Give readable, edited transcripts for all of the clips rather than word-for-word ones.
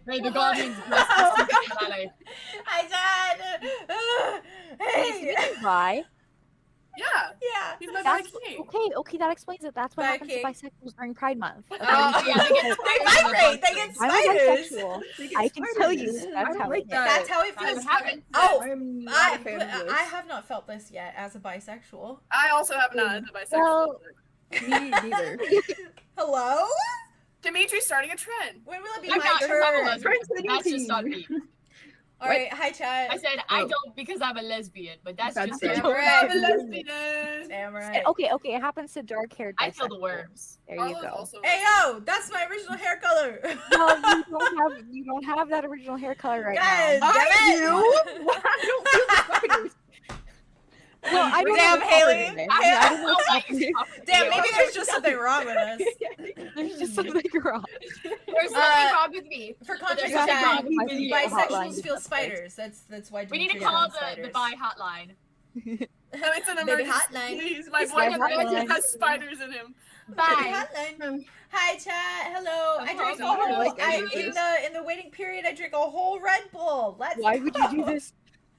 May the guardians bless the valley. Hi, Dad. Hey. Bi? Yeah. Yeah. He's my That's king. okay, that explains it. That's what Bi happens to king. bisexuals during Pride Month. Okay? Oh, yeah, They vibrate. They get I'm a spiders. bisexual. I can tell you that's how it is. That's how it That's feels. what happens. Oh, I'm not I a fan of this. have not felt this yet as a bisexual. I also have not as a bisexual. Well- Me neither. Hello? Dimitri's starting a trend. When will it be I'm my not because I'm a turn? lesbian. Friends That's just team. on me. All right, hi, chat. I said I don't because I'm a lesbian, but that's That's just it. it. Right. I'm a lesbian. Damn right. Okay, it happens to dark-haired I feel the bisexuals. worms. There you Arlo's go. also Hey yo, that's my original hair color. Well, you don't have that original hair color right Guys, now. damn I it. do. I don't feel the spiders. Well, I don't Damn, know Haley. what I don't know Oh what my Damn, maybe there's just something wrong with us. There's just something wrong. There's something wrong with me. For context, There's chat, something wrong with me. bisexuals feel spiders. That's why We need to Dimitri call has the bi hotline. No, it's an Baby emergency. hotline. Please, my It's like a boyfriend hotline. has spiders in him. Baby Bye. hotline. Hi chat. Hello. I drink a I whole. like I any of in the waiting period. I drink a whole Red Bull. Let's. Why would you do this?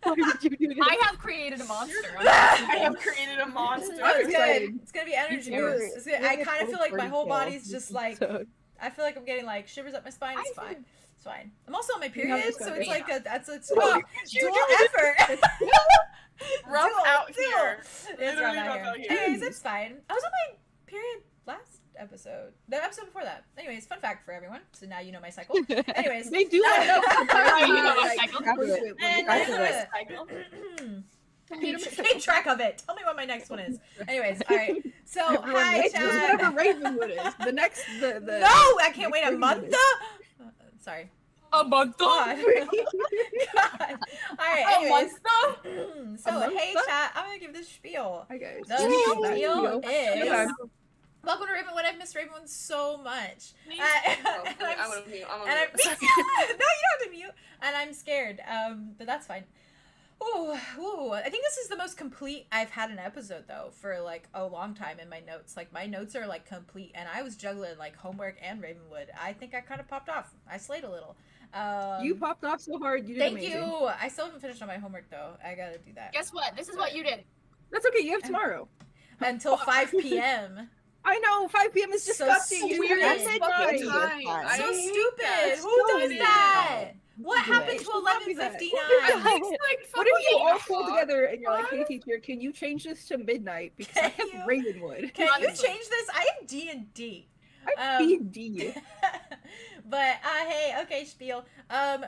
Why would you do this? I have created a monster. I have created a monster. Oh, it's excited. good. It's gonna be energy You're- boost. It's good. you're I the kind of feel like my first whole kill body's just like. episode. I feel like I'm getting like shivers up my spine. It's I fine. It's fine. I'm also on my have period, this so guy. it's like it's Well, dual effort. rough Dual, out dual. here. It's Literally rough rough out out here. here. Anyways, it's fine. I was on my period last episode. The episode before that. Anyways, fun fact for everyone. So now you know my cycle. Anyways. They do No, Oh, you know my like, cycle. frequently. And Back to keep track of it. Tell me what my next one is. Anyways, all right. So hi, It's just whatever chat. Ravenwood is. The next, the No, I can't wait a month. Sorry. A month. God. God. All right. A Anyways. month. So month? hey, chat. I'm gonna give this spiel. Hi guys. The Spiel. spiel is. Okay. Welcome to Ravenwood. I've missed Ravenwood so much. Me And too. I'm I'm gonna mute. I'm and gonna I'm mute. no, you don't have to mute. And I'm scared. But that's fine. Ooh. I think this is the most complete I've had an episode though for like a long time in my notes. Like my notes are like complete, and I was juggling like homework and Ravenwood. I think I kind of popped off. I slayed a little. You popped off so hard. You did Thank amazing. you. I still haven't finished on my homework though. I gotta do that Guess what? This is what you did. That's okay. You have tomorrow. until 5 p.m. I know. 5 p.m. is So disgusting. You weird. have It's midnight. fucking Time. fun. I So hate stupid. that. Who does Stupid. that? What Do happened it. to Should not do that. 11:59? What if you all pull fucking together and you're like, What? hey teacher, can you change this to midnight because I Can have you? Ravenwood. Can you Honestly. change this? I am D&D. I'm D&D. But hey, okay, spiel.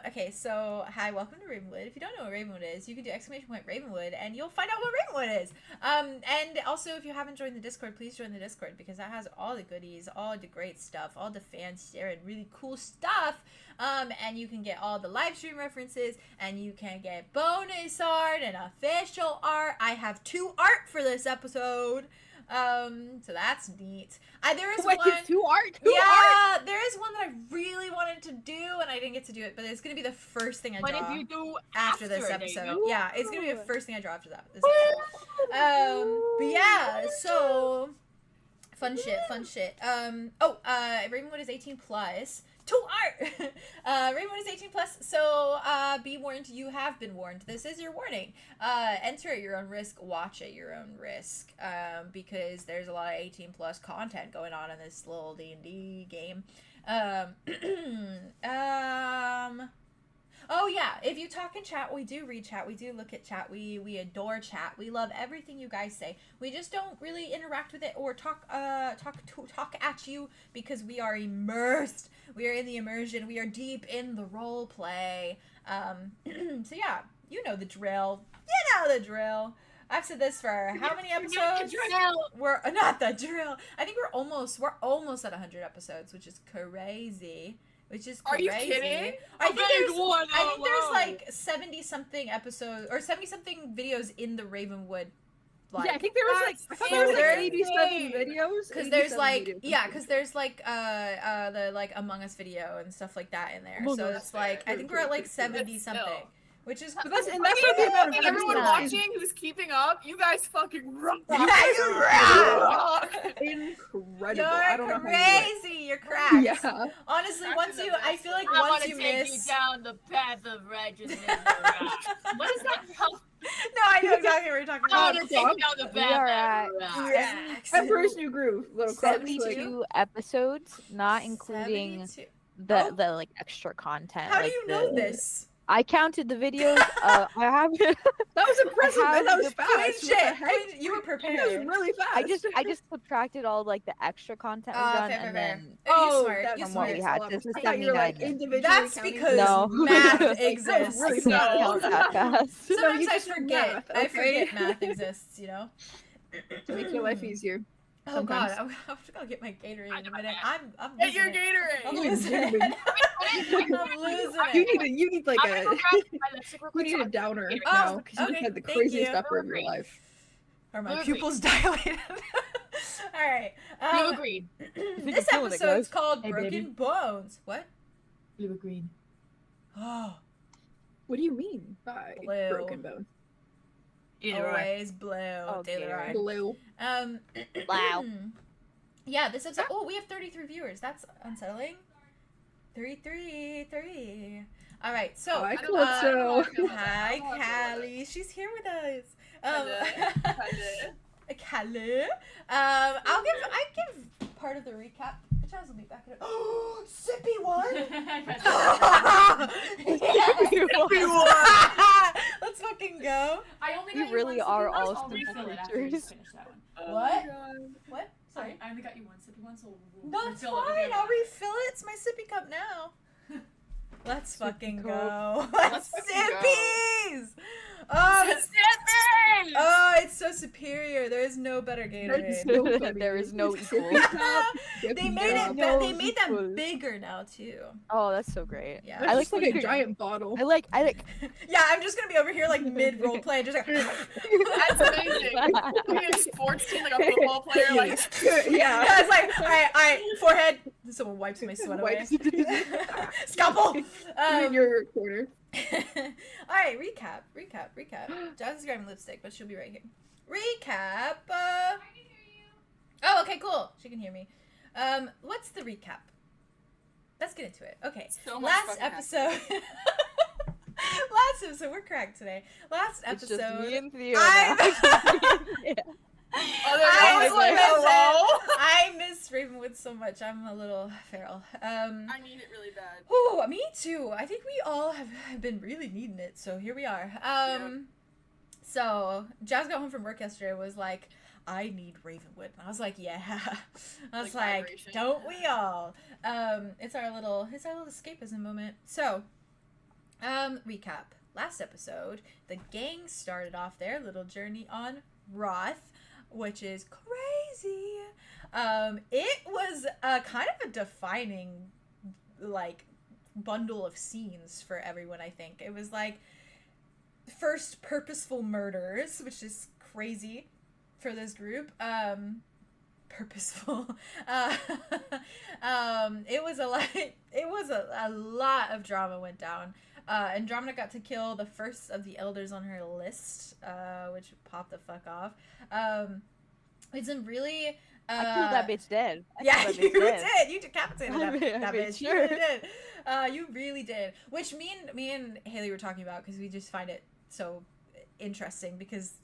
Okay, so hi, welcome to Ravenwood. If you don't know what Ravenwood is, you can do !Ravenwood and you'll find out what Ravenwood is. And also if you haven't joined the Discord, please join the Discord because that has all the goodies, all the great stuff, all the fans sharing really cool stuff. And you can get all the live stream references, and you can get bonus art and official art. I have 2 art for this episode. So that's neat. There is Wait, one. two art? Two art? Yeah, there is one that I really wanted to do, and I didn't get to do it. But it's gonna be the first thing I But draw if you do after this it, episode. David. Yeah, it's gonna be the first thing I draw after that. This episode. But yeah, so fun shit. Ravenwood is 18 plus. To art. Ravenwood is 18 plus, so be warned. You have been warned. This is your warning. Enter at your own risk. Watch at your own risk. Because there's a lot of 18 plus content going on in this little D&D game. Oh yeah, if you talk in chat, we do read chat, we do look at chat, we adore chat, we love everything you guys say. We just don't really interact with it or talk at you because we are immersed. We are in the immersion. We are deep in the role play. So yeah, you know the drill. You know the drill. I've said this for how many episodes? We're not the drill. I think we're almost at 100 episodes, which is crazy. Which is Are crazy. you kidding? I think there's Wow. like 70 something episodes or 70 something videos in the Ravenwood. Like, Yeah, I think there was like, I thought there was like 87 videos. because there's 87 like videos. because there's like the like Among Us video and stuff like that in there. Among So Us. it's like I think we're at like 70 something. which is But that's what the amount of Everyone Yeah. watching who's keeping up, you guys fucking rock. You guys rock! incredible. I don't You're know how you crazy. You're cracked. Yeah. Honestly, Cracked once in you, the I best feel like I once want to you take miss. you down the path of righteousness. What is that from? No, I know exactly what you're talking I about. want to take you down the We path are of at Racks. Emperor's New Groove. Little clubs, like, 72? episodes, not including 72. the Oh. like extra content. How do like you know the- this? I counted the videos. I have. that was impressive, man. That was the fast. Queen What the shit. heck? You were That was prepared. really fast. I just subtracted all like the extra content was done, fair, and fair. then Oh, you smart. that's You from what we smart. had. This is I thought you were like 79 individually That's counting because No. math Like, that was exists. really I can't count that fast. Sometimes you I just do forget. math, I okay? forget math exists, you know? to make your life easier. Oh god, Sometimes. I'm gonna get my Gatorade I in know a my minute. math. I'm Get losing your it. I'm Gatorade. losing it. I'm losing You it. need like I'm gonna go a grab my lipstick real you quick. need so a I can downer get it. now Oh, because you okay, had the thank craziest you. upper of your life. Are my Blue pupils dilated? Alright. Blue or green? This Feeling it, episode's guys. called Hey, Broken baby. Bones. What? Blue or green? Oh, What do you mean by Blue. broken bone? Either or. always blue. Taylor Gatorade. Ride. Blue. Wow. Yeah, this episode. Oh, we have 33 viewers. That's unsettling. 3. All right, so Hi, I don't know how I Calypso. feel about that. hi, I don't know how I feel Callie. She's here with us. about Callie. I give part of the recap. Chaz will be back in. Oh, sippy one. Let's fucking go. I only You got really one are sippy one, all so I'll simple refill it after you creatures. finish that one. What? What? Sorry, Sorry. I only got you one sippy one, so we'll No, it's refill it with the fine. other I'll one. refill it. It's my sippy cup now. Let's fucking cup. go. Let's fucking go. Sippies! Oh, Sippy! oh, it's so superior. There is no better That's Gatorade. so There is no funny. equal. They made it. No They made them equals. bigger now too. Oh, that's so great. Yeah. That's I just like like a bigger- giant bottle. I like. Yeah, I'm just gonna be over here like mid role play, just like. That's amazing. Be a sports team, like a football player, like yeah. Yeah, it's like, all right, forehead. Someone wipes my sweat away. Wipes. Scalpel. in your corner. All right, recap. Jazz is grabbing lipstick, but she'll be right here. Recap. Oh, okay, cool. She can hear me. What's the recap? Let's get into it. Okay. so much Last fucking episode. Last episode. We're cracked today. Last It's episode. just me and Theo I- now. I Oh, like, hello? I miss Ravenwood so much. I'm a little feral. I need it really bad. Oh, me too. I think we all have been really needing it, so here we are. So Jazz got home from work yesterday. Was like, I need Ravenwood. And I was like, yeah. I was Like like, vibration. don't we all? It's our little escapism moment. So, recap. Last episode, the gang started off their little journey on Roth, which is crazy. It was kind of a defining, like, bundle of scenes for everyone, I think. It was like, first purposeful murders, which is crazy for this group. Purposeful. It was a lot of drama went down. Andromeda got to kill the first of the elders on her list, which popped the fuck off. It's a really I killed that bitch dead. yeah, that you bitch dead. did. You decapitated that, I that made bitch. You sure. really did. You really did. Which me and Haley were talking about because we just find it so interesting because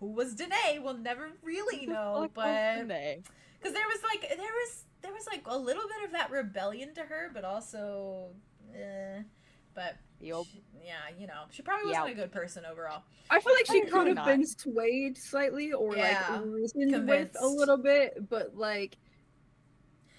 who was Danae? We'll never really know, but because there was like a little bit of that rebellion to her, but also, but Yup. yeah, you know, she probably wasn't Yup. a good person overall. I feel like she Probably could have not. been swayed slightly or Yeah, like reasoned convinced. with a little bit, but like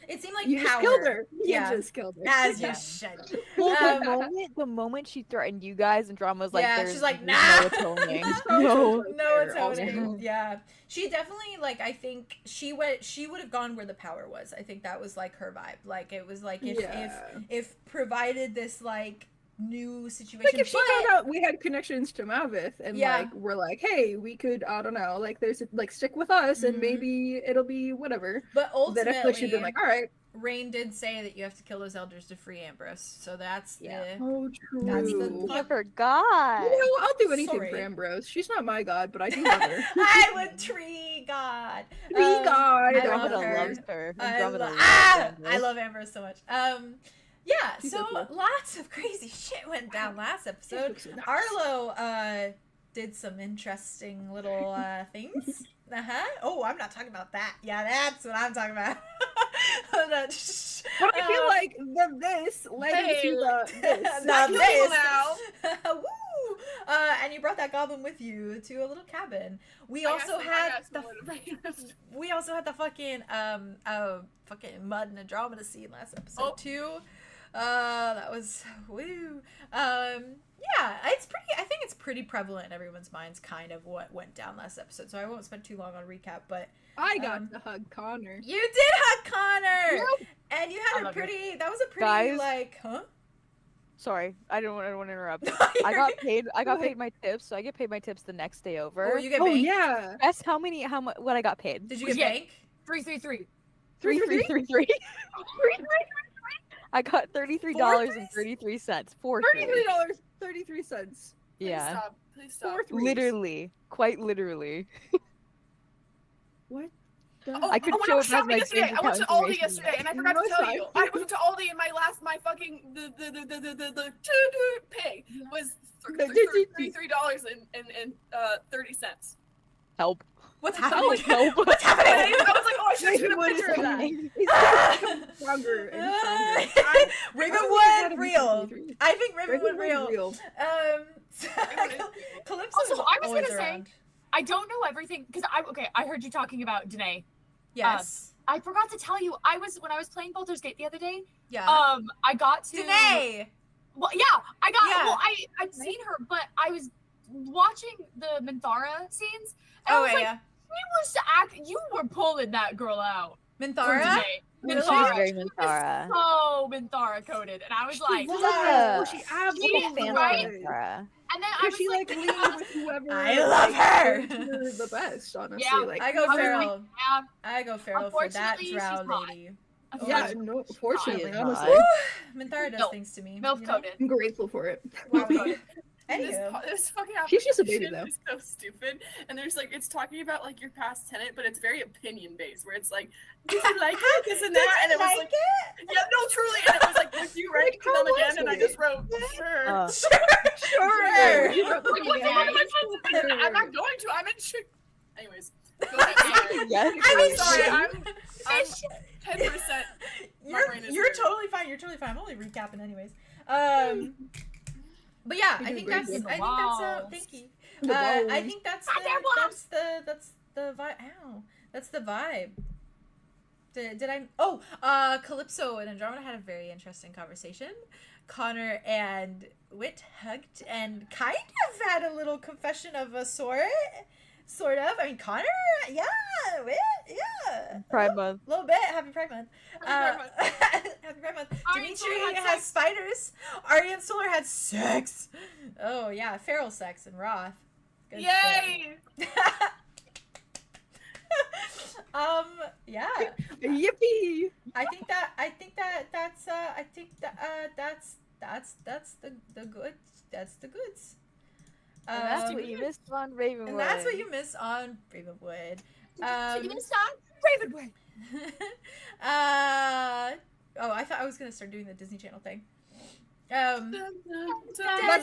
It seemed like you power. just killed her. Yeah. You just killed her. As Yeah. you should. Well, the moment she threatened you guys, and Drama was like, Yeah, "There's she's like, there's nah." no atoning." No. No. No, it's Also. owning. Yeah, she definitely like. I think she would have gone where the power was. I think that was like her vibe. Like it was like if provided this like new situation. Like if she found out we had connections to Mavith and Yeah. like we're like, hey, we could, I don't know, like there's like stick with us and Mhm. maybe it'll be whatever. but Then I feel like she'd ultimately, been like, all right, Rain did say that you have to kill those elders to free Ambrose, so that's Yeah. the. Oh, true. That's the I forgot. You know, I'll do anything Sorry. for Ambrose. She's not my god, but I do love her. I would tree god. Tree god. I Andromeda love her. loves her. I, Andromeda lo- loves I Ambrose. love Ambrose so much. Yeah. She's So so cool. lots of crazy shit went down last episode. Looks so nice. Arlo did some interesting little things. Oh, I'm not talking about that. Yeah, that's what I'm talking about. But I feel like this led into the this. Now Cool this. now. Woo! And you brought that goblin with you to a little cabin. We I also got had some the motivation. we also had the fucking fucking mud and Andromeda scene last episode Oh. too. That was woo. Yeah, I think it's pretty prevalent in everyone's minds kind of what went down last episode. So I won't spend too long on recap, but I got to hug Connor. you did hug Connor. Nope. And you I had a love you. pretty that was a pretty Guys. like, huh? Sorry, I don't want to interrupt. You're I got paid. I got What? paid my tips, so I get paid my tips the next day over. Oh, you get Oh bank? yeah. Guess how much? What I got paid? Did you get Yeah. bank? 333. 333. I got $33.33 for $33.33. Yeah, Stop. Please stop. Four threes. literally, quite literally. What? Oh, I could when show I was up as my shopping yesterday. bank I went to account Aldi information. yesterday, and I forgot to No, tell you. I sorry. went to Aldi, and my fucking the pay was $33.30. Help! What's Help! happening? Help! What's And I happening? was like, oh, I should have taken a What is picture of that. happening? He's getting stronger and stronger. Ravenwood real. I think Ravenwood Ravenwood real. So Calypso Also, I was always gonna say- around. I don't know everything because I heard you talking about Danae. Yes. I forgot to tell you, when I was playing Baldur's Gate the other day, Yeah. I got to Danae. Well, yeah, I got. Yeah. Well, I'd seen her, but I was watching the 𝑀inthara scenes, and I Oh was like, yeah. you were pulling that girl out. for 𝑀inthara. Danae. Really? She's 𝑀inthara. very She was 𝑀inthara. so 𝑀inthara coded, and I was like, was. Yeah. Oh, she I'm absolutely a fan of right? 𝑀inthara. and then I Because was she like, leaned with whoever. I love her. makes her the best, honestly. Yeah, like, I go I was like, Feral. yeah, I go Feral for that Unfortunately, she's drow hot. lady. yeah, no, fortunately, She is honestly, hot. 𝑀inthara does Milk. things to me. milk you know? coded. I'm grateful for it. Wow. Milk-coated. Anywho. This fucking She's just a baby, application is so stupid. And there's like, it's talking about like your past tenant, but it's very opinion based, where it's like, did you like it, this and that, and it was like, yeah, no, truly, and it was like, would you write to them again? And I just wrote, sure. Sure. You wrote Like, what's me wrong back. with my I'm not going to. I'm in shit. Anyways, go ahead. Sorry. Yes. I'm in Sorry, shit. I'm 10%. My brain is You're hurting. totally fine. You're totally fine. I'm only recapping anyways. But yeah, You're I doing think great, that's. Jim. I think that's. Thank you. The I balls. think that's the vibe. Ow, that's the vibe. Did I? Oh, Calypso and Andromeda had a very interesting conversation. Connor and Wit hugged and kind of had a little confession of a sort. Sort of. I mean, Connor, yeah, Wit, yeah. Pride Month. A little bit. Happy Pride Month. Happy Pride Month. Happy Pride Month. Ari and Dimitri Solar had has sex. spiders. Ari and Solar had sex. Oh yeah, feral sex and Roth. Good Yay! shit. Yeah. Yippee! I think that's the good. That's the goods. And that's what you missed on Ravenwood. And that's what you miss on Ravenwood. You missed on Ravenwood. Oh, I thought I was gonna start doing the Disney Channel thing. That's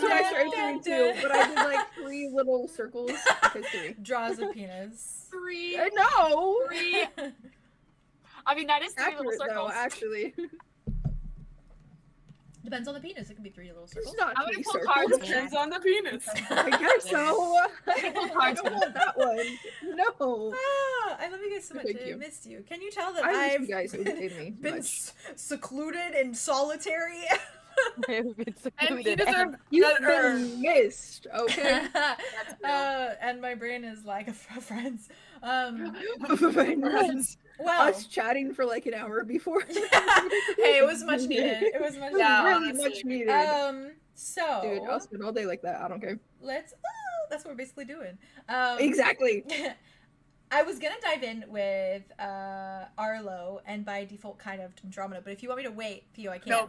what I started doing too, but I did like 3 little circles. Okay, 3. Draws a penis. 3, I know! 3. I mean, that is 3 little Accurate though, circles. actually. Depends on the penis. It can be 3 little It's circles. not I'm 3 gonna pull circles. cards. Depends on the penis. I guess so. I cards. don't want that one. No. Ah, I love you guys so much. Thank I you. missed you. Can you tell that I miss I've you guys. It entertained me been much. secluded and solitary? I've been And he secluded. deserved You've better. been missed, okay? And my brain is like a friends. Well, Us chatting for like an hour before. hey, it was much needed. It was much It was Yeah, really honestly. much needed. So Dude, I'll spend all day like that. I don't care. let's. That's what we're basically doing. Exactly. I was gonna dive in with Arlow and by default kind of Andromeda, but if you want me to wait, Pio, I can. No. You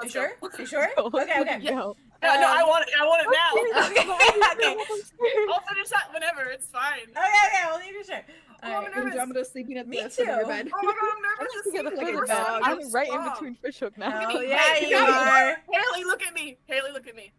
Let's sure? go. You sure? Go. Okay, okay. Go. No, I want it now. Okay, okay. I'll finish that whenever. It's fine. Okay, well, you're sure. Oh, All right. nervous. Andromeda sleeping at Me the foot of your too. bed. Oh my god, I'm nervous. Let's get the This foot is of the so bed. fun. I'm right in Stop. between Fishhook now. Oh, me. yeah, Hey, you are. Haley, look at me. Haley, look at me.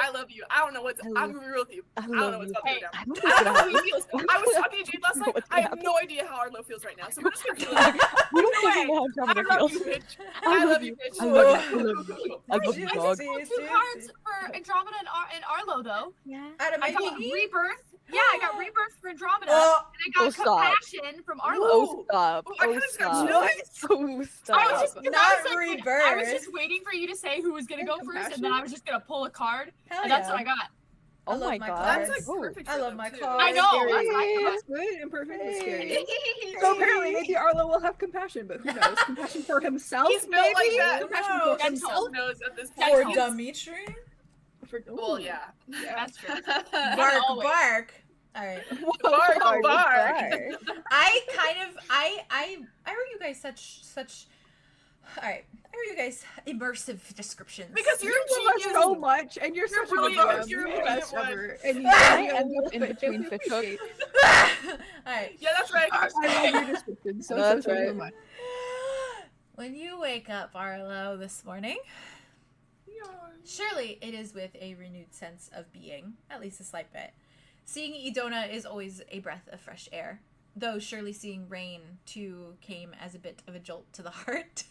I love you. I don't know what's. I'm gonna be real with you. I don't know what's up right now. I don't I think don't know how that he feels. I was talking to Jade last night. What's I gonna have no idea how Arlo feels right now. So we're just gonna feel happens. it. We don't Either even know way, how I Andromeda love feels. you, bitch. I I love love you. you, bitch. I love you. I love you. I love you, Juicy. dog. Well, 2 cards for Andromeda and Arlo, though. Yeah. Out of I my got TV? Rebirth. Yeah, I got Rebirth for Andromeda. Oh, And I got Oh, stop. Compassion from Arlo. Oh, stop. Oh, I Oh, kinda just got stop. chills. Oh, I was stop. just Not I was like, Rebirth. I was just waiting for you to say who was gonna go first, and then I was just gonna pull a card, hell and that's yeah. what I got. Oh I love my my god. cards. That's like Oh. perfect. I for love them, my too. cards. I know. Scary. That's That's good and perfect and scary. Yay. So apparently maybe Arlo will have compassion, but who knows? Compassion for himself? He's built like maybe? that. Compassion No. for himself? knows at this That's For point. all. Dimitri? Well, Ooh. yeah. That's true. Bark, always. bark. Alright. Bark, bark. I kind of I heard you guys such alright. I heard you guys immersive descriptions. Because you're You a love us genius. so much, and you're such a really good good. You're a the best brilliant ever. And you I really end are up in good. between Definitely Fishhook. appreciate Alright. Yeah, that's right. I love your description so That's so right. much. When you wake up, Arlo, this morning, surely it is with a renewed sense of being, at least a slight bit. Seeing Idona is always a breath of fresh air, though surely seeing Rain, too, came as a bit of a jolt to the heart.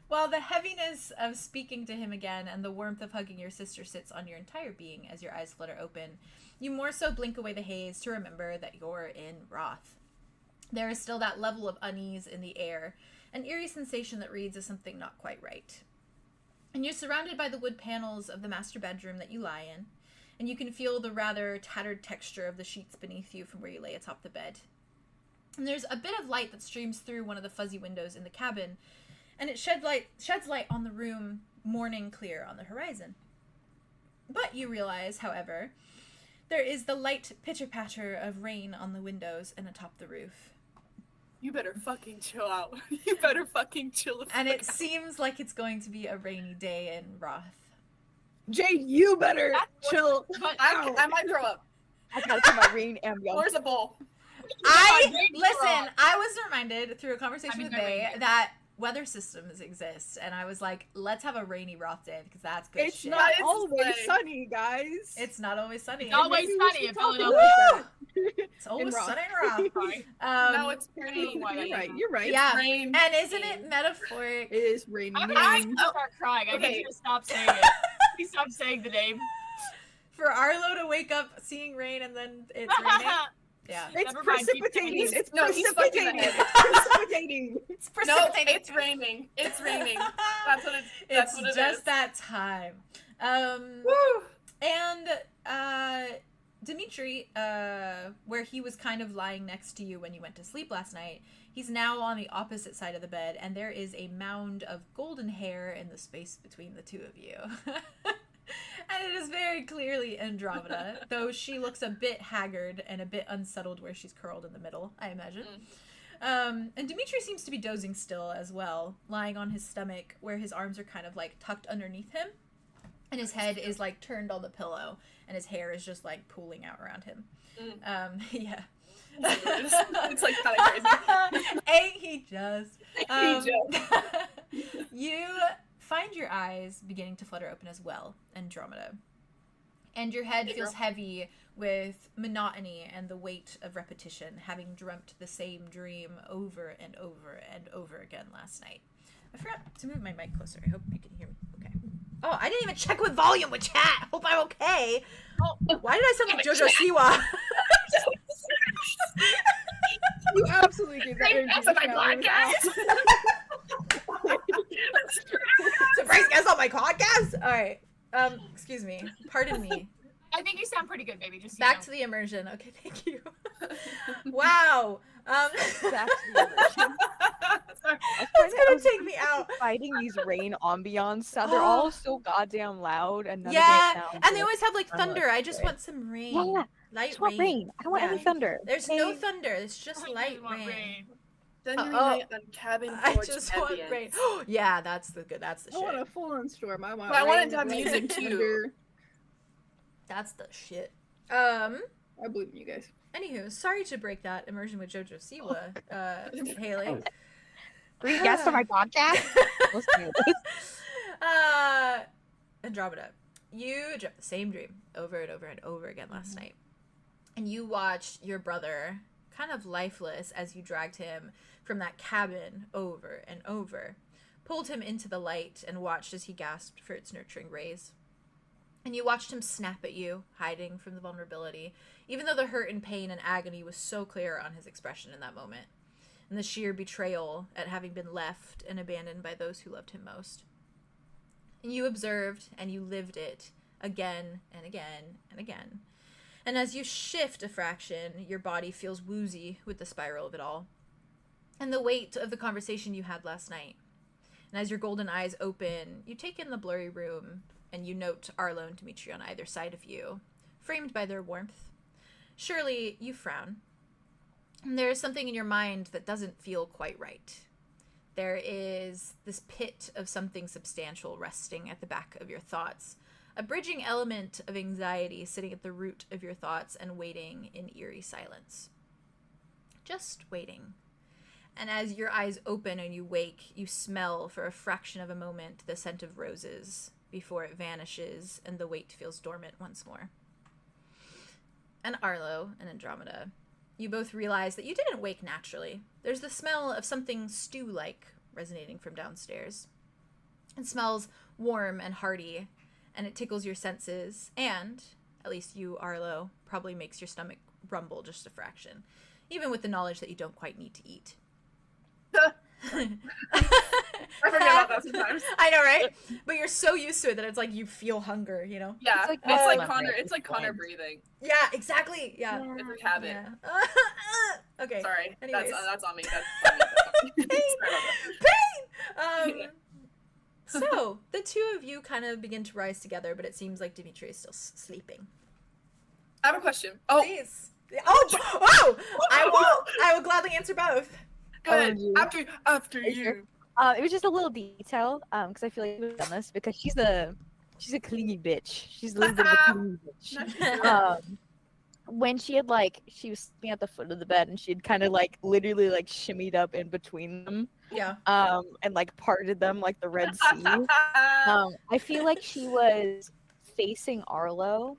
While the heaviness of speaking to him again and the warmth of hugging your sister sits on your entire being as your eyes flutter open, you more so blink away the haze to remember that you're in Wrath. There is still that level of unease in the air, an eerie sensation that reads as something not quite right. And you're surrounded by the wood panels of the master bedroom that you lie in, and you can feel the rather tattered texture of the sheets beneath you from where you lay atop the bed. And there's a bit of light that streams through one of the fuzzy windows in the cabin, and it sheds light on the room, morning clear on the horizon. But you realize, however, there is the light pitter-patter of rain on the windows and atop the roof. You better fucking chill out. You better fucking chill. And it seems like it's going to be a rainy day in Wrath. Jade, you better That's chill. But I might throw up. I gotta put my rain and go. Where's a bowl? Listen, I was reminded through a conversation with Bay rainy. that weather systems exist, and I was like, let's have a rainy Wrath day because that's good It's shit. not It's always like- sunny, guys. It's not always sunny. It's always Maybe we sunny should in talk Philadelphia. about that. It's always Wrath. sunny in Wrath. No, it's raining. You're right. You're right. Yeah. Rain. And isn't it metaphoric? It is raining. I'm gonna start crying. I Okay. need you to stop saying it. Please stop saying the name. For Arlo to wake up seeing rain and then it's raining? Yeah. It's Never mind, keep precipitating. going. It's No, he's fucking precipitating. ahead. It's precipitating. It's No, precipitating. it's raining. It's raining. That's what it's. It's That's what it just is. that time. Woo. And Dimitri, where he was kind of lying next to you when you went to sleep last night, he's now on the opposite side of the bed, and there is a mound of golden hair in the space between the two of you. And it is very clearly Andromeda, though she looks a bit haggard and a bit unsettled where she's curled in the middle, I imagine. And Dimitri seems to be dozing still as well, lying on his stomach where his arms are kind of like tucked underneath him, and his head is like turned on the pillow, and his hair is just like pooling out around him. Yeah. It's like kind of crazy. Ain't he just? He You find your eyes beginning to flutter open as well, Andromeda. And your head feels heavy with monotony and the weight of repetition, having dreamt the same dream over and over and over again last night. I forgot to move my mic closer. I hope you can hear me. Okay. Oh, I didn't even check with volume with chat. Hope I'm okay. Oh, why did I sound like 𝐄𝐩𝐢𝐬𝐤? You absolutely gave that energy. That's my podcast. Surprise guest on my podcast? All right. Excuse me. Pardon me. I think you sound pretty good, baby. Just Back to the immersion. Okay, thank you. Wow. Back to the immersion. Sorry. It's gonna take me out. Fighting these rain ambiance sound. They're all so goddamn loud and none Yeah, of it sounds and they always have like I'm like, thunder. I just okay. want some rain. Yeah, I Light just want rain. I don't want Yeah. any thunder. There's okay? no thunder. It's just I light just want rain. Thundering Uh-oh. night on cabin I porch just want ambience. rain. Yeah, that's the I want a shit. full-on storm. I want. But I want it rain, to have lightning, music, too. thunder. That's the shit. I believe in you guys. Anywho, sorry to break that immersion with 𝐄𝐩𝐢𝐬𝐤, Haley. Three guests on my podcast. Listen to this. Andromeda, you dreamt the same dream over and over and over again last night. And you watched your brother, kind of lifeless, as you dragged him from that cabin over and over, pulled him into the light, and watched as he gasped for its nurturing rays. And you watched him snap at you, hiding from the vulnerability, even though the hurt and pain and agony was so clear on his expression in that moment, and the sheer betrayal at having been left and abandoned by those who loved him most. And you observed and you lived it again and again and again. And as you shift a fraction, your body feels woozy with the spiral of it all, and the weight of the conversation you had last night. And as your golden eyes open, you take in the blurry room, and you note Arlow and Dimitri on either side of you, framed by their warmth. Surely you frown. And there is something in your mind that doesn't feel quite right. There is this pit of something substantial resting at the back of your thoughts, a bridging element of anxiety sitting at the root of your thoughts and waiting in eerie silence. Just waiting. And as your eyes open and you wake, you smell for a fraction of a moment the scent of roses before it vanishes and the weight feels dormant once more. And Arlow and Andromeda, you both realize that you didn't wake naturally. There's the smell of something stew-like resonating from downstairs. It smells warm and hearty, and it tickles your senses, and, at least you, Arlow, probably makes your stomach rumble just a fraction, even with the knowledge that you don't quite need to eat. I forget about that sometimes. I know, right? But you're so used to it that it's like you feel hunger, you know? Yeah, It's like it's like muscle Connor. memory at It's like this Connor point. breathing. Yeah, exactly. Yeah. It's like habit. Yeah. Okay. Sorry, Anyways. that's on me. That's on me. Sorry about that. Pain! So, the two of you kind of begin to rise together, but it seems like Dimitri is still sleeping. I have a question. Oh, Please. Oh! I will gladly answer both. go ahead. you. After Are you sure? you. It was just a little detail, because I feel like we've done this because she's a clingy bitch. She's a little bit of a clingy bitch. When she had she was sleeping at the foot of the bed and she had kind of literally shimmied up in between them, Yeah. and parted them like the Red Sea. I feel like she was facing Arlow,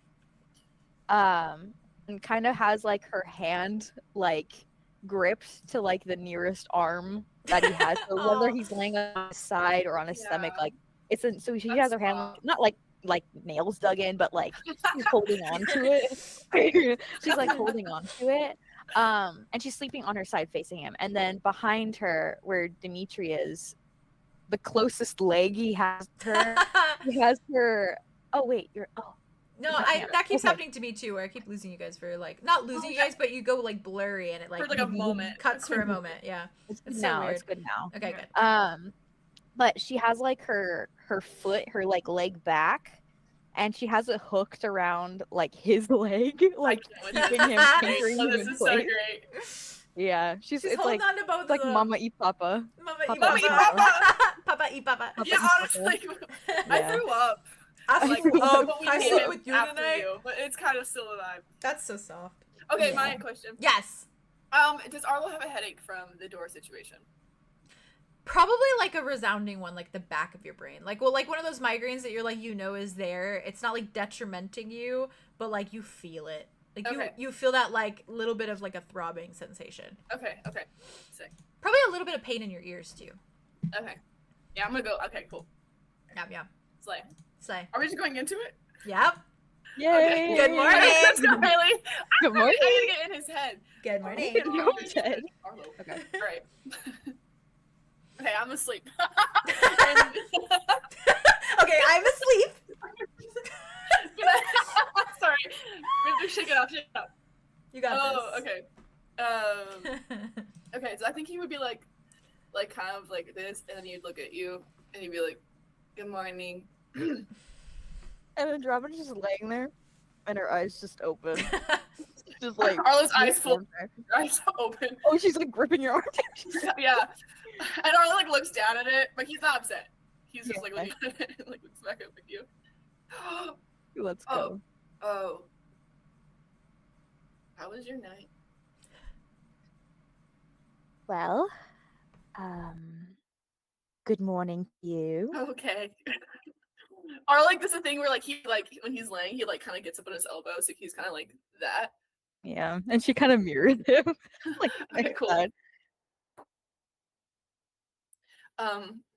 and kind of has her hand gripped to the nearest arm that he has. So whether he's laying on his side or on his stomach, so she has her hand not like nails dug in, but she's holding on to it. She's holding on to it. And she's sleeping on her side facing him. And then behind her, where Dimitri is, the closest leg he has her. Oh wait, No, Yeah. that keeps Okay. happening to me too, where I keep losing you guys for not losing you guys, but you go blurry and it For, a moment. cuts for a moment. Yeah. It's It's good so now. weird. It's good now. Okay, good. But she has her foot, her leg back, and she has it hooked around his leg, keeping him anchoring Oh, him this in is so place. great. Yeah, She's it's holding on to both like of them. Mama eat Papa. Mama Papa eat eat papa. papa. Papa eat papa. Papa Yeah, eat honestly, Yeah. I threw up. I Like, threw up. but we I came slept in with you after tonight. you, but it's kind of still alive. That's so soft. Okay, Yeah. my question. Yes. Does Arlo have a headache from the door situation? Probably a resounding one, the back of your brain. One of those migraines that you're is there. It's not detrimenting you, but you feel it. Okay. You feel that little bit of a throbbing sensation. Okay, sick. Probably a little bit of pain in your ears too. Okay. Yeah, I'm gonna go. Okay, cool. Yeah. Slay. Slay. Are we just going into it? Yep. Yay! Good morning. Let's go, Haley. Good morning. I gotta get in his head. Good morning. Good morning, Ted. Arlo. Okay. All right. Okay, I'm asleep. Okay, I'm asleep. Sorry. We have to shake it off. Shake it off. You got Oh, this. okay. Okay, so I think he would be kind of like this, and then he'd look at you, and he'd be like, "Good morning." And Andromeda's just laying there, and her eyes just open. Just like Arlo's eyes full, eyes open. Oh, she's like gripping your arm. Yeah. And Arlo like looks down at it, but he's not upset. He's just like looking at it and like looks back up at you. Let's go. Oh. How was your night? Well, good morning to you. Okay. Or like this is a thing where like he like when he's laying, he like kind of gets up on his elbow, so he's kind of like that. Yeah, and she kind of mirrored him. Like, okay, cool. That.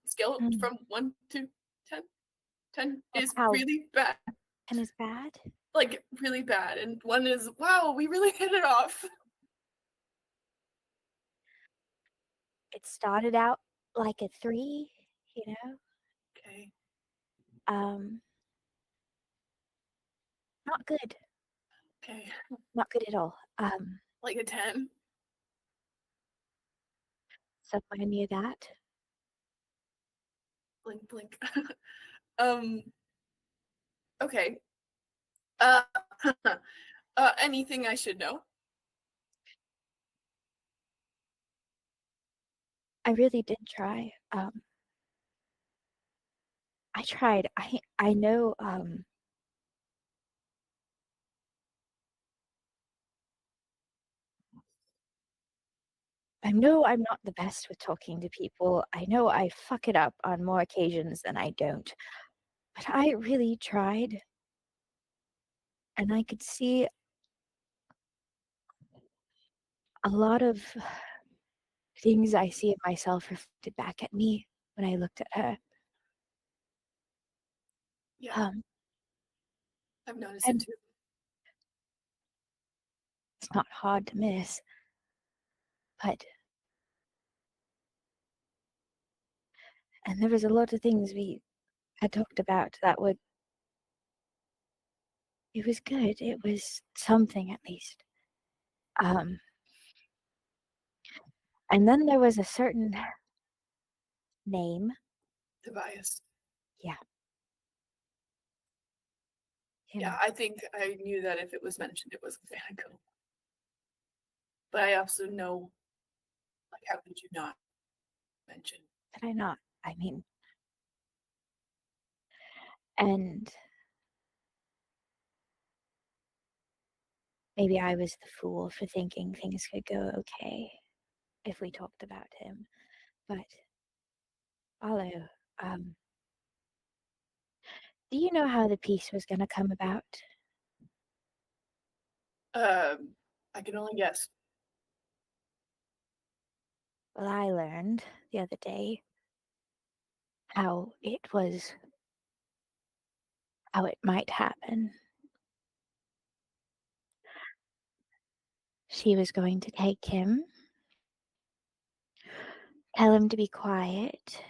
Scale from 1 to 10. 10 is How? really bad. 10 is bad? Like really bad, and 1 is wow, we really hit it off. It started out like a 3, you know. Okay. Not good. Okay. Not good at all. Like a 10. Somewhere near that. Blink, blink. Okay. Anything I should know? I really did try. I tried. I know. I know I'm not the best with talking to people. I know I fuck it up on more occasions than I don't. But I really tried. And I could see a lot of things I see of myself reflected back at me when I looked at her. Yeah. I've noticed it too. It's not hard to miss. But and there was a lot of things we had talked about that would. It was good. It was something at least. And then there was a certain name. Tobias. Yeah. Yeah, I think I knew that if it was mentioned, it was Vanico. But I also know, like, how could you not mention? Did I not? I mean, and maybe I was the fool for thinking things could go okay if we talked about him. But, Arlo, do you know how the piece was going to come about? I can only guess. Well, I learned the other day how it might happen. She was going to take him, tell him to be quiet,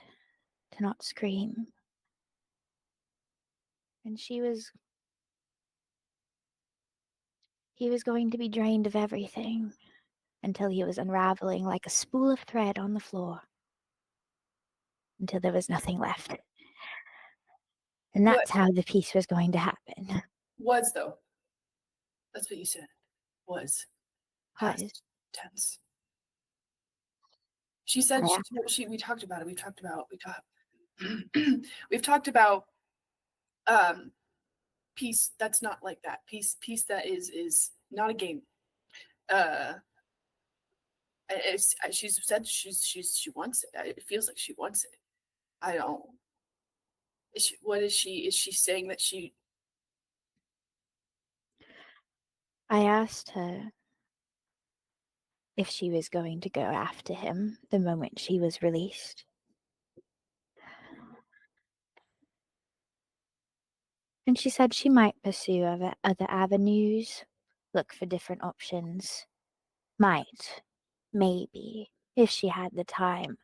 to not scream. And he was going to be drained of everything until he was unraveling like a spool of thread on the floor, until there was nothing left. And that's how the piece was going to happen. Was, though. That's what you said. Was. Past tense. She said we talked about it. We've talked about peace that's not like that. Peace that is not a game. She said she wants it. It feels like she wants it. I don't. What is she? Is she saying that she? I asked her if she was going to go after him the moment she was released. And she said she might pursue other avenues, look for different options. Might, maybe, if she had the time.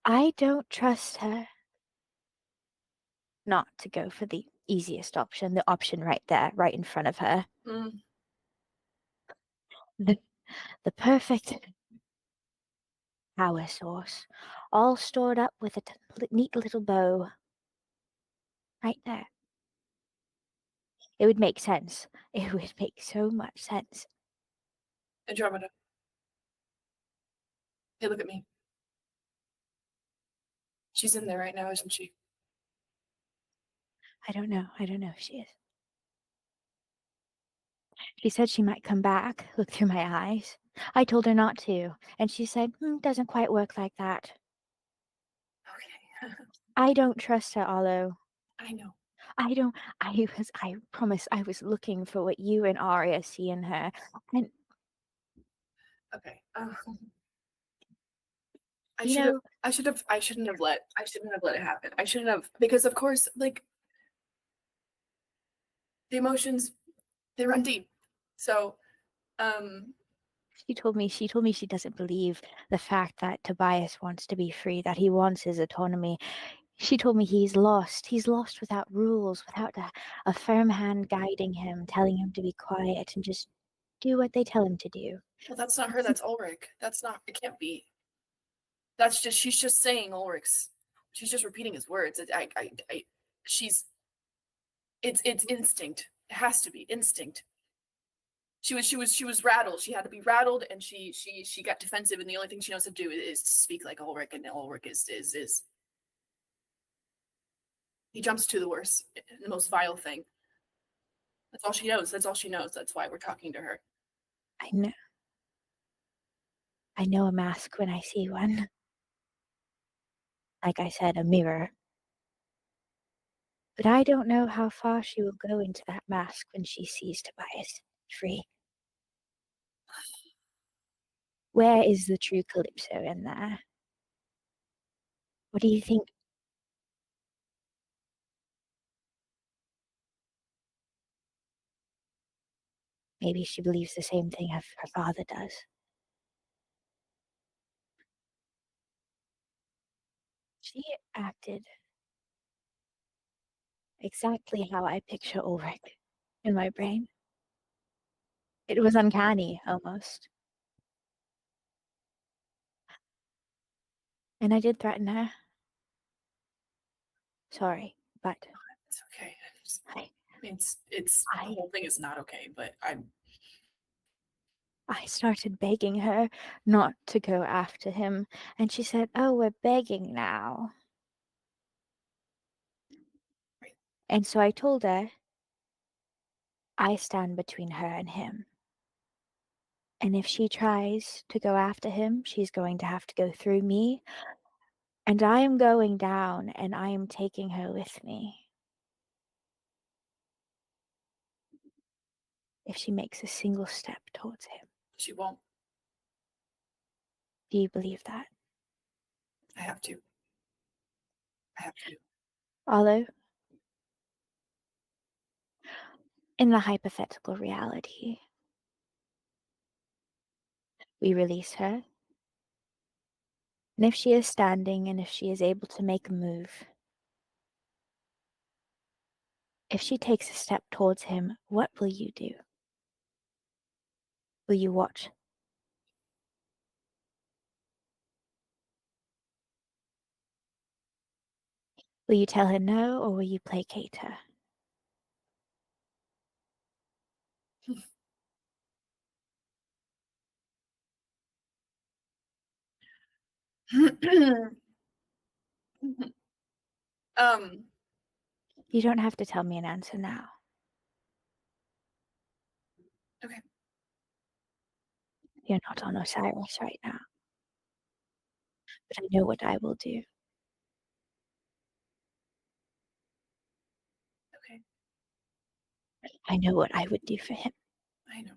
I don't trust her not to go for the easiest option, the option right there, right in front of her. The perfect power source, all stored up with a neat little bow. Right there. It would make sense. It would make so much sense. Andromeda. Hey, look at me. She's in there right now, isn't she? I don't know. I don't know if she is. She said she might come back, look through my eyes. I told her not to, and she said, doesn't quite work like that. Okay. I don't trust her, Arlow. I know. I promise I was looking for what you and Arya see in her. And Okay. I shouldn't have let it happen. I shouldn't have, because of course, like, the emotions, they run deep. So, she told me she doesn't believe the fact that Tobias wants to be free, that he wants his autonomy. She told me he's lost without rules, without a firm hand guiding him, telling him to be quiet and just do what they tell him to do. well, that's not her, that's 𝐓𝐿rich. That's not, it can't be. That's just, she's just saying 𝐓𝐿rich's, she's just repeating his words. It's instinct. It has to be instinct. She was rattled. She had to be rattled, and she got defensive, and the only thing she knows how to do is to speak like 𝐓𝐿rich, and 𝐓𝐿rich is he jumps to the worst, the most vile thing. That's all she knows. That's all she knows. That's why we're talking to her. I know a mask when I see one. Like I said, a mirror. But I don't know how far she will go into that mask when she sees Tobias free. Where is the true Calypso in there? What do you think? Maybe she believes the same thing as her father does. She acted exactly how I picture 𝐓𝐿rich in my brain. It was uncanny, almost. And I did threaten her. Sorry, but It's okay. I The whole thing is not okay, but I started begging her not to go after him, and she said, "Oh, we're begging now." And so I told her, I stand between her and him. And if she tries to go after him, she's going to have to go through me. And I am going down, and I am taking her with me. If she makes a single step towards him. she won't. Do you believe that? I have to. Arlow, in the hypothetical reality, we release her. And if she is standing and if she is able to make a move, if she takes a step towards him, what will you do? Will you watch? Will you tell her no, or will you placate her? You don't have to tell me an answer now. Okay. You're not on Osiris right now. But I know what I will do. Okay. I know what I would do for him. I know.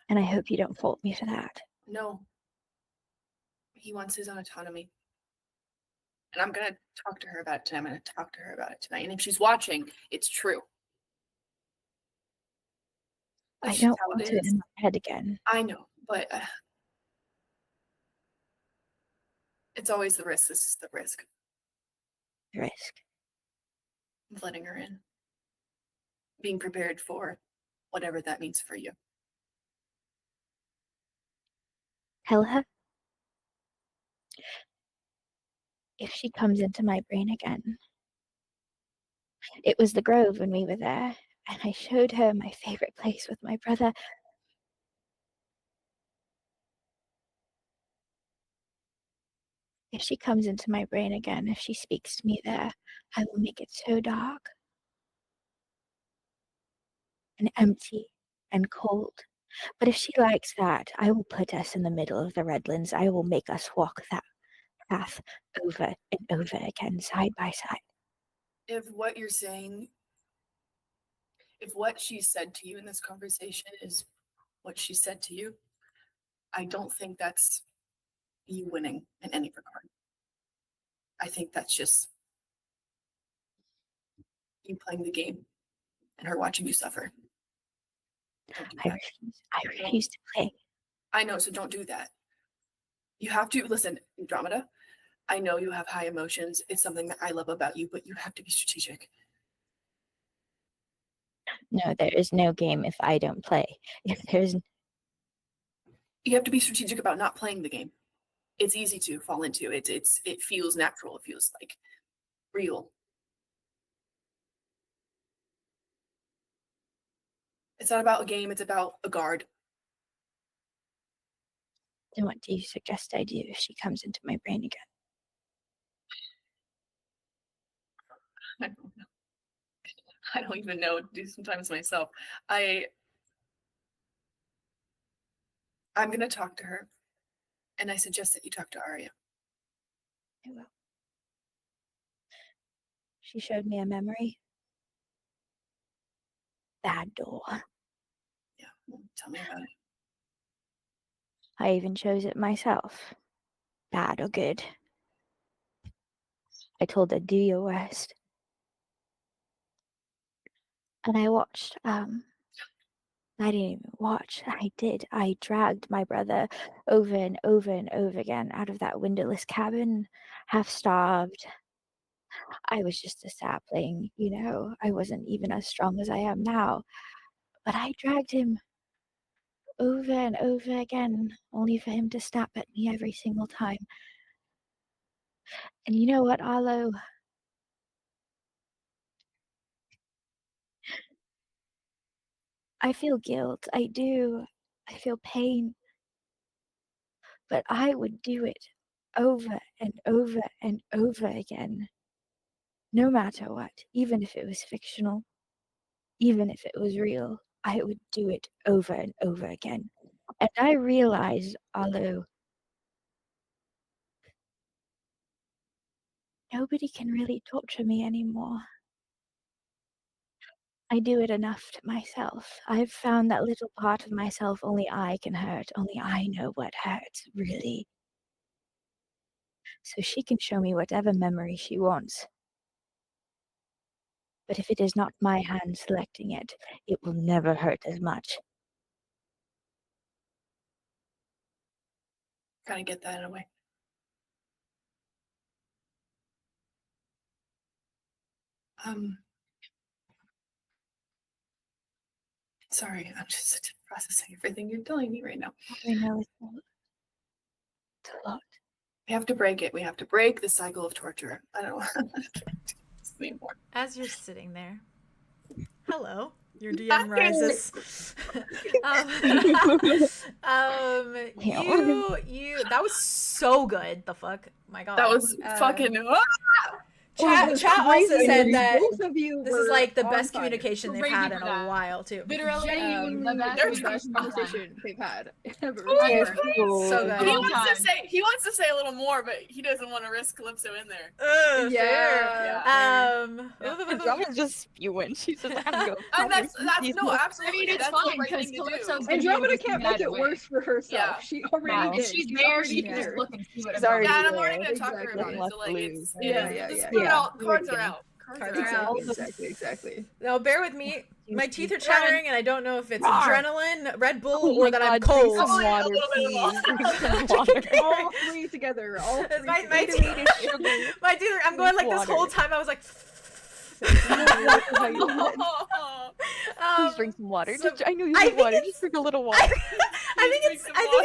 And I hope you don't fault me for that. No. He wants his own autonomy. And I'm going to talk to her about it tonight. I'm going to talk to her about it tonight. And if she's watching, it's true. I don't want it in my head again. I know, but it's always the risk. This is the risk. The risk. Of letting her in. Being prepared for whatever that means for you. Tell her if she comes into my brain again. It was the Grove when we were there, and I showed her my favorite place with my brother. If she comes into my brain again, if she speaks to me there, I will make it so dark and empty and cold. But if she likes that, I will put us in the middle of the Redlands. I will make us walk that path over and over again, side by side. If what you're saying, if what she said to you in this conversation is what she said to you, I don't think that's you winning in any regard. I think that's just you playing the game and her watching you suffer. Don't do that. I refuse to play. I know, so don't do that. You have to, listen, Andromeda, I know you have high emotions. It's something that I love about you, but you have to be strategic. No, there is no game if I don't play. If there's... You have to be strategic about not playing the game. It's easy to fall into. It feels natural. It feels like real. It's not about a game. It's about a guard. Then what do you suggest I do if she comes into my brain again? I don't know. I don't even know what to do sometimes myself. I'm going to talk to her, and I suggest that you talk to Arya. I will. She showed me a memory. That door. Yeah, well, tell me about it. I even chose it myself. Bad or good. I told her, do your worst. And I watched, I didn't even watch, I did. I dragged my brother over and over and over again out of that windowless cabin, half starved. I was just a sapling, you know. I wasn't even as strong as I am now. But I dragged him over and over again, only for him to snap at me every single time. And you know what, Arlo? I feel guilt. I do. I feel pain. But I would do it over and over and over again. No matter what, even if it was fictional, even if it was real, I would do it over and over again. And I realized, Arlo, nobody can really torture me anymore. I do it enough to myself. I've found that little part of myself only I can hurt. Only I know what hurts, really. So she can show me whatever memory she wants. But if it is not my hand selecting it, it will never hurt as much. Kind of get that in a way. Sorry, I'm just processing everything you're telling me right now. I know it's a lot. We have to break it. We have to break the cycle of torture. I don't know. Anymore. As you're sitting there, hello, your DM rises. You that was so good. The fuck, my god, that was fucking. Chat also said that both of you this is like the best fire. communication they've had in a while too. Literally, The best conversation they've had ever. So good. He wants to say a little more, but he doesn't want to risk Calypso in there. Andromeda's just spewing. She's just having to go. And that's no, absolutely. I mean, it's fine because Calypso's Andromeda can't make it worse for herself. Yeah. She already did. She's there. She can just look and see what She's already and I'm there. already gonna talk to her about it. So like, it's cards are out. Exactly. Now bear with me. My teeth are Run. chattering, and I don't know if it's Roar. adrenaline, Red Bull, Oh or my that I'm God, drink cold. some water, A little bit of please. All three together. All three My together. teeth, I'm going like this whole time. I was like, accent. You know exactly how you do it. Please drink some water. so I know you I need think water. it's- Just drink a little water. I think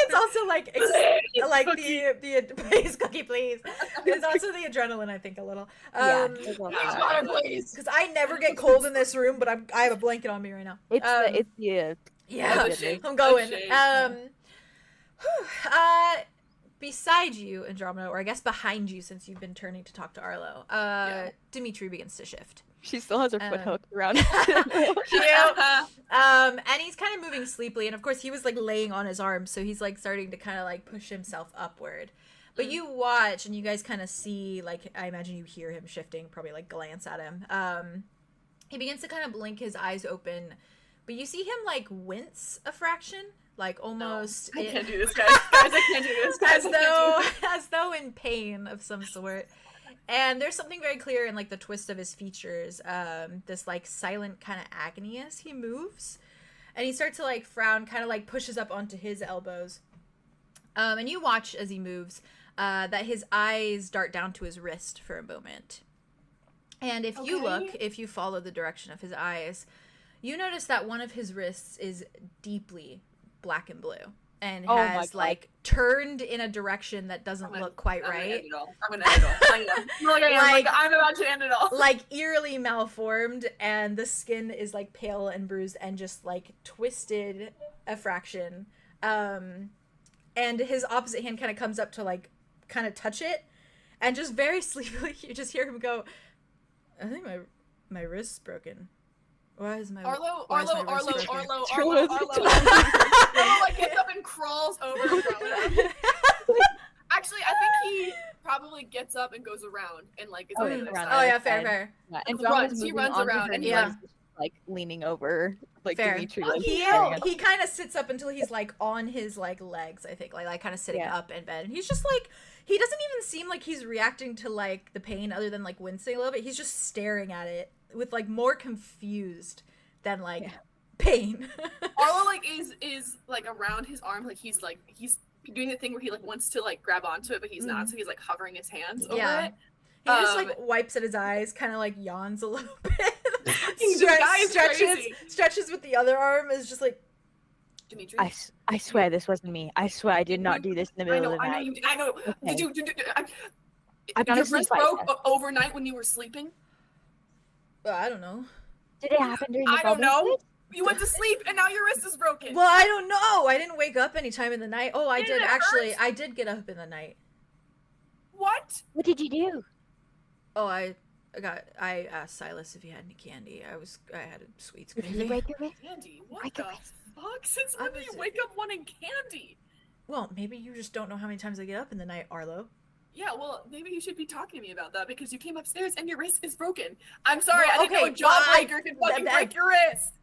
it's also like the please cookie please. It's also the adrenaline. I think a little. Yeah, Because it's all Please, that. water, please. I never get cold in this room, but I have a blanket on me right now. It's the Yeah, Oh, shade. I'm going. Oh, shade. Beside you, Andromeda, or I guess behind you, since you've been turning to talk to Arlo, Yeah. Dimitri begins to shift. she still has her foot Um, hooked around. And he's kind of moving sleepily, and of course he was like laying on his arm, so he's like starting to kind of like push himself upward. But you watch, and you guys kind of see, like, I imagine you hear him shifting, probably like glance at him. He begins to kind of blink his eyes open, but you see him like wince a fraction, like almost. I can't do this, guys. Guys, I can't do this. Guys, I can't do this. as though in pain of some sort. And there's something very clear in like the twist of his features, this like silent kind of agony as he moves, and he starts to like frown, kind of like pushes up onto his elbows, and you watch as he moves that his eyes dart down to his wrist for a moment, and if you look, if you follow the direction of his eyes, you notice that one of his wrists is deeply black and blue. And Oh my has God. like turned in a direction that doesn't look quite I'm gonna right. end it all. I'm gonna end it all. I am. Like, I'm about to end it all. Like eerily malformed, and the skin is like pale and bruised and just like twisted a fraction. And his opposite hand kind of comes up to like kind of touch it, and just very sleepily you just hear him go, "I think my wrist's broken. Why is my Arlo why is my wrist broken?" Arlo like gets up and crawls over. Actually, I think he probably gets up and goes around and like is Oh, on the yeah, other around side. Oh yeah, fair, And- fair. Yeah, and He John is runs- he moving runs onto around her and knees, yeah. like leaning over, like Fair. Dimitri. Like, He staring at he kind of sits up until he's like on his like legs, I think, like kind of sitting Yeah. up in bed, and he's just like, he doesn't even seem like he's reacting to like the pain other than like wincing a little bit. He's just staring at it with like more confused than like Yeah. pain. Arlo like is like around his arm, like he's doing the thing where he like wants to like grab onto it, but he's not, so he's like hovering his hands over Yeah. it. He just like wipes at his eyes, kind of like yawns a little bit. This guy is crazy. Stretches with the other arm, is just like, Dimitri, I swear this wasn't me. I swear I did not do this in the I middle know, of the I know, night. I know. Okay. I've Your got a sleep wrist fight broke test. overnight when you were sleeping? I don't know. Did it happen during the I don't bubble know. fight? You went to sleep and now your wrist is broken. Well, I don't know. I didn't wake up any time in the night. Oh, I Didn't did it actually. hurt? I did get up in the night. What? What did you do? Oh, I asked Silas if he had any candy. I had a sweets Did you craving. break your wrist? Candy? What Break the your wrist. fuck? Since I when do was- you wake up wanting candy? Well, maybe you just don't know how many times I get up in the night, Arlo. Yeah, well, maybe you should be talking to me about that because you came upstairs and your wrist is broken. I'm sorry, Well, I didn't know a okay, well, jawbreaker could fucking that- break your wrist.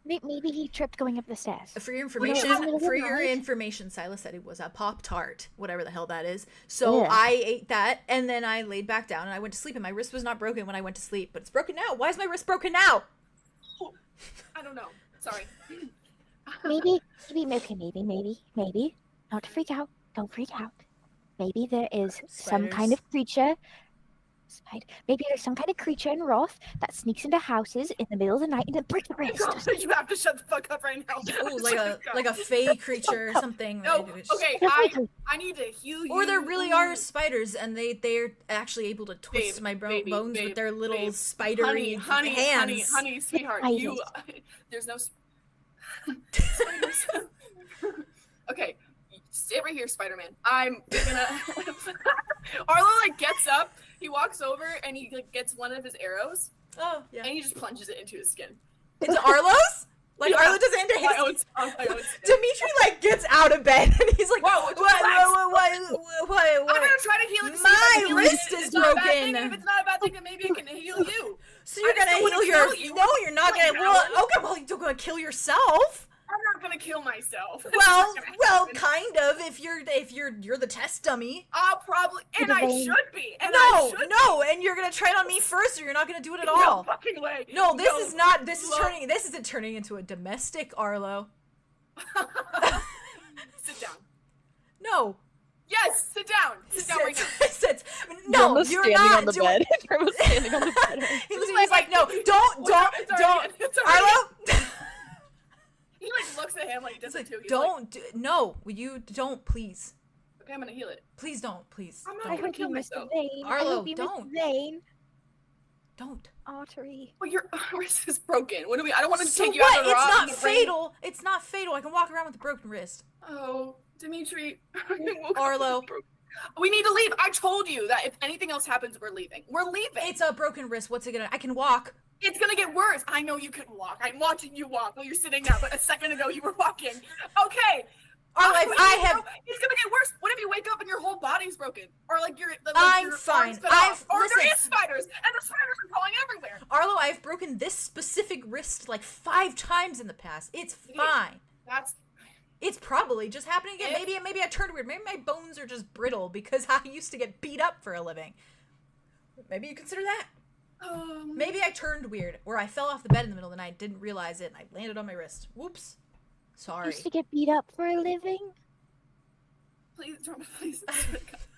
Maybe he tripped going up the stairs. For your No, information, no, for no, your right? information, Silas said it was a Pop-Tart, whatever the hell that is. So Yeah. I ate that, and then I laid back down, and I went to sleep, and my wrist was not broken when I went to sleep, but it's broken now. Why is my wrist broken now? I don't know. Sorry. Maybe. Not to freak out. Don't freak out. Maybe there is some kind Spiders. of creature. Maybe there's some kind of creature in Roth that sneaks into houses in the middle of the night and then breaks the wrist. You have to shut the fuck up right now. Oh, like a fey creature or something. No, okay, I need to heal you. Or there really are spiders, and they're actually able to twist Babe, my baby, bones babe, with their little babe. spidery hands. Honey, sweetheart, Spiders. you. There's no spiders. Okay, stay right here, Spider-Man. I'm gonna. Arlo like gets up. He walks over and he like gets one of his arrows Oh, yeah. and he just plunges it into his skin. Into Arlo's? Like, Yeah. Arlo does it into My his... own skin. Dimitri, like, gets out of bed, and he's like, Whoa, what? I'm gonna try to heal it. to see if I My can heal it. wrist If is it's not a bad thing, broken. If it's not a bad thing, then maybe it can heal you. So you're I just gonna don't wanna heal your... kill you. No, you're not Like, gonna... Well, Alan. okay, well, you're gonna kill yourself. I'm not gonna kill myself. It's Well, not gonna well, happen. kind of, if you're the test dummy. I'll probably, and I Devane. should be. And I should No, and you're gonna try it on me first, or you're not gonna do it at No all. fucking way. No, this is not. This Look. isn't turning into a domestic Arlo. Sit down. No, Yes, sit down. Sit down right now. Sit. No, Drum's you're standing not on the doing. bed. Drum's standing on the bed. He's like, no, don't. It's already- Arlo. He like looks at him like he does it too. He's Don't. No, you don't, please. Like, okay, I'm gonna heal it. Please don't. Please. I'm not I gonna hope kill you missed myself. a vein. I Arlo, hope you don't. missed a vein. Don't. Artery. Well, your wrist is broken. What do we? I don't want to So take you what? out of the It's rock not and the brain. fatal. It's not fatal. I can walk around with a broken wrist. Oh, Dimitri. I woke up Arlo. with a broken- We need to leave. I told you that if anything else happens, we're leaving. We're leaving. It's a broken wrist. What's it gonna? I can walk. It's gonna get worse. I know you can walk. I'm watching you walk while you're sitting down, but a second ago you were walking. Okay. Arlo, if I have. It's gonna get worse. What if you wake up and your whole body's broken? Or like your I'm your fine. arms cut off? Or listen. there is spiders, and the spiders are crawling everywhere. Arlo, I've broken this specific wrist like 5 times in the past. It's fine. That's It's probably just happening again. Maybe I turned weird. Maybe my bones are just brittle because I used to get beat up for a living. Maybe you consider that. Maybe I turned weird, where I fell off the bed in the middle of the night, didn't realize it, and I landed on my wrist. Whoops. Sorry. Used to get beat up for a living. please, please.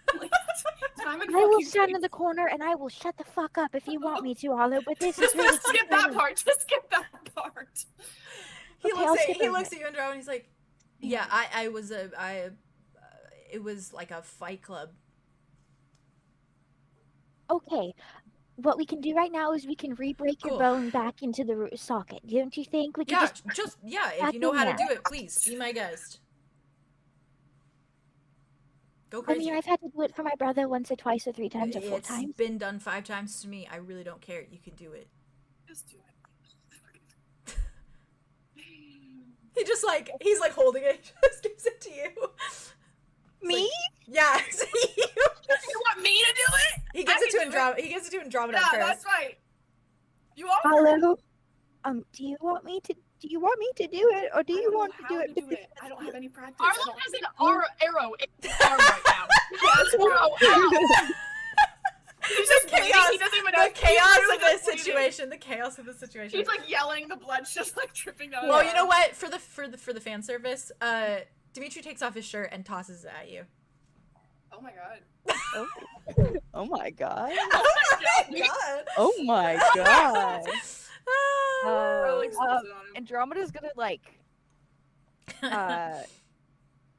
Please. Time and I will fucking stand place. in the corner and I will shut the fuck up if you want me to, Arlo. But this is really Just skip that part. Just skip that part. He Okay, I'll looks at skip he over looks at you, Andrew, and he's like, "Yeah, it was like a fight club." Okay. What we can do right now is we can re-break your Cool. bone back into the socket. Don't you think? We can Yeah, just if you know how to do it, please be my guest. Go I crazy. mean, I've had to do it for my brother once or twice or 3 times or 4 It's times. been done 5 times to me. I really don't care. You can do it. Just do it. He just like he's like holding it. He just gives it to you. It's Me? like, yeah, it's you. You want me to do it? He gives I it to can do Andromeda. He gives it to Andromeda Yeah, first. that's right. You offer. Arlo, do you want me to do it, or do you want to do it? I don't have any practice. Arlo has an arrow in his arm right now. Yes, bro. He's just bleeding. chaos. He doesn't even The know. chaos He's of this just bleeding. situation. The chaos of the situation. He's like yelling. The blood's just like dripping down. Well, his you know arm. what? For the fan service, Dimitri takes off his shirt and tosses it at you. Oh my god. Oh my god. Oh my god. Oh my god. Arlo, like, Uh, spills it on him. Andromeda's gonna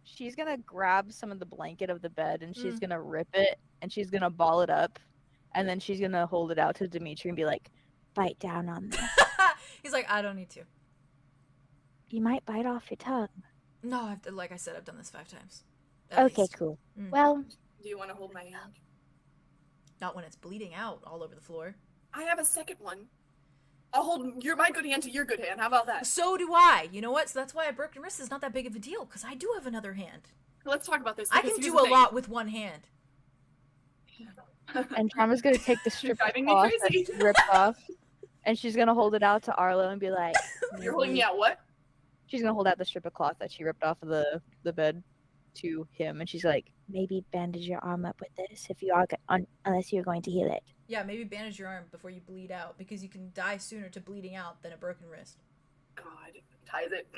she's gonna grab some of the blanket of the bed and she's gonna rip it and she's gonna ball it up and then she's gonna hold it out to Dimitri and be like, bite down on this. He's like, I don't need to. You might bite off your tongue. No, like I said, I've done this 5 times. At Okay, least. cool. Mm. Well, Do you want to hold my hand? Not when it's bleeding out all over the floor. I have a second one. I'll hold my good hand to your good hand. How about that? So do I. You know what? So that's why a broken wrist is not that big of a deal, because I do have another hand. Let's talk about this. I because can here's do the a thing. lot with one hand. Andromeda's gonna take the strip of driving me cloth crazy. that's ripped off and she's gonna hold it out to Arlo and be like, You're holding me out what? she's gonna hold out the strip of cloth that she ripped off of the bed to him and she's like, maybe bandage your arm up with this if you are unless you're going to heal it. Yeah, maybe bandage your arm before you bleed out, because you can die sooner to bleeding out than a broken wrist. God, ties it.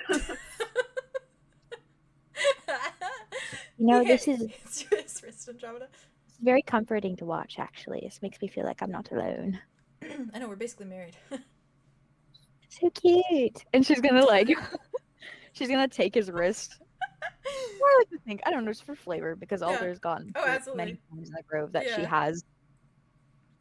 You know, Yeah, this is it's his wrist, Andromeda. very comforting to watch, actually. This makes me feel like I'm not alone. I know, we're basically married. So cute. And she's gonna she's gonna take his wrist. More like to think, I don't know, just for flavor, because Yeah. Alder's gone Oh, through absolutely. many times in the Grove that she Yeah. has,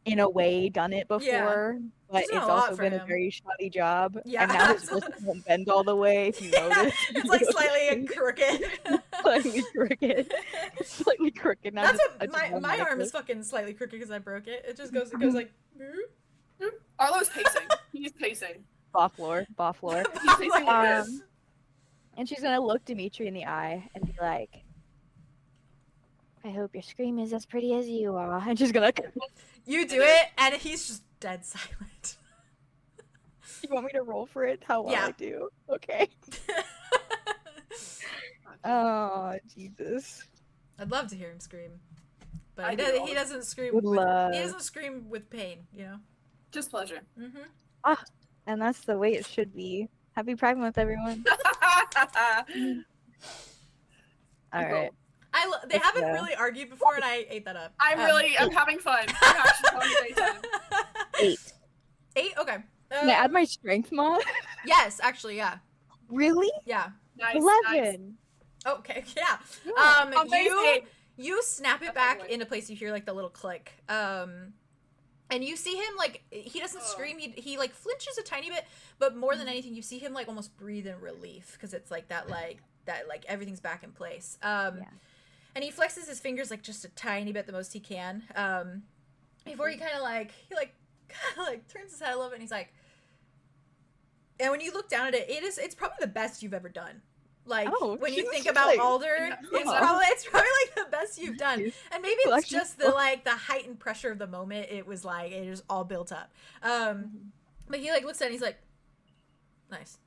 in a way, done it before, but She's done it's a lot also for been a him. very shoddy job. Yeah, And now his absolutely. wrist won't bend all the way, if you Yeah, notice. it's like slightly crooked. Slightly crooked. Slightly crooked. Now That's just- what just my arm automatically. is fucking slightly crooked because I broke it. It just goes like. Arlo's pacing. He's pacing. Baflor. He's pacing. And she's gonna look Dimitri in the eye and be like, I hope your scream is as pretty as you are. And she's gonna, You do it, and he's just dead silent. you want me to roll for it? How well Yeah. I do? Okay. Oh, Jesus. I'd love to hear him scream, but I he, do does, all he the- doesn't scream. Would With, love. he doesn't scream with pain, you know. Just pleasure. Mm-hmm. And that's the way it should be. Happy Pride Month, everyone. All right. They haven't Yeah. really argued before, and I ate that up. I'm having fun. I'm actually having a great time. 8. 8? Okay. Can I add my strength mod? Yes, actually, yeah. Really? Yeah. Nice. 11. Okay, yeah. Amazing. You snap it That's back lovely. into place. You hear like the little click. And you see him like he doesn't scream. He like flinches a tiny bit, but more than anything, you see him like almost breathe in relief because it's like that everything's back in place. And he flexes his fingers like just a tiny bit, the most he can. Before he kind of like turns his head a little bit, and he's like, and when you look down at it, it's probably the best you've ever done. Like when you think about Alder, it's probably like the best you've done. And maybe it's just the heightened pressure of the moment. It was like it is all built up. But he like looks at it and he's like, nice.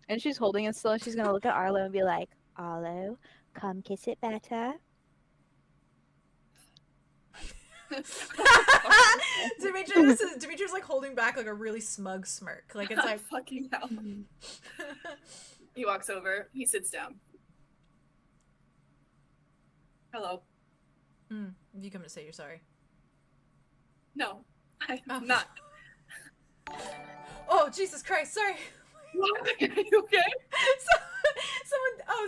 And she's holding it still, and she's gonna look at Arlo and be like, Arlo, come kiss it better. Dimitri's like holding back like a really smug smirk. Like it's like fucking hell. He walks over. He sits down. Hello. You come to say you're sorry. No, I'm Oh. not. Oh Jesus Christ! Sorry. Are you okay?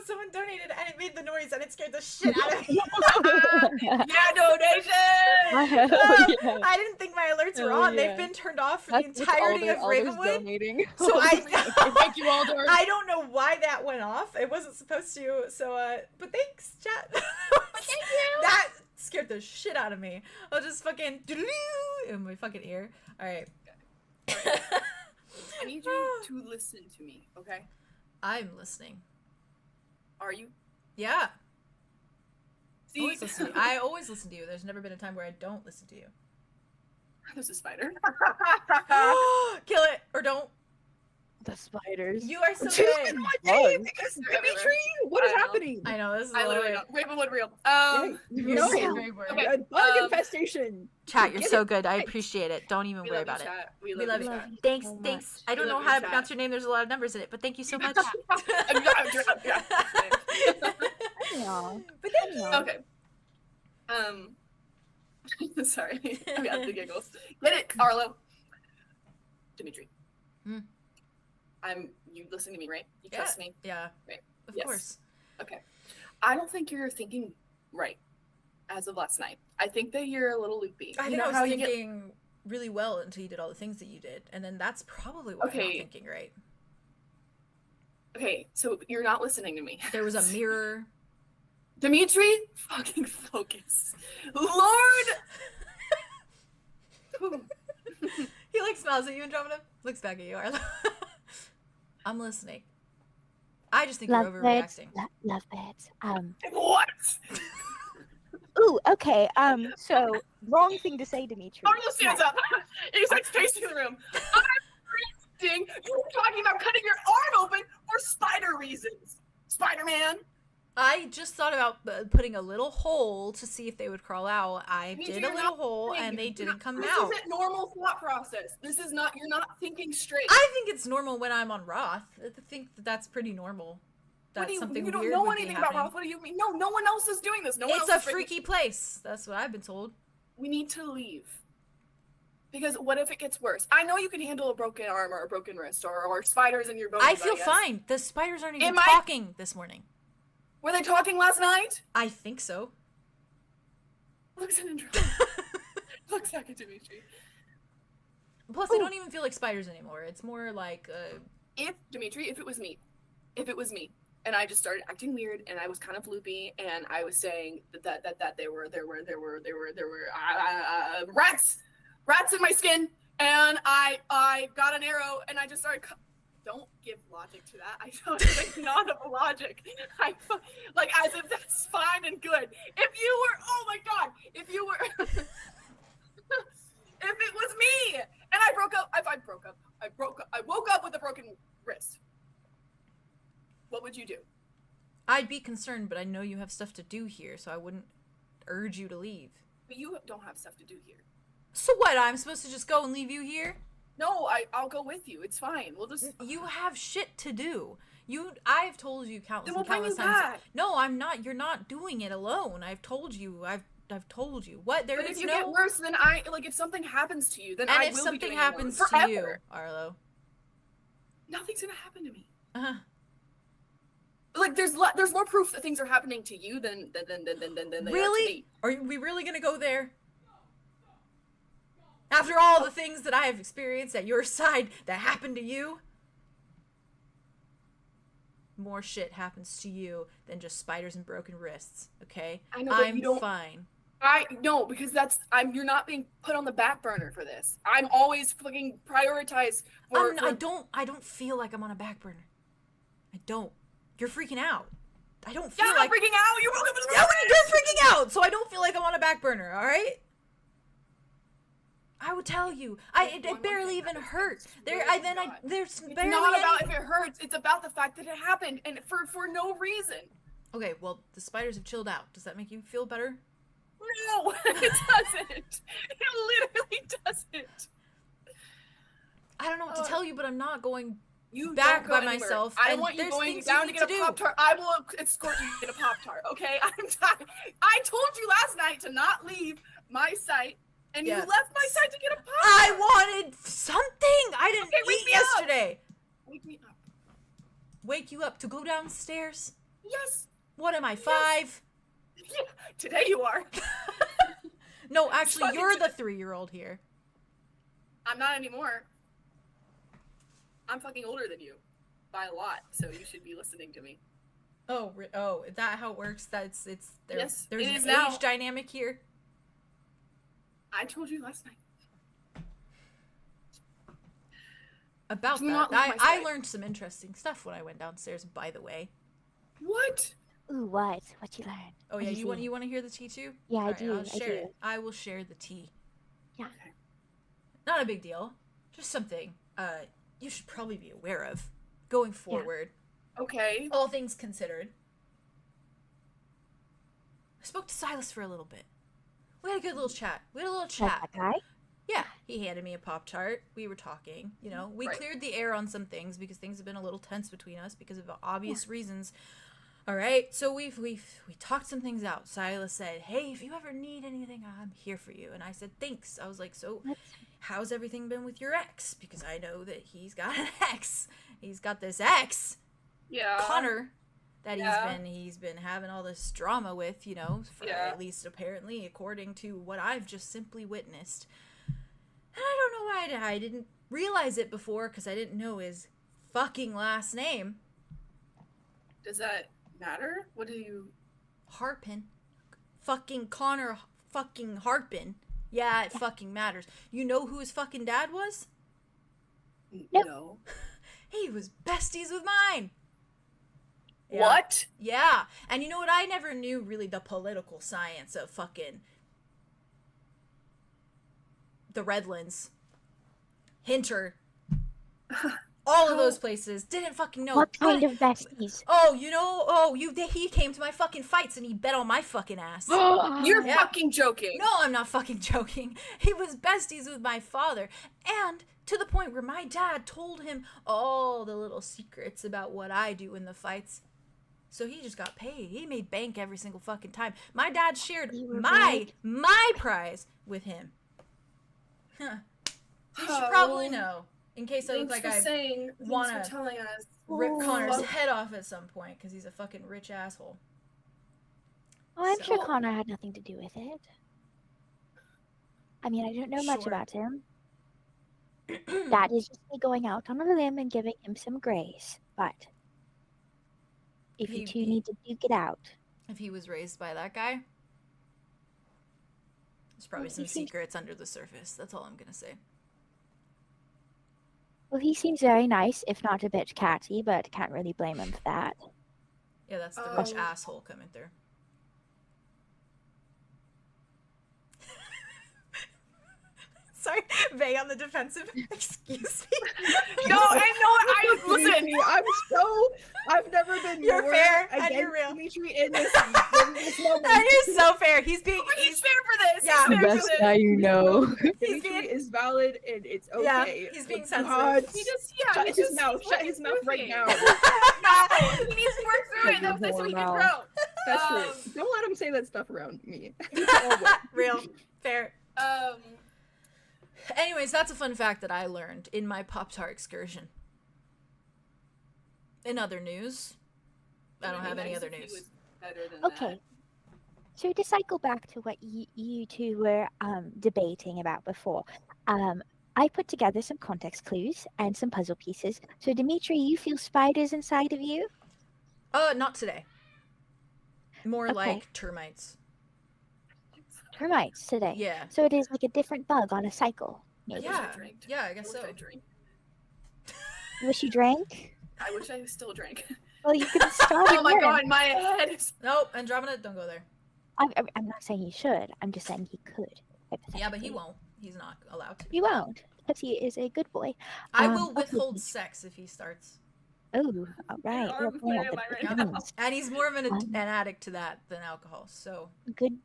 Someone donated and it made the noise and it scared the shit out of me. Yeah, donation! I didn't think my alerts were on. They've been turned off for the entirety of Ravenwood. So Thank you, Alder. I don't know why that went off. It wasn't supposed to. So, but thanks, chat. Thank you. That scared the shit out of me. I'll just fucking in my fucking ear. All right. I need you to listen to me, okay? I'm listening. Are you? Yeah. See, I always listen to you. There's never been a time where I don't listen to you. there's a spider. Kill it or don't. The spiders. You are so She's good. in my game because Dimitri, what is I know. happening? I know this is I literally hilarious. don't. Ravenwood real. You're No. so very worried. Okay. A bug infestation. Chat, you're Get so it good. I right. appreciate it. Don't even We worry love about you, it. chat. We love you. Love you Thanks, so thanks. much. I don't We know love how you, to chat. pronounce your name. There's a lot of numbers in it, but thank you so much. Aw. But thank you. Okay. Sorry. I got the giggles. Get it, Arlo. Dimitri. Hmm. You listen to me, right? You Yeah. trust me? Yeah. Right. Of Yes. course. Okay. I don't think you're thinking right as of last night. I think that you're a little loopy. I You think know I was how you get- thinking really well until you did all the things that you did, and then that's probably why I'm not Okay. thinking right. Okay, so you're not listening to me. There was a mirror. Dimitri, fucking focus. Lord! He like smiles at you, Andromeda. Looks back at you, Arlo. I'm listening. I just think you're overreacting. Lovebirds. What? Ooh, okay. So wrong thing to say, Dimitri. Arlo stands up. He's like facing the room. I'm reacting. You were talking about cutting your arm open for spider reasons. Spider-Man. I just thought about putting a little hole to see if they would crawl out. I Dimitri, did a you're little not hole thinking. and they didn't come This out. isn't normal thought process. This is not, you're not thinking straight. I think it's normal when I'm on Roth. I think that's pretty normal. What That's do you, something you don't weird know would be anything about happening. Roth. What do you mean? No, no one else is doing this. No one It's else a is freaky place. That's what I've been told. We need to leave. Because what if it gets worse? I know you can handle a broken arm or a broken wrist or spiders in your bones. I feel guess. fine. The spiders aren't even Am I- talking this morning. Were they talking last night? I think so. Looks at Andrew. Looks back at Dimitri. Plus, they don't even feel like spiders anymore. It's more like If it was me, and I just started acting weird, and I was kind of loopy, and I was saying that there were rats in my skin, and I got an arrow, and I just started. Don't give logic to that. I don't like none of logic. Like as if that's fine and good. If you were, oh my god, if you were, if it was me and I broke up, I woke up with a broken wrist. What would you do? I'd be concerned, but I know you have stuff to do here, so I wouldn't urge you to leave. But you don't have stuff to do here. So what? I'm supposed to just go and leave you here? No, I'll go with you. It's fine. We'll just. You have shit to do. I've told you countless Then we'll and bring countless you times. back. No, I'm not. You're not doing it alone. I've told you. I've told you. What? There But is if you no. get worse, then if something happens to you, then And I if will be something doing happens it alone to you, forever. Arlo. Nothing's gonna happen to me. Uh-huh. Like there's more proof that things are happening to you than they are to Really? me. Are we really gonna go there? After all the things that I have experienced at your side that happened to you? More shit happens to you than just spiders and broken wrists, okay? I know, but I'm you don't. fine. No, because you're not being put on the back burner for this. I'm always fucking prioritized for. I don't feel like I'm on a back burner. I don't. You're freaking out. I don't feel Yeah, like. I'm freaking out. You're freaking out, so I don't feel like I'm on a back burner. All right. I would tell you. It barely even hurt. There's It's barely not about any. if it hurts. It's about the fact that it happened and for no reason. Okay, well the spiders have chilled out. Does that make you feel better? No, it doesn't. It literally doesn't. I don't know what to tell you, but I'm not going You back don't go by anywhere. myself. I and want you there's going things down you to need get a do. Pop-Tart. I will escort you to get a Pop-Tart, okay? I'm tired. I told you last night to not leave my site, and you left my site to get a Pop-Tart. I wanted something. I didn't wake eat me up. yesterday. Wake me up. Wake you up to go downstairs? Yes. What am I, 5? Yeah. Today you are. No, actually, Fucking you're the 3-year-old here. I'm not anymore. I'm fucking older than you. By a lot, so you should be listening to me. Oh, is that how it works? There's Yes, there's it an is age now. dynamic here. I told you last night. About Do that, not leave my I side. learned some interesting stuff when I went downstairs. By the way. What? Ooh, what? What you learned? Oh What yeah, did you want to hear the tea too? Yeah, I Alright, do, I'll I share do. it. I will share the tea. Yeah. Okay. Not a big deal. Just something you should probably be aware of going forward. Okay. All things considered. I spoke to Silas for a little bit. We had a good little chat. That guy? Yeah, he handed me a Pop-Tart. We were talking, we Right. cleared the air on some things because things have been a little tense between us because of obvious reasons. All right, so we talked some things out. Silas said, "Hey, if you ever need anything, I'm here for you." And I said, "Thanks." I was like, "So, how's everything been with your ex?" Because I know that he's got an ex. He's got this ex, Yeah. Connor, that Yeah. he's been having all this drama with, for Yeah. at least apparently according to what I've just simply witnessed. And I don't know why I didn't realize it before because I didn't know his fucking last name. Does that matter? What do you? Harpin. Fucking Connor fucking Harpin. Yeah, it fucking matters. You know who his fucking dad was? Nope. No. He was besties with mine. Yeah. What? Yeah. And you know what? I never knew really the political science of fucking the Redlands, Hinter, all of those places. Didn't fucking know. What kind of besties? He came to my fucking fights and he bet on my fucking ass. You're Yeah. fucking joking. No, I'm not fucking joking. He was besties with my father. And to the point where my dad told him all the little secrets about what I do in the fights. So he just got paid. He made bank every single fucking time. My dad shared You were my right. prize with him. Huh. You should Oh. probably know. In case I look Thanks like for I saying. wanna Thanks for telling us. rip Connor's Oh. head off at some point because he's a fucking rich asshole. Oh, I'm sure So- Connor had nothing to do with it. I mean, I don't know much Sure. about him. That is just me going out on a limb and giving him some grace. But if you two need to duke it out, If he was raised by that guy, there's probably Well, some he seems- secrets under the surface. That's all I'm gonna say. well, he seems very nice, if not a bit catty, but can't really blame him for that. Yeah, that's the rich Um, asshole coming through. Sorry, Vay on the defensive. Excuse me. No, I listen. I've never been You're more fair, and against you're real. Dimitri in this moment. That is so fair. He's being. He's fair for this. Yeah. The best guy you know. Dimitri being- is valid and it's okay. Yeah, he's being But sensitive. God, He just shut he's his just mouth. he's Shut his working mouth through right things. now. No, he needs to work through it. Shut That's your so he whore can mouth. grow. That's true. Um, Don't let him say that stuff around me. It's all good. Real. Fair. Um, Anyways, that's a fun fact that I learned in my Pop-Tart excursion. In other news, I don't have any other news. Okay. So to cycle back to what you two were debating about before, I put together some context clues and some puzzle pieces. So Dimitri, you feel spiders inside of you? Not today. More Okay. like termites. Termites today. Yeah. So it is like a different bug on a cycle. Maybe. Yeah. drank. Yeah, I guess so. I drank. You wish you drank? I wish I still drank. Well, you could start Oh my again. god, my head is. Nope, Andromeda, don't go there. I'm not saying he should. I'm just saying he could. Yeah, but he hypothetically. won't. He's not allowed to. He won't, because he is a good boy. I Um, will okay. withhold sex if he starts. Oh, all right. arm You're flare playing am at the I right now? beginnings. And he's more of an Um, addict to that than alcohol, so Good.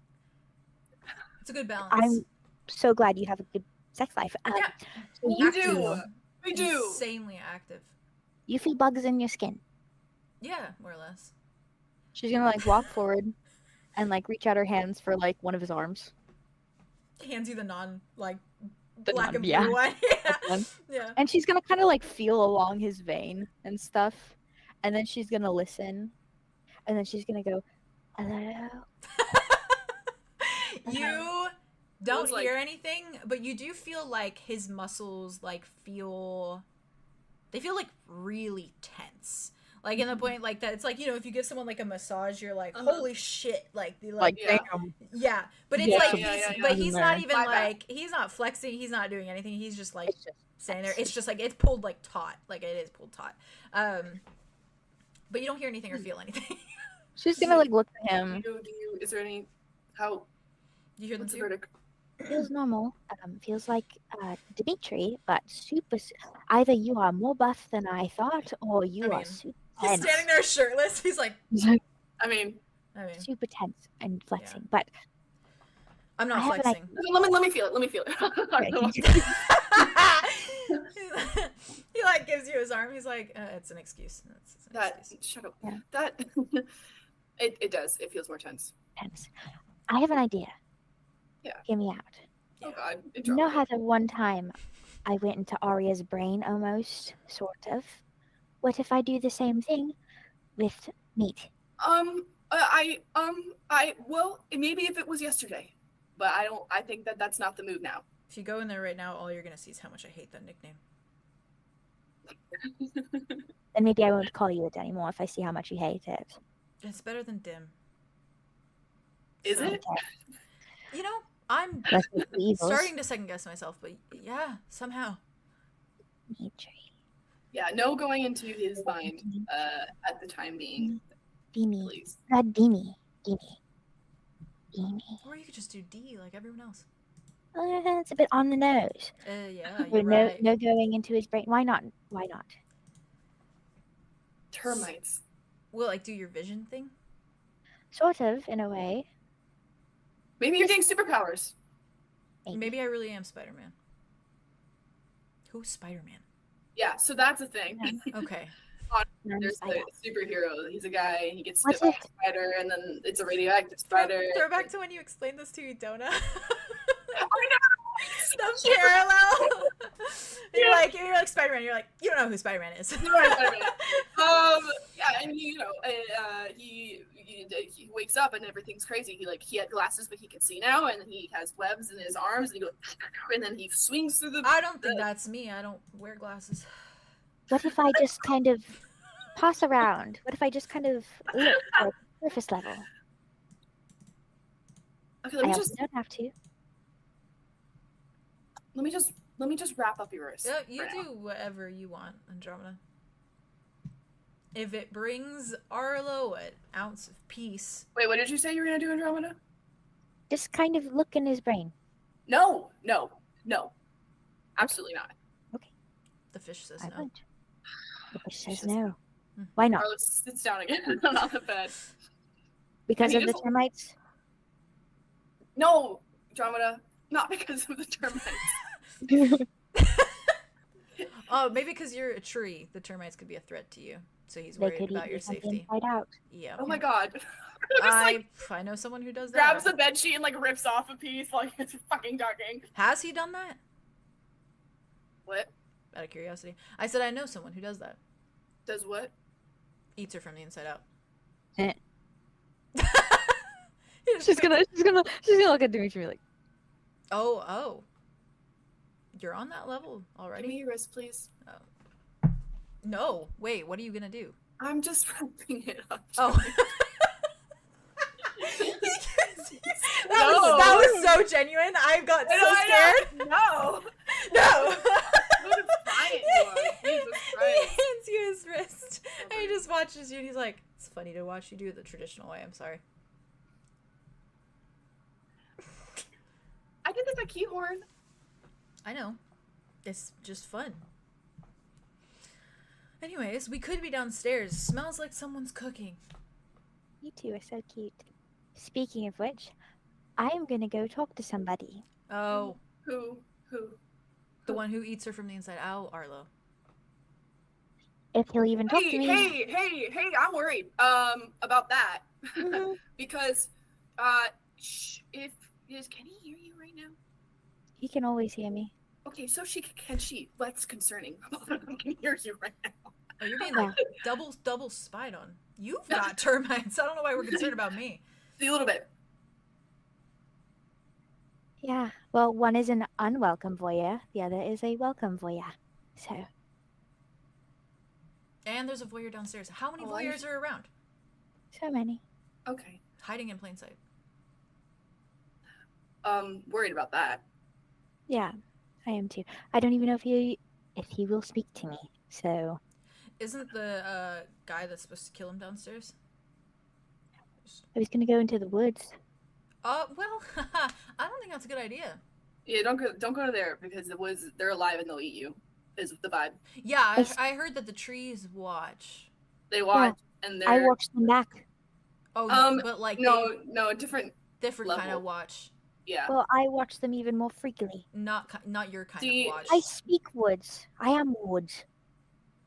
it's a good balance. I'm so glad you have a good sex life. Yeah. So We you do. feel, We do. Insanely active. you feel bugs in your skin. Yeah, more or less. She's gonna like walk forward and like reach out her hands for like one of his arms. He hands you the black non- and blue yeah. one. Yeah. one. Yeah. And she's gonna kind of like feel along his vein and stuff, and then she's gonna listen, and then she's gonna go, "Hello." You don't Feels like- hear anything, but you do feel like his muscles feel really tense. Like in the point like that, it's like, if you give someone like a massage, you're like, Uh-huh. holy shit, Like Yeah. damn. yeah. But it's Yeah, like yeah, yeah, but yeah. he's In not there. even My bad. like he's not flexing, he's not doing anything. He's just like It's just standing there. It's just like it's pulled like taut, like it is pulled taut. But you don't hear anything or feel anything. She's gonna like look at Do him. you, is there any, how, You hear them what's the too? verdict? Feels normal. Feels like Dimitri, but either you are more buff than I thought, or you I are mean, super He's tense. standing there shirtless. He's like, I mean, Super tense and flexing. But I'm not I have an flexing. let me feel it. Let me feel it. He like gives you his arm. He's like, it's an excuse. It's an that excuse. shut up. Yeah. That it does. It feels more tense. tense. I have an idea. Yeah. Hear me out. Oh god. You know how the one time I went into Arya's brain almost, sort of? What if I do the same thing with meat? Well, maybe if it was yesterday, but I think that's not the move now. If you go in there right now, all you're gonna see is how much I hate that nickname. Then maybe I won't call you it anymore if I see how much you hate it. It's better than dim. Is So- it? I'm Let's make the evils. starting to second guess myself, but yeah, somehow. Dimitri. Yeah, no going into his mind at the time being, Dimi. please. Dimi. Or you could just do D like everyone else. It's a bit on the nose. Yeah, So you're no, right. no going into his brain. Why not? Why not? Termites. Will like do your vision thing? Sort of, in a way. Maybe you're getting superpowers. Maybe I really am Spider-Man. Who's Spider-Man? Yeah, so that's a thing. Okay. There's Spider. the superhero. He's a guy, and he gets What's bit by it? a spider, and then it's a radioactive spider. Throw back to when you explained this to Udona. I The parallel. You're like Spider-Man. You're like, you don't know who Spider-Man is. know. Right, Spider-Man. Yeah, and he wakes up and everything's crazy. He had glasses, but he can see now, and he has webs in his arms, and he goes, and then he swings through the. I don't think that's me. I don't wear glasses. What if I just kind of pass around? What if I just kind of look at surface level? Okay, I also don't have to. let me just wrap up yours. You for do now. whatever you want, Andromeda. If it brings Arlo an ounce of peace. Wait, what did you say you were gonna do, Andromeda? Just kind of look in his brain. No, absolutely not. The fish says I no. won't. The fish says says no. Hmm. Why not? Carlos sits down again on the bed. Because I mean, of the it's- termites? No, Andromeda, not because of the termites. Oh, maybe because you're a tree, the termites could be a threat to you. So he's They worried could about eat your you from safety. inside out. Yeah. Oh my god. Just, I know someone who does that. grabs the bed sheet and rips off a piece like it's fucking talking. Has he done that? What? Out of curiosity. I said I know someone who does that. Does what? Eats her from the inside out. Eh. she's gonna look at Dimitri and be like, Oh. You're on that level Give already? me your wrist, please. Oh. No. Wait, what are you gonna do? I'm just wrapping it up. Oh. That was so genuine. I got so scared. No. No. What a defiant you are. Jesus He Christ. hands you his wrist. And he just watches you and he's like, it's funny to watch you do it the traditional way. I'm sorry. I did this at Keyhorn. I know. It's just fun. Anyways, we could be downstairs. Smells like someone's cooking. You two are so cute. Speaking of which, I am gonna go talk to somebody. Oh, Who? the one who eats her from the inside out, Arlow. If he'll even talk to me. Hey, I'm worried about that. Mhm. Because can he hear you right now? He can always hear me. Okay, so can she? That's concerning. I can hear you right now. Oh, you're being like double spied on. You've got termites. I don't know why we're concerned about me. A little bit. Yeah. Well, one is an unwelcome voyeur, the other is a welcome voyeur. So, And there's a voyeur downstairs. How many Oh, voyeurs are around? so many. Okay. Hiding in plain sight. Worried about that. Yeah, I am too. I don't even know if he will speak to me. So, Isn't the guy that's supposed to kill him downstairs? I was gonna go into the woods. Well, I don't think that's a good idea. Yeah, don't go there because they're alive and they'll eat you. Is the vibe. Yeah, I heard that the trees watch. They watch and they're I watched them back. Oh, but like no, different. different kind level. of watch. Yeah. Well, I watch them even more frequently. Not your kind See, of watch. I speak woods. I am woods.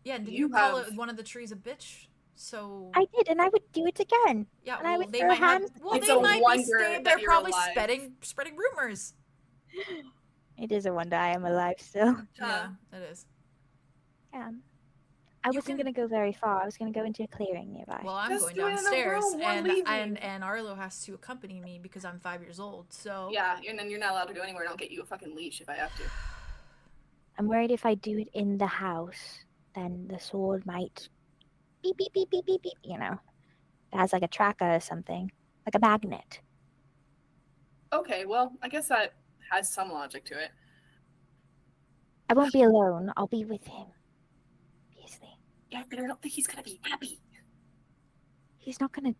Yeah, did You you call have- one of the trees a bitch? So I did, and I would do it again. yeah, and I well would they throw might have. hands- Well, It's they a might be. wonder They're that you're probably alive. spreading rumors. It is a wonder I am alive still. Yeah, it is. Yeah. I You wasn't can- gonna go very far. I was gonna go into a clearing nearby. Well, I'm Just going do it in a downstairs, row, we're leaving. and Arlo has to accompany me because I'm 5 years old. So Yeah, and then you're not allowed to go anywhere. I'll get you a fucking leash if I have to. I'm worried if I do it in the house, then the sword might beep beep beep beep beep beep. You know, it has like a tracker or something, like a magnet. Okay, well, I guess that has some logic to it. I won't be alone. I'll be with him. Obviously, Yeah, but I don't think he's gonna be happy. he's not gonna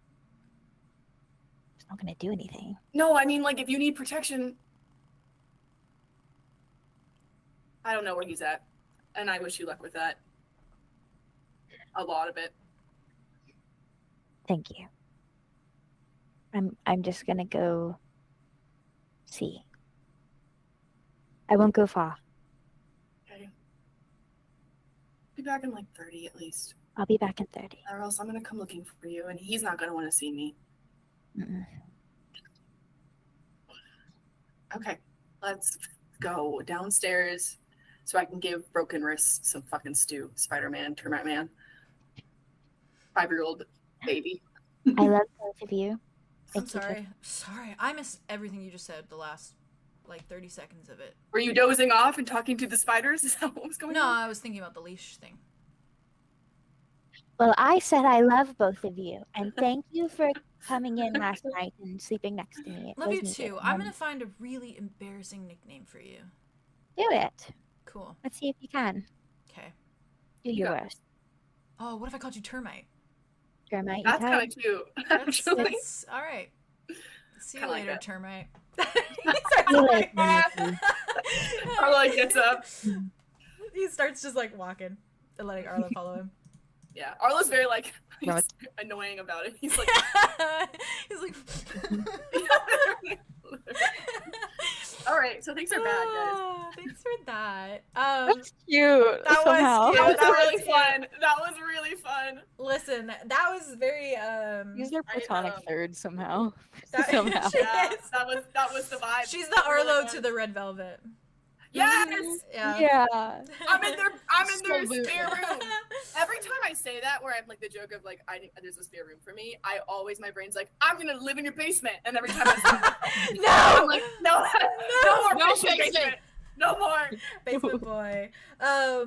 do anything. No, I mean, if you need protection, I don't know where he's at, and I wish you luck with that. A lot of it. Thank you. I'm just gonna go see. I won't go far. Okay. Be back in 30 at least, I'll be back in 30. or else I'm gonna come looking for you, and he's not gonna want to see me. Mm-mm. Okay, let's go downstairs so I can give broken wrists some fucking stew. Spider-Man, Termite Man, 5-year-old baby. I love both of you. I'm Thank you for- sorry. I missed everything you just said. The last 30 seconds of it. Were you dozing off and talking to the spiders? Is that what was going No, on? I was thinking about the leash thing. Well, I said I love both of you, and thank you for coming in last night and sleeping next to me. It Love was you needed. too. I'm gonna find a really embarrassing nickname for you. Do it. Cool. Let's see if you can. Okay. Do your got it. worst. Oh, what if I called you termite? Termite, you That's tired? kind of cute, That's, actually. that's all right. See you Kinda like later, that. termite. See you later, Dimitri. Arlo gets up. He starts just walking and letting Arlo follow him. Yeah, Arlo's very No, he's annoying about it. He's like, He's like, things are bad, guys. Thanks for that. That's cute. that was somehow. cute. That was That was really cute. fun. That was really fun. Listen, that was very He's their platonic third somehow. that- somehow. she Yeah, is. that was the vibe. She's the Really Arlo was. to the Red Velvet. Yes. Yeah. Yeah. I'm in their Absolutely. spare room. Every time I say that, where I'm like the joke of like, there's a spare room for me, my brain's like, I'm gonna live in your basement. And every time I say that, I'm No, like, no more No basement. basement. No more. basement boy. Wow,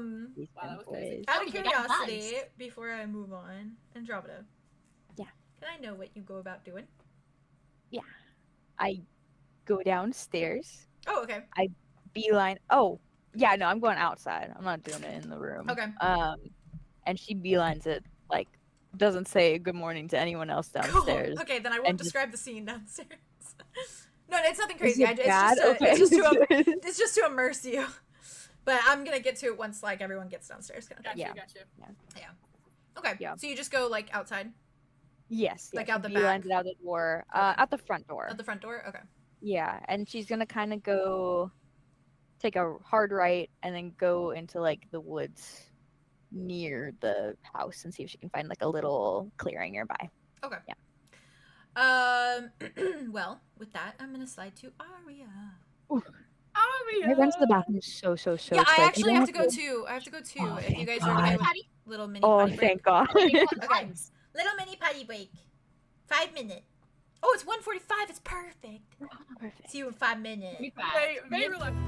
that was crazy. Out of Oh, you got curiosity, bugs. before I move on, Andromeda. Yeah. Can I know what you go about doing? I go downstairs, Oh, okay. beeline. Oh, yeah, no, I'm going outside. I'm not doing it in the room. Okay. And she beelines it, like, doesn't say good morning to anyone else Cool. downstairs. Okay, then I won't And just- describe the scene downstairs. No, it's nothing Is crazy. it bad? It's just to immerse you. But I'm gonna get to it once like everyone gets downstairs. Kind of thing. Gotcha. Yeah. Okay. Yeah. So you just go like outside Yes. Like yeah, out she the back? beelines it out the door. Okay. At the front door. at the front door. Okay. Yeah, and she's gonna kind of go take a hard right and then go into like the woods near the house and see if she can find like a little clearing nearby. Well, with that, I'm gonna slide to Aria. I went to the bathroom so Yeah, I quick. You actually don't have to go too. I have to go too. Oh, if you guys thank are okay God. with Patty? little mini Oh, potty break. thank God. Okay. Little mini potty break. 5 minutes. Oh, it's 1:45. It's perfect. Perfect. See you in 5 minutes. Very reluctant.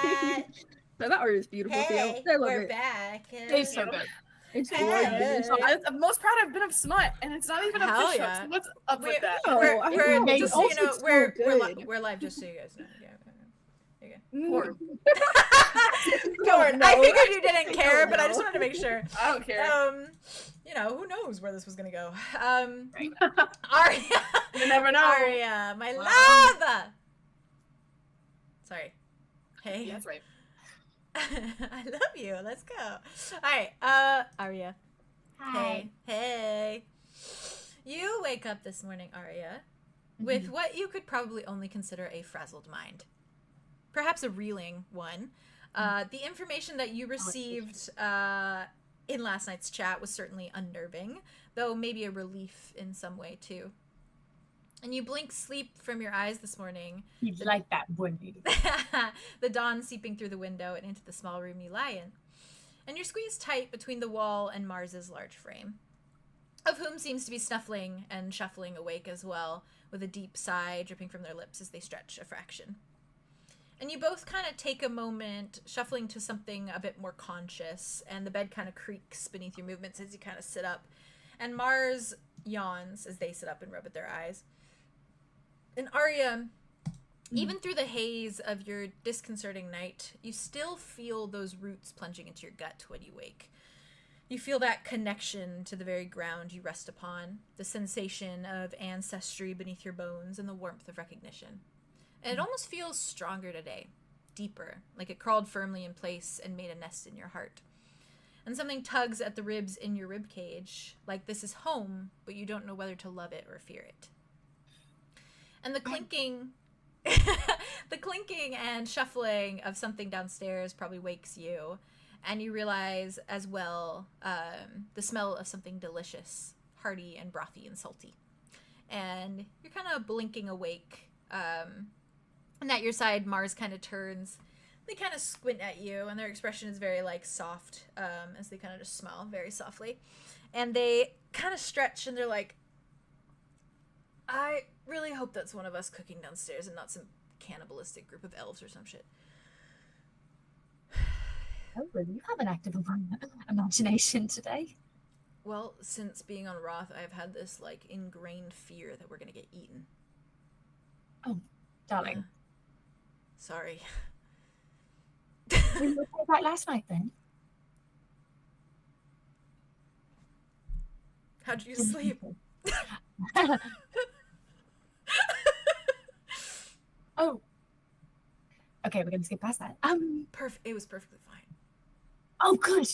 that. No, that art is beautiful, Theo. Hey, I love we're it. back. It's so good. It's Hey. gorgeous. I'm most proud I've been of smut, and it's not even Hell official. yeah. So what's up with that? No, We're, I we're know, just but so you know, also we're so good. we're live, just so you guys know. Yeah. Poor. Jordan, No. I figured you didn't care, but I just wanted to make sure. I don't care. You know, who knows where this was gonna go. Right. Aria, You never know. Aria, my Wow. love. Sorry. Hey. Yeah, that's right. I love you. Let's go. All right, Aria. Hi. Hey. You wake up this morning, Aria, with what you could probably only consider a frazzled mind. Perhaps a reeling one. The information that you received in last night's chat was certainly unnerving, though maybe a relief in some way too. And you blink sleep from your eyes this morning. You'd like that, wouldn't you? The dawn seeping through the window and into the small room you lie in. And you're squeezed tight between the wall and Mars's large frame, of whom seems to be snuffling and shuffling awake as well, with a deep sigh dripping from their lips as they stretch a fraction. And you both kind of take a moment, shuffling to something a bit more conscious, and the bed kind of creaks beneath your movements as you kind of sit up. And Mars yawns as they sit up and rub at their eyes. And Aria, even through the haze of your disconcerting night, you still feel those roots plunging into your gut when you wake. You feel that connection to the very ground you rest upon, the sensation of ancestry beneath your bones, and the warmth of recognition. And it almost feels stronger today, deeper, like it crawled firmly in place and made a nest in your heart. And something tugs at the ribs in your rib cage, like this is home, but you don't know whether to love it or fear it. And the clinking, the clinking and shuffling of something downstairs probably wakes you, and you realize as well the smell of something delicious, hearty and brothy and salty. And you're kind of blinking awake. And at your side, Mars kind of turns. They kind of squint at you, and their expression is very, like, soft, as they kind of just smile very softly. And they kind of stretch, and they're like, I really hope that's one of us cooking downstairs and not some cannibalistic group of elves or some shit. Oh, you have an active imagination today. Well, since being on Roth, I've had this, like, ingrained fear that we're gonna get eaten. Oh, darling. Yeah. Sorry. We were about last night then. How'd you sleep? Oh. Okay, we're gonna skip past that. It was perfectly fine. Oh, good.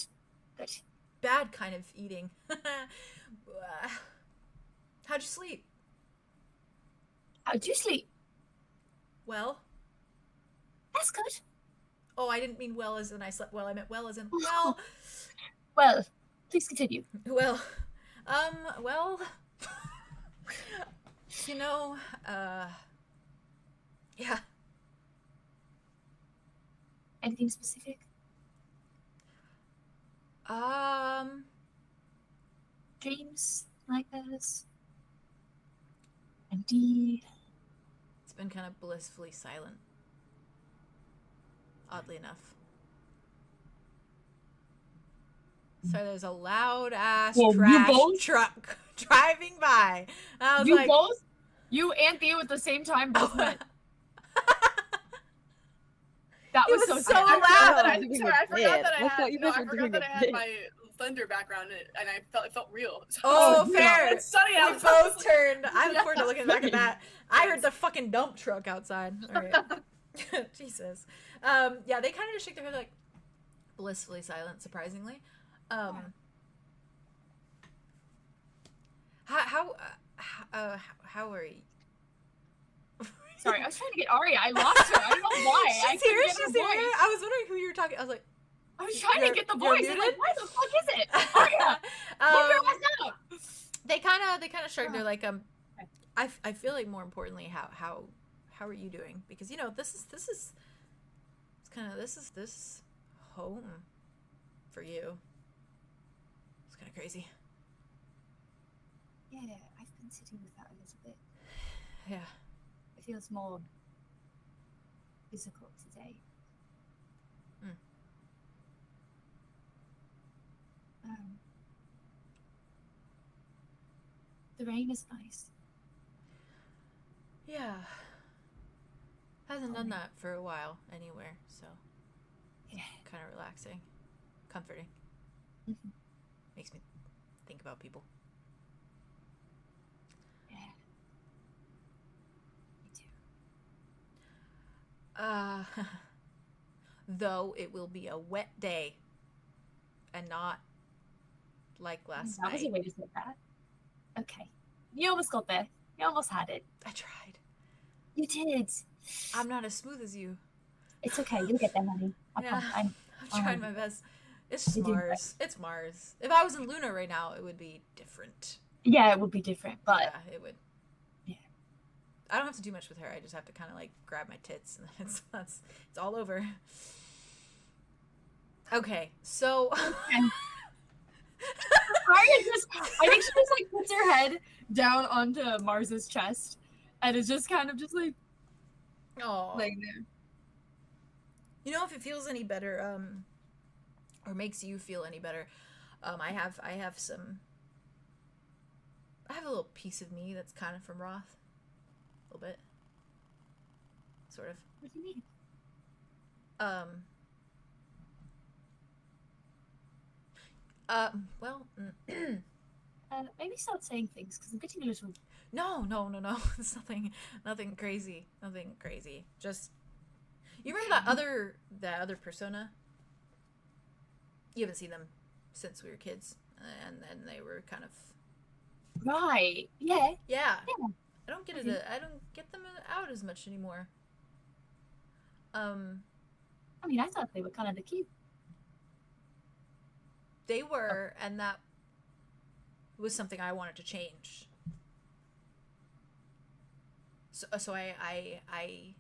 Good. Bad kind of eating. How'd you sleep? How'd you sleep? Well. That's good. Oh, I didn't mean well as in I slept well. I meant well as in well. Well, please continue. Well, well, you know, yeah. Anything specific? Dreams, nightmares, empty. It's been kind of blissfully silent. Oddly enough. So there's a loud ass trash truck driving by. And I was You like, both? You and Theo at the same time both went. That was so so loud. I doing forgot a bit. that I I had. thought you guys I were forgot doing that a I had bit. my thunder background, and I felt it felt real. So- Oh, yeah. fair. It's sunny We outside. both turned. I look forward to looking back at that. I heard the fucking dump truck outside. All right. Jesus. Yeah, they kind of just shake their head like blissfully silent, surprisingly. How are you? Sorry, I was trying to get Aria. I lost her. I don't know why. I She's couldn't here. get her She's here. voice. I was wondering who you were talking. I was like, I was trying to get the you're voice. I'm like, muted? why the fuck is it? Aria, look your ass up. They kind of shrug. They're like, I feel like more importantly, how are you doing? Because you know this is home for you. It's kind of crazy. Yeah, I've been sitting with that a little bit. Yeah. It feels more physical today. The rain is nice. Yeah. Hasn't done that for a while anywhere, so Yeah. kind of relaxing, comforting. Mhm. Makes me think about people. Yeah. Me too. Though it will be a wet day and not like last That was a night. way to say that. Okay. You almost got there. You almost had it. I tried. You did. I'm not as smooth as you. It's okay. You'll get there, honey. Yeah. I'm I'm trying my best. It's just You do Mars. It's Mars. If I was in Luna right now, it would be different. yeah, it would be different, but yeah, it would. Yeah. I don't have to do much with her. I just have to kind of like grab my tits, and it's all over. Okay, so. Arya just, I think she just like puts her head down onto Mars's chest and is just kind of just like Oh. laying there. You know, if it feels any better, or makes you feel any better, I have a little piece of me that's kind of from Roth, a little bit, sort of. What do you mean? Well, Maybe start saying things because I'm getting a little. no, it's nothing crazy, Just, you remember that other persona? You haven't seen them since we were kids, and then they were kind of. Right. Yeah. Yeah. Yeah. I don't get Mhm. it. I don't get them out as much anymore. I mean, I thought they were kind of the cute. They were, and that was something I wanted to change. So I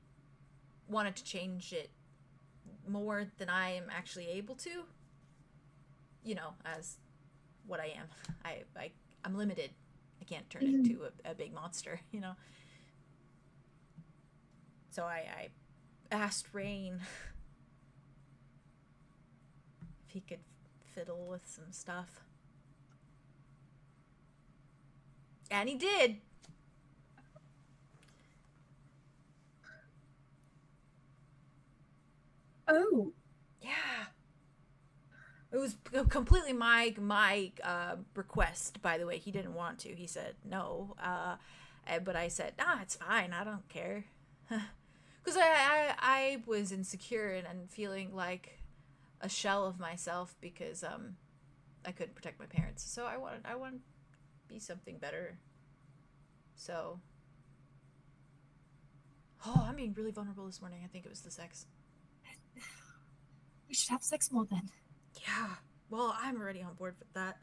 wanted to change it more than I am actually able to. You know, as what I am. I'm limited. I can't turn into a big monster, you know. So I asked Rain if he could fiddle with some stuff. And he did. Oh. Yeah. It was completely my request, by the way. He didn't want to. He said no. But I said, it's fine. I don't care. Because I was insecure and feeling like a shell of myself because I couldn't protect my parents. So I wanted to be something better. So, I'm being really vulnerable this morning. I think it was the sex. We should have sex more then. Yeah. Well, I'm already on board with that.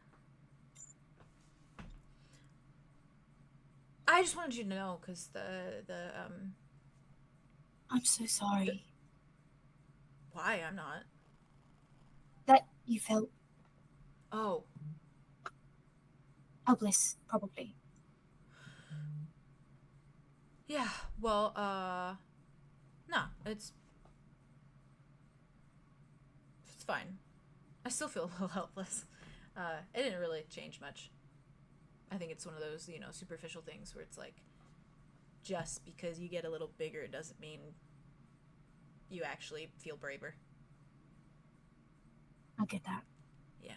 I just wanted you to know because I'm so sorry why I'm not. that you felt Oh. helpless, probably. Yeah. Well, no, it's fine. I still feel a little helpless. It didn't really change much. I think it's one of those, superficial things where it's like, just because you get a little bigger doesn't mean you actually feel braver. I get that. Yeah.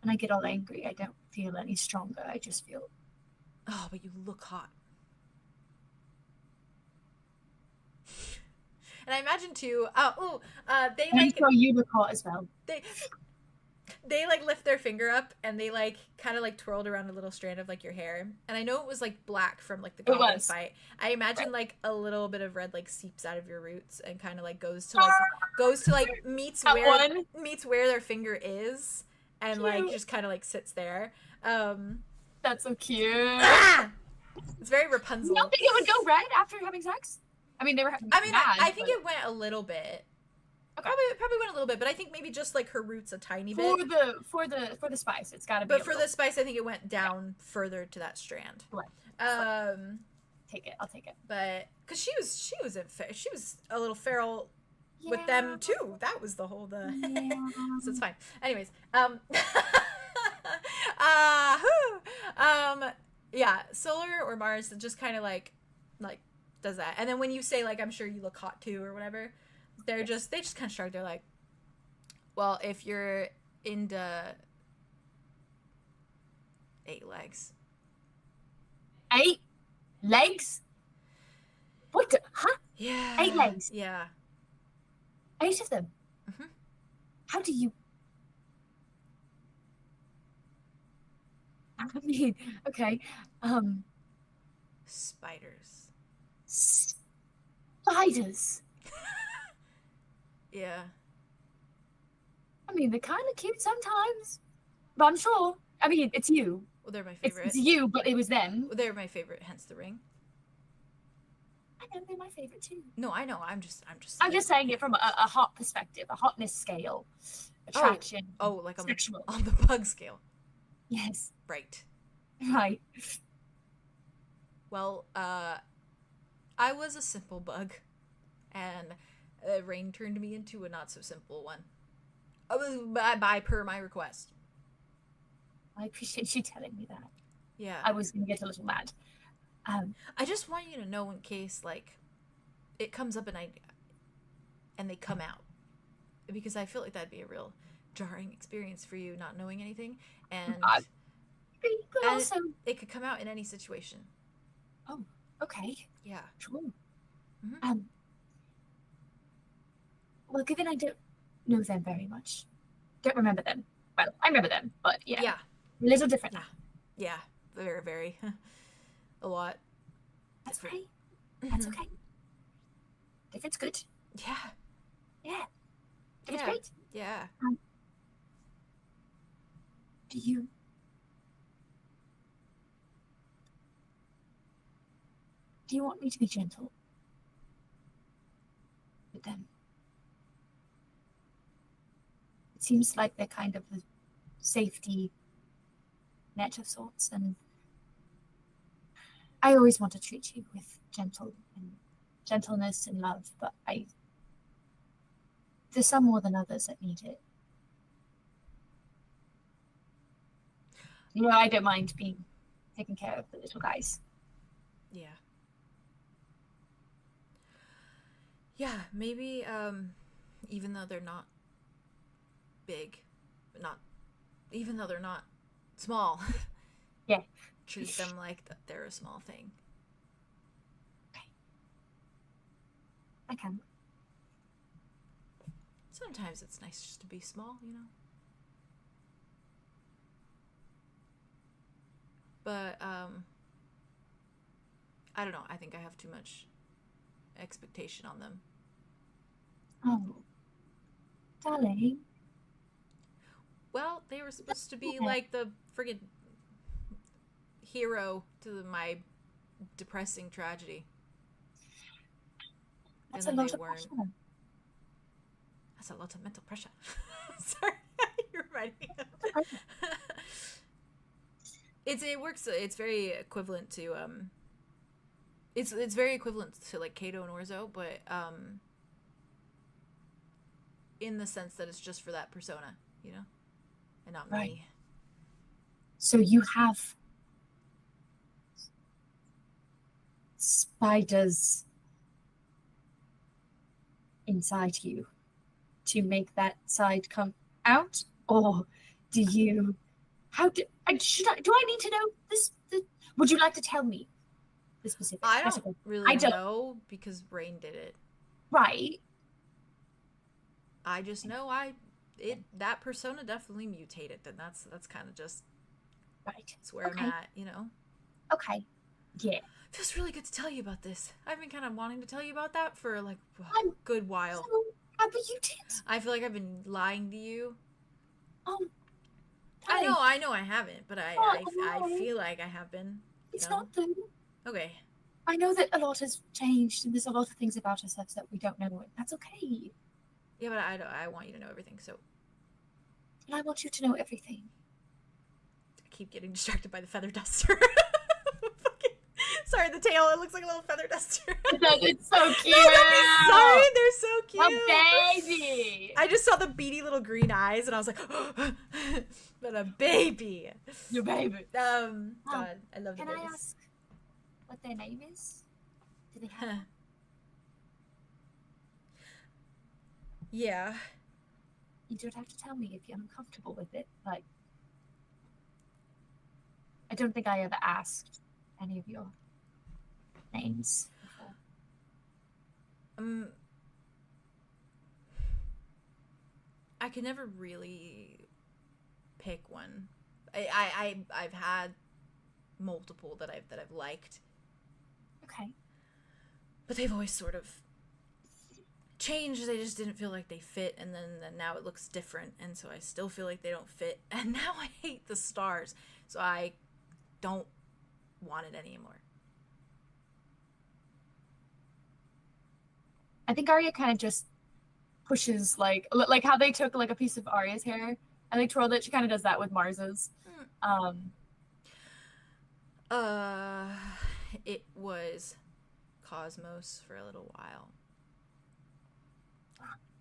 And I get all angry. I don't feel any stronger. I just feel. Oh, but you look hot. And I imagine too. They And I'm like sure you look hot as well. they like lift their finger up and they like kind of like twirled around a little strand of like your hair. And I know it was like black from like the goblin fight. I imagine like a little bit of red like seeps out of your roots and kind of like goes to meets That where their finger is and like Cute. just kind of like sits there. That's so cute. It's very Rapunzel. You don't think it would go red after having sex? I mean, they were. I think it went a little bit. Okay. Probably went a little bit, but I think maybe just like her roots a tiny bit. For the spice, it's got to be. But for the spice, I think it went down further to that strand. Right. Take it. I'll take it. But because she was a little feral with them too. That was the whole Yeah. So it's fine. Anyways, Yeah, Solar or Mars just kind of like does that. And then when you say like I'm sure you look hot too or whatever, they just kind of shrug. They're like, well, if you're into 8 legs. 8 legs? What the, huh? Yeah. 8 legs? Yeah. 8 of them? Mhm. How do you... I mean, okay. Spiders. Spiders. Yeah. I mean, they're kind of cute sometimes. But I'm sure. I mean, it's you. Well, they're my It's, favorite. it's you, but it was them. Well, they're my favorite, hence the ring. I know they're my favorite too. No, I know. I'm just saying it from a hot perspective, a hotness scale, attraction. Oh, like sexual. on the bug scale. Yes. Right. Right. Well, I was a simple bug, and Rain turned me into a not so simple one. By per my request. I appreciate you telling me that. Yeah. I was gonna get a little mad. I just want you to know in case like it comes up and they come out, because I feel like that'd be a real jarring experience for you not knowing anything, and but also, it could come out in any situation. okay, Yeah. sure. Mhm. Well, given I don't know them very much, don't remember them. Well, I remember them, but yeah, Yeah. a little different. Yeah. Very, very. A lot. That's Different. okay. That's okay. Different's good. Yeah. Yeah. Different's Yeah. great. Yeah. Do you? Do you want me to be gentle with them? It seems like they're kind of a safety net of sorts, and I always want to treat you with gentleness and love, but there's some more than others that need it. You know, I don't mind being taking care of the little guys. Yeah. Yeah, maybe even though they're not big, even though they're not small. Yeah. Treat them like they're a small thing. I can. Sometimes it's nice just to be small, you know? But, I don't know. I think I have too much expectation on them. Oh, darling. Well, they were supposed to be like the friggin' hero to my depressing tragedy. That's And a then lot they of weren't. pressure. That's a lot of mental pressure. Sorry, you're reminding me. It works. It's very equivalent to It's very equivalent to like 𝐂𝐸𝐻𝐸𝐻𝐸 and 𝑗𝐻𝐻𝐸𝐻𝐸, but in the sense that it's just for that persona, you know, and not Right. me. So you have spiders inside you to make that side come out, or do you? How do I? Do I need to know this? Would you like to tell me the specifics? I That's don't okay. really I don't- know because Rain did it. Right. I just know that persona definitely mutated, and that's kind of just Right. it's where Okay. I'm at, you know. Okay. Yeah. Feels really good to tell you about this. I've been kind of wanting to tell you about that for like a I'm- good while. So, but you did. I feel like I've been lying to you. I Darling, know I haven't, but I no. feel like I have been. It's No. not though. Okay. I know that a lot has changed, and there's a lot of things about ourselves that we don't know, and that's okay. Yeah, but I want you to know everything, so And I want you to know everything. I keep getting distracted by the feather duster. Fucking Sorry, the tail. It looks like a little feather duster. It's so cute. No, don't be sorry. They're so cute. A baby. I just saw the beady little green eyes, and I was like, but a baby. Your baby. God, I love the Can I babies. ask what their name is? Do they have? Yeah. You don't have to tell me if you're uncomfortable with it. Like, I don't think I ever asked any of your names before. I could never really pick one. I've had multiple that I've liked, Okay. but they've always sort of changed. They just didn't feel like they fit, and then now it looks different, and so I still feel like they don't fit, and now I hate the stars, so I don't want it anymore. I think Arya kind of just pushes like how they took like a piece of Arya's hair and they twirled it. She kind of does that with Mars's. It was Cosmos for a little while.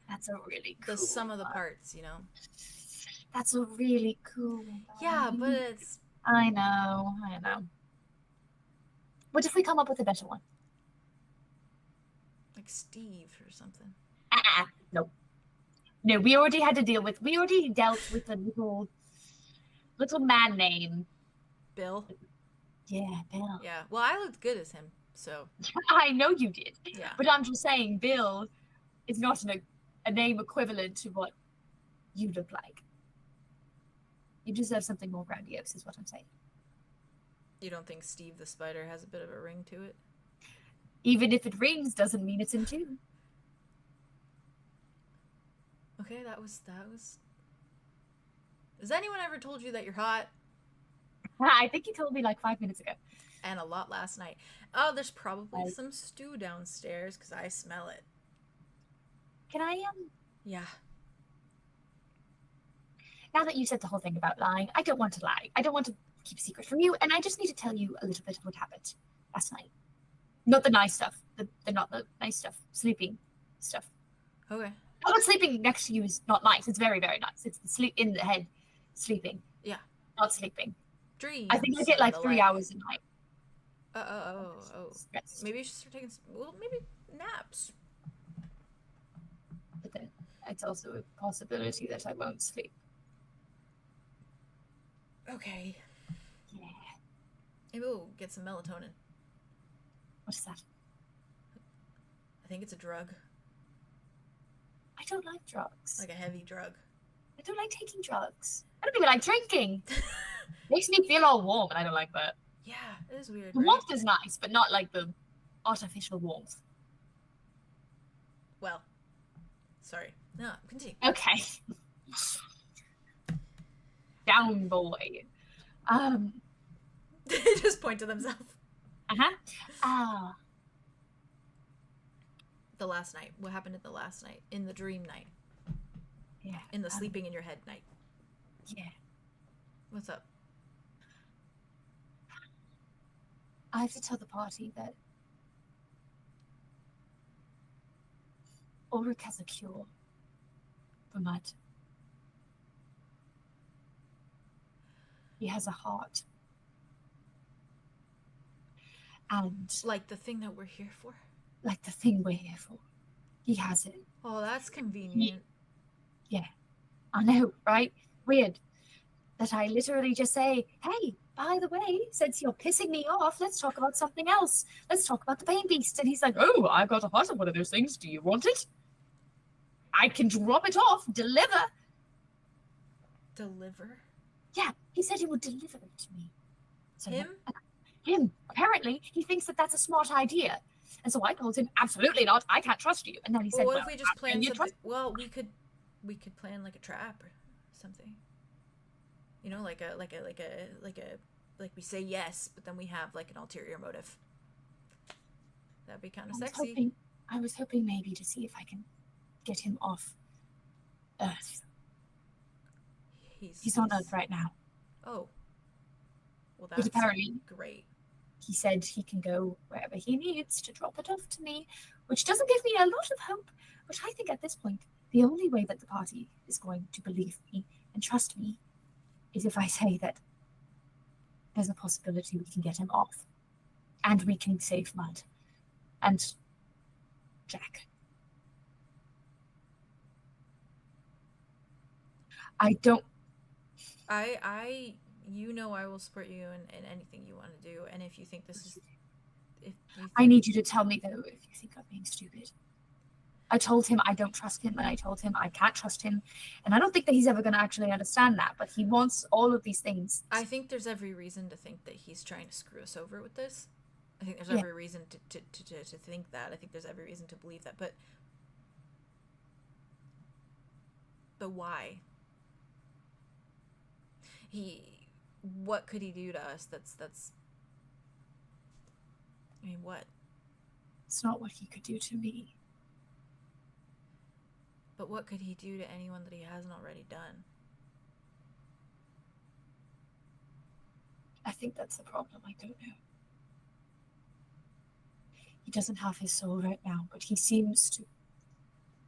That's a really cool. The sum of the one. parts, you know. That's a really cool one. Yeah, but it's I know. What if we come up with a better one? like Steve or something. No. No, we already dealt with a little man name. Bill. Yeah, Bill. Yeah. Well, I looked good as him, so I know you did. yeah. But I'm just saying, Bill is not a name equivalent to what you look like. You deserve something more grandiose, is what I'm saying. You don't think Steve the Spider has a bit of a ring to it? Even if it rings, doesn't mean it's in tune. Okay, that was. Has anyone ever told you that you're hot? I think you told me like 5 minutes ago. And a lot last night. Oh, there's probably some stew downstairs because I smell it. Can I Yeah. now that you said the whole thing about lying, I don't want to lie. I don't want to keep a secret from you, and I just need to tell you a little bit of what happened last night. Not the nice stuff. Not the nice stuff. Sleeping stuff. Okay. Not sleeping next to you is not nice. It's very, very nice. It's the sleep in the head. Sleeping. Yeah. Not sleeping. Dreams. I think I get like 3 hours a night. Oh. Rest. Maybe you should start taking. Well, maybe naps. But then it's also a possibility that I won't sleep. Okay. Yeah. Maybe we'll get some melatonin. What is that? I think it's a drug. I don't like drugs. Like a heavy drug. I don't like taking drugs. I don't even like drinking. Makes me feel all warm, and I don't like that. Yeah, it is weird. The Right? warmth is nice, but not like the artificial warmth. Well, sorry. No, continue. Okay. Down, boy. They just point to themselves. The last night. What happened at the last night? In the dream night. Yeah. In the sleeping in your head night. Yeah. What's up? I have to tell the party that Ulrich has a cure for mud. He has a heart. And Like the thing that we're here for? like the thing we're here for, he has it. Oh, that's convenient. I know, right? Weird. That I literally just say, hey, by the way, since you're pissing me off, let's talk about something else. Let's talk about the pain beast. And he's like, oh, I've got a heart of one of those things. Do you want it? I can drop it off, deliver. Deliver? Yeah, he said he would deliver it to me. So Him? Him. Apparently, he thinks that that's a smart idea. And so I told him, absolutely not. I can't trust you. And then he said, Well, what well, if we just how can plan you something? trust- Well, we could plan like a trap or something. You know, like we say yes, but then we have like an ulterior motive. That'd be kind of sexy. I was hoping maybe to see if I can get him off Earth. He's on Earth right now. Oh. Well, But that's apparently, great. he said he can go wherever he needs to drop it off to me, which doesn't give me a lot of hope. But I think at this point, the only way that the party is going to believe me and trust me is if I say that there's a possibility we can get him off. And we can save Mud. And Jack. I don't... You know I will support you in anything you want to do, and if you think this is... I need you to tell me, though, if you think I'm being stupid. I told him I don't trust him, and I told him I can't trust him, and I don't think that he's ever going to actually understand that, but he wants all of these things. I think there's every reason to think that he's trying to screw us over with this. I think there's every reason to think that. I think there's every reason to believe that, but why? What could he do to us that's I mean, what? It's not what he could do to me. But what could he do to anyone that he hasn't already done? I think that's the problem. I don't know. He doesn't have his soul right now, but he seems to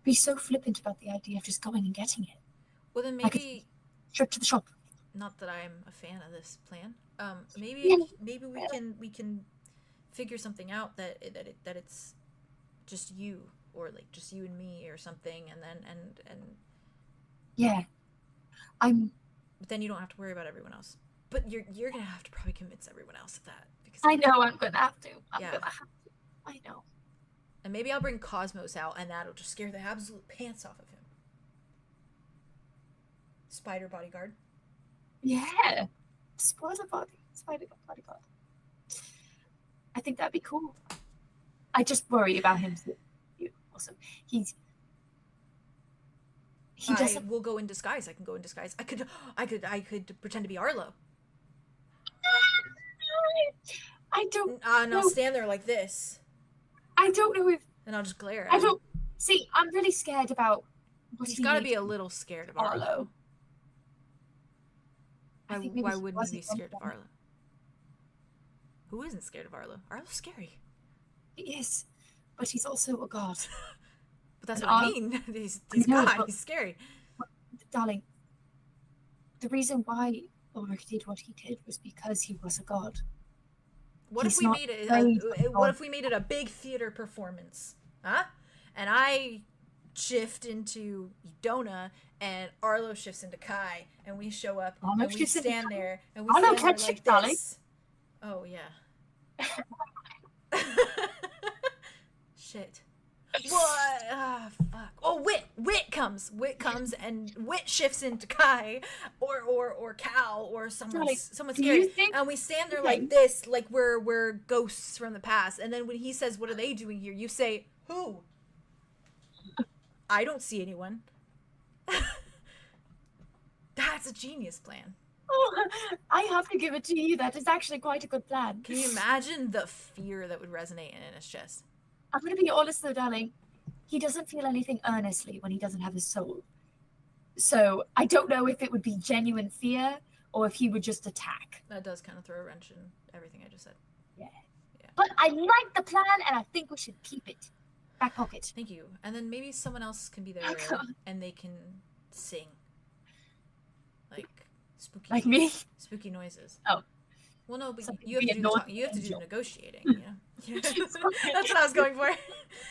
be so flippant about the idea of just going and getting it. Well, then maybe... Straight to the shop. Not that I'm a fan of this plan. Maybe we can figure something out that it's just you, or like just you and me or something, and then yeah, but then you don't have to worry about everyone else. But you're gonna have to probably convince everyone else of that, because I know I'm gonna have to. I know. And maybe I'll bring Cosmos out, and that'll just scare the absolute pants off of him. Spider bodyguard. Yeah, spider bodyguard. I think that'd be cool. I just worry about him. Also, he doesn't. We'll go in disguise. I can go in disguise. I could pretend to be Arlow. I don't. And I'll stand there like this. I don't know if. And I'll just glare at him. I don't. See, I'm really scared about. He's got to be a little scared of Arlow. Why wouldn't he be scared of Arlow? Who isn't scared of Arlow? Arlow's scary. He is, but he's also a god. But that's what I mean. He's God. He's scary. Darling, the reason why Ulrich did what he did was because he was a god. What if we made it a big theater performance? Huh? And I shift into Idona, and Arlow shifts into Kai, and we show up, and we stand there, and we stand there like this. Oh, yeah. Shit. What? Ah, fuck. Oh, Wit comes, and Wit shifts into Kai, or Cal, or someone scary, and we stand there like this, like we're ghosts from the past, and then when he says, "What are they doing here?" you say, "Who?" I don't see anyone. That's a genius plan. Oh, I have to give it to you. That is actually quite a good plan. Can you imagine the fear that would resonate in his chest? I'm going to be honest though, darling. He doesn't feel anything earnestly when he doesn't have his soul. So I don't know if it would be genuine fear or if he would just attack. That does kind of throw a wrench in everything I just said. Yeah. But I like the plan, and I think we should keep it. Back pocket. Thank you. And then maybe someone else can be there, and they can sing. Like spooky. Like me? Spooky noises. Oh. Well, no, but you have to do the talking. You have to do the negotiating. Yeah. That's what I was going for.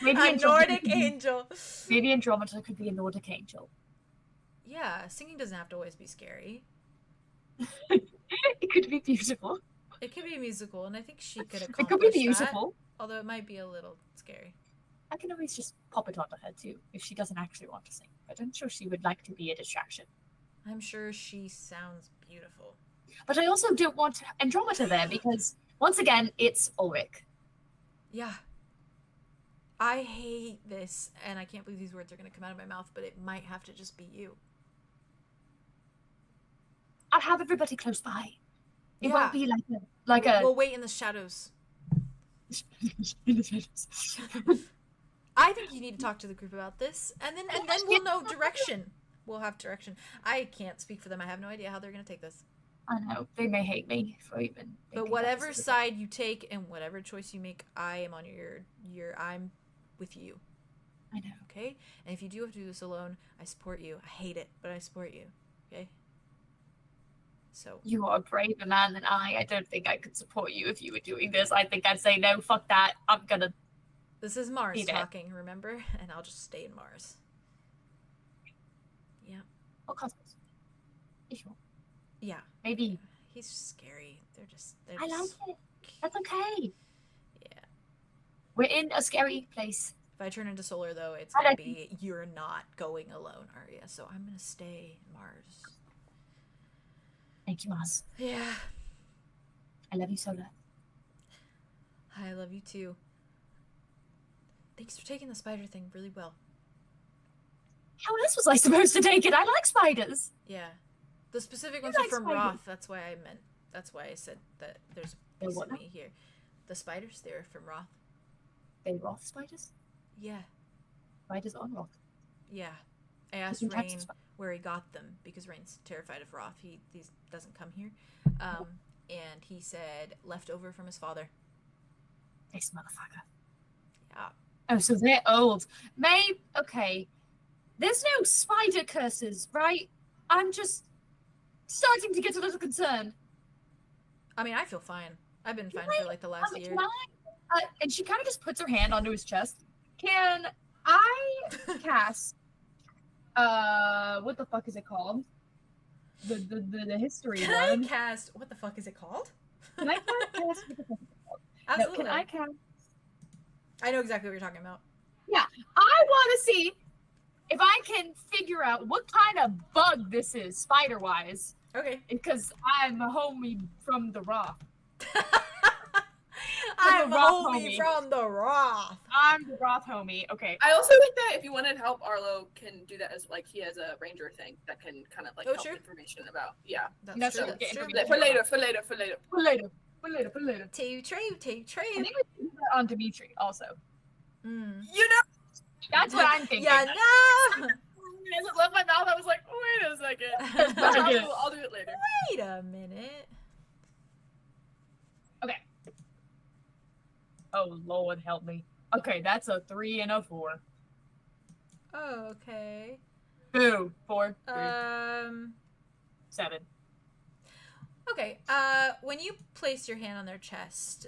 Maybe a Nordic angel. Maybe Andromeda could be a Nordic angel. Yeah, singing doesn't have to always be scary. It could be beautiful. It could be musical, and I think she could accomplish It could be beautiful. That, although it might be a little scary. I can always just pop it onto her too, if she doesn't actually want to sing. But I'm sure she would like to be a distraction. I'm sure she sounds beautiful. But I also don't want Andromeda there because, once again, it's Ulrich. Yeah. I hate this, and I can't believe these words are going to come out of my mouth, but it might have to just be you. I'll have everybody close by. It won't be like a... We'll wait in the shadows. In the shadows. I think you need to talk to the group about this, and then we'll know direction. We'll have direction. I can't speak for them. I have no idea how they're going to take this. I know they may hate me for even. But thinking whatever that this is- side you take and whatever choice you make, I am on I'm with you. I know. Okay? And if you do have to do this alone, I support you. I hate it, but I support you. Okay? So You are a braver man than I. I don't think I could support you if you were doing this. I think I'd say no. Fuck that. I'm gonna. this is Mars Eat it. talking, remember? And I'll just stay in Mars. Yeah. Oh, cosmos. If you want. Yeah. Maybe. He's scary. They're I like just it. That's okay. yeah. We're in a scary place. If I turn into Solar though, it's I gonna like be you're not going alone, Arya. So I'm gonna stay in Mars. Thank you, Mars. Yeah. I love you, Solar. I love you too. Thanks for taking the spider thing really well. How else was I supposed to take it? I like spiders. Yeah. The specific You ones are like from spiders. Roth. That's why I meant. That's why I said that there's a They're piece what of now? me here. The spiders, they're from Roth. They Roth spiders? Yeah. Spiders on Roth. Yeah. I asked Different types of Rain spiders. where he got them because Rain's terrified of Roth. He doesn't come here. And he said leftover from his father. This motherfucker. Yeah. Oh, so they're old. Maybe. Okay. There's no spider curses, right? I'm just starting to get a little concerned. I mean, I feel fine. I've been fine for like the last year. Can I, and she kind of just puts her hand onto his chest. Can I cast? What the fuck is it called? The history Can I one. cast? What the fuck is it called? Can I cast? What the fuck is it called? No, Absolutely. can I cast? I know exactly what you're talking about. I want to see if I can figure out what kind of bug this is, spider-wise, Okay. because I'm a homie from the Roth. I'm the Roth homie homie. from the Roth. I'm the Roth homie. Okay. I also think that if you wanted help, Arlo can do that as like he has a ranger thing that can kind of like Oh, help true. information about. Yeah. That's true. So, That's get true. information. For later. For later. For later. For later. For later. For later. Take trade. Take I trade. think we can do that on Dimitri also. Mm. You know, That's what I'm thinking. Yeah, no. as it left my mouth, I was like, wait a second. I'll do it later. Wait a minute. Okay. Oh, Lord, help me. Okay, that's a 3 and a 4. Oh, okay. 2, 4, 3, 7. Okay. When you place your hand on their chest,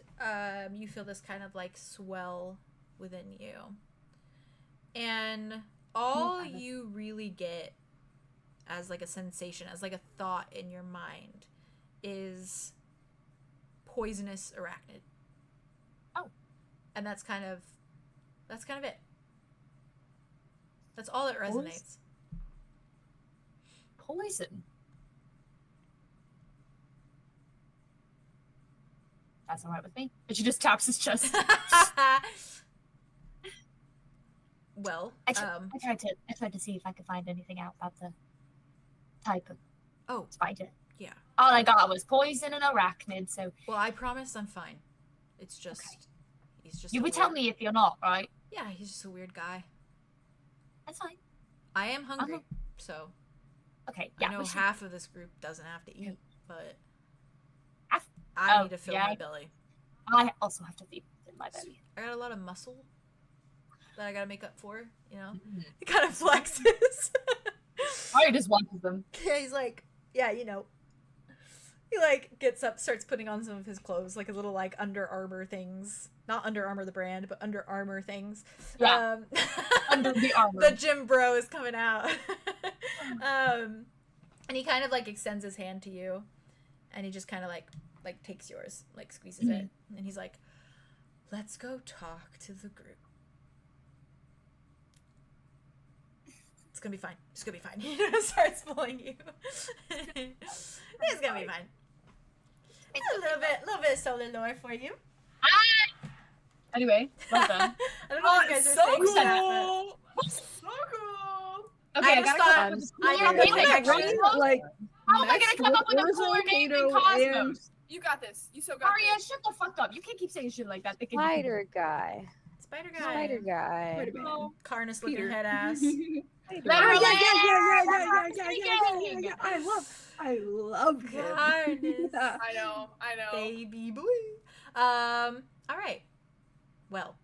you feel this kind of like swell within you, and all you really get as like a sensation, as like a thought in your mind, is poisonous arachnid. Oh. And that's kind of it. That's all that resonates. Poison. That's alright with me. And she just taps his chest. Well, I tried to see if I could find anything out about the type of oh, spider. yeah. All I got was poison and arachnid, so Well, I promise I'm fine. It's just, Okay. he's just. you a would tell weird- me if you're not, right? Yeah, he's just a weird guy. That's fine. I am hungry, I'm so Okay, yeah. I know we should- half of this group doesn't have to eat, but Half? I Oh, need to fill yeah. my belly. I also have to feed my belly. I got a lot of muscle that I gotta make up for. You know, Mm. it kind of flexes. I just wanted them. Yeah, he's like, yeah, you know. He like gets up, starts putting on some of his clothes, like a little like Under Armour things. Not Under Armour the brand, but Under Armour things. Yeah. Under the armor. The gym bro is coming out. And he kind of like extends his hand to you, and he just kind of like takes yours, like squeezes it, and he's like, "Let's go talk to the group. It's gonna be fine. It's gonna be fine." He starts pulling you. It's gonna be fine. A little bit of solar lore for you. Anyway, well done. I don't know if you guys It's are so saying that, cool. So cool. Okay, I I just gotta come thought- up with I a didn't cooler know name that than actually- Cosmos. Like, How am I gonna come up with a Orzo, cooler name than Kato, Cosmos? You got this. You so got Arya, this. shut the fuck up. You can't keep saying shit like that. Thinking Spider guy. Spider guy. Spider guy. Spider-Man. Carnus looking Peter. head ass. Yeah. I love him. Carnus. Yeah. I know. Baby boy. All right. Well,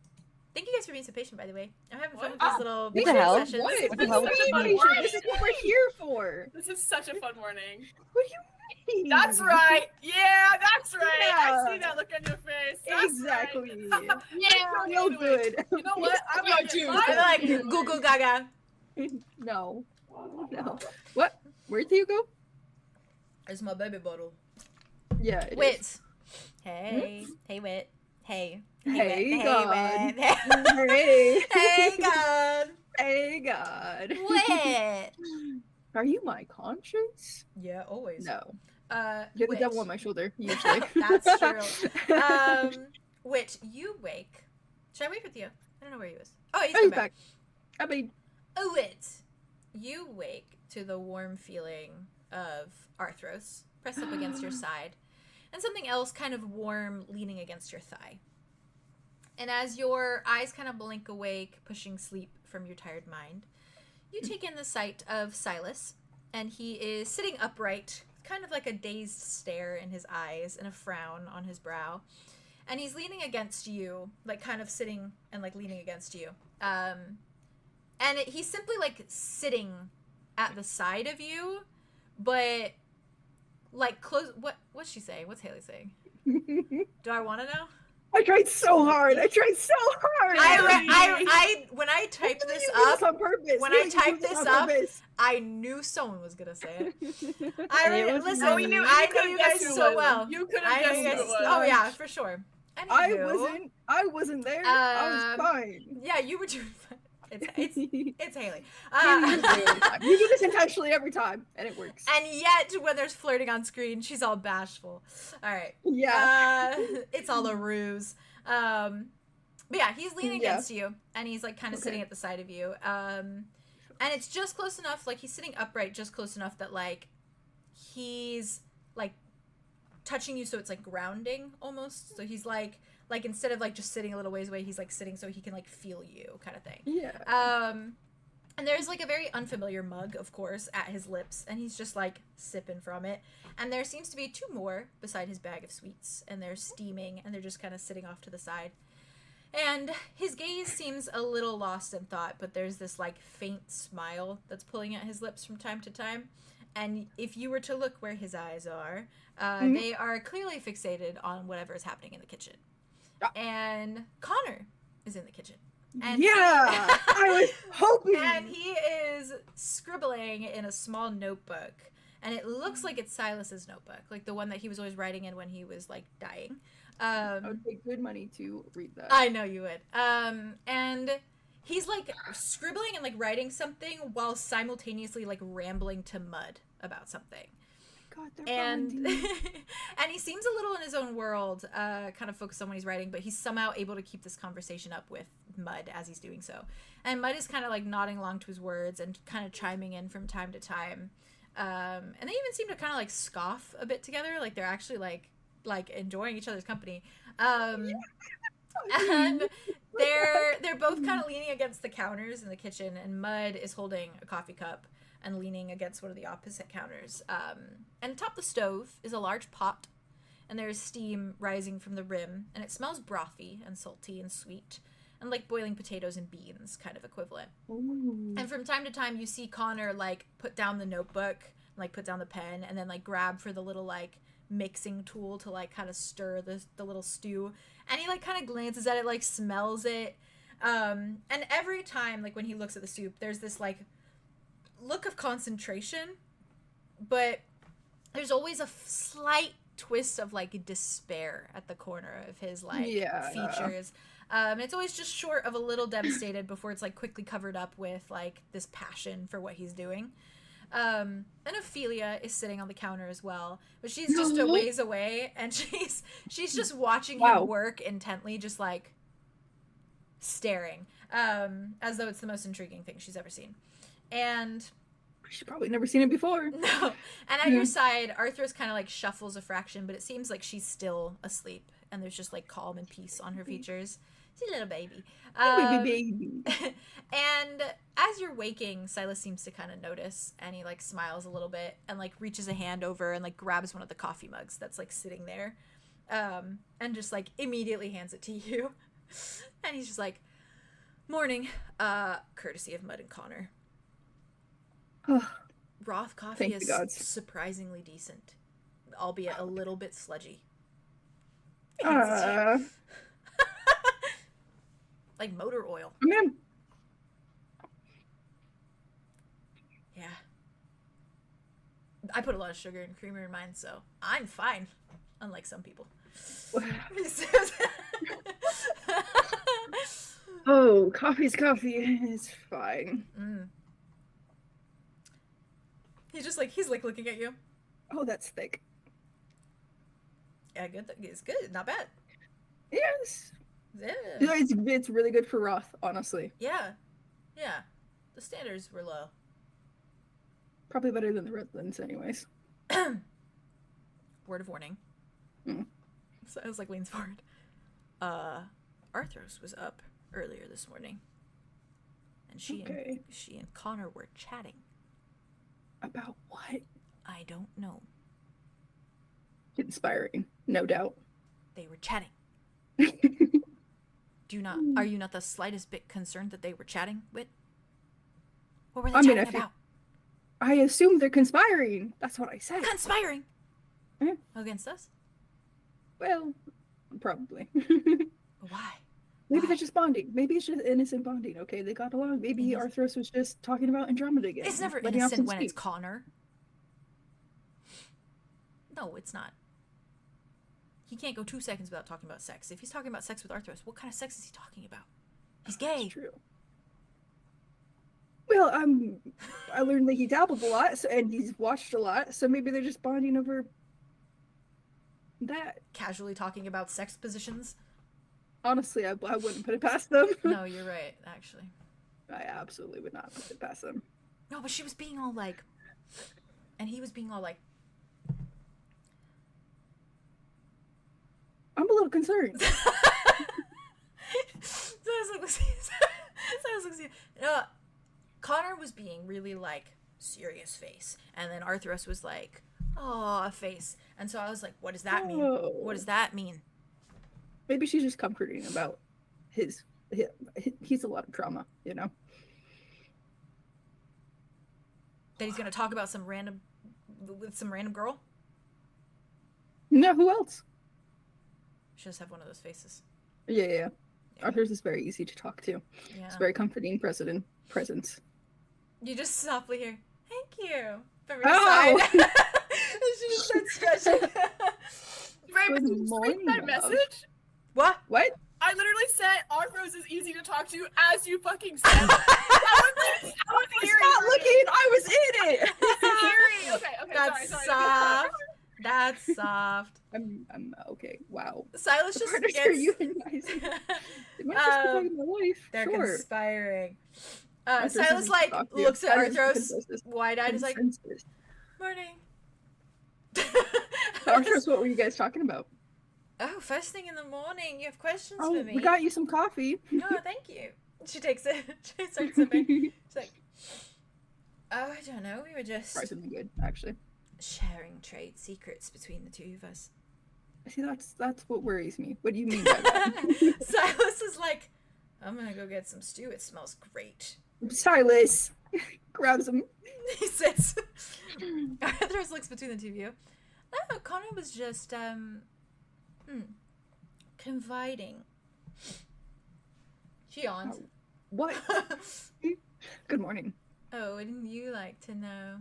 thank you guys for being so patient, by the way. I'm having fun with these little What the hell? sessions. What? What the hell? This is funny shit. This is what we're here for. This is such a fun morning. What do you mean? That's right. Yeah, that's right. Yeah. I see that look on your face. That's Exactly. Right. Yeah. Feel good. You know what? I'm Yo, gonna dude. get I'm like, goo goo gaga. No. No. What? Where do you go? It's my baby bottle. Yeah. it is. Wit. Hey. Hey, Wit. Hey. Hey, Wit. God. Hey, Wit. Hey. Hey, God. Hey, God. Wit. Are you my conscience? Yeah, always. No. Wit. You're the devil on my shoulder, usually. That's true. Wit, you wake. Should I wake with you? I don't know where he was. Oh, he's Oh, come he's back. I mean, Oh, Wit, you wake to the warm feeling of Arthros pressed up against your side, and something else kind of warm leaning against your thigh. And as your eyes kind of blink awake, pushing sleep from your tired mind, you take in the sight of Silas, and he is sitting upright, kind of like a dazed stare in his eyes and a frown on his brow. And he's leaning against you, like kind of sitting and like leaning against you. And he's simply like sitting at the side of you, but like close. What's she saying? What's Haley saying? Do I want to know? I tried so hard. I When I typed this You did up, on purpose. when You I did typed this this on up, purpose. I knew someone was gonna say it. It was Listen, me. I know you guys who so it was. well. You could I have know guessed you who guys. it was. Oh yeah, for sure. Anywho, I wasn't there. I was fine. Yeah, you were doing fine. It's Haley. You do this intentionally every time, and it works. And yet, when there's flirting on screen, she's all bashful. All right. Yeah. It's all a ruse. But yeah, he's leaning against you, and he's like kind of sitting at the side of you. And it's just close enough, like he's sitting upright, just close enough that like he's like touching you, so it's like grounding almost. So he's like instead of like just sitting a little ways away, he's like sitting so he can like feel you, kind of thing. Yeah. And there's like a very unfamiliar mug, of course, at his lips, and he's just like sipping from it. And there seems to be two more beside his bag of sweets, and they're steaming, and they're just kind of sitting off to the side. And his gaze seems a little lost in thought, but there's this like faint smile that's pulling at his lips from time to time. And if you were to look where his eyes are, they are clearly fixated on whatever is happening in the kitchen. And Connor is in the kitchen. And yeah, I was hoping. And he is scribbling in a small notebook. And it looks like it's Silas's notebook, like the one that he was always writing in when he was like dying. I would pay good money to read that. I know you would. And he's like scribbling and like writing something while simultaneously like rambling to Mud about something. God, And and he seems a little in his own world, kind of focused on what he's writing, but he's somehow able to keep this conversation up with Mud as he's doing so. And Mud is kind of like nodding along to his words and kind of chiming in from time to time. And they even seem to kind of like scoff a bit together, like they're actually like enjoying each other's company. And they're both kind of leaning against the counters in the kitchen, and Mud is holding a coffee cup and leaning against one of the opposite counters. And atop the stove is a large pot, and there's steam rising from the rim, and it smells brothy and salty and sweet, and like boiling potatoes and beans kind of equivalent. Ooh. And from time to time you see Connor like put down the notebook, like put down the pen, and then like grab for the little like mixing tool to like kind of stir the little stew, and he like kind of glances at it, like smells it, and every time like when he looks at the soup, there's this like look of concentration, but there's always a slight twist of like despair at the corner of his like features. It's always just short of a little devastated before it's like quickly covered up with like this passion for what he's doing. And Ophelia is sitting on the counter as well, but she's just a ways away, and she's just watching him work intently, just like staring, as though it's the most intriguing thing she's ever seen. And she's probably never seen it before. No. And at your side, Arthros kind of like shuffles a fraction, but it seems like she's still asleep, and there's just like calm and peace on her features. She's a little baby. Baby. And as you're waking, Silas seems to kind of notice, and he like smiles a little bit and like reaches a hand over and like grabs one of the coffee mugs that's like sitting there, and just like immediately hands it to you. And he's just like, morning, courtesy of Mud and Connor. Roth coffee Thank is the gods. surprisingly decent, albeit a little bit sludgy. Like motor oil. Man. Yeah. I put a lot of sugar and creamer in mine, so I'm fine. Unlike some people. Oh, coffee's coffee. It's fine. He's like looking at you. Oh, that's thick. Yeah, good. It's good. Not bad. Yes. Yeah. No, it's really good for Roth, honestly. Yeah. Yeah. The standards were low. Probably better than the Redlands, anyways. Word of warning. Mm. So I was like leans forward. Arthros was up earlier this morning, and she and Connor were chatting. About what? I don't know. Inspiring, no doubt. They were chatting. Are you not the slightest bit concerned that they were chatting, Wit? What were they chatting about? I assume they're conspiring. That's what I said. Conspiring? Yeah. Against us? Well, probably. Why? Maybe they're just bonding. Maybe it's just innocent bonding, okay? They got along. Maybe Arthros was just talking about Andromeda again. It's never innocent when it's Connor. No, it's not. He can't go 2 seconds without talking about sex. If he's talking about sex with Arthros, what kind of sex is he talking about? He's gay. That's true. Well, I learned that he dabbled a lot, and he's watched a lot, so maybe they're just bonding over that. Casually talking about sex positions? Honestly, I wouldn't put it past them. No, you're right, actually. I absolutely would not put it past them. No, but she was being all like... And he was being all like... I'm a little concerned. Connor was being really like serious face, and then Arthros was like, "Oh, face," and so I was like, "What does that mean? What does that mean?" Maybe she's just comforting about he's a lot of trauma, you know. That he's gonna talk about some random girl. No, who else? She does have one of those faces. Yeah. Arthur's is very easy to talk to. Yeah. It's very comforting presence. You just softly hear, "Thank you," from your Oh! side. And she just starts stretching. Raven, Good did you morning, read that love. message? What? I literally said Arthros is easy to talk to, as you fucking said. I was Stop looking! I was in it! Okay, That's sorry. soft. That's soft. I'm okay. Wow. Silas just Arthurs gets... are euthanizing. They might just be talking about life. They're Sure. conspiring. Arthurs Silas isn't like talking to looks you. at That is Arthros, wide-eyed, is like, consensus. "Morning." Arthros, what were you guys talking about? Oh, first thing in the morning. You have questions Oh, for me? we got you some coffee. Oh, thank you. She takes it. She starts sipping. She's like, "Oh, I don't know. We were just Surprisingly good, actually. sharing trade secrets between the two of us." See, that's what worries me. What do you mean by that? Silas is like, "I'm gonna go get some stew. It smells great." Silas grabs him. He sits. Arthros looks between the two of you. No, Connor was just confiding. She yawned. What? Good morning. Oh, wouldn't you like to know?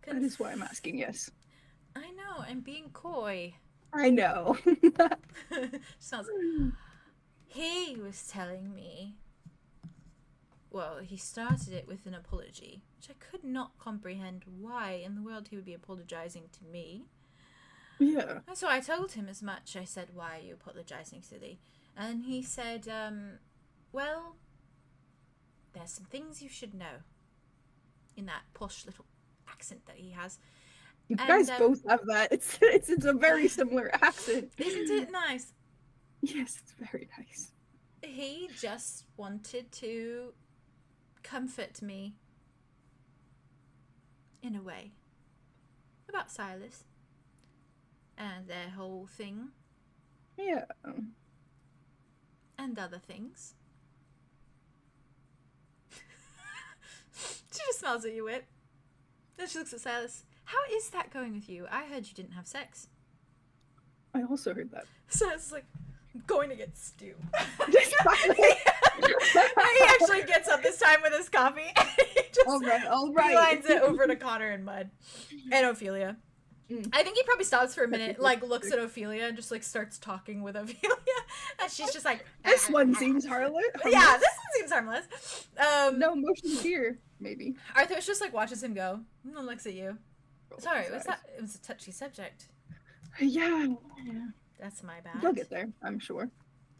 That is why I'm asking. Yes, I know, I'm being coy. I know. Sounds. He was telling me. Well, he started it with an apology, which I could not comprehend why in the world he would be apologizing to me. Yeah. And so I told him as much. I said, "Why are you apologizing to thee?" And he said, "Well, there's some things you should know," in that posh little accent that he has. You guys both have that. It's a very similar accent. Isn't it nice? Yes, it's very nice. He just wanted to comfort me in a way about Silas and their whole thing Yeah. and other things. She just smiles at you, Wit. Then she looks at Silas. How is that going with you? I heard you didn't have sex. I also heard that. Silas is like, I'm going to get stew. He He actually gets up this time with his coffee. And he just all right. beelines it over to Connor and Mud and Ophelia. I think he probably stops for a minute, like looks at Ophelia and just like starts talking with Ophelia, and she's just like, This one seems harmless. yeah, this one seems harmless. No emotions here, maybe. Arthos just like watches him go and looks at you. Sorry, was that? It was a touchy subject. Yeah. That's my bad. They'll get there, I'm sure.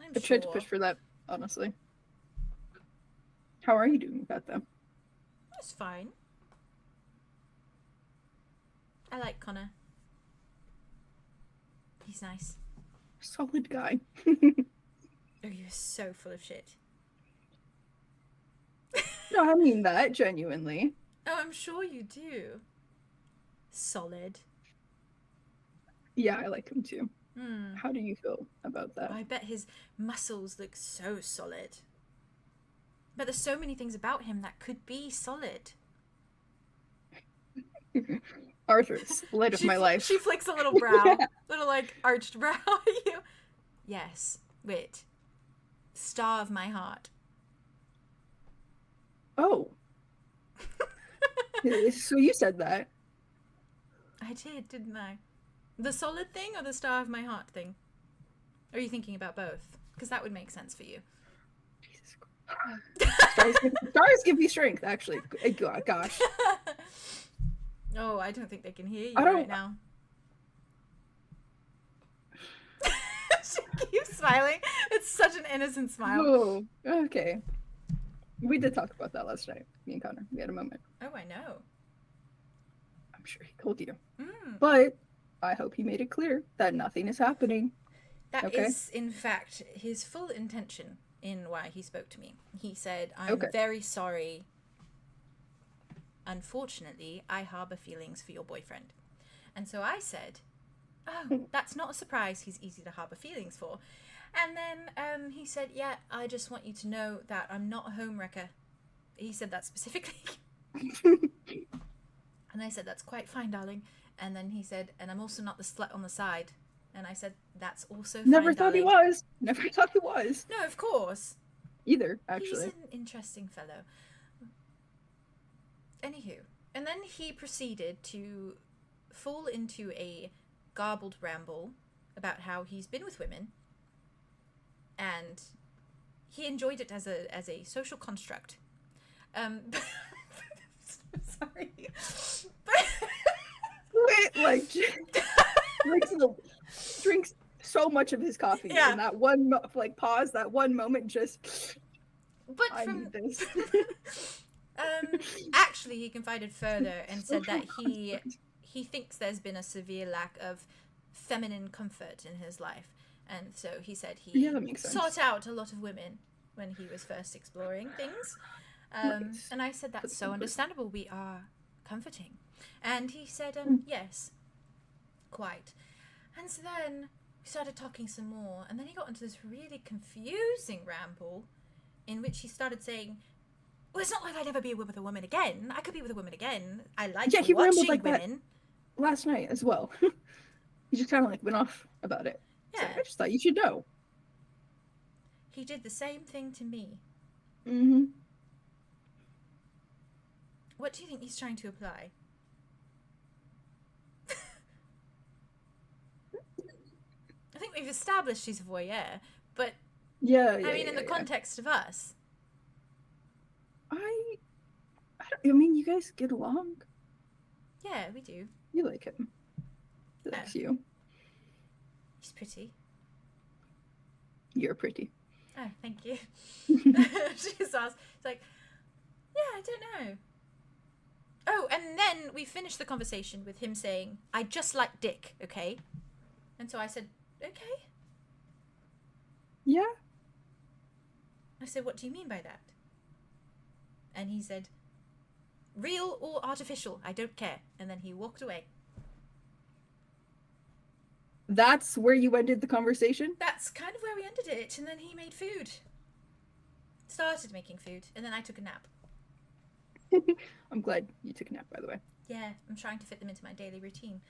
I'm I tried to push for that, honestly. How are you doing with that, though? It's fine. I like Connor. He's nice. Solid guy. Oh, you're so full of shit. No, I mean that, genuinely. Oh, I'm sure you do. Solid. Yeah, I like him too. Hmm. How do you feel about that? I bet his muscles look so solid. But there's so many things about him that could be solid. Arthur's light of my life. She flicks a little brow, little like arched brow at you. Yes, Wit. Star of my heart. Oh. So you said that. I did, didn't I? The solid thing or the star of my heart thing? Or are you thinking about both? Because that would make sense for you. Jesus Christ. Stars give you strength, actually. Gosh. Oh, I don't think they can hear you I don't- right now. She keeps smiling. It's such an innocent smile. Oh, okay. We did talk about that last night, me and Connor. We had a moment. Oh, I know. I'm sure he told you. Mm. But I hope he made it clear that nothing is happening. That Okay. is, in fact, his full intention in why he spoke to me. He said, I'm Okay. very sorry. Unfortunately, I harbor feelings for your boyfriend. And so I said, oh, that's not a surprise. He's easy to harbor feelings for. And then he said, yeah, I just want you to know that I'm not a homewrecker. He said that specifically. And I said, that's quite fine, darling. And then he said, and I'm also not the slut on the side. And I said, that's also fine, Never thought he darling. was. Never thought he was. No, of course. Either, He's actually. an interesting fellow. Anywho, and then he proceeded to fall into a garbled ramble about how he's been with women, and he enjoyed it as a social construct. Sorry, Wait, like, drinks so much of his coffee. Yeah. And that one, pause, that one moment just, but I from need this. actually, he confided further and said that he thinks there's been a severe lack of feminine comfort in his life, and so he said he Yeah, that makes sense. sought out a lot of women when he was first exploring things. Nice. And I said, that's so comfort. understandable. We are comforting. And he said, yes, quite. And so then we started talking some more, and then he got into this really confusing ramble in which he started saying, well, it's not like I'd ever be with a woman again. I could be with a woman again. I like Yeah, he rambled watching like that. women. Last night as well. He just kind of went off about it. It's like, Yeah. I just thought you should know. He did the same thing to me. Mm-hmm. What do you think he's trying to apply? I think we've established he's a voyeur, but Yeah, I mean, in the context of us. I mean, you guys get along. Yeah, we do. You like him. He likes you. He's pretty. You're pretty. Oh, thank you. She says, it's like, yeah, I don't know. Oh, and then we finished the conversation with him saying, I just like dick, okay? And so I said, okay. Yeah. I said, what do you mean by that? And he said, real or artificial, I don't care. And then he walked away. That's where you ended the conversation? That's kind of where we ended it. And then he made food. Started making food. And then I took a nap. I'm glad you took a nap, by the way. Yeah, I'm trying to fit them into my daily routine.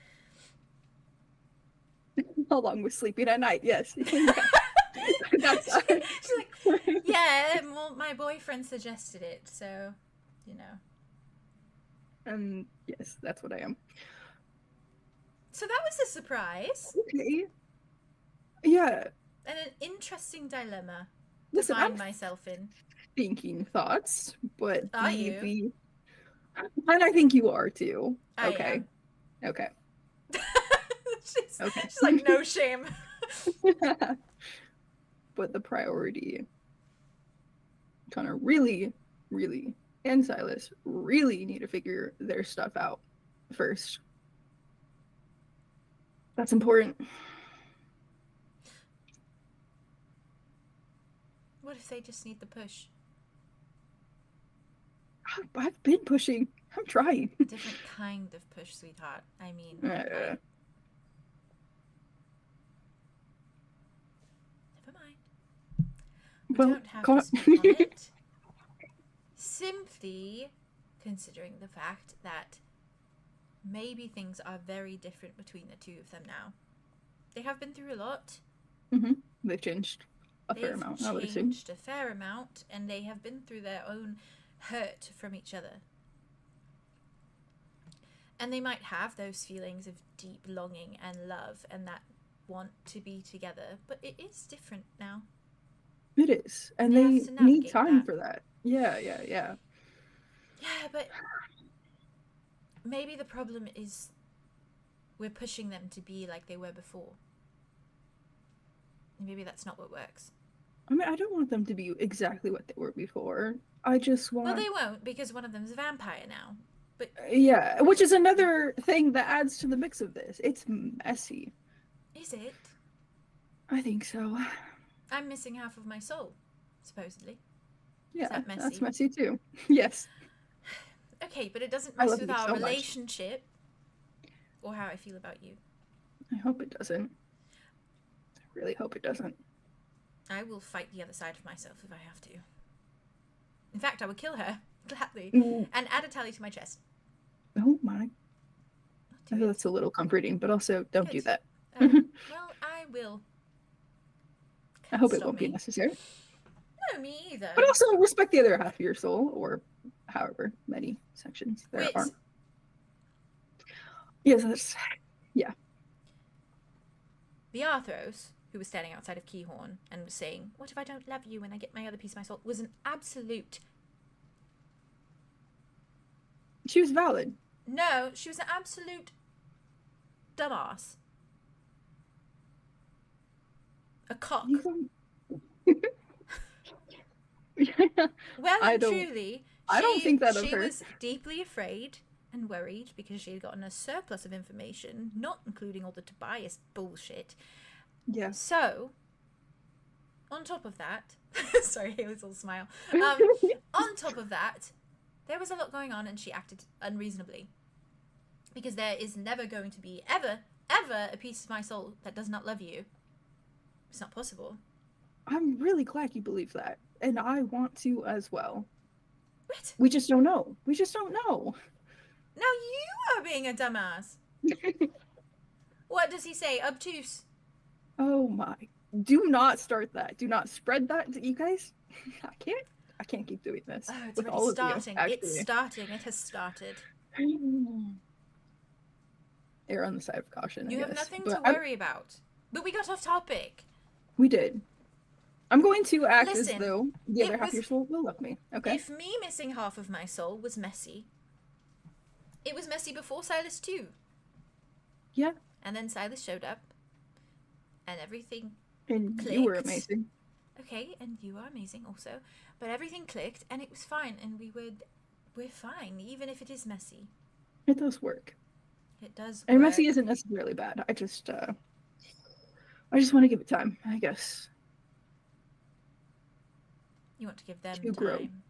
Along with sleeping at night, yes. That's She's like, yeah, well, my boyfriend suggested it, so, you know. Yes, that's what I am. So that was a surprise. Okay. Yeah. And an interesting dilemma to Listen, find I'm myself in. thinking thoughts, but Are you? And I think you are too. I Okay. am. Okay. she's, Okay. she's like, no shame. But the priority kind of really, and Silas really need to figure their stuff out first. That's important. What if they just need the push? I've been pushing. I'm trying. A different kind of push, sweetheart. I mean, never mind. We Well, don't have to speak on it. Simply considering the fact that maybe things are very different between the two of them now. They have been through a lot. They've changed a fair amount, I would They've assume. changed a fair amount, and they have been through their own hurt from each other. And they might have those feelings of deep longing and love and that want to be together, but it is different now. It is. And They they have to need navigate time that. for that. Yeah. Yeah, but maybe the problem is we're pushing them to be like they were before. And maybe that's not what works. I mean, I don't want them to be exactly what they were before. I just want... Well, they won't, because one of them's a vampire now. But Yeah, which is another thing that adds to the mix of this. It's messy. is it? I think so. I'm missing half of my soul, supposedly. Yeah, that that's messy? messy too. Yes. Okay, but it doesn't I mess love with you our so much. relationship or how I feel about you. I hope it doesn't. I really hope it doesn't. I will fight the other side of myself if I have to. In fact, I would kill her, gladly, Mm. and add a tally to my chest. Oh my. I'll I do feel it. that's a little comforting, but also don't do Good. that. Well, I will. I Can't hope it stop won't be me. necessary. No, me either. But also respect the other half of your soul, or however many sections there Wit, are. Yes, that's... the Arthos, who was standing outside of Keyhorn and was saying, "What if I don't love you when I get my other piece of my soul?" was an absolute... She was valid. No, she was an absolute dumbass. A cock. You don't- Well I and don't- truly, I don't think that of she her. was deeply afraid and worried because she had gotten a surplus of information, not including all the Tobias bullshit. Yes. So, on top of that, sorry, Haley's little smile. On top of that, there was a lot going on and she acted unreasonably. Because there is never going to be, ever a piece of my soul that does not love you. It's not possible. I'm really glad you believe that. And I want to as well. What? We just don't know. We just don't know. Now you are being a dumbass. What does he say? Obtuse. Oh my. Do not start that. Do not spread that, you guys. I can't keep doing this. Oh, it's with already all of starting. you, It's starting. It has started. Err on the side of caution, You I have guess. nothing But to worry about. But we got off topic. we did. I'm going to act Listen, as though the it other half of was- your soul will love me. Okay. If me missing half of my soul was messy, it was messy before Silas too. Yeah. And then Silas showed up. And everything... And you were clicked. amazing. Okay, and you are amazing also. But everything clicked and it was fine. And we're fine, even if it is messy. It does work. It does And work. messy isn't necessarily bad. I just want to give it time, I guess. You want to give them To grow. time.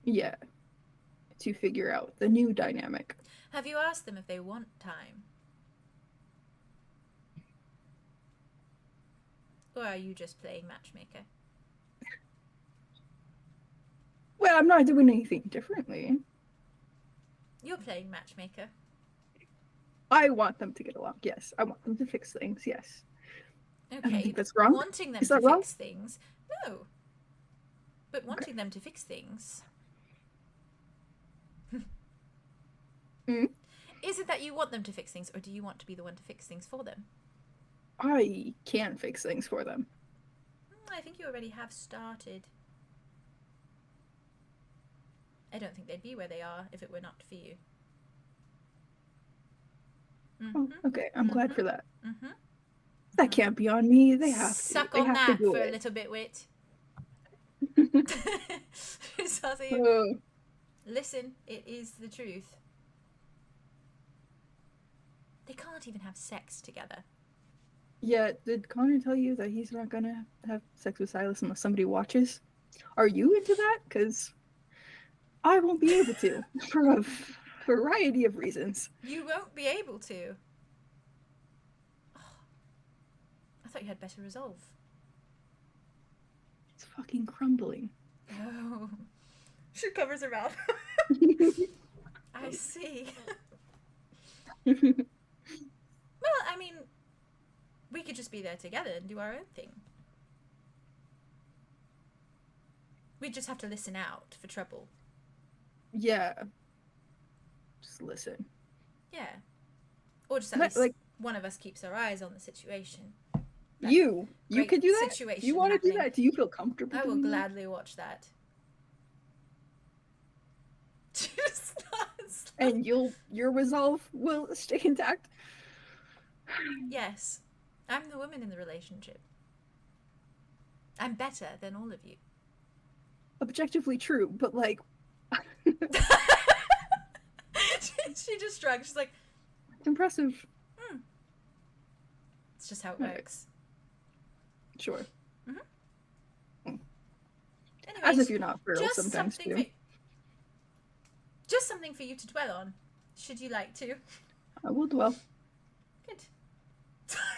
Yeah. To figure out the new dynamic. Have you asked them if they want time? Or are you just playing matchmaker? Well, I'm not doing anything differently. You're playing matchmaker. I want them to get along. Yes. I want them to fix things. Yes. I don't Okay, think that's wrong. wanting them Is to that wrong? fix things. No. But wanting them to fix things. Mm. Is it that you want them to fix things, or do you want to be the one to fix things for them? I can fix things for them. I think you already have started. I don't think they'd be where they are if it were not for you. Oh, okay. I'm glad for that. Mm-hmm. That can't be on me. They have to. Suck They on have that to do for a it. little bit, Wit. Sassy. Oh, Listen, it is the truth. They can't even have sex together. yeah, did Connor tell you that he's not gonna have sex with Silas unless somebody watches? Are you into that? Because I won't be able to for a variety of reasons. You won't be able to. Oh, I thought you had better resolve. It's fucking crumbling. Oh. She covers her mouth. I see. Well, I mean, we could just be there together and do our own thing. We just have to listen out for trouble. Yeah. Just listen. Yeah. Or just at But, least like- one of us keeps our eyes on the situation. That You great could do that? situation You want to do happening. that? Do you feel comfortable I will doing that? gladly watch that. Just not- And your resolve will stay intact? Yes. I'm the woman in the relationship. I'm better than all of you. Objectively true, but like, She just shrugged. She's like, it's impressive. it's just how it Right. works. Sure. As Anyways, if you're not fertile just sometimes something too. for, just something for you to dwell on, should you like to. I will dwell. Good.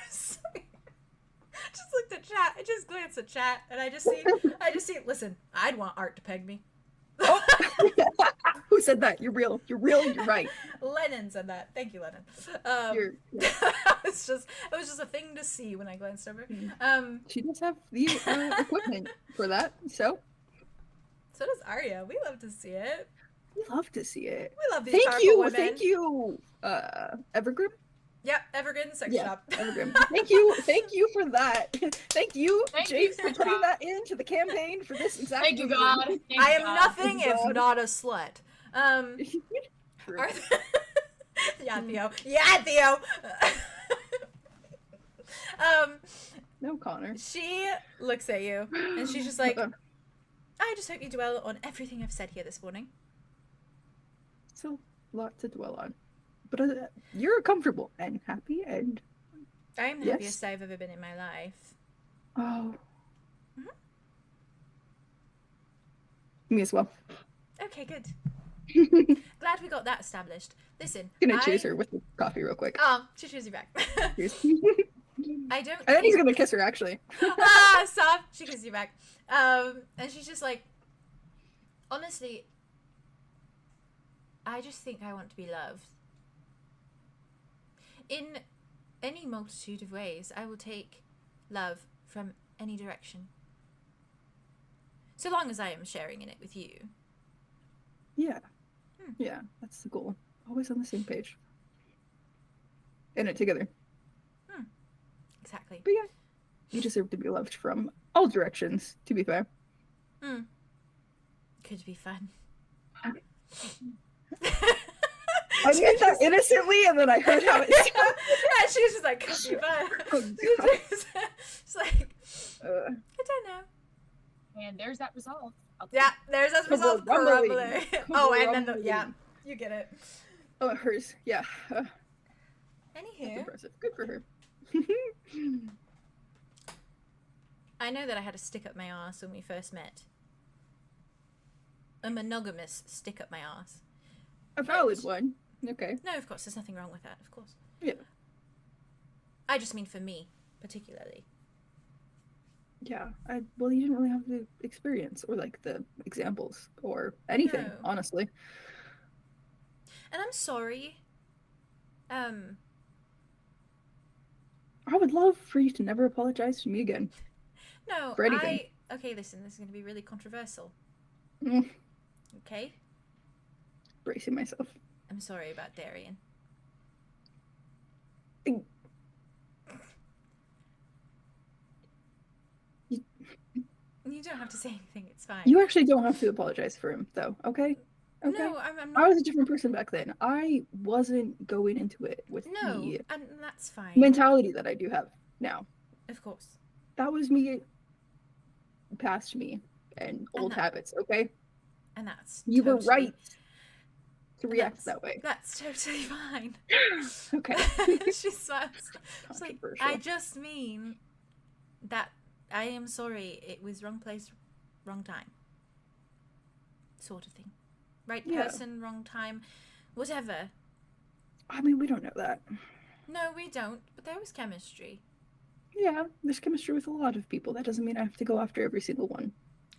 Sorry. Just looked at chat. I just glanced at chat, and I just see. Listen, I'd want Art to peg me. Oh! Who said that? You're real. You're real. You're right. Lennon said that. Thank you, Lennon. It was just a thing to see when I glanced over. She does have the equipment for that, so So does Arya. We love to see it. we love to see it. We love these powerful women. Thank you, Evergrim. Yep, Evergreen Sex Yeah, Shop. Evergrim. Thank you for that. Thank you, Thank Jake, you, for Sex putting Shop. that into the campaign for this exact. Thank you, reason. God. Thank I you, am God. nothing if God. not a slut. True. Yeah, Theo. Yeah, Theo. No, Connor. She looks at you and she's just like, I just hope you dwell on everything I've said here this morning. It's a lot to dwell on, but you're comfortable and happy, and I'm the Yes. happiest I've ever been in my life. oh, Mhm. me as well. Okay, good. Glad we got that established. Listen, Gonna chase her with the coffee real quick. Oh, she cheers you back. Cheers. I don't. I think he's gonna kiss her actually. Stop. She kisses you back. And she's just like, honestly, I just think I want to be loved. In any multitude of ways, I will take love from any direction. So long as I am sharing in it with you. Yeah. Hmm. Yeah, that's the goal. Always on the same page. In it together. Exactly. But yeah, you deserve to be loved from all directions, to be fair. Could be fun. I meant that innocently, and then I heard how it sounded. Yeah, she was just like, could be fun. Oh, God. It's like, I don't know. And there's that resolve. Yeah, there's that result. Rumbling. Crumbling. Oh, and then Rumbling. yeah, you get it. Oh, hers. Yeah. That's Anywho, impressive. Good for her. I know that I had a stick up my ass when we first met. a monogamous stick up my ass. A valid one. Okay. No, of course, there's nothing wrong with that, of course. Yeah. I just mean for me, particularly. Yeah. Well, you didn't really have the experience or like the examples or anything, No. honestly. And I'm sorry. I would love for you to never apologize to me again. No, For anything. Okay, listen, this is going to be really controversial. Mm. Okay? Bracing myself. I'm sorry about Darian. You- You don't have to say anything, it's fine. You actually don't have to apologize for him, though, okay? Okay. No, I'm I not. was a different person back then. I wasn't going into it with No, the and that's fine. mentality that I do have now. Of course. That was me past me and old that- habits, okay? And that's You were totally- right to and react that's- that way. That's totally fine. Okay. She smiles. It's like, Controversial. I just mean that I am sorry, it was wrong place, wrong time. Sort of thing. Right Yeah. person, wrong time, whatever. I mean, we don't know that. No, we don't, but there was chemistry. Yeah, there's chemistry with a lot of people. That doesn't mean I have to go after every single one.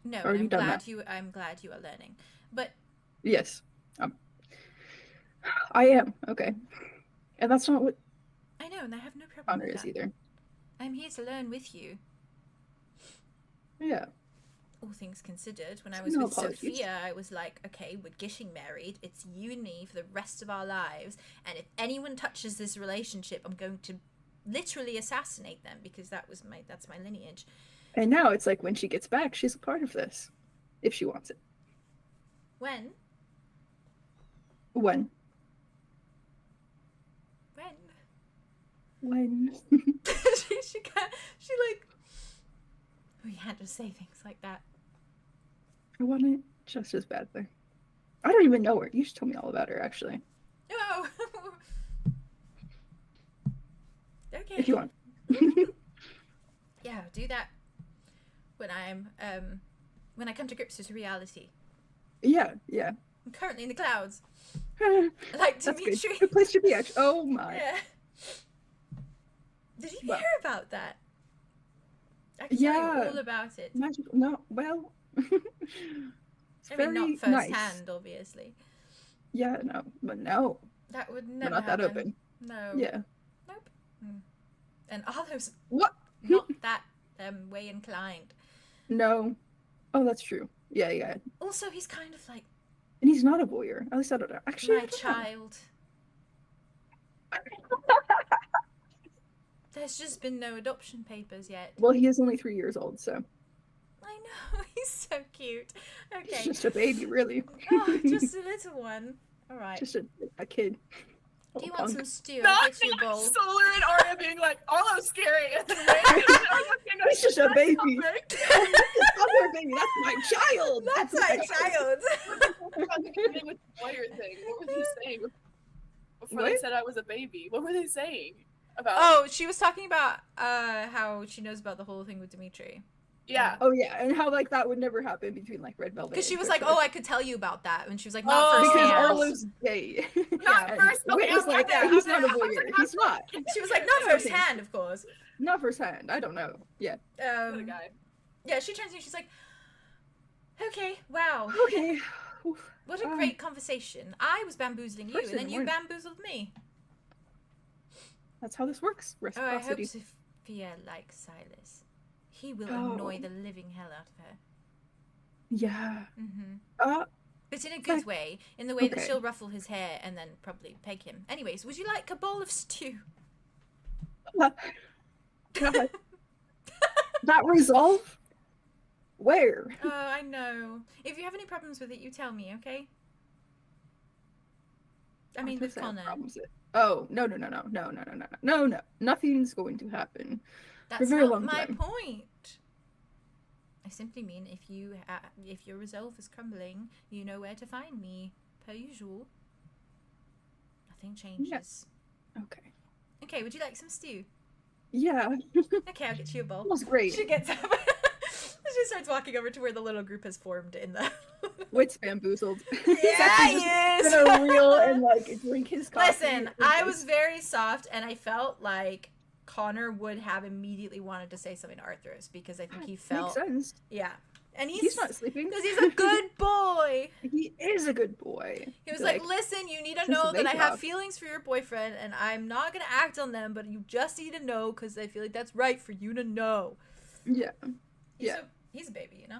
No, Already and done I'm glad you are learning. But Yes. I am, okay. And that's not what I know, and I have no problem honor with is that. either. I'm here to learn with you. Yeah. All things considered, when I was No with apologies. Sophia, I was like, okay, we're getting married. It's you and me for the rest of our lives. And if anyone touches this relationship, I'm going to literally assassinate them because that's my lineage. And now it's like when she gets back, she's a part of this. If she wants it. When? When? When? When? she like, we can't just say things like that. I want it just as badly. I don't even know her. You should tell me all about her, actually. No. Okay. If you want. Yeah, I'll do that when when I come to grips with reality. Yeah, yeah. I'm currently in the clouds. That's Like good. Dimitri. Good place to be, actually. Oh my. Yeah. Did you Well. hear about that? I can tell Yeah. you all about it. Magical. No, well. It's I mean, not very nice. firsthand, obviously. Yeah, no, but no, That would we're never not that happen. open. No. Yeah. Nope. And Arlow's What? not that way inclined. No. Oh, that's true. Yeah, yeah. Also, he's kind of like And he's not a voyeur. At least I don't know. Actually, I my don't know. child. There's just been no adoption papers yet. Well, he is only 3 years old, so I know, he's so cute. he's Okay. just a baby, really. Oh, just a little one. All right. Just a kid. Do you Little want punk. some stew? I'll Not get you a bowl. Solar and Arya being like, Arlo's scary. And then Raven, He's just a baby. Break. Other baby. That's my child. That's my child. With the lawyer thing. What were they saying before they What? said I was a baby? What were they saying about? Oh, she was talking about how she knows about the whole thing with Dimitri. Yeah. Oh yeah, and how like that would never happen between like Red Velvet. Because she and was like, Crystal. oh, I could tell you about that. And she was like, Oh, not Because firsthand. Arlo's gay. Not And first. Okay, Whit was I'm like, there, he's I'm not a there. I was voyeur. like, He's not. She was like, not firsthand, of course. Not firsthand. I don't know. Yeah. What a guy. Yeah, she turns to you, she's like, okay, wow. Okay. Oof. What a great conversation. I was bamboozling you, First and in then the you morning. bamboozled me. That's how this works. Oh, I hope Reciprocity. Sophia likes Silas. He will Oh. annoy the living hell out of her. Yeah. Mm-hmm. But in a good Like- way, in the way that okay. she'll ruffle his hair and then probably peg him. Anyways, would you like a bowl of stew? God. That resolve? Where? Oh, I know. If you have any problems with it, you tell me, okay? I mean, with 100% Connor. problems with- Oh, no. No. Nothing's going to happen. That's a very not long my time. point. I simply mean if your resolve is crumbling, you know where to find me, per usual. Nothing changes. Okay. Okay, would you like some stew? Yeah. Okay, I'll get you a bowl. That was great. She gets up. She starts walking over to where the little group has formed in the. Wit's bamboozled. Yeah, he is. Gonna reel and like drink his coffee. Listen, I was very soft, and I felt like Connor would have immediately wanted to say something to Arthros because I think he felt. Makes sense. Yeah, and He's not sleeping because he's a good boy. He is a good boy. He was like, "Listen, you need to just know that I wake have up. feelings for your boyfriend, and I'm not gonna act on them, but you just need to know because I feel like that's right for you to know." Yeah. He's a baby, you know.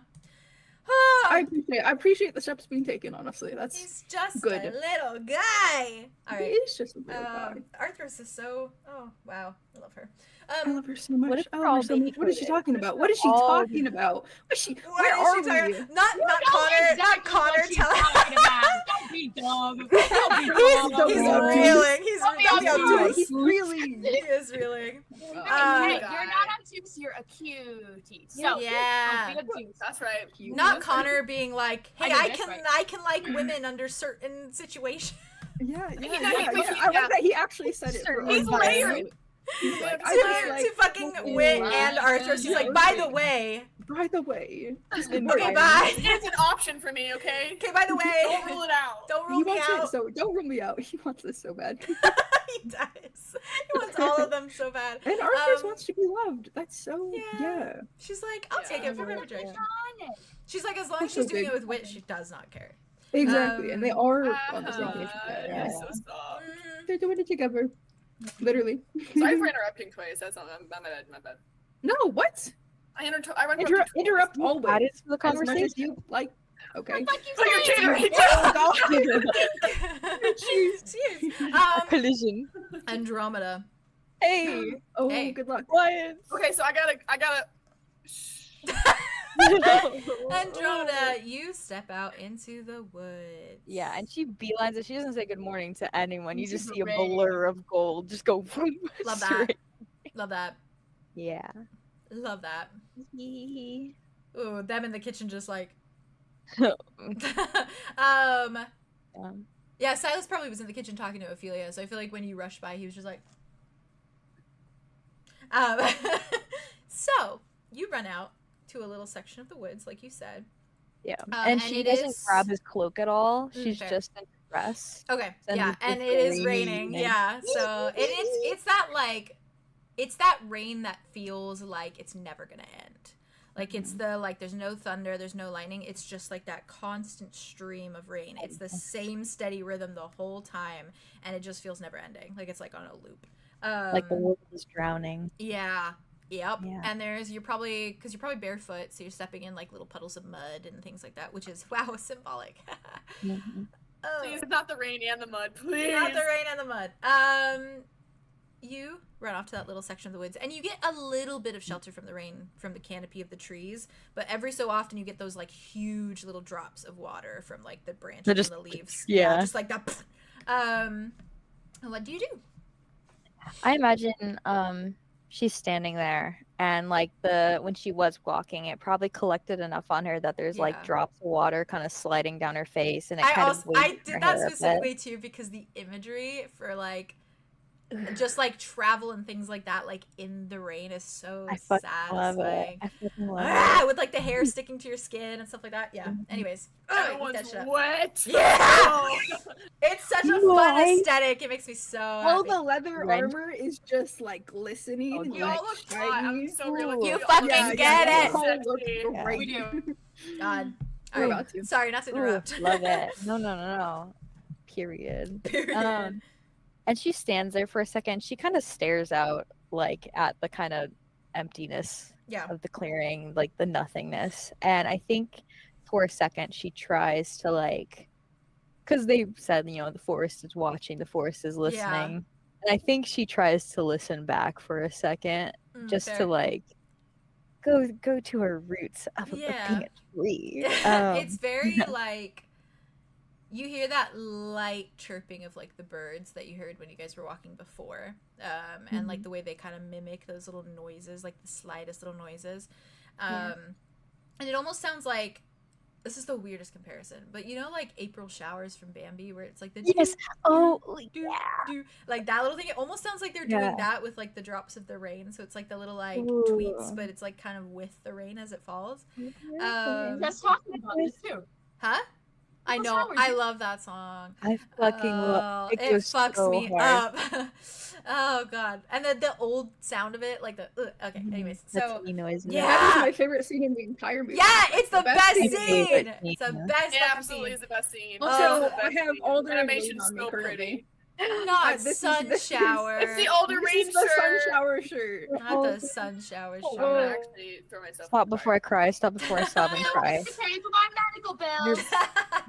I appreciate the steps being taken, honestly. That's He's just good. a little guy. All He right. is just a little guy. Arthros is so. Oh wow, I love her. I love her so much. what if I we're love her all so much. baby What is she coded? talking about? What is she all talking about? What Where is are she talking we? about? Not Connor. Not Connor telling. Don't be dumb. Don't be Don't He's be dumb. reeling. He's He's really. He is reeling. Hey, Uh, you're not obtuse, you're a cutie. So, Yeah. don't be obtuse. That's right. Not Connor being like, "Hey, I I know, can, that's I can like women under certain situations." Yeah. know, I like that he actually said it. For He's our layered. benefit. He's like, I to, just like. to fucking fucking Wit laugh. and Arthros. He's like, "By the way, By the way. okay, bye." It's an option for me, okay? Okay, by the Don't way, rule it out. don't He rule me wants out. it, so don't rule me out. He wants this so bad. He does. He wants all of them so bad. And Arthur Um, wants to be loved. That's so yeah. She's like, "I'll take Yeah. it from every direction." She's like, as long as That's so she's doing good. it with Wit, she does not care. Exactly. And they are on the same page. Yeah. So stop. They're doing it together. Literally. Sorry for interrupting twice. That's not my bad. No, what? I interrupted twice. Interrupt always. Added to the As much conversation. as you like. Okay. Cheers. Collision. Andromeda. Hey, Oh, Hey. good luck. Lions. Okay, so I gotta. Andromeda, you step out into the woods. Yeah, and she beelines it. She doesn't say good morning to anyone. You just She's see a red. blur of gold just go. Love that. straight. Love that. Yeah. Love that. Hee Ooh, them in the kitchen just like. hee. Yeah, Silas probably was in the kitchen talking to Ophelia, so I feel like when you rushed by, he was just like. So you run out to a little section of the woods, like you said. Yeah, and and she it doesn't is- grab his cloak at all. Mm, She's fair. just in dress. Okay, And yeah, it's and it is raining. raining. Yeah, so it's that like, it's that rain that feels like it's never gonna end. Like it's the like there's no thunder, there's no lightning. It's just like that constant stream of rain. It's the same steady rhythm the whole time, and it just feels never ending. Like it's like on a loop. Like the world is drowning. Yeah. Yep. Yeah. And you're probably barefoot, so you're stepping in like little puddles of mud and things like that, which is wow, symbolic. Mhm. Oh, Please, not the rain and the mud, please. not the rain and the mud. You run off to that little section of the woods, and you get a little bit of shelter from the rain from the canopy of the trees. But every so often, you get those like huge little drops of water from like the branches They're and just- the leaves. yeah. just like that. What do you do? I imagine she's standing there and like when she was walking, it probably collected enough on her that there's Yeah. like drops of water kind of sliding down her face, and it I kind also of weighs I her did that hair a bit. specifically too because the imagery for like just like travel and things like that like in the rain is so I fucking love it. satisfying. I fucking love it. With like the hair sticking to your skin and stuff like that. Yeah. Anyways, eat that Everyone's shit up. wet. Yeah, it's such a fun Right? aesthetic. It makes me so All happy. the leather Red. armor is just like glistening. Oh, and, You like, all look hot. shiny. I'm so real. You fucking get it. All look Yeah. great. We do. God. We're All about right. to. Sorry, not to Ooh, interrupt. love it. No. Period. Period. And she stands there for a second. She kind of stares out like at the kind of emptiness Yeah. of the clearing, like the nothingness. And I think for a second she tries to like, because they said, the forest is watching, the forest is listening. And I think she tries to listen back for a second, just Fair. to like go to her roots of Yeah. being a tree. It's very like you hear that light chirping of like the birds that you heard when you guys were walking before, and like the way they kind of mimic those little noises, like the slightest little noises, and it almost sounds like this is the weirdest comparison, but you know, like April showers from Bambi, where it's like the Yes. doo, Oh, doo, yeah. doo, like that little thing. It almost sounds like they're Yeah. doing that with like the drops of the rain. So it's like the little like Ooh. tweets, but it's like kind of with the rain as it falls. Just talking about this too. Huh? I April know. showers, I you- love that song. I fucking love It goes fucks so me hard. up. Oh god. And then the old sound of it, like the okay. Anyways, That's so the noise. yeah. That is my favorite scene in the entire movie. yeah, it's the best scene. scene. Favorite It's the scene. best It fucking absolutely scene. is the best scene. Also, It's the I best have scene. all the Animation's on me so currently. pretty. Not this sun is- shower. It's the older This rain is the sun shirt. shower shirt. Not the sun shower I'm shirt. gonna actually throw myself. Stop in the before I cry. Stop before I sob and I cry. have to pay for my medical bills.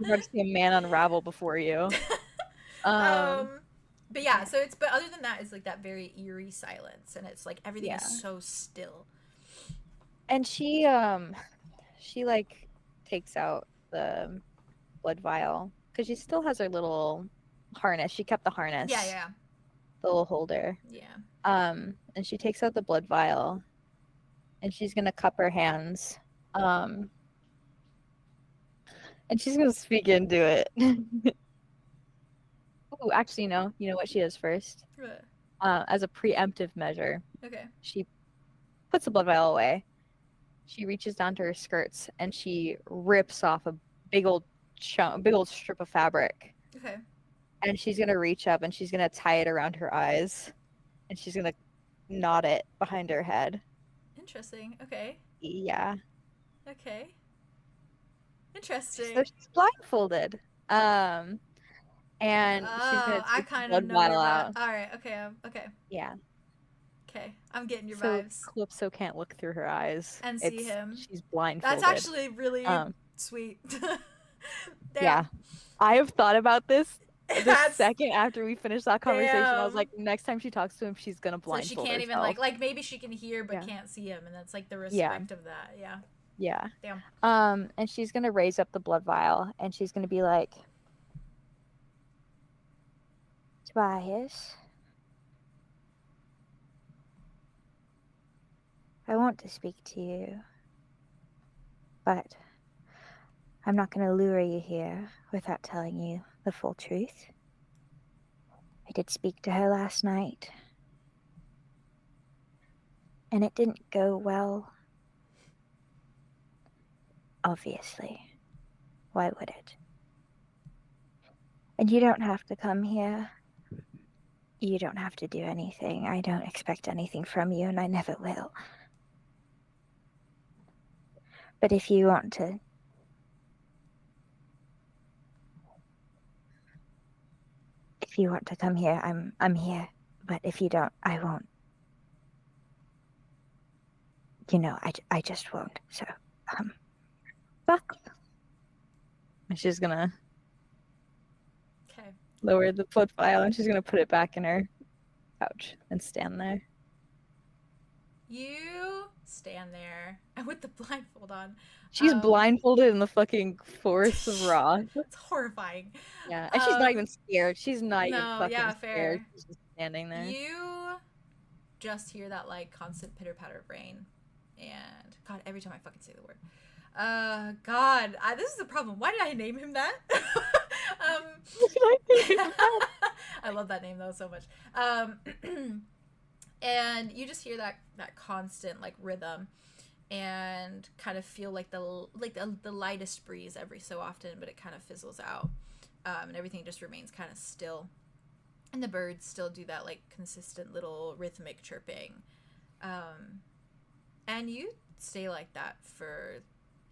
You're about to see a man unravel before you. But yeah, so it's but other than that, it's like that very eerie silence, and it's like everything Yeah. is so still. And she like takes out the blood vial because she still has her little harness. She kept the harness. Yeah, The little holder. yeah. And she takes out the blood vial, and she's gonna cup her hands. And she's gonna speak into it. Oh, actually, no. You know what she does first? As a preemptive measure, Okay. she puts the blood vial away. She reaches down to her skirts and she rips off a big old strip of fabric. Okay. And she's gonna reach up and she's gonna tie it around her eyes, and she's gonna knot it behind her head. Interesting. Okay. Yeah. Okay. Interesting. So she's blindfolded. And she's gonna I take the kind of blood know your vial vibe. out. All right. Okay. Okay. Yeah. Okay. I'm getting your So vibes. Calypso can't look through her eyes And see him. She's blindfolded. That's actually really Um, sweet. yeah. I have thought about this the That's- second after we finished that conversation. I was Damn. like, next time she talks to him, she's gonna So blindfold she can't even herself. like maybe she can hear but Yeah. can't see him, and that's like the Yeah. respect of that. Yeah. Yeah. Damn. And she's gonna raise up the blood vial and she's gonna be like, Tobias, I want to speak to you, but I'm not going to lure you here without telling you the full truth. I did speak to her last night, and it didn't go well. Obviously. Why would it? And you don't have to come here. You don't have to do anything. I don't expect anything from you, and I never will. But if you want to come here, I'm here. But if you don't, I won't. You know, I just won't. So, fuck. and she's gonna Okay. lower the blood vial and she's gonna put it back in her pouch and stand there. You stand there and with the blindfold on. She's Um, blindfolded in the fucking forest of Raw. It's horrifying. Yeah, and she's not Um, even scared. She's not even no, fucking yeah, scared. fair. She's just standing there. You just hear that like constant pitter patter of rain, and God, every time I fucking say the word, God, this is the problem. Why did I name him that? I love that name though so much. And you just hear that constant like rhythm, and kind of feel like the lightest breeze every so often, but it kind of fizzles out, and everything just remains kind of still. And the birds still do that like consistent little rhythmic chirping. And you stay like that for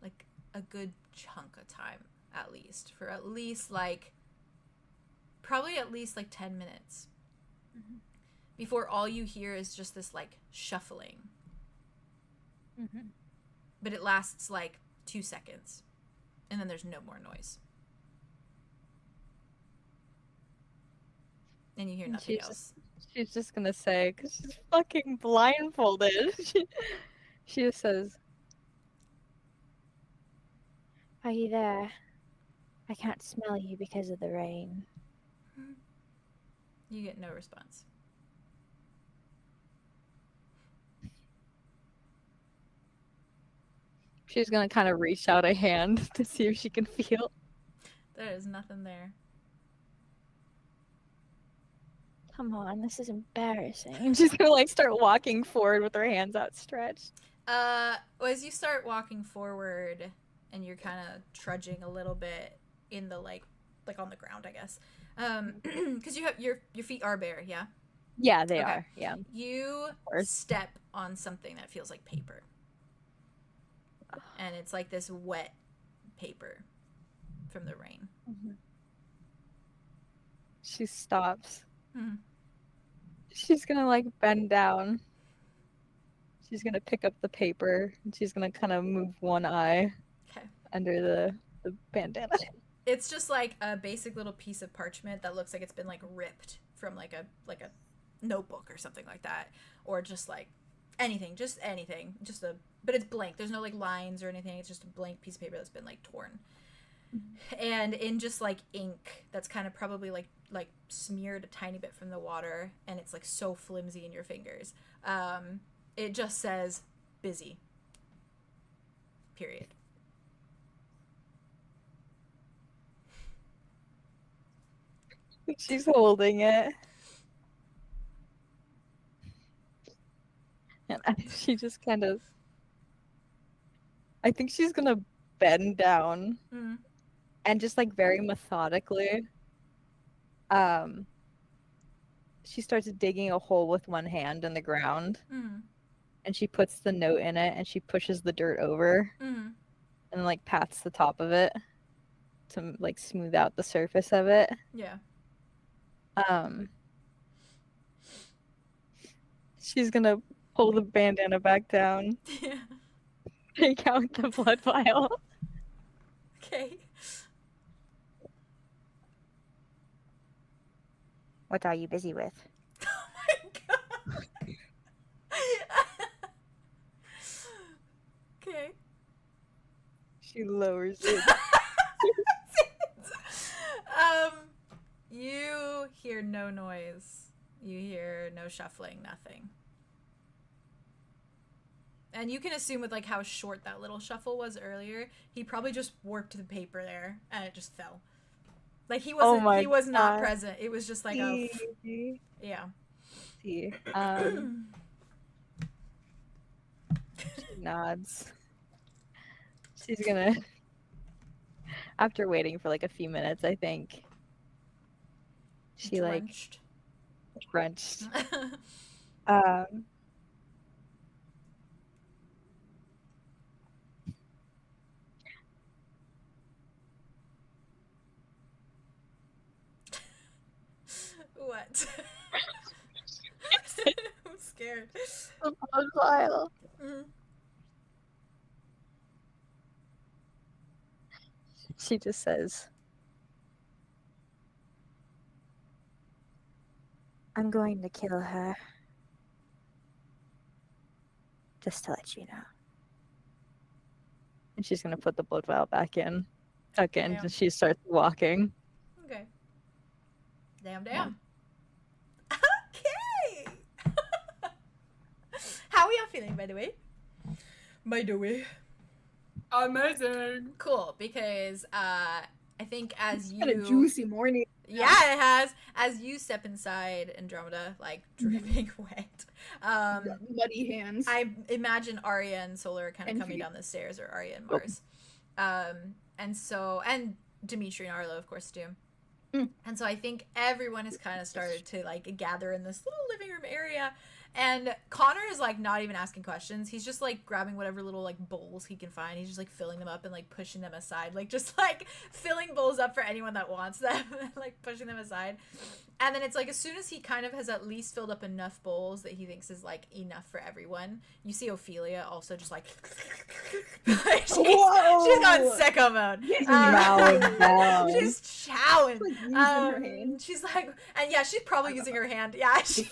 like a good chunk of time, at least. For at least like, probably at least like 10 minutes. Mm-hmm. Before all you hear is just this like shuffling. Mm-hmm. But it lasts like 2 seconds. And then there's no more noise. And you hear nothing else. She's just gonna say, because she's fucking blindfolded. She just says, Are you there? I can't smell you because of the rain. You get no response. She's gonna kind of reach out a hand to see if she can feel. There is nothing there. Come on, this is embarrassing. And she's gonna like start walking forward with her hands outstretched. As you start walking forward and you're kind of trudging a little bit in the like on the ground, I guess. Because you have your feet are bare, yeah? Yeah, they Okay. are. Yeah. You course. step on something that feels like paper. And it's like this wet paper from the rain. She stops. Mhm. She's gonna like bend down. She's gonna pick up the paper and she's gonna kind of move one eye Okay. under the bandana. It's just like a basic little piece of parchment that looks like it's been like ripped from like a notebook or something like that, or just like anything, but it's blank. There's no like lines or anything. It's just a blank piece of paper that's been like torn. And in just like ink that's kind of probably like smeared a tiny bit from the water, and it's like so flimsy in your fingers. It just says busy. Period. She's holding it. And she just kind of, I think she's gonna bend down and just like very methodically, she starts digging a hole with one hand in the ground, and she puts the note in it and she pushes the dirt over and like pats the top of it to like smooth out the surface of it. Yeah. She's gonna pull the bandana back down, Yeah. take out the blood vial. Okay. What are you busy with? Oh my god. Okay. She lowers it. You hear no noise. You hear no shuffling, nothing. And you can assume with like how short that little shuffle was earlier, he probably just warped the paper there and it just fell. Like he wasn't he was not present. It was just like a yeah. See. She nods. She's gonna, after waiting for like a few minutes, I think she Drenched. like drenched. What? I'm scared. The blood vial. She just says, I'm going to kill her. Just to let you know. and she's gonna put the blood vial back in, tuck in, Damn. and she starts walking. Okay. Damn. Okay. How are y'all feeling, by the way? Amazing. Cool, because I think as you Had a juicy morning. Yeah, it has. As you step inside Andromeda, like dripping wet. Muddy hands. I imagine Arya and Solar are kind of And coming feet. down the stairs, or Arya and Mars. And Dimitri and Arlo, of course, too. And so I think everyone has kind of started to like gather in this little living room area. And Connor is like not even asking questions. He's just like grabbing whatever little like bowls he can find. He's just like filling them up and like pushing them aside. Like just like filling bowls up for anyone that wants them and like pushing them aside. And then it's like as soon as he kind of has at least filled up enough bowls that he thinks is like ewnough for everyone, you see Ophelia also just like she's gone sicko mode. Mowing down. She's chowing. Like, using her hand. She's like, and yeah, she's probably using her hand. Yeah, she is.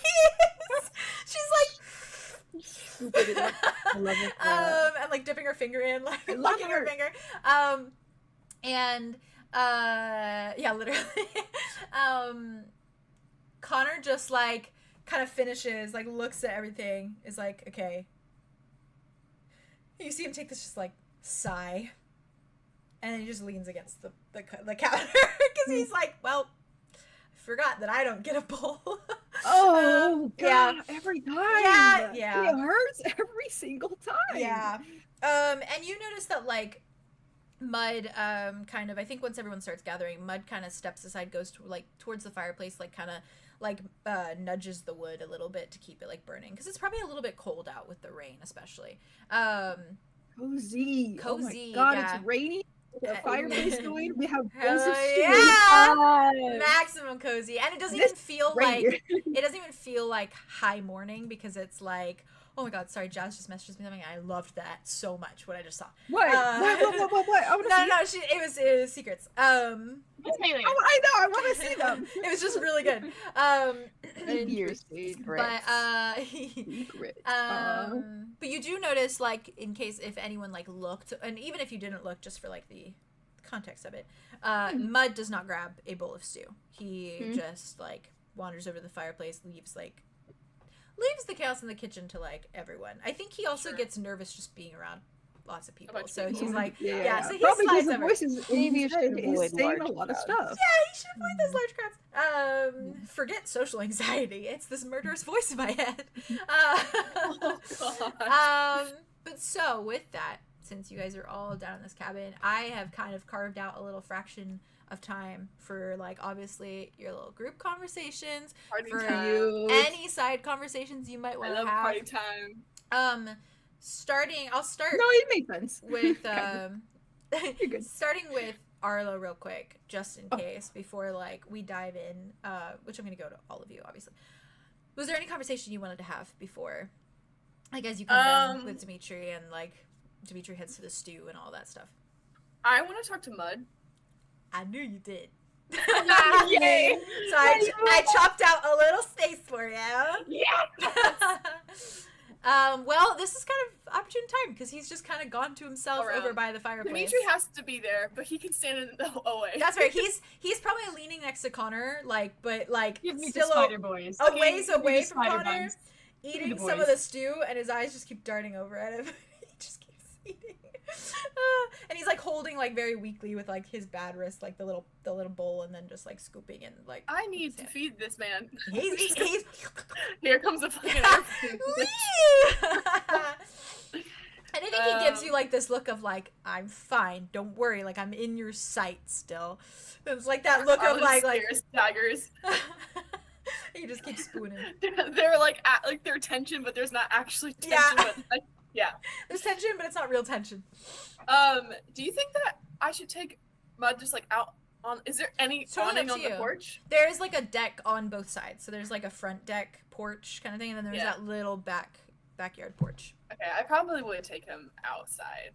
She's like, I love it. for that. and like dipping her finger in, like love licking her her. finger. Yeah, literally. Connor just like kind of finishes, like looks at everything, is like, okay. You see him take this just like sigh, and then he just leans against the counter because he's like, well, I forgot that I don't get a bowl. Oh yeah. God! Every time. Yeah. It hurts every single time. Yeah. And you notice that like Mud kind of, I think once everyone starts gathering, Mud kind of steps aside, goes to like towards the fireplace, like kind of like nudges the wood a little bit to keep it like burning because it's probably a little bit cold out with the rain, especially. Cozy. Oh my Cozy, God! yeah. It's raining. The fireplace going. We have Hell bowls of stew. yeah! Maximum cozy, and it doesn't even feel great. like it doesn't even feel like high morning because it's like, oh my God, sorry, Jazz just messaged me something. I loved that so much. What I just saw. What? What? I want to see. No, it was secrets. I know. I want to see them. It was just really good. Your secrets. But you do notice, like, in case if anyone like looked, and even if you didn't look, just for like the context of it, Mud does not grab a bowl of stew. He just like wanders over to the fireplace, leaves the chaos in the kitchen to like everyone. I think he also gets nervous just being around lots of people. So he's like, so he probably slides because the over. voices Maybe you should is avoid saying a large lot of crowds. stuff. Yeah, he should avoid those large crowds. Forget social anxiety. It's this murderous voice in my head. Oh God. But so with that, since you guys are all down in this cabin, I have kind of carved out a little fraction of time for like obviously your little group conversations, Party for time. any side conversations you might I want to love have. party time. I'll start No, it makes sense. with You're good. starting with Arlo real quick, just in case, before like we dive in, which I'm gonna go to all of you obviously. Was there any conversation you wanted to have before, like as you come down with Dimitri and like Dimitri heads to the stew and all that stuff? I want to talk to Mud. I knew you did. Yay! So I chopped out a little space for you. Yeah. Well, this is kind of opportune time because he's just kind of gone to himself Around. over by the fireplace. Dimitri has to be there, but he can stand in the away. That's right. He's probably leaning next to Connor, like, but like Give me the still spider boys. a ways Give me away the from spider Connor, buns. eating the some of boys. the stew, and his eyes just keep darting over at him. He just keeps eating, and he's like holding like very weakly with like his bad wrist, like the little bowl, and then just like scooping in like. I need to feed this man. He's Here comes a fucking airplane. And I think he gives you like this look of like, I'm fine, don't worry, like I'm in your sight still. It's like that look of like staggers. You just keep spooning. They're like at like their tension, but there's not actually tension. Yeah. But yeah. There's tension, but it's not real tension. Do you think that I should take Mud just like out on? Is there any Totally awning up on to the you. porch? There is like a deck on both sides, so there's like a front deck porch kind of thing, and then there's Yeah. that little backyard porch. Okay, I probably would take him outside.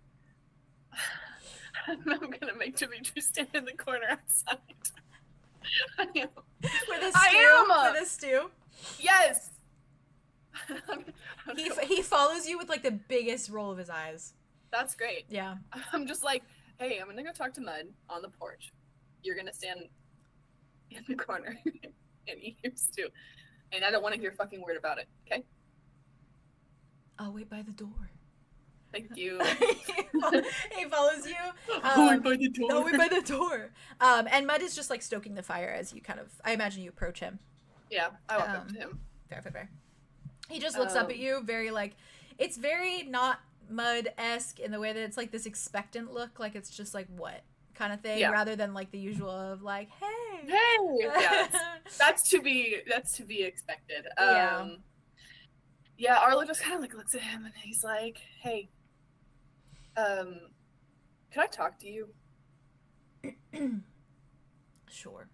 I'm gonna make Dimitri stand in the corner outside. With his I stew. am! With his stew. Yes. He follows you with like the biggest roll of his eyes. That's great. Yeah. I'm just like, hey, I'm gonna go talk to Mud on the porch. You're gonna stand in the corner and eat your stew, and I don't want to hear a fucking word about it. Okay? I'll wait by the door. Thank you. He follows you. Wait by the door. No, wait by the door. And Mud is just like stoking the fire as you kind of, I imagine you approach him. Yeah, I walk up to him. Fair. He just looks up at you, very like, it's very not Mud-esque in the way that it's like this expectant look, like it's just like what kind of thing, Yeah. rather than like the usual of like, hey. Hey. Yeah, that's to be expected. Yeah, Arlo just kind of like looks at him and he's like, "Hey, can I talk to you?" Sure.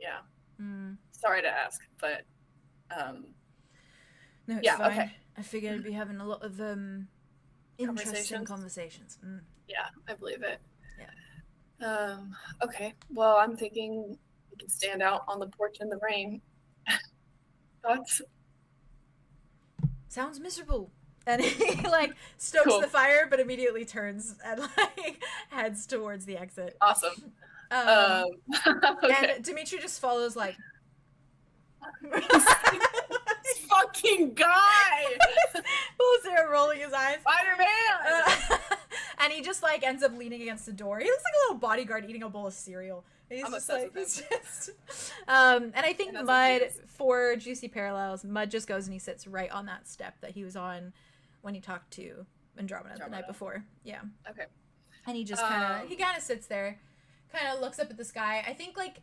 Yeah. Mm. Sorry to ask, but No, it's Yeah, fine. okay. I figured I'd be having a lot of interesting conversations. Mm. yeah, I believe it. Yeah. Okay. Well, I'm thinking we can stand out on the porch in the rain. Thoughts? Sounds miserable. And he like stokes Cool. the fire, but immediately turns and like heads towards the exit. Awesome. Okay. Okay. And Dimitri just follows like. This fucking guy! Who's there rolling his eyes? Spider-Man! And he just like ends up leaning against the door. He looks like a little bodyguard eating a bowl of cereal. And he's I'm just obsessed like, with he's just, and I think And that's what Mud, he is. for juicy parallels, Mud just goes and he sits right on that step that he was on when he talked to Andromeda the night before. Yeah. Okay. And he just kind of sits there, kind of looks up at the sky. I think like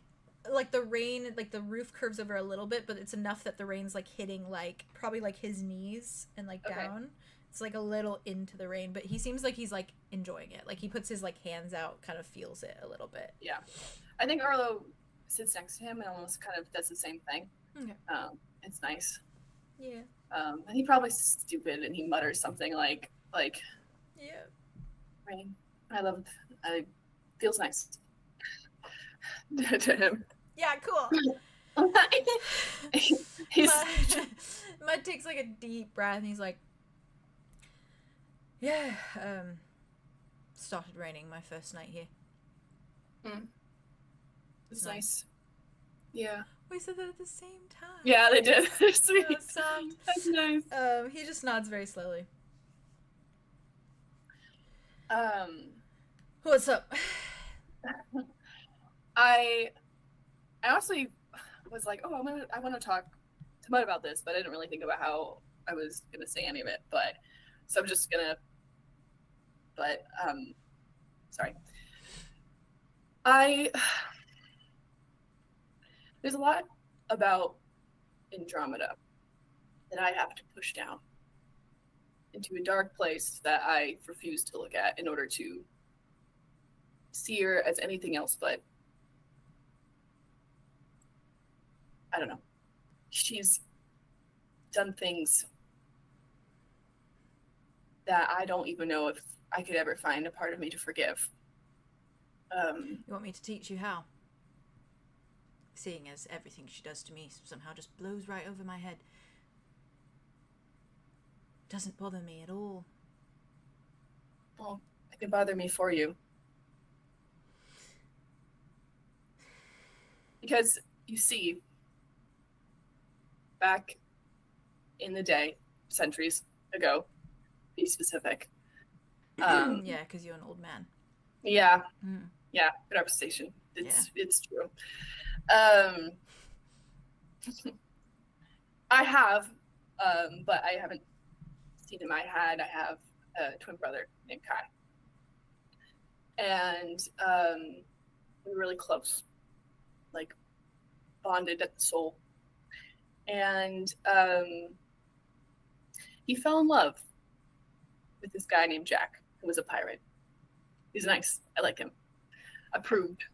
the rain, like the roof curves over a little bit, but it's enough that the rain's like hitting like probably like his knees and like down. It's like a little into the rain, but he seems like he's like enjoying it. Like he puts his like hands out, kind of feels it a little bit. Yeah. I think Arlo sits next to him and almost kind of does the same thing. Okay. It's nice. Yeah. And he probably stupid and he mutters something like Yeah. rain. It feels nice to him. Yeah, cool. He's Mud takes like a deep breath and he's like, yeah, started raining my first night here. it's nice. Yeah. We said that at the same time. Yeah, they did. They're sweet. That's soft. That's nice. He just nods very slowly. What's up? I honestly was like, oh, I want to talk to Mud about this, but I didn't really think about how I was gonna say any of it. So I'm just gonna. Sorry. There's a lot about Andromeda that I have to push down into a dark place that I refuse to look at in order to see her as anything else but, I don't know. She's done things that I don't even know if I could ever find a part of me to forgive. You want me to teach you how? Seeing as everything she does to me somehow just blows right over my head. Doesn't bother me at all. Well, it could bother me for you. Because, you see, back in the day, centuries ago, be specific. Yeah, because you're an old man. Yeah. Mm. Yeah, good representation. It's true. I have, but I haven't seen him. I have a twin brother named Kai. And we were really close, like bonded at the soul. And he fell in love with this guy named Jack, who was a pirate. He's nice. I like him. Approved.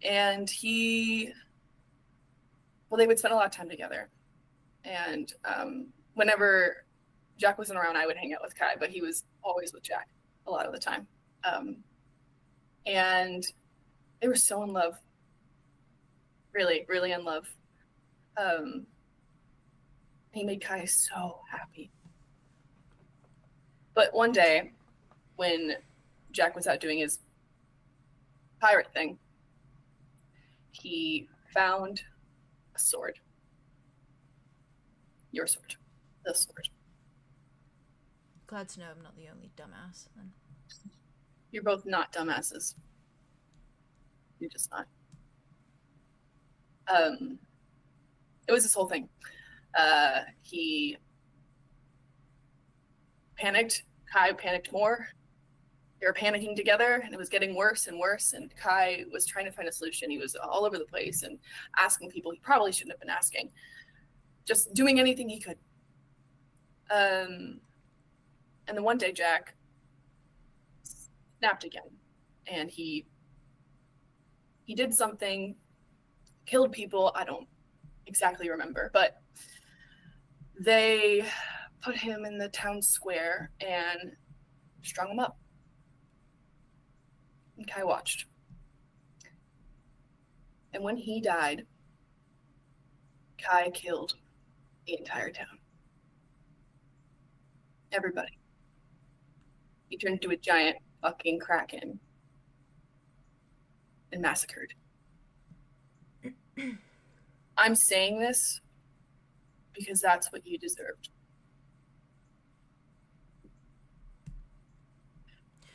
And they would spend a lot of time together. And whenever Jack wasn't around, I would hang out with Kai, but he was always with Jack a lot of the time. And they were so in love. Really, really in love. He made Kai so happy. But one day, when Jack was out doing his pirate thing, he found a sword. Your sword. The sword. Glad to know I'm not the only dumbass then. You're both not dumbasses. You're just not. It was this whole thing. He panicked. Kai panicked more. They were panicking together, and it was getting worse and worse. And Kai was trying to find a solution. He was all over the place and asking people he probably shouldn't have been asking. Just doing anything he could. And then one day, Jack snapped again, and he did something, killed people. I don't exactly remember, but they put him in the town square and strung him up. And Kai watched. And when he died, Kai killed the entire town. Everybody. He turned into a giant fucking kraken and massacred. I'm saying this because that's what you deserved.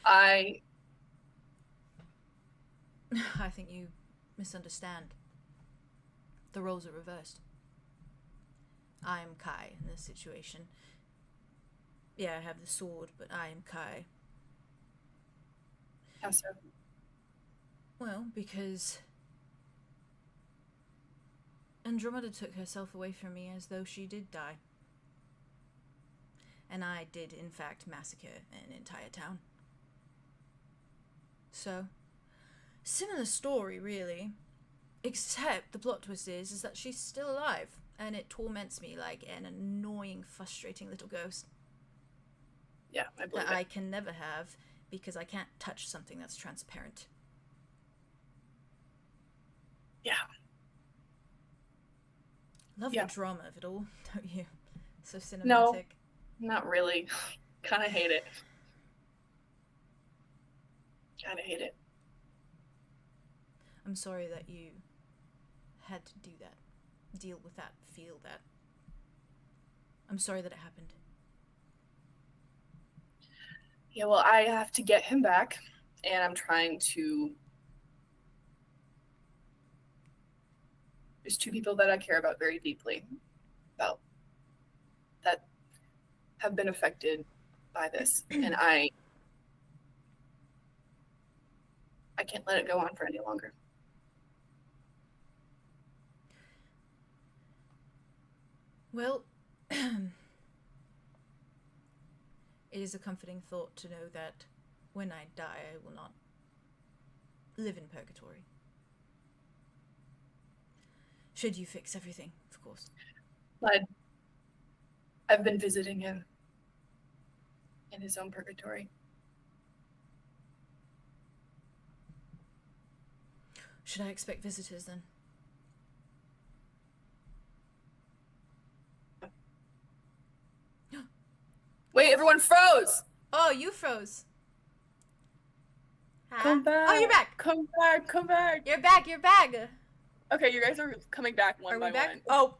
I think you misunderstand. The roles are reversed. I am 𝐾𝐲 in this situation. Yeah, I have the sword, but I am 𝐾𝐲. How so? Well, because Andromeda took herself away from me as though she did die. And I did, in fact, massacre an entire town. So, similar story, really. Except the plot twist is that she's still alive, and it torments me like an annoying, frustrating little ghost. Yeah, I believe That it. I can never have, because I can't touch something that's transparent. Yeah. Love Yeah. the drama of it all, don't you? So cinematic. No. Not really. Kind of hate it. Kind of hate it. I'm sorry that you had to do that. Deal with that. Feel that. I'm sorry that it happened. Yeah, well, I have to get him back, and I'm trying to... There's two people that I care about very deeply about that have been affected by this, and I can't let it go on for any longer. Well, it is a comforting thought to know that when I die, I will not live in purgatory. Should you fix everything, of course. But I've been visiting him in his own purgatory. Should I expect visitors then? Wait, everyone froze! Oh, you froze. Huh? Come back! Oh, you're back. Come back! Come back! You're back. You're back. Okay, you guys are coming back one Are by we back? one. Oh,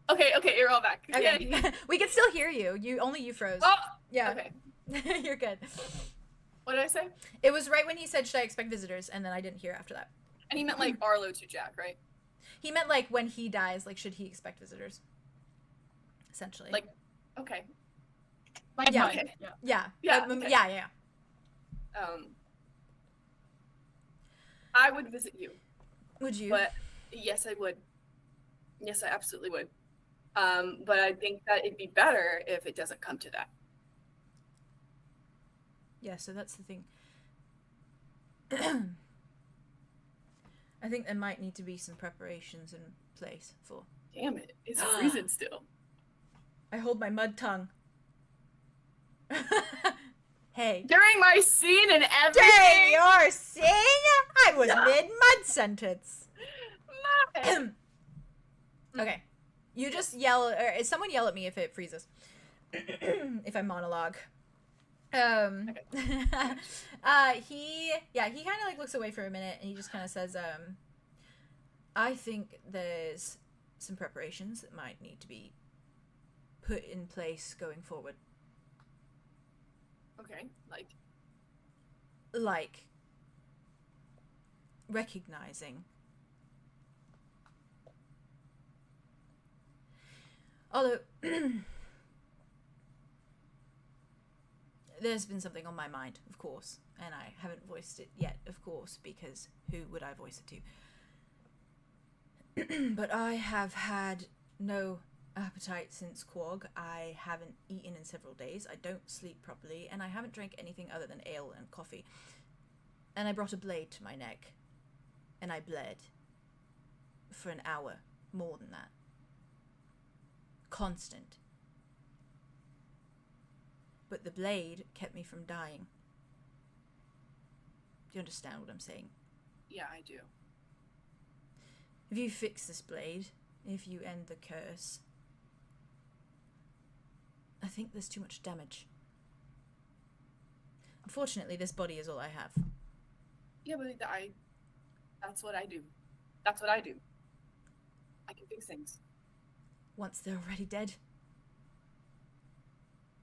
Okay, you're all back. okay. Yay. We can still hear you. Only you froze. Oh! Yeah. Okay. You're good. What did I say? It was right when he said, "Should I expect visitors?" And then I didn't hear after that. And he meant like Arlow to Jack, right? He meant like when he dies, like should he expect visitors? Essentially. Like, okay. Like Yeah. what? Okay. Yeah. Yeah. Yeah, okay. Yeah. I would visit you, Would you? but yes, I would. Yes, I absolutely would. But I think that it'd be better if it doesn't come to that. Yeah, so that's the thing. I think there might need to be some preparations in place for... Damn it, it's freezing still. I hold my mud tongue. Hey. During my scene and everything. During your sing, I was mid-mud sentence. Okay. You just yell, or someone yell at me if it freezes. If I monologue. He kind of like looks away for a minute and he just kind of says, I think there's some preparations that might need to be put in place going forward. Okay, Like recognizing although there's been something on my mind, of course, and I haven't voiced it yet, of course, because who would I voice it to? But I have had no appetite since 𝐄𝐲𝐢𝐤. I haven't eaten in several days. I don't sleep properly, and I haven't drank anything other than ale and coffee. And I brought a blade to my neck, and I bled for an hour, more than that. Constant. But the blade kept me from dying. Do you understand what I'm saying? yeah, I do. If you fix this blade, if you end the curse, I think there's too much damage. Unfortunately, this body is all I have. Yeah, but that's what I do. That's what I do. I can fix things. Once they're already dead.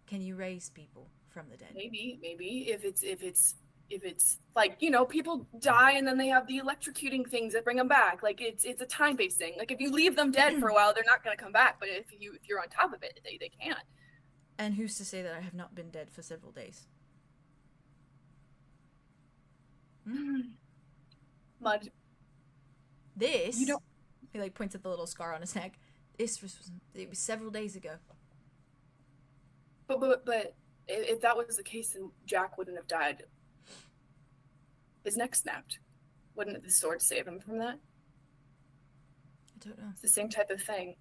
Can you raise people from the dead. Maybe if it's like, you know, people die and then they have the electrocuting things that bring them back. Like it's a time-based thing. Like if you leave them dead for a while, they're not going to come back. But if you're on top of it, they can. And who's to say that I have not been dead for several days? Mud. This, You don't. he like points at the little scar on his neck. It was several days ago. But if that was the case, then Jack wouldn't have died. His neck snapped. Wouldn't the sword save him from that? I don't know. It's the same type of thing.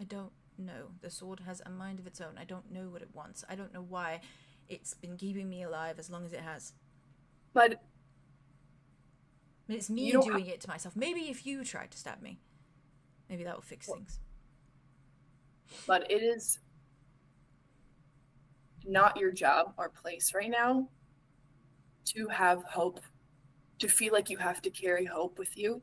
I don't know. The sword has a mind of its own. I don't know what it wants. I don't know why it's been keeping me alive as long as it has. But I mean, it's me you don't doing it to myself. Maybe if you tried to stab me, maybe that will fix things. But it is not your job or place right now to have hope, to feel like you have to carry hope with you.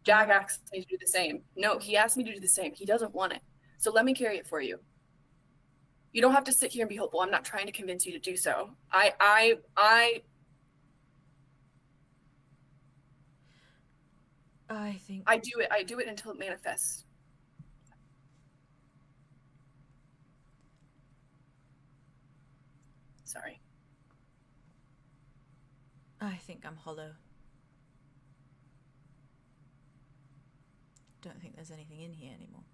Jack asked me to do the same. No, he asked me to do the same. He doesn't want it. So let me carry it for you. You don't have to sit here and be hopeful. I'm not trying to convince you to do so. I think I do it until it manifests. Sorry. I think I'm hollow. Don't think there's anything in here anymore.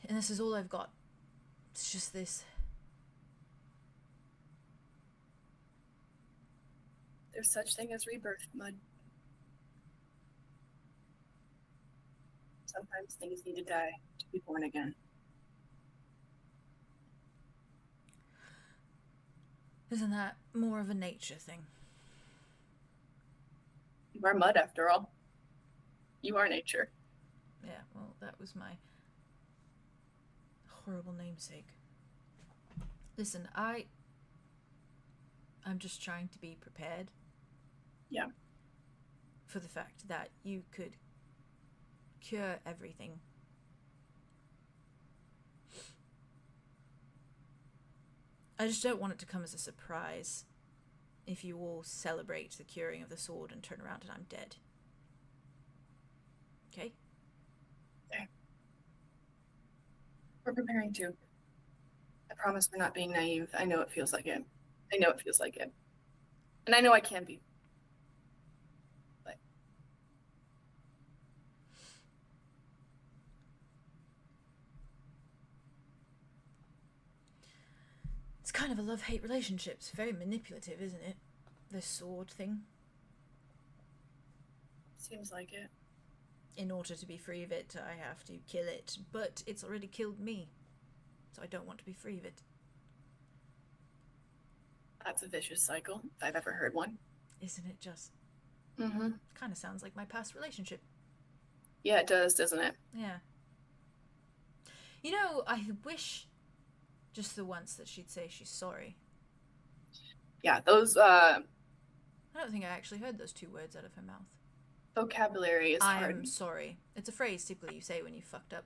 And this is all I've got. It's just this. There's such thing as rebirth, Mud. Sometimes things need to die to be born again. Isn't that more of a nature thing? You are mud, after all. You are nature. Yeah, well, that was my horrible namesake. Listen, I'm just trying to be prepared. Yeah. For the fact that you could cure everything. I just don't want it to come as a surprise if you all celebrate the curing of the sword and turn around and I'm dead. Okay? Okay. We're preparing to. I promise we're not being naive. I know it feels like it. I know it feels like it. And I know I can be. But it's kind of a love-hate relationship. It's very manipulative, isn't it? This sword thing. seems like it. In order to be free of it, I have to kill it. But it's already killed me. So I don't want to be free of it. That's a vicious cycle, if I've ever heard one. Isn't it just? Mm-hmm. Kind of sounds like my past relationship. Yeah, it does, doesn't it? Yeah. You know, I wish just the once that she'd say she's sorry. Yeah, those I don't think I actually heard those 2 words out of her mouth. vocabulary is hard. I'm sorry. It's a phrase typically you say when you fucked up.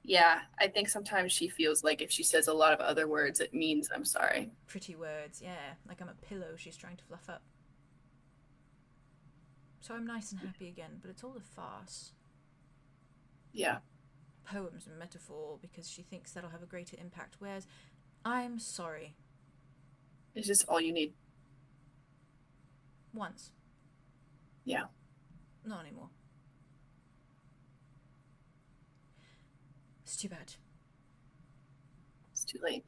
Yeah, I think sometimes she feels like if she says a lot of other words, it means I'm sorry. Pretty words, yeah. Like I'm a pillow she's trying to fluff up. So I'm nice and happy again, but it's all a farce. Yeah. Poems and metaphor because she thinks that'll have a greater impact, whereas I'm sorry. It's just all you need. Once. Yeah. Not anymore. It's too bad. It's too late.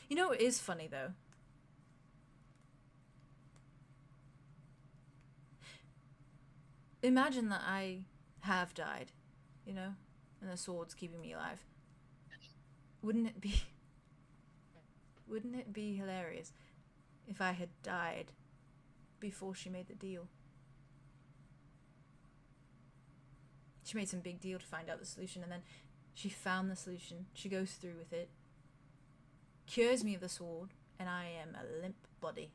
You know what is funny though? Imagine that I have died, you know, and the sword's keeping me alive. Wouldn't it be hilarious if I had died before she made the deal? She made some big deal to find out the solution, and then she found the solution. She goes through with it, cures me of the sword, and I am a limp body.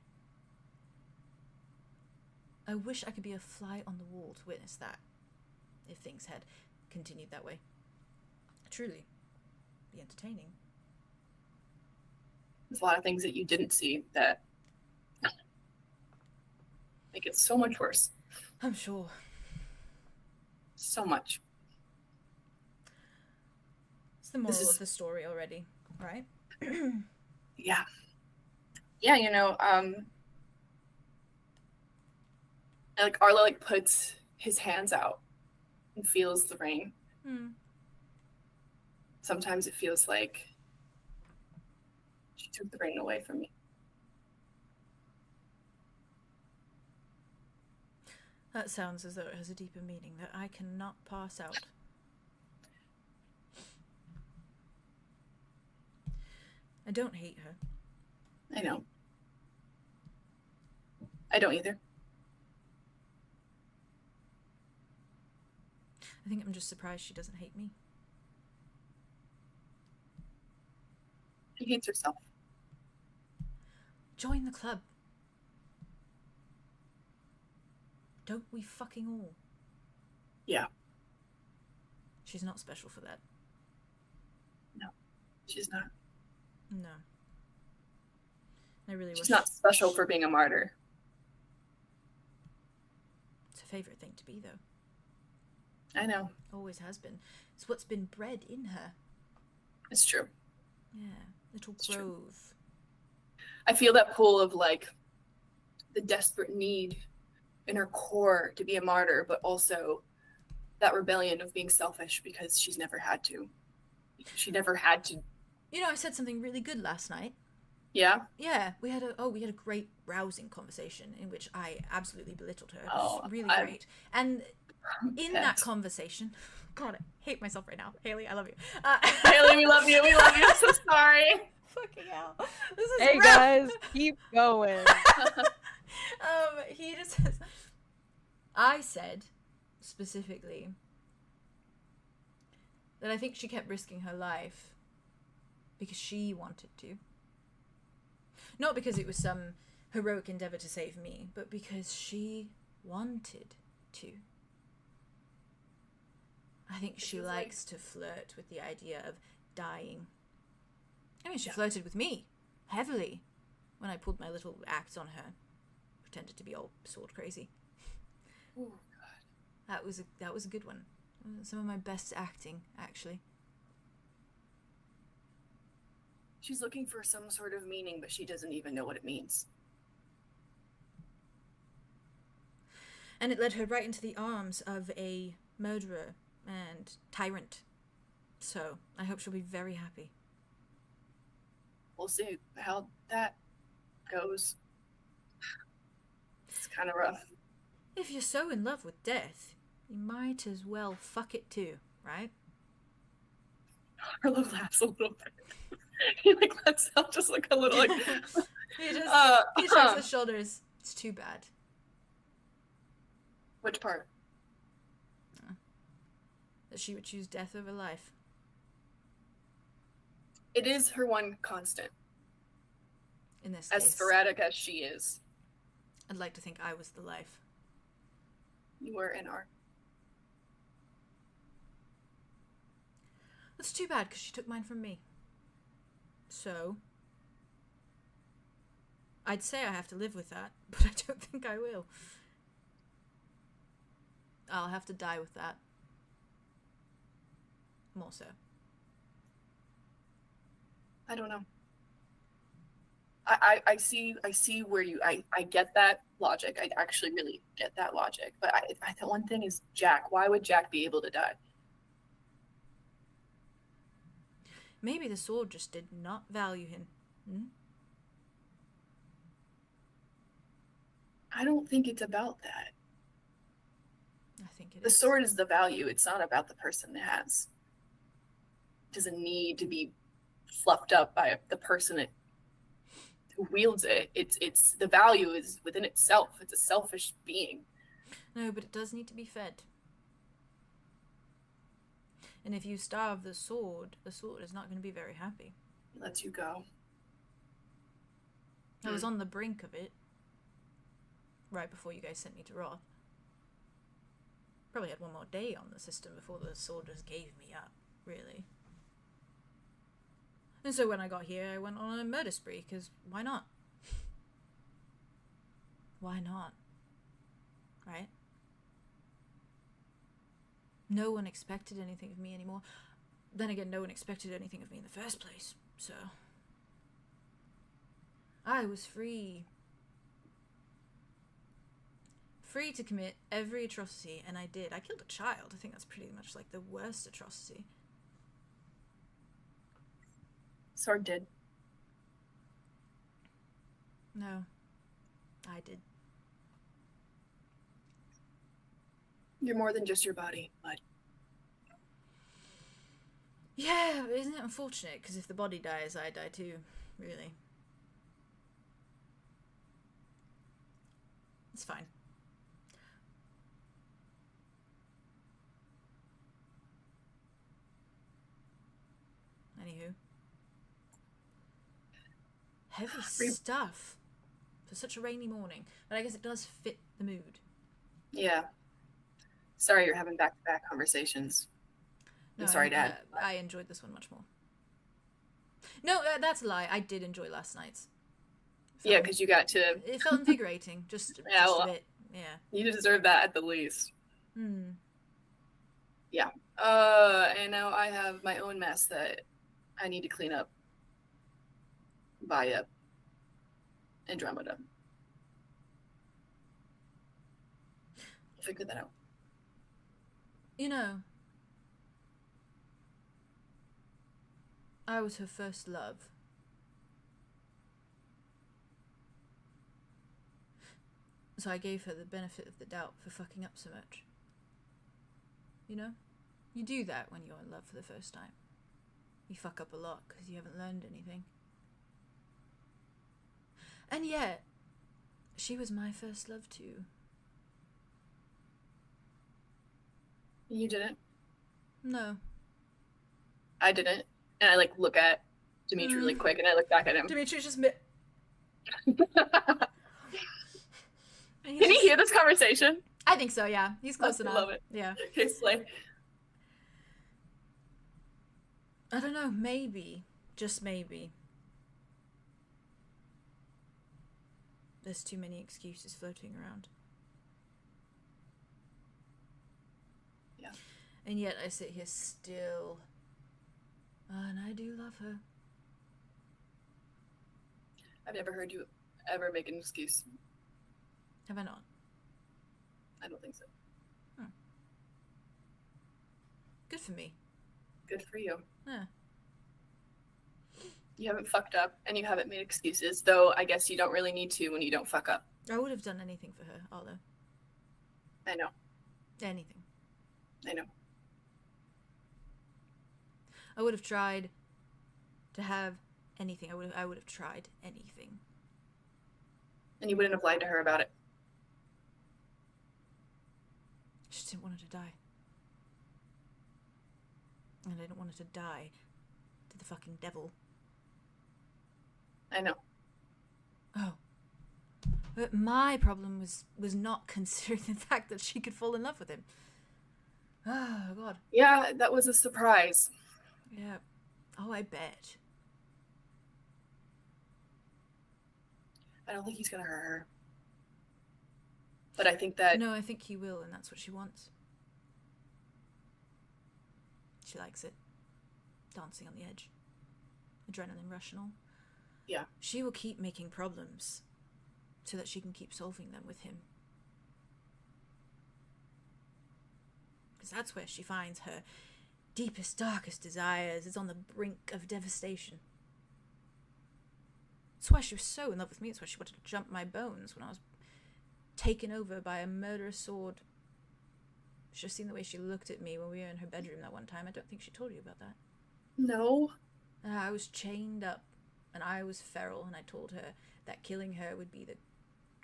I wish I could be a fly on the wall to witness that, if things had continued that way. Truly. Be entertaining. There's a lot of things that you didn't see that make it so much worse. I'm sure. So much. It's the moral of the story already, right? Yeah. Yeah, you know, like Arlo like puts his hands out and feels the ring. Sometimes it feels like she took the ring away from me. That sounds as though it has a deeper meaning that I cannot pass out. I don't hate her. I know. I don't either. I think I'm just surprised she doesn't hate me. She hates herself. Join the club. Don't we fucking all? Yeah. She's not special for that. No, she's not. No. I really wish. She's not special for being a martyr. It's her favorite thing to be, though. I know. Always has been. It's what's been bred in her. It's true. Yeah. Little It's grove. true. I feel that pull of like the desperate need in her core to be a martyr, but also that rebellion of being selfish because she's never had to. She never had to. You know, I said something really good last night. Yeah? Yeah, we had a great rousing conversation in which I absolutely belittled her. It Oh, was really I'm- great. And in that Yes. conversation, God, I hate myself right now. Haley, I love you. Haley, we love you. We love you. I'm so sorry. Fucking hell. This is Hey rough. guys, keep going. He just says, I said specifically that I think she kept risking her life because she wanted to. Not because it was some heroic endeavor to save me, but because she wanted to. I think she likes to flirt with the idea of dying. I mean, she flirted with me heavily when I pulled my little act on her, pretended to be all sword crazy. Oh, God. That was a good one. Some of my best acting, actually. She's looking for some sort of meaning, but she doesn't even know what it means. And it led her right into the arms of a murderer and tyrant. So I hope she'll be very happy. We'll see how that goes. It's kind of rough. If you're so in love with death, you might as well fuck it too, right? Arlo laughs a little bit. He like lets out just like a little like. He shrugs his shoulders. It's too bad. Which part? That she would choose death over life. It is her one constant. In this As case, sporadic as she is, I'd like to think I was the life. you were and are. That's too bad because she took mine from me. So, I'd say I have to live with that, but I don't think I will. I'll have to die with that. More so. I don't know. I see where I get that logic. I actually really get that logic. But the one thing is Jack. Why would Jack be able to die? Maybe the sword just did not value him. Hmm? I don't think it's about that. I think it The is. sword is the value. It's not about the person it has. It doesn't need to be fluffed up by the person who wields it. It's the value is within itself. It's a selfish being. No, but it does need to be fed. And if you starve the sword is not going to be very happy. It lets you go. I was on the brink of it right before you guys sent me to Roth. probably had one more day on the system before the sword just gave me up, really. And so when I got here, I went on a murder spree, because why not? Why not? Right? No one expected anything of me anymore. Then again, no one expected anything of me in the first place, so... I was free. Free to commit every atrocity, and I did. I killed a child. I think that's pretty much like the worst atrocity. Sword did. No. I did. You're more than just your body, but... Yeah, but isn't it unfortunate? Because if the body dies, I die too, really. It's fine. Anywho. Heavy stuff for such a rainy morning. But I guess it does fit the mood. Yeah. Sorry you're having back-to-back conversations. I'm sorry, Dad. I enjoyed this one much more. No, that's a lie. I did enjoy last night's. Yeah, because you got to... It felt invigorating. Just a bit. Yeah. You deserve that at the least. Hmm. Yeah. And now I have my own mess that I need to clean up via Andromeda. Figure that out. You know, I was her first love. So I gave her the benefit of the doubt for fucking up so much. You know? You do that when you're in love for the first time. You fuck up a lot because you haven't learned anything. And yet, she was my first love too. You didn't? No. I didn't. And I like look at Dimitri really quick and I look back at him. Dimitri's just Can he hear this conversation? I think so, yeah. He's close enough. I love it. Yeah. It's like... I don't know, maybe. Just maybe. There's too many excuses floating around. Yeah. And yet I sit here still. And I do love her. I've never heard you ever make an excuse. Have I not? I don't think so. Good for me. Good for you. Yeah. You haven't fucked up and you haven't made excuses, though I guess you don't really need to when you don't fuck up. I would have done anything for her, Arlo. I know. Anything. I know. I would have tried to have anything. I would have tried anything. And you wouldn't have lied to her about it. I just didn't want her to die. And I didn't want her to die to the fucking devil. I know. Oh. But my problem was not considering the fact that she could fall in love with him. Oh, God. Yeah, that was a surprise. Yeah. Oh, I bet. I don't think he's gonna hurt her. But I think that... No, I think he will, and that's what she wants. She likes it. Dancing on the edge. Adrenaline rush and all. Yeah. She will keep making problems so that she can keep solving them with him. Because that's where she finds her deepest, darkest desires, is on the brink of devastation. That's why she was so in love with me. That's why she wanted to jump my bones when I was taken over by a murderous sword. You should have seen the way she looked at me when we were in her bedroom that one time. I don't think she told you about that. No. I was chained up, and I was feral, and I told her that killing her would be the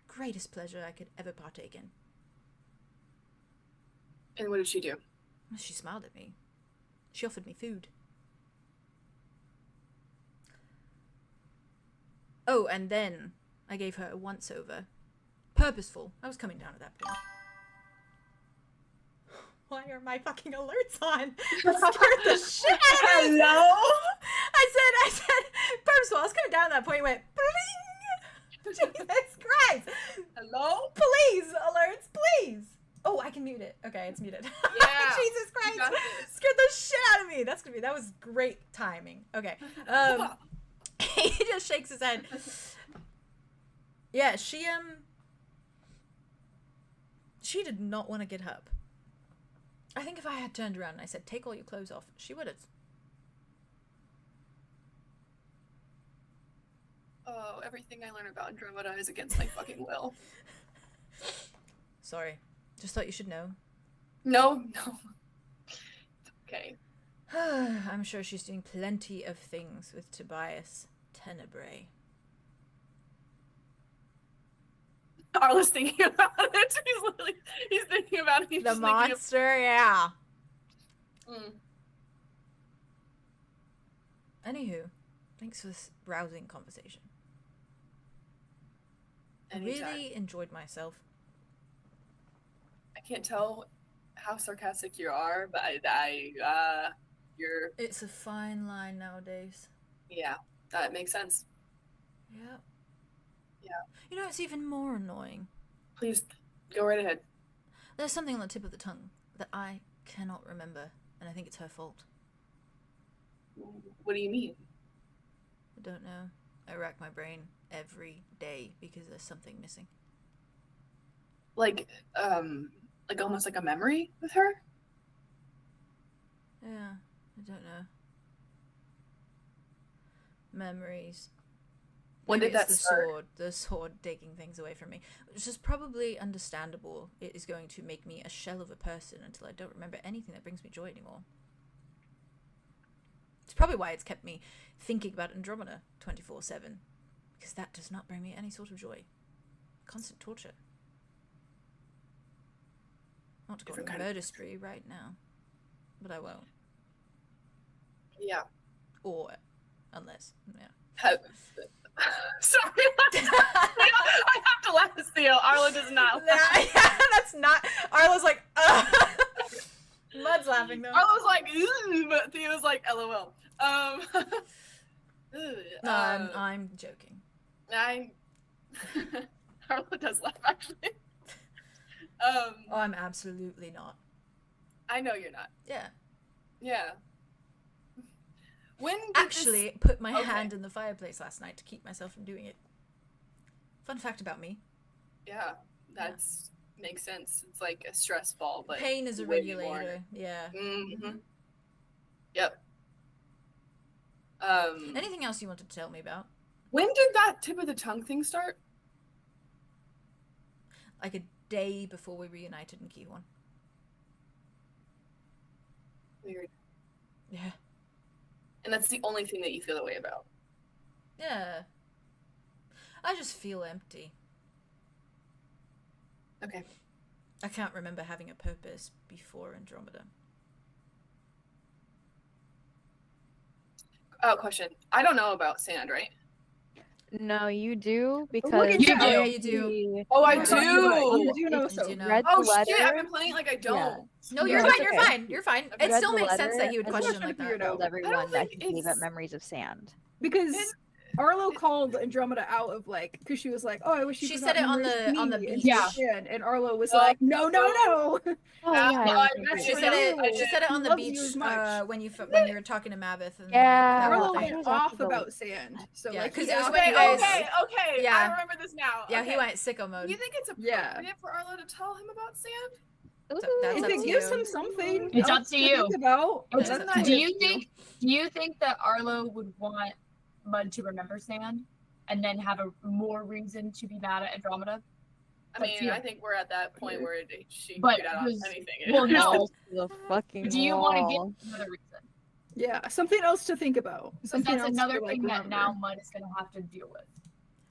greatest pleasure I could ever partake in. And what did she do? She smiled at me. She offered me food. Oh, and then I gave her a once-over. Purposeful. I was coming down at that point. why are my fucking alerts on? That scared the shit out of me. Hello? I said, purposeful. I was coming down at that point. It went, bling. Jesus Christ. Hello? Please, alerts, please. Oh, I can mute it. Okay, it's muted. Yeah. Jesus You got Christ. this. Scared the shit out of me. That was great timing. Okay. He just shakes his head. Yeah, she did not want to get up. I think if I had turned around and I said, take all your clothes off, she would have. Oh, everything I learn about Andromeda is against my fucking will. Sorry. Just thought you should know. No. It's okay. I'm sure she's doing plenty of things with 𝐂𝐻𝐪𝐼. Arlo's thinking about it. He's thinking about it. He's The just thinking monster, yeah. of- Anywho, thanks for this rousing conversation. I Anytime. really enjoyed myself. I can't tell how sarcastic you are, but you're, It's a fine line nowadays. yeah, that makes sense. Yeah. Yeah. You know, it's even more annoying. Please go right ahead. There's something on the tip of the tongue that I cannot remember, and I think it's her fault. What do you mean? I don't know. I rack my brain every day because there's something missing. Like almost like a memory with her? Yeah, I don't know. Memories. When Maybe did it's that start? the sword taking things away from me, which is probably understandable. It is going to make me a shell of a person until I don't remember anything that brings me joy anymore. It's probably why it's kept me thinking about Andromeda 24/7, because that does not bring me any sort of joy. Constant torture. Not to go on a Different kind of murder spree right now, but I won't. Yeah. Or unless, yeah. Sorry. I have to laugh, Theo. Arlo does not laugh. Yeah, that's not. Arlo's like, Mud's laughing though. Arlo's like, ooh, but Theo's like, LOL. No, I'm joking. Arlo does laugh, actually. Oh, I'm absolutely not. I know you're not. Yeah. Yeah. When did Actually, put my Okay. hand in the fireplace last night to keep myself from doing it. Fun fact about me. Yeah, that's makes sense. It's like a stress ball, but Pain is a way regulator. Yeah. Mm-hmm. Yep. Anything else you wanted to tell me about? When did that tip of the tongue thing start? Like a day before we reunited in 𝐾𝐲𝐻𝐿. Weird. Yeah. And that's the only thing that you feel that way about. Yeah. I just feel empty. Okay. I can't remember having a purpose before Andromeda. Oh, question. I don't know about sand, right? No, you do because look at You you. do. Yeah, you do. Oh, I You do. do know Did so. you know? read Oh the letter. shit! I've been playing like I don't. Yeah. No, Yeah, you're it's fine. You're okay. fine. You're fine. I've It read still the makes sense letter that he would and question trying like to figure that. it out. told everyone that think he gave up it's- memories of sand. Because It- Arlo called Andromeda out of like, because she was like, "Oh, I wish you She forgot said it on memories the- of on the me," and beach. she Yeah. did, and Arlo was Oh. like, "No, no, no." Oh Yeah, yeah, I I remember She that. said it. I She did. said it on the Loves you beach as much. when you were talking to Maveth. And Yeah. that whole Arlo thing. It went was off after the- about sand, so Yeah, like 'cause he it was asked when you Arlo- guys- Okay. Yeah. I remember this now. Yeah, okay. he went sicko mode. You think it's Yeah. appropriate for Arlo to tell him about sand? That's If up it to gives you. him something, It's else up to you. think about. It's that's up not to Do up you to think that Arlo would want Mud to remember Sand and then have a more reason to be mad at Andromeda? I But mean, yeah. I think we're at that point where she But could get out does- anything. well, no. The fucking Do you want to wall. give another reason? Yeah, something else to think about. Because Something that's else another to, like, thing that remember. now Mud is going to have to deal with.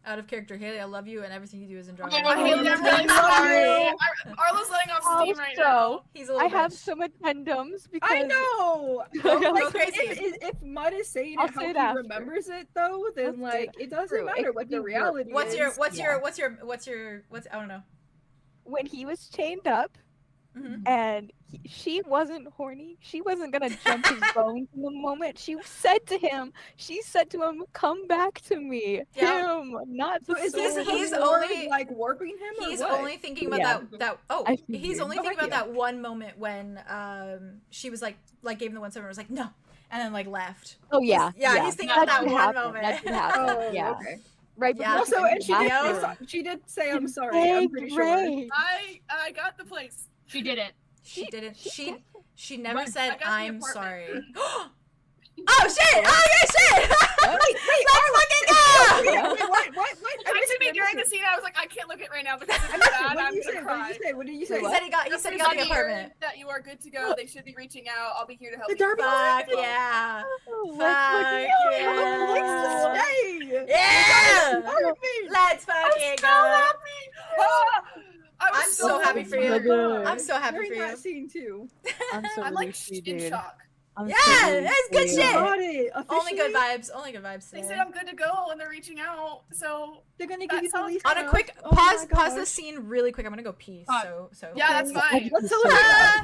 Out of character, Haley, I love you, and everything you do is Andromeda. I hate it. I'm really Love sorry. you. Arlo's letting off steam right now. Also, He's a little I have bitch. some addendums because I know. Go Like, crazy. if Mud is saying I'll it how say he it after. remembers it, though, then Let's say like it doesn't True. It matter could what be the worse. reality What's is. your Yeah. I don't know. when he was chained up, And she wasn't horny. She wasn't gonna jump his bones in the moment. She said to him, "Come back to me." Yeah. Him, not So the is sword. this he's the Lord, only- like warping him? He's or what? only thinking about Yeah. I he's figured. only Oh, thinking heck about yeah. that one moment when she was like gave him the 1-7 and was like no, and then like left. Oh yeah, He's thinking about that did one happen. moment. That did happen. Oh, yeah, okay. right. Yeah. before Also, and she did, Yeah. she did say I'm sorry. I'm pretty sure. I got the place. She didn't. She didn't. She never Right, I said got the I'm apartment. sorry. Oh shit! Oh yeah, shit! Let's fucking go! What? Texted me during the scene. I was like, I can't look at it right now because I it's missed it. bad. What I'm did you gonna say? cry. What did you He say? said he got the apartment. That you are good to go. They should be reaching out. I'll be here to help The you. Derby Fuck Hospital. yeah! Oh, Fuck yeah! Stay. Yeah! Perfect. Let's fucking So go! happy. Ah, I was I'm so happy for you. good. I'm so happy During for you. that scene too. I'm so I'm like really in dude. shock. I'm Yeah, so really that's good for you. shit. Got it. Only good Officially, vibes. Only good vibes They today. said I'm good to go and they're reaching out. So they're gonna That give you the sounds- least. On a amount. quick Oh my pause the gosh. scene really quick. I'm gonna go pee. So yeah, that's fine. Let's So celebrate. Ah!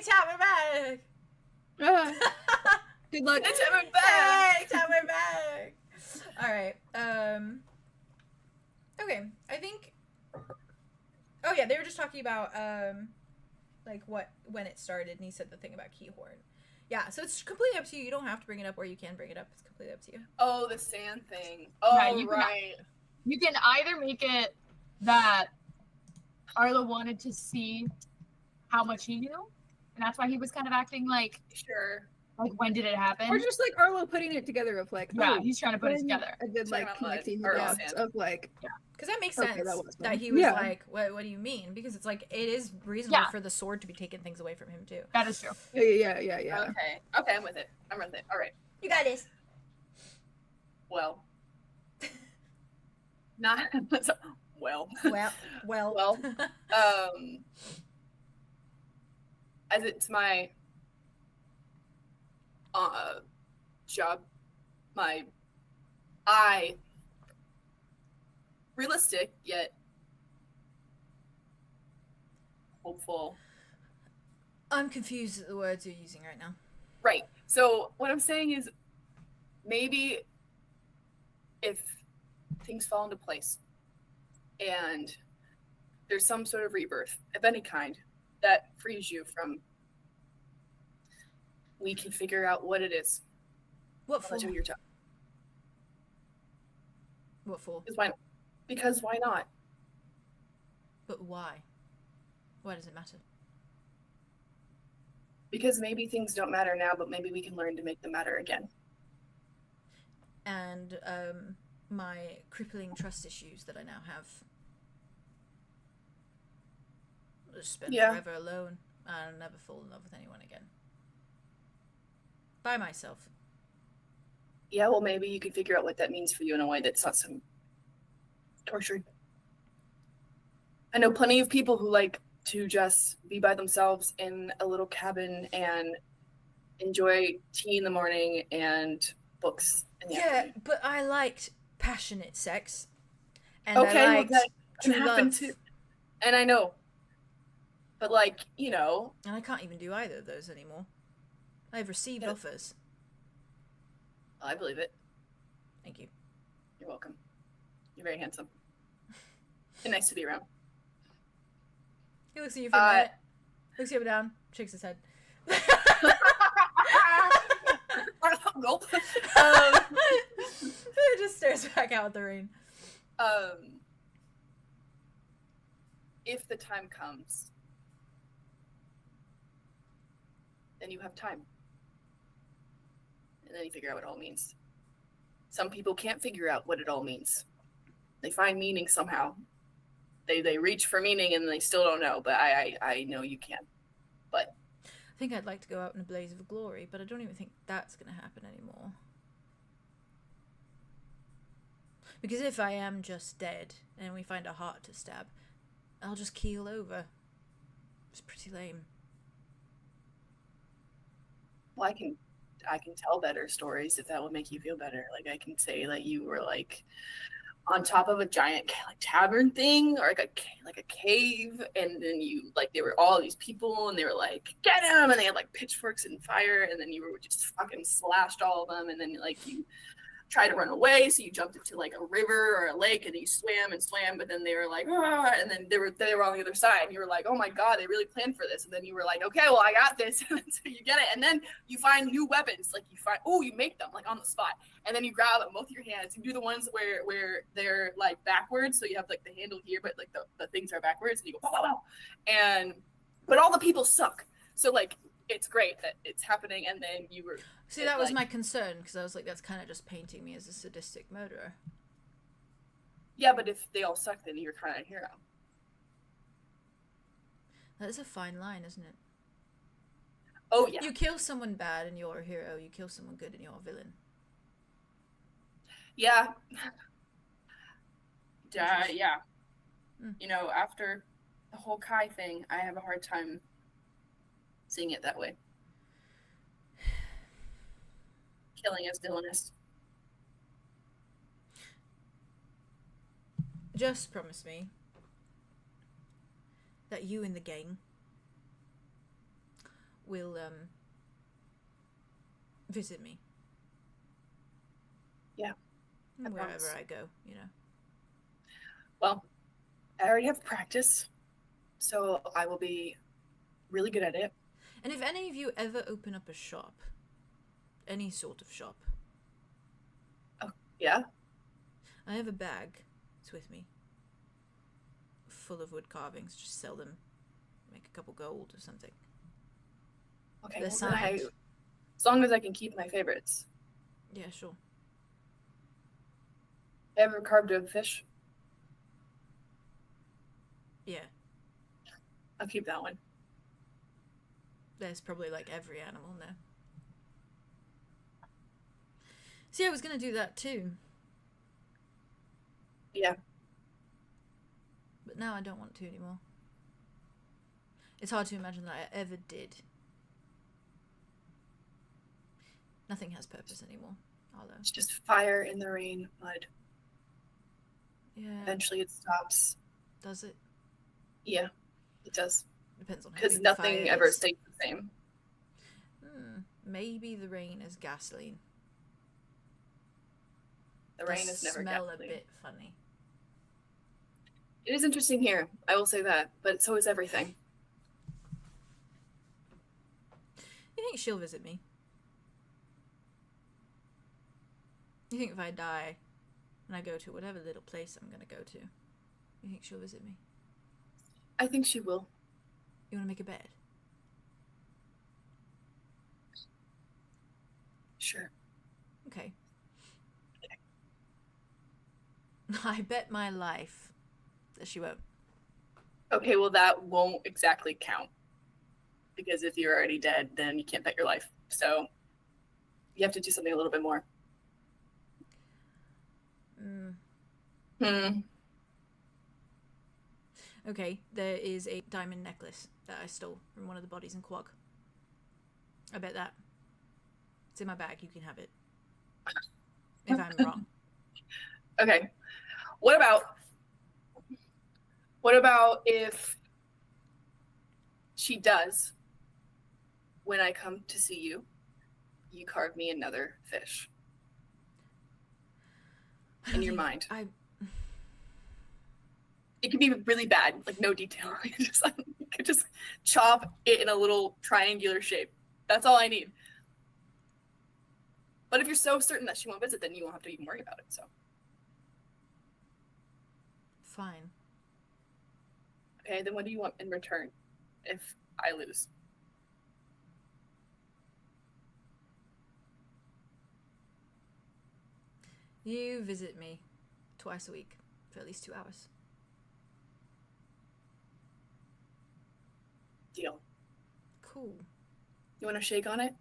Chat, we're back. Good luck. Chat, we're back. Hey, Chat, we're back. All right. Okay. I think. Oh yeah, they were just talking about like when it started, and he said the thing about 𝐾𝐲𝐢𝐪. Yeah, so it's completely up to you. You don't have to bring it up, or you can bring it up. It's completely up to you. Oh, the sand thing. Oh, Yeah, you can- right. You can either make it that Arlo wanted to see how much he knew, and that's why he was kind of acting like Sure. when did it happen? Or just like Arlo putting it together of like, yeah, oh, he's trying to put it when together. I did like Talking about connecting the mud or dots sand. of like, Because that makes Okay, sense that was that fun. he was Yeah. like, what do you mean? Because it's like, it is reasonable Yeah. for the sword to be taking things away from him, too. That is true. yeah. Okay. Okay, I'm with it. I'm with it. All right. You got this. Well. Not. Well. Well. As it's my job, realistic yet hopeful. I'm confused at the words you're using right now. Right. So what I'm saying is maybe if things fall into place and there's some sort of rebirth of any kind that frees you from, we can figure out what it is. What for? I'll your job. What for? Because why not? But why? Why does it matter? Because maybe things don't matter now, but maybe we can learn to make them matter again. And my crippling trust issues that I now have. I'll just spend forever alone and never fall in love with anyone again. By myself. Yeah, well, maybe you could figure out what that means for you in a way that's not so tortured. I know plenty of people who like to just be by themselves in a little cabin and enjoy tea in the morning and books in the afternoon. But I liked passionate sex. And Okay, I liked well, that true can happen love. too. And I know. But like, you know. And I can't even do either of those anymore. I've received offers. I believe it. Thank you. You're welcome. You're very handsome. And nice to be around. He looks at you for a minute. Looks you up and down. Shakes his head. Gulp. Just stares back out at the rain. If the time comes, then you have time. And then you figure out what it all means. Some people can't figure out what it all means. They find meaning somehow. They reach for meaning and they still don't know, but I know you can. But I think I'd like to go out in a blaze of glory, but I don't even think that's going to happen anymore. Because if I am just dead and we find a heart to stab, I'll just keel over. It's pretty lame. well, I can tell better stories if that would make you feel better. Like I can say that you were like on top of a giant like tavern thing or like a cave, and then you like there were all these people and they were like get him, and they had like pitchforks and fire, and then you were just fucking slashed all of them, and then like you tried to run away, so you jumped into like a river or a lake and you swam, but then they were like ah, and then they were on the other side and you were like, oh my god, they really planned for this, and then you were like, okay, well I got this. And so you get it, and then you find new weapons, like you make them like on the spot, and then you grab them both your hands. You do the ones where they're like backwards, so you have like the handle here but like the things are backwards, and you go wow, but all the people suck, so like it's great that it's happening. And then you were See, that was my concern, because I was like, that's kind of just painting me as a sadistic murderer. yeah, but if they all suck, then you're kind of a hero. That is a fine line, isn't it? Oh yeah, You kill someone bad and you're a hero, you kill someone good and you're a villain. yeah. Interesting. Yeah. Mm. You know, after the whole Kai thing, I have a hard time seeing it that way. Killing is villainous. Just promise me that you and the gang will visit me. Yeah, I Wherever promise. I go, you know. Well, I already have practice, so I will be really good at it. And if any of you ever open up a shop, any sort of shop, Yeah? I have a bag. It's with me. Full of wood carvings. Just sell them. Make a couple gold or something. Okay, They're well, then signed. as long as I can keep my favorites. Yeah, sure. Ever carved a fish? Yeah. I'll keep that one. There's probably like every animal in there. See, I was gonna do that too. Yeah. But now I don't want to anymore. It's hard to imagine that I ever did. Nothing has purpose anymore, Arlo. It's just fire in the rain, mud. Yeah. Eventually it stops. Does it? Yeah, it does. Depends on how Because big the nothing fire ever is. stays the same. Maybe the rain is gasoline. The rain Does is never smell gasoline. a bit funny. It is interesting here, I will say that, but so is everything. You think she'll visit me? You think if I die and I go to whatever little place I'm gonna go to, you think she'll visit me? I think she will. You wanna make a bed? Sure. Okay. I bet my life that she won't. Okay, well that won't exactly count. Because if you're already dead, then you can't bet your life. So you have to do something a little bit more. Okay, there is a diamond necklace that I stole from one of the bodies in 𝐄𝐲. I bet that. It's in my bag, you can have it. If I'm wrong. Okay. What about if she does, when I come to see you, you carve me another fish in your mind? It could be really bad, like no detail. You could just chop it in a little triangular shape. That's all I need. But if you're so certain that she won't visit, then you won't have to even worry about it. So Fine. okay, then what do you want in return if I lose? You visit me twice a week for at least 2 hours. Deal. Cool. You want to shake on it?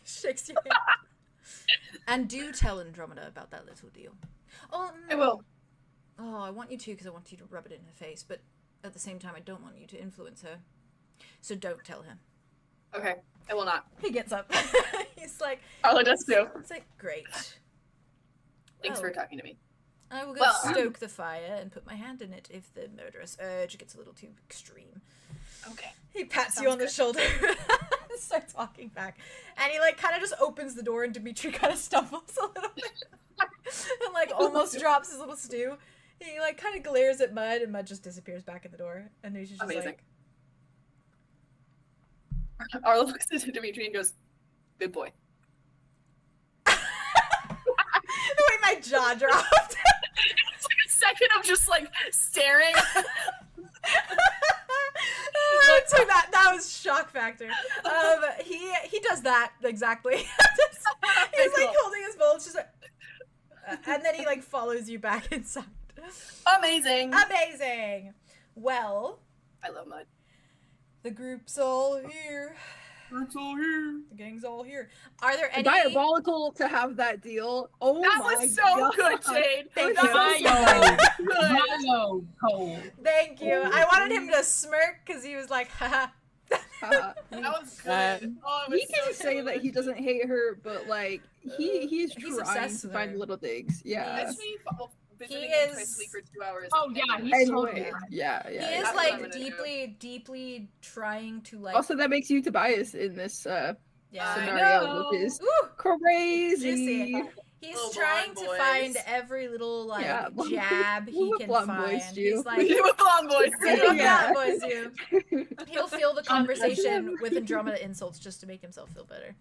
Shakes your head. And do tell Andromeda about that little deal. Oh, I will. Oh, I want you to because I want you to rub it in her face, but at the same time, I don't want you to influence her. So don't tell him. Okay, I will not. He gets up. He's like, Arlo does too. it's like, great. Thanks for Well, talking to me. I will go Well, stoke the fire and put my hand in it if the murderous urge gets a little too extreme. Okay. He pats you Sounds on the good. shoulder and starts walking back. And he like kind of just opens the door and Dimitri kind of stumbles a little bit and like almost drops his little stew. He like kind of glares at Mud and Mud just disappears back at the door. And he's just Amazing. like, Arlo looks at Dimitri and goes, "Good boy." the way my jaw dropped. It's like a second of just like staring. That was shock factor. He does that exactly. He's like Cool. holding his bowl, it's just like, and then he like follows you back inside. Amazing. Amazing. Well, I love Mud. the group's all here. It's all here. The gang's all here. Are there any? Diabolical to have that deal. Oh That my was so God. good, Jade. Thank That you. was so good. Hello, Cole. Thank you. I wanted him to smirk because he was like, haha. That was good. Oh, it was He can so say that good. he doesn't hate her, but like he's He's trying obsessed to with find her. little digs. Yeah. Makes me visiting He him is- twice a week for 2 hours. Oh, yeah, anyway. he's Anyway, totally fine. yeah. He is That's what I'm like gonna do. deeply trying to like. Also, that makes you Tobias in this yeah. scenario, which is Ooh, crazy. juicy. He's Little trying blonde to boys. find every little like Yeah, jab he little can blonde find. boys do. He's like, We do what blonde boys "See what do. Yeah. blonde boys do." He'll fill the conversation with Andromeda insults just to make himself feel better.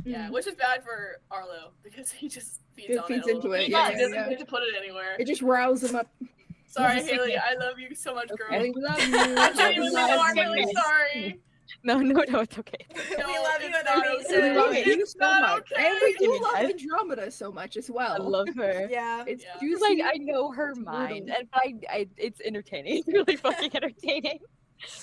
Yeah, which is bad for Arlo because he just feeds It on feeds it. a into little it, bit. yeah, He yeah, doesn't yeah. get to put it anywhere. It just riles him up. Sorry, He's a Haley. sickness. I love you so much, girl. I love you. I genuinely love know. I'm you. really sorry. No, it's okay. We No, love you, it's and not I We mean, love so- you It's so not much. okay. And we do Yes. love Andromeda so much as well. I love her. Yeah. It's Yeah. She's juicy. like, I know her It's mind, brutal. and I it's entertaining. It's really fucking entertaining.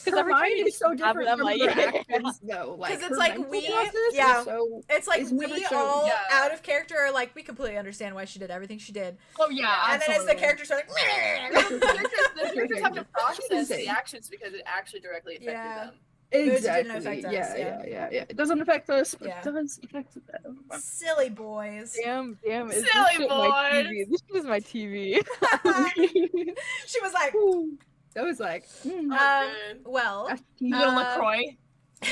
Her mind is so different I'm from like, her actions, though. Like, it's her like mental we- process is yeah. so It's like It's we never shown. all Yeah. out of character are like we completely understand why she did everything she did, Oh yeah, and then it's the absolutely. characters are like, The characters have to process say. the actions because it actually directly affected Yeah. them. didn't exactly. affect us, Yeah. yeah. It doesn't affect us, but Yeah. it does affect them. silly boys. Damn, is this Silly shit my boys. TV? This shit is my TV. She was like, That was like, Good. well, that's Little Uh, LaCroix.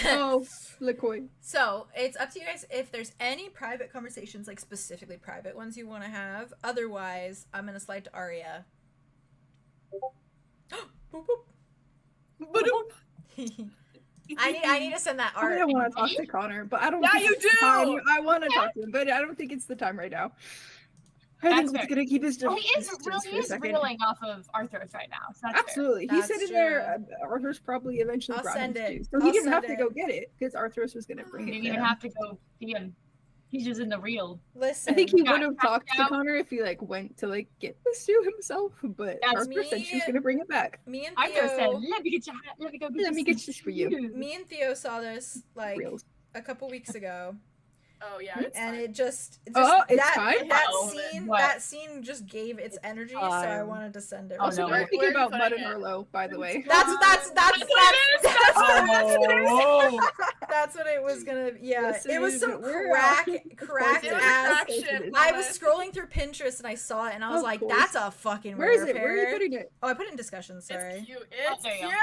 oh, LaCroix. so it's up to you guys if there's any private conversations, like specifically private ones you want to have. Otherwise, I'm gonna slide to Arya. Boop, boop. I need to send that art. I want to talk to Connor, but I don't. Yeah, think you it's the time. do! I want to talk to him, but I don't think it's the time right now. I That's think we're fair. gonna keep his Well, he is distance really for a is second. reeling off of Arthos right now. So that's fair. Absolutely, he's That's sitting there. Arthur's probably eventually I'll brought him send it. to, so he I'll didn't have send to it. go get it because Arthur's was gonna bring You it. don't to even him. have to go see him. He's just in the real. Listen, I think he Yeah, would have talked to out. Connor if he like went to like get the stew himself, but That's Arthur said she was me. gonna bring it back. me and Arthur said, Theo, "Let me get your hat. Let me go get Let me get this for you. me and Theo saw this like Reels. a couple weeks ago, Oh yeah, it's and fine. it just Oh, it's that time? Oh, what? that scene just gave its energy, so I Time. wanted to send it. Oh, Also, no. don't Where think are you about Mud putting and it? Arlo, by the way. That's Oh, that's what it was gonna. Yeah, it was Listen, some we're crack It was ass. crack shit. I was scrolling through Pinterest and I saw it and I was Of like, course. "That's a fucking Where is rare it? Where are you pair." putting it? Oh, I put it in discussion. Sorry, It's cute. It's there you cute.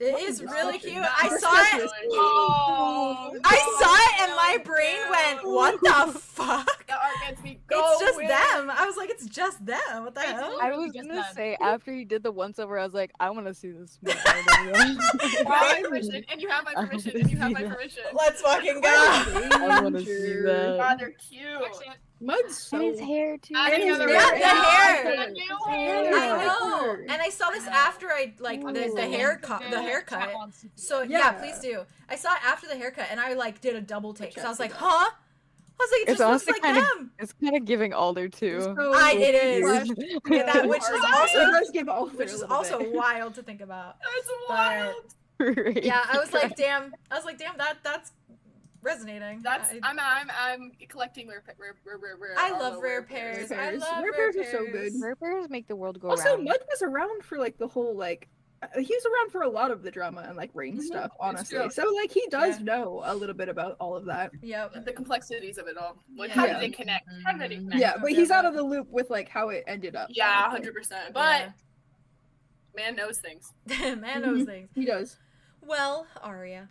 it What is is really discussion? cute. That's I our saw special it. one. oh, I saw it and so my brain cute. went, "What the fuck?" The art gets me It's going. just them. I was like, "It's just them." What the It's hell? I was Just gonna that. say after he did the once over, I was like, I want to see this. You have my permission, and you have my permission, and you have my permission. Let's fucking go. I want to see that. God, they're cute. Mud's so. And his hair too. And his another hair. Yeah, the hair. The new hair. I know. Hair. And I saw this after I like the haircut. The haircut. So yeah, Yeah. please do. I saw it after the haircut, and I like did a double take. So I was like, "Huh?" I was like, "It It's just looks honestly like kinda- them." It's kind of giving Alder too. So It is. weird. Yeah, that which is It also does give all which is also wild to think about. That's wild. Yeah, I was like, "Damn." That's resonating. That's I'm collecting rare. I love Arlo rare pairs. pairs. I Rare love rare rare pairs are so pairs. good. Rare pairs make the world go Also, round. Mud was around for like the whole like. He was around for a lot of the drama and like rain Mhm, stuff, it's honestly. true. So like he does Yeah. know a little bit about all of that. Yep. The complexities of it all. Like, Yeah. how Yeah. did they connect? How did they connect? Yeah, but Okay, he's out okay. of the loop with like how it ended up. Yeah, honestly. 100%. But Yeah. man knows things. Man knows things. He does. Well, Arya.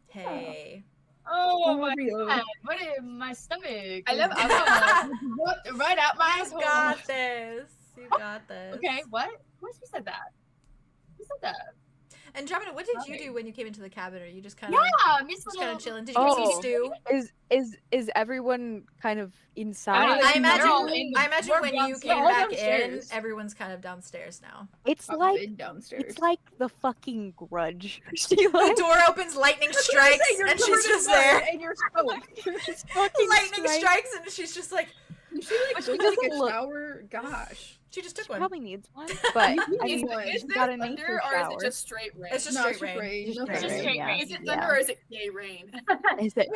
Hey. Oh my Real. god! What in my stomach? I love What? Right out my You asshole. got this. You got this. Okay, what? Who said that? Who said that? Andromeda, what did you Okay. do when you came into the cabin? Or you just kind of Yeah, Miss just kind Little. of chilling? Did you get Oh. some stew? Is everyone kind of inside? Yeah, I they're all imagine. in the- I imagine we're when you downstairs. came All back downstairs. in, everyone's kind of downstairs now. It's I've like been downstairs. it's like the fucking Grudge. She The like door opens, lightning strikes, and she's just there. And you're stoked. Lightning strikes, and she's just like, She like She took doesn't a look- shower. Gosh. she just took she one. probably needs one. But You I need mean, one. Is she there got a thunder nature or is shower. it just straight rain? It's just No, straight it's rain. rain. Just No straight thunder. Just straight yeah. rain. Is it Yeah. thunder or is it gay rain? Is it?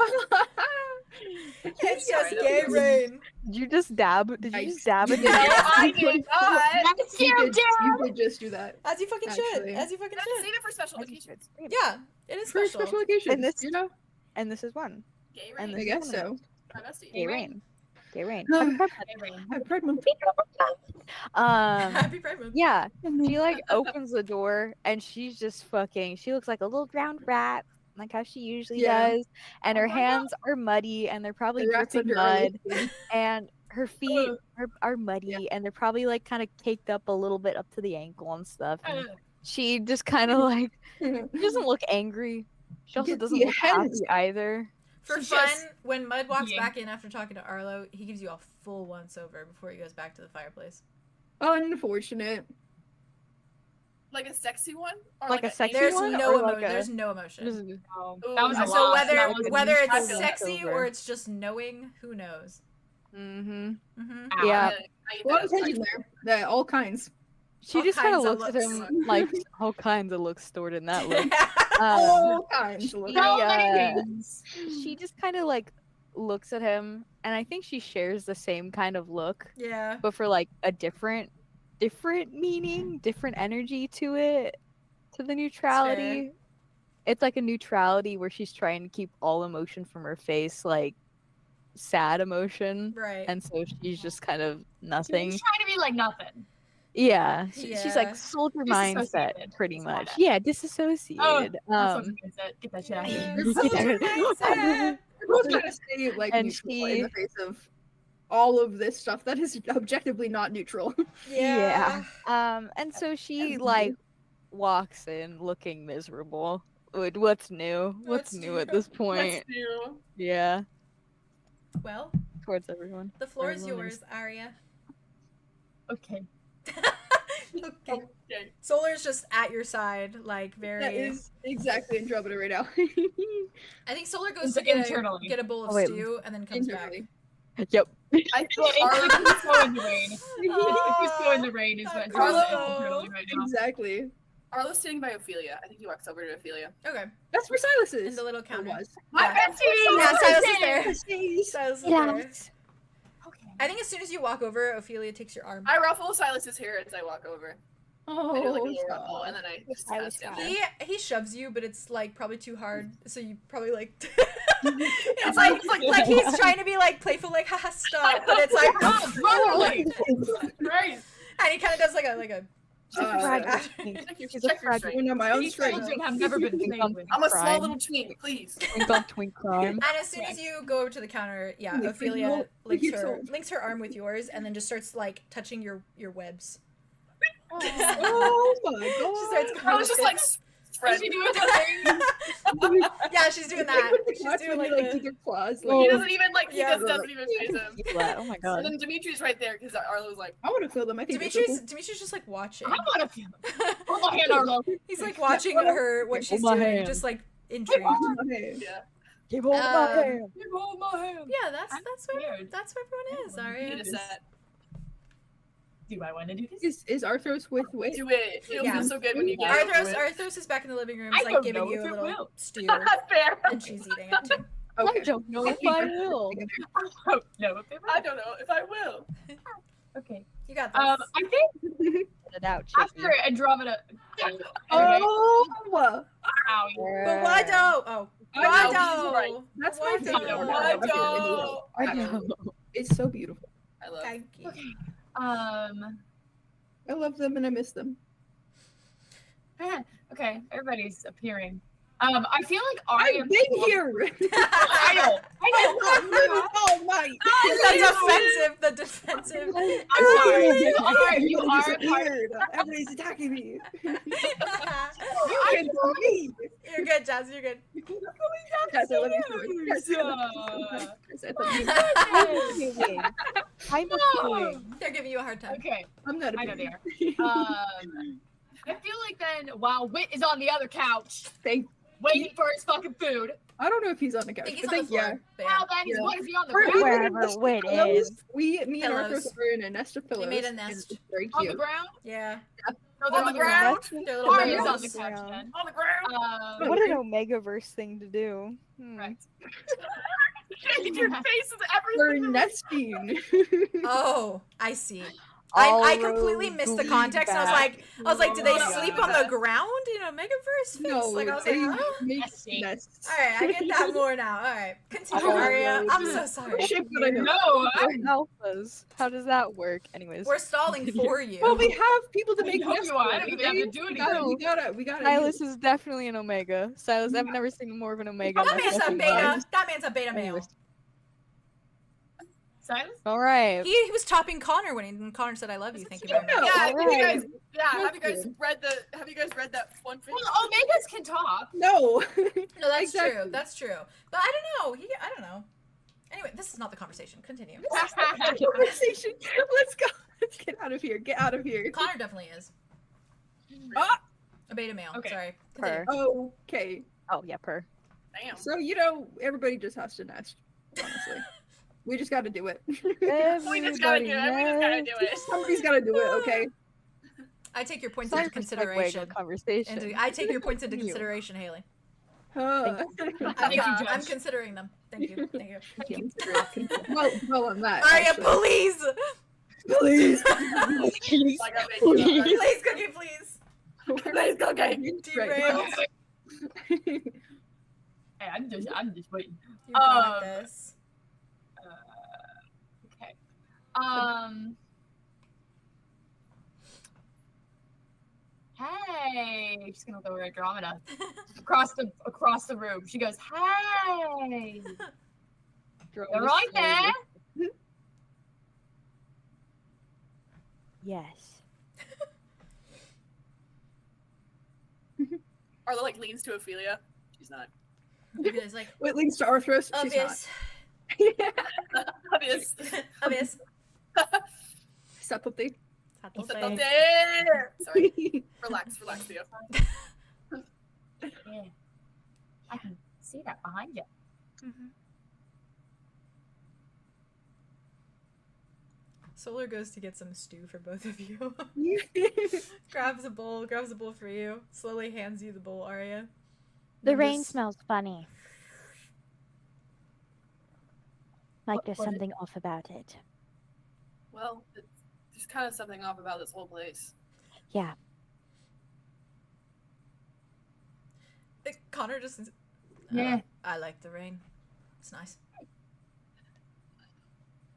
It's Yeah, just I know. gay rain. Did you just dab? Did you Nice. just dab in Yeah. the I did not. That's You you, did, dude. you did just do that. As you fucking should. Actually. As you fucking That's should. save it for special occasions. Yeah, it is For special. special occasions, And this- you know? And this is one. Gay And rain. I guess so. My bestie. Gay rain. Gay rain. Happy Pride Month. Happy Pride Month. Yeah, she like opens the door and she's just fucking. She looks like a little drowned rat, like how she usually does, and her hands are muddy and they're probably The rat's dripping under her mud, leg. and her feet are muddy and they're probably like kind of caked up a little bit up to the ankle and stuff. And she just kind of like she doesn't look angry. She also Get doesn't the look happy hands. either. For She's fun, just when Mud walks being- back in after talking to Arlo, he gives you a full once over before he goes back to the fireplace. Unfortunate. Like a sexy one? Or Like a sexy There's one? no or like a- there's no emotion. Just- That was a So lot. That was whether a it's neutral sexy over. or it's just knowing, who knows? Mhm. Mm-hmm. Ow. Yeah. A lot of tension there. Yeah, all kinds. She All just kind of kinds of looks at him looks. like all kinds of looks stored in that look. All kinds. So Yeah. many things. She just kind of like looks at him, and I think she shares the same kind of look, Yeah. but for like a different meaning, different energy to it, to the neutrality. It's like a neutrality where she's trying to keep all emotion from her face, like sad emotion, Right. and so she's just kind of nothing. She's trying to be like nothing. Yeah, she's Yeah. like soldier mindset, Disassociated. pretty It's much. kinda- Yeah, disassociated. That's what it. Get that shit out of Yeah. here. Soldier mindset. I was trying to say like And neutral she- in the face of all of this stuff that is objectively not neutral. Yeah. And so she like walks in looking miserable. What's new? What's What's new at new? this point? That's new. Yeah, Well, towards everyone. the floor is Everyone yours, Arya. Okay. Okay. Okay. Solar's just at your side, like very. That is exactly Andromeda right now. I think Solar goes It's to internally. get a bowl of Oh, wait. stew and then comes back. Internally. Yep. I Well, think Arlo if you go in the rain. If you go in the Oh, rain is what Carlo. it's internally right now. Exactly. Arlo's sitting by Ophelia. I think he walks over to Ophelia. Okay. That's where Silas is. In the little Or counter. was. My Yeah. bestie! Yeah, Silas is Bestie! there. Besties. Silas is there. Yes. Okay. I think as soon as you walk over, Ophelia takes your arm. I ruffle Silas's hair as I walk over. I do like a Oh, little ruffle, and then I just Silas ask him. guy. He shoves you, but it's like probably too hard, so you probably like. It's like he's trying to be like playful, like haha stop, but it's like, Totally. Right. and he kind of does like a. Check your Check strength. Going on my own These strength. children have never been played with. I'm a small Crime. little twink, please. Twink on twink crime. And as soon as you go over to the counter, yeah, Like, Ophelia like links you're her so- links her arm with yours, and then just starts like touching your webs. Oh my She god. starts. I was just like Is spread. she doing something? Yeah, she's doing Like that. with the She's shots doing when like you, do the. their claws. Oh. He Like, doesn't even like. He Yeah. just doesn't even face him. Oh my And god. then Dimitri's right there because Arlo's like, I want to feel them. I think they're so Dimitri's just like watching. I want to feel it. Hold my hand, Arlo. He's like watching her what she's Hold my doing, hand. just like intrigued. cool. Okay. yeah. Give hold my hand. Hold my hand. Yeah, that's where scared. everyone is. Need Arya. a set. Do I want to do this? Is Arthos with Do it. It'll Yeah. feel so good when you get Arthos is back in the living room, I like don't giving know you if a it little will. stew, Fair. and she's eating it too. Okay. I don't know if I will. Oh, no, if they were. I don't know if I will. Okay. You got this. I think Put it out, after Chippy. Andromeda. Oh, Ow. But why don't? Oh, I why know, don't? right. that's Why my favorite. don't? Why Okay, don't? I know. It's so beautiful. I love. Thank you. I love them and I miss them. Okay, everybody's appearing. I feel like Arya. I've been here. I know. Oh my! The defensive. I'm sorry. You are a part. disappeared. Everybody's attacking me. You're You can me. good, Jazz. You're good. Yes, I love you too. Yes, I love you. I'm appealing. They're giving you a hard time. Okay, I'm not a I know they baby. are. I feel like then while Wit is on the other couch Thank. waiting for his fucking food, I don't know if he's on the I couch. think he's I on the think, floor. But yeah. well then he's Yeah. what is he on the We're- ground? Wherever Wit Pillows. is. Me and Pillows. Arthos are in a nest of pillows. made a and nest. it's very On the cute. ground? Yeah. No, they're On the ground. They're little Arya's pillows. on the couch then. On the ground. What an Omega-verse thing to do. Right. Your face is We're everything. nesting. Oh, I see. I completely missed the context. And I was like, did they Oh, sleep God. on the ground in Omegaverse? No, Like, I was they like, huh? make Nesting. nests. All right, I get that more now. All right, continue, Oh, Arya. no, I'm dude. so sorry. Shit, but I know. No, Alphas. How does that work? Anyways. We're stalling for you. Well, we have people to I make know nests. you are. I don't for, even have to okay? do We anything. gotta. Silas is definitely an Omega. Silas, I've never seen more of an Omega. in That my man's a fucking beta. life. That man's a beta male. Anyways. Silas? All right. He was topping Connor when Connor said, "I love you." Thank you very much. Yeah, have you Alright. guys? Yeah, have you guys read that one fic? Well, Omegas can talk. No. No, that's true. Exactly. That's true. But I don't know. I don't know. Anyway, this is not the conversation. Continue. Conversation. Let's go. Let's get out of here. Get out of here. Connor definitely is Ah, a beta male. Okay. Sorry. Continue. Per. okay. Oh yeah, per. Damn. So everybody just has to nest. Honestly, we just got to do it. We just gotta do it. We just gotta do it. Somebody's got to do it. Okay. I take your points Sorry into for segueing consideration. a conversation. I take your points into Continue. consideration, Haley. Thank you, I'm Josh. considering them. Thank you. Thank you. well, on that. Arya, actually. please. Please. Like, I made you up. Please, Cookie, please. Please, okay. Derailed. Hey, I'm just waiting. You got this. Okay. Hey, she's gonna go to Andromeda across the room. She goes, "Hey, you're right there." Yes. Arlo like leans to Ophelia. She's not. It's like What links to Arthros? obvious. Obvious. Obvious. Subtlety. Subtle. Sorry. Relax, Theo. Yeah, I can see that behind you. Solar goes to get some stew for both of you. grabs a bowl for you. Slowly hands you the bowl, Arya. The Then rain just- smells funny. Like What- there's what is- something off about it. Well, there's kind of something off about this whole place. Yeah. Connor just. Yeah. I like the rain. It's nice.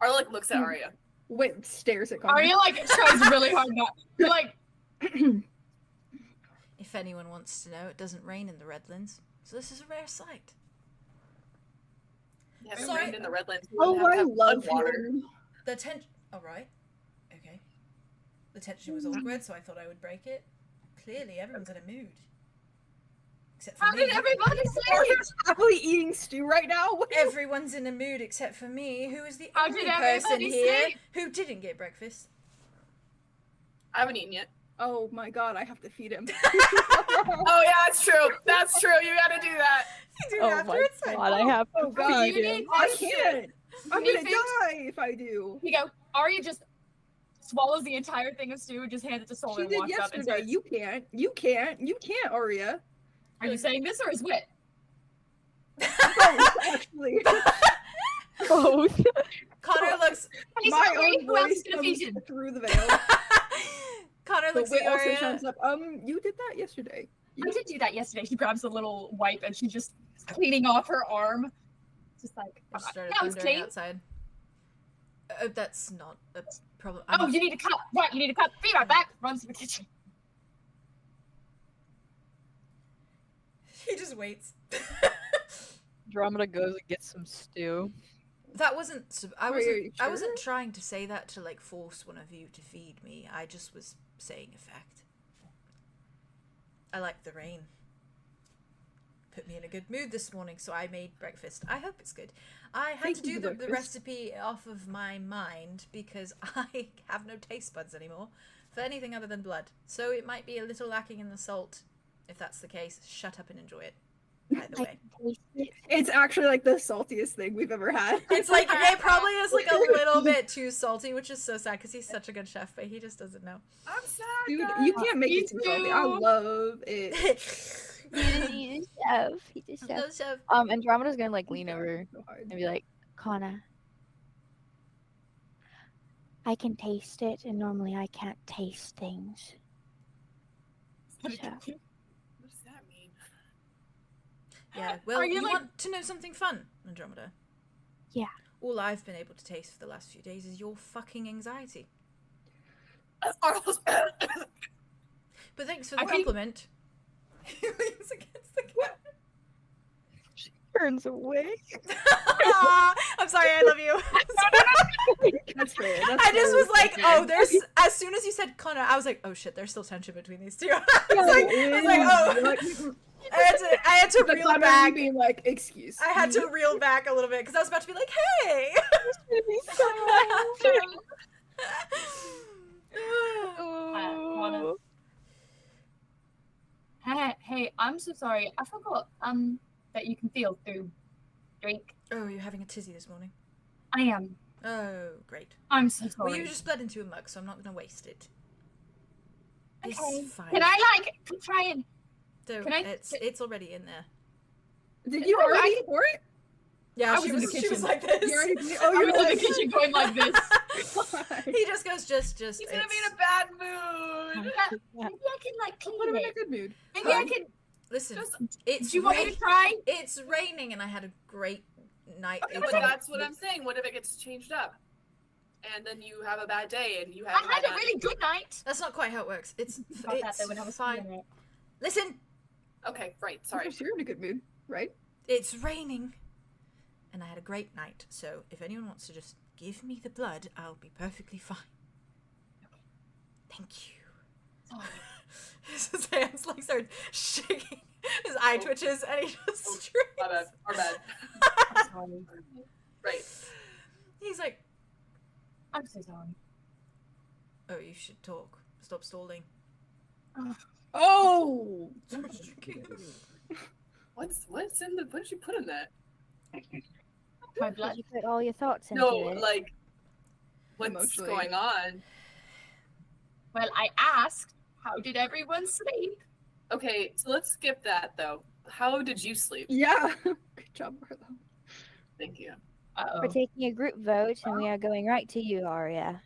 Arlo like looks at Arya. Wait, stares at Connor. Arya like tries really hard not. You're like, If anyone wants to know, it doesn't rain in the Redlands, so this is a rare sight. Yeah, it Sorry. rained in the Redlands. We Oh, wouldn't have I to have love water. him. The tension. All right. Okay. The tension was awkward, so I thought I would break it. Clearly, everyone's in a mood. Except for how me. did everybody say it? Arya's happily eating stew right now. What? Everyone's in a mood except for me, who is the How only did person everybody here say it? who didn't get breakfast. I haven't eaten yet. Oh my god, I have to feed him. Oh yeah, that's true. That's true. You gotta do that. You do Oh after my it's fine. god, I have to Oh god, feed you him. need I this can't. I'm You gonna think- die if I do. You go. Arya just swallows the entire thing of stew and just hands it to Solar She and did walks up and yesterday. says, You can't. You can't. You can't, Arya. "Are you saying this or is wit?" Oh, actually, Both. Connor looks. He's my hungry, own who else voice is gonna comes feed him? through the veil. Connor The looks wit at also Arya. shines up. You did that yesterday. I did do that yesterday. She grabs a little wipe and she's just cleaning off her arm. Just like, It started that was thundering clean. outside. That's not a problem. Oh, you need a cup. Right, you need a cup. Be right back. Runs to the kitchen. He just waits. Andromeda goes and gets some stew. That wasn't. I Wait, wasn't. are you I sure? wasn't trying to say that to like force one of you to feed me. I just was saying a fact. I like the rain. Put me in a good mood this morning, so I made breakfast. I hope it's good. I had Thank to do you, the breakfast. recipe off of my mind because I have no taste buds anymore for anything other than blood. So it might be a little lacking in the salt. If that's the case, shut up and enjoy it. Either way. Taste it. It's actually like the saltiest thing we've ever had. It's like, it probably is like a little bit too salty, which is so sad because he's such a good chef, but he just doesn't know. I'm sad. Dude, guys. you can't make Me it too salty. I too. love it. He deserves. He deserves. So, Andromeda's gonna like lean over So hard. and be like, Connor, I can taste it, and normally I can't taste things. So, What does that mean? Yeah, well, Are you, you like- want to know something fun, Andromeda? Yeah. All I've been able to taste for the last few days is your fucking anxiety. Arlo's But thanks for the I think- compliment. He leans against the counter. Turns away. I'm sorry, I love you. That's fair. I just was like, oh, there's. As soon as you said Connor, I was like, oh shit, there's still tension between these two. I was like, oh. I had to reel back. Being like, excuse. I had to reel back a little bit because I was about to be like, hey. Oh. Hey, I'm so sorry. I forgot that you can feel through drink. Oh, you're having a tizzy this morning. I am. Oh, great. I'm so sorry. Well, you just bled into a mug, so I'm not going to waste it. It's Okay. fine. Can I try and Don't, can I- it's already in there. Did you No, already I- pour it? Yeah, I she was in was, the she was kitchen. like this. You already, I was in the like- kitchen going like this. He just goes, just. He's gonna be it's- in a bad mood. Maybe I can like Put clean him in a it. good mood. Maybe I can. Listen, Just- it's Do you want me rain- to try? It's raining, and I had a great night. Okay, It's but on- that's what I'm saying. What if it gets changed up? And then you have a bad day and you have I had a really good night. That's not quite how it works. It's About that though when I was fine. feeling it. Listen, Okay, right, sorry. Of course, you're in a good mood, right? it's raining, and I had a great night. So if anyone wants to just give me the blood, I'll be perfectly fine. Thank you. Sorry. His hands like start shaking. His eye twitches, and he just My bad. Our bad. I'm sorry. Right. He's like, I'm so sorry. "Oh, you should talk. Stop stalling." Oh! What's in the what did you put in that? My did blood. you put all your thoughts into No, it? like what's Emotionally. going on? Well, I asked, how did everyone sleep? Okay, so let's skip that though. How did you sleep? Yeah. Good job, Arlo. Thank you. Uh-oh. We're taking a group vote, and we are going right to you, Arya.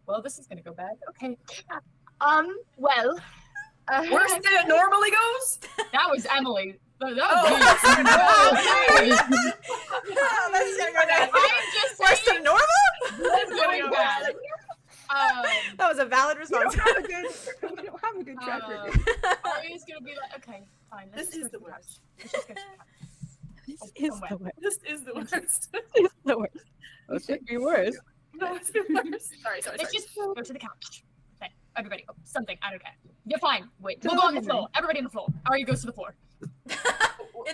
Well, this is gonna go bad. Okay. Well. Worse than it normally goes? That was Emily. That was Oh, me. Oh, this is gonna go down. I'm just Worse saying. than normal? It's going bad. That was a valid We response. don't have a good track record. Arya's gonna be like, okay, fine. This Let's is just the go to worst. Let's just go to This Oh, is somewhere. the worst. This is the worst. This is the worst. It should be worse. No, it's the worst. Sorry. Let's just go to the couch. Okay, everybody go. Something. I don't care. You're fine. Wait. To We'll the go on the living room. floor. Everybody on the floor. Arya goes to the floor. In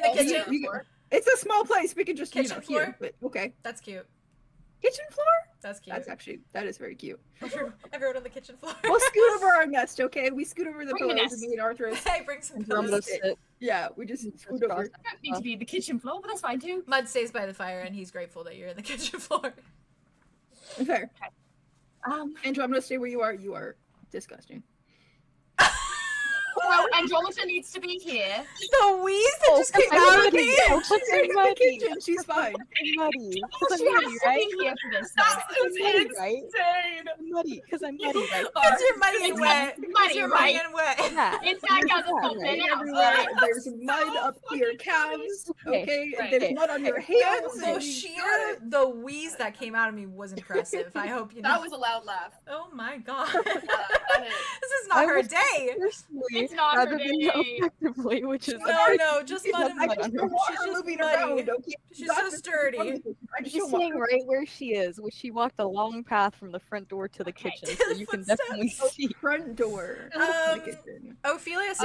the Also, kitchen. It's a small place. We can just, Kitchen here. floor? But okay. That's cute. Kitchen floor? That's cute. That is very cute. Everyone on the kitchen floor. We'll scoot over our nest, okay? We scoot over the Bring the pillows nest. and me and Arthros. Hey, bring some Andromeda pillows. sit. Yeah, we just scoot over. Don't need to be the kitchen floor, but that's fine too. Mud stays by the fire, and he's grateful that you're in the kitchen floor. Fair. Um, Andromeda, stay where you are. You are disgusting. well, Andromeda needs to be here. The wheeze that just came out of me. Because She's in the I'm muddy. kitchen. She's fine. I'm muddy. Well, Because she I'm has muddy, to right? be here for this. Now. That's I'm muddy, right? insane. I'm muddy. Because I'm muddy, right? Because you're muddy and wet. Muddy, Because you're muddy right? and wet. Yeah. It's that kind of Yeah, stuff. right. Right Everywhere. There's mud up to your calves. Okay. Right. There's mud on your hands. The and- sheer, the wheeze that came out of me was impressive. I hope you know. That was a loud laugh. Oh my god. That is. This is not I her was- day. Personally, It's not her rather than day. objectively, which is No, just She's mud not and I mud mud. just on don't her. want She's her just moving muddy. around. Okay. She's Not so the- sturdy. I just She's don't want sitting right where she is, which she walked a long path from the front door to the Okay. kitchen, so you can definitely Footsteps. see. front door. to Um, the kitchen. Ophelia is-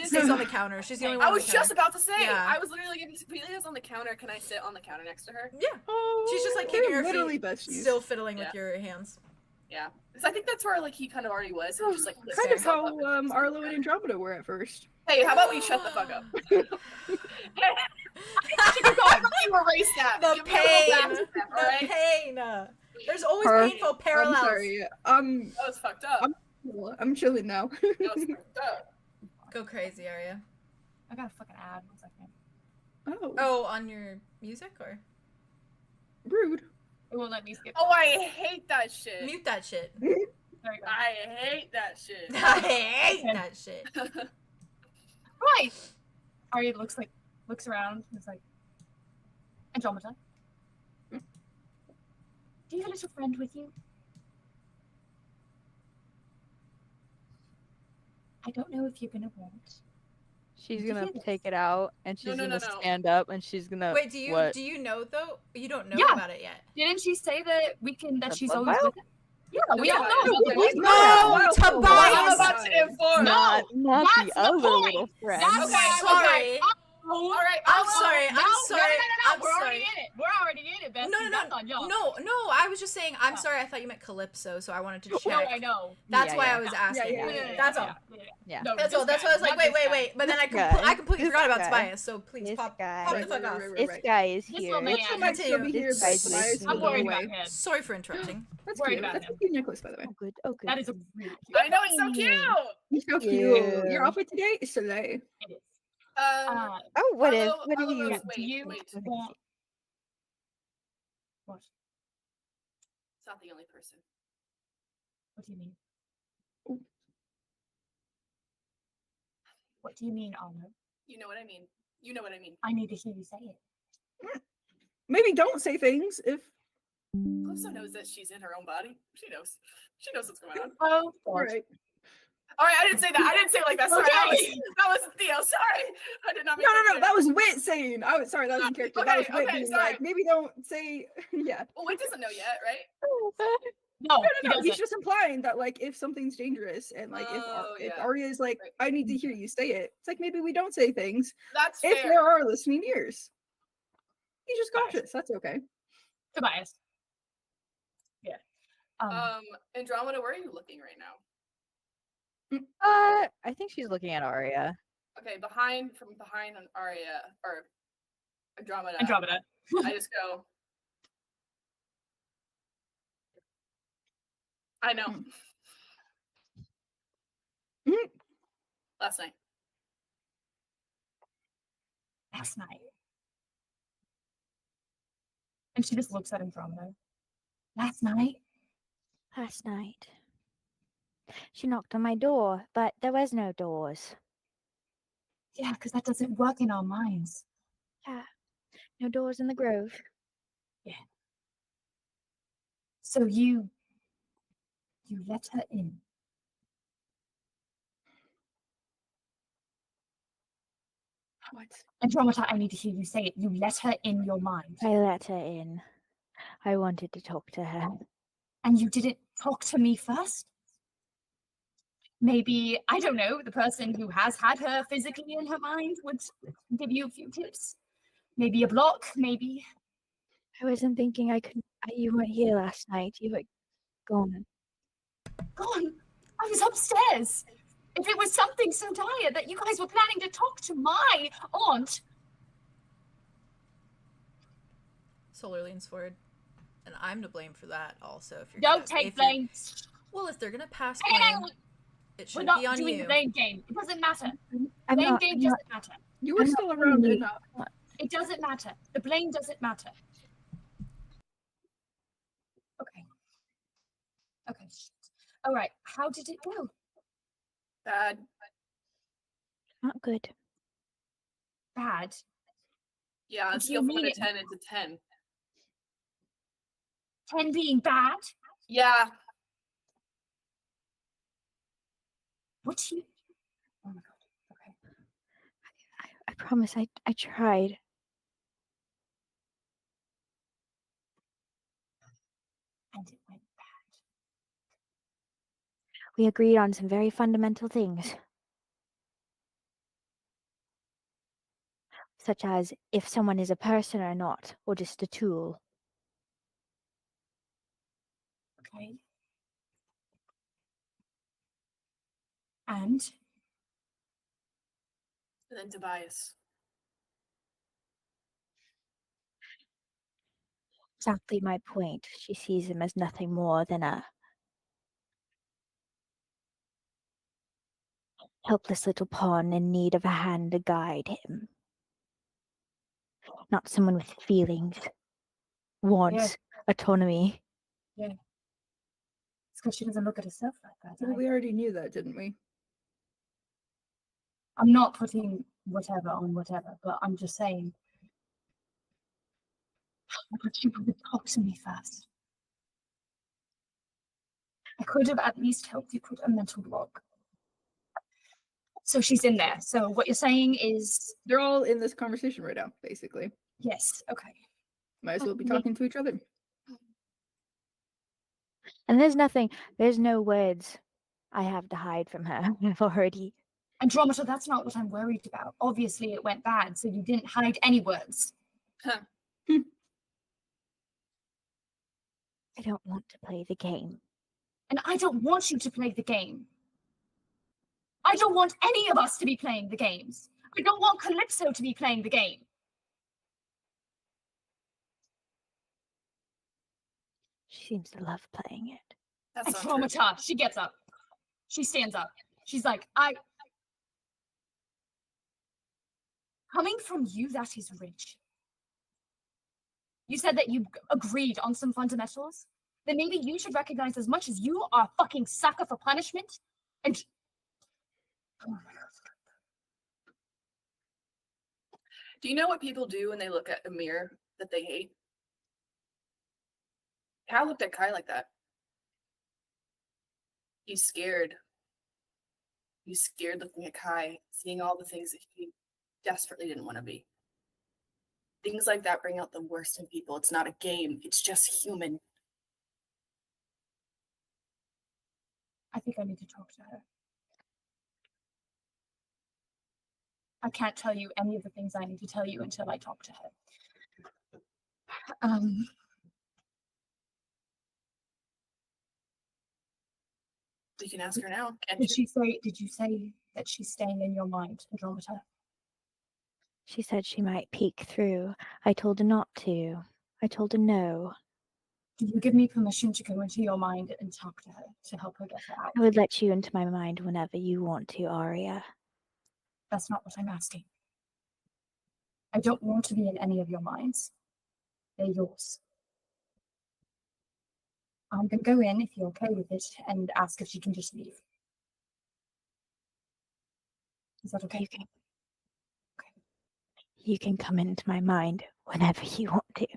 stays on the counter. She's the only one. I on the was just counter. about to say. Yeah. I was literally getting Ophelia's on the counter. Can I sit on the counter next to her? Yeah, she's just like kicking They're her literally feet, besties. still fiddling with Yeah. your hands. Yeah. Because I think that's where like he kind of already was. He was just like Kind lifting of himself how up and- Arlo and Andromeda were at first. Hey, how about we shut the fuck up? You erase that. The Give me a little back pain. step, The all right? pain. There's always Her- painful parallels. I'm sorry. That was fucked up. I'm chilling now. That was fucked up. Go crazy, Arya. I got a fucking ad. 1 second. Oh, Oh, on your music or? rude. It won't let me skip. Oh, I hate that shit. Mute that shit. There you go. I hate that shit. I hate that shit. Right. Arya looks around and is like, Andromeda, do you have a little friend with you? I don't know if you're gonna want. She's Did you gonna hear this? take it out and she's No, gonna no. stand up and she's gonna. Wait, do you what? know though? You don't know Yeah. about it yet. Didn't she say that The she's blood always vial? with it? Yeah, we Yeah, all know about the okay. blood No, vial. Tobias! I'm about to inform. Not that's the the other point. little friend. That's Okay, why sorry. All right, I'm sorry. No, I'm sorry. No, I'm we're already sorry. in it. We're already in it, Bessie. No. That's on y'all. No, I was just saying. I'm Oh. sorry. I thought you meant Calypso, so I wanted to No, check. I know. That's Yeah, why yeah. I was asking. yeah. That's all. Yeah. No, That's this all. That's guy, why I was like, not this guy. wait. But then I guy. completely This forgot about guy. Tobias. So please This pop guy. the fuck off. This guy is This here. little man. Rachel might still be here, but Continue. Tobias I'm will worried go about away. him. Sorry for interrupting. That's Worried cute. about That's him. a cute necklace, by the way. Oh, good. Oh, good. That is a really cute. I know it's so cute. You're so cute. Yeah. Your outfit today is slay. It is. Um, Oh, what is? Arlo- What do Arlo you? Rose, Do you wait. want what? It's not the only person. What do you mean? What do you mean, Arlo? You know what I mean. You know what I mean. I need to hear you say it. Maybe don't say things if. Calypso knows that she's in her own body. She knows. She knows what's going on. Oh, All right. All right, I didn't say that. I didn't say it like that. Sorry, Okay. that was Theo. Sorry, I did not. Make No. clear. That was Wit saying. I was sorry. That was in character. That was Okay, Wit okay, being sorry. like, maybe don't say. Yeah. Well, Wit doesn't know yet, right? no, No. he He's doesn't. just implying that like if something's dangerous and like Oh, if yeah. Arya is like, Right. I need to hear you say it. It's like maybe we don't say things That's if fair. there are listening ears. He's just cautious. That's okay. Tobias. Yeah. Andromeda, where are you looking right now? I think she's looking at Arya. Okay, from behind on Arya or Andromeda. Andromeda. I just go. I know. Mhm. Last night. Last night. And she just looks at Andromeda. Last night? Last night. She knocked on my door, but there was no doors. Yeah, because that doesn't work in our minds. No doors in the grove. So you let her in. What? Andromeda, I need to hear you say it. You let her in your mind. I let her in. I wanted to talk to her. And you didn't talk to me first? Maybe, I don't know, the person who has had her physically in her mind would give you a few tips. Maybe a block, maybe. I wasn't thinking I could. You weren't here last night. You were gone. Gone. I was upstairs. If it was something so dire that you guys were planning to talk to my aunt. Solar leans forward, and I'm to blame for that also. If you're Don't gonna, take if you're- blame. Well, if they're gonna pass Hey, blame, it we're should not be on doing you. the blame game. It doesn't matter. I'm Blame not. game I'm not doesn't matter. You were I'm not still around really- enough. It doesn't matter. The blame doesn't matter. Okay. Okay. All right. How did it go? Bad. not good. Bad. Yeah, on a What do scale you from 1 to mean? 10, it's a 10. 10 being bad? Yeah. What do you... Oh my god. Okay. I promise. I tried. And it went bad. We agreed on some very fundamental things, such as if someone is a person or not, or just a tool. Okay. And And then Tobias. Exactly my point. She sees him as nothing more than a helpless little pawn in need of a hand to guide him. Not someone with feelings, wants, autonomy. It's because she doesn't look at herself like that. Well, we already knew that, didn't we? I'm not putting whatever on whatever, but I'm just saying. But you would have talked to me first. I could have at least helped you put a mental block. So she's in there. So what you're saying is, They're all in this conversation right now, basically. yes, okay. Might as well be talking to each other. And there's no words I have to hide from her. I've already. Andromeda, that's not what I'm worried about. Obviously it went bad, so you didn't hide any words. I don't want to play the game. And I don't want you to play the game. I don't want any of us to be playing the games. I don't want Calypso to be playing the game. She seems to love playing it. That's not true. Andromeda, she gets up. She stands up. She's like, coming from you, that is rich. You said that you agreed on some fundamentals. Then maybe you should recognize, as much as you are a fucking sucker for punishment, and Do you know what people do when they look at a mirror that they hate? Cal looked at Kai like that. He's scared. He's scared looking at Kai, seeing all the things that he desperately didn't want to be. Things like that bring out the worst in people. It's not a game. It's just human. I think I need to talk to her. I can't tell you any of the things I need to tell you until I talk to her. We can ask her now. Did you say that she's staying in your mind, Andromeda? She said she might peek through. I told her not to. I told her no. Do you give me permission to go into your mind and talk to her to help her get her out? I would let you into my mind whenever you want to, Arya. That's not what I'm asking. I don't want to be in any of your minds. They're yours. I'm going to go in, if you're okay with it, and ask if she can just leave. Is that okay? You can come into my mind whenever you want to.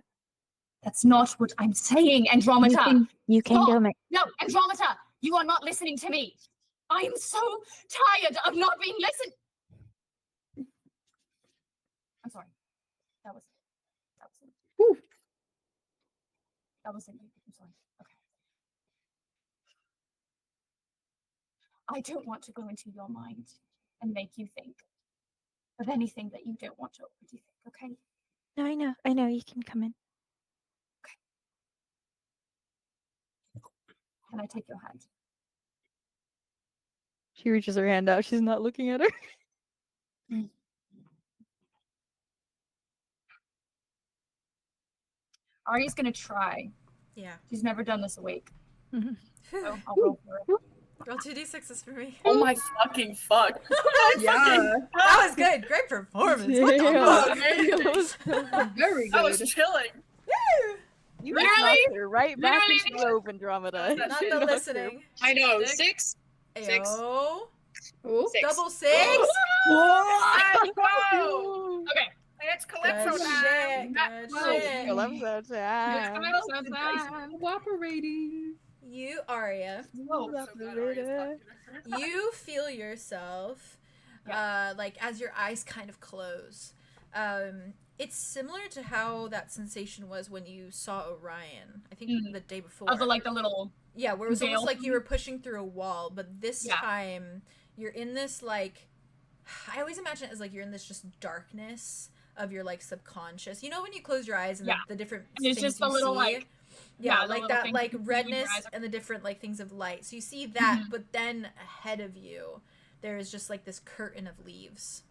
That's not what I'm saying, Andromeda. You can Stop. go. No, Andromeda, you are not listening to me. I'm so tired of not being listened. I'm sorry. That wasn't you. I'm sorry. Okay. I don't want to go into your mind and make you think of anything that you don't want to already think, okay? No, I know. You can come in. Can I take your hand? She reaches her hand out. She's not looking at her. Arya's gonna try. Yeah. She's never done this awake. Whew. So I'll roll for it. Roll 2d6s for me. Oh my fucking fuck. Yeah. That was good. Great performance. What the fuck? Very That was good. chilling. You Literally- knocked her right back literally- into the rope, Andromeda. Not You the knocked her- listening. I know. Six. Six. Six. Ayo. Oh. Six. Double six. Let's go. Okay. It's Calypso Good time. shit. Good shit. Calypso time. Cooperating. You, Arya, you feel yourself like as your eyes kind of close. It's similar to how that sensation was when you saw Orion, I think the day before. Of the little Yeah, where it was almost veil like you were pushing through a wall, but this Yeah. time you're in this like, I always imagine it as like you're in this just darkness of your like subconscious. You know when you close your eyes and Yeah. the different And it's things just the you little, see? like- yeah, the like little that things like you can see in your redness eyes. and the different like things of light. So you see that, Mhm. but then ahead of you there is just like this curtain of leaves.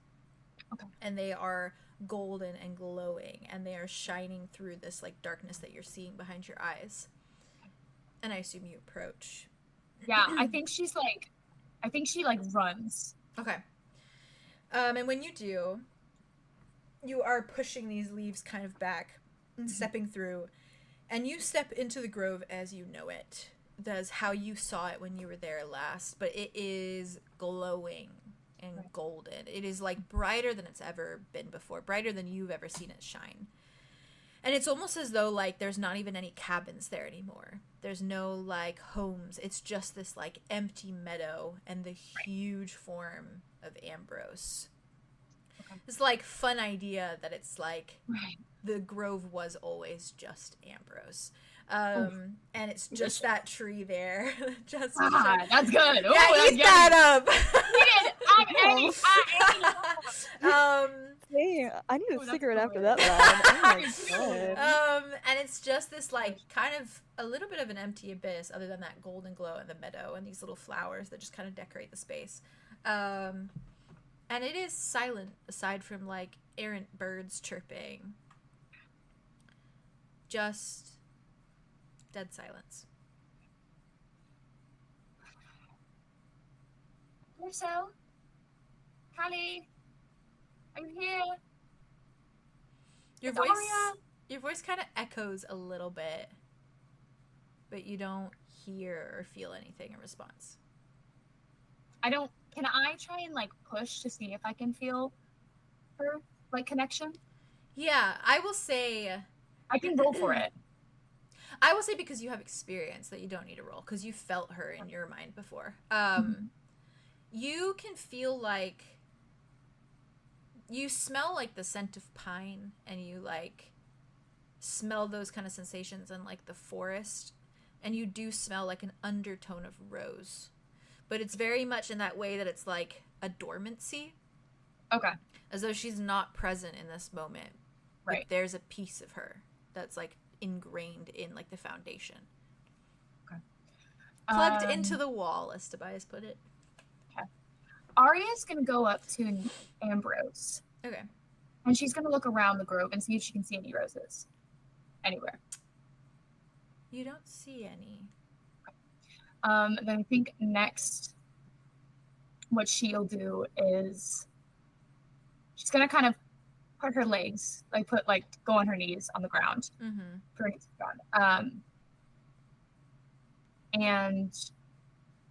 Okay. And they are golden and glowing, and they are shining through this like darkness that you're seeing behind your eyes. And I assume you approach. Yeah, I think she runs. Okay. And when you do, you are pushing these leaves kind of back and stepping through, And you step into the grove as you know it. That's how you saw it when you were there last, but it is glowing and golden. It is like brighter than it's ever been before, brighter than you've ever seen it shine. And it's almost as though like there's not even any cabins there anymore. There's no like homes. It's just this like empty meadow and the huge form of Ambrose. This like fun idea that it's like the grove was always just Ambrose. And it's just that tree there. Just that's good. Yeah, eat that up. Hey, I need a cigarette after that line. Oh my God. And it's just this like kind of a little bit of an empty abyss other than that golden glow in the meadow and these little flowers that just kind of decorate the space. And it is silent aside from like errant birds chirping. Just dead silence. Marcel? Callie? Are you here? Your voice kind of echoes a little bit, but you don't hear or feel anything in response. Can I try and like push to see if I can feel her like connection? Yeah, I will say I can roll for it. I will say because you have experience that you don't need to roll because you felt her in your mind before. You can feel like you smell like the scent of pine and you like smell those kind of sensations in like the forest, and you do smell like an undertone of rose, but it's very much in that way that it's like a dormancy. Okay. As though she's not present in this moment. Right. But there's a piece of her that's like ingrained in like the foundation. Okay. Plugged into the wall, as Tobias put it. Okay. Arya's gonna go up to Ambrose. Okay. And she's gonna look around the grove and see if she can see any roses. Anywhere. You don't see any. Then I think next what she'll do is she's gonna kind of put her legs, go on her knees on the ground. Mm-hmm. For her knees on the ground. And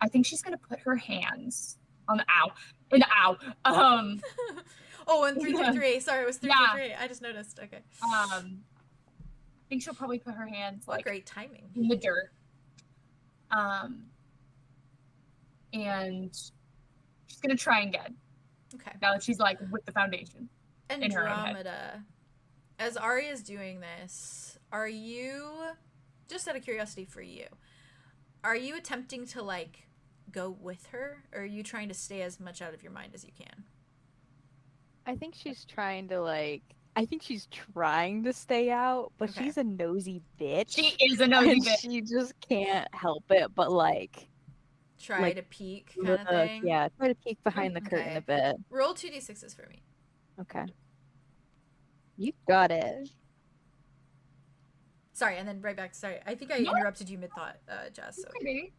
I think she's gonna put her hands on the Oh, and 333. Sorry, it was 333. I just noticed. Okay. I think she'll probably put her hands what great timing in the dirt. And she's gonna try again. Okay. Now that she's like with the foundation. Andromeda. As Arya's doing this, are you, just out of curiosity for you, are you attempting to like go with her, or are you trying to stay as much out of your mind as you can? I think she's trying to stay out, but Okay. she's a nosy bitch. She is a nosy and bitch. She just can't help it but like Try to peek kind of thing? Yeah, try to peek behind the curtain a bit. Roll 2d6s for me. Okay. You got it. Sorry, and then right back. Sorry, I think I interrupted you mid-thought, Jazz. So. Okay.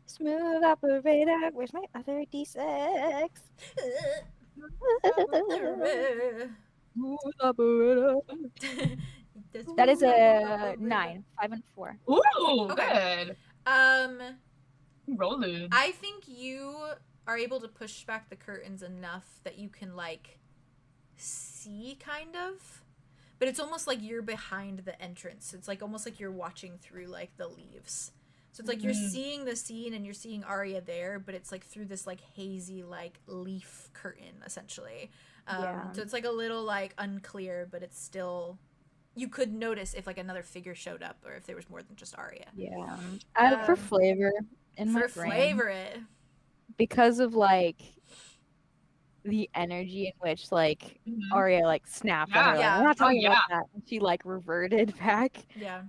Smooth operator, where's my other d6? Smooth operator. That is a 9, 5 and 4. Ooh, Okay. good. Rolling. I think you are able to push back the curtains enough that you can like see kind of, but it's almost like you're behind the entrance. It's like almost like you're watching through like the leaves. So it's like you're seeing the scene and you're seeing Arya there, but it's like through this like hazy like leaf curtain essentially. So it's like a little like unclear, but it's still, you could notice if like another figure showed up or if there was more than just Arya. Yeah. For flavor in my brain. Flavor it. Because of like the energy in which like Arya like snapped at her. Like, we're not talking about that. And she like reverted back. Yeah.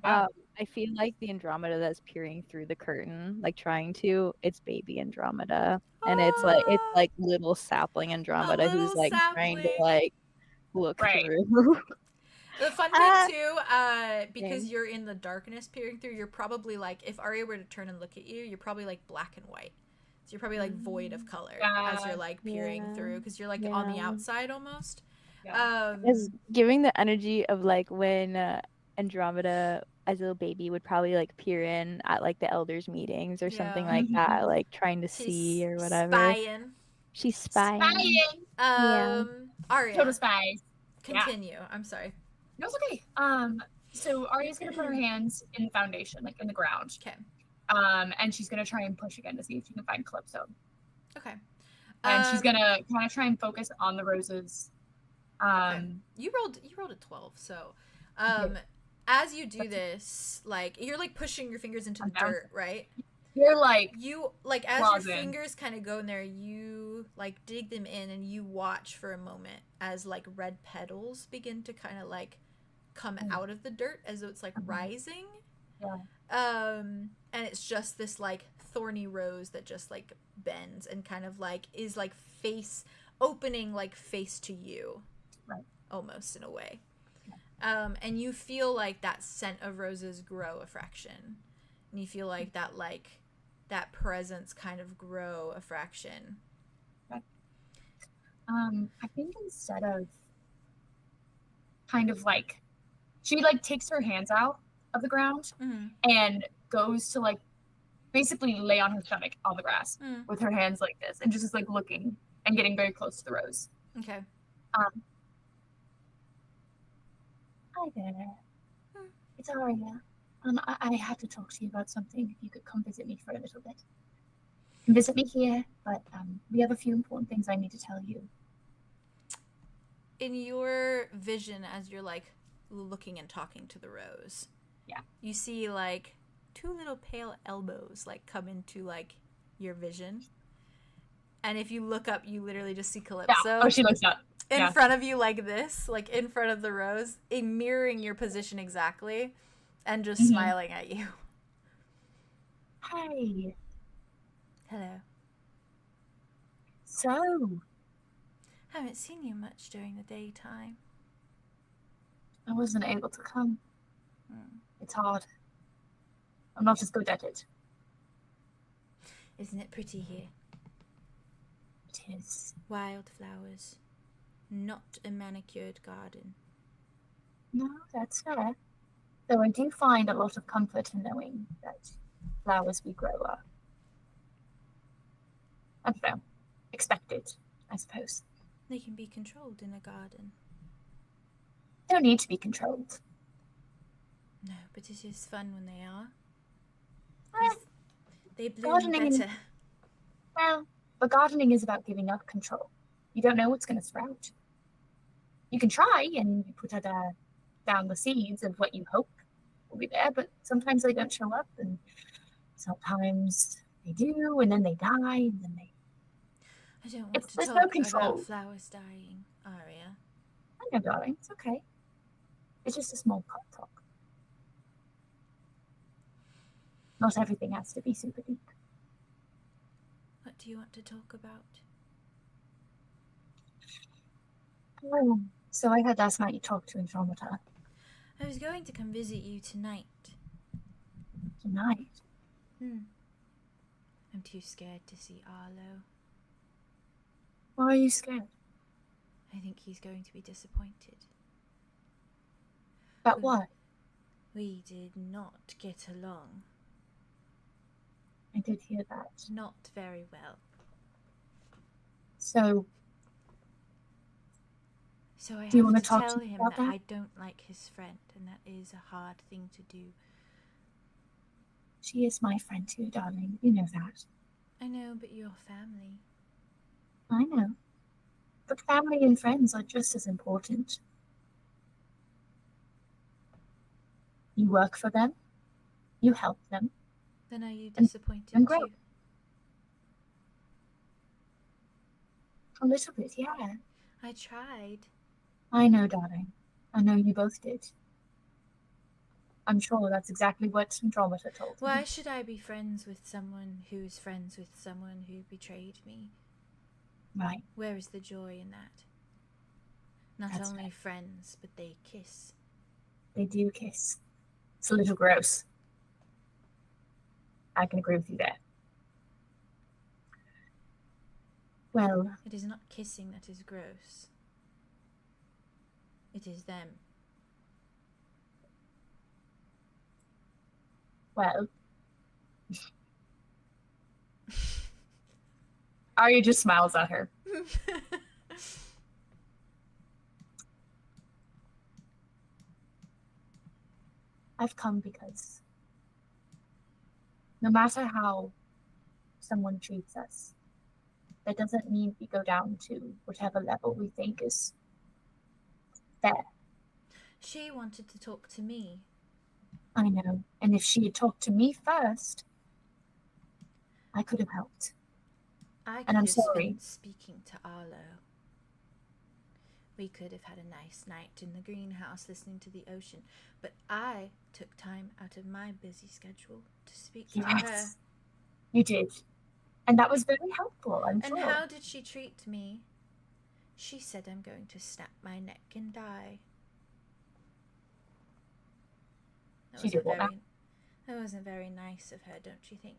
I feel like the Andromeda that's peering through the curtain, like trying to, it's baby Andromeda. And it's like little sapling Andromeda who's like trying to like look through. The fun bit too, because you're in the darkness peering through, you're probably like, if Arya were to turn and look at you, you're probably like black and white. So you're probably like void of color as you're like peering through, because you're like on the outside almost. It's giving the energy of like when Andromeda as a little baby would probably like peer in at like the elders meetings or something like Mhm. that, like trying to She's see or whatever. spying. She's spying. Spying. Yeah. Arya, Total spies. continue. I'm sorry. No, it's okay. So Arya's gonna put her hands in the foundation, like in the ground. Okay. And she's gonna try and push again to see if she can find Calypso. Okay. And she's gonna kind of try and focus on the roses. Okay. You rolled a 12, so as you do this, like you're like pushing your fingers into the dirt, right? You're like as claws your in. fingers kind of go in there, you like dig them in and you watch for a moment as like red petals begin to kind of like come out of the dirt as though it's like rising. Yeah. And it's just this like thorny rose that just like bends and kind of like is like opening like face to you. Right. Almost in a way. And you feel like that scent of roses grow a fraction. And you feel like that presence kind of grow a fraction. Right. I think instead of kind of like she like takes her hands out of the ground and goes to like basically lay on her stomach on the grass with her hands like this and just is like looking and getting very close to the rose. Okay. Hi there. It's Arya. I had to talk to you about something. If you could come visit me for a little bit. You can visit me here, but we have a few important things I need to tell you. In your vision, as you're like looking and talking to the rose, you see like two little pale elbows like come into like your vision. And if you look up, you literally just see Calypso. Yeah. Oh, she looks up. In front of you like this, like in front of the rose, mirroring your position exactly, and just smiling at you. Hi. Hello. So, Haven't seen you much during the daytime. I wasn't able to come. It's hard. I'm not as good at it. Isn't it pretty here? It is. Wildflowers. Not a manicured garden. No, that's fair. Though I do find a lot of comfort in knowing that flowers we grow are, I don't know, expected, I suppose. They can be controlled in a garden. Don't need to be controlled. No, but it is fun when they are. Well, They bloom gardening- better. Well, but gardening is about giving up control. You don't know what's going to sprout. You can try and you put down the seeds of what you hope will be there, but sometimes they don't show up, and sometimes they do, and then they die, and then they... I don't want to there's talk no control. about flowers dying, Arya. I know, darling. It's okay. It's just a small talk. Not everything has to be super deep. What do you want to talk about? Oh, so I heard last night you talked to Andromeda. I was going to come visit you tonight. Tonight? I'm too scared to see Arlow. Why are you scared? I think he's going to be disappointed. About what? We did not get along. I did hear that. Not very well. So, So I Do you have wanna to talk tell to me him about that that? I don't like his friend, and that is a hard thing to do. she is my friend too, darling. You know that. I know, but you're family. I know. But family and friends are just as important. You work for them. You help them. Then are you And- disappointed and grow. too? A little bit, yeah. I tried. I know, darling. I know you both did. I'm sure that's exactly what Andromeda told me. Why should I be friends with someone who's friends with someone who betrayed me? Right. Where is the joy in that? Not That's only right. friends, but they kiss. They do kiss. It's a little gross. I can agree with you there. Well, It is not kissing that is gross. It is them. Well, Arya just smiles at her. I've come because no matter how someone treats us, that doesn't mean we go down to whatever level we think is fair. She wanted to talk to me. I know. And if she had talked to me first, I could have helped. I could And I'm have sorry. been speaking to Arlo. We could have had a nice night in the greenhouse listening to the ocean, but I took time out of my busy schedule to speak to her. Yes, you did. And that was very helpful, I'm And sure. how did she treat me? She said I'm going to snap my neck and die. She did what now? That wasn't very nice of her, don't you think?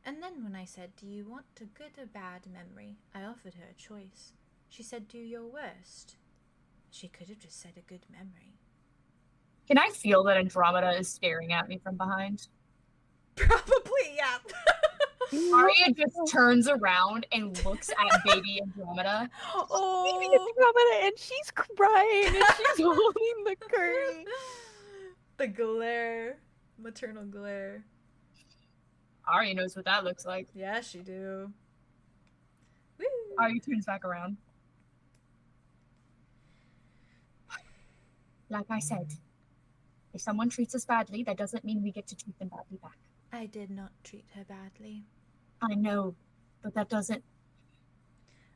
And then when I said, do you want a good or bad memory, I offered her a choice. She said, do your worst. She could have just said a good memory. Can I feel that Andromeda is staring at me from behind? Probably, yeah. Arya just turns around and looks at baby Andromeda. Baby Andromeda, and she's crying and she's holding the curtain. The glare. Maternal glare. Arya knows what that looks like. Yeah, she do. Woo. Arya turns back around. Like I said, if someone treats us badly, that doesn't mean we get to treat them badly back. I did not treat her badly. I know, but that doesn't...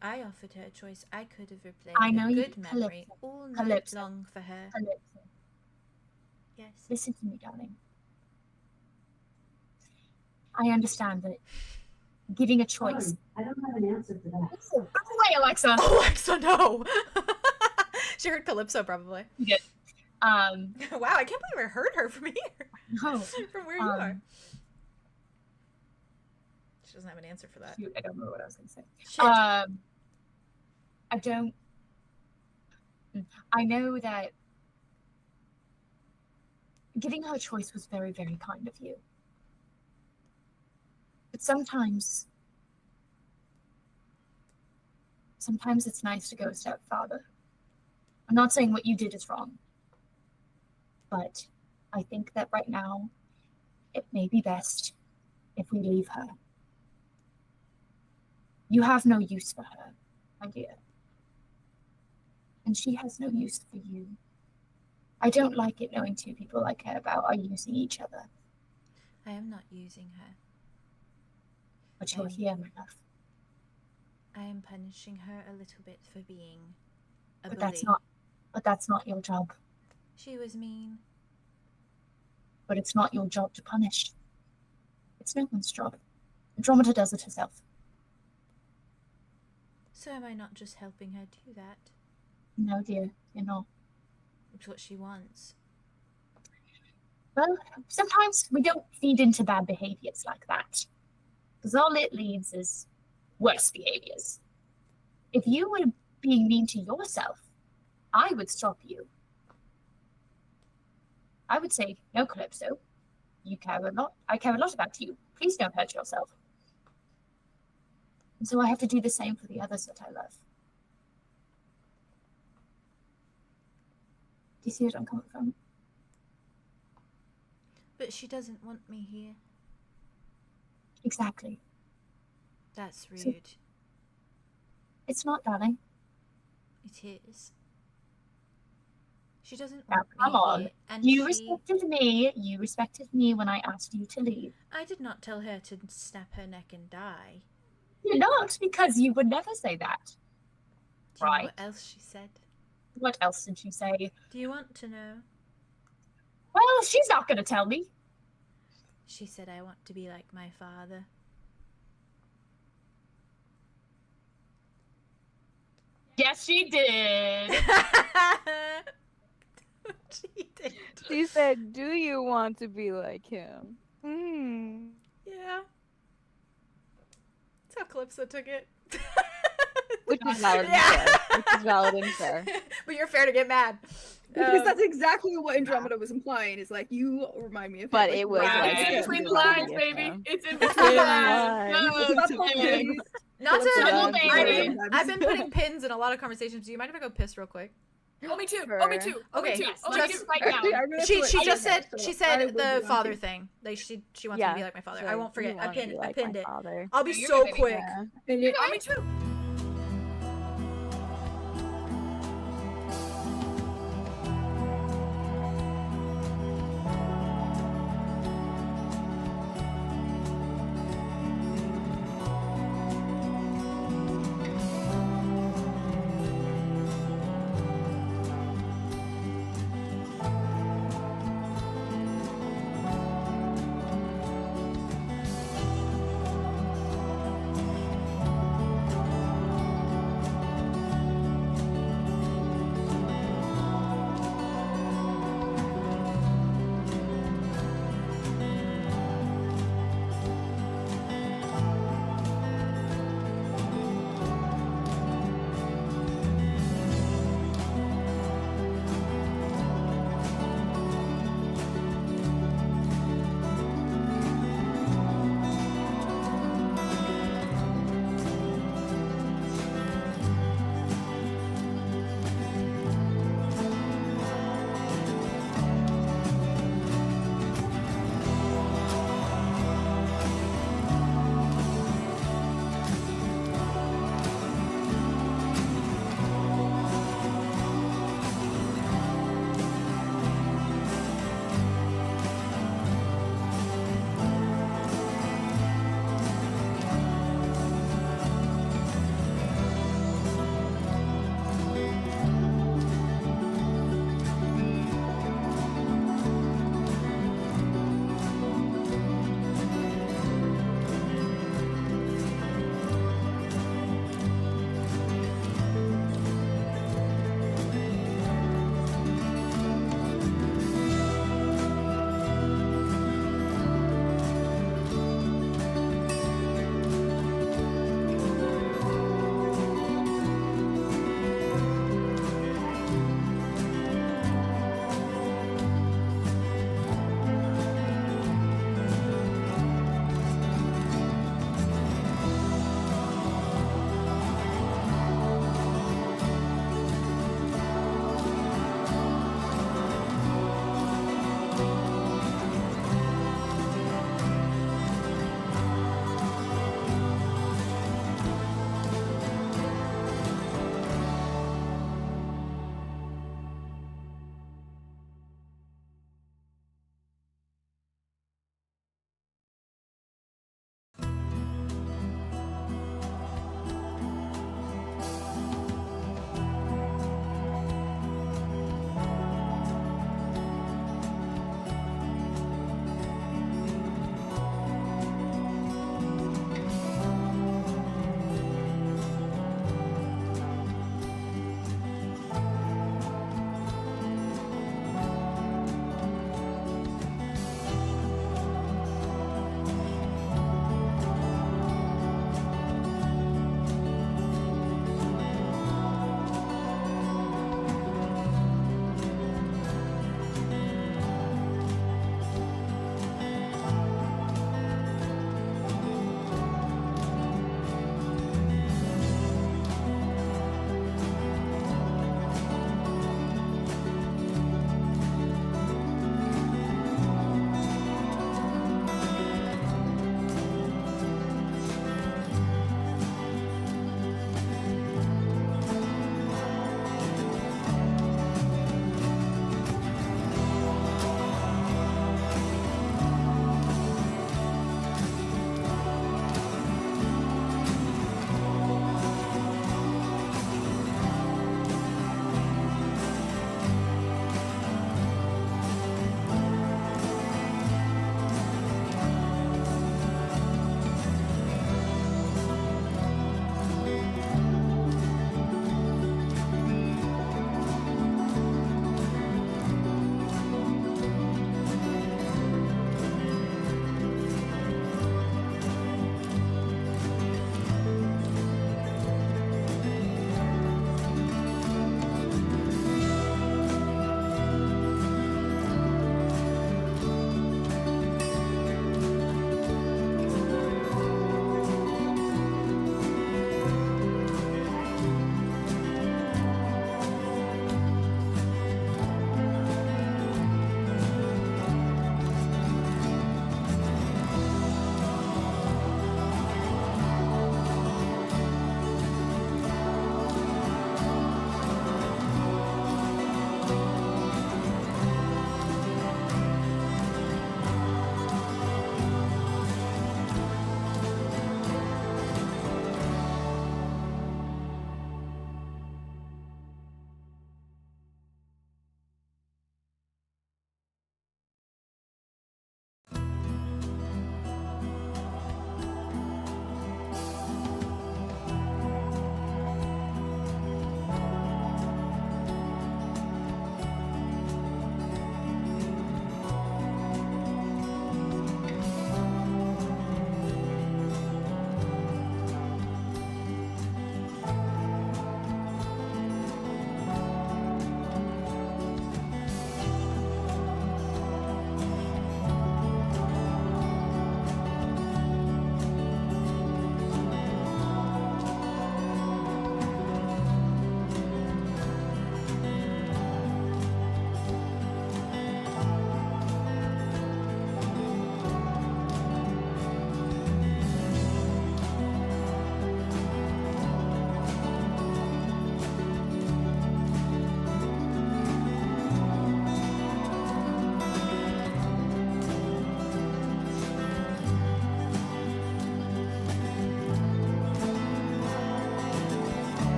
I offered her a choice. I could have replayed I know a you good did, memory all night Calypso. long for her. Calypso, Yes. listen to me, darling. I understand that giving a choice... I don't have an answer for that. Go away, Alexa! Alexa, no! She heard Calypso, probably. She did. Wow, I can't believe I heard her from here. No. From where you are. She doesn't have an answer for that. Shoot, I don't know what I was going to say. Shit. I don't... I know that giving her a choice was very, very kind of you. But sometimes it's nice to go a step farther. I'm not saying what you did is wrong, but I think that right now it may be best if we leave her. You have no use for her, my dear. And she has no use for you. I don't like it knowing two people I care about are using each other. I am not using her. But you're here, my love. I am punishing her a little bit for being a But bully. that's not your job. She was mean. But it's not your job to punish. It's no one's job. Andromeda does it herself. So am I not just helping her do that? No, dear, you're not. It's what she wants. Well, sometimes we don't feed into bad behaviors like that. Because all it leads is worse behaviors. If you were being mean to yourself, I would stop you. I would say, no, Calypso, you care a lot. I care a lot about you. Please don't hurt yourself. And so I have to do the same for the others that I love. Do you see where I'm coming from? But she doesn't want me here. Exactly. That's rude. So- It's not, darling. It is. She doesn't Now, want come me on. here. And You she... respected me. You respected me when I asked you to leave. I did not tell her to snap her neck and die. You're not, because you would never say that. Do you Right. know what else she said? What else did she say? Do you want to know? Well, she's not going to tell me. She said I want to be like my father. Yes, she did. She did. She said, do you want to be like him? Hmm. Yeah. That's how Calypso took it. Which is valid and Yeah. fair. Which is valid and fair. But you're fair to get mad. Because that's exactly what Andromeda was implying. Is like you remind me of. But him. it was Wow, like it's in a between the good lines, idea, baby. yeah. It's in between the lines. It's No, not it's the in. thing. Not to. Double baby. I've been putting pins in a lot of conversations. Do you mind if I go piss real quick? Oh, me too. Oh, me too. Oh, me Okay, too. Yes, Oh, me just too. right now. Actually, I'm gonna She put- just said so she I said will the be father on too. thing. Like she wants me Yeah, to be like my father. so I won't forget. you I wanna be pinned like pinned my it. father. I'll be No, you're so good, baby. quick. Yeah. And it, Oh, me too.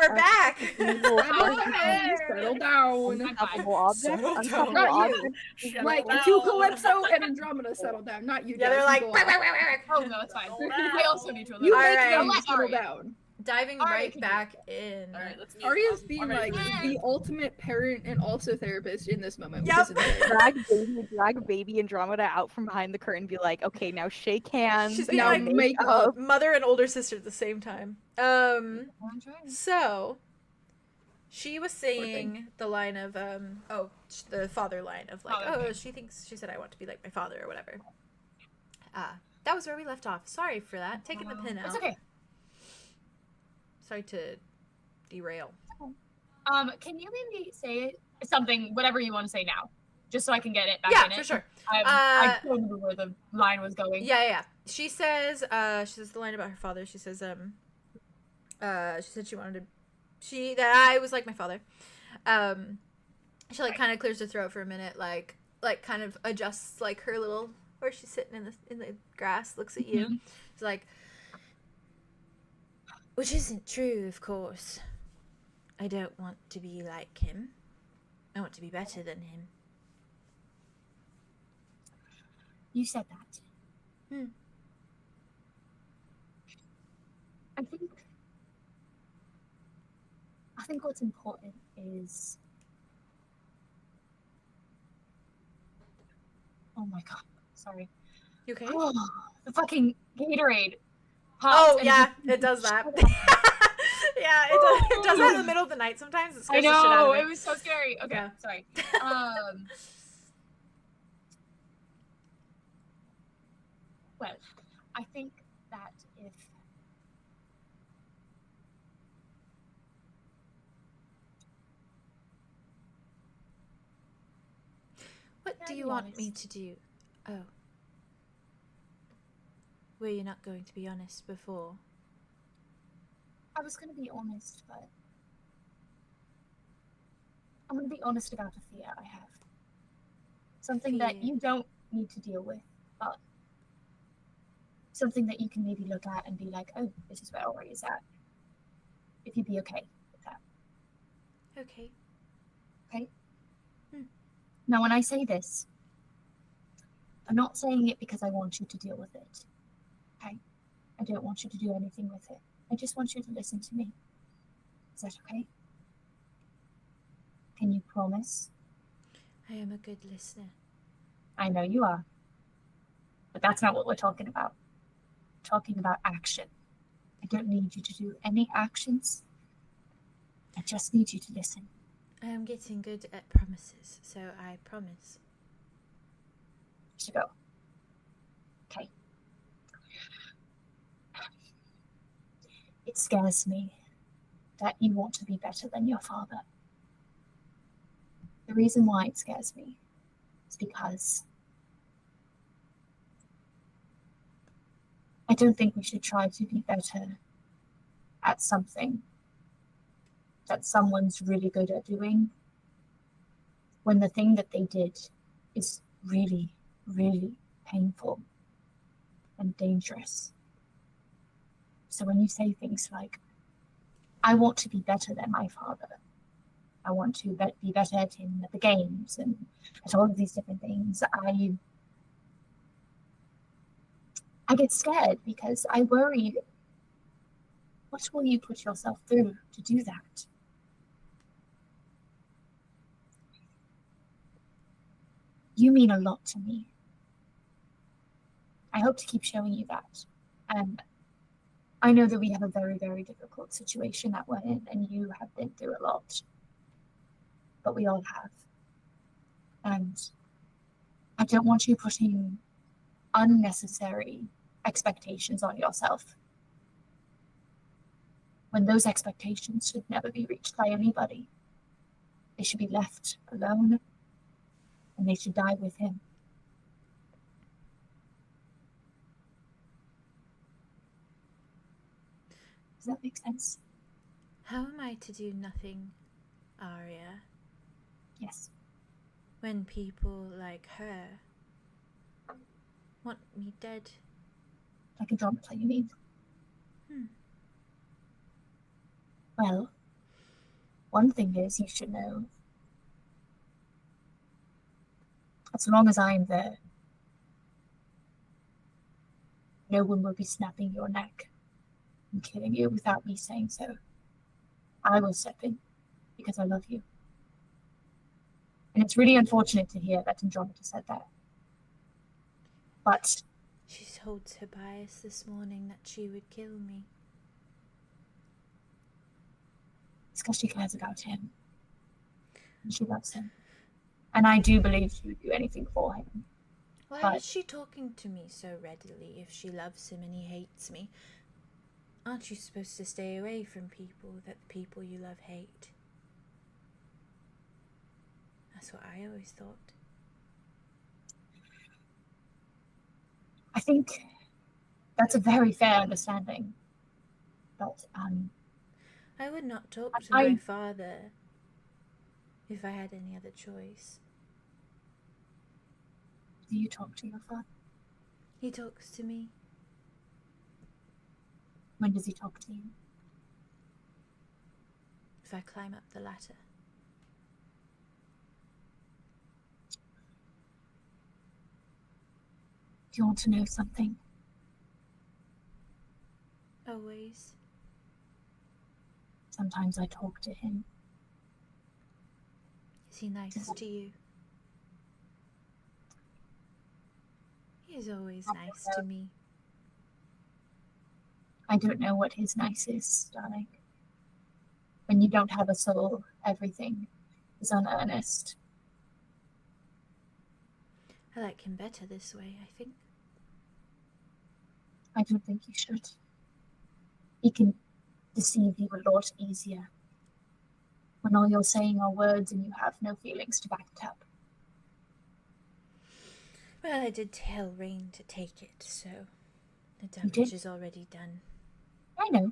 are back. Evil Hey, settle down. unstoppable object. Settle down. Unstoppable Not you. object. Shut Like down. until Calypso and Andromeda settle down, not you. Yeah, they're Jess, like. you go off. Oh no, it's fine. I also need to You alert. make Alright. them Let settle Ari. down. Diving Alright, right can you- back in. All right, let's mute. Arya's I'm being ready. like the ultimate parent and also therapist in this moment. Yep. Which is Drag baby Andromeda out from behind the curtain and be like, okay, now shake hands. She's being now like, make up. up. Mother and older sister at the same time. I'm trying. So she was thing. saying the line of the father line of like, Oh, okay. she said I want to be like my father or whatever. That was where we left off. Sorry for that. Taking the pin out. It's okay. Sorry to derail. Can you maybe say something, whatever you want to say now, just so I can get it back in Yeah, it? for sure. I don't remember where the line was going. Yeah. She says the line about her father. She says she said she wanted to that I was like my father. She like kind of clears her throat for a minute, like kind of adjusts like her little where she's sitting in the grass, looks at you. She's like, which isn't true, of course. I don't want to be like him. I want to be better than him. You said that. Hmm. I think what's important is. Oh my god! Sorry. You okay? Oh, the fucking Gatorade. Oh popped and yeah, just- it does that. Yeah, it does that in the middle of the night sometimes. It I scares the shit out know, of me. it was so scary. Okay, Yeah. sorry. Well, I think that if What do Very you want me honest. to do? Oh. Were you not going to be honest before? I was going to be honest, but I'm going to be honest about a fear I have. Something that Fear. you don't need to deal with, but something that you can maybe look at and be like, oh, this is where Ori is at. If you'd be okay with that. Okay. Now, when I say this, I'm not saying it because I want you to deal with it. Okay? I don't want you to do anything with it. I just want you to listen to me. Is that okay? Can you promise? I am a good listener. I know you are. But that's not what we're talking about. We're talking about action. I don't need you to do any actions. I just need you to listen. I am getting good at promises, so I promise. To go. Okay. It scares me that you want to be better than your father. The reason why it scares me is because I don't think we should try to be better at something that someone's really good at doing when the thing that they did is really, really painful and dangerous. So when you say things like, I want to be better than my father, I want to be better at him at the games and at all of these different things, I get scared because I worry, what will you put yourself through to do that? You mean a lot to me. I hope to keep showing you that. And I know that we have a very, very difficult situation that we're in, and you have been through a lot. But we all have. And I don't want you putting unnecessary expectations on yourself when those expectations should never be reached by anybody. They should be left alone, and they should die with him. Does that make sense? How am I to do nothing, Arya, Yes. when people like her want me dead? Like Andromeda, you mean? Hmm. Well, One thing is, you should know, as long as I'm there, no one will be snapping your neck and killing you without me saying so. I will step in because I love you. And it's really unfortunate to hear that Andromeda said that. But She told Tobias this morning that she would kill me. it's because she cares about him. And she loves him. And I do believe she would do anything for him. Why But- is she talking to me so readily if she loves him and he hates me? Aren't you supposed to stay away from people that the people you love hate? That's what I always thought. I think that's a very fair understanding. But I would not talk to I- my father if I had any other choice. do you talk to your father? He talks to me. When does he talk to you? If I climb up the ladder. Do you want to know something? Always. Sometimes I talk to him. Is he nice to you? He is always nice to me. I don't know what his nice is, darling. When you don't have a soul, everything is unearnest. I like him better this way, I think. I don't think you should. He can deceive you a lot easier. When all you're saying are words and you have no feelings to back it up. Well, I did tell Rain to take it, so the You did? damage is already done. I know.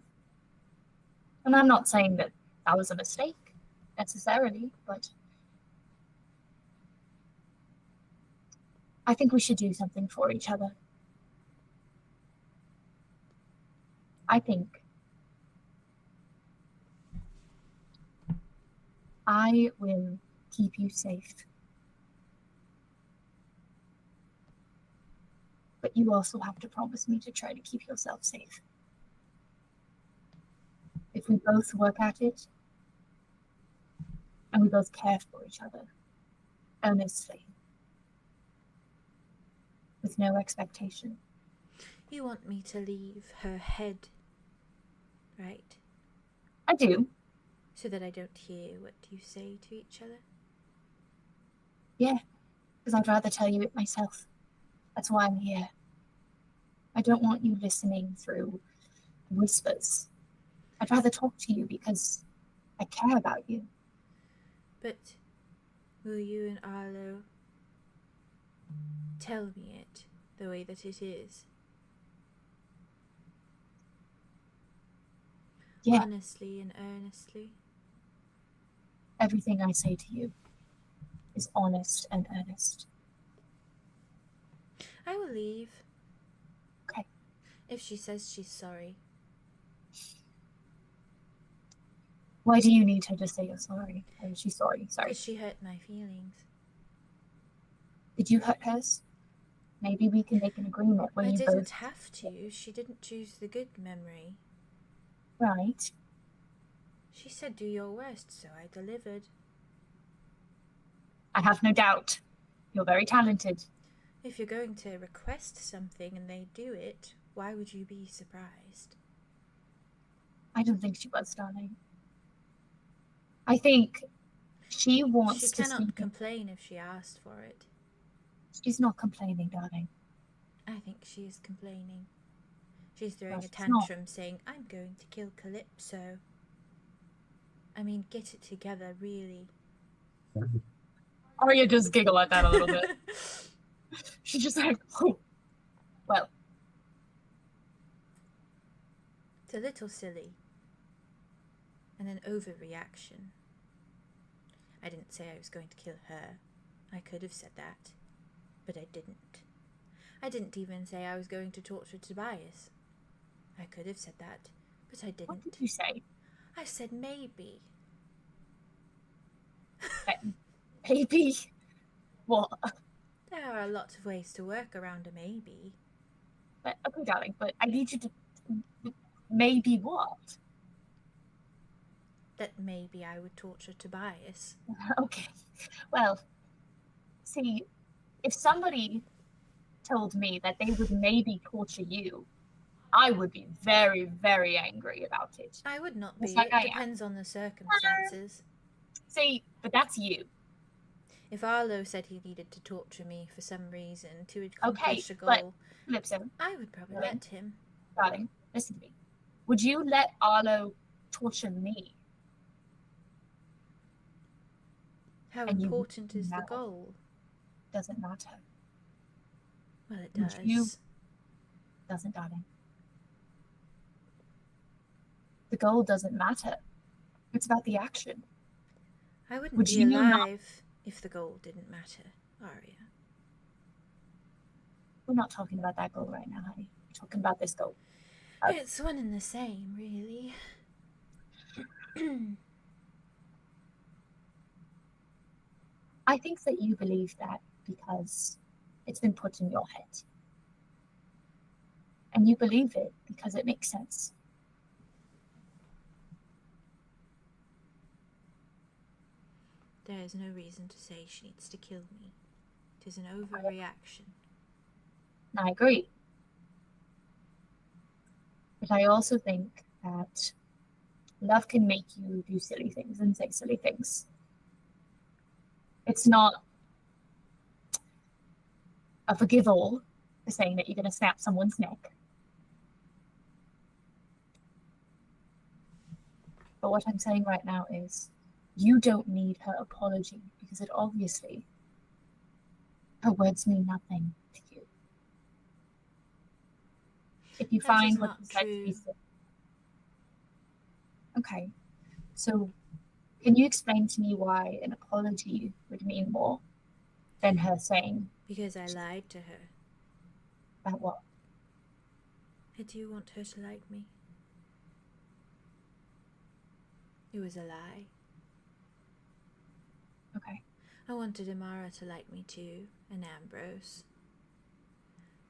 And I'm not saying that that was a mistake, necessarily, but I think we should do something for each other. I think I will keep you safe. But you also have to promise me to try to keep yourself safe. If we both work at it, and we both care for each other, earnestly, with no expectation. You want me to leave her head, right? I do. So that I don't hear what you say to each other? Yeah, because I'd rather tell you it myself. That's why I'm here. I don't want you listening through whispers. I'd rather talk to you because I care about you. But will you and Arlow tell me it the way that it is? Yeah. Honestly and earnestly? Everything I say to you is honest and earnest. I will leave. Okay. If she says she's sorry. Why do you need her to say you're sorry? Or is she sorry? Sorry. Because she hurt my feelings. Did you hurt hers? Maybe we can make an agreement where I you didn't both... have to. She didn't choose the good memory. Right. She said do your worst, so I delivered. I have no doubt. You're very talented. If you're going to request something and they do it, why would you be surprised? I don't think she was, darling. I think she wants She to cannot speak. complain if she asked for it. She's not complaining, darling. I think she is complaining. She's throwing Well, a she's not. tantrum saying, I'm going to kill 𝐂𝐿𝐴𝐿. I mean, get it together, really. Arya does giggle at that a little bit. She's just like, oh. Well, It's a little silly. And an overreaction. I didn't say I was going to kill her. I could have said that, but I didn't. I didn't even say I was going to torture Tobias. I could have said that, but I what didn't. did you say? I said maybe. Maybe. What? There are lots of ways to work around a maybe. But, okay, darling, but I need you to... Maybe what? That maybe I would torture Tobias. Okay. Well, see, if somebody told me that they would maybe torture you, I would be very, very angry about it. I would not Just be. like I It am. depends on the circumstances. See, but that's you. If Arlo said he needed to torture me for some reason to Okay, accomplish a but- goal, Calypso, I would probably Really? let him. darling, listen to me. Would you let Arlo torture me? How And you important is the know. goal? Doesn't matter. Well, it Would does. you- Doesn't, darling. The goal doesn't matter. It's about the action. I wouldn't Would be you not- alive if the goal didn't matter, Arya. We're not talking about that goal right now, honey. We're talking about this goal. It's one and the same, really. I think that you believe that because it's been put in your head. And you believe it because it makes sense. There is no reason to say she needs to kill me. It is an overreaction. And I agree. But I also think that love can make you do silly things and say silly things. It's not a forgive all for saying that you're going to snap someone's neck. But what I'm saying right now is you don't need her apology because it obviously, her words mean nothing to you. If you That find is what not you said to be true. silly. Okay, so can you explain to me why an apology would mean more than her saying Because I lied to her. about what? I do want her to like me. It was a lie. Okay, I wanted Amara to like me too, and Ambrose.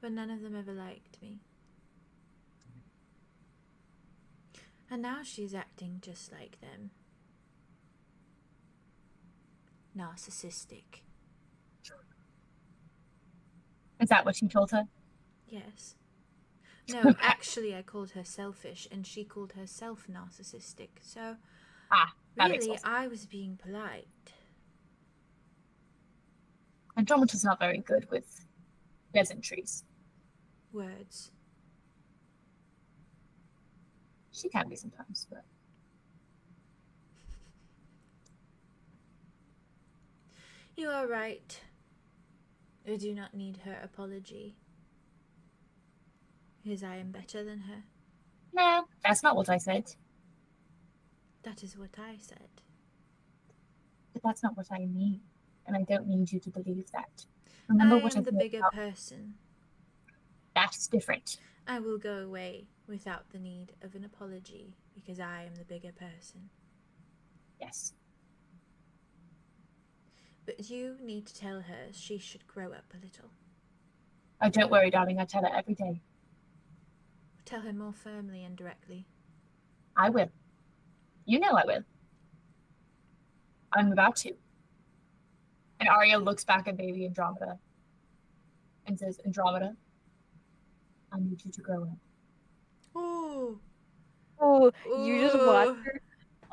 But none of them ever liked me. And now she's acting just like them. Narcissistic. is that what you told her? Yes. No, actually I called her selfish and she called herself narcissistic. So That makes really sense. I was being polite. Andromeda's not very good with pleasantries. Words. She can be sometimes, but You are right. I do not need her apology. Because I am better than her. no, that's not what I said. That is what I said. But that's not what I mean, and I don't need you to believe that. Remember I what am I the said bigger about- person. That's different. I will go away without the need of an apology because I am the bigger person. Yes. But you need to tell her she should grow up a little. Oh, don't worry, darling. I tell her every day. Tell her more firmly and directly. I will. You know I will. I'm about to. And Arya looks back at baby Andromeda and says, Andromeda, I need you to grow up. Ooh. Oh, you just watch Ooh. her.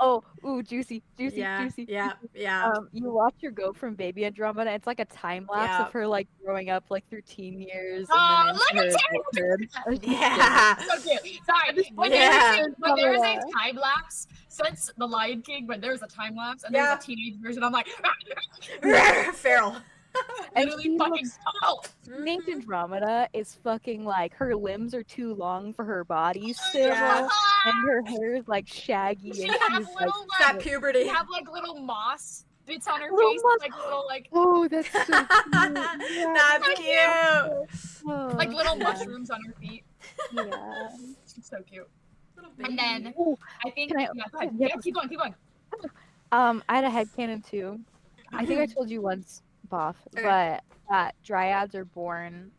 Oh, ooh, juicy, juicy, Yeah, juicy. yeah, juicy. yeah. You watch her go from baby Andromeda. It's like a time lapse Yeah. of her like growing up like through teen years Oh, and look then into at her adulthood. Yeah. So cute. Sorry. When Yeah. there is a time lapse, since The Lion King, when there's a time lapse and Yeah. there's a teenage version, I'm like, Feral. And literally she fucking looks- oh. Named Andromeda is fucking like her limbs are too long for her body still, Yeah. and her hair is like shaggy, She and has she's like, little It's that like, puberty. she have like little moss bits on her Little face, moss. like little like oh, that's so cute. Yeah. That's cute. Oh, like little yeah. mushrooms on her feet. Yeah. She's so cute. Little And then Ooh, I think Can I- yeah, go ahead. yeah. Yeah, keep going, keep going. I had a headcanon too. I think I told you once, Boff, Okay. but that dryads are born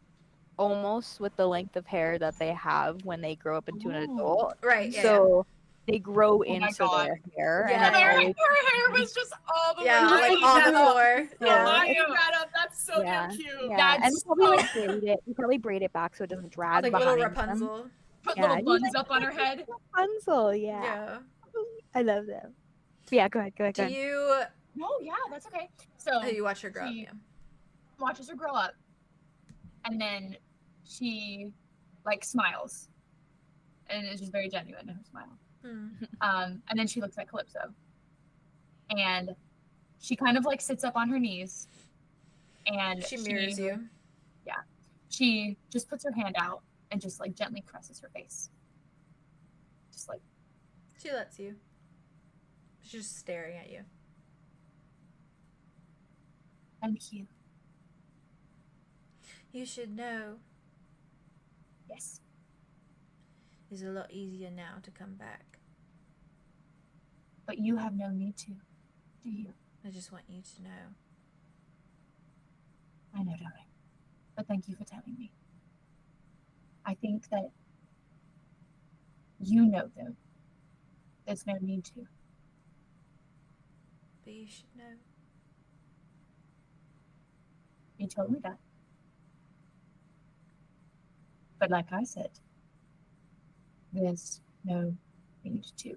almost with the length of hair that they have when they grow up into an adult. Right. Yeah. So they grow Oh my into God. their hair, Yeah, and it's yeah. Her always hair was just all the Yeah, way like down. on the floor. Yeah, Yeah. I ate that up. That's so yeah, damn cute. yeah, and That's probably like so- braid it. You probably braid it back so it doesn't drag Like behind little them. Rapunzel. Put Yeah, little you buns up on her head. Rapunzel, yeah. Yeah. I love them. Yeah, go ahead, go ahead, go Do ahead. you? No, yeah, that's okay. So Oh, you watch her grow up. she- Yeah. watches her grow up, and then she like smiles, and it's just very genuine in her smile. Hmm. And then she looks at Calypso, and she kind of like sits up on her knees, and She mirrors you. She just puts her hand out and just like gently caresses her face, just like She lets you. She's just staring at you. thank you. You should know Yes, it's a lot easier now to come back. but you have no need to, do you? I just want you to know. I know, darling. But thank you for telling me. I think that you know, though. There's no need to. But you should know. You told me that. But like I said, there's no need to.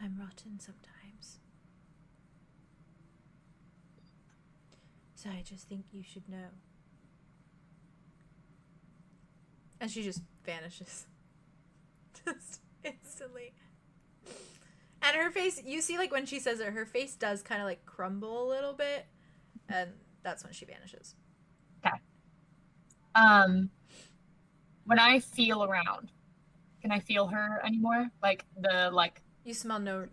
I'm rotten sometimes. So I just think you should know. And she just vanishes. Just instantly. And her face, you see, like, when she says it, her face does kind of, like, crumble a little bit. And that's when she vanishes. When I feel around, can I feel her anymore? Like the You smell no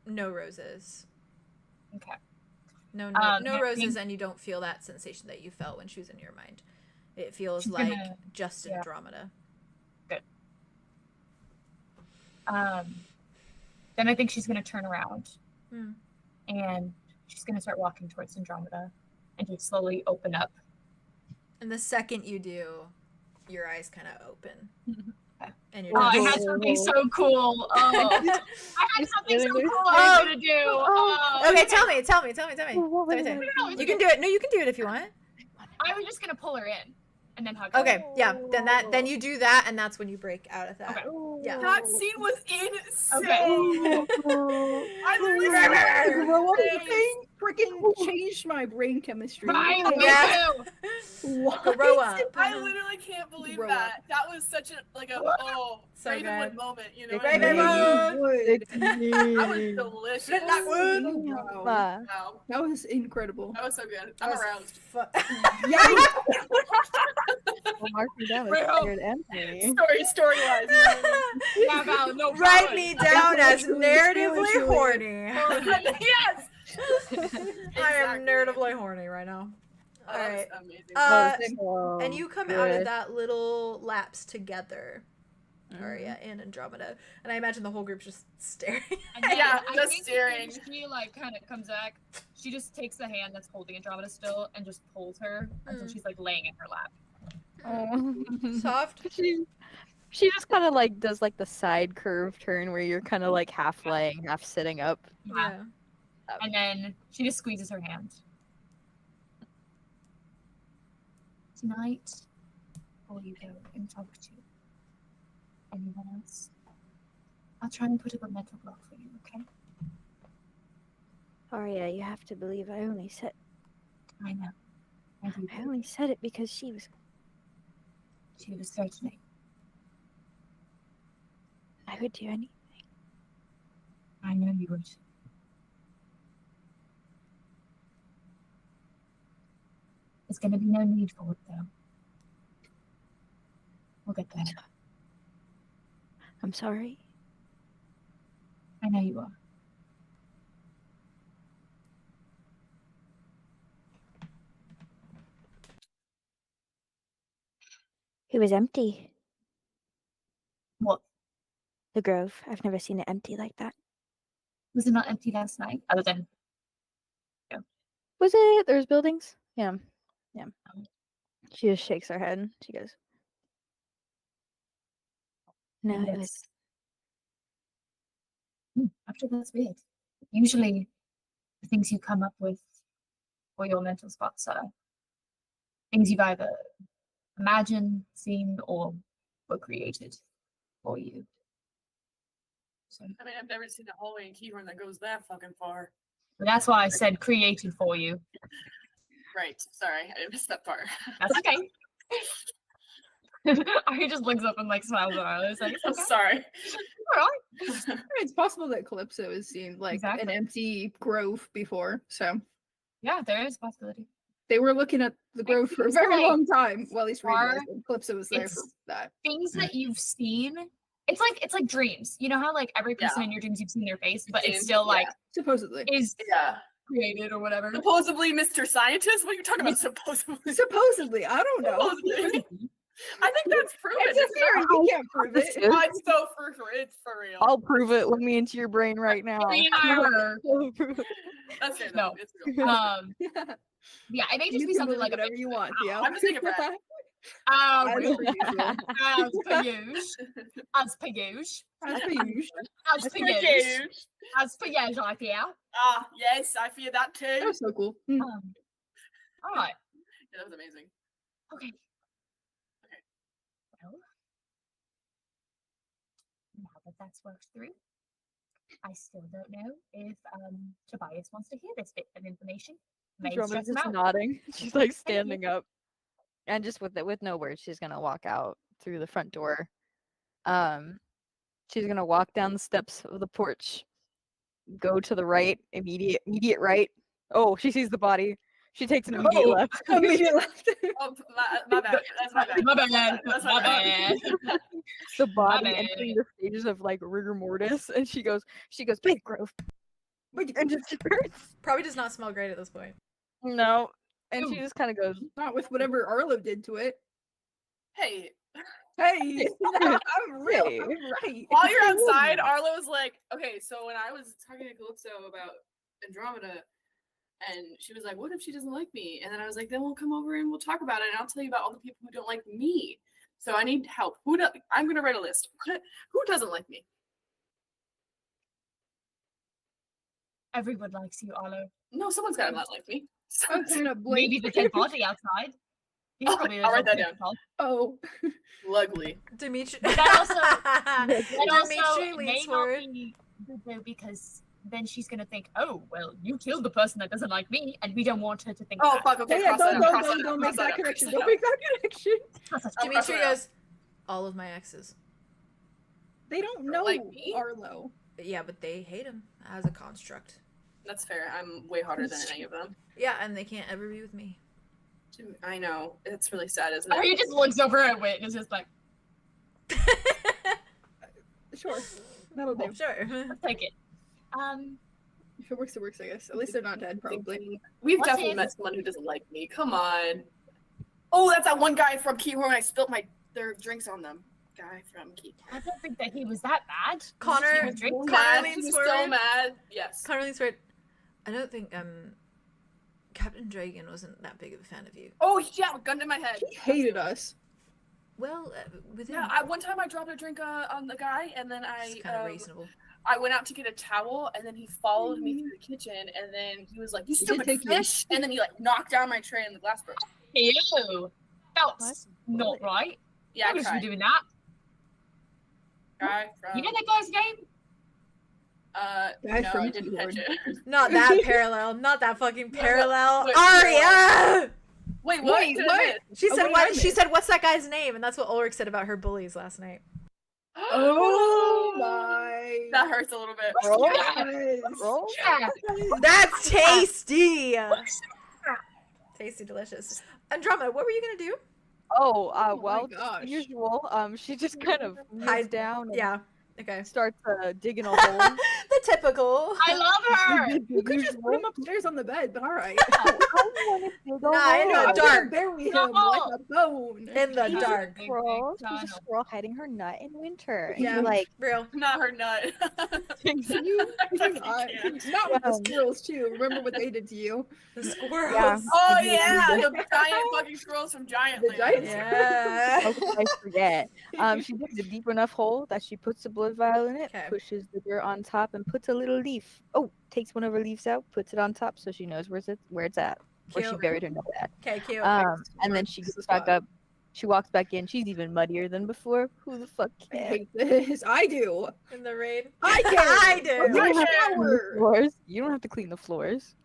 roses. okay. No I roses, think- and you don't feel that sensation that you felt when she was in your mind. It feels She's like gonna- just yeah. Andromeda. Then I think she's gonna turn around Hmm. and she's gonna start walking towards Andromeda and just slowly open up. And the second you do, your eyes kind of open. Okay. And you're Oh, I just... had something so cool. Oh, I had something so cool I was gonna do. Oh, Okay, tell me. Tell me. No, You it's can do it. No, you can do it if you want. I was just gonna pull her in and then hug her. Okay, yeah. Then you do that, and that's when you break out of that. Okay. Yeah. That scene was insane. Okay. I literally Grow up thing freaking changed my brain chemistry. Right, me Yeah. too. What? Grow up. I literally can't believe Grow that. That was such a So Ravenwood good. moment. You know what I Ravenwood. mean? That was delicious. Wow. Wow. That was incredible. That was so good. I'm aroused. Yeah. Well, mark me down Right as home. scared Anthony. Story wise. Yeah, Val, no Write problem. me down as Truly, narratively truly. horny. Yes. I am narratively horny right now. Oh, All that right. was amazing. Oh, And you come good. out of that little lapse together, Mm-hmm. Arya and Andromeda, and I imagine the whole group's just staring. And then Yeah, I just think staring. when she like kind of comes back, she just takes the hand that's holding Andromeda still and just pulls her until she's like laying in her lap. Oh. Soft. She just kind of like does like the side curve turn where you're kind of like half laying, half sitting up. Yeah. And then she just squeezes her hand. Tonight, before you go and talk to anyone else, I'll try and put up a mental block for you, okay? Arya, you have to believe I only said I know. I do. I only said it because she was She was certainly. I would do anything. I know you would. There's going to be no need for it, though. We'll get there. I'm sorry. I know you are. It was empty. What? The grove. I've never seen it empty like that. Was it not empty last night? Other than Was it? There's buildings? Yeah. Yeah. She just shakes her head. She goes, no, it was. Actually, that's weird. Usually, the things you come up with for your mental spots are things you've either imagined, seen, or were created for you. So, I mean, I've never seen a hallway in 𝐄𝐲𝐢𝐬𝐬𝐻 that goes that fucking far. but that's why I said created for you. Right. Sorry, I missed that part. That's okay. He just looks up and like smiles at Arlo. Like, it's okay. Sorry. All right. It's possible that Calypso has seen like Exactly. an empty grove before, so Yeah, there is a possibility. they were looking at the grove for a very long time. Well, at least Or Calypso was there it's- for that. Things that you've seen. It's like dreams. You know how like every person in your dreams you've seen their face, but it's still like Supposedly. is Yeah. created or whatever. Supposedly, Mr. Scientist? What are you talking about? Supposedly. Supposedly, I don't know. Supposedly. I think that's proven. It's a theory. We can't prove it. Oh, it's so it's for real. I'll prove it. Let me into your brain right now. I'll prove it. That's fair. No. No, it's real. Yeah, it may just You be can something believe like whatever you want. Yeah. I'm just thinking Brad. As As per usual. per usual. As per usual. As per usual. As per usual. As per usual, I fear. Ah, yes, I fear that That too. was so cool. All right. Yeah, that was amazing. Okay. Well, now that that's worked through, I still don't know if Tobias wants to hear this bit of information. May stress Andromeda's him just out. nodding. She's like standing up, and just with no words, she's gonna walk out through the front door. She's gonna walk down the steps of the porch, go to the right, immediate right. Oh, she sees the body. She takes an immediate left. Immediate left. Oh, my bad. That's my bad. My bad. That's My bad. The body bad. entering the stages of like rigor mortis, and she goes, big grove, and just turns. Probably does not smell great at this point. No, and she just kind of goes, Not with whatever Arlo did to it. Hey, Hey, I'm real. Hey. I'm right. while you're outside, Arlo's like, okay, so when I was talking to Calypso about Andromeda, and she was like, what if she doesn't like me? And then I was like, then we'll come over and we'll talk about it, and I'll tell you about all the people who don't like me. So I need help. I'm going to write a list. Who doesn't like me? Everyone likes you, Arlo. No, someone's got to not like me. I'm kind of blank. Maybe the dead body outside. He's Oh, probably I'll write that down. Oh, Luckily. Dimitri. But that also- And also, Dimitri it may leans not forward. be good though, because then she's gonna think, oh, well, you killed the person that doesn't like me, and we don't want her to think Oh, that. fuck, okay, yeah, cross that out, cross that out, don't make cross that out, connection. cross Don't that make that connection. I'll cross Dimitri it out. goes, all of my exes. They don't know like me? Arlo. Yeah, but they hate him as a construct. That's fair. I'm way hotter than any of them. Yeah, and they can't ever be with me. I know. It's really sad, isn't Or it? he just looks over at Wit and is just like, Sure, that'll do. Sure. let's take it. If it works, it works. I guess. At least they're not dead, probably. We've What definitely is- met someone who doesn't like me. Come on. Oh, that's that one guy from 𝐄𝐲𝐢𝐬𝐬𝐻 when I spilt their drinks on them. Guy from 𝐄𝐲𝐬𝐬𝐻. I don't think that he was that bad. Connor- He was drinking. Connor Mad. He leans was so forward. mad. Yes. Connor leans forward. I don't think Captain Dragon wasn't that big of a fan of you. Oh, yeah, gun to my head. He hated us. Well, with him, Yeah, one time I dropped a drink on the guy, and then it's kind of reasonable. I went out to get a towel, and then he followed me through the kitchen, and then he was like, "You He did stupid take you. fish!" And then he like knocked down my tray, and the glass broke. Ew. That's not right. Yeah, I Why would you be cried. doing that? Guy from You know that guy's name? Guy no, from I didn't catch 𝐄𝐲𝐻𝐬𝐬𝐻. it. Not that parallel. Not that fucking parallel. wait, Arya! Wait, what? Wait, Did I what? miss? She Oh, said wait, what? I She missed. said, "What's that guy's name?" And that's what Ulrich said about her bullies last night. Oh my. That hurts a little bit. Yes. roll. Yeah. That's tasty. Tasty, delicious. Andromeda, what were you gonna do? Oh, Oh my well, just gosh. the usual. She just kind of hides Hides- down. And Yeah, Okay. starts digging a hole. The typical. I love her. You could just put him upstairs on the bed, but all right. I want to dig a Nah, in hole. the dark. Bury him No. like a bone. In the She's dark. a squirrel. She's a Tunnel. squirrel hiding her nut in winter. And Yeah. you're like, Real. Not her nut. Can you Fucking not can't. with the squirrels too? Remember what they did to you? The squirrels. Yeah. Oh yeah, the giant fucking squirrels from Giant The Land. giant Yeah. how could I forget? She digs a deep enough hole that she puts the blood vial in it, Okay. pushes the dirt on top, and puts a little leaf. Oh, takes one of her leaves out, puts it on top so she knows where it's at. Where she Cute. buried her nut at. Okay, cute. And then she gets back up. She walks back in. She's even muddier than before. Who the fuck I cares? hate this. I do. In the rain. I can. I do. You don't have to clean the shower. floors. You don't have to clean the floors.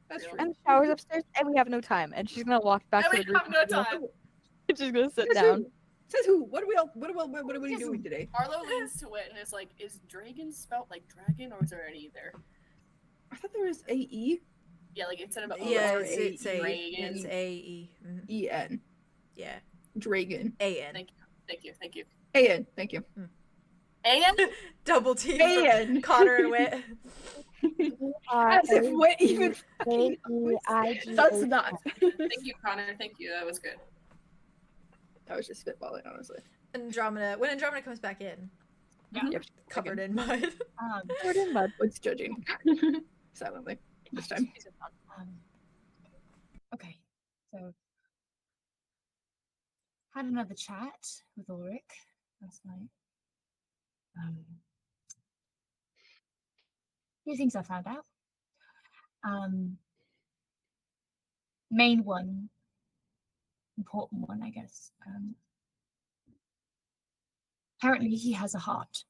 That's true. And the shower's upstairs, and we have no time. And she's gonna walk back And to we the group. have no time. She's gonna sit Says down. who? Says who? What are we doing today? Arlo leans to it and is like, "Is dragon spelled like dragon, or is there an E there?" I thought there was A-E. Yeah, like instead of a O, Yeah, or it's a dragon. it's A-E. Mhm. E-N. Yeah. Dragon. A-N. Thank you, thank you. A-N. Thank you. And Double T. A-N. Connor and Wit. As if what even A-E-I-G-H. That's not. thank you, Connor. Thank you. That was good. I was just spitballing, honestly. Andromeda. When Andromeda comes back in, Yep. covered in mud. Covered in mud. What's judging? Silently. This time. Okay, so had another chat with Ulrich last night. Few things I found out. Main one, important one, I guess. Apparently, he has a heart.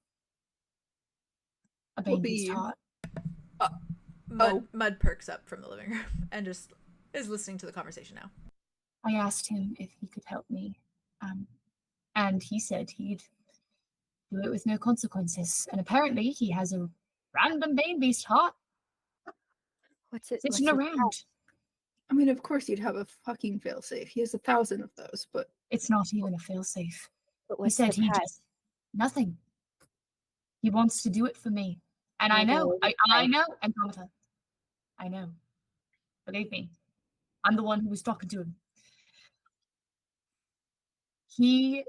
A Will baby's be- heart. Mud perks up from the living room and just is listening to the conversation now. I asked him if he could help me, and he said he'd do it with no consequences. And apparently, he has a random baby's heart What's it? sitting what's it around. I mean, of course he'd have a fucking failsafe. He has 1,000 of those, but It's not even a failsafe. But He what's said the he pet? just nothing. He wants to do it for me, and I Oh, know. no, I know, Andromeda. I know. Believe me, I'm the one who was talking to him. He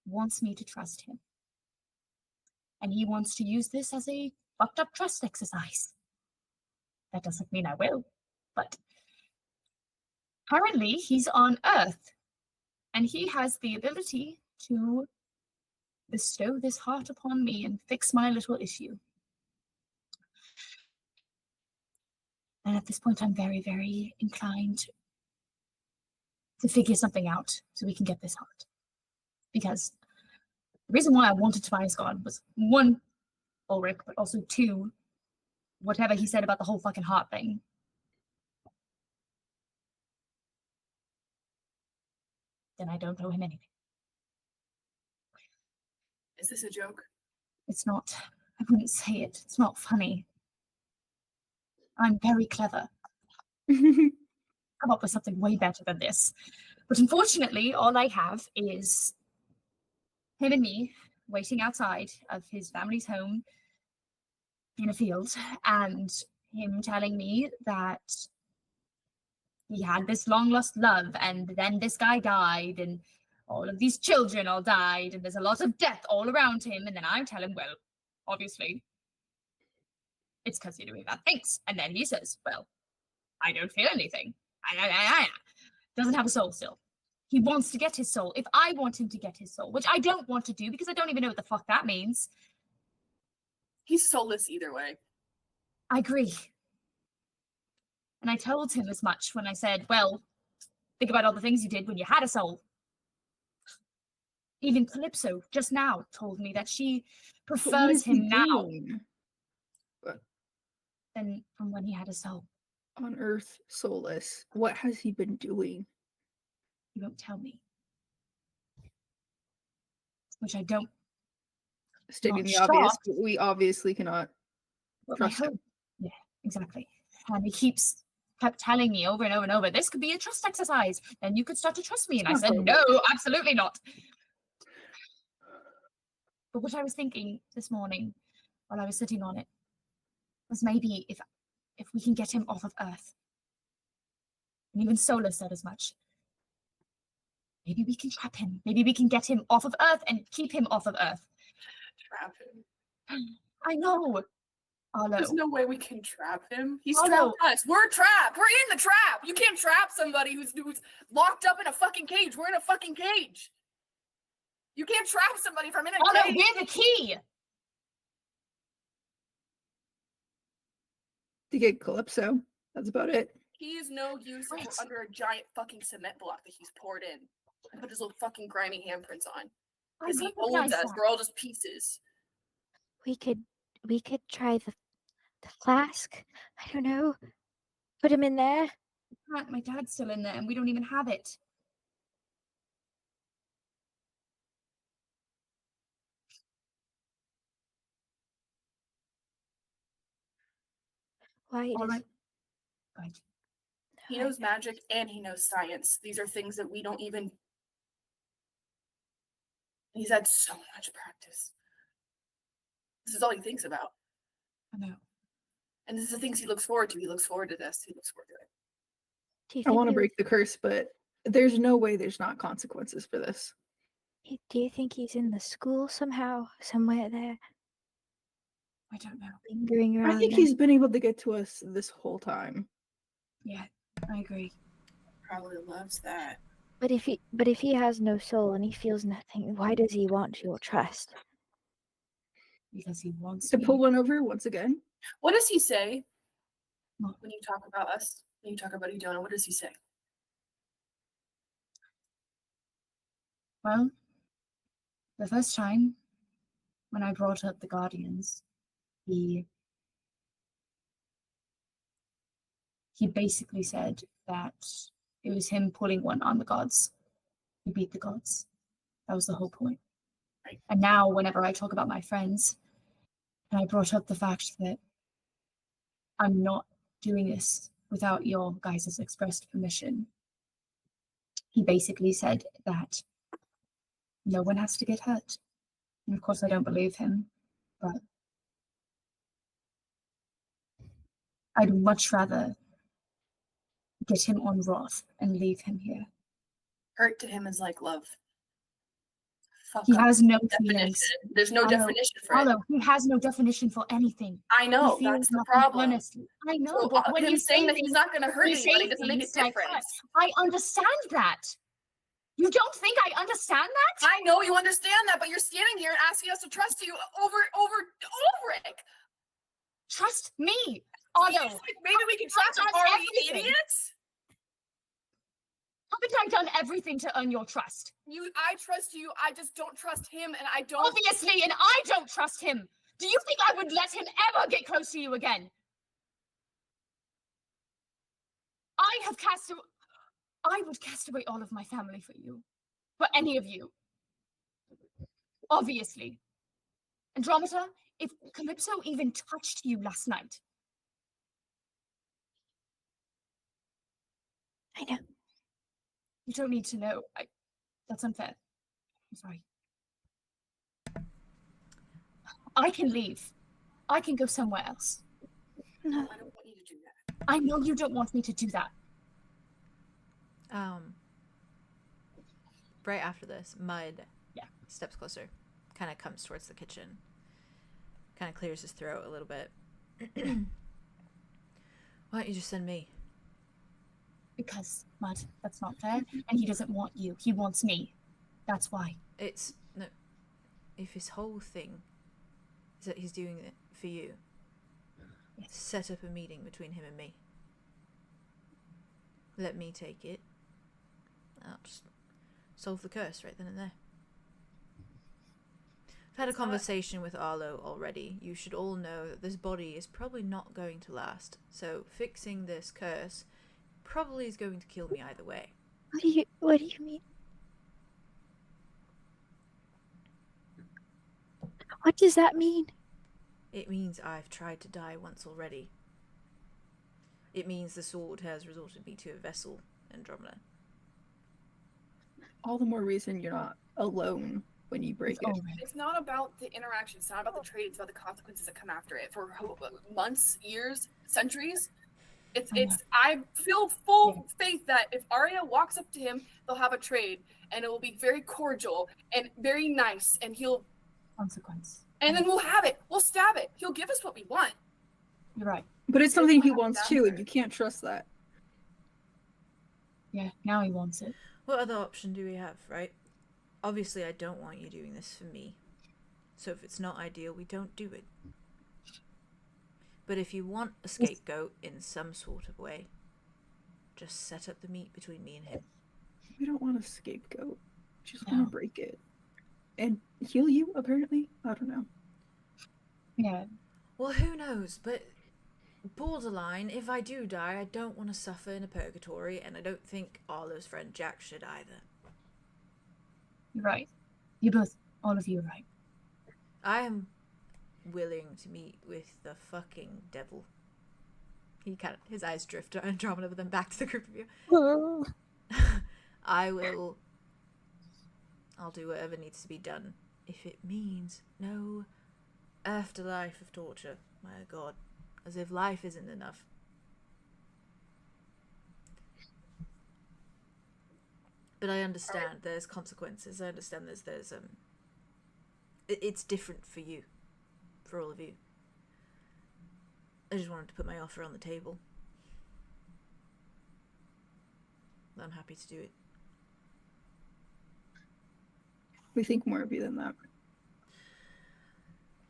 wants me to trust him, and he wants to use this as a fucked up trust exercise. That doesn't mean I will, but apparently he's on Earth, and he has the ability to bestow this heart upon me and fix my little issue. And at this point, I'm very, very inclined to figure something out so we can get this heart. Because the reason why I wanted Tobias gone was, one, Ulrich, but also two, whatever he said about the whole fucking heart thing. Then I don't owe him anything. Is this a joke? It's not. I wouldn't say it. It's not funny. I'm very clever. Come up with something way better than this. But unfortunately, all I have is him and me waiting outside of his family's home in a field, and him telling me that he had this long lost love, and then this guy died, and all of these children all died, and there's a lot of death all around him. And then I tell him, well, obviously, it's because you're doing bad things. And then he says, well, I don't feel anything. Doesn't have a soul still. He wants to get his soul. If I want him to get his soul, which I don't want to do because I don't even know what the fuck that means. He's soulless either way. I agree. And I told him as much when I said, well, think about all the things you did when you had a soul. Even Calypso just now told me that she But what prefers is he him now doing than from when he had a soul. on Earth, soulless? What has he been doing? He won't tell me. Which I don't. Stating the Not obvious, shocked. but we obviously cannot Well, I trust hope. him. Yeah, exactly. And he kept telling me over and over and over, this could be a trust exercise. Then you could start to trust me. And I said, no, absolutely not. But what I was thinking this morning while I was sitting on it was maybe if we can get him off of Earth, and even Solar said as much, maybe we can trap him. Maybe we can get him off of Earth and keep him off of Earth. Trap him. I know. Arlo. There's no way we can trap him. He's Arlo. trapped us. We're trapped. We're in the trap. You can't trap somebody who's locked up in a fucking cage. We're in a fucking cage. You can't trap somebody from in a Arlo, cage. we're the key. To get Calypso. That's about it. He is no use Right. under a giant fucking cement block that he's poured in and put his little fucking grimy handprints on. I Because he recognize owns us. that. We're all just pieces. We could try the flask. I don't know. Put him in there. My dad's still in there and we don't even have it. Why All does right. Good. He knows magic and he knows science. These are things that we don't even... He's had so much practice. This is all he thinks about. I know. And this is the things he looks forward to. He looks forward to this. He looks forward to it. do you I think want to he break the curse, but there's no way there's not consequences for this. do you think he's in the school somehow, somewhere there, I don't know. lingering around? I think there? he's been able to get to us this whole time. Yeah, I agree. Probably loves that. But if he has no soul and he feels nothing, why does he want your trust? Because he wants To me. pull one over once again. What does he say What? when you talk about us? When you talk about Idona, what does he say? Well, the first time when I brought up the Guardians, he basically said that it was him pulling one on the gods. He beat the gods. That was the whole point. Right. And now whenever I talk about my friends, and I brought up the fact that I'm not doing this without your guys' expressed permission, he basically said that no one has to get hurt. And of course I don't believe him, but I'd much rather get him on Roth and leave him here. Hurt to him is like love. Fuck He up. has no Definition. feelings. There's no Arlo, definition for it. Arlo, he has no definition for anything. I know, He feels that's the nothing problem. honestly. I know, So, but when him you saying say that he's things, not going to hurt you say anybody doesn't make a things like difference. that. I understand that. You don't think I understand that? I know you understand that, but you're standing here and asking us to trust you over it. Trust me, Arlo. Like, maybe we can trust him. done Are we everything. idiots? Haven't I done everything to earn your trust? I trust you. I just don't trust him, and I don't. Obviously, and I don't trust him. Do you think I would let him ever get close to you again? I would cast away all of my family for you. For any of you. Obviously. Andromeda, if Calypso even touched you last night. I know. You don't need to know. That's unfair. I'm sorry. I can leave. I can go somewhere else. No. I don't want you to do that. I know you don't want me to do that. Right after this, Mud Yeah. steps closer, kind of comes towards the kitchen, kind of clears his throat a little bit. Why don't you just send me? Because, Mud, that's not fair. And he doesn't want you. He wants me. That's why. It's no. If his whole thing is that he's doing it for you, Yes. set up a meeting between him and me. Let me take it. I'll just solve the curse right then and there. I've had a conversation with Arlo already. You should all know that this body is probably not going to last. So fixing this curse probably is going to kill me either way. What do you mean? What does that mean? It means I've tried to die once already. It means the sword has resorted me to a vessel, Andromeda. All the more reason you're not alone when you break It's it. over. It's not about the interaction. It's not about the trade. It's about the consequences that come after it for months, years, centuries. I feel full faith that if Arya walks up to him, they'll have a trade, and it will be very cordial and very nice, and he'll Consequence. and then we'll have it. We'll stab it. He'll give us what we want. You're right. But it's something he wants too, and you can't trust that. Yeah, now he wants it. What other option do we have, right? Obviously, I don't want you doing this for me. So if it's not ideal, we don't do it. But if you want a scapegoat in some sort of way, just set up the meet between me and him. We don't want a scapegoat. We just want to break it. And heal you, apparently? I don't know. Yeah. Well, who knows? But borderline, if I do die, I don't want to suffer in a purgatory, and I don't think Arlo's friend Jack should either. You're right. All of you are right. I am willing to meet with the fucking devil. His eyes drift to Andromeda, but then back to the group of you. I'll do whatever needs to be done. If it means no afterlife of torture. My god. As if life isn't enough. But I understand there's consequences. I understand there's it's different for you. For all of you. I just wanted to put my offer on the table. I'm happy to do it. We think more of you than that.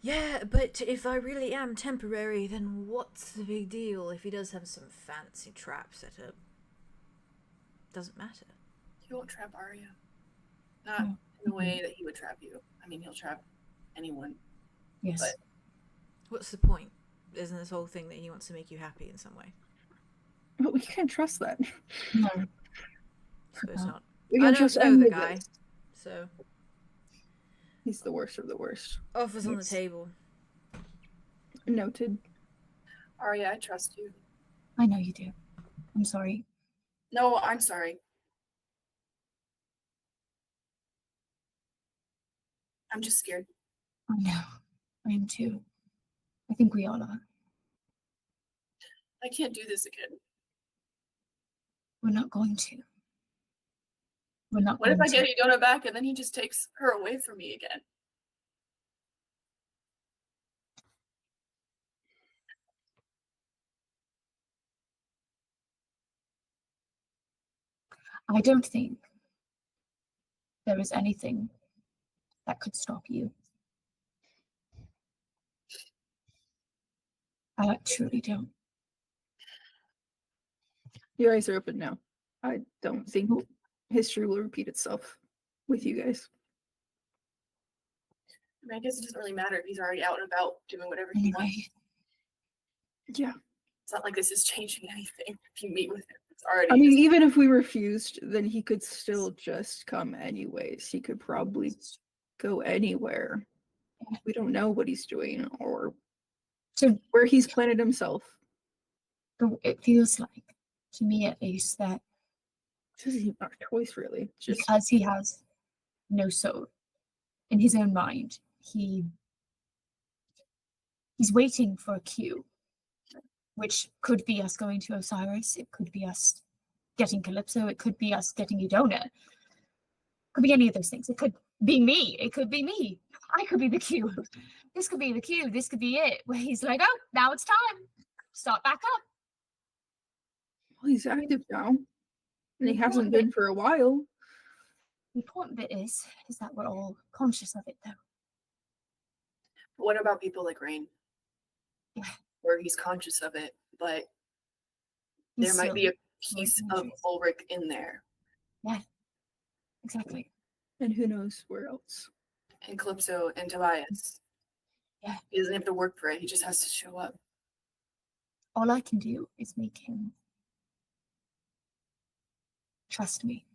Yeah, but if I really am temporary, then what's the big deal if he does have some fancy trap set up? Doesn't matter. He won't trap Arya. Not in the way that he would trap you. I mean, he'll trap anyone. Yes. But what's the point? Isn't this whole thing that he wants to make you happy in some way? But we can't trust that. No. Suppose not. We I can't don't trust know any the of guy, this. so He's the worst of the worst. offers on the table. Noted. Arya, I trust you. I know you do. I'm sorry. No, I'm sorry. I'm just scared. I know. I am too. I think we all are. I can't do this again. We're not going to. We're not What if going I get Idona back and then he just takes her away from me again? I don't think there is anything that could stop you. I truly don't. Your eyes are open now. I don't think history will repeat itself with you guys. I mean, I guess it doesn't really matter if he's already out and about doing whatever he wants. Anyway, Yeah. It's not like this is changing anything if you meet with him. It's already. I mean, even if we refused, then he could still just come anyways. He could probably go anywhere. We don't know what he's doing or so where he's planted himself. it feels like, to me at least, that This isn't our choice, really. It's just because he has no soul in his own mind, he's waiting for a cue, which could be us going to Osiris, it could be us getting Calypso, it could be us getting Idona. It could be any of those things. It could be me. It could be me. I could be the cue. This could be the cue. This could be it. Where he's like, oh, now it's time. Start back up. well, he's active now. And he hasn't been for a while. The important bit is that we're all conscious of it, though. What about people like Rain? Yeah. Where he's conscious of it, but He's there might be a still piece of conscious. Ulrich in there. Exactly. And who knows where else. And Calypso and Tobias. Yeah. He doesn't have to work for it. He just has to show up. All I can do is make him trust me.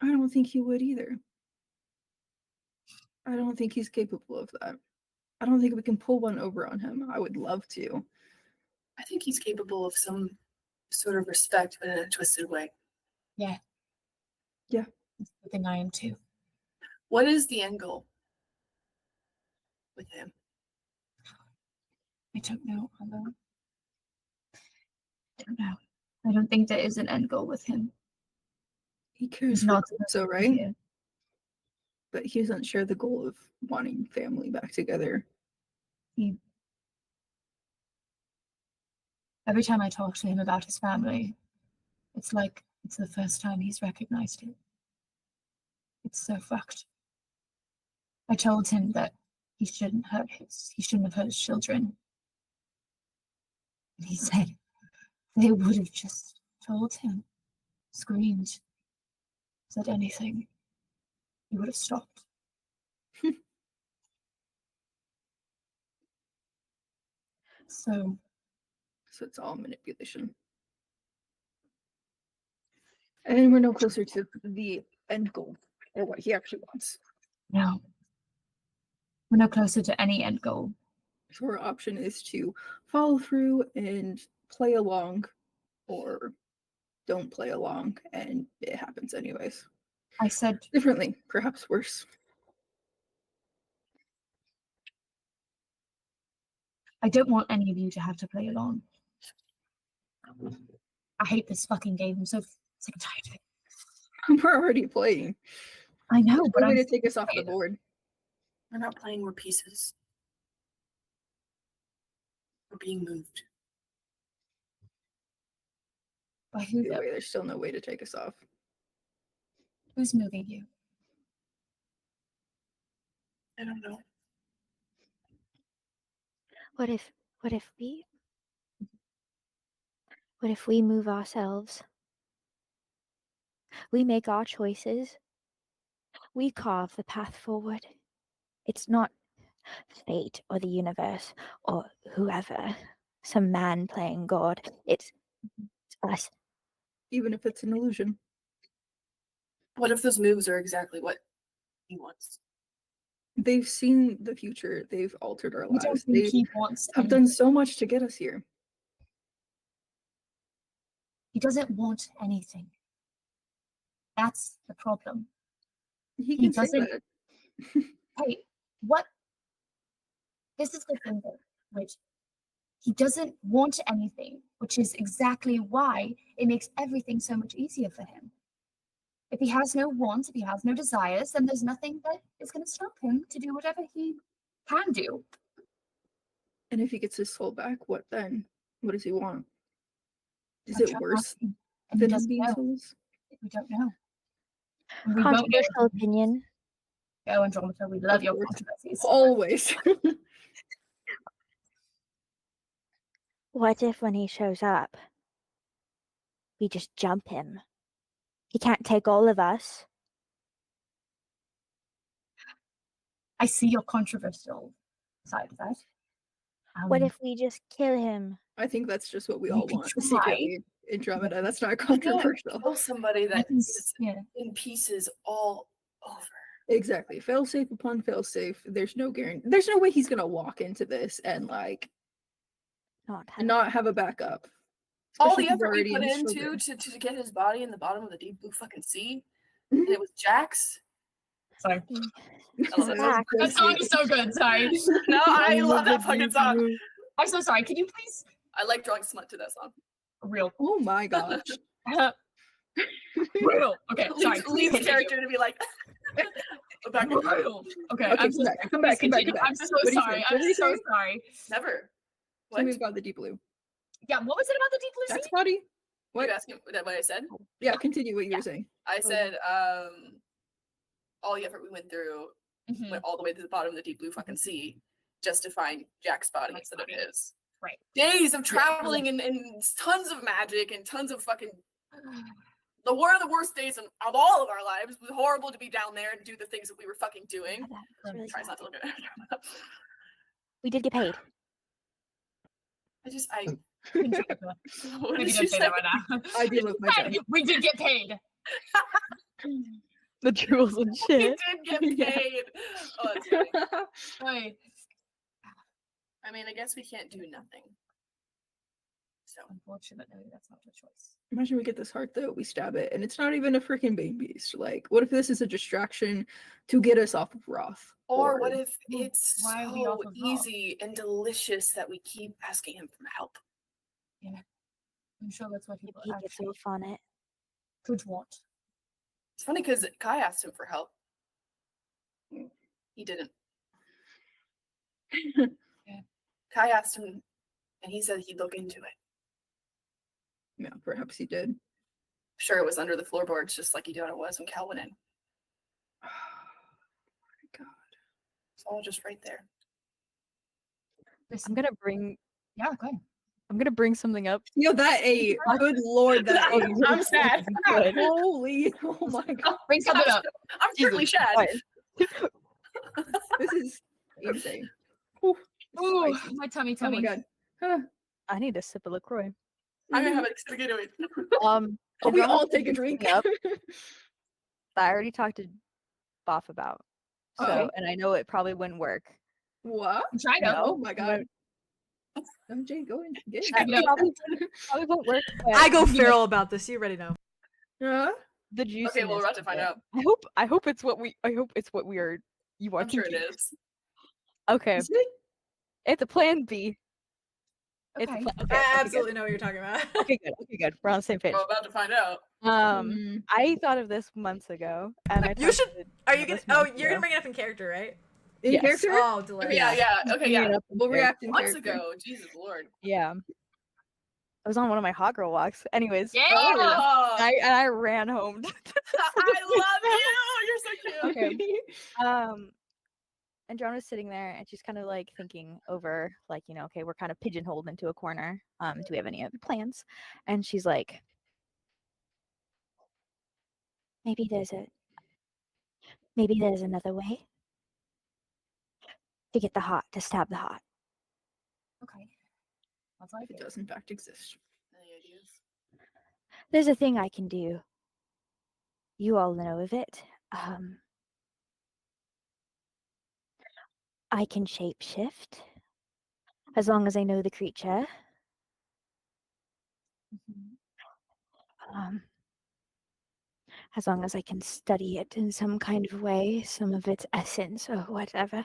I don't think he would either. I don't think he's capable of that. I don't think we can pull one over on him. I would love to. I think he's capable of some sort of respect, but in a twisted way. Yeah. Yeah. It's a good thing I am too. What is the end goal with him? I don't know, although I don't know. I don't think there is an end goal with him. He cares He's for not Calypso, right? here. But he doesn't share the goal of wanting family back together. Every time I talk to him about his family, it's like it's the first time he's recognized it. It's so fucked. I told him that he shouldn't have hurt his children. And he said they would have just told him, screamed, said anything. He would have stopped. So it's all manipulation. And we're no closer to the end goal, or what he actually wants. no. We're no closer to any end goal. So our option is to follow through and play along, or don't play along, and it happens anyways. I said Differently, perhaps worse. I don't want any of you to have to play along. I hate this fucking game. I'm so sick and tired of it. We're already playing. I know, There's but no way I'm to take us off the tired. board. We're not playing, we're pieces. We're being moved. By who Either though? way, there's still no way to take us off. Who's moving you? I don't know. What if we move ourselves? We make our choices. We carve the path forward. It's not fate or the universe or whoever, some man playing God. It's us. Even if it's an illusion. What if those moves are exactly what he wants? They've seen the future. They've altered our I don't lives. think They he wants have anything. done so much to get us here. He doesn't want anything. That's the problem. He He can say doesn't- that. Hey, what? This is the thing though, which he doesn't want anything, which is exactly why it makes everything so much easier for him. If he has no wants, if he has no desires, then there's nothing that is going to stop him to do whatever he can do. And if he gets his soul back, what then? What does he want? Is I'm it trying worse asking, and he than doesn't being know. soulless? We don't know. And we won't know. Controversial opinion. Go, Andromeda. We love Of your course. controversies. Always. What if when he shows up, we just jump him? He can't take all of us. I see your controversial side of that. What if we just kill him? I think that's just what we You all could want. try. Secretly, Andromeda. That's not controversial. Kill somebody that Happens, is yeah. in pieces all over. Exactly. Fail safe upon fail safe. There's no guarantee. There's no way he's gonna walk into this and like not have a backup. All Especially the if he's effort we already put in into children. to get his body in the bottom of the deep blue fucking sea, and it was Jax. Sorry. Oh, That song is so good. Sorry. No, I love that fucking song. I'm so sorry. Can you please? I like drawing smut to that song. Real. Oh my gosh. Real. Okay. Sorry. Lee's character to be like. Back to Real. Okay. Okay, I'm so come back, come back, continue. come back. I'm so What do you sorry. say? What I'm do you so say? sorry. Never. Tell me What? about the deep blue. Yeah. What was it about the deep blue Jack's sea? body? What? You asking what I said? Yeah, continue what you were saying. I said, all the effort we went through Mhm. went all the way to the bottom of the deep blue fucking sea just to find Jack's body instead of his. Right. Days of traveling and tons of magic and tons of fucking. One of the worst days of all of our lives. It was horrible to be down there and do the things that we were fucking doing. That was really Tries sad. not to look at it. We did get paid. I Maybe what did don't you say say? that right now. I do love my time. We did get paid. The jewels and We shit. did get paid. Oh, that's funny. Right. I mean, I guess we can't do nothing. So Unfortunately, that's not a choice. Imagine we get this heart though, we stab it, and it's not even a freaking bane beast. Like, what if this is a distraction to get us off of Roth? or what if it's Why are we so off of Roth? easy and delicious that we keep asking him for help? I'm sure that's what he He gets actually off on it. could want. It's funny because Kai asked him for help. He didn't. Kai asked him, and he said he'd look into it. Yeah, perhaps he did. Sure, it was under the floorboards, just like he thought it was when Cal went in. Oh my god. It's all just right there. Listen, I'm gonna bring. yeah, go ahead. I'm gonna bring something up. Yo, that ate. Good lord, that ate. I'm sad. Good. Holy, oh my god. Bring something up. I'm certainly sad. This is insane. Ooh, Spicy. my tummy. Oh my god. Huh. I need a sip of LaCroix. I'm gonna have an excited. Oh, we Andromeda all take a brings drink. something up that I already talked to Boff about. So, Okay. and I know it probably wouldn't work. What? China. Oh my god. MJ, go and get It it. probably won't work. but I go feral about this. You already know. Huh? The juice. Okay, well, we're about to find out. I hope it's what we are. You are I'm sure it thinking. is. Okay, Is it? it's a plan B. It's a Okay. plan. I Okay, okay, absolutely know what you're talking about. good. Okay, good. Okay, good. We're on the same page. We're about to find out. Mm. I thought of this months ago, and I You talked should- to Are you gonna? this Oh, months you're gonna ago. bring it up in character, right? In Yes. character? Oh, Okay, delicious. yeah. Okay, yeah. We'll react in Months character. ago, Jesus Lord. Yeah. I was on one of my hot girl walks. Anyways, Yeah. Oh, I ran home. I love you. You're so cute. Okay. Andromeda's sitting there and she's kind of like thinking over, like, okay, we're kind of pigeonholed into a corner. Do we have any other plans? And she's like, Maybe there's another way to get the heart, to stab the heart. Okay. That's like If it it. does in fact exist. Any ideas? There's a thing I can do. You all know of it. I can shapeshift as long as I know the creature. Mhm. As long as I can study it in some kind of way, some of its essence or whatever.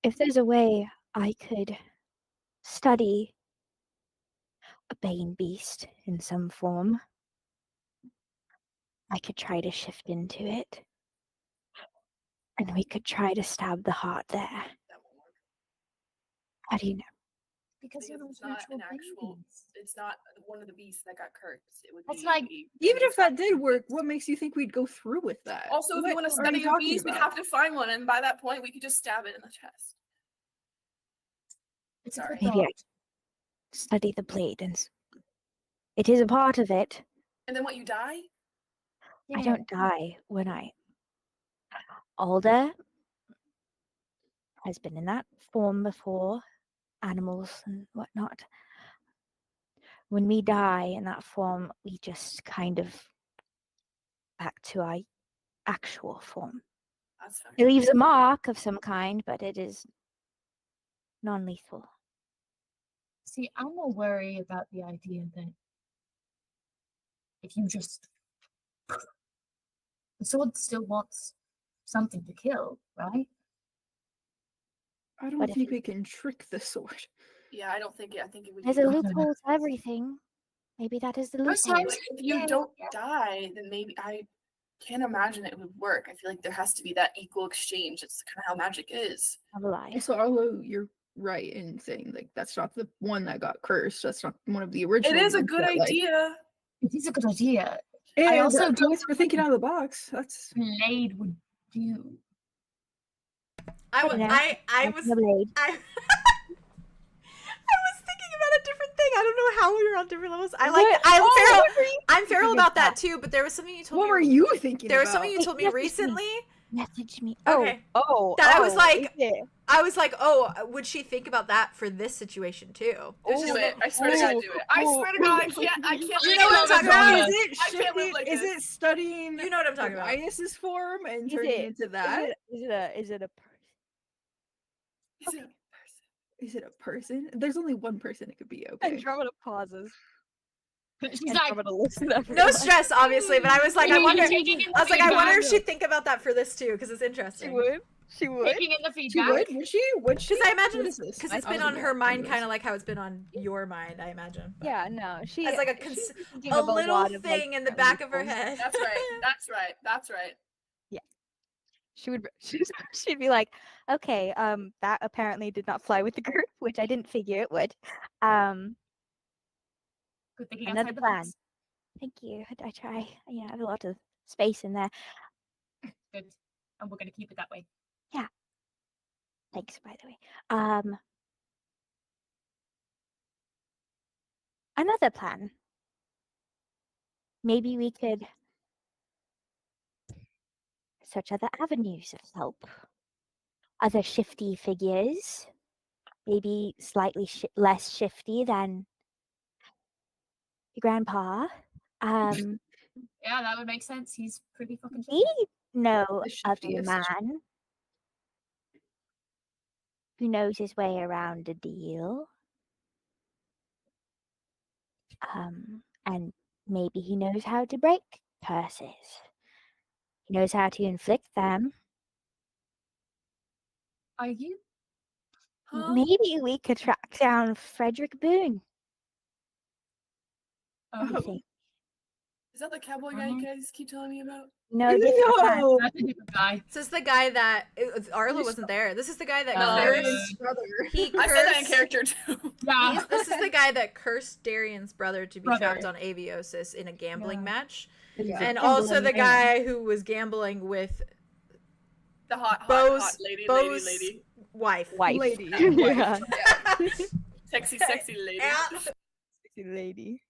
If there's a way I could study a bane beast in some form, I could try to shift into it. And we could try to stab the heart there. That won't work. How do you know? Because you're Because not it's not an actual. babies. It's not one of the beasts that got cursed. It would That's be like- Even if that did work, what makes you think we'd go through with that? Also, if What you want to are study you a talking beast, we'd about? have to find one, and by that point, we could just stab it in the chest. It's a Sorry. good Maybe I thought. study the blade and it is a part of it. And then what? You die? I Yeah. don't die when I. Alder has been in that form before, animals and whatnot. When we die in that form, we just kind of back to our actual form. That's fine. It leaves a mark of some kind, but it is non-lethal. See, I'm more worried about the idea that if you just the sword still wants something to kill, right? I don't But if think you- we can trick the sword. Yeah, I don't think it. I think it would. There's be a loop- loophole to everything. Maybe that is the Most loophole. times- Like, if you Yeah, don't yeah. die, then maybe I can't imagine it would work. I feel like there has to be that equal exchange. It's kind of how magic is. Of a lie. Also, Arlo, you're right in saying like that's not the one that got cursed. That's not one of the original. It is a ones, good but, like, idea. It is a good idea. and I also don't points for thinking out of the box. That's Blade would do. I was. Yeah. I Like was. the blade. I was thinking about a different thing. I don't know how we were on different levels. I like. What? I'm Oh, feral. what were you I'm feral thinking about about? that too. But there was something you told what me. were you thinking? There was about? something you told me Wait, message me. recently. Message me. Okay. that I was like- is it? I was like, oh, would she think about that for this situation too? Do Oh, it. I swear to God, do it. I swear to God, I can't. I can't. You live know what I'm without talking this about? moment. Is it I can't live shifting- like is this. it studying You know what I'm talking about. Linus's form and Is turning it- into that? Is it a person? Is it a person? Is it a person? There's only one person it could be. Okay. Andromeda pauses. She's like, Andromeda listens to No everyone. stress, obviously, but I was like, I wonder. taking in I was like, I feedback. wonder if she'd think about that for this too, because it's She interesting. would. She would. Taking in the She feedback. would? Would she? Would she? Because I imagine What is this? because I it's been thought on it her was- mind, anyways. kind of like how it's been on your mind, I imagine. But Yeah, no. She as like she's thinking a of little lot of, like, thing in the back of her chemicals. head. That's right. That's right. That's right. She would. She'd be like, okay, that apparently did not fly with the group, which I didn't figure it would. Good thinking Another outside the plan. box. Thank you. I try. Yeah, I have a lot of space in there. Good. And we're going to keep it that way. Thanks, by the way. Another plan. Maybe we could search other avenues of help. Other shifty figures. Maybe slightly less shifty than your grandpa. Yeah, that would make sense. He's pretty fucking We know The of a shiftiest. man who knows his way around a deal. And maybe he knows how to break curses. He knows how to inflict them. Are you? Huh? Maybe we could track down Frederick Boone. What do you Oh, think? Is that the cowboy guy you guys keep telling me about? No, different man. No! that's a different guy. This is the guy that Arlo wasn't there. This is the guy that No. cursed. Brother. He I said that in cursed. character too. Yeah. This is the guy that cursed Darian's brother to be Brother. trapped on Aviosis in a gambling Yeah. match, Yeah. and Gambling also the man. guy who was gambling with The hot Bo's- lady, Bo's- lady. wife. Wife. Lady. Yeah. Sexy lady. Yeah. Sexy lady.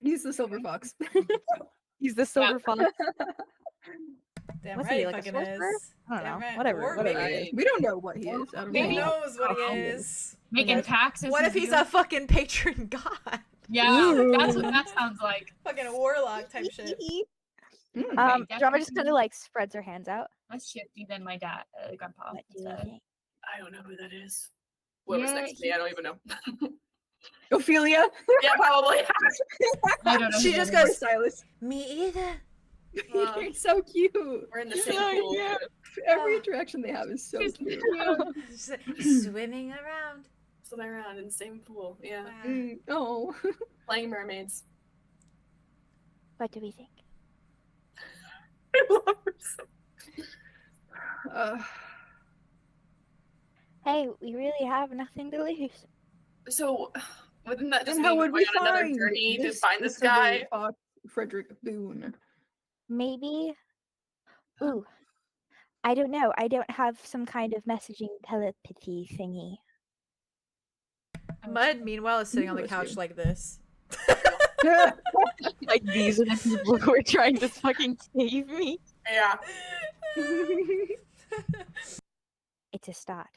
He's the silver fox. He's the silver fox. Damn What's right, he, like a fucking sorcerer? is. I don't Damn know. right. Whatever. Or Whatever maybe- it is. We don't know what he is. I don't Maybe- Who know. knows what he Oh. is? Making taxes. What is if he's doing- a fucking patron god? Yeah, Ooh. that's what that sounds like. Fucking warlock type shit. Mm. Right, Drama just definitely. kind of like spreads her hands out. Less shifty than my dad, grandpa. What do you so- think? I don't know who that is. Whoever's Yeah, next to me, I don't even know. Ophelia. Yeah, probably. I don't know. She who just that Or is. Silas. Me either. You're so cute. We're in the same Yeah, pool. yeah. Every interaction they have is so She's cute. Just swimming around. Swimming around in the same pool. Yeah. Wow. Oh. Playing mermaids. What do we think? I love her so Hey, we really have nothing to lose. So, wouldn't that just Then how mean would we're we on another find journey to this, find this silver guy? fox, Frederick Boone? Maybe. Ooh. I don't know. I don't have some kind of messaging telepathy thingy. Mud, meanwhile, is sitting on the Bless couch you. like this. Like these are the people who are trying to fucking save me. Yeah. It's a start.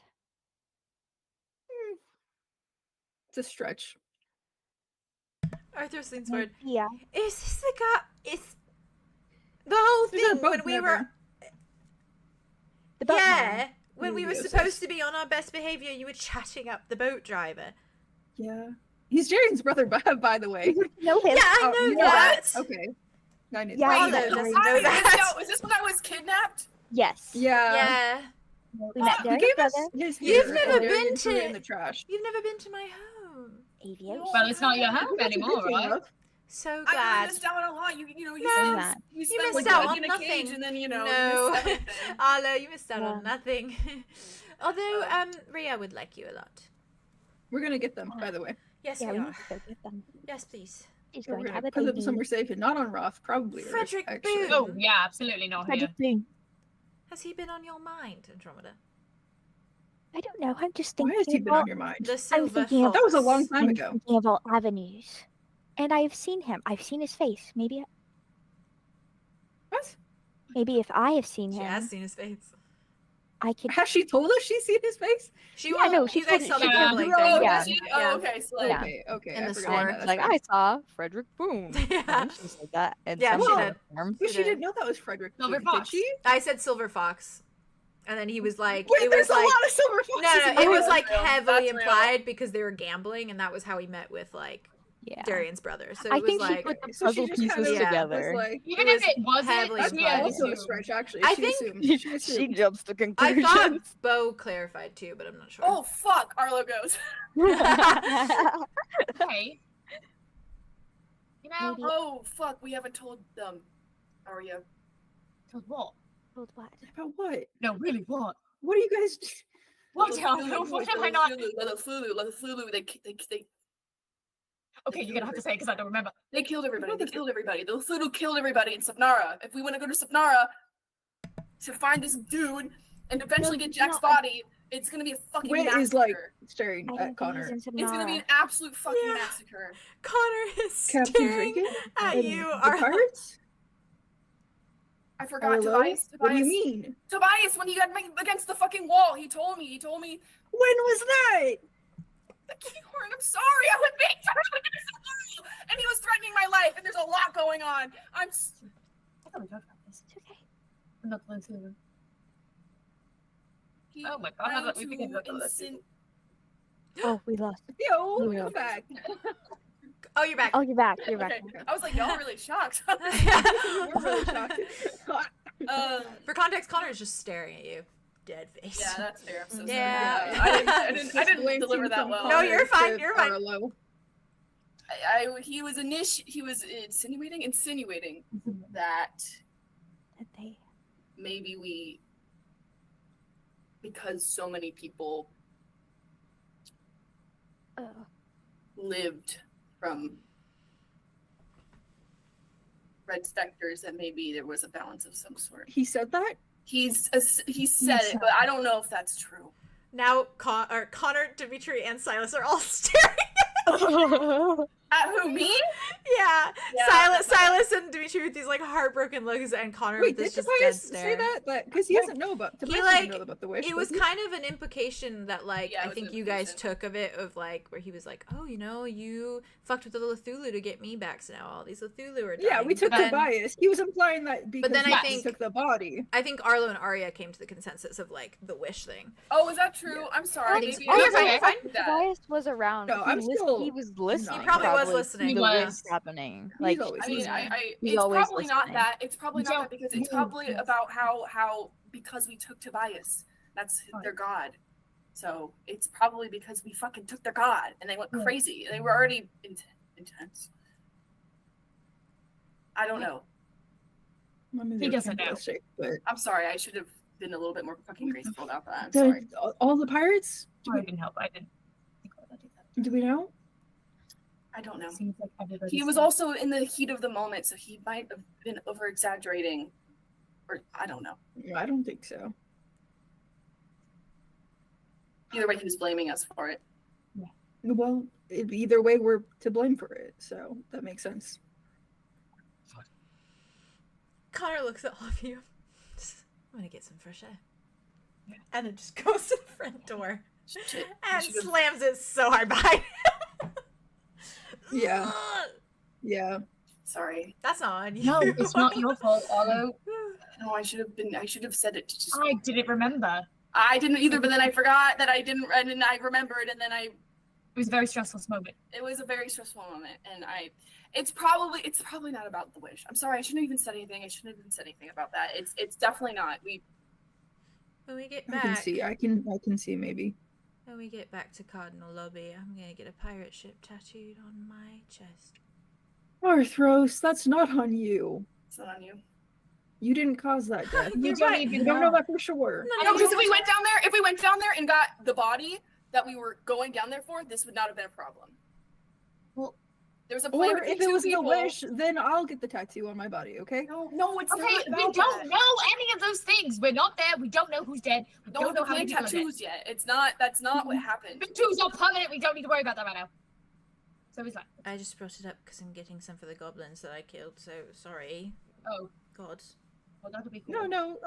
It's a stretch. Arthur leans forward. Yeah. Is this the guy? Is the whole These are thing both when we never- were? The boatman. Yeah, when we were Yes, supposed yes. to be on our best behavior, you were chatting up the boat driver. Yeah. He's Jaren's brother, by the way. Know him. Yeah, I Oh, know you know that. Okay. I knew Yeah, that. I Arlo know. doesn't I know that. Is this when I was kidnapped? Yes. Yeah. Yeah, We met He Derek's gave us brother, his You've hair, never and Darian been threw it to- in the trash. you've never been to my home. Avios. Well, it's not your home That's a good anymore, thing, right? love. So I really glad. missed out on a lot. You know, you No. spent, Yeah. you spent missed like out a week on in a nothing. cage, and then you know, you No. missed everything. Arlo, you missed out on Yeah. nothing. Although, Rhea would like you a lot. We're gonna get them, by the way. Yes, Yeah, we we are. need to go get them. Yes, please. He's We're going to gonna have a put them baby. somewhere safe and not on Roth, probably. Earth, Frederick actually. Boone. Oh, yeah, absolutely not here. Frederick Boone. Has he been on your mind, Andromeda? I don't know. I'm just Why thinking has he been about, on your mind? The silver thinking of- That was a long fox. time I'm ago. thinking of all avenues. And I've seen him. I've seen his face. Maybe What? if I have seen She him, has seen his face. I could. Has she told us she's seen his face? She Yeah, will. no, she you guys told saw me the she did. gambling Oh, thing. Yeah. did she? Oh, Yeah. okay. So Yeah. Okay, okay. In I the forgot store. about It's that. like, I saw Frederick Boone. Yeah. And she said that. And Yeah, some she other did. term. But She she did. didn't know that was Frederick. Silver Boone, fox. Did she? I said silver fox. And then he was like, Wait, it there's was a like, lot of silver foxes. no, in it the was world. like real. heavily That's real. implied because they were gambling, and that was how he met with like Yeah. Darian's brother. So it I was think she like, put the So she puzzle just pieces kind of Yeah. together. was like, Even It if was it wasn't, heavily that's implied. also a assumed. stretch, actually. I She think assumed. She She assumed. jumps to I conclusions. thought Bo clarified too, but I'm not sure. Oh fuck, Arlo goes. Okay. You know, Maybe- Oh fuck, we haven't told them. Arya. told what? Told what? About what? No, really, what? What are you guys? What? What have I not? Lefulu, they Okay, you're gonna have to say it because I don't remember. They killed everybody. They killed everybody. The Lefulu killed everybody in Sapnara. If we want to go to Sapnara to find this dude and eventually get Jack's no, I- body, it's gonna be a fucking Wit massacre. is like staring I at don't think Connor. he's in It's gonna be Samara. an absolute fucking Yeah. massacre. Connor is Captain staring Drinking at and you, the Arlo. pirates. I forgot Arlo? Tobias. What do you mean? Tobias, when he got me against the fucking wall, he told me, When was that? the keyhorn, I'm sorry, I was being thrown against the wall, and he was threatening my life, and there's a lot going on. I thought we talked about this. It's okay. I'm not going to. He Oh my God, went let me begin to with this. Oh, we lost. Yo, Yeah. come back. Oh, you're back. Oh, you're back. You're back. Okay. I was like, y'all really shocked. We're really shocked. For context, Connor is just staring at you, dead face. Yeah, that's fair. I'm so sorry. Yeah. I didn't deliver that well. No, you're fine, you're fine. Arlo. He was insinuating that Did they? maybe we, because so many people Oh. lived from red sectors, that maybe there was a balance of some sort. He said that? He said it, but I don't know if that's true. Now Connor, Dimitri, and Silas are all staring. At who, me? Yeah. Yeah. Silas and Dimitri with these like heartbroken looks, and Connor Wait, with did this just dead Tobias say stare. that? Because he doesn't know about. Tobias like- doesn't know about the wish. It was does he? kind of an implication that, like, Yeah, it I was think an you guys implication. took of it, of like, where he was like, oh, you know, you fucked with the Lethulu to get me back, so now all these Lethulu are dying. Yeah, we took But then- Tobias. He was implying that because then I he think- took the body. I think Arlo and Arya came to the consensus of like the wish thing. Oh, is that true? Yeah. I'm sorry. think Maybe so. I You're didn't fine, you're fine. think that. Tobias was around. No, he, I'm still- he was listening. He probably was listening. He The was. wish happening. He's Like always I mean, listening. He's it's always probably not listening. that. It's probably not Don't- that because it's no, probably yes. about how because we took Tobias. That's Right. their god. So it's probably because we fucking took their god and they went Yeah. crazy. They were already intense. I don't know. I mean, He they're doesn't know. cannibalistic, But I'm sorry. I should have been a little bit more fucking graceful about that. I'm the- sorry. all the pirates? I didn't help. I didn't think I would do that. Do we know? I don't know. Seems like everybody's He was also in the heat of the moment, so he might have been over exaggerating, or I don't know. I don't think so. Either way, he was blaming us for it. Well, either way, we're to blame for it, so that makes sense. Connor looks at all of you. I'm gonna get some fresh air. And then just goes to the front door Shit. and should've- slams it so hard behind him. Yeah. Yeah. Sorry. That's not on you. No, it's not your fault, Arlo. No, I should have said it to just. I didn't remember. I didn't either, but then I forgot that I didn't, and then I remembered, and then It was a very stressful moment. it was a very stressful moment, and it's probably not about the wish. I'm sorry, I shouldn't have even said anything. I shouldn't have even said anything about that. It's definitely not. When we get I can back, see. I can see maybe. when we get back to Cardinal Lobby, I'm gonna get a pirate ship tattooed on my chest. Arthros, that's not on you. It's not on you. You didn't cause that death. You're don't right. even You don't know that for sure. No, because if we went down there and got the body that we were going down there for, this would not have been a problem. Well, there was a plan Or between if it two was the people. wish, then I'll get the tattoo on my body, okay? No, it's Okay, not we about don't that. know any of those things. We're not there. We don't know who's dead. We No, don't know how we many have people are dead. tattoos yet. It's not. That's not what happened. Tattoos are permanent. We don't need to worry about that right now. So he's like, I just brought it up because I'm getting some for the goblins that I killed, so sorry. oh, God. well, that'll be cool. No.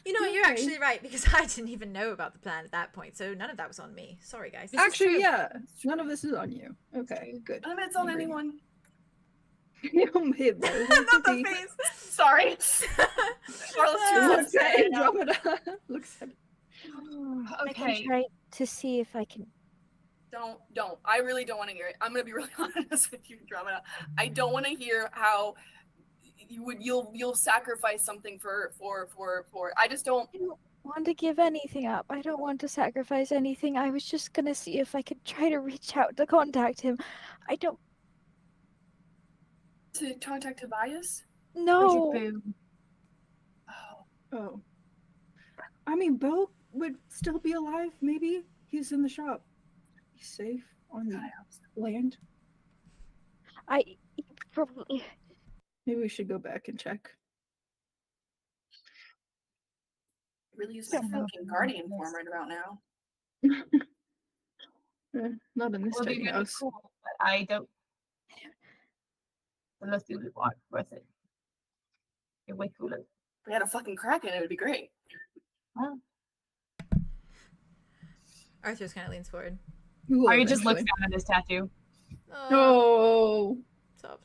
You know, you're okay. actually right, because I didn't even know about the plan at that point, so none of that was on me. Sorry, guys. This is Actually, true. yeah. None of this is on you. Okay, good. None of it's on Agreed. anyone. Hey, bro, Not the face. Sorry. Charlotte's Looks at right now. Andromeda. Looks at I can Okay. try to see if I can. Don't. I really don't want to hear it. I'm gonna be really honest with you, Andromeda. I don't want to hear how you'll sacrifice something for. I just don't. I don't want to give anything up. I don't want to sacrifice anything. I was just gonna see if I could try to reach out to contact him. I don't To contact Tobias? know. Boo. Oh. Oh. I mean, Bo would still be alive, maybe. He's in the shop. He's safe on the land. I probably. Maybe we should go back and check. Really use my fucking guardian form right about now. Not in this Will be tiny really house. cool, but I don't. Unless you would want worth it. You're way cooler. If we had a fucking Kraken, it would be great. Well, Arthos kind of leans forward. Arya just looks down at his tattoo. Oh. Soft.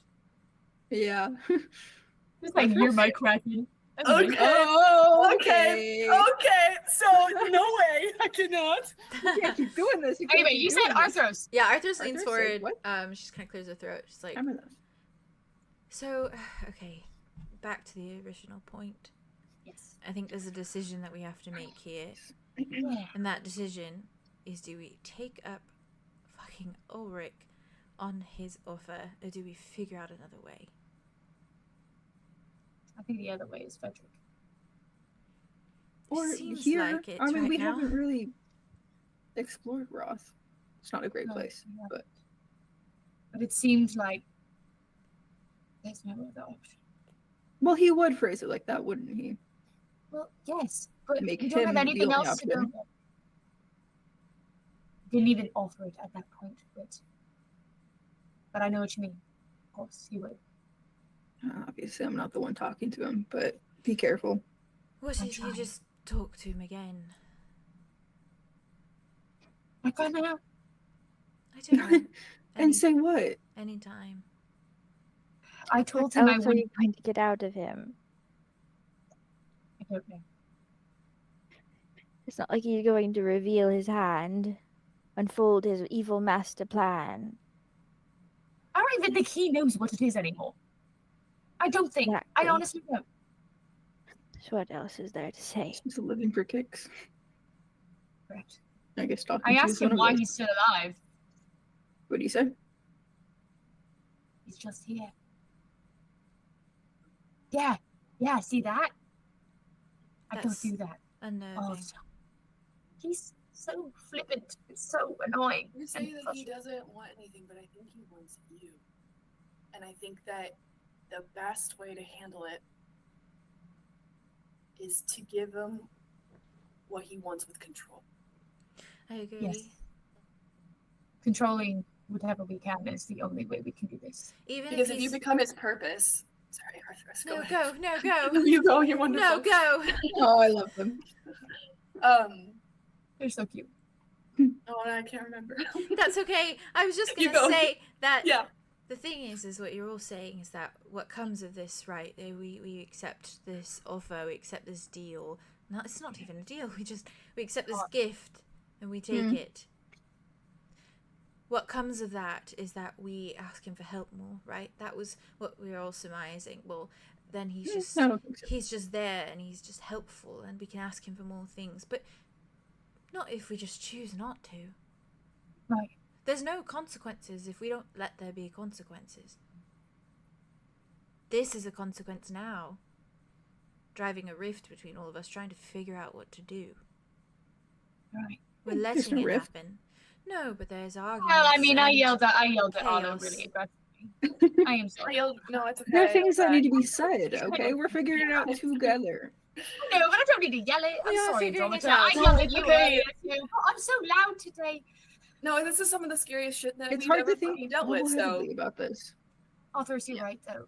Yeah. He's like, you're my Kraken. That's Okay. amazing. Oh, Okay. So no way. I cannot. You can't keep doing this. You can't Anyway, keep you said doing this. Arthros. Yeah, Arthos leans Arthos said forward. what? She just kind of clears her throat. She's like, Remember that. so, okay, back to the original point. Yes. I think there's a decision that we have to make here. Yeah. And that decision is, do we take up fucking Ulrich on his offer, or do we figure out another way? I think the other way is Frederick. Or Seems here, like it I mean, right we now. haven't really explored Roth. It's not a great No, place, we haven't. but it seems like there's no other option. well, he would phrase it like that, wouldn't he? Well, yes, but Make we don't him have the anything only else to go option. with. Didn't even offer it at that point, but I know what you mean. Of course, he would. Obviously, I'm not the one talking to him, but be careful. What I'm if you trying. just talk to him again? Like right now, I don't know. And say what? Anytime. I told What him I else are wouldn't. you going to get out of him? I don't know. It's not like you're going to reveal his hand, unfold his evil master plan. I don't even think he knows what it is anymore. I don't think. I Exactly. honestly don't. So what else is there to say? He's living for kicks. Correct. I guess talking I to asked is one him of why those. he's still alive. What do you say? He's just here. Yeah, see that? I don't That's do that all unnerving. the time. He's so flippant. It's so annoying. You and say that he frustrating. doesn't want anything, but I think he wants you. And I think that the best way to handle it is to give him what he wants with control. I agree. Yes. Controlling whatever we can is the only way we can do this. Even Because if if you he's... become his purpose, sorry, Arthros, No, ahead. go. You go. You're wonderful. No, go. Oh, I love them. They're so cute. Oh, and I can't remember. That's okay. I was just You gonna go. say that Yeah. the thing is what you're all saying is that what comes of this, right? We accept this offer, we accept this deal. No, it's not even a deal. We accept this gift and we take it. What comes of that is that we ask him for help more, right? That was what we were all surmising. Well, then he's just I don't think so. he's just there and he's just helpful and we can ask him for more things, but not if we just choose not to. Right. There's no consequences if we don't let there be consequences. This is a consequence now. Driving a rift between all of us, trying to figure out what to do. Right. We're There's letting no it rift. happen. No, but there's arguments. Well, I mean, I and yelled at Arlo chaos. really aggressively. I am sorry. No, it's okay. There are things that Okay. need to be said, okay? We're figuring it out together. No, but I don't need to yell it. We I'm are sorry, figuring it Andromeda. I out. yelled at you Okay. earlier too. I'm so loud today. No, this is some of the scariest shit that It's we've hard ever to think fucking dealt with. So level-headedly about this. Arthur's you're right though.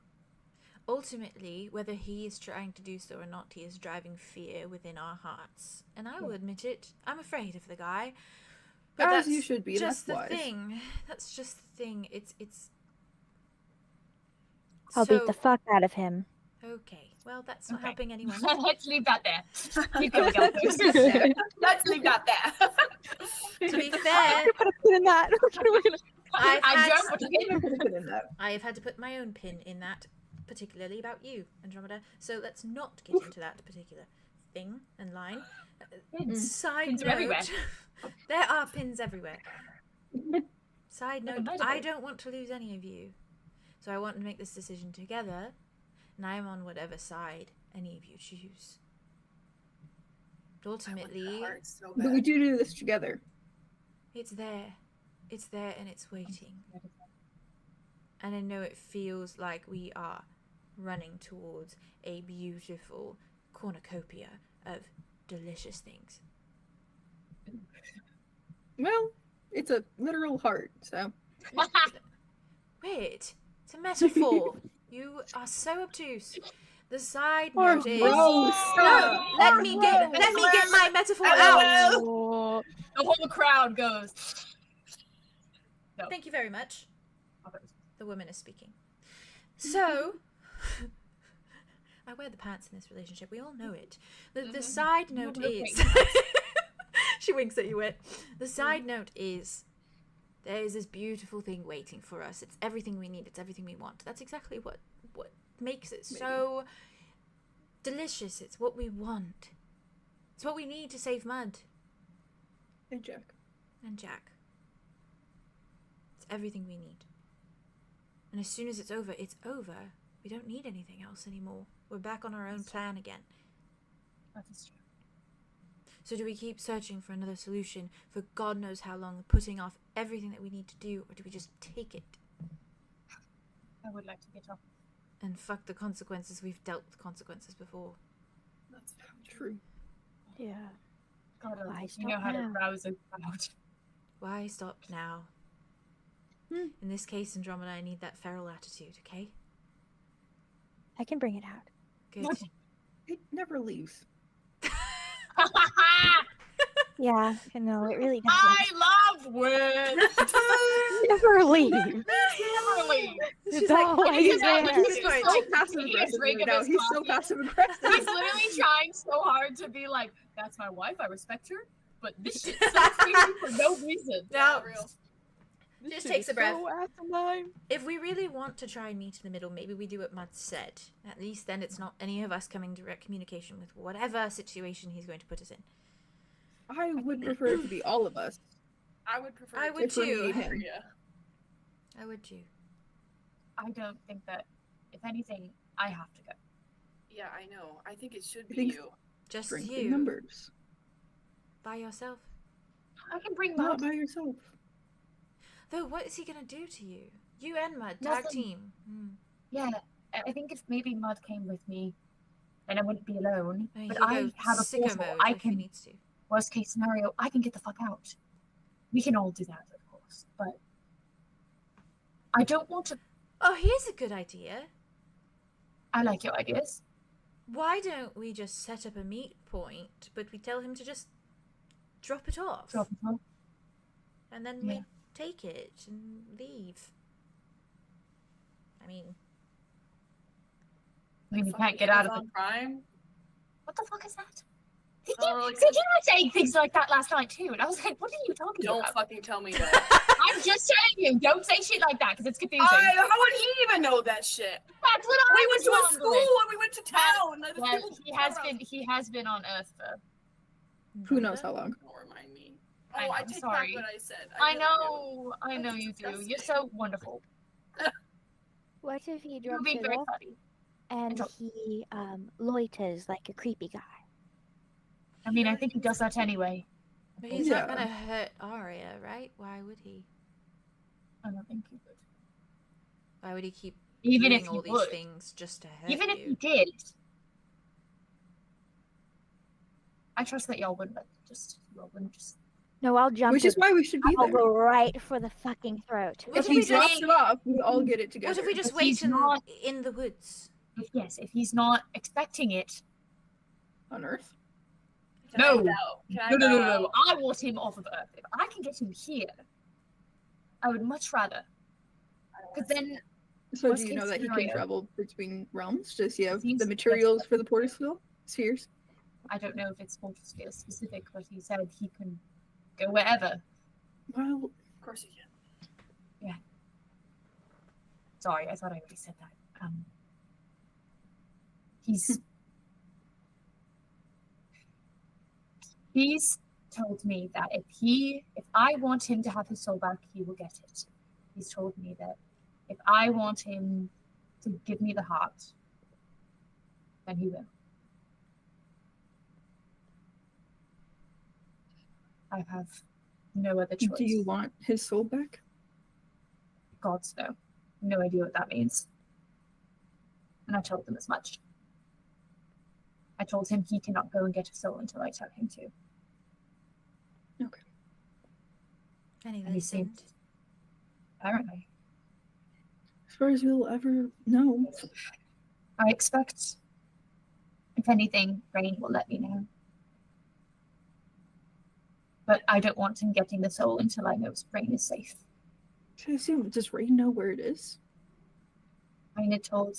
Ultimately, whether he is trying to do so or not, he is driving fear within our hearts. And I will admit it, I'm afraid of the guy. But As that's you should be, just that's the wise. thing. That's just the thing. It's I'll beat the fuck out of him. Okay, well, that's not Okay. helping anyone. Let's leave that there. Keep going. Let's leave that there. To be I'm fair, gonna put a pin in that. I've I had, just put it in. Put in that. I have had to put my own pin in that, particularly about you, Andromeda. So let's not get into that particular thing and line. Pins. Side Pins are note, everywhere. there are pins everywhere. Side Like note, a I medical. don't want to lose any of you. So I want to make this decision together, and I'm on whatever side any of you choose. But ultimately, So But we do this together. it's there. It's there and it's waiting. And I know it feels like we are running towards a beautiful cornucopia of delicious things. Well, it's a literal heart, so. Wait, it's a metaphor. You are so obtuse. The side Or note is gross. no. Let me get my metaphor out. Oh, The whole crowd goes. Thank you very much. The woman is speaking. So, I wear the pants in this relationship. We all know it. The side note is... She winks at you, Wit. The side note is... There is this beautiful thing waiting for us. It's everything we need. It's everything we want. That's exactly what makes it so delicious. It's what we want. It's what we need to save Mud. Hey, Jack. And Jack. It's everything we need. And as soon as it's over, it's over. We don't need anything else anymore. We're back on our own plan again. That is true. So do we keep searching for another solution for God knows how long, putting off everything that we need to do, or do we just take it I would like to get off. and fuck the consequences? We've dealt with consequences before. That's True. Yeah. God, Why you know stop how to now? rouse a crowd. Why stop now? In this case, Andromeda, I need that feral attitude, okay? I can bring it out. Good. What? It never leaves. Yeah, no, it really doesn't. I love words. never leave. Never leave. It's always He's there. so Passive aggressive right now. He's so passive aggressive. He's literally trying so hard to be like, that's my wife, I respect her, but this shit sucks for you for no reason. Now, real. just takes a breath. So asinine. If we really want to try and meet in the middle, maybe we do what Mud said. At least then it's not any of us coming direct communication with whatever situation he's going to put us in. I would prefer it to be all of us. I would prefer. I it would to be too. him. I would too. I don't think that, if anything, I have to go. Yeah, I know. I think it should I be think- you. Just Strength you. in numbers. By yourself. I can bring Not Mud. by yourself. Though, what is he going to do to you? You and Mud, tag Nothing. team. Yeah, I think if maybe Mud came with me, then I wouldn't be alone. And But he'll I go have a sicko portal. mode I if he can, needs to. worst case scenario, I can get the fuck out. We can all do that, of course. But I don't want to. Oh, here's a good idea. I like your ideas. Why don't we just set up a meet point, but we tell him to just drop it off? Drop it off. And then Yeah. we take it and leave. I mean, I mean, you Fucking can't get out of Amazon it. Prime. What the fuck is that? Oh, Did you not say things like that last night too? And I was like, what are you talking Don't about? fucking tell me that. I'm just telling you, don't say shit like that because it's confusing. How would he even know that shit? That's what We I went was to a wondering. school and we went to town. There's Well, people he has been on Earth for. Who knows how long? Don't remind me. I Oh, know, I I'm take sorry. back what I said. I really know That's you do. You're disgusting. so wonderful. What if he You're drops being it very off funny. and drop- he loiters like a creepy guy? I mean, I think he does that anyway. but he's Yeah. not going to hurt Arya, right? Why would he? I don't think he would. Why would he keep Even doing if all he these would. things just to hurt Even if you? he did. I trust that y'all wouldn't just. No, I'll jump Which is him. why we should be I'll there. go right for the fucking throat. What If if he we just- drops it off, we all get it together. What if we just If wait he's not- in the woods? If he's not expecting it. on Earth? Can I No. go? Can I No. go? I want him off of Earth. If I can get him here, I would much rather. Because then So Worst do you know case that he can scenario. travel between realms? Does he have He's- the materials for the portal spheres? I don't know if it's Mortal Sphere specific, but he said he can go wherever. Well, Of course you can. Sorry, I thought I already said that. He's he's told me that if I want him to have his soul back, he will get it. He's told me that if I want him to give me the heart, then he will. I have no other choice. do you want his soul back? Gods know. No idea what that means. And I told them as much. I told him he cannot go and get a soul until I tell him to. And he And he seemed, listened. apparently. As far as we'll ever know. I expect, if anything, Rain will let me know. But I don't want him getting the soul until I know Rain is safe. I assume, does Rain know where it is? Rain had told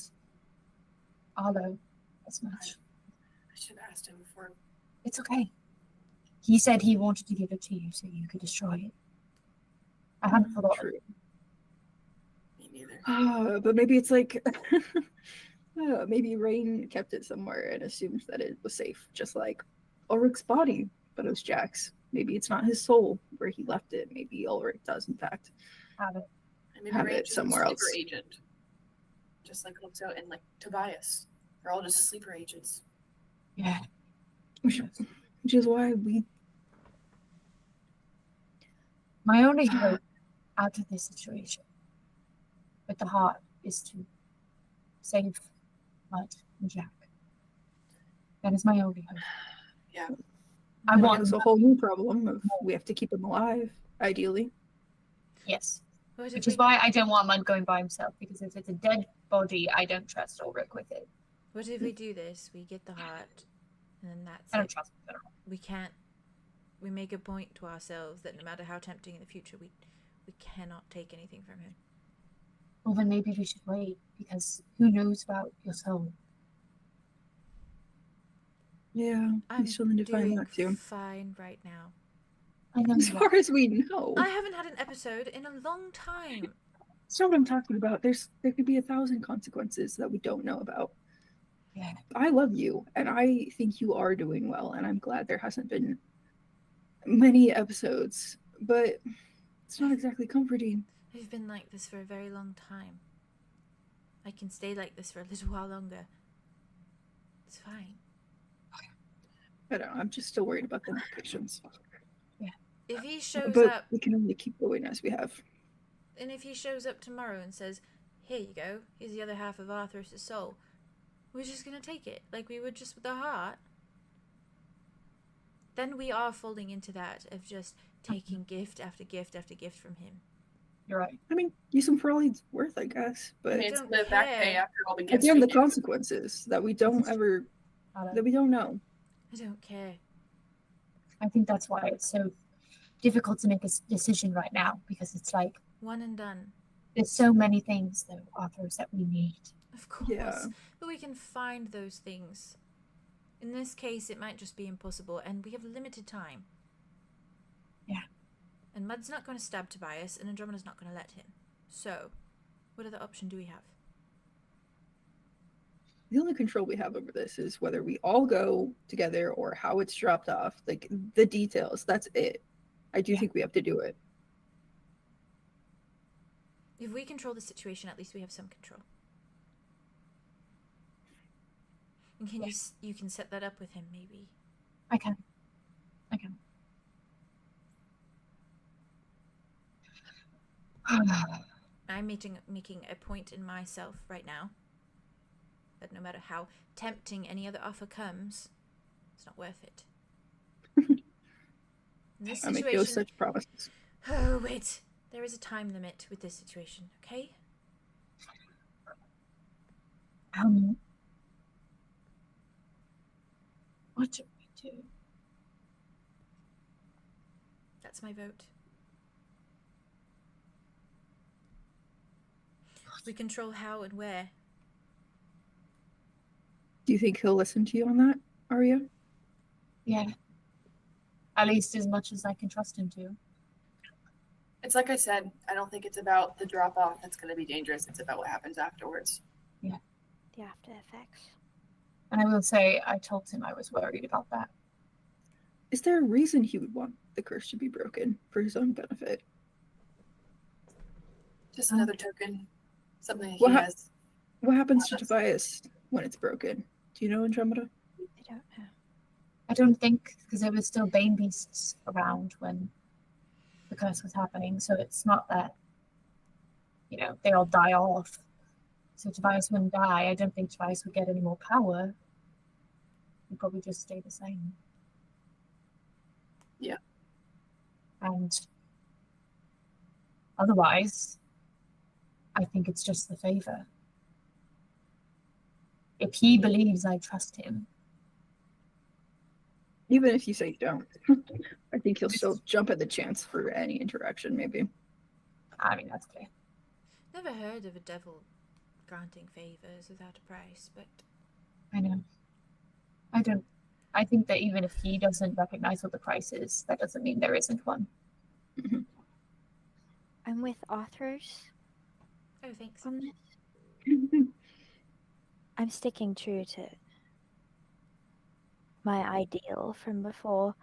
Arlow as much. I should have asked him before. It's okay. He said he wanted to give it to you so you could destroy it. I hadn't thought of True. it. Me neither. But maybe it's like, maybe Rain kept it somewhere and assumed that it was safe, just like Ulrich's body, but it was Jack's. Maybe it's not his soul where he left it. Maybe Ulrich does, in fact, Have it. I mean, have Range it is a somewhere sleeper else. agent. Just like 𝐿 and like Tobias. They're all just sleeper agents. Yeah. Which is why we. My only hope out of this situation with the heart is to save Mud and Jack. That is my only hope. Yeah. I And want it's a whole new problem of we have to keep him alive, ideally. yes. What if Which we, is why I don't want Mud going by himself, because if it's a dead body, I don't trust Ulrich with it. what if we do this? We get the heart, and then that's I don't it. trust him at all. We can't. We make a point to ourselves that no matter how tempting in the future, we cannot take anything from him. Well, then maybe we should wait, because who knows about your soul? Yeah, I'm we still need to find doing that too. fine right now. I know As you far as we know, I haven't had an episode in a long time. that's not what I'm talking about. There could be 1,000 consequences that we don't know about. Yeah. I love you, and I think you are doing well, and I'm glad there hasn't been many episodes, but it's not exactly comforting. I've been like this for a very long time. I can stay like this for a little while longer. It's fine. I don't know, I'm just still worried about the implications. If he shows But up, we can only keep going as we have. and if he shows up tomorrow and says, "Here you go, here's the other half of Arthos' soul," we're just gonna take it like we would just with the heart. Then we are falling into that of just taking gift after gift after gift from him. You're right. I mean, use them for all he's worth, I guess. I But mean, it's don't the back pay care. after all the at gifts the end, we the get. consequences that we don't ever, that we don't know. I don't care. I think that's why it's so difficult to make a decision right now, because it's like One and done. there's so many things, though, authors, that we need. Of course. Yeah. But we can find those things. In this case, it might just be impossible, and we have limited time. Yeah. And Mud's not going to stab Tobias, and Andromeda's not going to let him. So, what other option do we have? The only control we have over this is whether we all go together or how it's dropped off. Like the details, that's it. I do think we have to do it. If we control the situation, at least we have some control. And can you can set that up with him, maybe? I can. I'm making a point in myself right now that no matter how tempting any other offer comes, it's not worth it. In this I make no situation, such promises. oh wait, there is a time limit with this situation, okay? What do we do? That's my vote. We control how and where. Do you think he'll listen to you on that, Arya? Yeah. At least as much as I can trust him to. It's like I said, I don't think it's about the drop off that's going to be dangerous. It's about what happens afterwards. The after effects. And I will say, I told him I was worried about that. Is there a reason he would want the curse to be broken for his own benefit? Just another token. Something he What has. What happens to Tobias when it's broken? Do you know, Andromeda? I don't know. I don't think, because there were still Bane beasts around when the curse was happening, so it's not that, they all die off. So Tobias wouldn't die. I don't think Tobias would get any more power. He'd probably just stay the same. Yeah. And otherwise, I think it's just the favor. If he believes I trust him. Even if you say don't, I think he'll still jump at the chance for any interaction, maybe. I mean, that's clear. Never heard of a devil granting favors without a price, but I know. I think that even if he doesn't recognize what the price is, that doesn't mean there isn't one. Mhm. I'm with Arthros oh, thanks. on this. I'm sticking true to my ideal from before.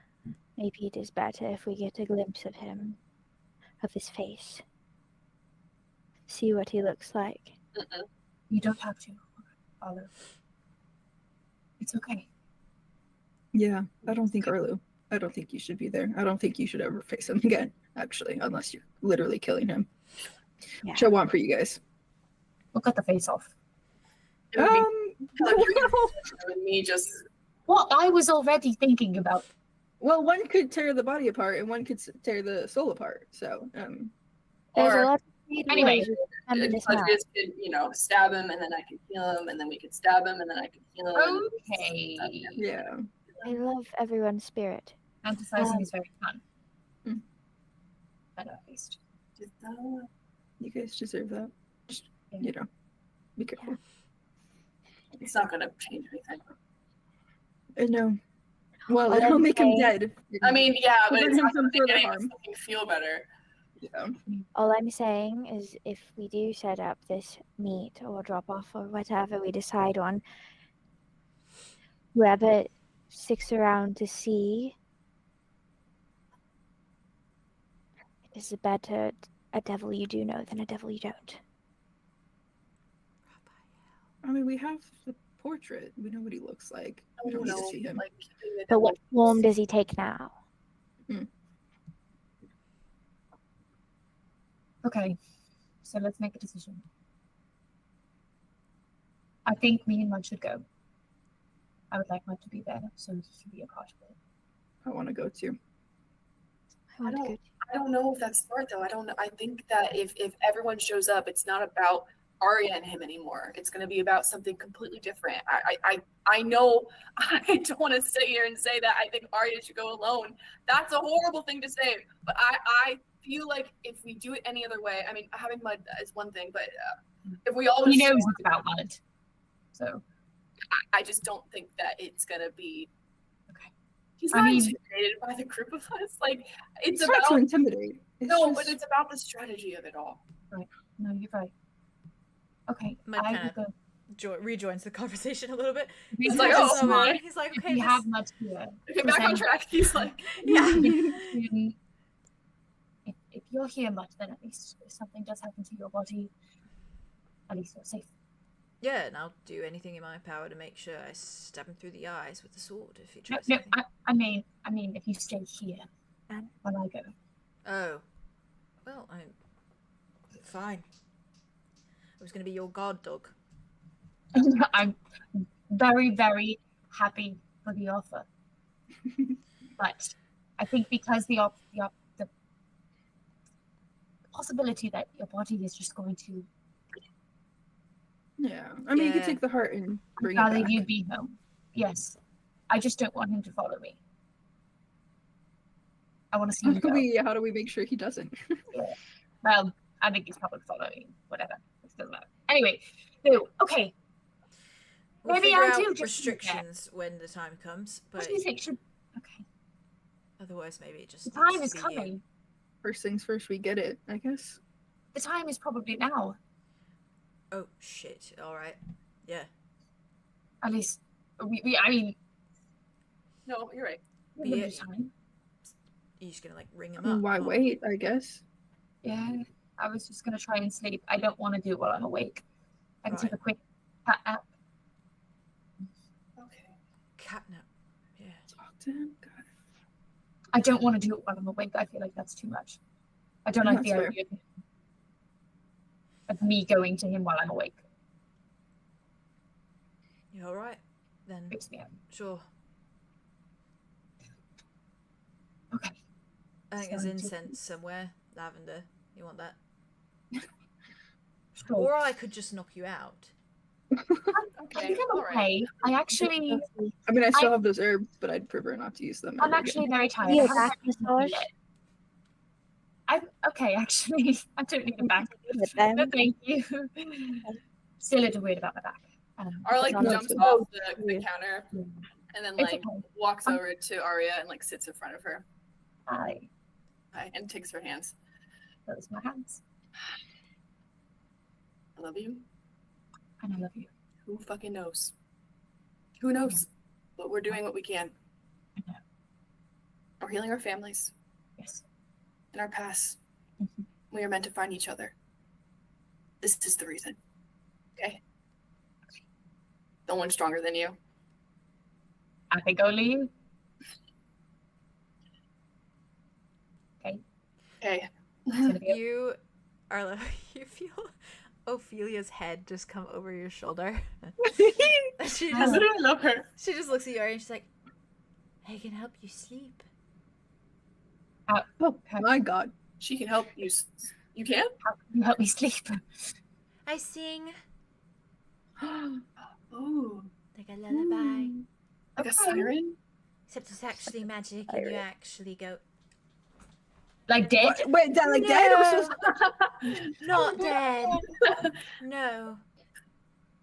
Maybe it is better if we get a glimpse of him, of his face. See what he looks like. You don't have to, Arlo. It's okay. Yeah, I don't think you should be there. I don't think you should ever face him again, actually, unless you're literally killing him. Yeah. Which I want for you guys. We'll cut the face off. It would be me just. What I was already thinking about. Well, one could tear the body apart and one could tear the soul apart. So, There's Or a lot of creative Anyway, ways to remember this now. Pudgeys could, stab him and then I could heal him, and then we could stab him and then I could heal him. Okay. yeah. I love everyone's spirit. Fantasizing is very fun. Hmm. Better at least. You guys deserve that. Just, be careful. It's not going to change anything. I know. Well, What it'll I'm make him saying- dead. I mean, yeah, but Prevent it's him not from going to further make harm. anything feel better. Yeah. All I'm saying is if we do set up this meet or drop off or whatever we decide on, whoever sticks around to see is better a devil you do know than a devil you don't. I mean, we have the portrait. We know what he looks like. We don't need to see him. But what form does he take now? Okay. So let's make a decision. I think me and Mud should go. I would like Mud to be there so he can be a part of it. I want to go too. I want to go. I don't know if that's smart though. I don't know. I think that if everyone shows up, it's not about Arya and him anymore. It's going to be about something completely different. I know I don't want to sit here and say that I think Arya should go alone. That's a horrible thing to say. But I feel like if we do it any other way, I mean, having Mud is one thing, but if we all He knows it's about Mud. So I just don't think that it's going to be. Okay. He's I not mean- intimidated by the group of us. Like, it's It's not to about. intimidate. It's No, just- but it's about the strategy of it all. no, you're right. Okay. Mud I kinda- will go. Rejoins the conversation a little bit. He's like, oh, Someone- he's like, If okay, we this- have Mud here. Okay, back on then- track. He's like, yeah. If you're here, Mud, then at least if something does happen to your body, at least you're safe. Yeah, and I'll do anything in my power to make sure I stab him through the eyes with the sword if he No, tries no, anything. I mean, if you stay here And- when I go. Oh. Well, I'm fine. I was going to be your guard dog. I'm very, very happy for the offer. But I think because the possibility that your body is just going to Yeah. I mean, you could Yeah. take the heart and bring it rather back. you be home. Yes. I just don't want him to follow me. I want to see him go. How do we make sure he doesn't? Well, I think he's probably following. Whatever. It doesn't matter. Anyway, no, okay. We'll Maybe figure I'll out do just restrictions when the time comes, What but do you think should? Okay, otherwise maybe it just the needs time to is be you. coming. First things first, we get it, I guess. The time is probably now. Oh shit! All right, yeah. At least I mean, No, you're right. we have a bit of time. You're just gonna like ring him I mean, up. why or- wait, I guess. Yeah, I was just gonna try and sleep. I don't want to do it while I'm awake. I can take a Right. quick cat nap. Okay. Catnap. Yeah. Talk to him. God. I don't want to do it while I'm awake. I feel like that's too much. I don't like the That's fair. idea of me going to him while I'm awake. You all right? Then Freaks me out. sure. Okay. I think there's So- incense somewhere. Lavender. You want that? Sure. Or I could just knock you out. I Okay. think I'm All right. okay. I actually, I mean, I still have those herbs, but I'd prefer not to use them. I'm ever actually again. very tired. Yeah, I haven't back had anything massage. yet. I'm okay, actually. I don't need a back. But then, No, thank you. Still a little weird about my back. Or like That's jumps good. off the counter and then It's like okay. walks over to Arya and like sits in front of her I and takes her hands. close my hands. I love you. And I love you. Who fucking knows? Who knows? But we're doing what we can. I know. We're healing our families Yes. and our past. Mhm. We are meant to find each other. This is the reason. Okay? No one's stronger than you. I think only you. Okay. It's gonna be You, Arlo, you feel Ophelia's head just come over your shoulder. she I just literally love her. she just looks at you and she's like, I can help you sleep. Oh my god. She can help you. You can? How can you help me sleep? I sing Oh, like a lullaby. like a Okay. siren? Except it's actually magic and you actually go Like dead? Wait, that like dead? not dead. No.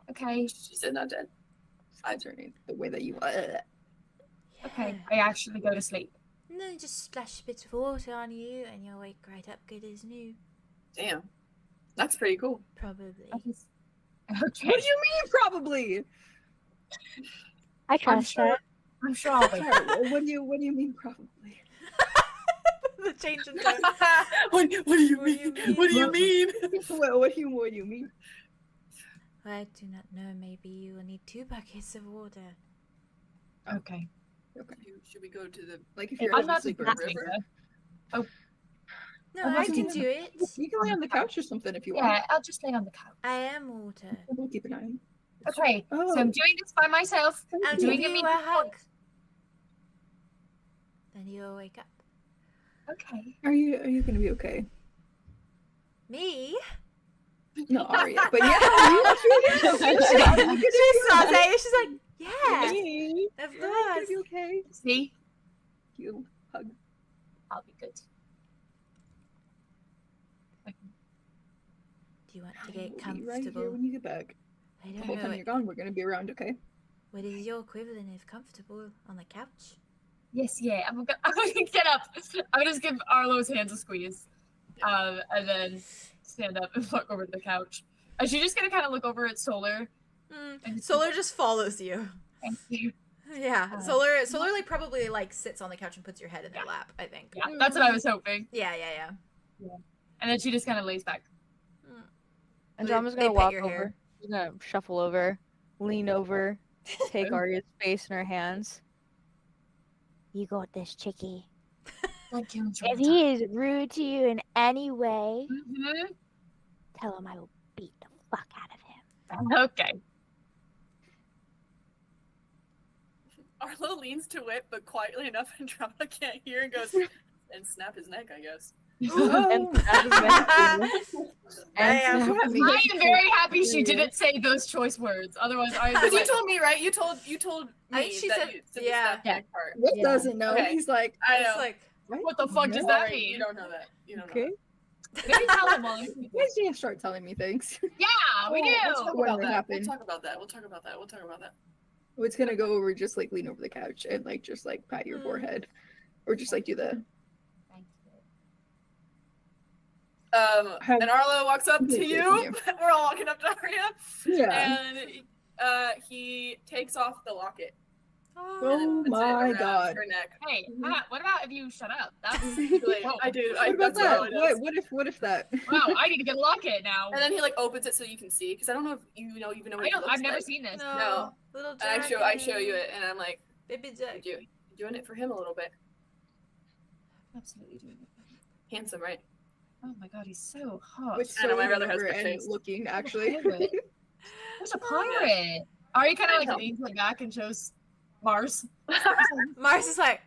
Okay. She said not dead. I'm turning the way that you. Okay. Yeah. I actually go to sleep. And then just splash a bit of water on you and you'll wake right up good as new. Damn. That's pretty cool. Probably. I just... Okay. What do you mean, probably? I trust sure- that. I'm sure I'll wake Sorry, up. what do you mean, probably? The change in tone. What do you What do you mean? mean? What do you mean? What do you mean? I do not know. Maybe you will need 2 buckets of water. Okay. Okay. Should we go to the Like if you're I'm at not the sleeper that river, sleeper. No, I'm I not can doing do it. you can lay on the couch or something if you Yeah, want. I'll just lay on the couch. I am water. We'll keep an eye on. Okay. Oh. So I'm doing this by myself. I'll Doing give it you me- a hug. Then you'll wake up. Okay. Are you gonna be okay? Me? No, Arya, but yeah, you She saw it. She's like, yeah, Me. of You're gonna course. be okay. See? You hug. I'll be good. Do you want to I get will be right here comfortable? when you get back. I The don't whole time know. you're gone, we're gonna be around, okay? What is your equivalent of comfortable on the couch? Yes, yeah. I'm gonna get up. I'm gonna just give Arlo's hands a squeeze. And then stand up and walk over to the couch. Is she just gonna kind of look over at Solar? And Solar just follows you. Thank you. Yeah, Solar like probably like sits on the couch and puts your head in their lap. I think. Yeah, that's what I was hoping. Yeah. And then she just kind of lays back. Andromeda's They gonna pet walk your over. hair. She's gonna shuffle over, lean over, take Arya's face in her hands. You got this, chickie. Thank you. If he is rude to you in any way, Mm-hmm. tell him I will beat the fuck out of him. Okay. Arlo leans to it, but quietly enough Andromeda can't hear and goes, and snap his neck, I guess. And that is my favorite. Damn. And snap his I neck. am very happy she didn't say those choice words. Otherwise, I Because would you like, told me, right? You told I me think she that said- you said yeah. the snap neck part. What Yeah. doesn't know? Okay. He's like, I It's know. like what the fuck does that Alright, mean? You don't know that. You don't know okay. that. Maybe tell him while I'm You guys need to start telling me things. Yeah, we do. We'll talk When about they that. happen. We'll talk about that. We'll talk about that. We'll talk about that. It's gonna go over, just like lean over the couch and like just like pat your forehead, or just like do the. Thank you. And Arlo walks up to Thank you. you. We're all walking up to Arya, Yeah. and he takes off the locket. Oh puts it my around God. her neck. Hey, Matt, what about if you shut up? That's Like, I do. What about That's that? all it is. What if that? wow. I need to get a locket now. And then he like opens it so you can see, because I don't know if you know even know what it looks I've never like. seen this. No. Little And I show you it, and I'm like, Baby Jack. you're doing it for him a little bit. Absolutely doing it. Handsome, right? Oh my god, he's so hot. Which I know, my so brother has over good and taste. looking actually. Pirate. There's a pirate. Are you kind I of like know. leans like back and shows Mars? Mars is like,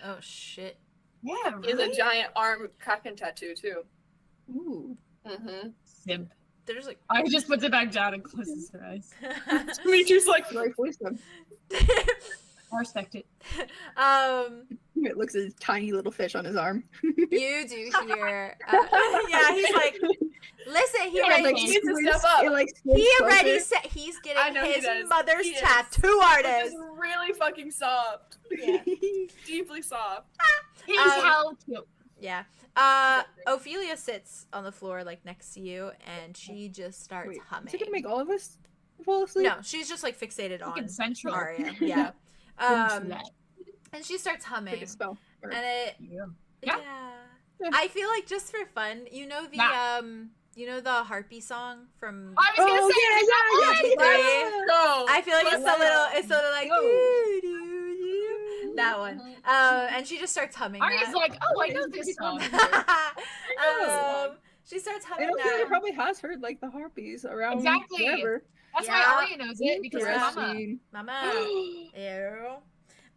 oh shit. Yeah, He has a right? giant arm kraken tattoo too. Ooh. Mm-hmm. Simp. They're just like, I just puts it back down and closes her eyes. Dimitri's like, Right voice them. I respect it. It looks at his tiny little fish on his arm. you do hear. Yeah, he's like, listen, he Yeah, already, like, he needs to step up. It, like, he squints already closer. said he's I getting know he his does. mother's He is. tattoo Which artist. is really fucking soft. Yeah. Deeply soft. He's Um, hell cute. Yeah. Ophelia sits on the floor like next to you, and she just starts Wait, humming. is it gonna make all of us fall asleep? No, she's just like fixated on Fucking central. Arya. Yeah. Into that. And she starts humming, Like a spell. Or- and it. Yeah. Yeah. Yeah. I feel like just for fun, you know the Nah. you know the harpy song from. I was gonna Oh, say yeah. Go. I feel like it's a little like Go. doo, doo, doo, that one. And she just starts humming. Arya's that. like, oh, I know this song. She starts I humming don't think he that. probably has heard like the harpies around Exactly. wherever. That's Yeah. why Arya knows it because her mama. Interesting. Mama. Ew.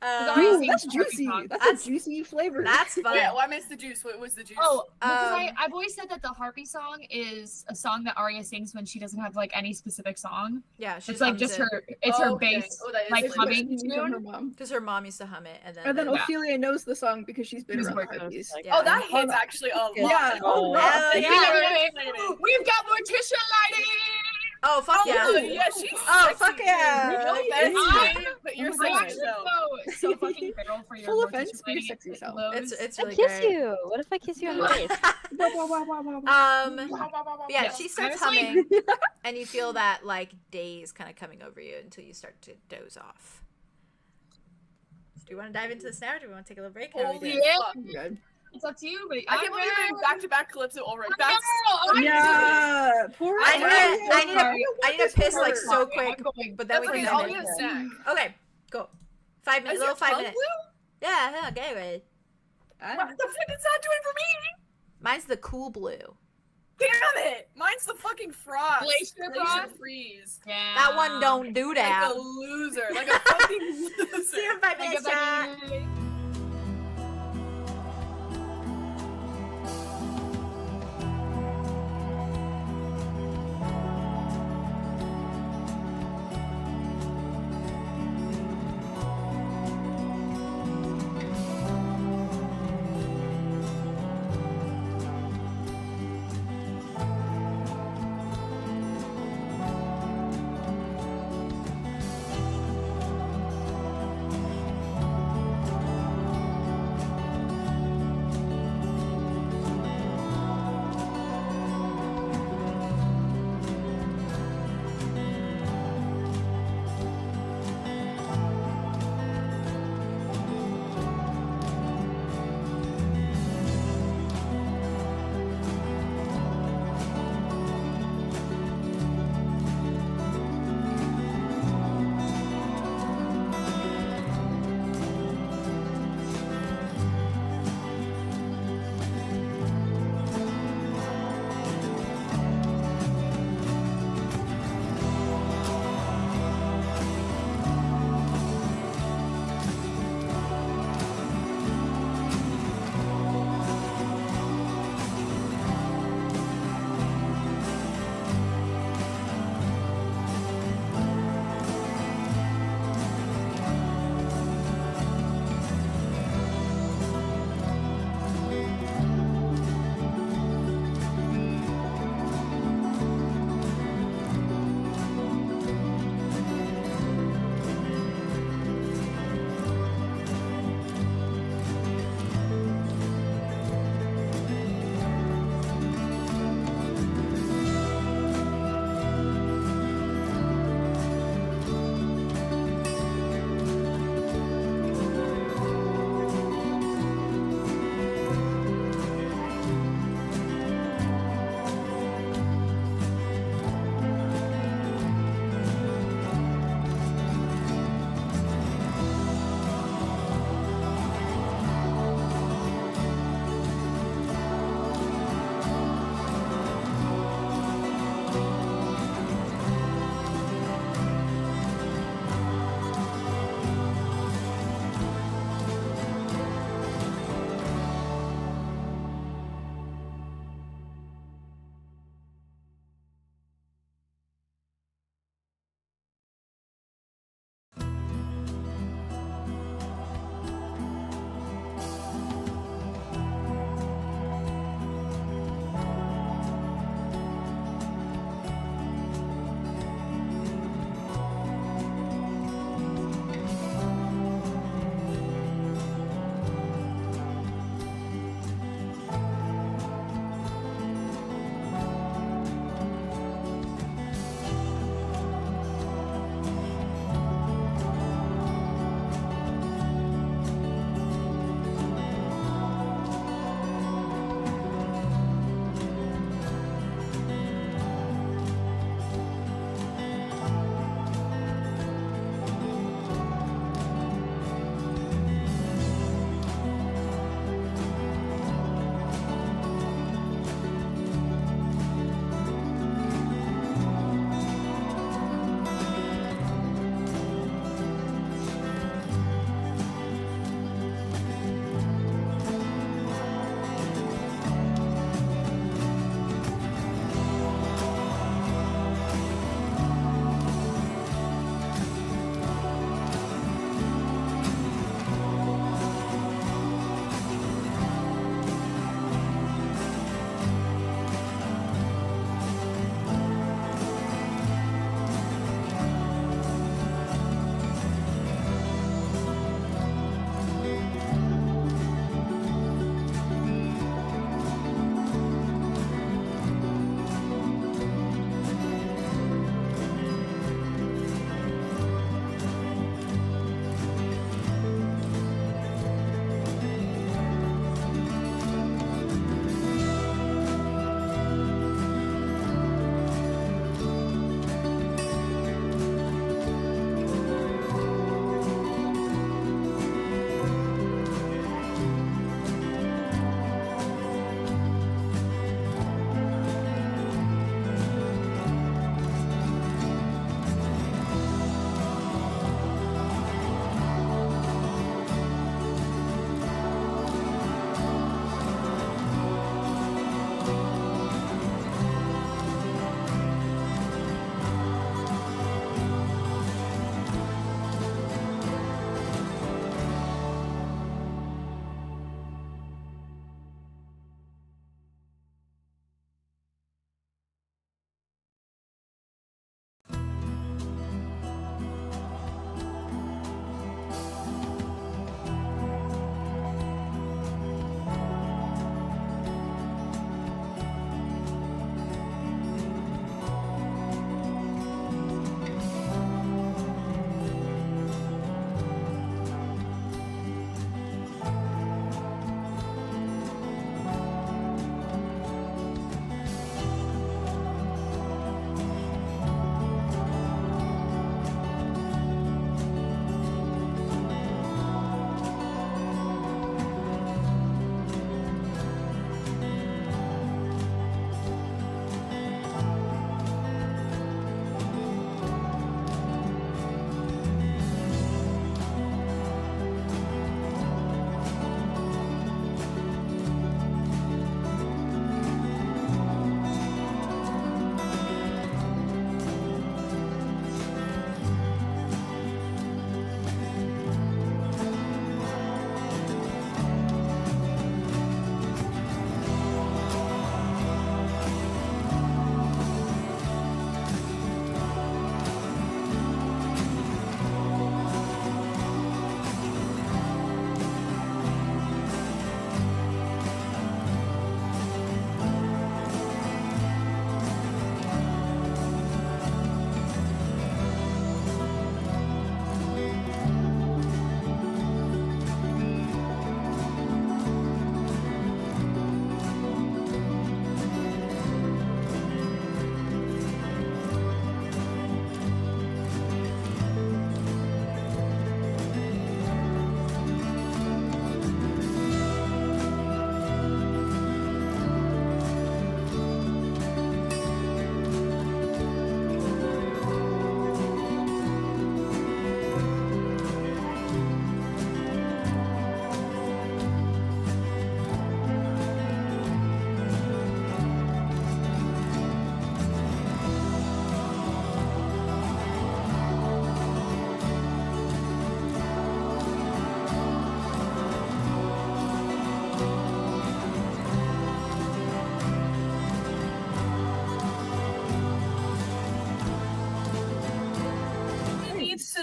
Arya Ooh, sings that's harpy juicy. songs. That's a juicy flavor. That's fun. Yeah, well, I missed the juice. What was the juice? Oh, because Um, I've always said that the harpy song is a song that Arya sings when she doesn't have like any specific song. Yeah, she It's like just her. It's Oh, her okay. base, Oh, that is like good. humming From tune. her mom. because her mom used to hum it, and then. And then Yeah. Ophelia knows the song because she's been She's around the working on harpies. it. Yeah. Oh, that hits actually a lot. Yeah. Oh, Hell wow. yeah. We've got Morticia lighting. Oh fuck yeah! Oh, yeah, she's Oh, sexy, fuck yeah. dude. Really? That's I'm- great, but you're I'm sexy actually though. so fucking feral for your Full Morticia offense, but you're lighting sexy as hell. lows. It's I really kiss great. you. What if I kiss you on the face? Wow, wow, wow, wow, wow. Yeah, Yeah. she starts Honestly- humming, and you feel that like daze kind of coming over you until you start to doze off. Do you want to dive into this now, or do we want to take a little break? How are we Holy doing? Yeah. fuck. Good. It's up to you, but I can't believe you're doing back-to-back Calypso already. That's Yeah. Poor I need Arya. I need to piss like so I'm quick, going. but then we okay. can I'll end get it. a snack. Okay, go. 5 minutes, Is little your 5 tongue minutes. blue? Yeah, okay, wait. What the fuck is that doing for me? Mine's the cool blue. Damn it! Mine's the fucking frost. Glacier frost? freeze. Yeah. That one don't do Like that. a loser. Like a fucking loser. See you in 5 Like a minutes, chat. fucking-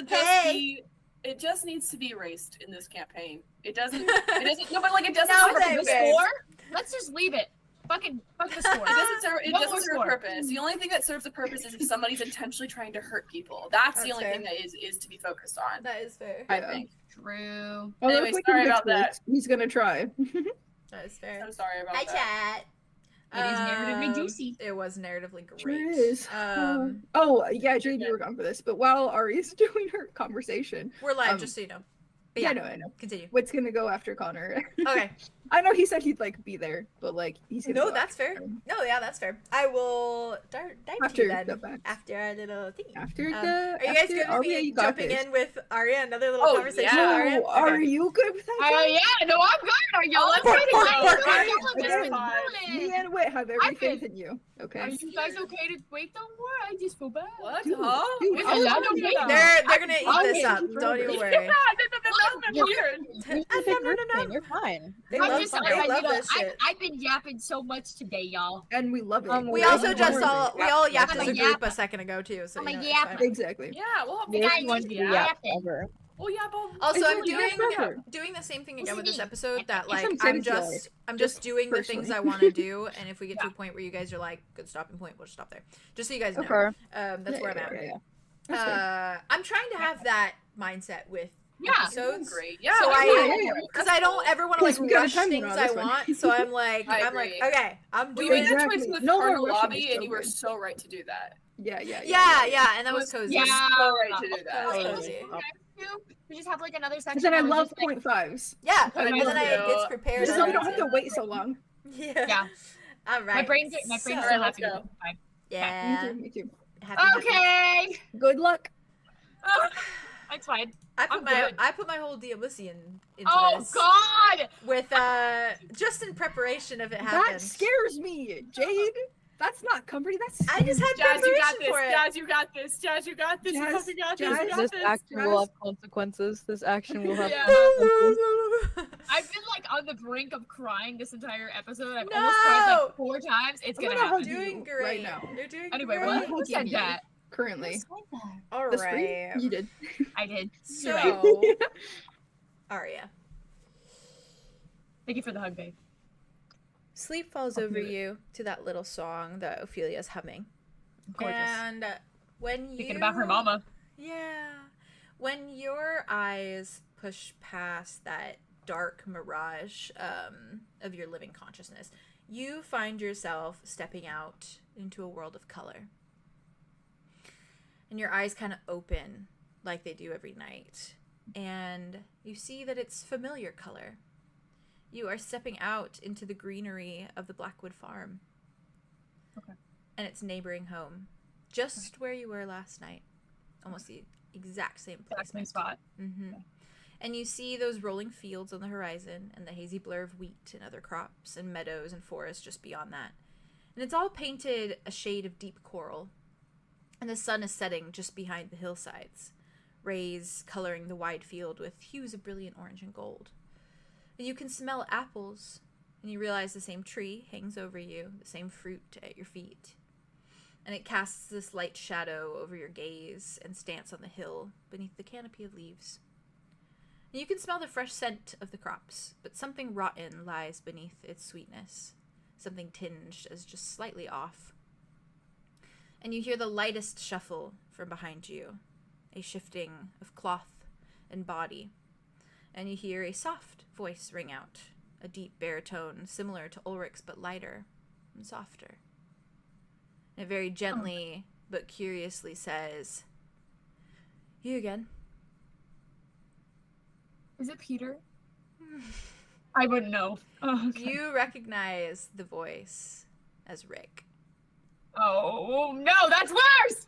to just be. It just needs to be erased in this campaign. It doesn't. It doesn't. No, but like it doesn't No, serve they- a The babe. score? Let's just leave it. Fuck the score. It doesn't serve. It No doesn't more serve a score. purpose. The only thing that serves a purpose is if somebody's intentionally trying to hurt people. That's the That's only fair. thing that is to be focused on. That is fair. I Yeah. think. True. Although Anyway, if we sorry can fix about that. this, he's gonna try. That is fair. I'm sorry about Hi, that. chat. It is narratively juicy. It was narratively great. Sure is. Oh yeah, Jade, you were gone for this. But while Ari's doing her conversation, We're live, just so you know. But I know. Continue. What's gonna go after Connor? Okay. I know he said he'd like be there, but like he's gonna No, go that's after fair. him. No, yeah, that's fair. I will dive to After you then. the fact. After our little thing. After Are the. you guys after, good oh, with yeah, me you got jumping this. in with Arya? Another little Oh, conversation yeah. with Arya? Oh, are Okay. you good with that? Oh yeah, no, I'm good. Are y'all? Let's I'm go. good. Okay. Me and Wit have every I've faith been- in you. Okay. Are you guys okay to wait? Don't worry. I just feel bad. What? Dude, Huh? dude, It's I a was lot of talking weight. about- They're gonna eat I'll this wait up. for Don't you. even Yeah, worry. that's weird. You're fine. They I'm love, just, they I, love you know, this shit. I've been yapping so much today, y'all. And we love it. We We're also all just more all than we all yapped I'm as a a group yapper. a second ago too. So I'm you a know, it's yapper. fine. Exactly. Yeah, we'll have We're guys going to yeah. yap Yeah. ever. Oh yeah, but Also, It's I'm really doing not forever. doing the same thing What's again it with this mean? episode. That It's like some I'm sense, just I'm just just doing the things personally. I want to do, and if we get to Yeah. a point where you guys are like, good stopping point, we'll just stop there. Just so you guys know. Okay. That's where I'm at. Yeah. That's fair. I'm trying to have that mindset with Yeah. episodes. great. Yeah, So that's I- great. yeah. Because I don't ever want to like Yes, we got a rush time things limit on I this one. want, so I'm like, I okay, I'm We doing. made that Exactly. choice with No more Carnal rushing Lobby, is so and you were good. so right to do that. Yeah. Yeah, and that was cozy. Yeah. So right to do That that. was Wait, cozy. we just have like another section. But then I where we love just, like, 0.5s. Yeah, I and love then I you. gets prepared. Just so we on don't have it. to wait so long. Yeah. Yeah. All right. My brain's So- still Alright, let's happy. go. with it. Fine. Yeah. Me too. Happy. Okay. Good luck. That's fine. I I'm put good. my whole Dialysian into Oh this God. with just in preparation if it That happens. scares me, Jade. That's not comforting. That's I just had Jazz, you got preparation this. for it. Jazz, you got this. Jazz, you got this. Jazz, You got this. Jazz, You got This this. action Jazz. will have consequences. This action will have Yeah. consequences. I've been like on the brink of crying this entire episode. I've No! almost cried like 4 times. It's I'm gonna gonna happen. hug you Doing great. right now. You're doing Anyway, great. what? Who hugging said you. that? Currently. All The screen? right. You did. I did. So, Arya, Thank you for the hug, babe. sleep falls I'll over do it. you to that little song that Ophelia's humming. Gorgeous. And when you Thinking about her mama. Yeah. When your eyes push past that dark mirage of your living consciousness, you find yourself stepping out into a world of color. And your eyes kind of open like they do every night. And you see that it's familiar color. You are stepping out into the greenery of the Blackwood farm. Okay. And its neighboring home. Just where you were last night. Almost the exact same place. That's my spot. Mm-hmm. Okay. And you see those rolling fields on the horizon and the hazy blur of wheat and other crops and meadows and forests just beyond that. And it's all painted a shade of deep coral. And the sun is setting just behind the hillsides, rays coloring the wide field with hues of brilliant orange and gold. And you can smell apples, and you realize the same tree hangs over you, the same fruit at your feet. And it casts this light shadow over your gaze and stance on the hill beneath the canopy of leaves. And you can smell the fresh scent of the crops, but something rotten lies beneath its sweetness, something tinged as just slightly off. And you hear the lightest shuffle from behind you, a shifting of cloth and body. And you hear a soft voice ring out, a deep baritone similar to Ulrich's but lighter and softer. And it very gently but curiously says, "You again." Is it Peter? I wouldn't know. Oh, okay. You recognize the voice as Rick. Oh no, that's worse.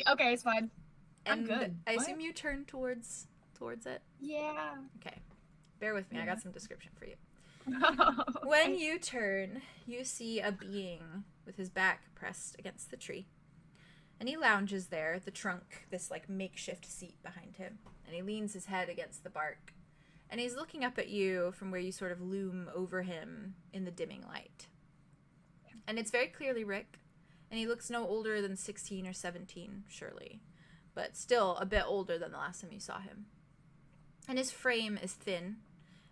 Okay, it's fine. I'm And good. I What? assume you turn towards it. Yeah. Okay. Bear with me, I Yeah. got some description for you. When you turn, you see a being with his back pressed against the tree. And he lounges there, the trunk, this like makeshift seat behind him. And he leans his head against the bark. And he's looking up at you from where you sort of loom over him in the dimming light. And it's very clearly Rick. And he looks no older than 16 or 17, surely. but still a bit older than the last time you saw him. And his frame is thin,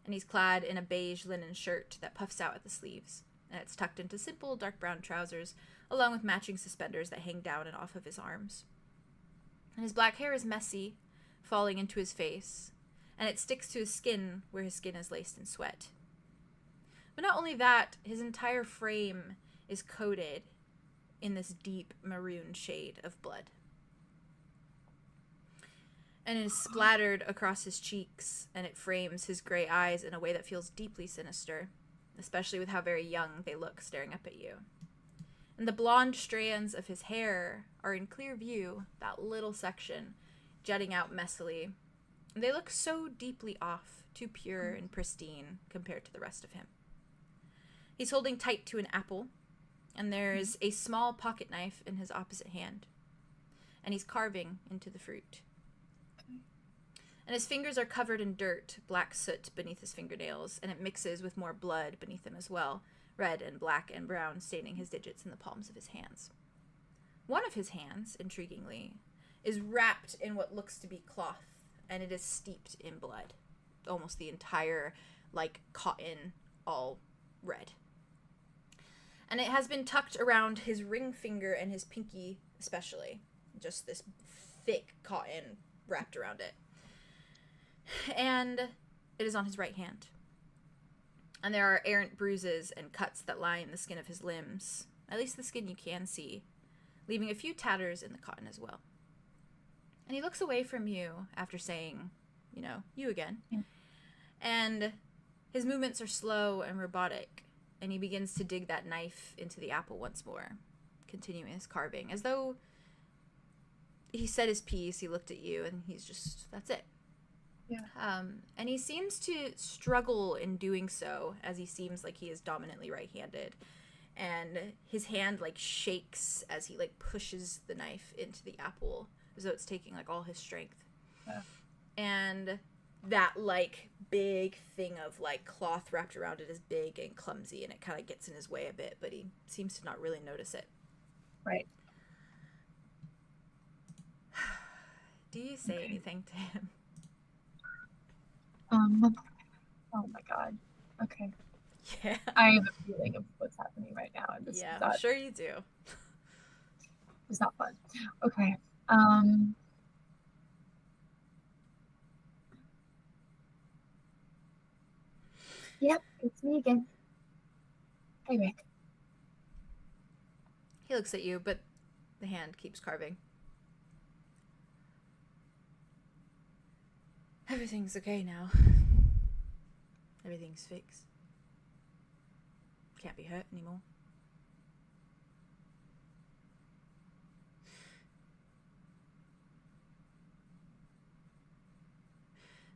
and he's clad in a beige linen shirt that puffs out at the sleeves, and it's tucked into simple dark brown trousers, along with matching suspenders that hang down and off of his arms. And his black hair is messy, falling into his face, and it sticks to his skin where his skin is laced in sweat. But not only that, his entire frame is coated in this deep maroon shade of blood. And it is splattered across his cheeks, and it frames his gray eyes in a way that feels deeply sinister, especially with how very young they look staring up at you. And the blonde strands of his hair are in clear view, that little section jutting out messily. And they look so deeply off, too pure and pristine compared to the rest of him. He's holding tight to an apple, and there's a small pocket knife in his opposite hand. And he's carving into the fruit. And his fingers are covered in dirt, black soot beneath his fingernails, and it mixes with more blood beneath them as well, red and black and brown staining his digits in the palms of his hands. One of his hands, intriguingly, is wrapped in what looks to be cloth, and it is steeped in blood. Almost the entire, cotton, all red. And it has been tucked around his ring finger and his pinky especially. Just this thick cotton wrapped around it. And it is on his right hand. And there are errant bruises and cuts that line the skin of his limbs, at least the skin you can see, leaving a few tatters in the cotton as well. And he looks away from you after saying, you again. Yeah. And his movements are slow and robotic, and he begins to dig that knife into the apple once more, continuing his carving. As though he said his piece, he looked at you, and he's just, that's it. Yeah. And he seems to struggle in doing so, as he seems like he is dominantly right-handed. And his hand, shakes as he, pushes the knife into the apple, as though it's taking, all his strength. Yeah. And that, big thing of, cloth wrapped around it is big and clumsy, and it kind of gets in his way a bit, but he seems to not really notice it. Right. Do you say anything to him? Oh my god. Okay. Yeah. I have a feeling of what's happening right now. I'm sure you do. It's not fun. Okay. Yep, it's me again. Hey, Rick. He looks at you, but the hand keeps carving. Everything's okay now. Everything's fixed. Can't be hurt anymore.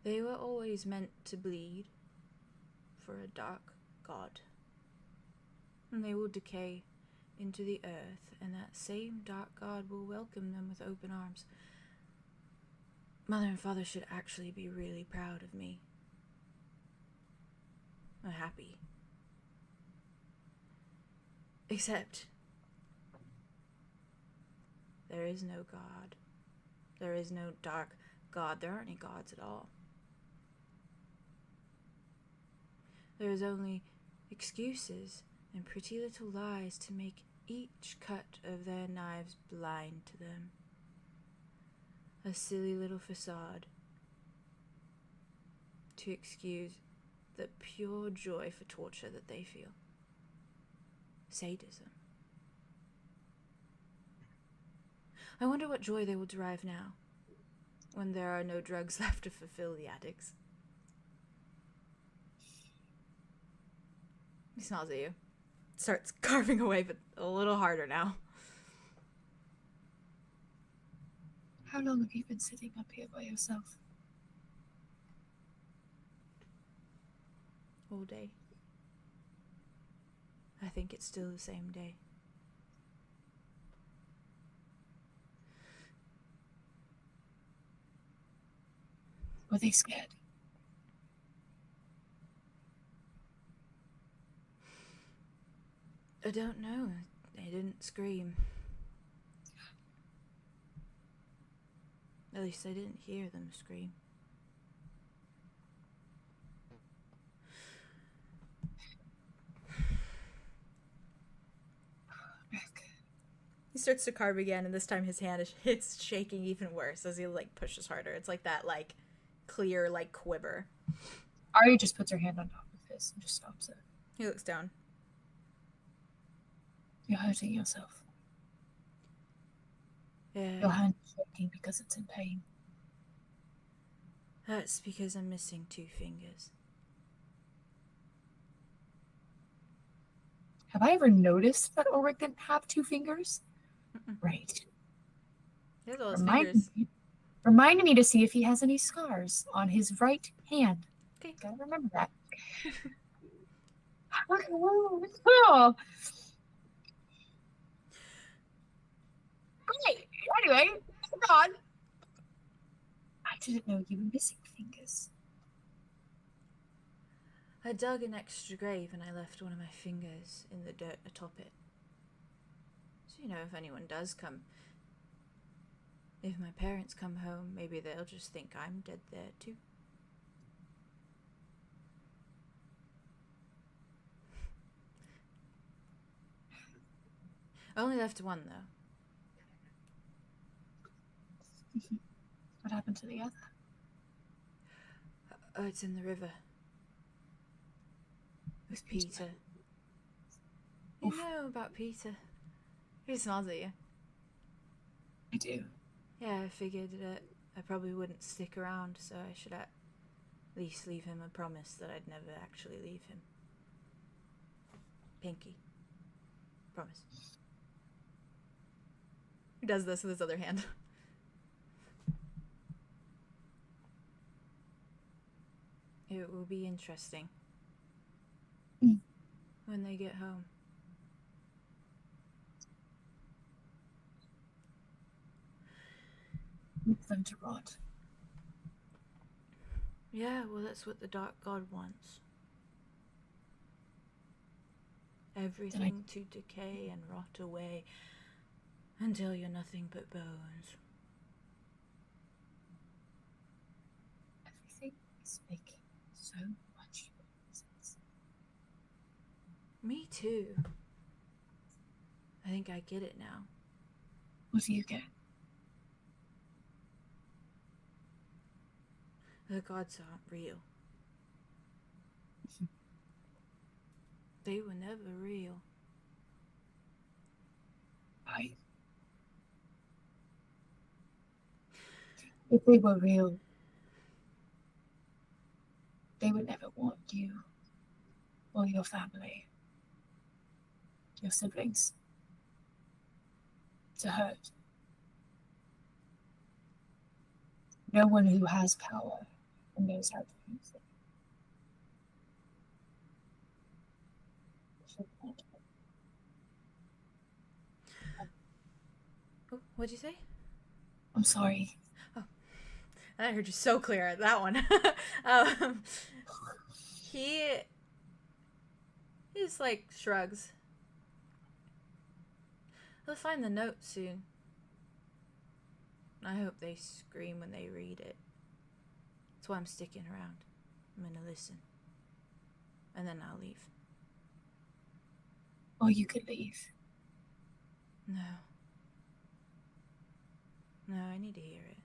They were always meant to bleed for a dark god. And they will decay into the earth, and that same dark god will welcome them with open arms. Mother and Father should actually be really proud of me. Or happy. Except there is no God. There is no dark god. There aren't any gods at all. There is only excuses and pretty little lies to make each cut of their knives blind to them. A silly little facade to excuse the pure joy for torture that they feel. Sadism. I wonder what joy they will derive now, when there are no drugs left to fulfill the addicts. He smiles at you. Starts carving away, but a little harder now. How long have you been sitting up here by yourself? All day. I think it's still the same day. Were they scared? I don't know. They didn't scream. least I didn't hear them scream. He starts to carve again, and this time his hand is shaking even worse as he like pushes harder. It's like that like clear like quiver. Ari just puts her hand on top of his and just stops it. He looks down. You're hurting yourself. Yeah. Your hand is shaking because it's in pain. That's because I'm missing 2 fingers. Have I ever noticed that Ulrich didn't have 2 fingers? Mm-mm. Right. He has all his fingers. Remind me to see if he has any scars on his right hand. Okay. Gotta remember that. Oh. Great. Anyway, come on. I didn't know you were missing fingers. I dug an extra grave and I left one of my fingers in the dirt atop it. So, you know, if anyone does come, if my parents come home, maybe they'll just think I'm dead there too. I only left one though. What happened to the other? Oh, it's in the river. With Peter. You know about Peter. He smiles at you. I do. Yeah, I figured that I probably wouldn't stick around, so I should at least leave him a promise that I'd never actually leave him. Pinky. Promise. He does this with his other hand. It will be interesting. When they get home. Leave them to rot. Yeah, well, that's what the Dark God wants. Everything to decay and rot away until you're nothing but bones. Everything is making so much sense. Me too. I think I get it now. What do you get? The gods aren't real. They were never real. If they were real, they would never want you or your family, your siblings, to hurt. No one who has power and knows how to use it. Oh, what'd you say? I'm sorry. I heard you so clear at that one. He just like shrugs. They'll find the note soon. I hope they scream when they read it. That's why I'm sticking around. I'm gonna listen. And then I'll leave. Or you could leave. No. No, I need to hear it.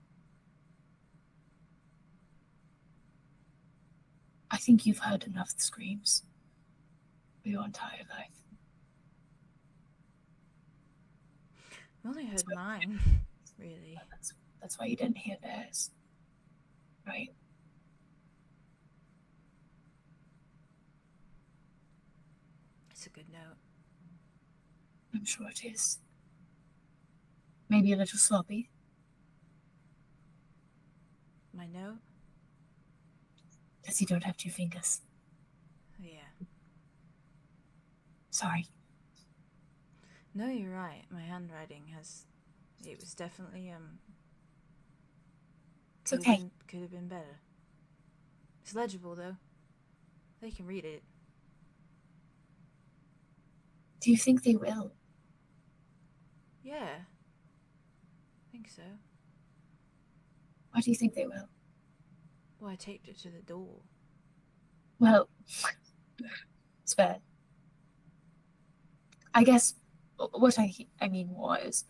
I think you've heard enough screams for your entire life. I've only heard mine, really. That's why you didn't hear theirs. Right? It's a good note. I'm sure it is. Maybe a little sloppy. My note? Because you don't have 2 fingers. Oh, yeah. Sorry. No, you're right. My handwriting it was definitely, It's okay. Could have been better. It's legible, though. They can read it. Do you think they will? Yeah. I think so. Why do you think they will? Well, I taped it to the door. Well, it's fair. I guess what I mean was,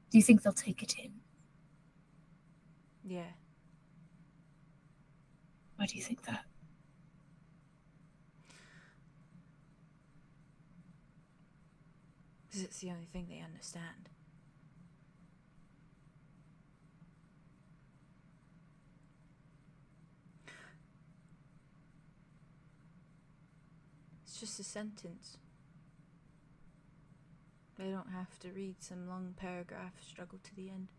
do you think they'll take it in? Yeah. Why do you think that? Because it's the only thing they understand. It's just a sentence. They don't have to read some long paragraph struggle to the end.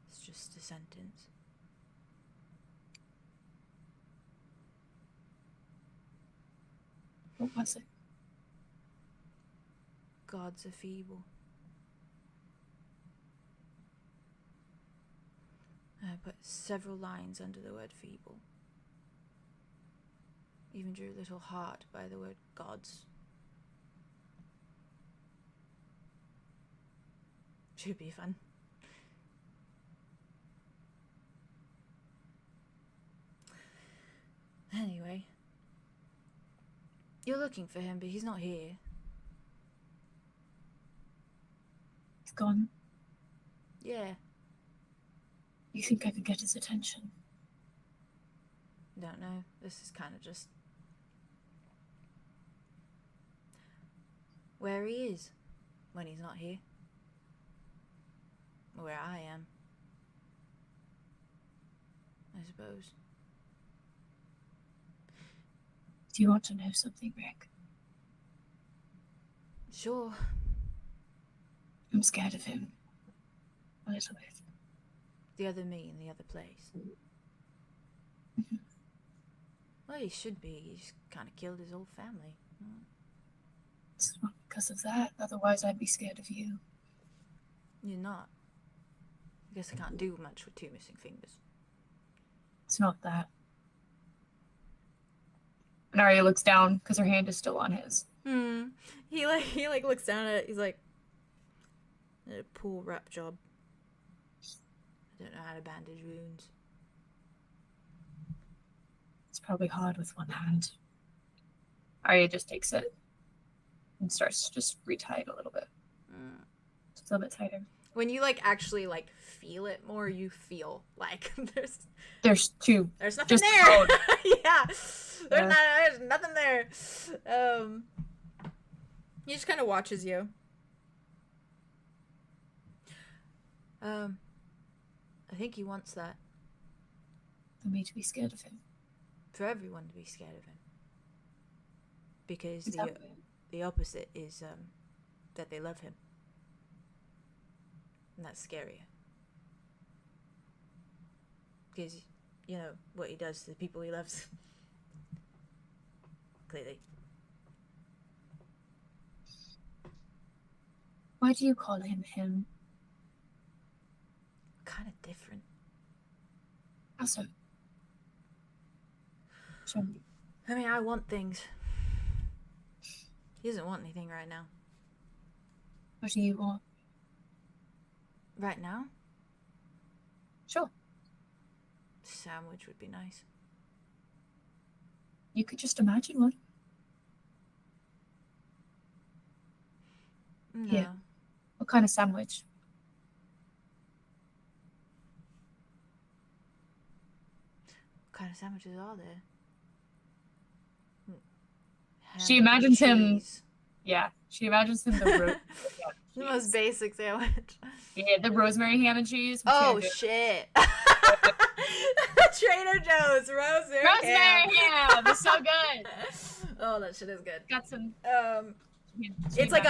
It's just a sentence. What was it? Gods are feeble. I put several lines under the word feeble. Even drew a little heart by the word gods. Should be fun. Anyway. You're looking for him, but he's not here. He's gone. Yeah. You think I could get his attention? Don't know. This is kind of just where he is when he's not here. Where I am, I suppose. Do you want to know something, Rick? Sure. I'm scared of him. A little bit. The other me in the other place. Mhm. Well, he should be. He's kind of killed his whole family. It's not because of that. Otherwise, I'd be scared of you. You're not. I guess I can't do much with two missing fingers. It's not that. And Arya looks down because her hand is still on his. He looks down at it. He's like, a poor rap job. I don't know how to bandage wounds. It's probably hard with one hand. Arya just takes it and starts to just retie it a little bit. Just a little bit tighter. When you actually feel it more, you feel like there's nothing just there. bone. Yeah. There's nothing there. He just kind of watches you. I think he wants that. For me to be scared of him. For everyone to be scared of him. Because Exactly. the opposite is that they love him. And that's scarier. Because, you know, what he does to the people he loves. Clearly. Why do you call him him? Kind of different. Also, show me. I mean, I want things. He doesn't want anything right now. What do you want? Right now? Sure. Sandwich would be nice. You could just imagine one. No. Yeah. What kind of sandwich? What kind of sandwiches are there? She Ham and imagines him- cheese. Yeah. She imagines him the rosemary The most basic sandwich. Yeah, the rosemary ham and cheese. with Oh, sandwich. shit. Trader Joe's rosemary Rosemary ham! It's so good. Oh, that shit is good. Got some. It's like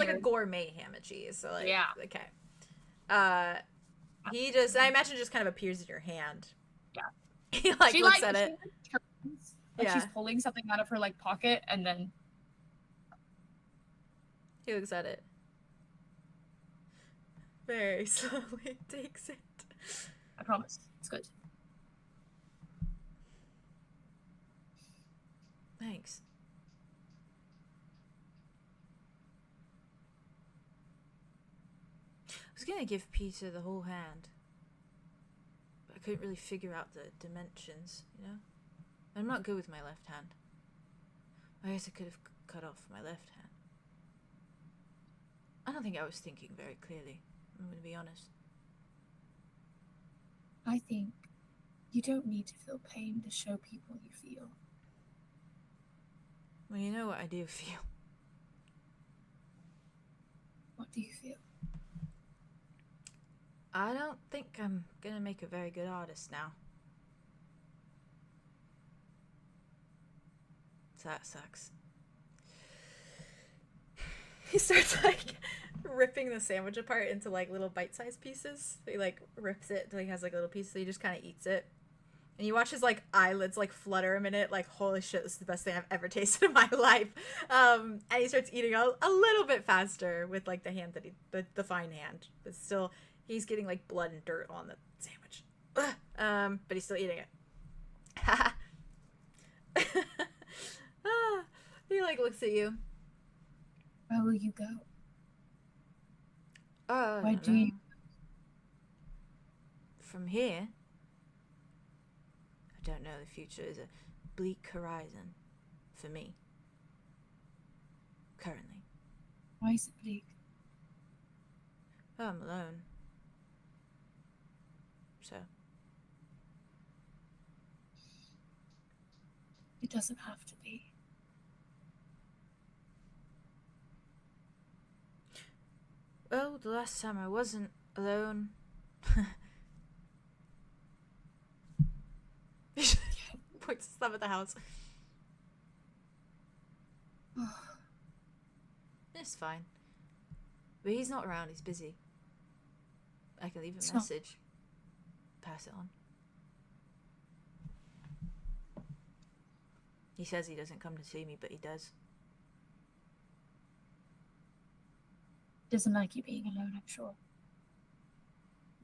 a gourmet ham and cheese. So Yeah. Okay. I imagine just kind of appears in your hand. Yeah. He She looks at she it. turns, Yeah. she's pulling something out of her pocket, and then He looks at it. Very slowly takes it. I promise it's good. Thanks. I was gonna give Peter the whole hand. couldn't really figure out the dimensions, you know? I'm not good with my left hand. I guess I could have cut off my left hand. I don't think I was thinking very clearly, I'm going to be honest. I think you don't need to feel pain to show people you feel. Well, you know what I do feel. What do you feel? I don't think I'm gonna make a very good artist now. So that sucks. He starts like ripping the sandwich apart into like little bite-sized pieces. He like rips it till he has like a little piece, so he just kind of eats it. And you watch his like eyelids like flutter a minute, like holy shit, this is the best thing I've ever tasted in my life. And he starts eating a little bit faster with like the hand that the fine hand, but still he's getting like blood and dirt on the sandwich. But he's still eating it. He like looks at you. Where will you go? Why do you? From here? I don't know. The future is a bleak horizon for me. Currently. Why is it bleak? Oh, I'm alone. So. It doesn't have to be. Well, the last time I wasn't alone. Points stuff at the house. It's fine. But he's not around, he's busy. I can leave a message. Pass it on. He says he doesn't come to see me, but he does. Doesn't like you being alone, I'm sure.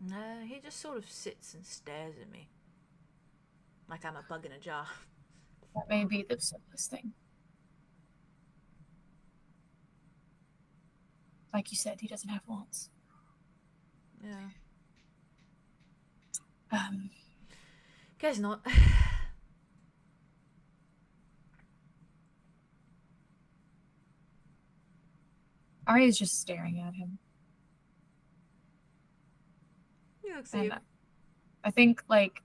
No, he just sort of sits and stares at me. Like I'm a bug in a jar. That may be the simplest thing. Like you said, he doesn't have wants. Yeah. Guess not. Arya's just staring at him. He looks at you. I think, like,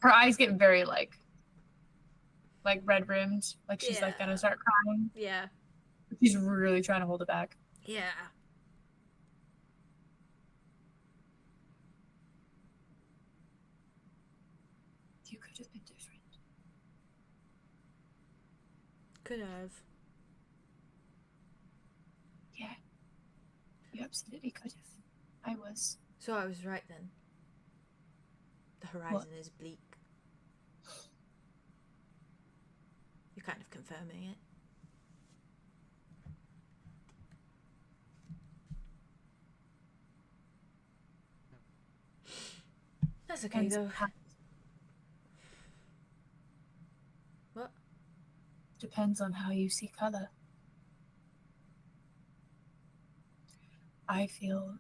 her eyes get very, like red-rimmed. Like, she's, like, gonna start crying. Yeah. She's really trying to hold it back. Yeah. You could have been different. Could have. Yeah. You absolutely could have. I was. So I was right then. The horizon is bleak. You're kind of confirming it. That's okay though. What? Depends on how you see color. I feel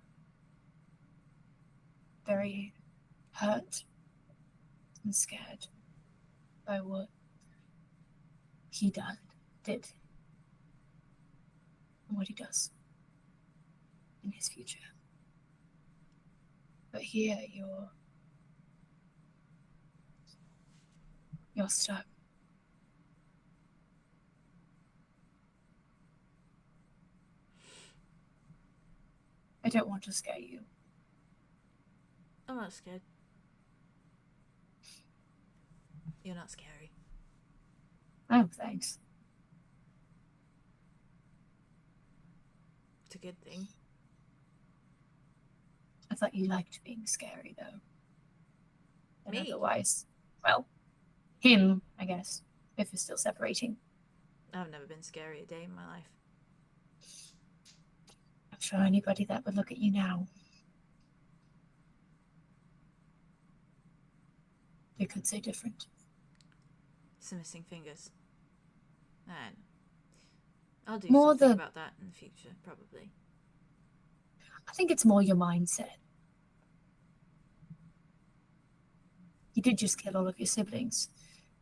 very hurt and scared by what he did and what he does in his future. But here you're stuck. I don't want to scare you. I'm not scared. You're not scary. Oh, thanks. It's a good thing. I thought you liked being scary, though. And Me? otherwise, well, him, I guess, if we're still separating. I've never been scary a day in my life. I'm sure anybody that would look at you now, they could say different. Some missing fingers. And I'll do More something the- about that in the future, probably. I think it's more your mindset. You did just kill all of your siblings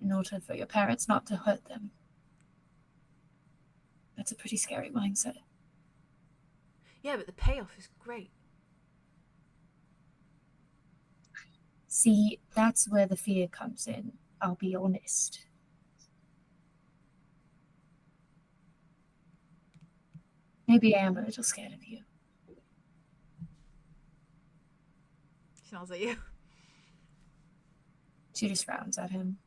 in order for your parents not to hurt them. That's a pretty scary mindset. Yeah, but the payoff is great. See, that's where the fear comes in, I'll be honest. Maybe I am a little scared of you. Smells at you. She just frowns at him.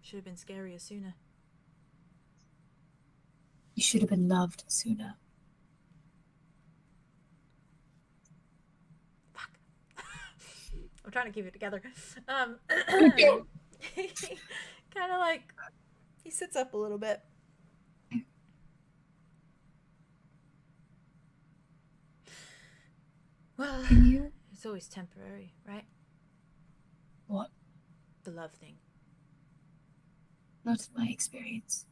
Should have been scarier sooner. You should have been loved sooner. Fuck. I'm trying to keep it together. Kind of like, he sits up a little bit. Well, Can you? it's always temporary, right? What? The love thing. Not in my experience.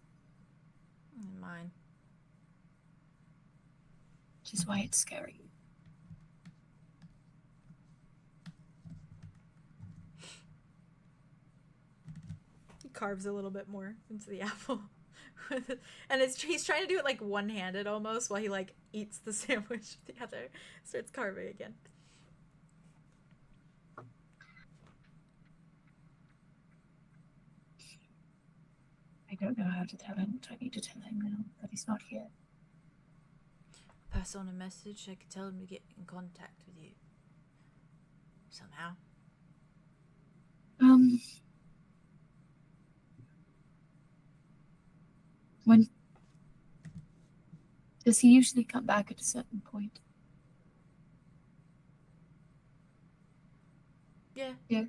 Mine. Which is why it's scary. He carves a little bit more into the apple. And he's trying to do it like one-handed almost while he like eats the sandwich with the other. Starts carving again. I don't know how to tell him what I need to tell him now that he's not here. Pass on a message. I could tell him to get in contact with you. Somehow. When does he usually come back at a certain point? Yeah. Yeah.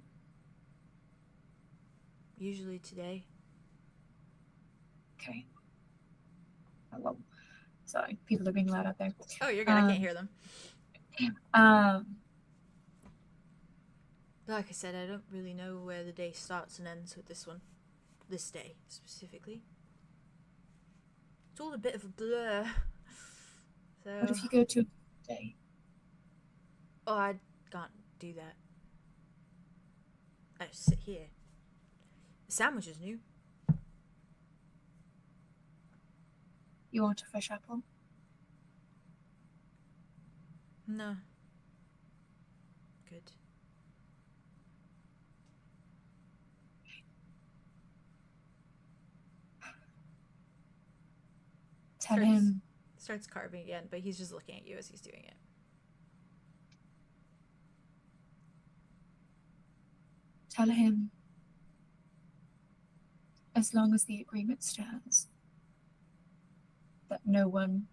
Usually today. Okay. Hello. Sorry, people are being loud out there. Oh, you're good. I can't hear them. Like I said, I don't really know where the day starts and ends with this one. This day, specifically. It's all a bit of a blur. So... What if you go to a day? Oh, I can't do that. I just sit here. The sandwich is new. You want a fresh apple? No. Good. Tell him. Starts carving again, but he's just looking at you as he's doing it. Tell him. As long as the agreement stands, that no one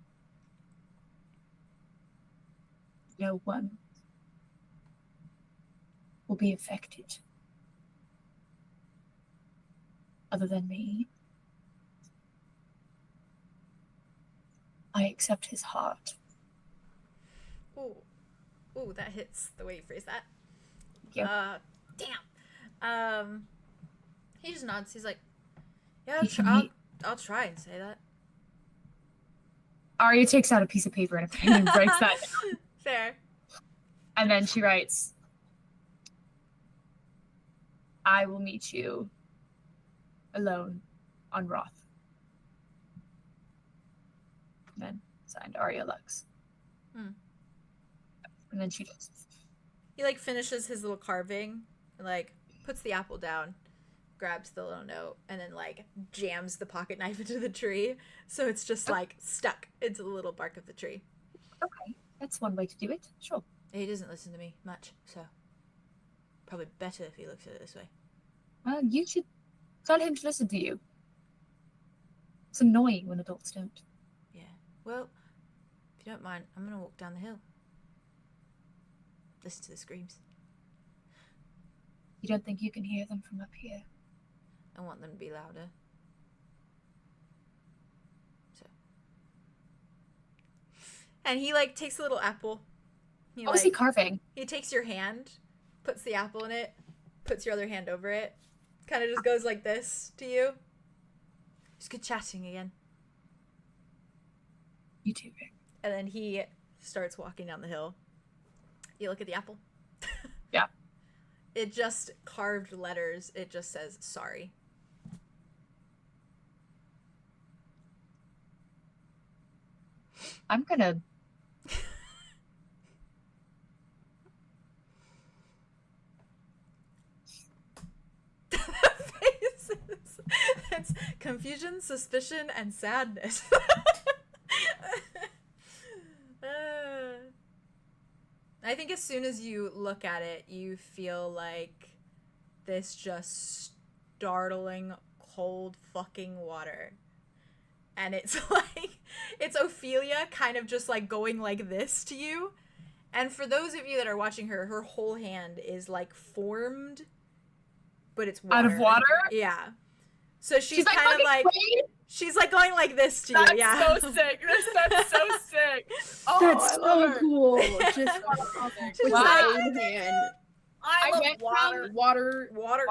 will be affected other than me. I accept his heart. Ooh. Ooh, that hits the way you phrase that. Yep. Damn. He just nods. He's like, yeah, I'll try and say that. Arya takes out a piece of paper and a pen and writes that down. Fair. And then she writes, I will meet you alone on Roth. And then signed Arya Lux. Hmm. And then she does. He like finishes his little carving and like puts the apple down, grabs the little note, and then like jams the pocket knife into the tree, so it's just like stuck into the little bark of the tree. Okay, that's one way to do it. Sure. He doesn't listen to me much, so probably better if he looks at it this way. Well, you should tell him to listen to you. It's annoying when adults don't. Yeah. Well, if you don't mind, I'm gonna walk down the hill. Listen to the screams. You don't think you can hear them from up here? I want them to be louder. So. And he like takes a little apple. What was he carving? He takes your hand, puts the apple in it, puts your other hand over it. Kind of just goes like this to you. It's good chatting again. You too, Rick. And then he starts walking down the hill. You look at the apple. Yeah. It just carved letters. It just says sorry. I'm gonna. Faces. It's confusion, suspicion, and sadness. I think as soon as you look at it, you feel like this just startling cold fucking water. And it's like, it's Ophelia kind of just like going like this to you. And for those of you that are watching her, her whole hand is like formed, but it's water. Out of water? Yeah. So she's like kind of fucking like, Queen? she's like going like this to you. That's Yeah. so sick. That's so sick. Oh, That's I love so her. cool. Just She's with like, my own hand. I I love went water. Water. Water.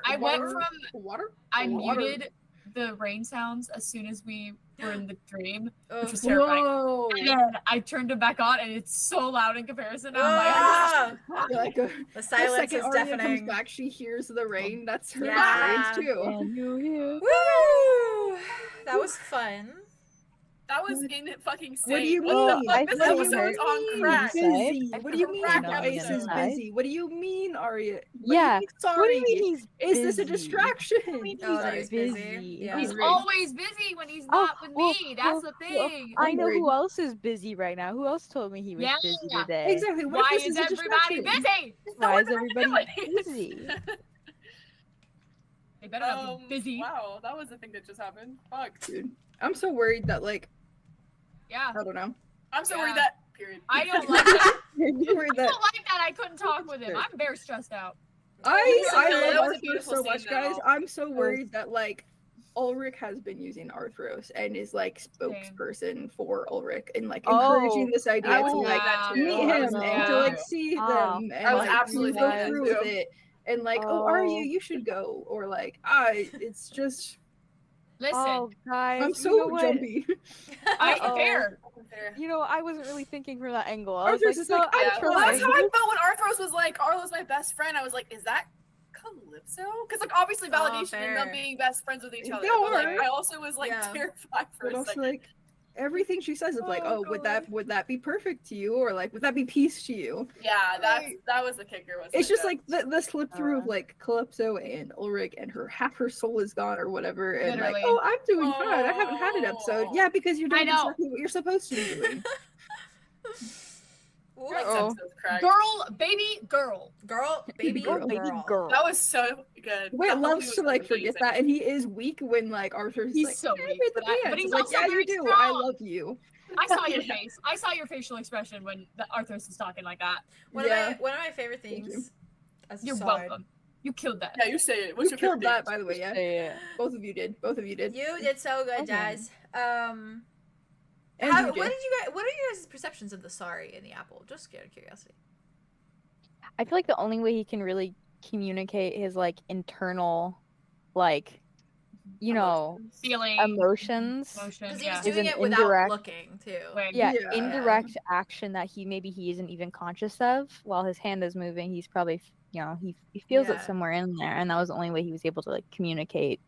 I went Water. from. Water. I Water. muted the rain sounds as soon as we were in the dream, oh, which was terrifying. Whoa. And then I turned them back on, and it's so loud in comparison. Now I'm like, ah! Like The the silence second is Arya deafening. comes back, she hears the rain. That's her Yeah. experience too. And you hear. Woo! That was fun. That was in fucking sick. What do you What mean? the fuck? This I episode's heard on crack. Busy. I What do you mean? crack Ice episode. is busy. What do you mean, Arya? Yeah. Sorry. What do you mean he's Is this a busy? distraction? Oh, that he's busy. busy. Yeah. he's Hungry. always busy when he's Oh, not with well, me. That's well, the well, thing. I know Hungry. who else is busy right now. Who else told me he was Yeah. busy today? Exactly. What Why if this is a everybody distraction? busy? Why is what everybody am I busy? They better not be busy. Wow, that was the thing that just happened. Fuck. Dude, I'm so worried that Yeah. I don't know. I'm so Yeah. worried that. Period. I don't like that. I'm worried I that don't like that I couldn't talk with him. I'm very stressed out. I That love was a Arthros beautiful so scene, much, guys. though. I'm so worried that Ulrich has been using Arthros and is like Same. spokesperson for Ulrich and like Oh, encouraging this idea I to would like like that too. meet I him was and yeah. to like see Ah. them and I was like absolutely go thinking through that with too. it and like Oh. Arya, you should go or like it's just Listen, Oh, guys, I'm you so know what? jumpy. I Uh-oh. fair. You know, I wasn't really thinking from that angle. I was Arthros like, is no, like, I Yeah, trust well, that's how I him. felt when Arthros was like, Arlo's my best friend. I was like, is that Calypso? Because like obviously validation and them fair. being best friends with each other. They But, like, are. I also was like Yeah. terrified for But a also second. like everything she says is like, Oh, oh, would God. that be perfect to you or like would that be peace to you? Yeah, that was the kicker. Was It's the just death. like the slip through of Uh. like Calypso and Ulrich and half her soul is gone or whatever and like, Literally. oh, I'm doing fine. I haven't had an episode. Oh. Yeah, because you're doing I know. exactly what you're supposed to be doing. Ooh. That Uh-oh. sense was cracked. Girl, baby, girl. Girl, baby, Girl, Baby girl. girl. That was so good. Wit That whole loves thing to was like forget amazing. that, and he is weak when like Arthur's He's like, so "Yeah, weak you're the for that, man." but he's It's like, also yeah, very you do. I strong. love you. I saw your Yeah. face. I saw your facial expression when the Arthos is talking like that. One Yeah. of my favorite Thank you. things. As a You're side, welcome. You killed that. Yeah, you say it. What's You your killed favorite that, by the way. Yeah, Yeah. both of you did. Both of you did. You did so good, Okay. Jazz. And How, you what did. did you guys? What are your guys' perceptions of the sorry in the apple? Just out of curiosity. I feel like the only way he can really communicate his like internal, like, you know, Feeling. emotions. Emotion. Because he Yeah. was Is doing an it without indirect- looking too. Wait, Yeah, Yeah. indirect action that he isn't even conscious of while his hand is moving. He's probably, he feels Yeah. it somewhere in there, and that was the only way he was able to like communicate.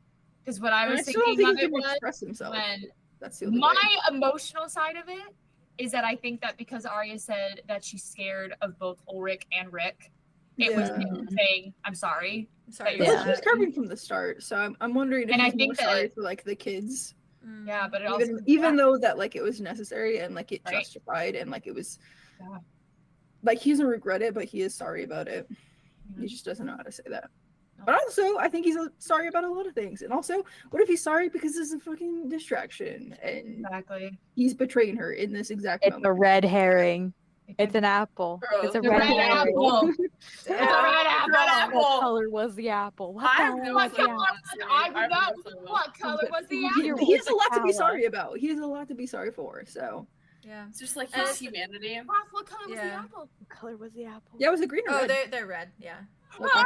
Because what I And was I still don't thinking think of he it can was express himself. when That's the only my way. emotional side of it is that I think that because Arya said that she's scared of both Ulrich and Rick, it was Yeah. him saying, "I'm sorry." I'm sorry. Yeah. Well, about he's that. carving from the start, so I'm wondering if And I he's more think that- sorry for like the kids, Mm. Yeah, but it also even though that like it was necessary and like it Right. justified and like it was, Yeah. like he doesn't regret it, but he is sorry about it. Mhm. He just doesn't know how to say that. No. But also, I think he's sorry about a lot of things. And also, what if he's sorry because it's a fucking distraction and exactly. he's betraying her in this exact It's a moment? red herring. It's an apple. Bro, It's a The red, red herring. apple. It's a red apple. Red What apple. color was the apple? What I have color no was What the idea. color? apple? I would not. have no clue. What color was the He- apple? He has a It's lot to be Kala. sorry about. He has a lot to be sorry for. So Yeah. It's just like And his it's- humanity. Ross, what color was the Yeah. apple? What color was the apple? yeah, it was a green or Oh, red. they're red. Yeah. Okay.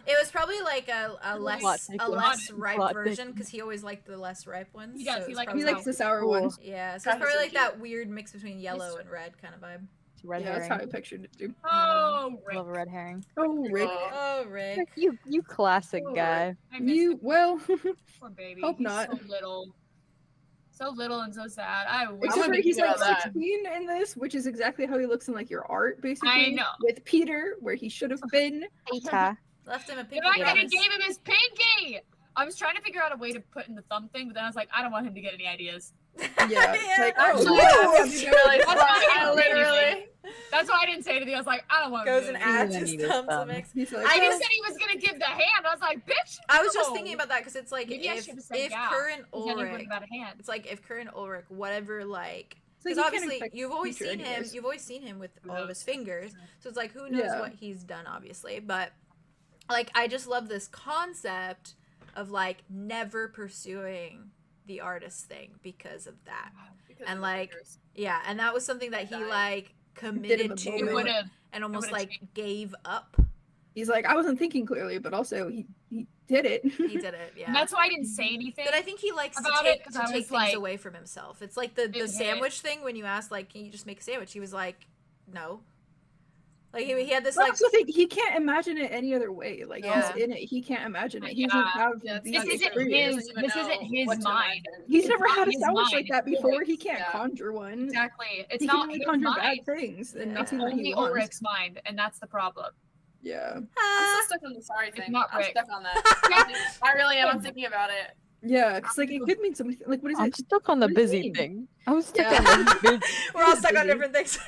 It was probably like a less ripe Plot version thickens. because he always liked the less ripe ones. He does, so he it's likes- probably He likes the sour Cool. ones. Yeah, so it's That's probably so like cute. that weird mix between yellow and red kind of vibe. It's a red Yeah, that's how I herring. pictured it too. Oh, Rick. Love a red herring. Oh, Rick. Oh, Rick. You classic Oh, guy. I miss You him. well, Poor baby. hope He's not. so little. So little and so sad. I wish except for be he's good like at that. 16 in this, which is exactly how he looks in like your art, basically. I know. With Peter, where he should have been. Peter. Left him a But pinky I could promise. have gave him his pinky. I was trying to figure out a way to put in the thumb thing, but then I was like, I don't want him to get any ideas. Yeah, it's like, oh, oh, wow. It's really That's fun. why I I didn't say literally. anything. That's why I didn't say anything. I was like, I don't want him Goes to and get any adds He his doesn't need thumbs his to thumb. mix. He's like, I oh, just said he was gonna give the hand. I was like, bitch. I was just no. thinking about that because it's like Maybe I if should've said yeah. current Then he wouldn't Ulrich, have had a hand. it's like if current Ulrich, whatever, like it's like because you can't obviously expect you've always Peter seen him, anyways. you've always seen him with Who all of knows? his fingers, so it's like who knows Yeah. what he's done, obviously, but like I just love this concept of like never pursuing the artist thing because of that. Because And, of the like, fingers. Yeah, and that was something that he Died. like a committed moment. It to would have. and almost would've like gave up. He's like, I wasn't thinking clearly, but also he did it. He did it, yeah. And that's why I didn't say anything. But I think he likes to about take, it, 'cause to I take was things like- away from himself. It's like the hit. sandwich thing when you asked, like, can you just make a sandwich? He was like, no. Like, he had this, But I like, also think he can't imagine it any other way. Like Yeah. he's in it, he can't imagine it. He Yeah. doesn't have Yeah, it's the not This isn't true. He experience. doesn't even This know isn't his what to mind. imagine. He's It's never not had a his sandwich mind, like that it's before. Ulrich's. He can't Yeah. conjure one. Exactly. It's he not can only his conjure mind. bad things and Yeah. nothing that he Only wants. Ulrich's mind, and that's the problem. Yeah. I'm ah, still stuck on the sorry thing. not I'm Rick. stuck on that. I really am. I'm thinking about it. Yeah, because like it could mean something. Like what is I'm it? stuck on the What does it busy mean? thing. I'm stuck Yeah. on the busy. we're all is stuck on busy. different things.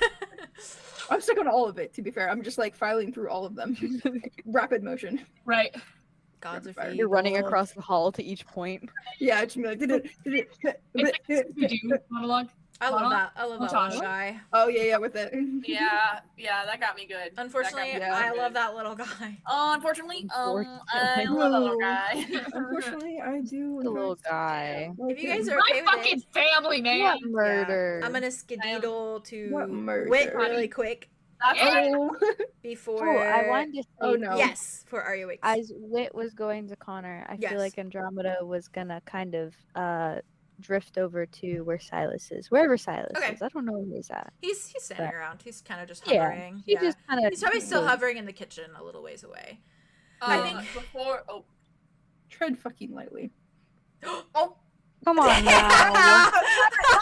I'm stuck on all of it. To be fair, I'm just like filing through all of them. Rapid motion. Right. Gods are Fire. feeble. You're running across the hall to each point. Yeah, it's gonna be like It's like a Scooby-Doo monologue. I love Huh? that. I love that Josh. little guy. Oh yeah, with it. Yeah, that got me good. Unfortunately, me I good. love that little guy. Unfortunately, I Unfortunately. love that little guy. Unfortunately, I do. The little guy. If you guys are My okay with fucking it, family, man. What murder? I'm gonna skedaddle What to murder? Wit really quick That's Oh, before. Oh, I wanted to say, Oh, no. Yes, for Arya Wakes. as Wit was going to Connor, I Yes. feel like Andromeda was gonna kind of drift over to where Silas is, wherever Silas Okay. is. I don't know where he's at. He's standing around. He's kind of just Yeah, hovering. He just kind of. He's probably still hovering in the kitchen a little ways away. I think- before. Oh, tread fucking lightly. oh, Come on now.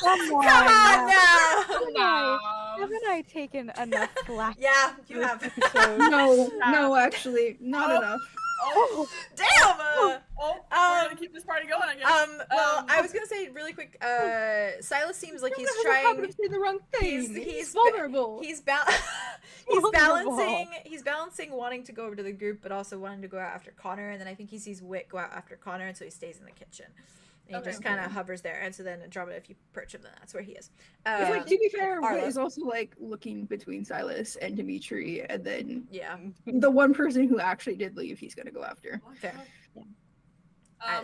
Come on now. now. No. Haven't I taken enough flack? Yeah, you have. No, actually, not Oh. enough. oh, Damn. oh! We're gonna keep this party going, I guess. Well, I was gonna say really quick. Silas seems like he's You're gonna have trying. to say the wrong he's- thing. he's He's ba- vulnerable. He's Vulnerable. balancing wanting to go over to the group, but also wanting to go out after Connor. And then I think he sees Wit go out after Connor, and so he stays in the kitchen. And he Okay. just kind of hovers there. And so then Andromeda, if you perch him, then that's where he is. It's like, to be fair, Wit Arlo. is also like looking between Silas and Dimitri, and then Yeah. the one person who actually did leave, he's gonna go after. Fair.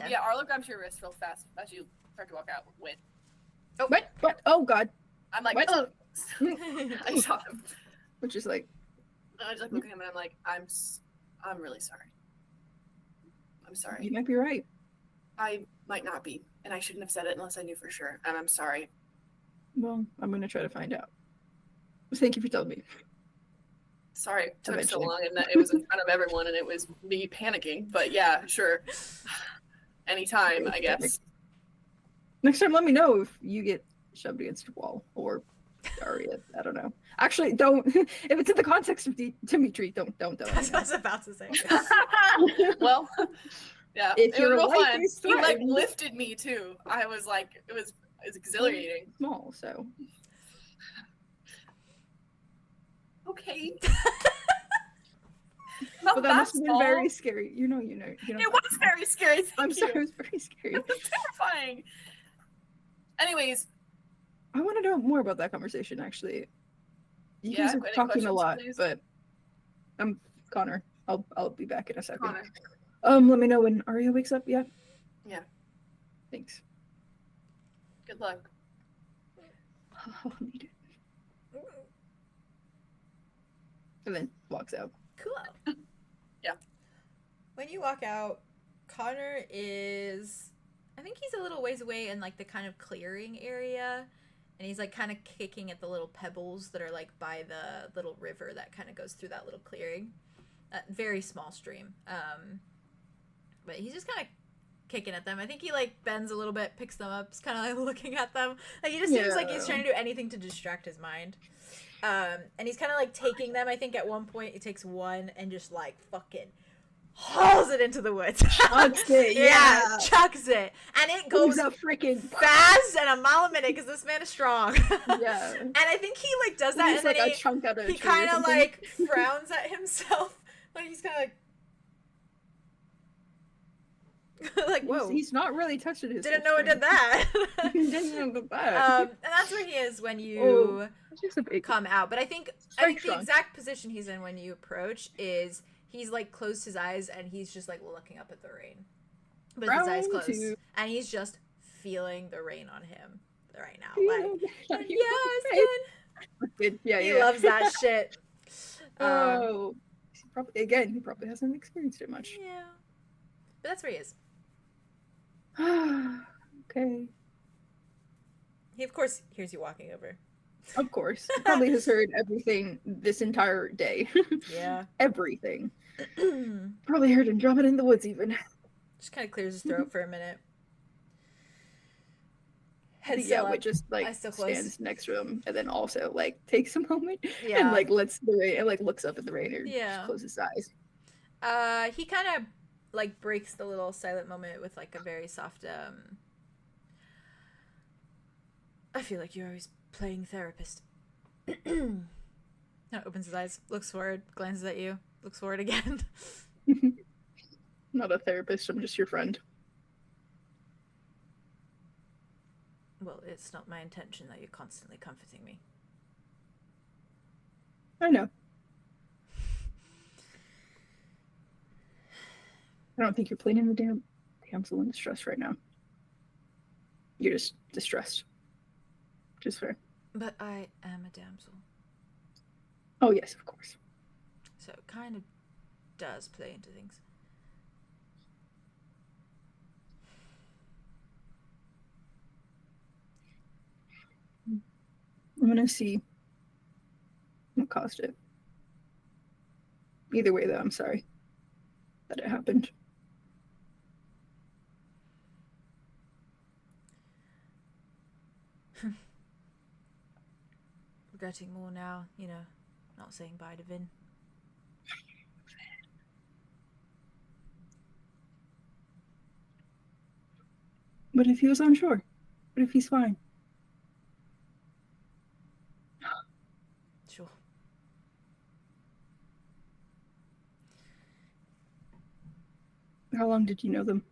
Yeah, Arlo grabs your wrist real fast as you start to walk out with. What? Oh god. I'm like, What? oh. I saw him. Which is like, And I just like look at him and I'm like, I'm really sorry. I'm you sorry. might be right. I might not be, and I shouldn't have said it unless I knew for sure. And I'm sorry. Well, I'm gonna try to find out. Thank you for telling me. Sorry it took so Eventually. long, and that it was in front of everyone, and it was me panicking. But yeah, sure. Anytime, I guess. Next time, let me know if you get shoved against a wall or Daria. I don't know. Actually, don't. If it's in the context of Dimitri, don't. That's what I was about to say. Well, yeah. If it your was real life fun. is He like threatened. lifted me too. I was like, it was exhilarating. Small, so Okay. but that must have been very scary. You know. It was very scary. Thank I'm you. sorry, it was very scary. It was terrifying. Anyways, I want to know more about that conversation. Actually, you Yeah, guys are any talking a questions, lot, please? but I'm Connor. I'll be back in a second. Connor. Let me know when Arya wakes up. Yeah. Yeah. Thanks. Good luck. I'll need it. And then walks out. Cool. when you walk out, Connor is, I think he's a little ways away in like the kind of clearing area, and he's like kind of kicking at the little pebbles that are like by the little river that kind of goes through that little clearing, that very small stream. But he's just kind of kicking at them. I think he like bends a little bit, picks them up, is kind of like looking at them. Like he just seems like he's trying to do anything to distract his mind. And he's kind of like taking them. I think at one point he takes one and just like fucking hauls it into the woods. Chucks it, yeah, chucks it, and it goes a freaking fast and a mile a minute because this man is strong. Yeah. And I think he like does that, He's and then like a chunk out of a he tree or kind of something. like frowns at himself, like he's kind of like. Like, whoa. He's not really touching his Didn't know it did that. He didn't know that. And that's where he is when you come out. But I think the exact position he's in when you approach is he's like closed his eyes and he's just like looking up at the rain. But his eyes closed. And he's just feeling the rain on him right now. Like, yes, good. Yeah, he loves that shit. He probably hasn't experienced it much. Yeah. But that's where he is. Okay. He, of course, hears you walking over. Of course. He probably has heard everything this entire day. Yeah. Everything. Probably heard Andromeda in the woods, even. Just kind of clears his throat for a minute. Which just like stands next to him, and then also like takes a moment Yeah. and like lets the rain and like looks up at the rain and Yeah. closes his eyes. He kind of like breaks the little silent moment with like a very soft I feel like you're always playing therapist. Now opens his eyes, looks forward, glances at you, looks forward again. Not a therapist, I'm just your friend. Well, it's not my intention that you're constantly comforting me. I know. I don't think you're playing the damsel in distress right now. You're just distressed. Which is fair. But I am a damsel. Oh, yes, of course. So it kind of does play into things. I'm gonna see what caused it. Either way, though, I'm sorry that it happened. Regretting more now, you know, not saying bye to Vin. But if he was on shore? What if he's fine? Sure. How long did you know them?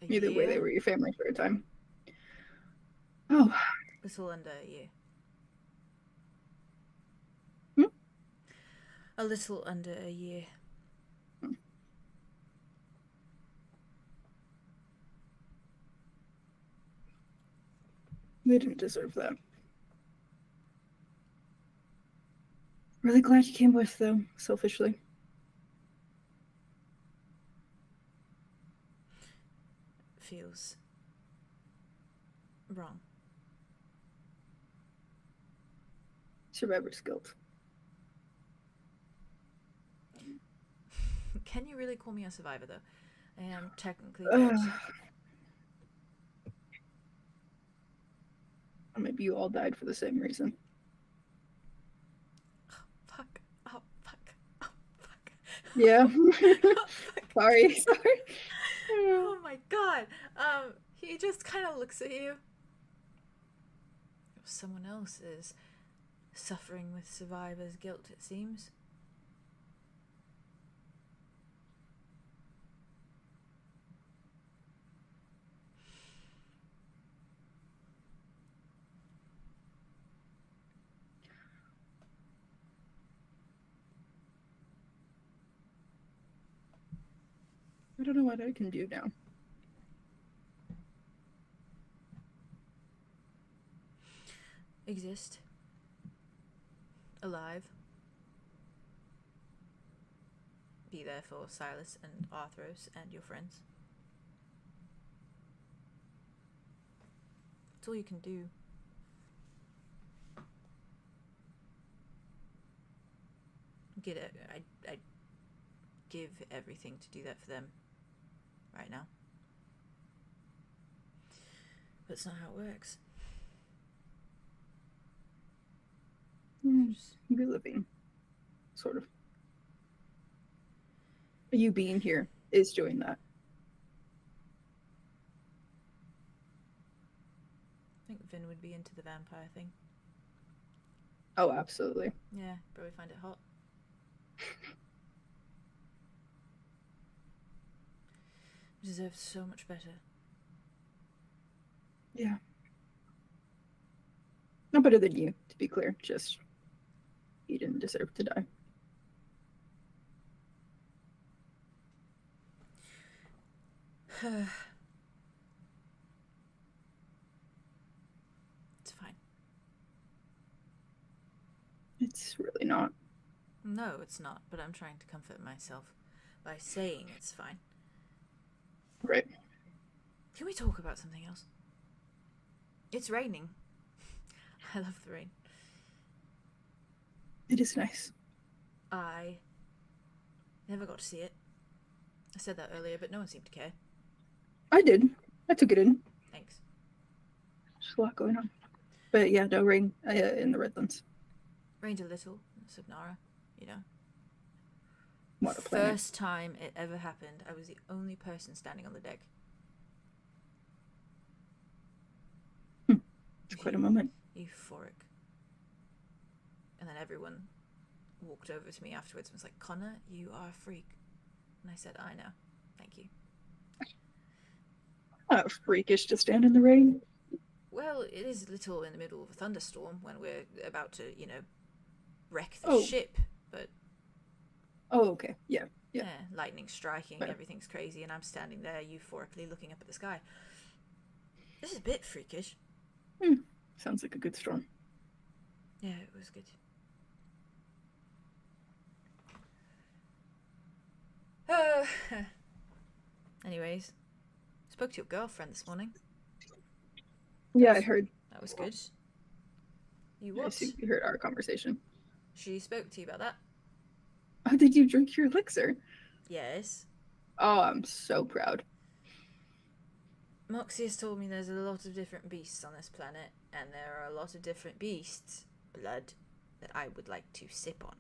Either way, they were your family for a time. Oh. Little under a year. Hmm? A little under a year. They didn't deserve that. Really glad you came with, though, selfishly. Feels wrong. Survivor's guilt. Can you really call me a survivor, though? I am technically dead. Maybe you all died for the same reason. Oh, fuck. Oh, fuck. Oh, fuck. Yeah. Oh, fuck. Sorry. Oh my god. He just kind of looks at you. Someone else is suffering with survivor's guilt, it seems. I don't know what I can do now. Exist. Alive. be there for Silas and Arthros and your friends. That's all you can do. Get it. I give everything to do that for them right now. But it's not how it works. Reliving, sort of. You being here is doing that. I think Vin would be into the vampire thing. Oh, absolutely. Yeah, probably find it hot. Deserves so much better. Yeah. Not better than you, to be clear. Just, he didn't deserve to die. It's fine. It's really not. No, it's not, but I'm trying to comfort myself by saying it's fine. Right. Can we talk about something else? It's raining. I love the rain. It is nice. I never got to see it. I said that earlier, but no one seemed to care. I did. I took it in. Thanks. There's a lot going on. But yeah, no rain in the Redlands. Rained a little in 𝑘𝐻𝑝, you know. What a planet. First time it ever happened, I was the only person standing on the deck. It's quite a moment. Euphoric. And then everyone walked over to me afterwards and was like, Connor, you are a freak. And I said, I know. Thank you. Not freakish to stand in the rain. Well, it is a little in the middle of a thunderstorm when we're about to, you know, wreck the ship. But oh, okay. Yeah. lightning striking, Fair. everything's crazy, and I'm standing there euphorically looking up at the sky. This is a bit freakish. Sounds like a good storm. Yeah, it was good. Anyways, spoke to your girlfriend this morning. Yeah, I heard. That was good. You I what? assume you heard our conversation. She spoke to you about that? Oh, did you drink your elixir? Yes. Oh, I'm so proud. Moxie has told me there's a lot of different beasts on this planet, and there are a lot of different beasts' blood that I would like to sip on.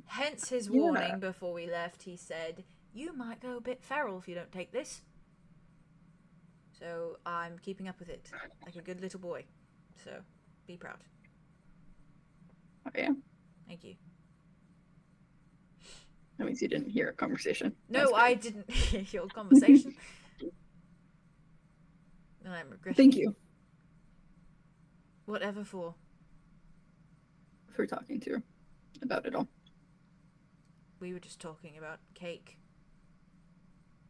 Hence his warning before we left. He said, you might go a bit feral if you don't take this. So I'm keeping up with it, like a good little boy. So, be proud. Oh, yeah. Thank you. That means you didn't hear a conversation. No, I didn't hear your conversation. And I'm regretting. Thank you Whatever for. for talking to her about it all. We were just talking about cake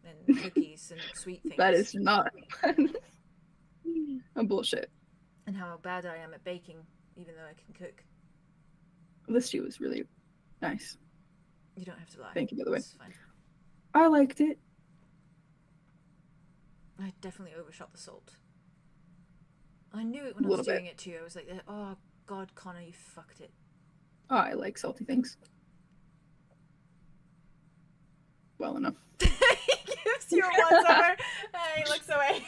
and cookies and sweet things. That is not a bullshit. And how bad I am at baking, even though I can cook. This tea was really nice. You don't have to lie. Thank you, by the way. It's fine. I liked it. I definitely overshot the salt. I knew it when A I was little bit. doing it too. I was like, oh god, Connor, you fucked it. Oh, I like salty things. Well enough. He gives you a once over. He looks away.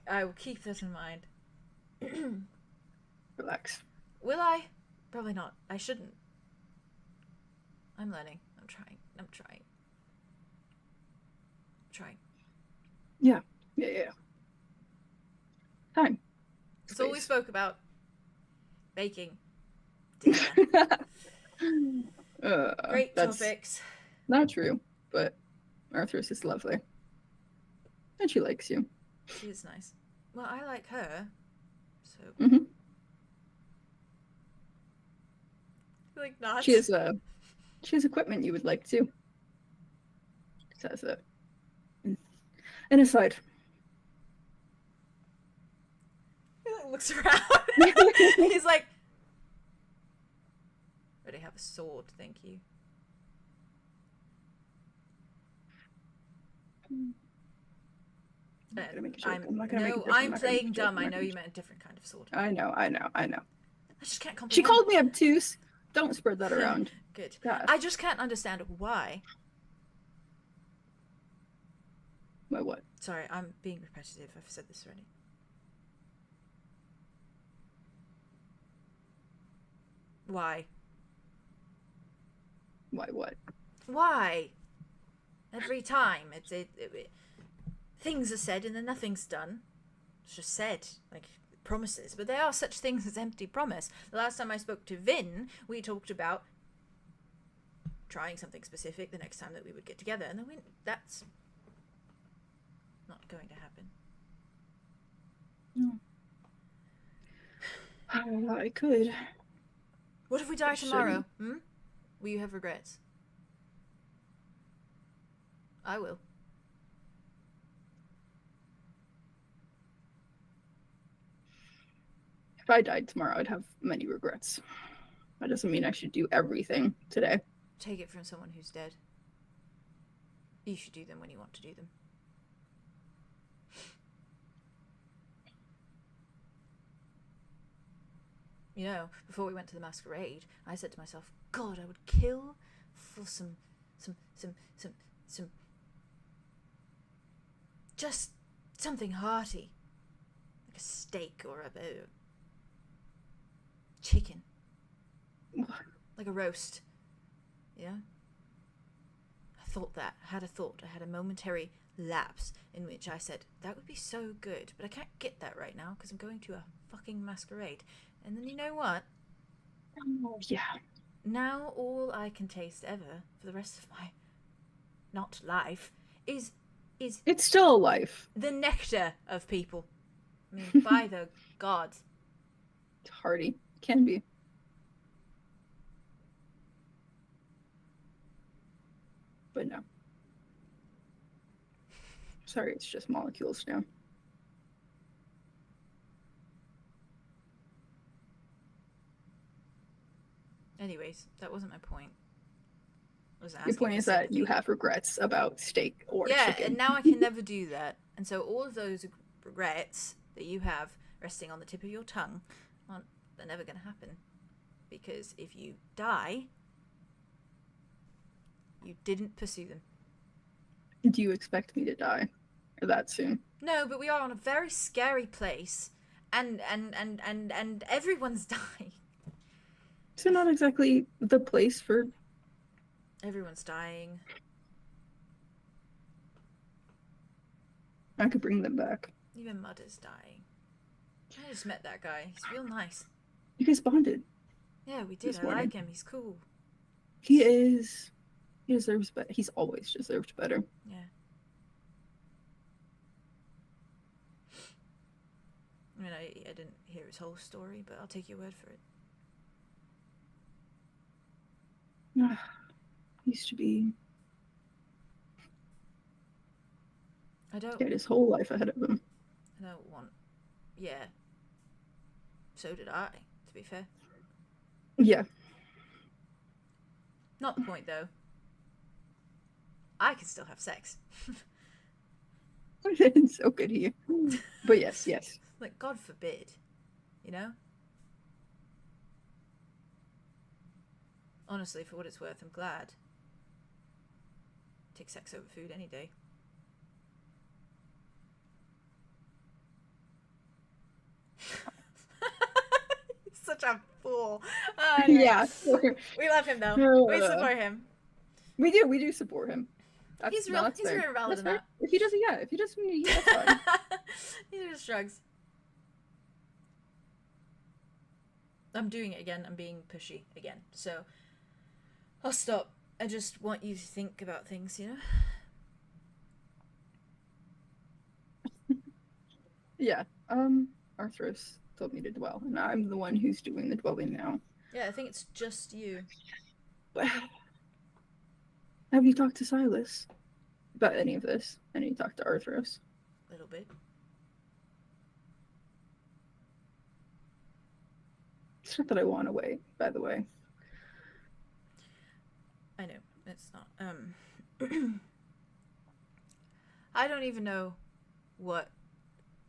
I will keep that in mind. Relax. Will I? Probably not. I shouldn't. I'm learning. I'm trying. Yeah. Time. It's all we Space. spoke about. Baking. Dinner. Great That's topics. not true, but Arthros is lovely. And she likes you. She is nice. Well, I like her. So. Mhm. Like not. She has equipment you would like too. Says it. And aside. He like, looks around. He's like, but I have a sword, thank you. I'm not gonna make a joke. I'm not gonna no, make a joke. I'm playing dumb. I know you meant a different kind of sword. I know. I just can't comprehend. She called me obtuse. Don't spread that around. Good. God. I just can't understand why. My what? Sorry, I'm being repetitive. I've said this already. Why? Why what? Why? Every time things are said and then nothing's done. It's just said, like promises, but there are such things as empty promise. The last time I spoke to Vin, we talked about trying something specific the next time that we would get together, and then that's not going to happen. No. I could. What if we die tomorrow? Will you have regrets? I will. If I died tomorrow, I'd have many regrets. That doesn't mean I should do everything today. Take it from someone who's dead. You should do them when you want to do them. You know, before we went to the masquerade, I said to myself, God, I would kill for some just something hearty. Like a steak or a chicken. Like a roast. Yeah? I thought that. I had a momentary lapse in which I said, that would be so good, but I can't get that right now because I'm going to a fucking masquerade. And then you know what? Oh, yeah. Now all I can taste ever for the rest of my not life is it's still a life. The nectar of people. I mean, by the gods. It's hearty. Can be. But no. Sorry, it's just molecules now. Anyways, that wasn't my point. Your point is that you have regrets about steak or chicken. Yeah, and now I can never do that. And so all of those regrets that you have resting on the tip of your tongue, they're never going to happen. Because if you die, you didn't pursue them. Do you expect me to die that soon? No, but we are on a very scary place, and everyone's dying. So not exactly the place for... Everyone's dying. I could bring them back. Even Mudder's dying. I just met that guy. He's real nice. You guys bonded. Yeah, we did. I like him. He's cool. He is. He deserves better. He's always deserved better. Yeah. I mean, I didn't hear his whole story, but I'll take your word for it. Used to be. I don't. He had his whole life ahead of him. I don't want. Yeah. So did I, to be fair. Yeah. Not the point, though. I can still have sex. So good here. But yes. Like, God forbid. You know? Honestly, for what it's worth, I'm glad. Take sex over food any day. He's such a fool. Oh, okay. Yeah. We love him, though. We support him. We do support him. He's real irrelevant. If he doesn't, that's fine. He just shrugs. I'm doing it again. I'm being pushy again. So I'll stop. I just want you to think about things, you know? Yeah. Arthros told me to dwell, and I'm the one who's doing the dwelling now. Yeah, I think it's just you. But have you talked to Silas about any of this? And you talked to Arthros? A little bit. It's not that I want to wait, by the way. I know. It's not. I don't even know what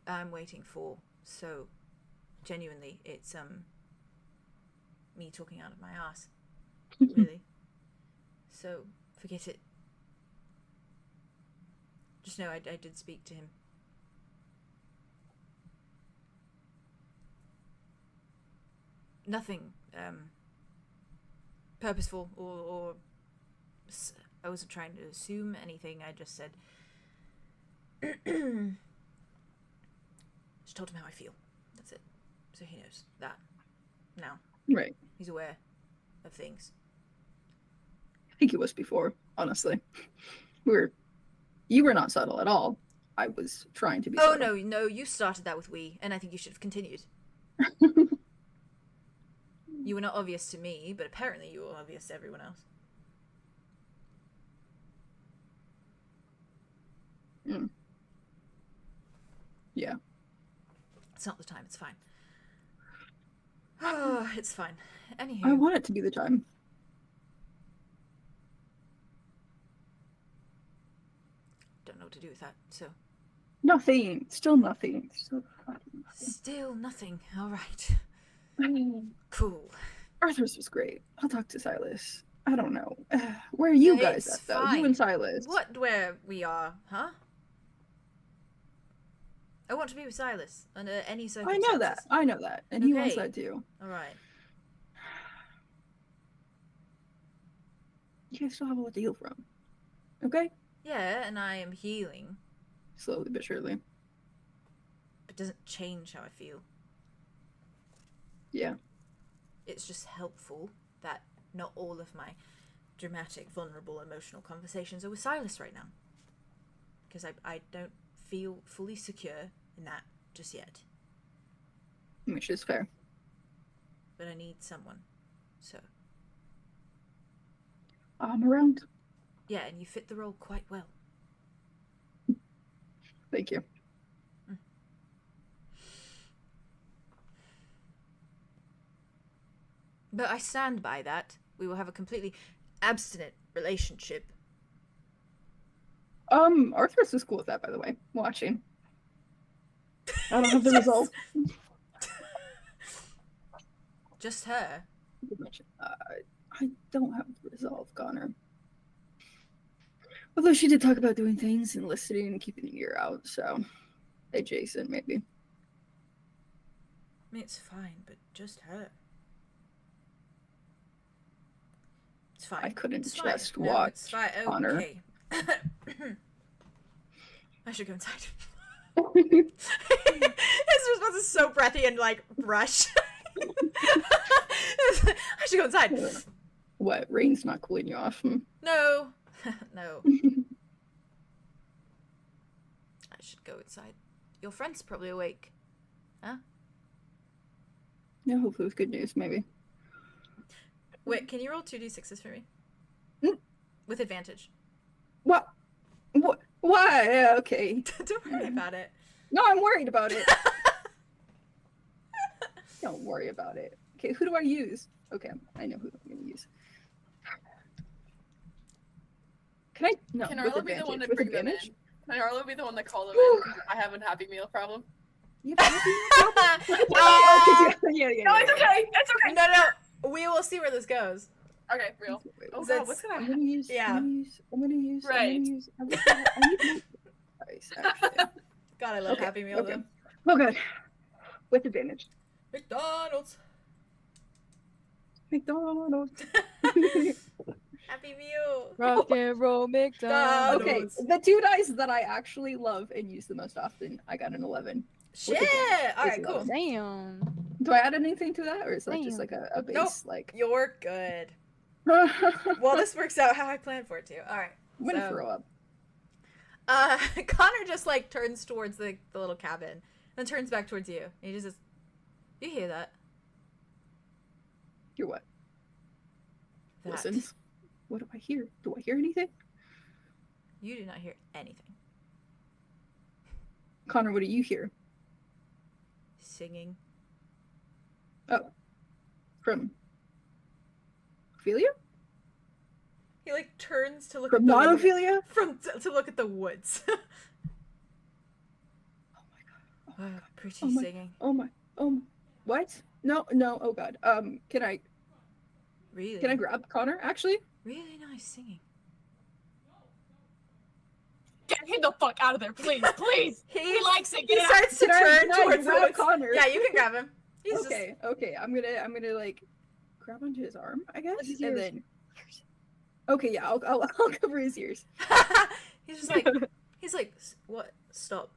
I'm waiting for, so genuinely, it's me talking out of my ass, really. So forget it. Just know I did speak to him. Nothing purposeful or I wasn't trying to assume anything. I just said just told him how I feel. That's it. So he knows that now. Right. He's aware of things. I think it was before, honestly. You were not subtle at all. I was trying to be subtle. No, you started that with we, and I think you should have continued. You were not obvious to me, but apparently you were obvious to everyone else. Yeah. It's not the time, it's fine. Oh, it's fine. Anywho. I want it to be the time. Don't know what to do with that, so. Nothing. Still nothing. Still nothing. Alright. Cool. Arthos was great. I'll talk to Silas. I don't know. Where are you guys It's at, though? fine. You and Silas. Where we are, huh? I want to be with Silas under any circumstances. I know that. And he wants Okay. that too. Alright. You guys still have a lot to heal from. Okay? Yeah, and I am healing. Slowly but surely. It doesn't change how I feel. Yeah. It's just helpful that not all of my dramatic, vulnerable, emotional conversations are with Silas right now. Because I don't feel fully secure in that just yet. Which is fair. But I need someone. So. I'm around. Yeah, and you fit the role quite well. Thank you. But I stand by that. We will have a completely abstinent relationship. Arthros is cool with that, by the way. Watching. I don't have the result. Just her. I don't have the resolve, Connor. Although she did talk about doing things and listening and keeping an ear out, so adjacent maybe. I mean, it's fine, but just her. It's fine. I couldn't It's just fine. No, watch it's fine. Connor. Okay. I should go inside. His response is so breathy and like rush. I should go inside. What? Rain's not cooling you off? No. No. I should go inside. Your friend's probably awake. Huh? Yeah, hopefully with good news, maybe. Wait, can you roll 2d6s for me? With advantage. What? What? Why? Yeah, okay. Don't worry about it. No, I'm worried about it. Don't worry about it. Okay, who do I use? Okay, I know who I'm going to use. Can I? No, Can with Arlo be the advantage. one to With bring them in? advantage? Can Arlo be the one to call them in? I have a Happy Meal problem. You have a happy meal? Yeah. No, it's okay. It's okay. No. We will see where this goes. Okay, real. Oh So god, what's gonna I'm happen? gonna use. Yeah. I'm gonna use. Right. I need more price, actually. God, I love Okay, Happy Meal okay. though. Oh god. With advantage. McDonald's. McDonald's. Happy Meal. Rock and roll McDonald's. Okay, the two dice that I actually love and use the most often, I got an 11. Shit. advantage. All right, With cool. advantage. Damn. Do I add anything to that, or is that just Damn. like a base? Nope. Like. You're good. Well, this works out how I planned for it to. All right. I'm gonna so- throw up. Connor just like turns towards the little cabin, then turns back towards you. And he just says, "You hear that? Hear what? That. Listens. What do I hear? Do I hear anything? You do not hear anything. Connor, what do you hear? Singing. From Ophelia? He like turns to look From at the monophilia? to look at the woods. Oh my god. Pretty Oh my- singing. Oh my. What? No. Oh god. Can I Really? grab Connor? Actually. Really nice singing. Get him the fuck out of there, please, please. He likes it. He Get out. starts to Can I turn towards the grab woods. Connor? Yeah, you can grab him. He's Okay. I'm gonna like grab onto his arm, I guess, his and ears. then. Okay, yeah, I'll cover his ears. Just he's like, what? Stop.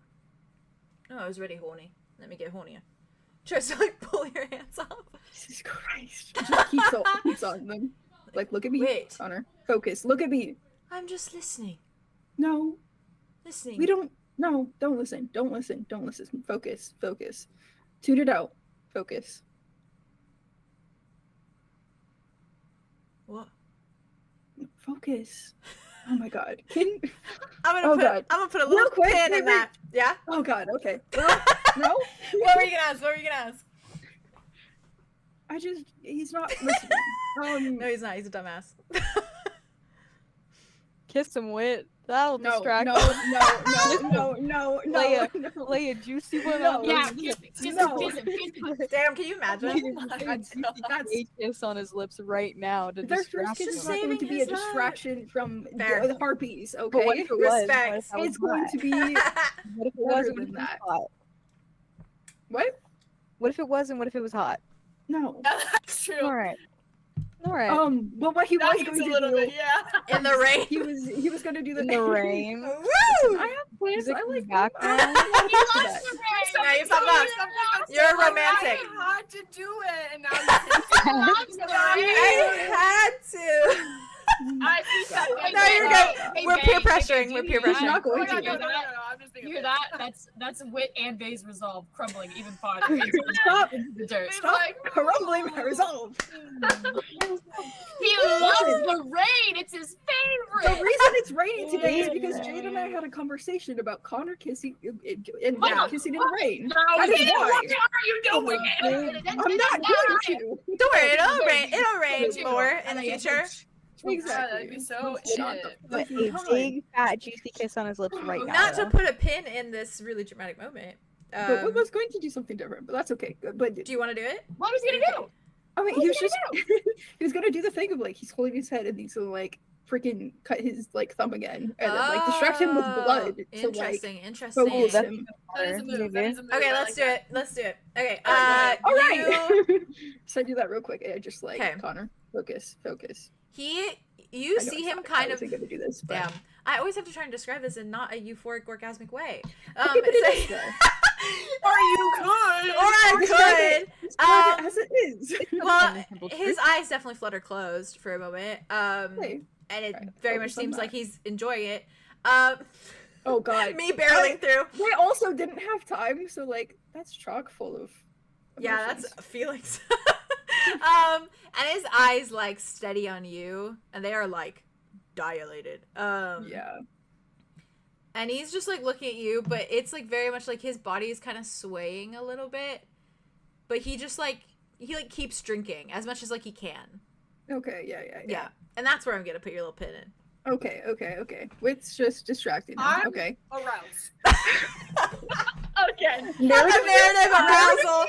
No, I was already horny. Let me get hornier. Tries to like pull your hands off. Jesus Christ! Just keeps on them. Like, look at me, Wait. Connor. Focus. Look at me. I'm just listening. No, Listening. we don't. No, don't listen. Don't listen. Don't listen. Focus. Tune it out. Focus. What? Focus. Oh my god. Can. I'm Oh, gonna God. put a Real little quick, pin wait, in that. Yeah? Oh god. Okay. Well, no. What were you gonna ask? He's not listening. No, he's not. He's a dumbass. Kiss him, Wit. That'll No, distract no, him. no, Lay a juicy one No. on Yeah, him. kiss him, No. kiss him. Damn, can you imagine? That's A kiss on his lips right now to their distract first kiss him. is not going to be a Saving his distraction from Fair. the harpies, But what okay? if it was? Respect. What if that was It's going hot? to be What if it was? better And what than if it was that. hot? What? What if it was? And what if it was hot? No. That's true. All right. But what he That was means going a to little do, bit, yeah. In the rain. he was going to do the In the rain. Woo! I have plans. Music I in like the background. He loves that. the rain. Yeah, you fucked up. You're a romantic. I had to do it, and now you He loves the rain. I had to. I think that. No, you're good. We're peer pressuring. We're peer He's not pressuring. going No, to. no, I'm just You thinking. hear that? That's Wit and Vay's resolve crumbling even farther into Stop. the dirt. Stop crumbling my resolve. He loves the rain. It's his The favorite. reason it's raining today is because Jade and I had a conversation about Connor kissing and Yeah. kissing in the rain. No, That is Vay, why. what are you doing? I'm not going to. Don't worry, it'll rain. It'll rain Too. more in And the I future. Exactly. Yeah, that'd be so Shut it. the But fucking a time. big, fat, juicy kiss on his lips right now. Not to though. put a pin in this really dramatic moment. But we was going to do something different, but that's okay. But Do you want to do it? What was he gonna do? I mean, What he was was he just he was gonna do the thing of like he's holding his head and he's gonna like freaking cut his like thumb again and then like distract him with blood to like Interesting. focus that's him. That is a move. That is a move. Okay, I let's like do that. it. Let's do it. Okay. All right. You, So I do that real quick. I just like Okay. Connor, focus. you I know see it's him not- kind I of. wasn't gonna do this. But... Damn. I always have to try and describe this in not a euphoric, orgasmic way. Okay, but it is, so- though. Or you could. or I Describe could. Describe it as it is. Well, Simple his truth. eyes definitely flutter closed for a moment. Hey. And it Okay, very focus much on seems that. like he's enjoying it. Oh god. Me barreling through. They also didn't have time, so like that's chock full of. Yeah, emotions. that's feelings. And his eyes like steady on you, and they are like dilated. Yeah. And he's just like looking at you, but it's like very much like his body is kind of swaying a little bit, but he just like keeps drinking as much as like he can. Okay. Yeah. And that's where I'm gonna put your little pin in. Okay. Wit's just distracting him. I'm- Okay. Aroused. Again. The narrative arousal.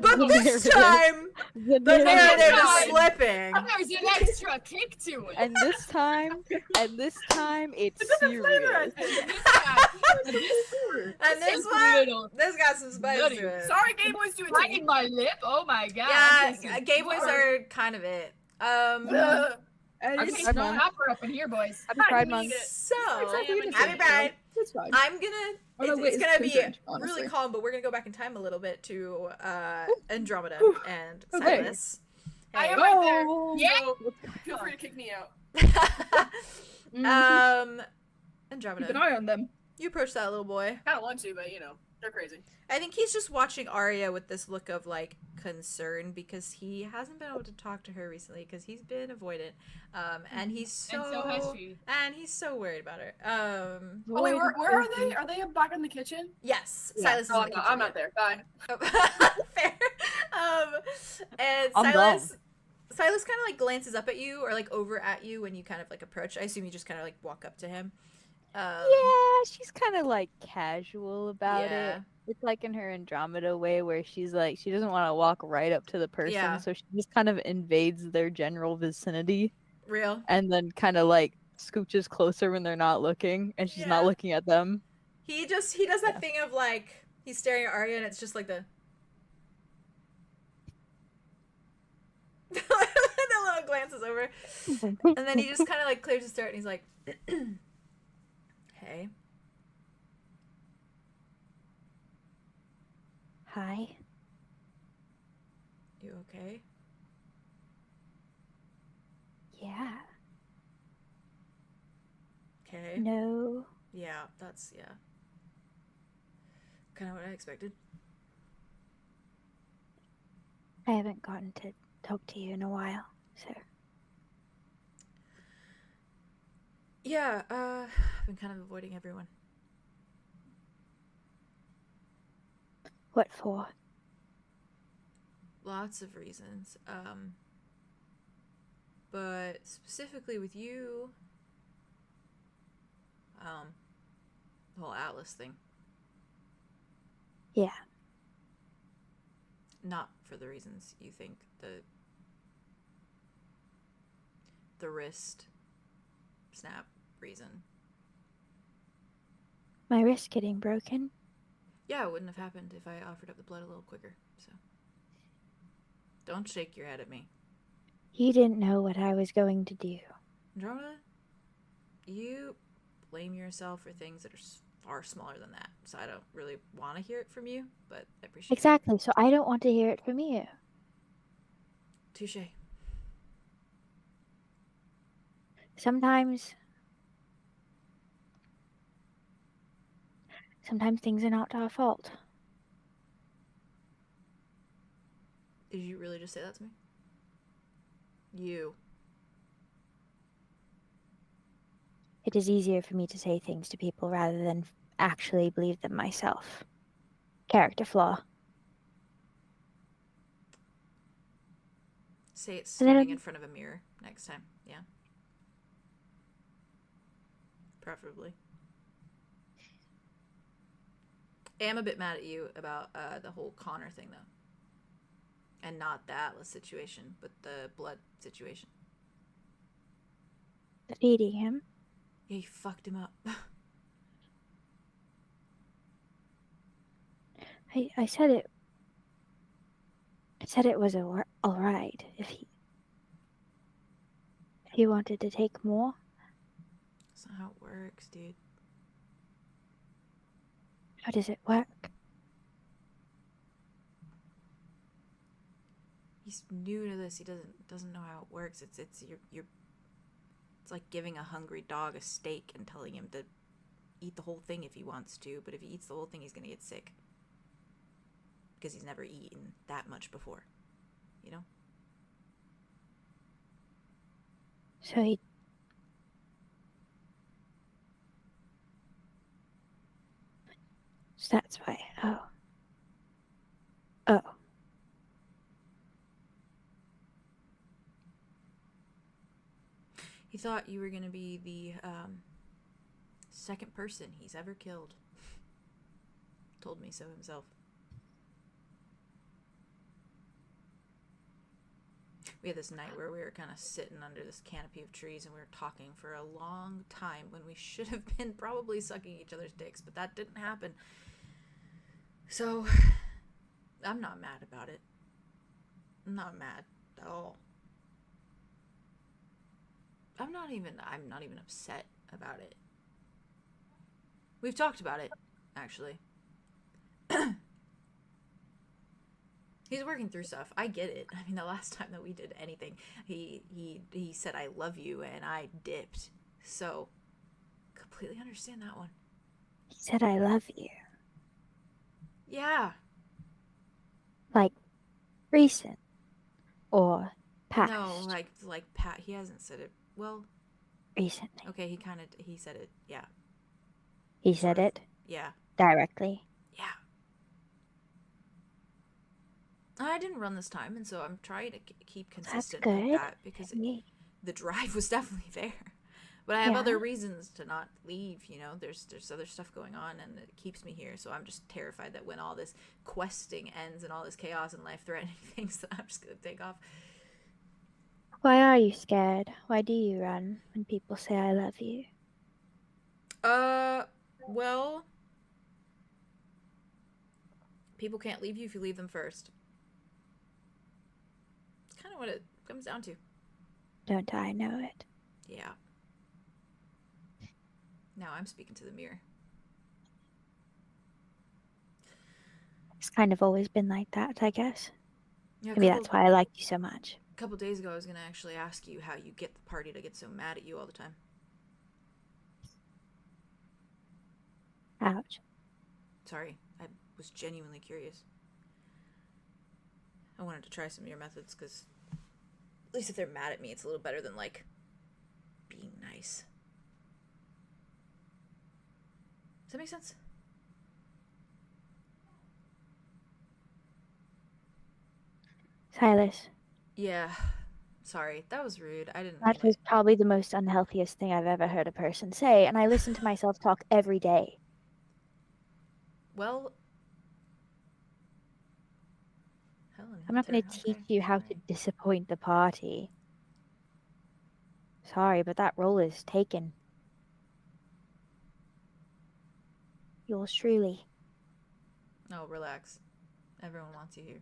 But this time, the narrative is slipping. There's an extra kick to it. And this time, it's serious. And this one, this got some spice Nutty. to it. Sorry, Game Boys do it Right to in my lip. Oh my god. Yeah, gay boys are kind of it. me. And Okay, it's Pride no Month. hopper up in here, boys. Happy Pride Month. So, Exactly. Happy Pride. It's fine. I'm gonna. Oh, no, wait, It's gonna be concerned, honestly. really calm, but we're gonna go back in time a little bit to Andromeda Whew. and Okay. Silas. I Hey. am right there. Oh, Yeah. So feel free to kick me out. Keep Andromeda, an eye on them. you approach that little boy. Kind of want to, but you know, they're crazy. I think he's just watching Arya with this look of like concern because he hasn't been able to talk to her recently because he's been avoidant, and he's so And so has she. and he's so worried about her. Oh wait, where are they? Are they back in the kitchen? Yes, Yeah. Silas is Oh, in the I'm kitchen. not there. Bye. Fair. And I'm Silas Silas kind of like glances up at you or like over at you when you kind of like approach. I assume you just kind of like walk up to him. Yeah, she's kind of like casual about Yeah. it. It's like in her Andromeda way where she's like, she doesn't want to walk right up to the person, Yeah. so she just kind of invades their general vicinity Real. and then kind of like scooches closer when they're not looking and she's not Yeah. looking at them. He does that thing of like he's staring at Arya and it's just like the the little glances over, and then he just kind of like clears his throat and he's like, "Hey, Hi. you okay?" Yeah. Okay. No. Yeah, that's kind of what I expected. I haven't gotten to talk to you in a while, so. Yeah, I've been kind of avoiding everyone. What for? Lots of reasons. But specifically with you, the whole Atlas thing. Yeah. Not for the reasons you think. The wrist snap reason. My wrist getting broken? Yeah, it wouldn't have happened if I offered up the blood a little quicker, so. Don't shake your head at me. You didn't know what I was going to do. Andromeda, you blame yourself for things that are far smaller than that, so I don't really want to hear it from you, but I appreciate it. Exactly, so I don't want to hear it from you. Touche. Sometimes things are not our fault. Did you really just say that to me? You. It is easier for me to say things to people rather than actually believe them myself. Character flaw. Say it And then- standing in front of a mirror next time, yeah? Preferably. I am a bit mad at you about the whole Connor thing, though. And not the Atlas situation, but the blood situation. Feeding him. Yeah, you fucked him up. I said it. I said it was all right if he wanted to take more. That's not how it works, dude. How does it work? He's new to this. He doesn't know how it works. It's like giving a hungry dog a steak and telling him to eat the whole thing if he wants to, but if he eats the whole thing, he's gonna get sick. Because he's never eaten that much before. You know? So he... So that's why. Oh. He thought you were gonna be the second person he's ever killed. Told me so himself. We had this night where we were kind of sitting under this canopy of trees and we were talking for a long time when we should have been probably sucking each other's dicks, but that didn't happen. So, I'm not mad about it. I'm not mad at all. I'm not even upset about it. We've talked about it, actually. He's working through stuff. I get it. I mean, the last time that we did anything, he said I love you and I dipped. So, completely understand that one. He said I love you. Yeah. Like recent or past? No, like Pat, he hasn't said it. Well, recently. okay, he said it. Yeah. He said Sort of. it? directly. Yeah. Yeah. Directly. Yeah. I didn't run this time, and so I'm trying to keep That's consistent with good. that because Yeah. the drive was definitely there. But I have Yeah. other reasons to not leave, you know. There's other stuff going on, and it keeps me here. So I'm just terrified that when all this questing ends and all this chaos and life-threatening things, that I'm just gonna take off. Why are you scared? Why do you run when people say I love you? Well, people can't leave you if you leave them first. It's kind of what it comes down to. Don't I know it? Yeah. Now I'm speaking to the mirror. It's kind of always been like that, I guess. Yeah, Maybe that's why I like you so much. A couple days ago, I was gonna actually ask you how you get the party to get so mad at you all the time. Ouch. Sorry, I was genuinely curious. I wanted to try some of your methods, because at least if they're mad at me, it's a little better than, like, being nice. Does that make sense? Silas, Yeah. Sorry, that was rude. I didn't that mean was it. probably the most unhealthiest thing I've ever heard a person say, and I listen to myself talk every day. Well, Helen, I'm not going to okay, teach you how to fine. disappoint the party. Sorry, but that role is taken. Yours truly. No, relax. Everyone wants you here.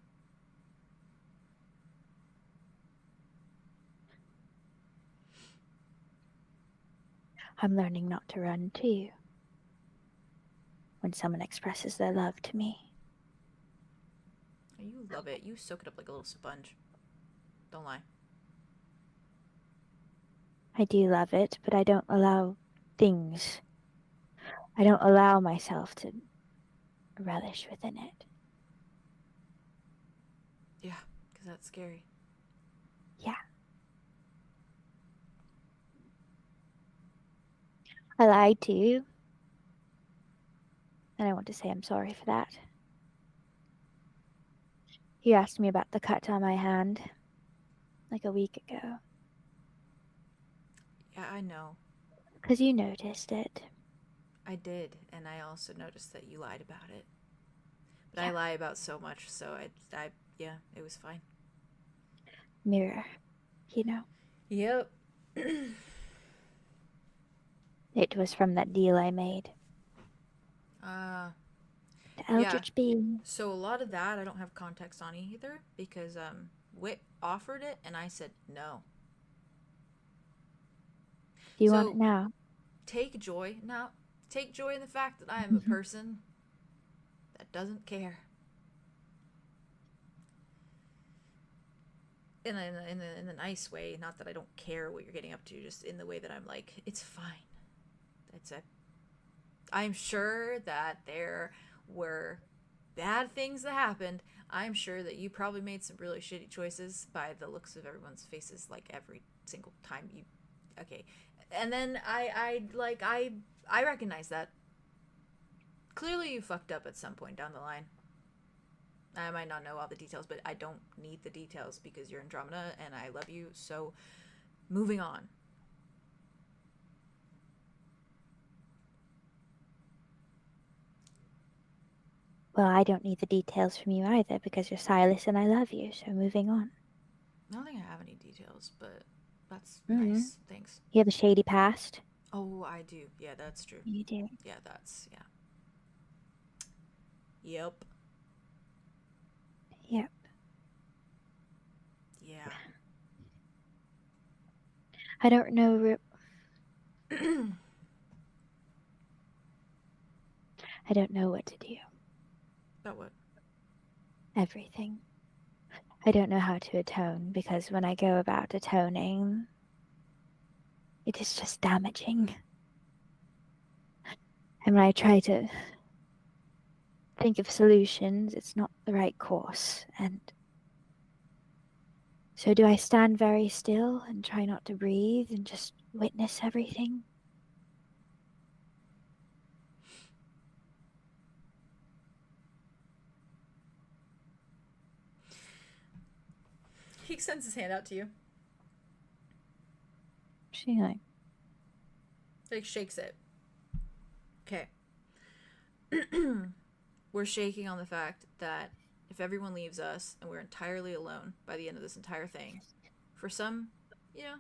I'm learning not to run too. When someone expresses their love to me. You love it. You soak it up like a little sponge. Don't lie. I do love it, but I don't allow things. I don't allow myself to relish within it. Yeah, because that's scary. Yeah. I lied to you. And I want to say I'm sorry for that. You asked me about the cut on my hand like a week ago. Yeah, I know. Because you noticed it. I did, and I also noticed that you lied about it. But I Yeah. lie about so much, so yeah, it was fine. Mirror, you know. Yep. It was from that deal I made. The Eldritch Being. So a lot of that I don't have context on either, because Wit offered it, and I said no. Do you want it now? Take joy in the fact that I am a person that doesn't care. In a nice way, not that I don't care what you're getting up to, just in the way that I'm like, it's fine. I'm sure that there were bad things that happened. I'm sure that you probably made some really shitty choices by the looks of everyone's faces, like every single time you. Okay, and then I recognize that. Clearly, you fucked up at some point down the line. I might not know all the details, but I don't need the details because you're Andromeda and I love you. So, moving on. Well, I don't need the details from you either because you're Silas and I love you, so moving on. I don't think I have any details, but that's Mhm. nice. Thanks. You have a shady past? Oh, I do. Yeah, that's true. You do. Yeah. Yep. Yep. Yeah. I don't know. I don't know what to do. About what? Everything. I don't know how to atone because when I go about atoning, it is just damaging. And when I try to think of solutions, it's not the right course. And so do I stand very still and try not to breathe and just witness everything? He extends his hand out to you. She like, Like, shakes it. Okay. We're shaking on the fact that if everyone leaves us and we're entirely alone by the end of this entire thing, for some, you know,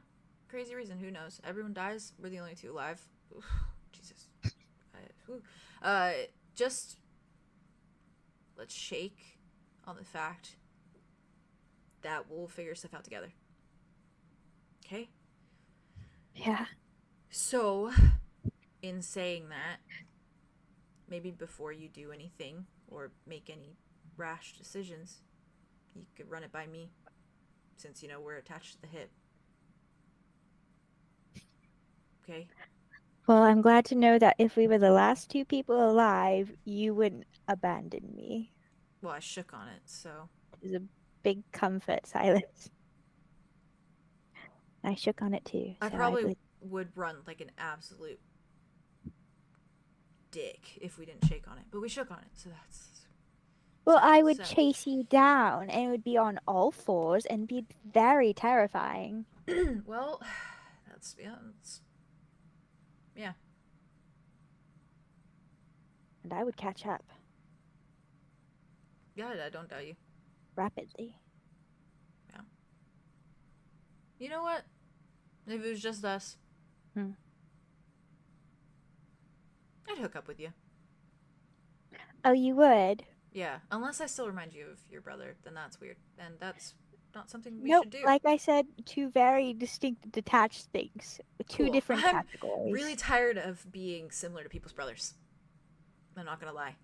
crazy reason, who knows? Everyone dies, we're the only two alive. Oof, Jesus. Just let's shake on the fact that we'll figure stuff out together. Okay? yeah. So, in saying that, maybe before you do anything or make any rash decisions, you could run it by me, since, you know, we're attached to the hip. Okay? Well, I'm glad to know that if we were the last two people alive, you wouldn't abandon me. Well, I shook on it, so... It was a big comfort, Silas. I shook on it too. I so probably would run like an absolute dick if we didn't shake on it, but we shook on it, so that's... Well, I would So- chase you down, and it would be on all fours and be very terrifying. Well, that's... Yeah, that's... Yeah. And I would catch up Yeah, I don't doubt you. rapidly. You know what? If it was just us, Hmm. I'd hook up with you. Oh, you would? Yeah, unless I still remind you of your brother, then that's weird. And that's not something we Nope. should do. Like I said, two very distinct, detached things. Two Cool. different I'm categories. really tired of being similar to people's brothers. I'm not gonna lie.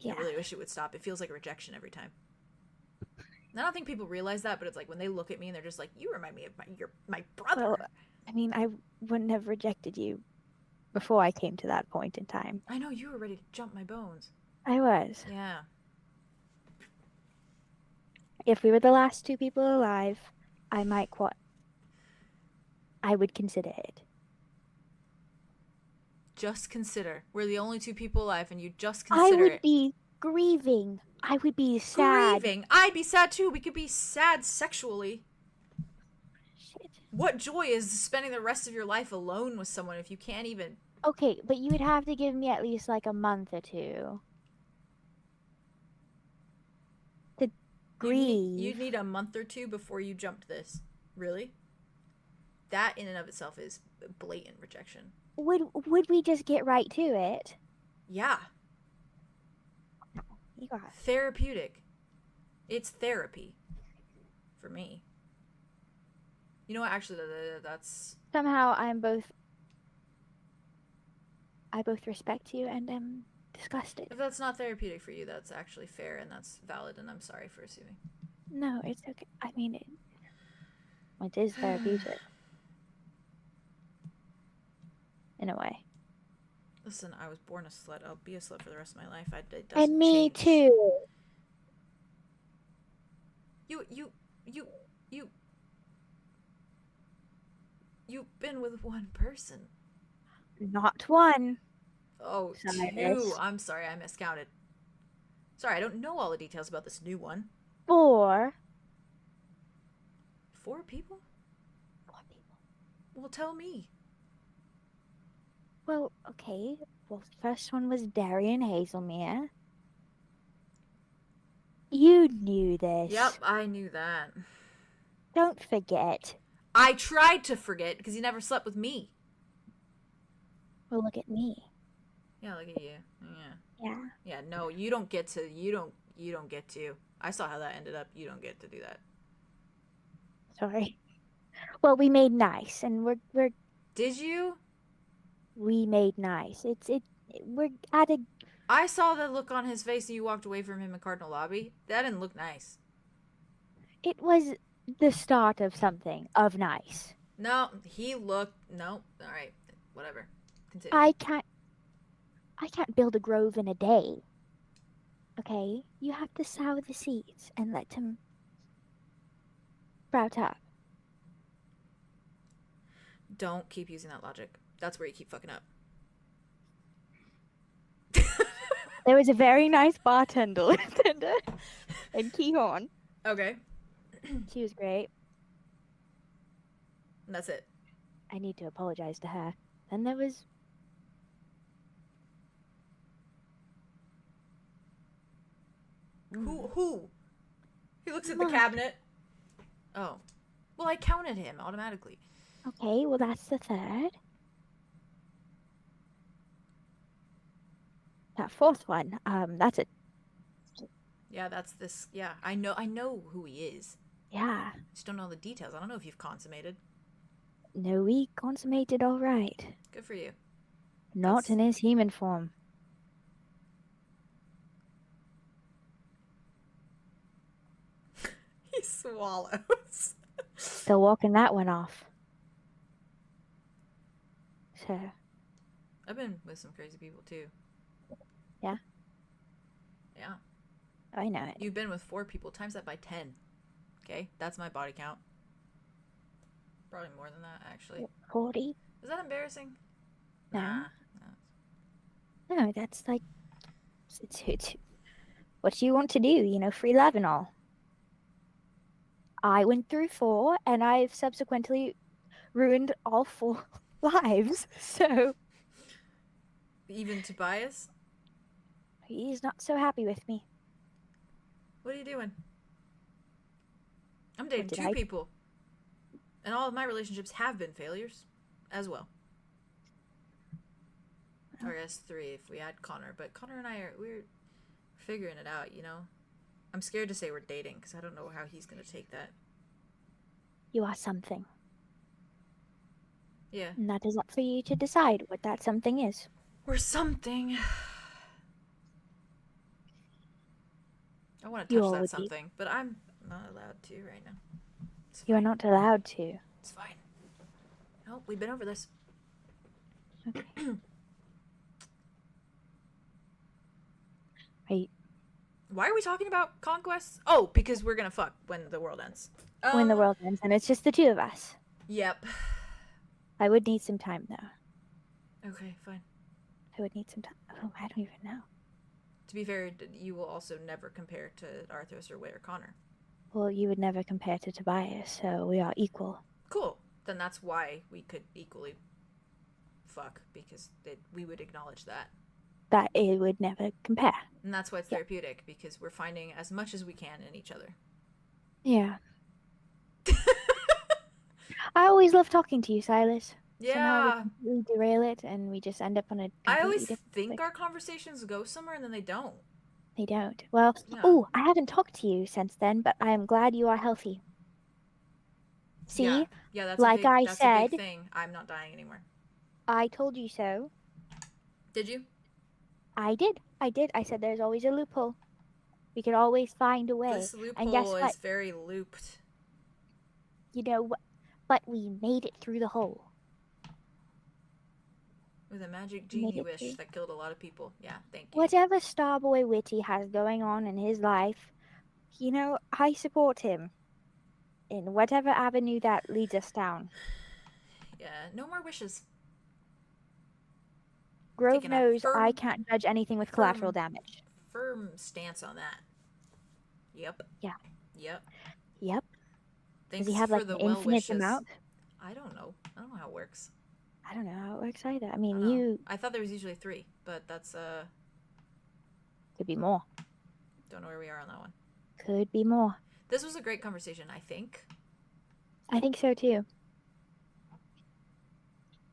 Yeah. I really wish it would stop. It feels like a rejection every time. And I don't think people realize that, but it's like when they look at me and they're just like, "You remind me of my brother." Well, I mean, I wouldn't have rejected you before I came to that point in time. I know you were ready to jump my bones. I was. Yeah. If we were the last two people alive, I would consider it. Just consider. We're the only two people alive, and you just I consider would it. be grieving. I would be sad. Grieving. I'd be sad too. We could be sad sexually. Shit. What joy is spending the rest of your life alone with someone if you can't even... Okay, but you would have to give me at least like a month or two to grieve. You'd need a month or two before you jumped this. Really? That in and of itself is blatant rejection. Would we just get right to it? Yeah. You got Therapeutic. It's therapy. For me. You know what? Actually, that's... somehow I both respect you and am disgusted. If that's not therapeutic for you, that's actually fair and that's valid, and I'm sorry for assuming. No, it's okay. I mean, it is therapeutic. In a way. Listen, I was born a slut. I'll be a slut for the rest of my life. It doesn't And me change. too. You've been with one person. Not one. Oh, Silas. two. I'm sorry, I miscounted. Sorry, I don't know all the details about this new one. 4. 4 people? 4 people. Well, tell me. Well, okay. Well, the first one was Darian Hazelmere. You knew this. Yep, I knew that. Don't forget. I tried to forget because you never slept with me. Well, look at me. Yeah, look at you. Yeah. Yeah. Yeah, no, you don't get to. You don't get to. I saw how that ended up. You don't get to do that. Sorry. Well, we made nice, and Did you? we made nice. We're at a. I saw the look on his face and you walked away from him in Cardinal Lobby. That didn't look nice. It was the start of something of nice. No, he looked. No. All right. Whatever. Continue. I can't build a grove in a day. Okay? You have to sow the seeds and let them sprout up. Don't keep using that logic. That's where you keep fucking up. There was a very nice bartender in Keyhorn. Okay. She was great. And that's it. I need to apologize to her. Then there was... Who? He looks at the Ma. cabinet. Oh. Well, I counted him automatically. Okay, well, that's the third. That fourth one, that's a... Yeah, that's this. Yeah, I know who he is. Yeah. I just don't know the details. I don't know if you've consummated. No, we consummated all right. Good for you. Not That's- in his human form. He swallows. Still walking that one off. So, I've been with some crazy people too. Yeah? Yeah. I know it. You've been with 4 people. Times that by 10. Okay? That's my body count. Probably more than that, actually. 40? Is that embarrassing? No. Nah. No, that's like... It's what you want to do, you know, free love and all. I went through 4, and I've subsequently ruined all 4 lives, so Even Tobias? he's not so happy with me. What are you doing? I'm dating did 2 I- people. And all of my relationships have been failures as well. Or I guess 3 if we add Connor. But Connor and I we're figuring it out, you know? I'm scared to say we're dating because I don't know how he's going to take that. You are something, Yeah. and that is up for you to decide what that something is. We're something. I want to You touch all that would be. something, but I'm not allowed to right now. It's You are fine. not allowed to. It's fine. No, we've been over this. Okay. Right. Why are we talking about conquests? Oh, because we're gonna fuck when the world ends. When the world ends, and it's just the 2 of us. Yep. I would need some time, though. Okay, fine. I would need some time. Oh, I don't even know. To be fair, you will also never compare to Arthos or Wit or Connor. Well, you would never compare to Tobias, so we are equal. Cool. Then that's why we could equally fuck, because we would acknowledge that. That it would never compare. And that's why it's Yeah. therapeutic, because we're finding as much as we can in each other. Yeah. I always love talking to you, Silas. Somehow Yeah. we completely derail it, and we just end up on a I completely always different think topic. our conversations go somewhere and then they don't. They don't. Well, Yeah. oh, I haven't talked to you since then, but I am glad you are healthy. See, Yeah, that's like I that's a said- big thing. I'm not dying anymore. I told you so. Did you? I did. I said there's always a loophole. We could always find a way. This And guess loophole what? is very looped. You know what? But we made it through the hole. With a magic Made genie it wish through. that killed a lot of people. Yeah, thank you. Whatever Starboy Witty has going on in his life, you know, I support him in whatever avenue that leads us down. Yeah, no more wishes. Grove Taking a knows I firm- can't judge anything with collateral firm- damage. Firm stance on that. Yep. Yeah. Yep. Yep. Thanks Does he have for like the an well infinite wishes. amount? I don't know. I don't know how it works. I don't know how it works either. I I mean, don't know. you I thought there was usually 3, but that's could be more. don't know where we are on that one. Could be more. This was a great conversation, I think. I think so too.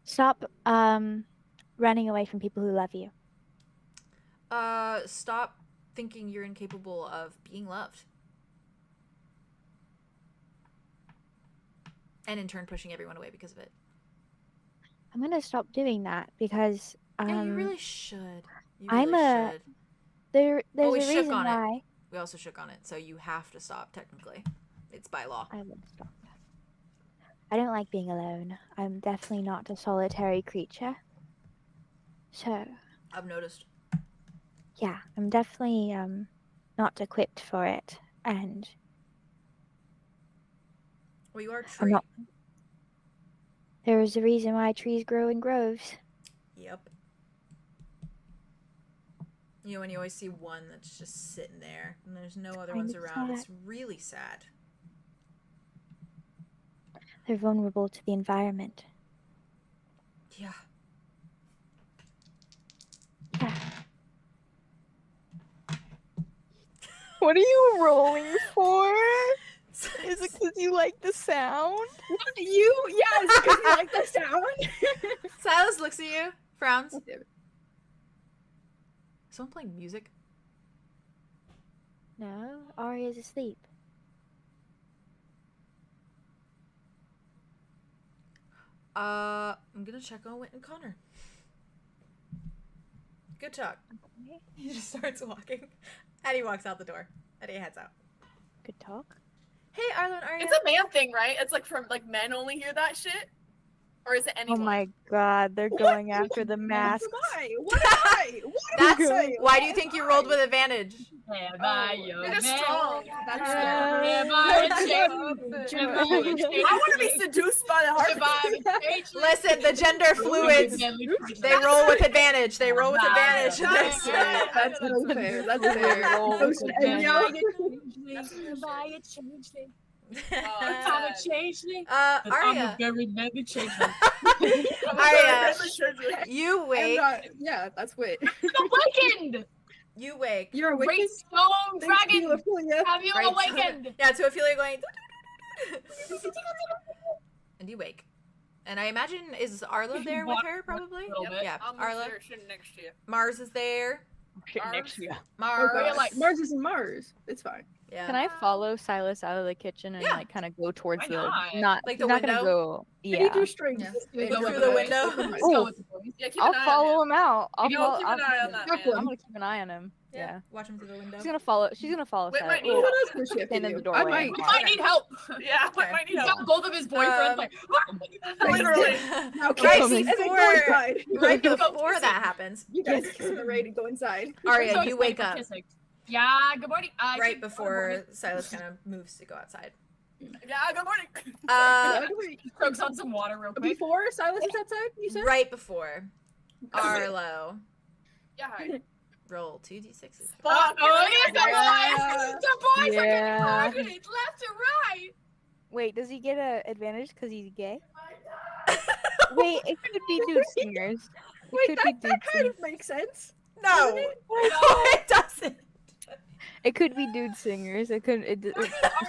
Stop running away from people who love you. Stop thinking you're incapable of being loved. And in turn pushing everyone away because of it. I'm gonna stop doing that because Yeah, you really should. You I'm really a- should. there's we a shook reason on it. why We also shook on it, so you have to stop technically. It's by law. I will stop. I don't like being alone. I'm definitely not a solitary creature. So I've noticed. yeah, I'm definitely not equipped for it, and Well, you are a I'm tree. not. There is a reason why trees grow in groves. Yep. You know, when you always see one that's just sitting there and there's no other kind ones of around, sad. it's really sad. They're vulnerable to the environment. Yeah. What are you rolling for? Is it because you like the sound? Yes, because you like the sound. Silas looks at you, frowns. Oh, damn it. Is someone playing music? No, Arya's asleep. I'm gonna check on Wit and Connor. Good talk. He just starts walking. And he walks out the door. And he heads out. Good talk. Hey, Arlo and Arya. It's a man thing, right? It's like from like men only hear that shit, or is it Oh anyone? my god, they're going after the mask. What am I? That's why do you think you rolled with advantage? Am I your You're just man? strong. That's Am it. I I want to be seduced by the heart. Listen, the gender fluids, they roll with advantage. They roll with advantage. in this. That's fair. That's fair. Roll Oh, with and yo, Arya. I'm a very manly changeling. Arya, you wake. yeah, that's wit. Awakened! You wake. You're awakened. Great stone Thank you, dragon! Ophelia. Have you Right. awakened? Yeah, to Ophelia going. And you wake. And I imagine, is Arlo there with her, probably? Yeah, Arlo. next to you. Mars is there. Next to you. Mars. Oh, God. Like Mars is in Mars. It's fine. Yeah. Can I follow Silas out of the kitchen and Yeah. like kind of go towards Why the not? Like he's the not gonna window? go Yeah. yeah. Do strings. Yeah. And Go go through with the it. window? Let's Oh. go with the boys. Yeah, keep I'll an eye follow on him out. I'll You follow, keep an eye on that Check man. I'm gonna keep an eye on him. Yeah. Watch him through the window. She's gonna follow Wait, Silas. might need Ooh. What else does she have to Stand in do? the doorway. I might. He might need help. Yeah, Okay. might He's need got help. both of his boyfriends like, Literally. Now, Right kiss. before- And then go inside. Right Go before kissing. that happens, You guys kiss in the rain and go inside. Arya, So you excited wake for up kissing. Yeah, good morning. right before Silas kind of moves to go outside. Yeah, good morning. Strokes on some water real quick. Before Silas is outside, you said? Right before Arlo, Yeah, hi. roll 2d6s. Fuck. Oh, yes, the boys! The boys are Yeah. getting targeted left and right! Wait, does he get an advantage because he's gay? Wait, it could be dude singers. Wait, It could be that dude kind of makes sense. No, Doesn't it? it doesn't. It could be dude singers. It could.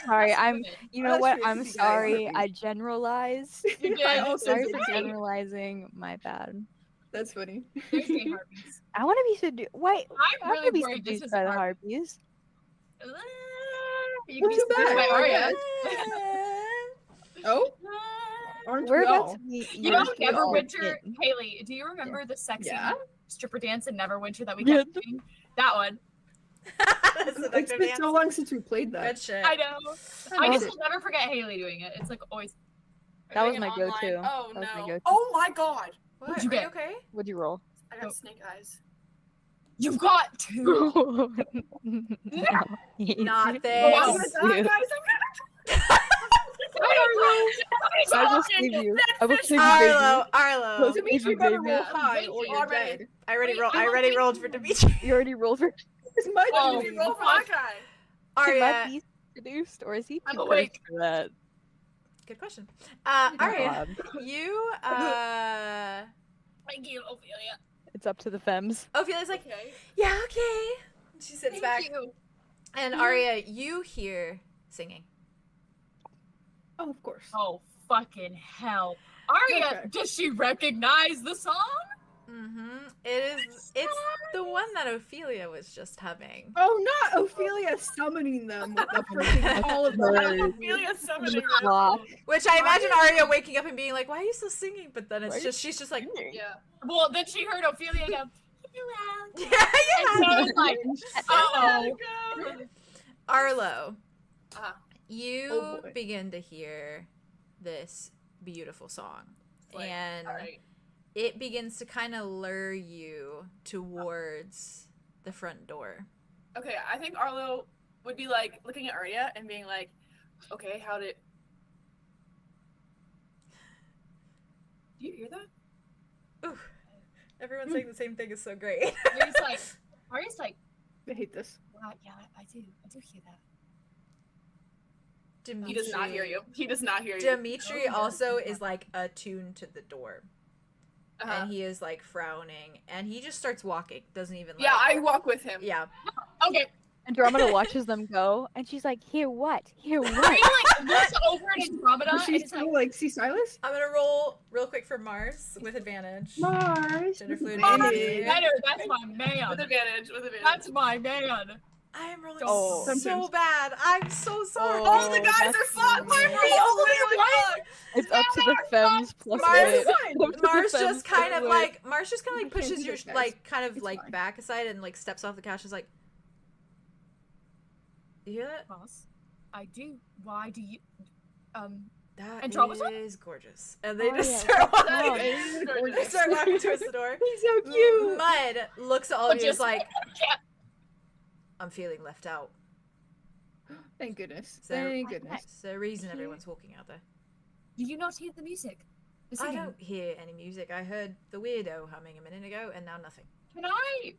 Sorry, I'm. You know what? I'm sorry. I generalized. You did. I also Sorry did for that. generalizing. My bad. That's funny. There's gay harpies. I want to be seduced. Why? I'm I really want to be worried this seduced is by the harpies. harpies. You can be Too seduced by bad. Arya. Oh, aren't We're we about all? to meet. You know You're all Neverwinter? in. Haley, do you remember the sexy Yeah. stripper dance in Neverwinter that we Yeah. kept doing? That one. That's It's seductive been dance. so long since we played Good that. shit. I know. I love just it. will never forget Haley doing it. It's like always. That was Doing my it go-to. online. Oh That was my no. go-to. Oh my god. What? What'd you Are you get? okay? What'd you roll? I got snake eyes. You've got to. Not Oh, this. wow. I'm gonna die, guys. I will save you. I will save you, baby. Arlo. Dimitri Baby, better baby. roll high or you're Already. dead. I already rolled for Dimitri. You already rolled for. It's my Oh, turn. Roll for that guy. Can my Arya. be seduced, or is he I'm too awake. close for that? Good question. Oh, Arya, God. you Thank you, Ophelia. It's up to the femmes. Ophelia's like, Okay. yeah, okay. She sits Thank back. you. And Arya, you hear singing. Oh, of course. Oh, fucking hell. Arya, Okay. does she recognize the song? Mm-hmm. It's the one that Ophelia was just humming. Oh, not Ophelia summoning them with the freaking all of Right. them. Ophelia summoning The them. clock. Which I imagine Arya waking up and being like, why are you still singing? But then it's Why are just, she's just like, Yeah. Well, then she heard Ophelia go, hello. yeah, And so it's like, uh-oh. Arlo, Uh-huh. you Oh, boy. begin to hear this beautiful song. Like, And alright. it begins to kind of lure you towards the front door. Okay, I think Arlo would be like looking at Arya and being like, okay, how did. Do you hear that? Ooh, everyone saying the same thing is so great. Arya's like, I hate this. wow, yeah, I do hear that. Dimitri, He does not hear you. He does not hear you. Dimitri also is like attuned to the door. Uh-huh. And he is like frowning, and he just starts walking. Doesn't even. Yeah, I walk with him. Yeah. Okay. Andromeda watches them go, and she's like, "Hear what? Hear Are what?" you like looks over at Andromeda Does and she it's still like, like see Silas? I'm gonna roll real quick for Mars with advantage. Mars. Gender fluid Mars is advantage. better. That's my With man. advantage. With advantage. That's my man. I am rolling Oh. so Sometimes. bad. I'm so sorry. All the Oh, guys that's are fucked. My weird. rolls It's up to the femmes plus Mars- wit. Up to the Mars femmes just kind plus of wit. like We can't pushes do your this, guys. like kind of It's like fine. back aside and like steps off the couch. Is like, you hear that? Boss, I do. Why do you? That Andromeda? is gorgeous. And they Oh, just yeah. start Oh, walking. it They is start walking towards the door. He's so cute. Mud looks at all But of you. Is just- like, I'm feeling left out. Thank goodness. So- Thank goodness. It's the reason everyone's walking out there. Do you not hear the music? The I singing? don't hear any music. I heard the weirdo humming a minute ago, and now nothing. Can I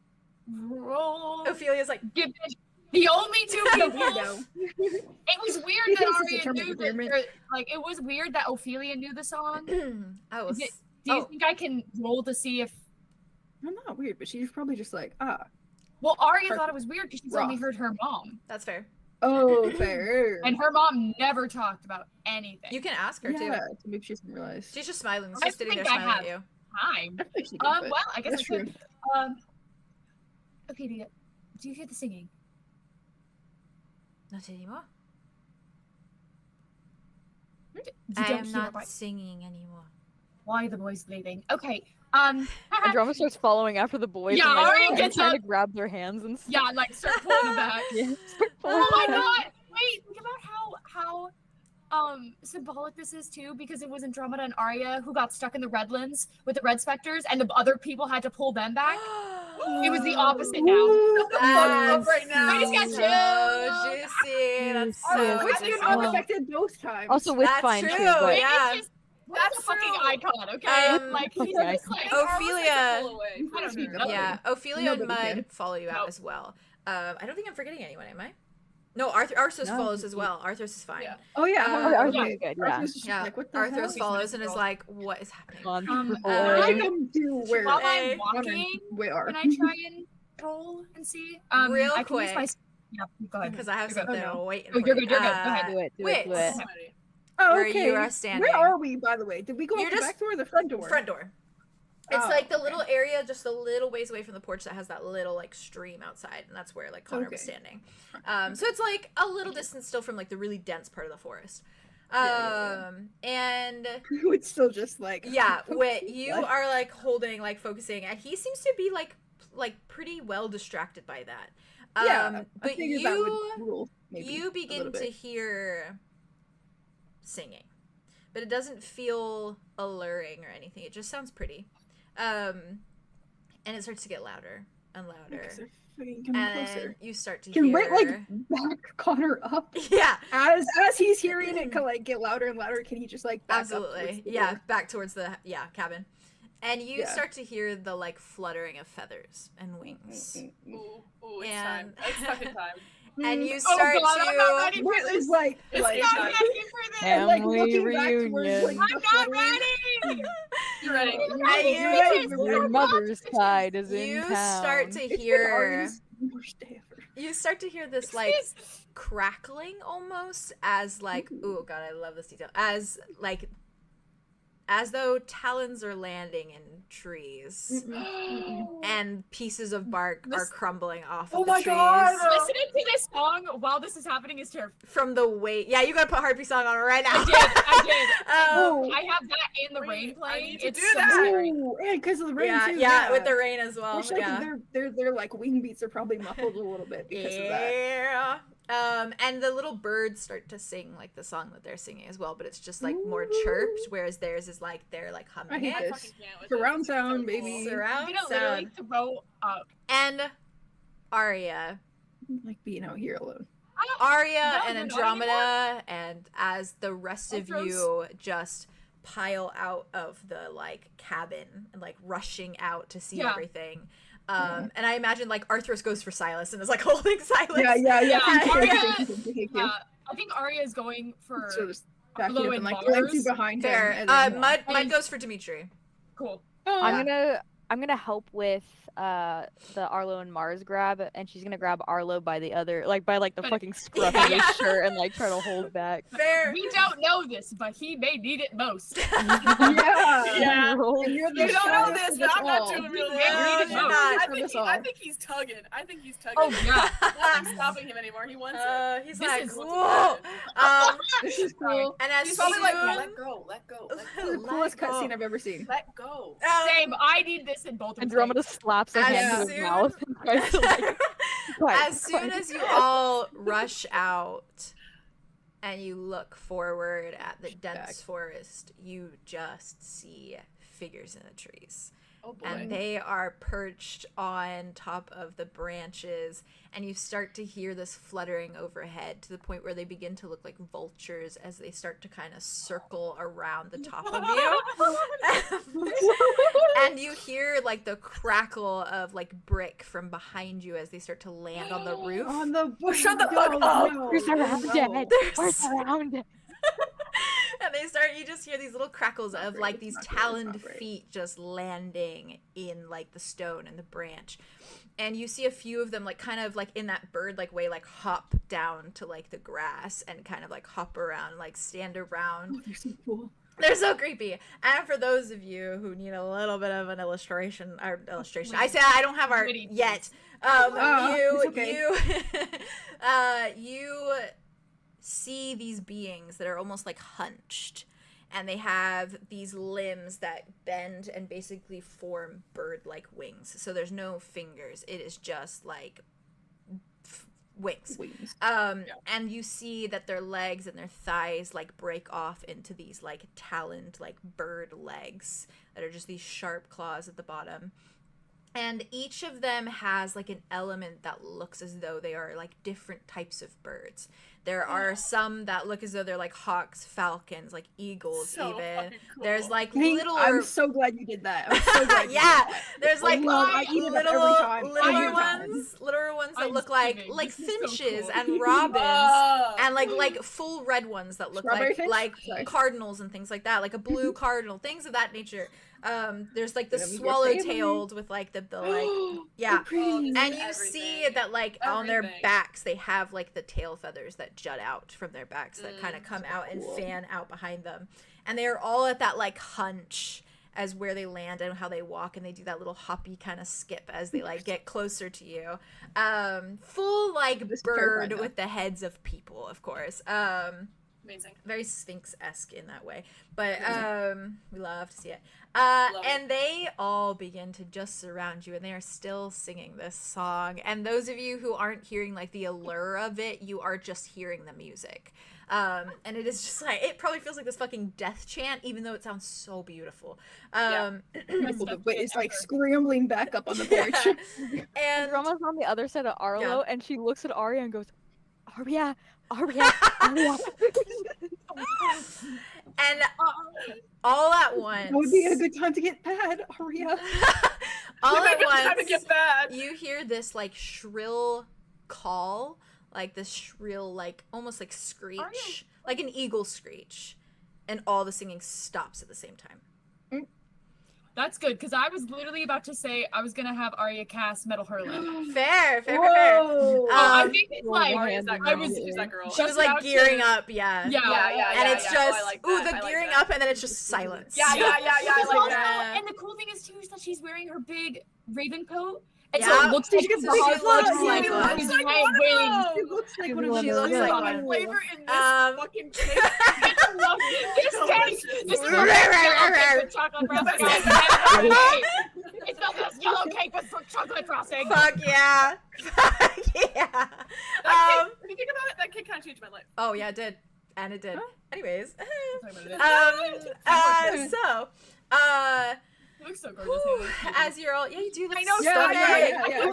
roll? Ophelia's like, Give it the only two The people. weirdo. It was weird He that thinks it's a Arya term of knew endearment. that. Like it was weird that Ophelia knew the song. oh, Is it- Do you oh. think I can roll to see if? I'm not weird, but she's probably just like, ah. Well, Arya Her- thought it was weird because she's only Roth. heard her mom, That's fair. Oh, fair. and her mom never talked about anything. You can ask her yeah, too. maybe she doesn't realize. She's just smiling. I She's sitting there think I smiling at have- you. Time. I think she did, but Well, I guess I that's could. true. Okay, do you hear the singing? Not anymore. You I don't am hear not why- singing anymore. Why are the boys leaving? Okay. Andromeda starts following after the boys Yeah, and like, Arya gets trying up. to grab their hands and stuff. Yeah, like start pulling them back. Yeah, start pulling Oh my them back. god! Wait, think about how symbolic this is too, because it was Andromeda and Arya who got stuck in the Redlands with the Red Specters, and the other people had to pull them back. It was the opposite now. Ooh, That's right now. I just got so chills. juicy. That's Oh, so Which juicy. you know affected both times. Also with That's fine true, too, but yeah. It's just, that's a fucking true. icon, okay? Like he's Okay. just like Ophelia. I don't need that. Yeah, Ophelia and Nobody Mud did. follow you out Nope. as well. I don't think I'm forgetting anyone, am I? No, Arthos No. follows as well. Arthos is fine. Yeah. Oh yeah, Oh, yeah, okay. good, yeah. Arthur's just Yeah, like, what the Arthos hell? follows and is like, what is happening? on I boy. come to where While Hey. I'm walking, we are. can I try and roll and see? Real I can use quick. my. Yeah, go ahead. Because I have You're good. something Oh, no. waiting Oh, for you're you. good, you're good. Go ahead. Do it, do it, Wits. do it. Oh, Where okay. you are standing. Where are we, by the way? Did we go You're out the just- back door or the front door? Front door. It's Oh, like the okay. little area just a little ways away from the porch that has that little like stream outside, and that's where like Connor was Okay. standing. So it's like a little distance still from like the really dense part of the forest. Yeah, And It's still just like yeah, Wit, you What? are like holding, like focusing, and he seems to be like pretty well distracted by that. Yeah, I But figured that would rule, maybe, you a begin little to bit. hear singing, but it doesn't feel alluring or anything. It just sounds pretty, and it starts to get louder and louder, Because they're fucking coming and closer. you start to Can hear. Wit like back Connor up Yeah, as he's hearing it like get louder and louder? Can he just like back up absolutely. towards the Yeah, door? back towards the cabin, and you Yeah. start to hear the like fluttering of feathers and wings. Ooh, it's And- time. It's fucking time. And you Oh start god, I'm not ready to. for Wit this. is like It's like I'm time. not ready for this. and, like Family looking back towards reunion. like I'm the not fluttering. ready. You're ready. you- Your mother's tide is in You town. start to It's been hear. Ari's worst day ever. You start to hear this like crackling almost as like oh god, I love this detail, as though talons are landing in trees and pieces of bark are This- crumbling off Oh of the my trees God! Listening to this song while this is happening is terrifying. from the weight. Yeah, you gotta put Harpy song on right now. I did. Oh. I have that in the Wait, rain I playing. need to It's do so that. scary. Ooh, and because of the rain yeah, too. yeah, with the rain as well. Which, like, Yeah. their like wing beats are probably muffled a little bit because of that. Yeah. And the little birds start to sing like the song that they're singing as well, but it's just like more chirped, whereas theirs is like they're like I humming hate it. this. Surround sound, baby. I'm Surround gonna literally sound. throw up. And Arya. Like being out here alone. Arya No, and we're not Andromeda, and as the rest of Arthros. you just pile out of the like cabin and like rushing out to see Yeah. everything. And I imagine like Arthros goes for Silas and is like holding Silas. Yeah. Yeah, Thank you, Arya- thank you. Yeah, I think Arya is going for So just back Arlo up and and like Mars. glancing behind Fair. him. And then, Mud goes for Dimitri. cool. I'm gonna help with the Arlo and Mars grab, and she's gonna grab Arlo by the other, like by the fucking scruff of his shirt and like try to hold back. Fair. We don't know this, but he may need it most. Yeah. Roll. You're the You don't know shyest this, of but us I'm not all. doing really Yeah, well. read it out. I think he's tugging. I think he's tugging. Oh yeah. Nothing's stopping him anymore. He wants it. He's This like, is- whoa. This is cool. And as He's probably like, soon- let go, let go, let This is the go, coolest Let go. cutscene I've ever seen. let go. Same. I need this in both of Andromeda slaps a As hand to his soon- mouth and tries to like. quiet, As soon quiet. as you all rush out and you look forward at the dense forest, you just see figures in the trees. Oh boy. And they are perched on top of the branches, and you start to hear this fluttering overhead to the point where they begin to look like vultures as they start to kind of circle around the top of you. And you hear like the crackle of like brick from behind you as they start to land on the roof. On the Shut the fuck up! We're surrounded. We're surrounded. And they start, you just hear these little crackles of like these taloned feet just landing in like the stone and the branch. And you see a few of them like kind of like in that bird like way, like hop down to like the grass and kind of like hop around, like stand around. Oh, they're so cool. They're so creepy. And for those of you who need a little bit of an illustration, I say I don't have art Witty. yet. it's okay. You see these beings that are almost like hunched, and they have these limbs that bend and basically form bird-like wings. So there's no fingers. It is just like wings. And you see that their legs and their thighs like break off into these like taloned like bird legs that are just these sharp claws at the bottom. And each of them has like an element that looks as though they are like different types of birds. There are some that look as though they're like hawks, falcons, like eagles So even. fucking cool. There's like Hank, little I'm so glad you did that. I'm so glad you did yeah, that. there's like I eat it up every time. littler Every time. ones that I'm look like screaming. like This is so finches cool. and robins. Oh. And like full red ones that look Strawberry like finch? like Sorry. cardinals and things like that, like a blue cardinal, things of that nature. There's like the Gonna be your swallow-tailed with like the like yeah. Pretty. And you see that like on their Everything. backs they have like the tail feathers that jut out from their backs that kind of come out and cool. fan out behind them. And they're all at that like hunch as where they land and how they walk, and they do that little hoppy kind of skip as they like get closer to you. Full like This is bird terrifying, though. with the heads of people, of course. Amazing. Very Sphinx-esque in that way, but we love to see it. Love And they all begin to just surround you, and they are still singing this song. And those of you who aren't hearing like the allure of it, you are just hearing the music. And it is just like, it probably feels like this fucking death chant, even though it sounds so beautiful. Wait, it's like scrambling back up on the porch. And Andromeda's on the other side of Arlo, Yeah. and she looks at Arya and goes, Arya, Arya, Arya. and all at once, That would be a good time to get bad, Arya. all at Time to once, get bad. you hear this like shrill call, like this shrill, like almost like screech, like an eagle screech, and all the singing stops at the same time. That's good, because I was literally about to say I was gonna have Arya cast Metal Hurling. Fair. Whoa. I Um, think it's Oh, like Arya, Is that I girl? was- Is that girl? She was Just like about gearing to- up, yeah. Yeah. And it's yeah. just, Oh, I like ooh, that. the I like gearing that. up, and then it's just silence. Yeah, I She's like also- that. And the cool thing is too is that she's wearing her big raven coat, and Yeah. so it looks like She it's looks hard like to one. see She her looks like giant one of wings. She looks like one of She those. looks like Like one. the flavor in this Um, fucking cake. This Rah, cake rah, rah, rah. with chocolate frosting. It's not this yellow cake with chocolate frosting. Fuck yeah. Fuck yeah. When you think about it, that cake kind of changed my life. Oh yeah, it did. And it did. Huh? Anyways. It So, looks so gorgeous. as you're all, yeah, you do look I know, so yeah, good.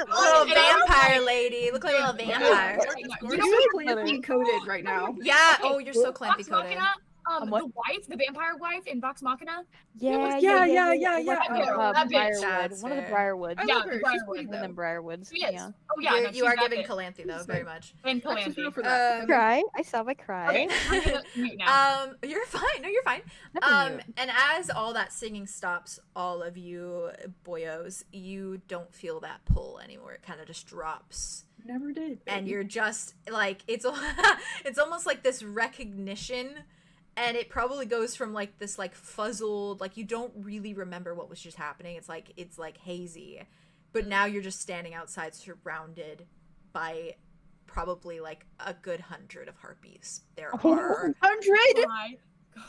Little vampire lady. You look like a little vampire. You're so clearly coded right now. Yeah. Oh, you're so I'm clampy smoking coated. up. what? the wife, the vampire wife in Vox Machina. Yeah. That bitch. Briarwood. One of the Briarwoods. I Yeah, love her. She's Briarwood. pretty One of them though. Briarwoods. She is. Yeah. Oh yeah, no, you she's are that giving bitch. Calanthe though, She's very like- much. And Actually, Calanthe. for that. Cry. I saw my cry. Okay, I'm gonna mute now. You're fine. No, you're fine. Nothing new. And as all that singing stops, all of you boyos, you don't feel that pull anymore. It kind of just drops. Never did. And baby. you're just like it's it's almost like this recognition, and it probably goes from like this like fuzzled, like you don't really remember what was just happening. It's like hazy, but now you're just standing outside surrounded by probably like a good 100 of harpies. There are 100. Oh my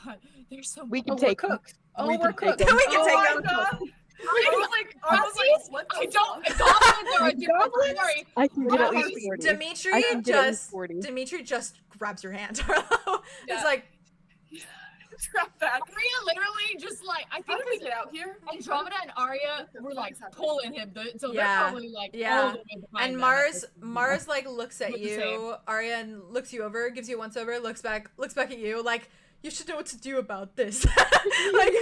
god, there's so We much. can Oh, we're take them. cooked. Oh, we we're can take cooked. them. We can Oh take my them. God. I was like, what the I don't. fuck? Goblins are a different Goblins? story. I can get at Goblins. least 40. Dimitri I can get at least 40. Dimitri just grabs your hand. Arlo. Yeah. It's like Drop back. Arya literally just like I How think did we get out here? Andromeda and Arya were like pulling him, so they're Yeah. probably like Yeah. all the way behind and them. Mars like looks at Look the you, Arya, and looks you over, gives you a once over, looks back at you, like you should know what to do about this. Like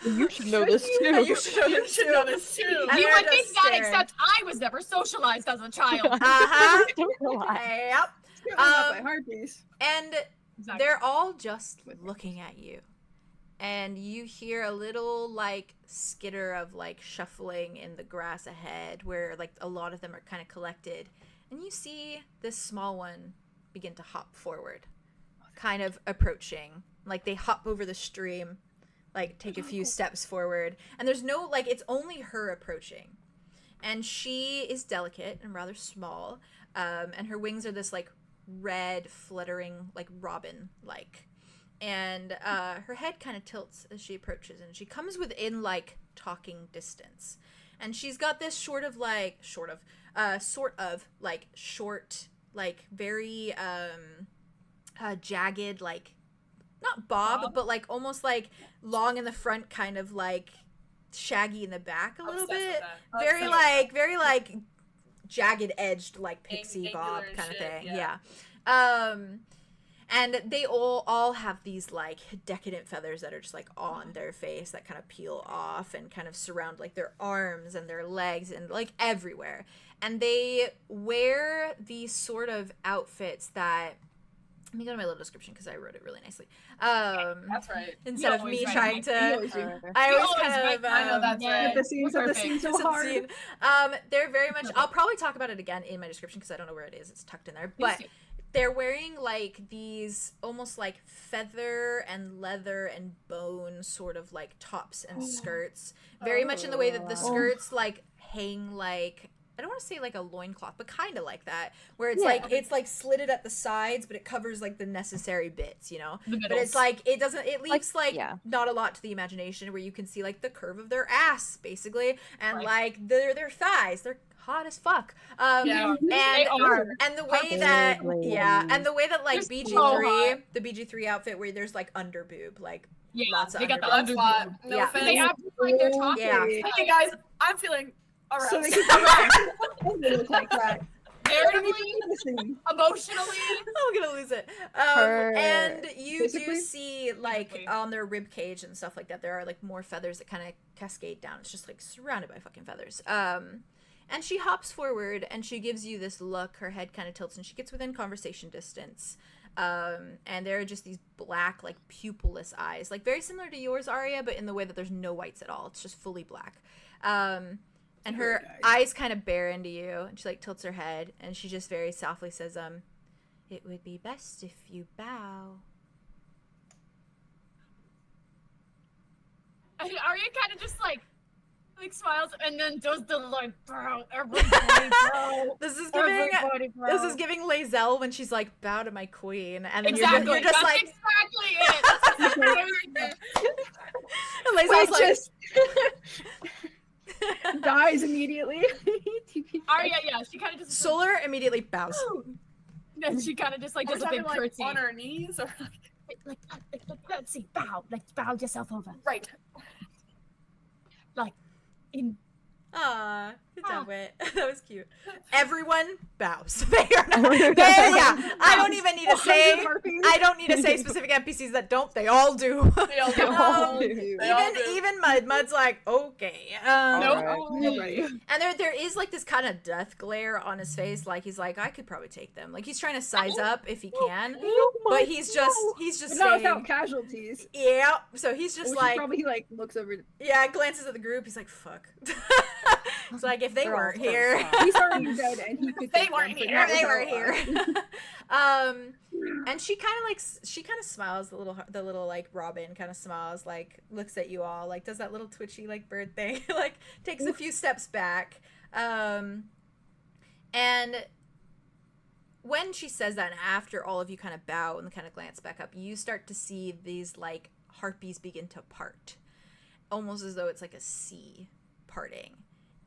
You should know this too. you should know You this should too. know this too. And You they're would think just that, staring. except I was never socialized as a child. Uh-huh. Don't know why. Yep. Get out by Um, harpies. And Exactly. they're all just looking at you. And you hear a little like skitter of like shuffling in the grass ahead where like a lot of them are kind of collected. And you see this small one begin to hop forward, kind of approaching. Like they hop over the stream, like take a few steps forward. And there's no like, it's only her approaching. And she is delicate and rather small. And her wings are this like red fluttering like robin like. And her head kind of tilts as she approaches, and she comes within like talking distance, and she's got this sort of like short like very jagged like not bob but like almost like long in the front, kind of like shaggy in the back a little Obsessed with bit, that. very like jagged edged like pixie Angular bob and kind of shit, thing. yeah. And they all have these like decadent feathers that are just like on their face that kind of peel off and kind of surround like their arms and their legs and like everywhere. And they wear these sort of outfits that, let me go to my little description because I wrote it really nicely. That's right. Instead of always me write trying it. to, You always do. I You always always kind write- of, I know that's Set right. the scene, set the Perfect. scene so Set the hard. scene. They're very much, I'll probably talk about it again in my description because I don't know where it is. It's tucked in there. But they're wearing like these almost like feather and leather and bone sort of like tops and skirts. Very much in the way that the skirts like hang like, I don't want to say like a loincloth, but kind of like that, where it's like slitted at the sides, but it covers like the necessary bits, you know? The But it's middles. like, it leaves like yeah. not a lot to the imagination, where you can see like the curve of their ass basically, and Right. like their thighs. They're hot as fuck. Yeah. They are. And the way that Ugly. and the way that like They're BG3, so hot. the BG3 outfit where there's like under boob, like Yeah, lots of they got the underboob. under. Spot. No Yeah. offense. They have like they're talking. Yeah. Hey guys, I'm feeling aroused. So they can look like that. Narratively, Listen, emotionally. I'm gonna lose it. Her- And you do Physically? see like Physically. on their rib cage and stuff like that, there are like more feathers that kind of cascade down. It's just like surrounded by fucking feathers. And she hops forward and she gives you this look. Her head kind of tilts and she gets within conversation distance. And there are just these black, like pupilless eyes, like very similar to yours, Arya, but in the way that there's no whites at all. It's just fully black. And her Very nice. eyes kind of bear into you, and she like tilts her head, and she just very softly says, "It would be best if you bow." And Arya kind of just like smiles and then does the like bro, everybody bro. This is giving Everybody bro. this is giving 𝐿𝑎𝑒𝑧 when she's like, "Bow to my queen," and then Exactly. you're just That's like, exactly it. That's exactly what I was thinking. 𝐿𝑎𝑒𝑧's like, just dies immediately. Arya, yeah, she kind of just Solar immediately bows. and she kind of just like We're does a talking, big like, curtsy. on our knees or Like curtsy, bow, like bow yourself over. right. In Ah, it's job, Wit. That was cute. Everyone bows. They are not. Yeah, I don't even need to say. I don't need to say specific NPCs that don't. They all do. They all do. Even Mud's like, okay. Right. And there is like this kind of death glare on his face, like he's like, I could probably take them. Like he's trying to size up if he can, but he's just But not without casualties. yeah. So he's just Which like, probably like looks over. yeah, glances at the group. He's like, fuck. It's like if they They're all weren't so here. strong. He's already dead, and he could. They take weren't them, but here. not They without were us. here. And she kind of smiles. The little like Robin kind of smiles, like looks at you all, like does that little twitchy like bird thing, like takes a few steps back. And when she says that, and after all of you kind of bow and kind of glance back up, you start to see these like harpies begin to part, almost as though it's like a sea parting.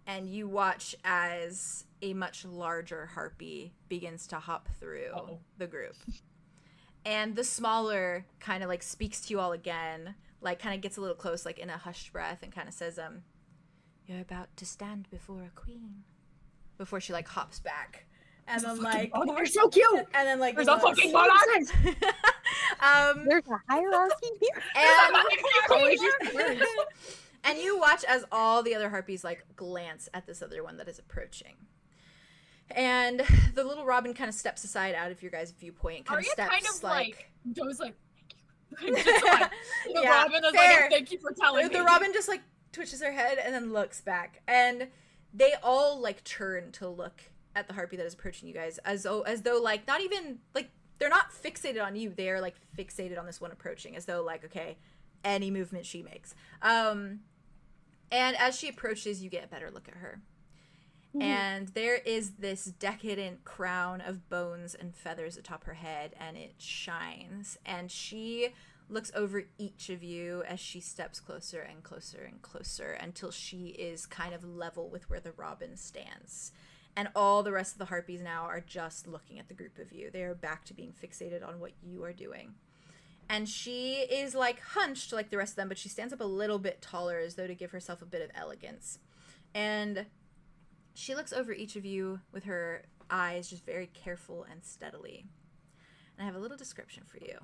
And you watch as a much larger harpy begins to hop through the group. And the smaller kind of like speaks to you all again, like kind of gets a little close, like in a hushed breath, and kind of says, you're about to stand before a queen. Before she like hops back. And then like, Oh, they're so cute. and then like, There's a fucking monarch. There's a hierarchy here. And you watch as all the other harpies like glance at this other one that is approaching. And the little Robin kind of steps aside out of your guys' viewpoint. Kind of Arya steps kind of like goes like, thank you. Just like the Yeah, Robin is fair. like, thank you for telling me. The Robin just like twitches her head and then looks back, and they all like turn to look at the harpy that is approaching you guys, as though like not even like they're not fixated on you. They are like fixated on this one approaching, as though like, okay, any movement she makes. And as she approaches, you get a better look at her. And there is this decadent crown of bones and feathers atop her head, and it shines. And she looks over each of you as she steps closer and closer and closer until she is kind of level with where the Robin stands. And all the rest of the harpies now are just looking at the group of you. They are back to being fixated on what you are doing. And she is like hunched like the rest of them, but she stands up a little bit taller as though to give herself a bit of elegance. And she looks over each of you with her eyes just very careful and steadily. And I have a little description for you.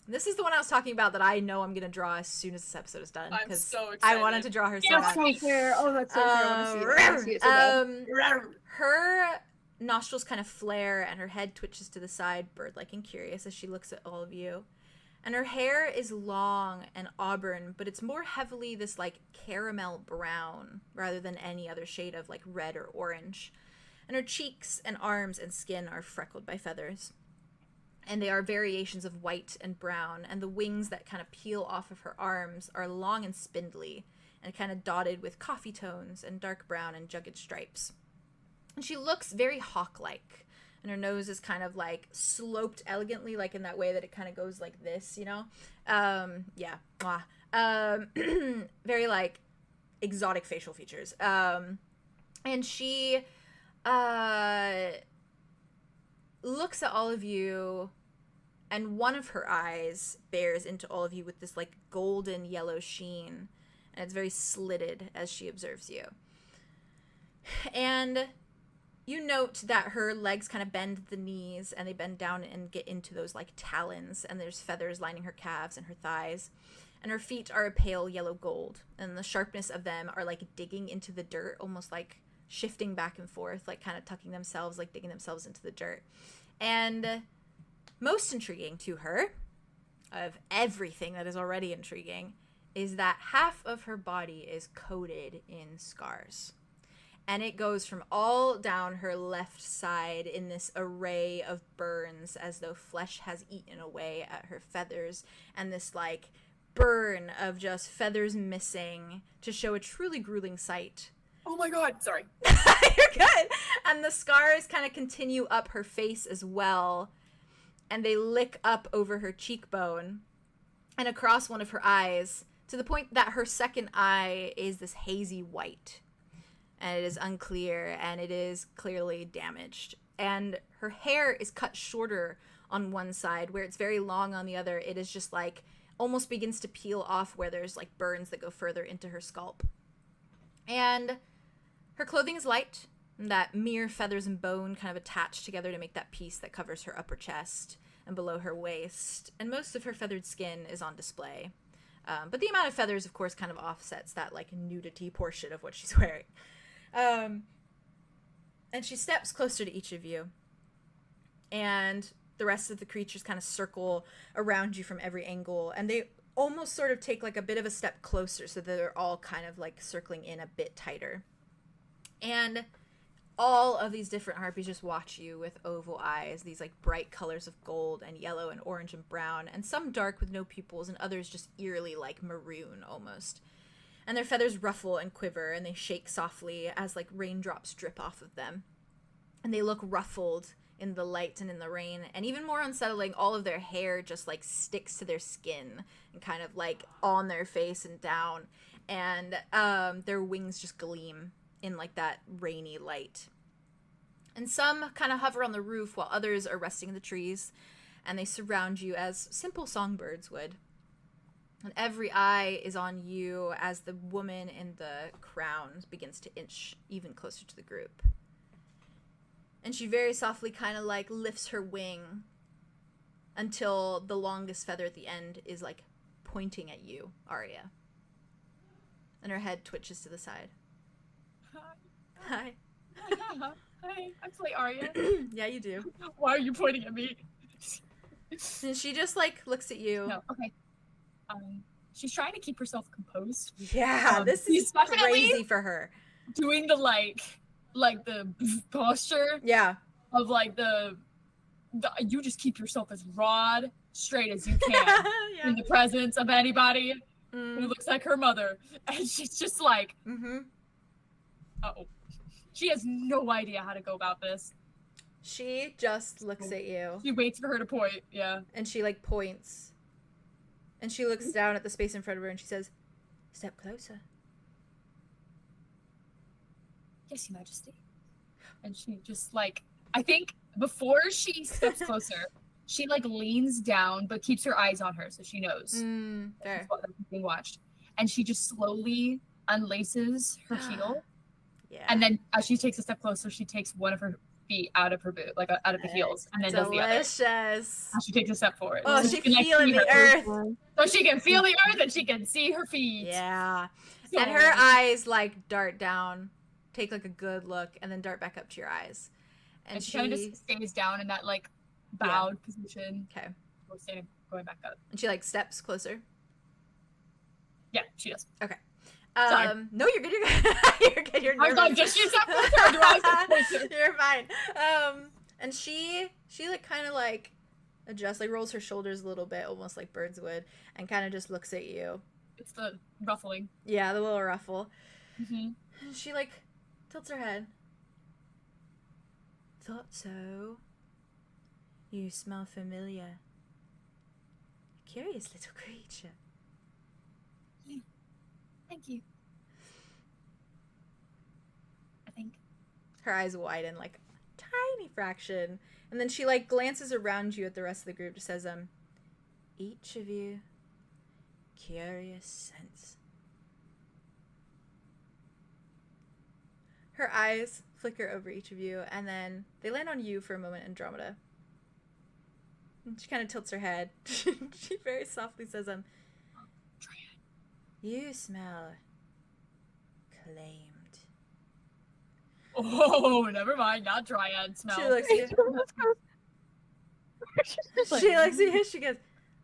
This is the one I was talking about that I know I'm going to draw as soon as this episode is done. I'm so I excited. wanted to draw her so That's much. so fair. Oh, that's so fair. I want to see it. I wanna see it so bad. Her nostrils kind of flare and her head twitches to the side, bird-like and curious, as she looks at all of you. And her hair is long and auburn, but it's more heavily this like caramel brown rather than any other shade of like red or orange. And her cheeks and arms and skin are freckled by feathers. And they are variations of white and brown, and the wings that kind of peel off of her arms are long and spindly, and kind of dotted with coffee tones and dark brown and jagged stripes. And she looks very hawk-like, and her nose is kind of like sloped elegantly, like in that way that it kind of goes like this, you know? Yeah. Very like exotic facial features. And she looks at all of you, and one of her eyes bears into all of you with this like golden yellow sheen, and it's very slitted as she observes you. And you note that her legs kind of bend at the knees, and they bend down and get into those like talons, and there's feathers lining her calves and her thighs. And her feet are a pale yellow gold, and the sharpness of them are like digging into the dirt, almost like shifting back and forth, like kind of tucking themselves, like digging themselves into the dirt. And most intriguing to her, of everything that is already intriguing, is that half of her body is coated in scars. And it goes from all down her left side in this array of burns, as though flesh has eaten away at her feathers, and this like burn of just feathers missing to show a truly grueling sight. Oh my god, sorry. You're good. And the scars kind of continue up her face as well, and they lick up over her cheekbone and across one of her eyes, to the point that her second eye is this hazy white, and it is unclear, and it is clearly damaged. And her hair is cut shorter on one side, where it's very long on the other. It is just like almost begins to peel off where there's like burns that go further into her scalp. And Her clothing is light, and that mere feathers and bone kind of attached together to make that piece that covers her upper chest and below her waist, and most of her feathered skin is on display. But the amount of feathers, of course, kind of offsets that, like, nudity portion of what she's wearing. And she steps closer to each of you, and the rest of the creatures kind of circle around you from every angle, and they almost sort of take, like, a bit of a step closer, so that they're all kind of, like, circling in a bit tighter. And all of these different harpies just watch you with oval eyes, these, like, bright colors of gold and yellow and orange and brown, and some dark with no pupils, and others just eerily, like, maroon almost. And their feathers ruffle and quiver, and they shake softly as, like, raindrops drip off of them. And they look ruffled in the light and in the rain, and even more unsettling, all of their hair just, like, sticks to their skin and kind of, like, on their face and down, and their wings just gleam in, like, that rainy light. And some kind of hover on the roof while others are resting in the trees, and they surround you as simple songbirds would. And every eye is on you as the woman in the crown begins to inch even closer to the group. And she very softly kind of, like, lifts her wing until the longest feather at the end is, like, pointing at you, Arya. And her head twitches to the side. Hi. Hi, I'm Slay Arya. Yeah, you do. Why are you pointing at me? And she just, like, looks at you. No, okay. She's trying to keep herself composed. Yeah, this is she's definitely crazy for her. doing the like the posture Yeah. of like the you just keep yourself as broad, straight as you can Yeah. in the presence of anybody who Mm. looks like her mother, and she's just like, Mm-hmm. uh-oh. She has no idea how to go about this. She just looks at you, She waits for her to point. Yeah. and she, like, points. And she looks down at the space in front of her, and she says, "Step closer." Yes, Your Majesty. And she just like, I think before she steps closer, she like leans down but keeps her eyes on her so she knows Fair. that's being watched. And she just slowly unlaces her heel, Yeah. and then as she takes a step closer, she takes one of her feet out of her boot, like out of the heels, and then does the other. Delicious. And she takes a step forward. Oh, so she can, like, feeling see the her- earth. So she can feel the earth and she can see her feet. Yeah. So- And her eyes, like, dart down, take, like, a good look, and then dart back up to your eyes. And she kind of just stays down in that like bowed position. Okay. Or standing, going back up. And she, like, steps closer. Yeah, she does. No, you're good. You're good. You're good. You're I was like, nervous. does she step closer or do I step closer? You're fine. And she like kind of like adjusts, like rolls her shoulders a little bit, almost like birds would, and kind of just looks at you. It's the ruffling. Yeah, the little ruffle. Mm-hmm. And she like tilts her head. Thought so. You smell familiar. Curious little creature. Thank you. I think. Her eyes widen like a tiny fraction, and then she like glances around you at the rest of the group. Just says, each of you, curious sense. Her eyes flicker over each of you, and then they land on you for a moment, Andromeda. And she kind of tilts her head. She very softly says, you smell claimed. Oh, never mind. Not dryad smell. She looks at you. She looks at you. She goes,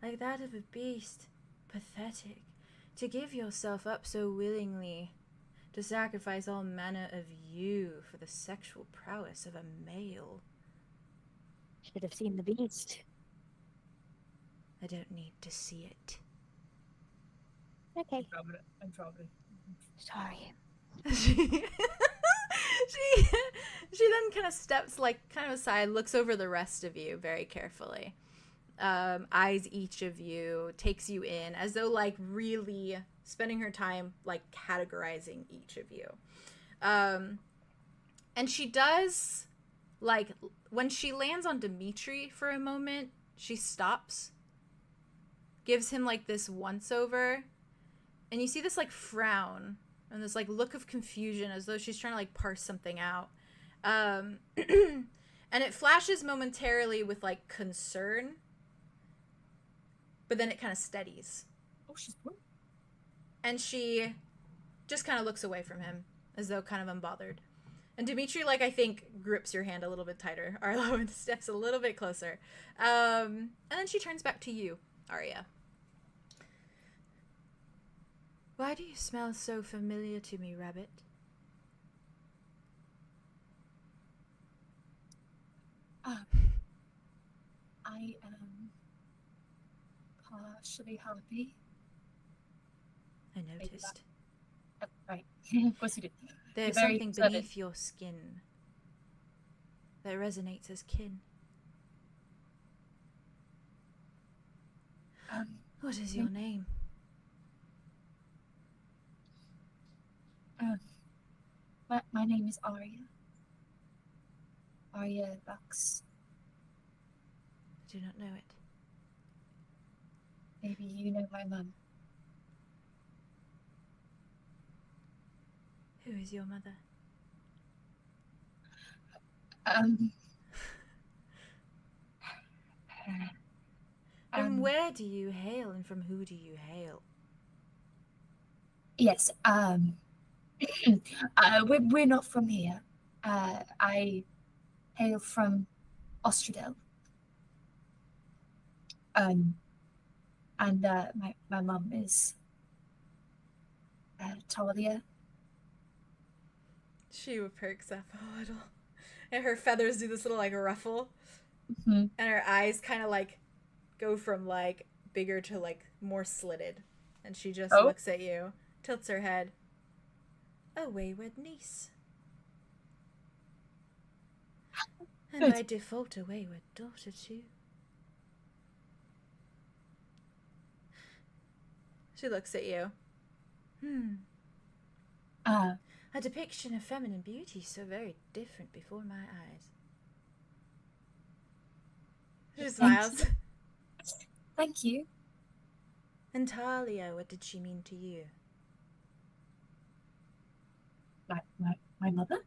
like that of a beast. Pathetic. To give yourself up so willingly. To sacrifice all manner of you for the sexual prowess of a male. Should have seen the beast. I don't need to see it. Okay, Andromeda. sorry. she then kind of steps like kind of aside, looks over the rest of you very carefully, eyes each of you, takes you in as though like really spending her time like categorizing each of you. And she does, like, when she lands on Dimitri for a moment, she stops, gives him like this once over, and you see this like frown and this like look of confusion as though she's trying to like parse something out. And it flashes momentarily with like concern, but then it kind of steadies. Oh, she's blue. And she just kind of looks away from him as though kind of unbothered. And Dimitri, like, I think grips your hand a little bit tighter. Arlo and steps a little bit closer. And then she turns back to you, Arya. Why do you smell so familiar to me, Rabbit? I am partially happy. I noticed. Right. Of course you did. There's You're very something observant. beneath your skin that resonates as kin. What is your name? My name is Arya. Arya Bucks. I do not know it. Maybe you know my mum. Who is your mother? From where do you hail, and from who do you hail? Yes, we're not from here. I hail from Ostradel. And my mum is Talia. She perks up a little, and her feathers do this little like ruffle, Mm-hmm. and her eyes kind of like go from like bigger to like more slitted, and she just looks at you, tilts her head. A wayward niece, and by default a wayward daughter too. She looks at you. A depiction of feminine beauty so very different before my eyes. She smiles. Thank you. And Talia, what did she mean to you? My mother?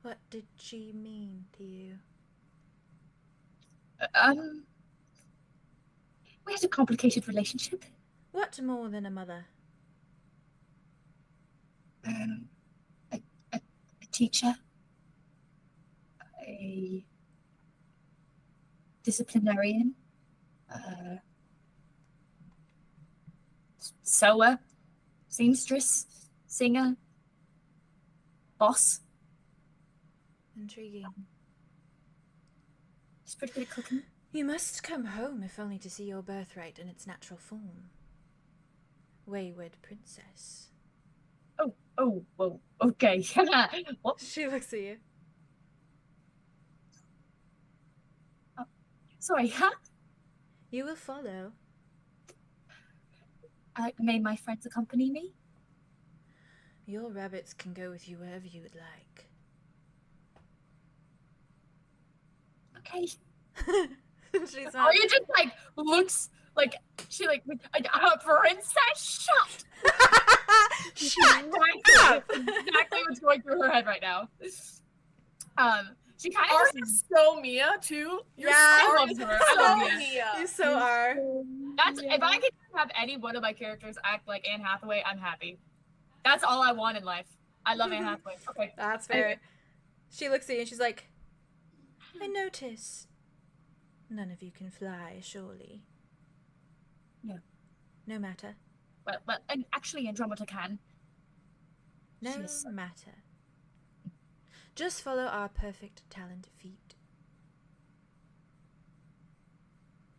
What did she mean to you? We had a complicated relationship. What more than a mother? A teacher, a disciplinarian, sewer, seamstress, singer, boss. Intriguing. She's pretty good at cooking. You must come home if only to see your birthright in its natural form. Wayward princess. Oh, whoa, okay. What? She looks at you. Oh, sorry, huh? You will follow. May my friends accompany me? Your rabbits can go with you wherever you would like. Okay. She's Are you just like looks like she like a princess? Shut. Shut up. Exactly what's going through her head right now. She kind of Arya's so Mia too. You're Yeah, so I love her. I love Mia. Mia. You so are. That's if I could have any one of my characters act like Anne Hathaway, I'm happy. That's all I want in life. I love Anne Hathaway. Okay. That's fair. She looks at you and she's like, I notice none of you can fly, surely. No. No matter. Well, and actually Andromeda can. No She's- matter. Just follow our perfect talent feet.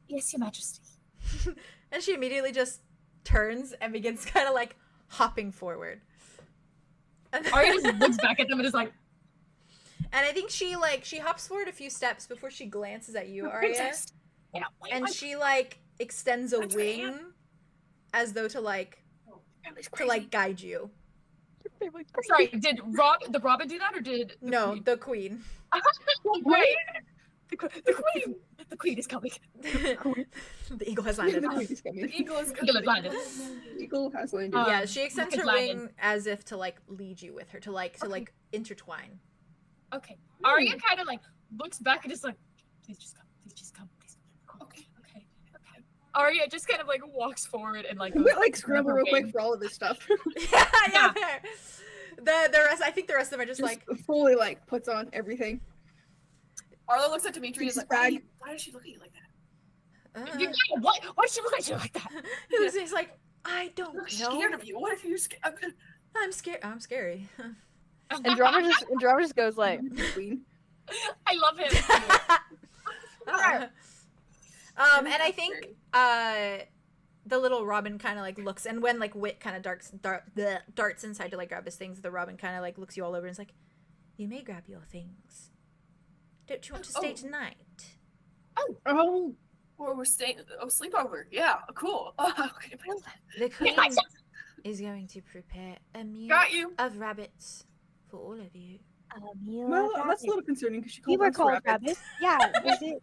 Yes, Your Majesty. And she immediately just turns and begins kind of like hopping forward. And Arya just looks back at them and is like, and I think she hops forward a few steps before she glances at you, Arya. Princess. Yeah, wait, And what? she like extends a That's her wing hand. as though to like Family's to crazy. like guide you. Sorry, did Robin do that or did the No, queen? the queen. Wait. The queen is coming. The eagle has landed. The queen is coming. The eagle is Eagle has landed. Eagle has landed. Yeah, she extends her Rocket wing as if to like lead you with her, to like intertwine. Okay. Arya kind of like looks back and is like, please just come. Please just come. Please come. Okay. Arya just kind of like walks forward and like. We like scramble real quick for all of this stuff. yeah. The rest, I think the rest of them are just like fully like puts on everything. Arlo looks at Dimitri and is like, Bag. why does she look at you like that? What? Why does she look at you like that? He's like, I don't I'm know. scared of you. What if you're scared? I'm scared. I'm scary. Andromeda just goes like, Queen. I love him. And I think the little Robin kind of like looks, and when like Wit kind of darts inside to like grab his things, the Robin kind of like looks you all over and is like, you may grab your things. Don't you want to stay tonight? Oh, Or we're staying. Oh, sleepover. Yeah, cool. Okay. The queen is going to prepare a meal Got you. of rabbits for all of you. well, that's a little concerning because she We called were us called rabbits. rabbits. Yeah, was it?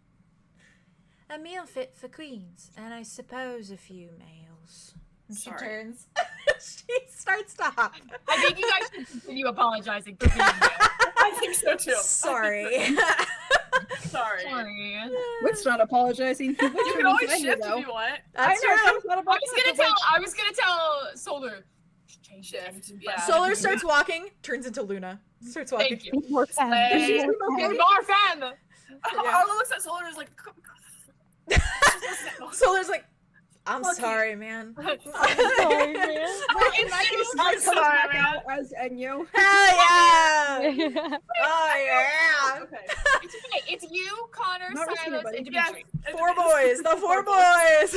A meal fit for queens, and I suppose a few males. And she Sorry. turns. She starts to hop. I think you guys should continue apologizing for being there. I think so too. Sorry. Sorry. Sorry. Wit's not apologizing. He You can always shift if you want. That's I know, true. Wit's not I was gonna tell Solar. Shift. Yeah. Solar starts walking, turns into Luna. Starts walking. Thank you. More fun. Hey. More fan. Arlo looks at Solar and is like, Solar's like, I'm Lucky. sorry, man. In that case, I come sorry, back man. out as Enyo. Hell yeah! Oh yeah! okay. It's you, Connor, Not with Silas, anybody. and Yes. Dimitri. Four boys, the four boys.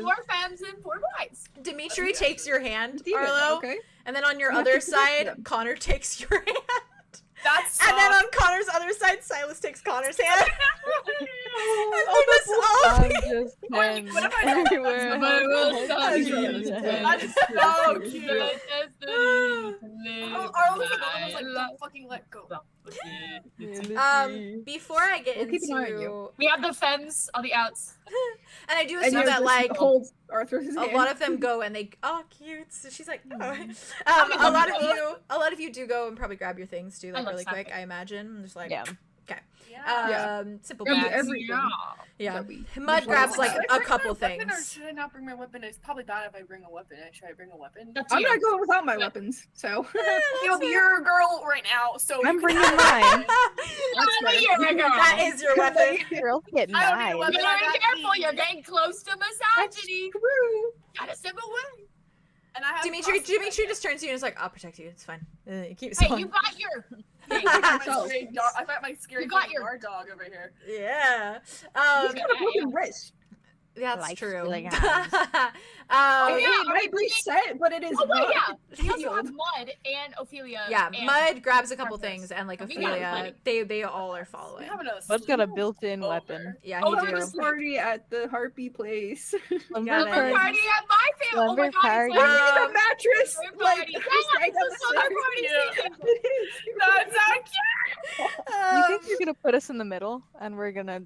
Four femmes and four boys. Dimitri takes your hand, Demon, Arlo, okay. and then on your You have other to protect side, them. Connor takes your hand. That's And then on Connor's other side, Silas takes Connor's hand. And Luna's all I'm just Wait, what if I don't- everywhere. That's so cute. Arlo looks at both of us like, don't fucking let go. Before I get We'll keep an eye on into, you. We have the femmes on the outs. and I do And assume you that just like holds Arthur's a hand. lot of them go and they cute. So she's like, oh. a lot of you do go and probably grab your things too, I like love really quick. Sapphic. I imagine. I'm just like, Yeah. Yeah. simple Grab bags. everything. Yeah, that we- Mud we grabs want. like Should I a bring couple my weapon, or things. should I not bring my weapon? It's probably bad if I bring a weapon. Should I bring a weapon? Up to I'm you. not going without my weapons, so. You're your girl right now, so I'm you bringing can mine. That is your weapon. Girls get I don't need a mine. weapon. You're I got careful. these. You're getting close to misogyny. True. Gotta step away. And I have Dimitri crossbow. just turns to you and is like, I'll protect you. It's fine. Keep it Hey, going. you got your. I got my scary You got little your- guard dog over here. Yeah. He's got a broken wrist. That's Like true. stealing Oh, yeah, it might reset, but it is Oh, wait, not. yeah. We also healed. have Mud and Ophelia. Yeah, and Mud grabs a couple Arthos. things, and like We got Ophelia, they all are We following. have a Mud's got a built-in over. weapon. Yeah, Oh, he there do. was a party at the Harpy place. Lumber Got it. Slumber party. party at my family. Oh my Slumber god, party. it's like The mattress! Slumber Like, party. just Yeah, hang it's up a the slumber stairs. party. It is. That's so cute. Do you think you're gonna put us in the middle and we're gonna?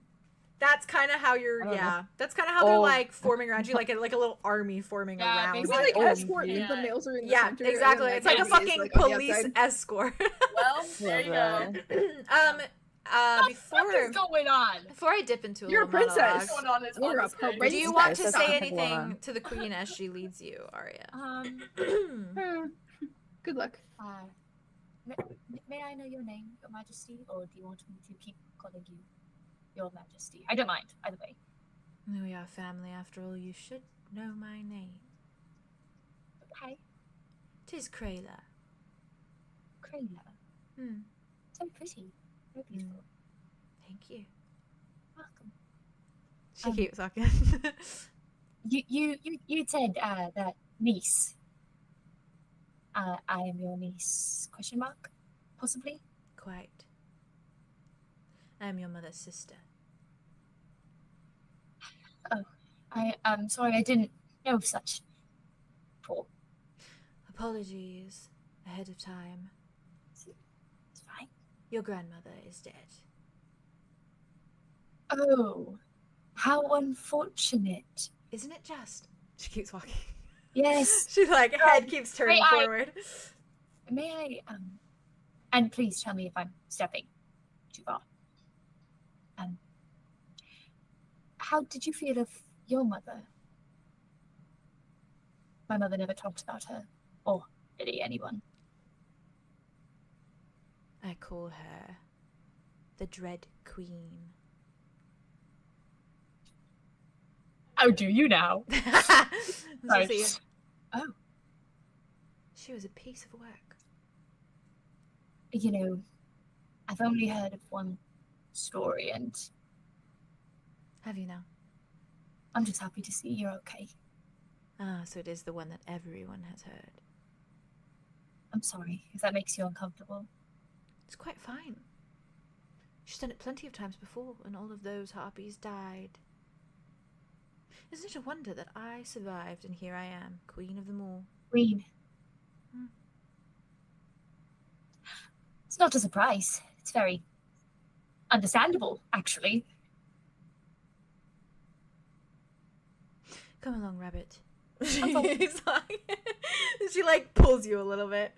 That's kind of how you're. I don't know. Yeah, that's kind of how they're Oh. like forming around you, like a little army forming Yeah, around. We basically. like Oh, escort yeah. the males are in the Yeah, center. and exactly. then, It's like a Andy is, fucking like, on the police outside. escort. Well, there you go. Before What is going on? before I dip into a You're a little monologue, princess. What's going on is You're on a the screen. princess. do you Princess, want to that's say something going anything on. to the queen as she leads you, Arya? Good luck. May I know your name, Your Majesty, or do you want me to keep calling you Your Majesty? I don't mind, either way. We are family after all. You should know my name. Okay, 'Tis Krayla. Krayla. Hmm. So pretty. Very beautiful. Thank you. Welcome. She Um, keeps talking. You said that niece. I am your niece? Question mark? Possibly. Quite. I am your mother's sister. I'm sorry, I didn't know of such. Poor. Apologies ahead of time. It's fine. Your grandmother is dead. Oh, how unfortunate. Isn't it just? She keeps walking. Yes. She's like, head keeps turning forward. May I, and please tell me if I'm stepping too far. How did you feel of your mother? My mother never talked about her, or really anyone. I call her the Dread Queen. How do you now? Right. Oh. She was a piece of work. You know, I've only heard of one story, and Have you now? I'm just happy to see you're okay. Ah, so it is the one that everyone has heard. I'm sorry if that makes you uncomfortable. It's quite fine. She's done it plenty of times before, and all of those harpies died. Isn't it a wonder that I survived, and here I am, queen of them all? Queen. Hmm. It's not a surprise. It's very understandable, actually. Come along, rabbit. following. She's like, she like pulls you a little bit.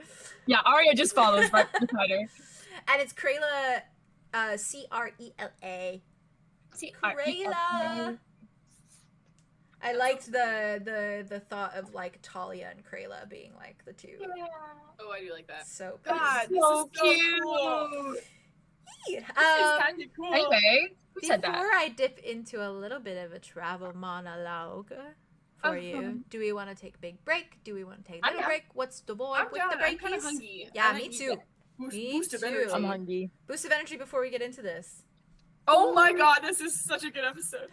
Yeah, Arya just follows right beside her. And it's 𝐂𝐲𝐿𝐴. 𝐶RELA. 𝐂𝐲𝐿𝐴. I liked the thought of like Talia and 𝐂𝐲𝐿A being like the two. Yeah. Oh, I do like that. So God, pretty. this So is so cute. cool. Neat. This is kind of cool. Anyway, who said Before that? I dip into a little bit of a travel monologue for you, do we want to take a big break? Do we want to take a I'm little down. break? What's the boy I'm with down. the I'm kind of breakies? hungry. Yeah, I me need too. Boost, Me boost of too. energy. I'm hungry. Boost of energy before we get into this. Oh my god, this is such a good episode.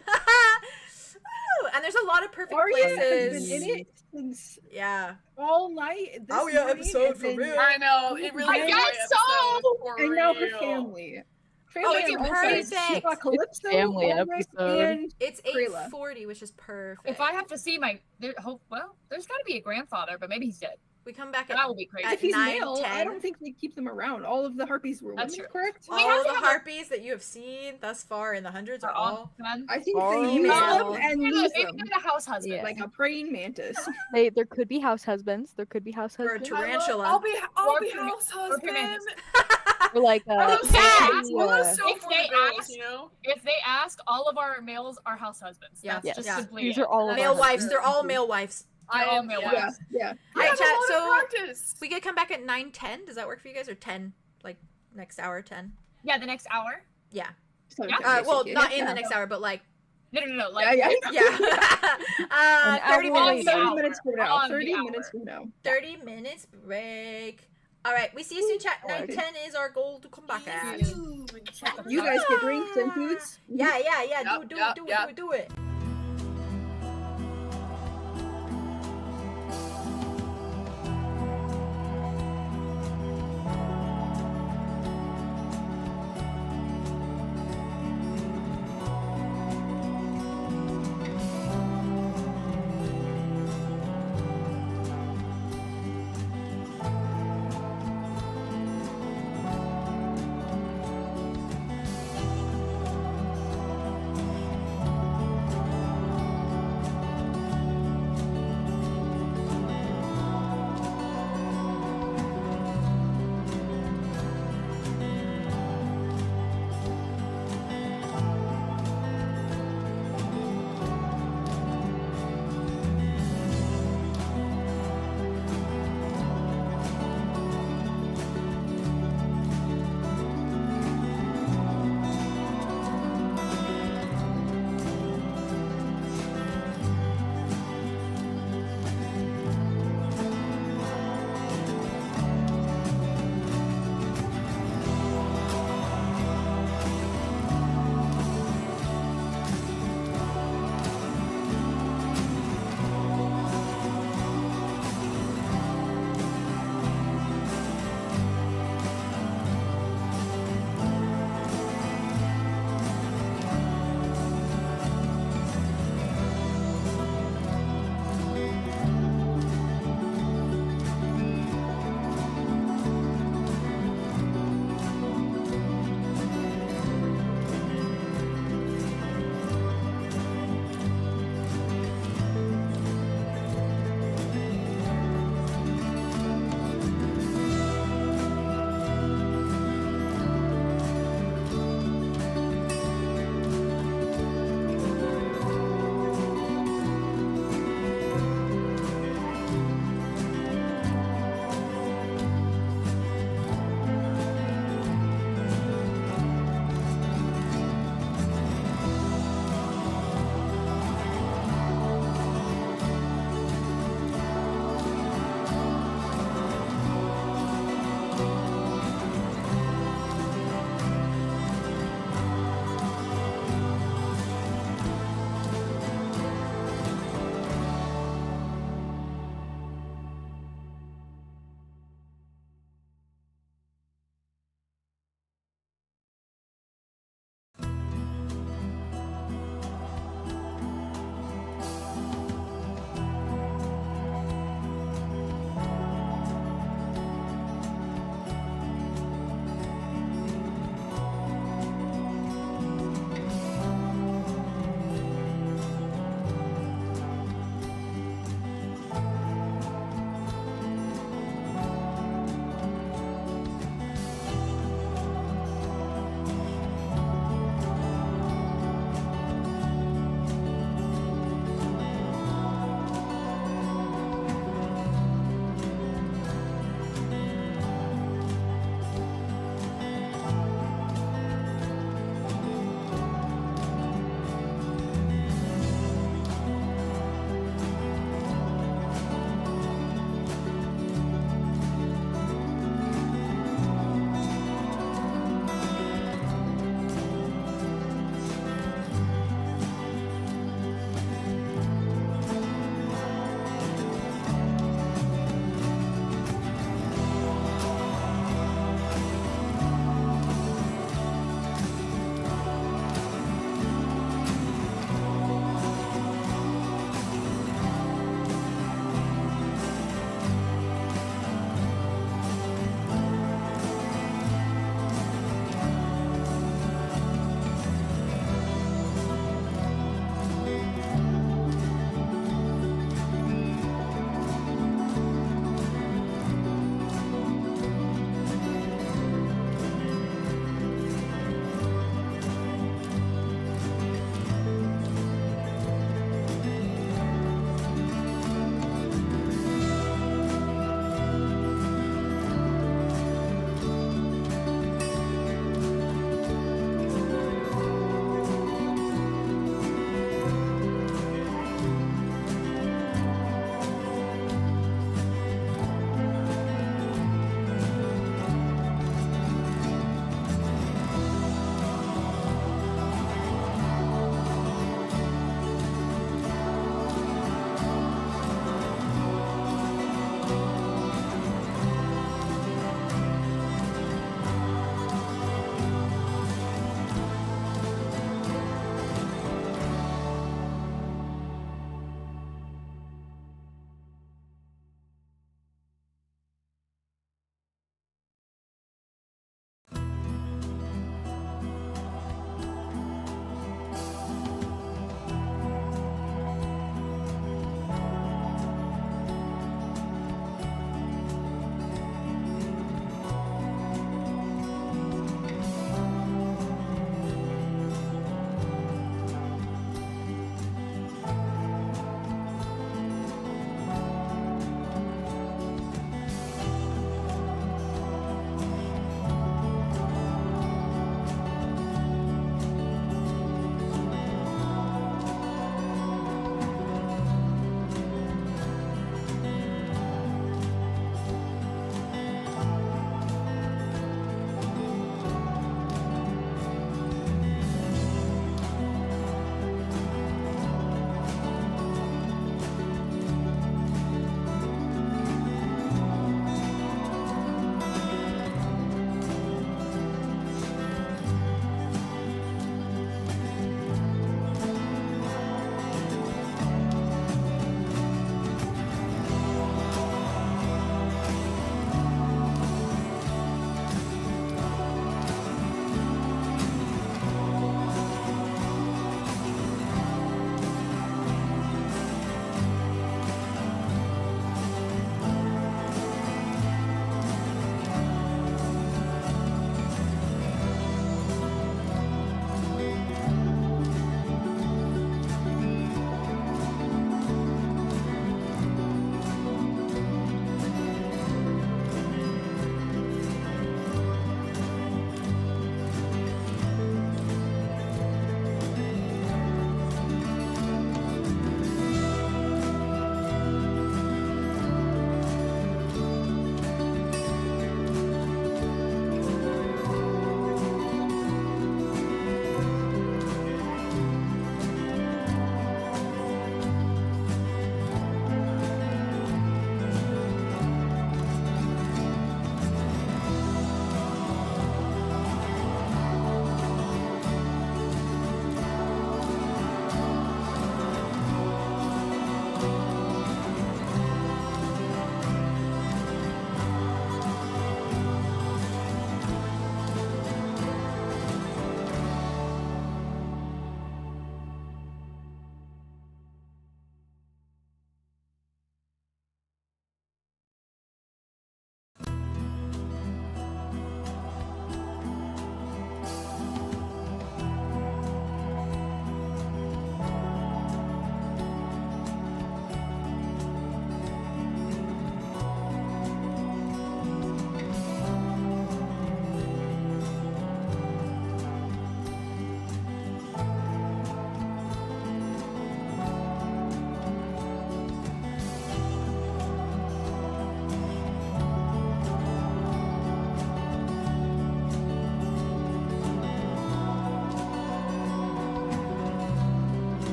Ooh, and there's a lot of perfect Arya has places. been in it since Yeah. all night. This Oh, yeah, morning, episode and for then- real. I know, it really I is guess my so! episode, for And now her real. family. Oh, Family it's on all sides. perfect. She's got Calypso, Family Ulrich, episode. and It's 𝐂𝐲𝐿A. 8:40, which is perfect. If I have to see my, there's got to be a grandfather, but maybe he's dead. we come back That at would be crazy. At if he's 9, male, I 10. don't think they keep them around. All of the harpies were That's women, true. correct? We all have the to have a- harpies that you have seen thus far in the hundreds are all men. I think All they use female. them and Maybe lose they're them. the house husband. Yeah. Like a praying mantis. There could be house husbands. There could be house or a husbands. tarantula. I'll be Or house or husband. Fernandez. Or like Well, maybe, Well, so If for they the girls, ask- you know? If they ask, all of our males are house husbands. Yeah. That's Yes. just Yeah. simply These it. are all of Male our wives. They're all husbands. male wives. They're all male yeah. wives. Yeah. All I right, have a chat. lot of So practice. we could come back at 9:10. Does that work for you guys? Or 10? Like next hour 10? Yeah, the next hour. Yeah. So, Yeah. yes, Well, yes, not yes, in the yeah. next hour, but like No. Yeah, Like, yeah. yeah. An 30 hour minutes. later. 30 minutes from now. On the 30 hour. minutes from now. 30 minutes break. All right, we see you soon, chat. 9:10 is our goal to come back at. You guys get drinks and foods. Yeah. Yep, Do yep, it. yep. Do it.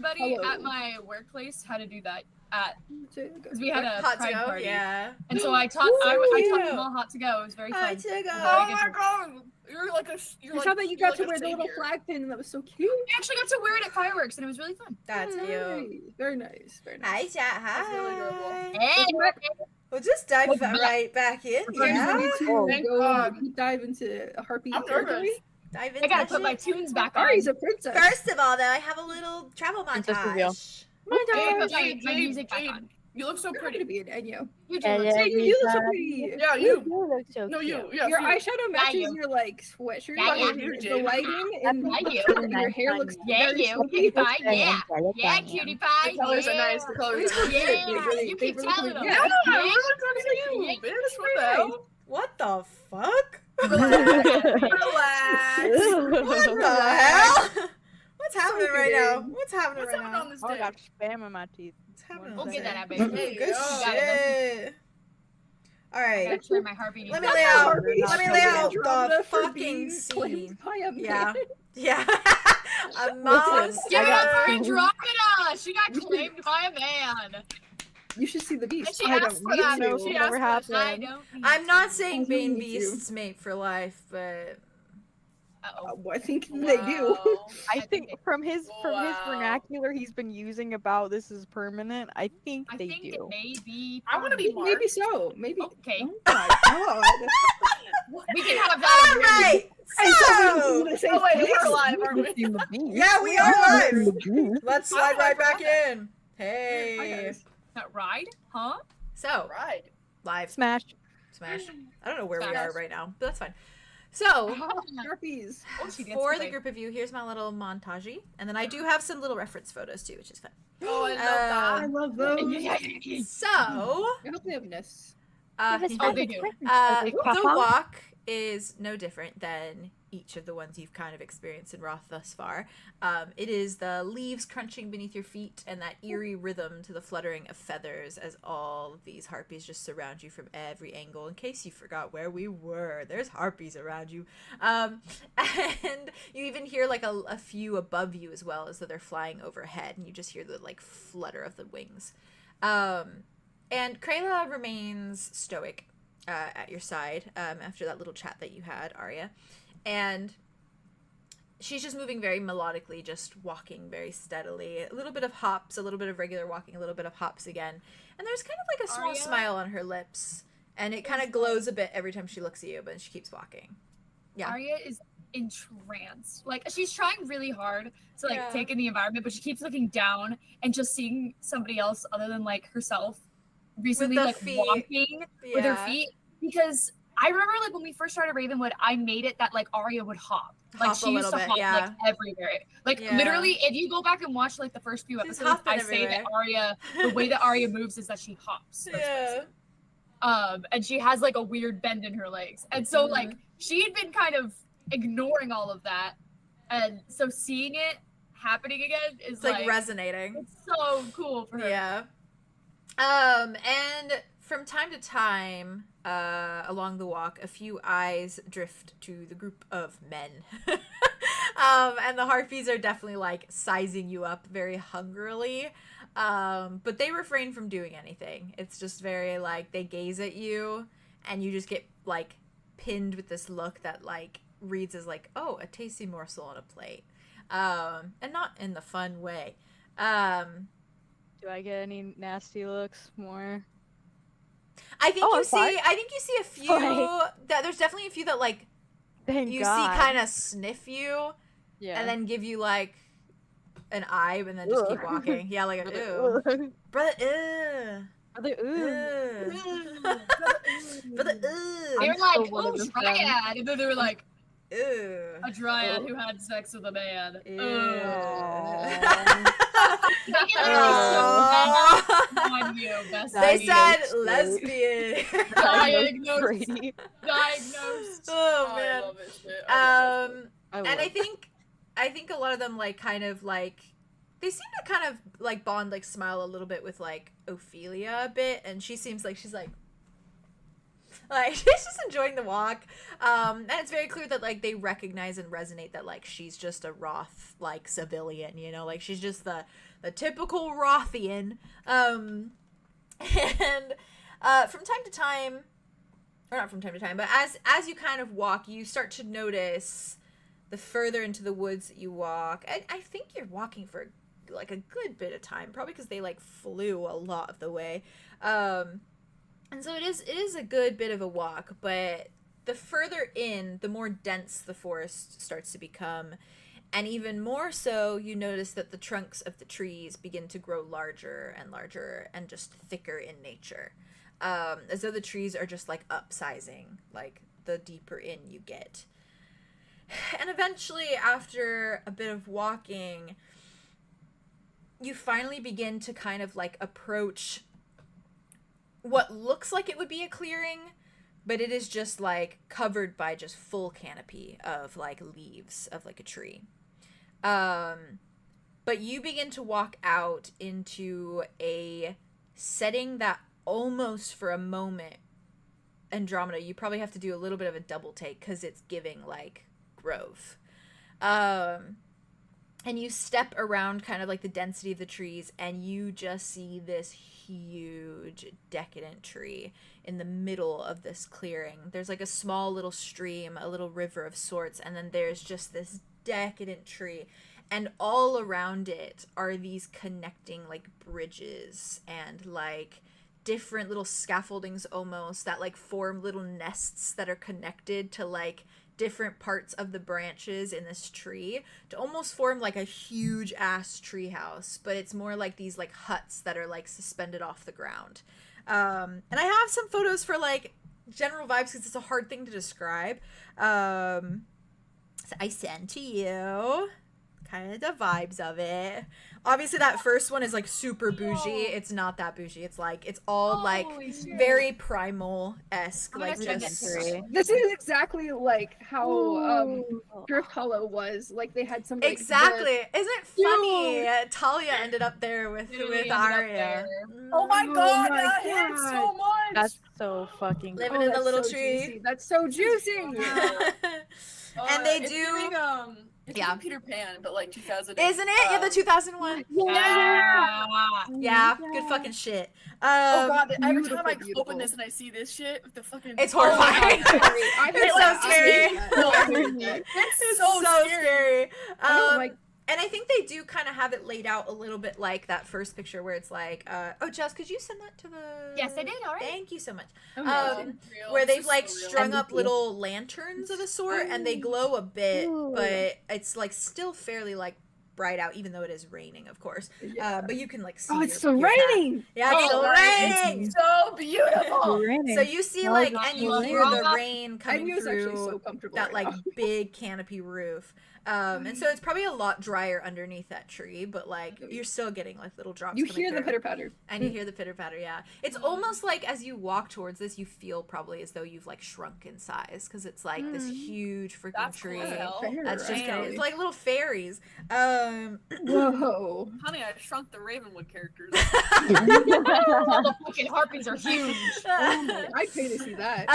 everybody Hello. at my workplace how to do that because we had What, a hot to pride go? party. Yeah. And so I taught I taught them all hot to go. It was very fun. Hot to go. Oh my god! You're like a. You're I like, saw that you you're got to like a wear the little savior. flag pin, and that was so cute. We actually got to wear it at fireworks, and it was really fun. That's cute. Very nice. Very Hi, nice. chat. Hi. That's really adorable. Hey, We'll just dive Welcome back. right back in. Are you Yeah. ready to Thank go God. deep dive into a harpy I'm territory? nervous. Dive I into gotta that put my shit. tunes back on. Ari's a princess. First of all, though, I have a little travel Princess reveal. montage. My I gotta God. put my music back Jade, on. you look so You're happy pretty. to be an Enyo. You do Yeah, look yeah. so Hey, you look so pretty. Yeah, You you. do look so No, cute. you. Yeah, Your you. eyeshadow matches you. your like sweatshirt. Yeah, and you, the Jade. lighting and Yeah, you. your hair looks Yeah, very you. silky. Cutie pie, Very yeah. angelic, Yeah, I am. cutie pie, The colors yeah. are nice. The colors are nice. Yeah, really- you they keep really telling look them. good. Yeah, Yeah. we look good too, bitch. What the hell? What the fuck? Relax. What the hell? What's happening right now? good. What's happening What's right happening now? on this Oh, I day? got spam in my teeth. What's happening We'll on get this that day? out, baby. Hey, Good yo. shit. All I right. gotta turn my harpy Let me music lay on. out. Harpy Let me is lay so out Andromeda the for fucking being scene. claimed by a Yeah. man. Yeah. A monster. Give it up for got- Andromeda! She got claimed by a man. You should see the And beast. she I asked don't for need that. to. She Never asked for that. I happened. don't need I'm not to. saying I Bane need you. Beasts mate for life, but Uh-oh. I think they do. Wow. I think from his Wow. vernacular he's been using about this is permanent. I think I they think do. it may be. I want to be Mark. Maybe so. Maybe. Okay. Oh my god. We can have all that. right. So, So, Oh wait, we're alive, aren't we? yeah, we are live. live. Let's I'm slide right live back for that. in. Hey. That ride? Huh? So, Right. live Smash. smash. I don't know where we Smash. are right now, but that's fine. So, Harpies. Oh, she did for the something. group of you, here's my little montage, and then I do have some little reference photos too, which is fun. Oh, I love I that. love those. So, I hope they have nests. uh, Give us Oh, all they the do. different Uh, photos, the Papa. walk is no different than each of the ones you've kind of experienced in Roth thus far. It is the leaves crunching beneath your feet and that eerie rhythm to the fluttering of feathers as all of these harpies just surround you from every angle. In case you forgot where we were, there's harpies around you. And you even hear like a few above you as well, as though they're flying overhead, and you just hear the like flutter of the wings. And 𝐂𝐻𝐻 remains stoic at your side after that little chat that you had, Arya. And she's just moving very melodically, just walking very steadily. A little bit of hops, a little bit of regular walking, a little bit of hops again. And there's kind of like a small Arya? smile on her lips. And it kind of glows a bit every time she looks at you, but she keeps walking. Yeah. Arya is entranced. Like, she's trying really hard to like Yeah. take in the environment, but she keeps looking down and just seeing somebody else other than like herself recently the like feet. walking with her Yeah. feet. Because I remember like when we first started Ravenwood, I made it that like Arya would hop. Like Hop a she used little to bit, hop yeah. like everywhere. Like Yeah. literally, if you go back and watch like the first few She's episodes, I hopping say that everywhere. Arya, the way that Arya moves is that she hops. most Yeah. places. And she has like a weird bend in her legs. And so like Mm-hmm. she had been kind of ignoring all of that. And so seeing it happening again is It's like resonating. it's so cool for her. Yeah. And from time to time, along the walk, a few eyes drift to the group of men. And the harpies are definitely like sizing you up very hungrily. But they refrain from doing anything. It's just very like they gaze at you and you just get like pinned with this look that like reads as like, oh, a tasty morsel on a plate. And not in the fun way. Do I get any nasty looks more? I think Oh, you I'm see. fine. I think you see a few. Fine. That there's definitely a few that like Thank you God. see kind of sniff you Yeah. and then give you like an eye and then just keep Ugh. walking. Yeah, like a ew, Ugh. brother, ew, Brother, ooh. ew, brother, They were I'm like, still one oh, of them dryad. And then they were like, ew, a dryad who had sex with a man. ew. Ugh. They get Aw. so mad on you, best They buddy. said Diagnosed. lesbian. Diagnosed. Brady. Diagnosed. Oh I man. love this shit. I love this shit. And I think a lot of them like kind of like they seem to kind of like bond, like smile a little bit with like Ophelia a bit, and she seems like she's like she's just enjoying the walk. And it's very clear that like they recognize and resonate that like she's just a Roth like civilian, you know, like she's just the the typical Rothian. And from time to time, or not from time to time, but as you kind of walk, you start to notice the further into the woods that you walk. I think you're walking for like a good bit of time, probably because they like flew a lot of the way. And so it is a good bit of a walk, but the further in, the more dense the forest starts to become. And even more so, you notice that the trunks of the trees begin to grow larger and just thicker in nature. As though the trees are just like upsizing, like the deeper in you get. And eventually, after a bit of walking, you finally begin to kind of like approach what looks like it would be a clearing, but it is just like covered by just full canopy of like leaves of like a tree. But you begin to walk out into a setting that almost for a moment, Andromeda, you probably have to do a little bit of a double take because it's giving like grove. And you step around kind of like the density of the trees and you just see this huge decadent tree in the middle of this clearing. There's like a small little stream, a little river of sorts, and then there's just this decadent tree, and all around it are these connecting like bridges and like different little scaffoldings almost that like form little nests that are connected to like different parts of the branches in this tree to almost form like a huge ass tree house, but it's more like these like huts that are like suspended off the ground. And I have some photos for like general vibes because it's a hard thing to describe. So I sent to you kind of the vibes of it. Obviously that first one is like super bougie. It's not that bougie. It's like it's all like very primal-esque, like just This is exactly like how Drift Hollow was. Like they had some like, exactly. Isn't it funny? Talia ended up there with Arya. Oh my god, my that hit God. so much. That's so fucking Living in the that's little so tree. juicy. That's so juicy. And they it's do giving, it's yeah. giving Peter Pan, but like 2000. Isn't it? Yeah, the 2001. Yeah, good fucking shit. Oh god, every time I beautiful. open this and I see this shit, the fucking It's horrifying. It's so scary. It's so scary. like And I think they do kind of have it laid out a little bit like that first picture where it's like, oh, Jess, could you send that to the... Yes, I did. All right. Thank you so much. Real. Where they've It's like so real. strung up little lanterns of a sort and they glow a bit, Ooh. but it's like still fairly like bright out, even though it is raining, of course. But you can like see. oh, it's your still path. raining. Yeah, it's still raining. It's so beautiful. So you see like, and you hear the rain coming Ivy's actually through so comfortable that right like now. big canopy roof. And so it's probably a lot drier underneath that tree, but like you're still getting like little drops. You coming hear the through. pitter patter. And you hear the pitter patter, yeah. It's almost like as you walk towards this, you feel probably as though you've like shrunk in size because it's like this huge freaking That's tree. cool as hell. That's just Right. it's like little fairies. Whoa. Honey, I shrunk the Ravenwood characters. All the fucking harpies are huge. I'd pay to see that.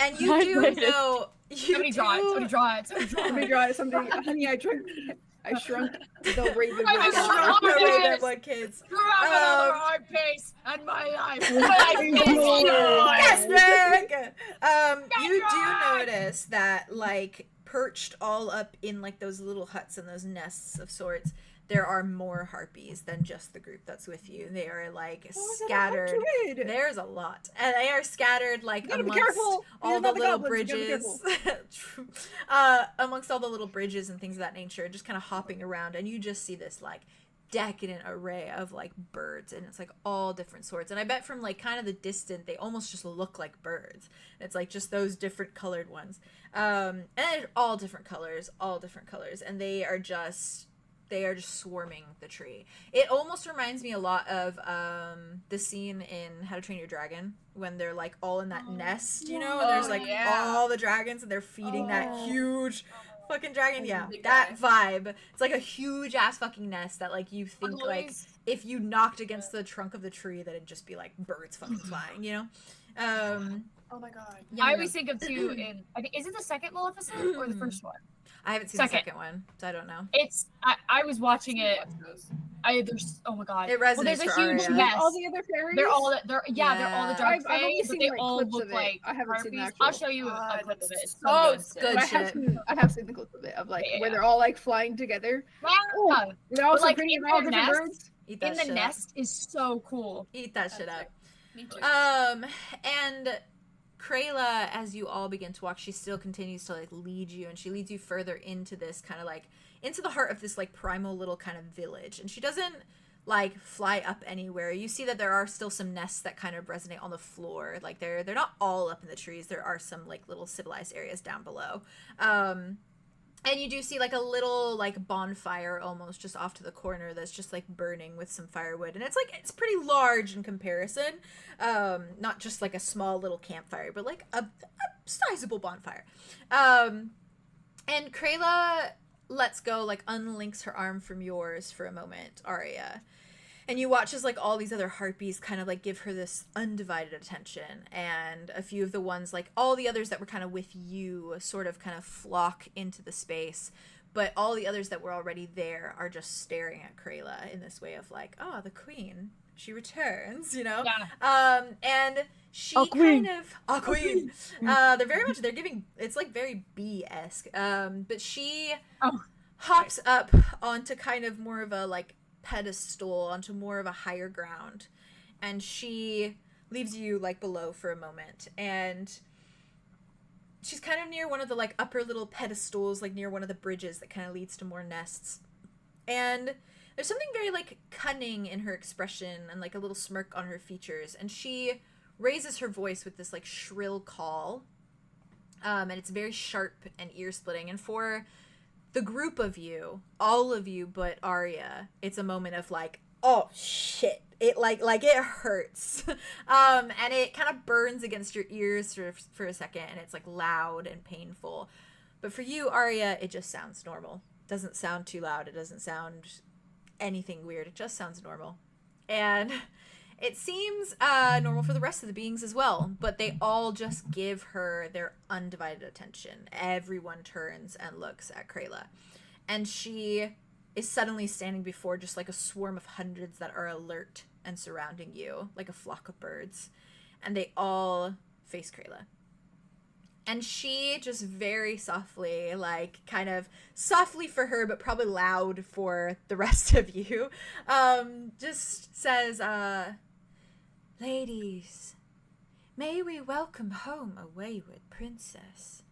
And you do know. Somebody draw it. Somebody draw it. Somebody draw Let me it. draw something. Honey, I shrunk the Raven. I Shrunk the Ravenwood kids. You're out another hard pace and my life. Yes, Rick! You do notice that, like, perched all up in, like, those little huts and those nests of sorts, there are more harpies than just the group that's with you. They are, like, scattered. There's a lot. And they are scattered, like, You gotta be amongst careful. all These the are the little goblins. You gotta be bridges. True. Amongst all the little bridges and things of that nature, just kind of hopping around. And you just see this, like, decadent array of like birds, and it's like all different sorts, and I bet from like kind of the distant they almost just look like birds. It's like just those different colored ones, and they're all different colors, and they are just swarming the tree. It almost reminds me a lot of the scene in How to Train Your Dragon when they're like all in that nest, you know, and there's like all the dragons and they're feeding that huge fucking dragon. Yeah, that vibe. It's like a huge ass fucking nest that like you think like if you knocked against the trunk of the tree that it'd just be like birds fucking flying, you know. Oh my god. I always think of two in. I think is it the second Maleficent or the first one? I haven't seen Second. the second one, so I don't know. It's I was watching it. Watch those. There's oh my god. It resonates there's a for huge Arya. mess. All the other fairies. They're all the dark I've only fae, but seen, they like, all clips look of it. like I haven't seen the harpies. actual- I'll show you a clip of it. It's so Oh, good. it's good I shit. have seen the clips of it of like Yeah. where they're all like flying together. Yeah. They're all But, so like, pretty in and all their different nest- birds. Eat that In the shit nest is so cool. up. Eat that shit up. Me too. And Krayla, as you all begin to walk, she still continues to like lead you, and she leads you further into this kind of like into the heart of this like primal little kind of village. And she doesn't like fly up anywhere. You see that there are still some nests that kind of resonate on the floor. Like they're not all up in the trees. There are some like little civilized areas down below. And you do see like a little like bonfire almost just off to the corner that's just like burning with some firewood, and it's pretty large in comparison. Not just like a small little campfire, but like a sizable bonfire. And Krayla lets go, like unlinks her arm from yours for a moment, Arya. And you watch as like all these other harpies kind of like give her this undivided attention, and a few of the ones, like all the others that were kind of with you, sort of kind of flock into the space, but all the others that were already there are just staring at Krayla in this way of like, oh, the queen, she returns, you know? Yeah. And she queen. kind of, queen. They're giving, it's like very bee-esque. But she hops up onto kind of more of a like pedestal, onto more of a higher ground, and she leaves you like below for a moment, and she's kind of near one of the like upper little pedestals, like near one of the bridges that kind of leads to more nests. And there's something very like cunning in her expression and like a little smirk on her features, and she raises her voice with this like shrill call, and it's very sharp and ear-splitting. And for the group of you, all of you but Arya, it's a moment of like, oh shit, it like it hurts. And it kind of burns against your ears for a second, and it's like loud and painful. But for you, Arya, it just sounds normal. It doesn't sound too loud, it doesn't sound anything weird, it just sounds normal. And it seems normal for the rest of the beings as well, but they all just give her their undivided attention. Everyone turns and looks at Krayla, and she is suddenly standing before just like a swarm of hundreds that are alert and surrounding you, like a flock of birds, and they all face Krayla. And she just very softly, like kind of softly for her, but probably loud for the rest of you, just says, ladies, may we welcome home a wayward princess.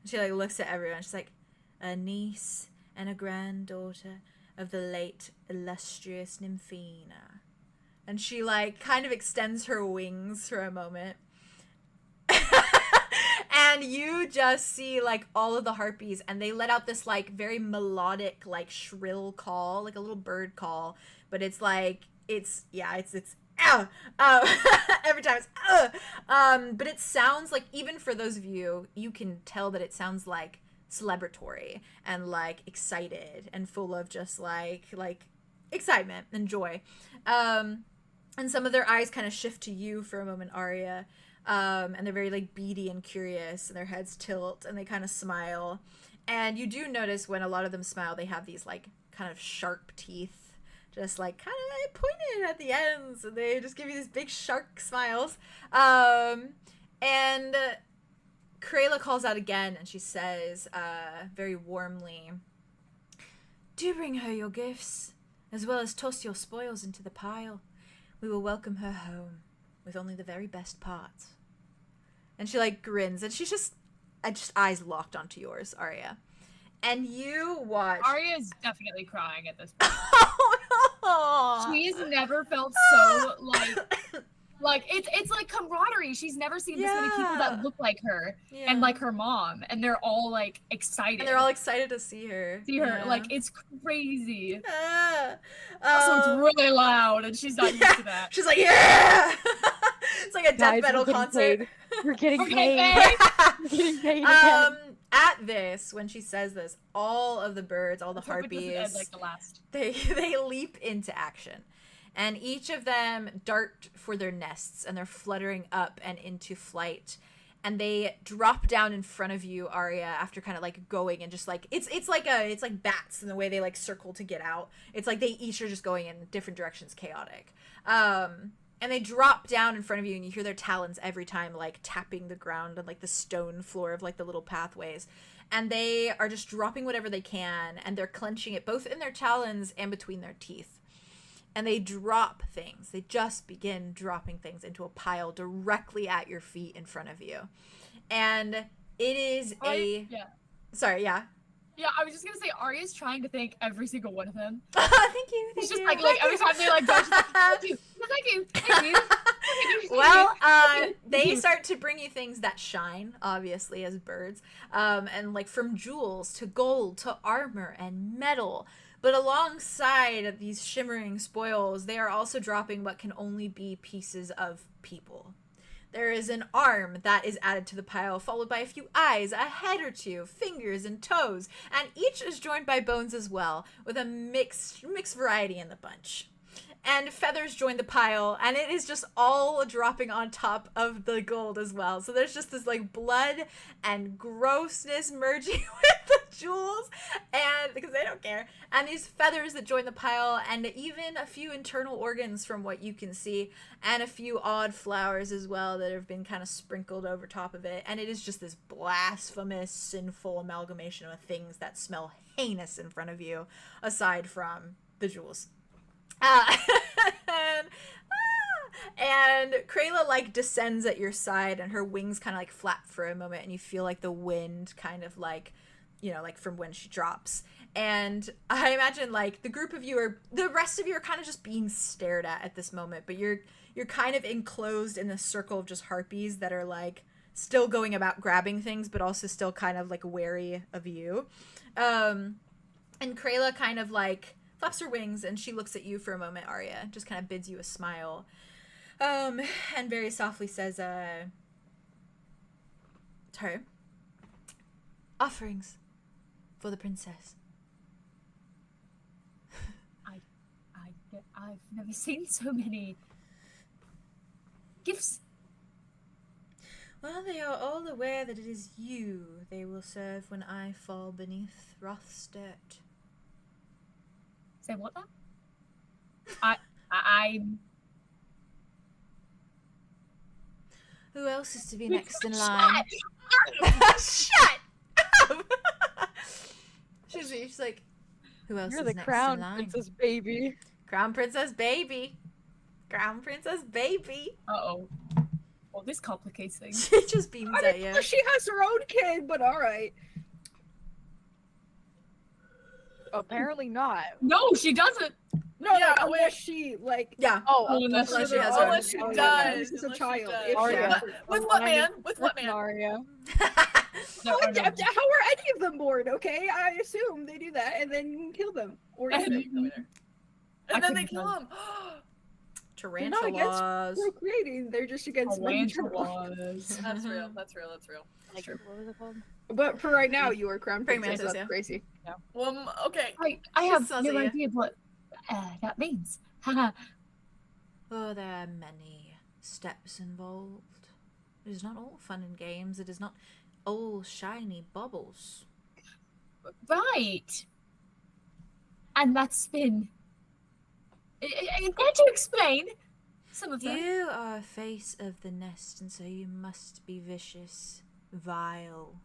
And she like looks at everyone. She's like, a niece and a granddaughter of the late illustrious Nymphina. And she like kind of extends her wings for a moment. And you just see like all of the harpies, and they let out this like very melodic, like shrill call, like a little bird call, but it's like it's every time it's but it sounds like, even for those of you, you can tell that it sounds like celebratory and like excited and full of just like excitement and joy. And some of their eyes kind of shift to you for a moment, Arya. And they're very like beady and curious, and their heads tilt and they kind of smile. And you do notice when a lot of them smile, they have these like kind of sharp teeth, just like kind of like pointed at the ends, and they just give you these big shark smiles. And Krayla calls out again, and she says very warmly, do bring her your gifts, as well as toss your spoils into the pile. We will welcome her home with only the very best parts. And she like grins, and she's just eyes locked onto yours, Arya. And you watch. Arya is definitely crying at this point. Oh, no. She's never felt so like it's like camaraderie. She's never seen this many people that look like her and like her mom, and they're all like excited. And they're all excited to see her. Like it's crazy. So Also, it's really loud, and she's not used to that. She's like, yeah. It's like a death Guys, metal concert. We're getting We're paid. getting paid. We're getting paid again. At this, when she says this, all of the birds, all the Let's hope it doesn't end harpies, like the last. they leap into action, and each of them dart for their nests, and they're fluttering up and into flight. and they drop down in front of you, Arya, after kind of like going and just like it's like bats in the way they like circle to get out. It's like they each are just going in different directions, chaotic. And they drop down in front of you, and you hear their talons every time like tapping the ground and like the stone floor of like the little pathways. And they are just dropping whatever they can, and they're clenching it both in their talons and between their teeth. And they drop things. They just begin dropping things into a pile directly at your feet in front of you. And it is Sorry, yeah. Yeah, I was just gonna say Arya's trying to thank every single one of them. Thank you. It's just you. like every time they like dodge, thank you, thank you, thank you. Well, they start to bring you things that shine, obviously, as birds, and like from jewels to gold to armor and metal. But alongside these shimmering spoils, they are also dropping what can only be pieces of people. There is an arm that is added to the pile, followed by a few eyes, a head or two, fingers and toes, and each is joined by bones as well, with a mixed variety in the bunch. And feathers join the pile, and it is just all dropping on top of the gold as well. So there's just this like blood and grossness merging with the jewels, and because they don't care, and these feathers that join the pile, and even a few internal organs from what you can see, and a few odd flowers as well that have been kind of sprinkled over top of it. And it is just this blasphemous, sinful amalgamation of things that smell heinous in front of you, aside from the jewels. And Krayla like descends at your side, and her wings kind of like flap for a moment, and you feel like the wind kind of like, you know, like from when she drops. And I imagine like the rest of you are kind of just being stared at this moment, but you're kind of enclosed in this circle of just harpies that are like still going about grabbing things, but also still kind of like wary of you. And Krayla kind of like flaps her wings, and she looks at you for a moment, Arya, just kind of bids you a smile, and very softly says, to her, offerings for the princess. I've never seen so many gifts. Well, they are all aware that it is you they will serve when I fall beneath wrath's dirt. Say what now? I'm... Who else is to be next in line? Shut up! She's like, who else You're is the next crown in line? princess, baby. Crown princess baby. Crown princess baby. Uh-oh. Well, this complicates things. She just beams at you. She has her own kid, but all right. Apparently not. No, she doesn't. No, Yeah, like, unless she like. Yeah. Oh, unless she has her own Unless she Oh, does. yeah, this is a Unless she child. does. If she Arya. has With her what own- man? With what man? Arya. No, How are any of them born? Okay, I assume they do that and then kill them or eat them. And then they couldn't kill him. They're not against Tarantulas. procreating; they're just against making children. That's real. That's real. That's real. Like, what was it called? But for right now, you are crown Praying princess. mantis, That's yeah. crazy. Well, okay. I have Sounds no like idea what that means. Haha. Oh, there are many steps involved. It is not all fun and games. It is not all shiny bubbles. Right. And that's been... Care to explain some of them? You are a face of the nest, and so you must be vicious, vile.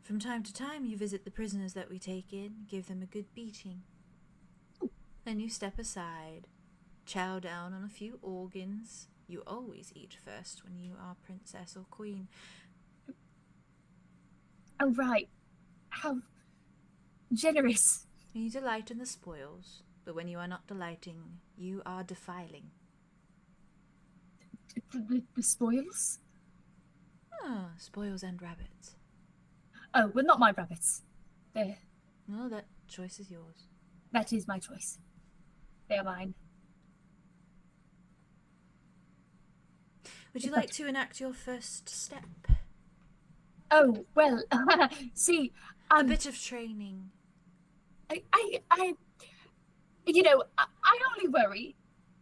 From time to time, you visit the prisoners that we take in, give them a good beating. Then you step aside, chow down on a few organs. You always eat first when you are princess or queen. Oh, right. How generous. You delight in the spoils, but when you are not delighting, you are defiling. The spoils? Ah, spoils and rabbits. Oh, well, not my rabbits. They're, Well, that choice is yours. that is my choice. They are mine. Would you like to enact your first step? Oh, well, see, A bit of training. I you know, I only worry,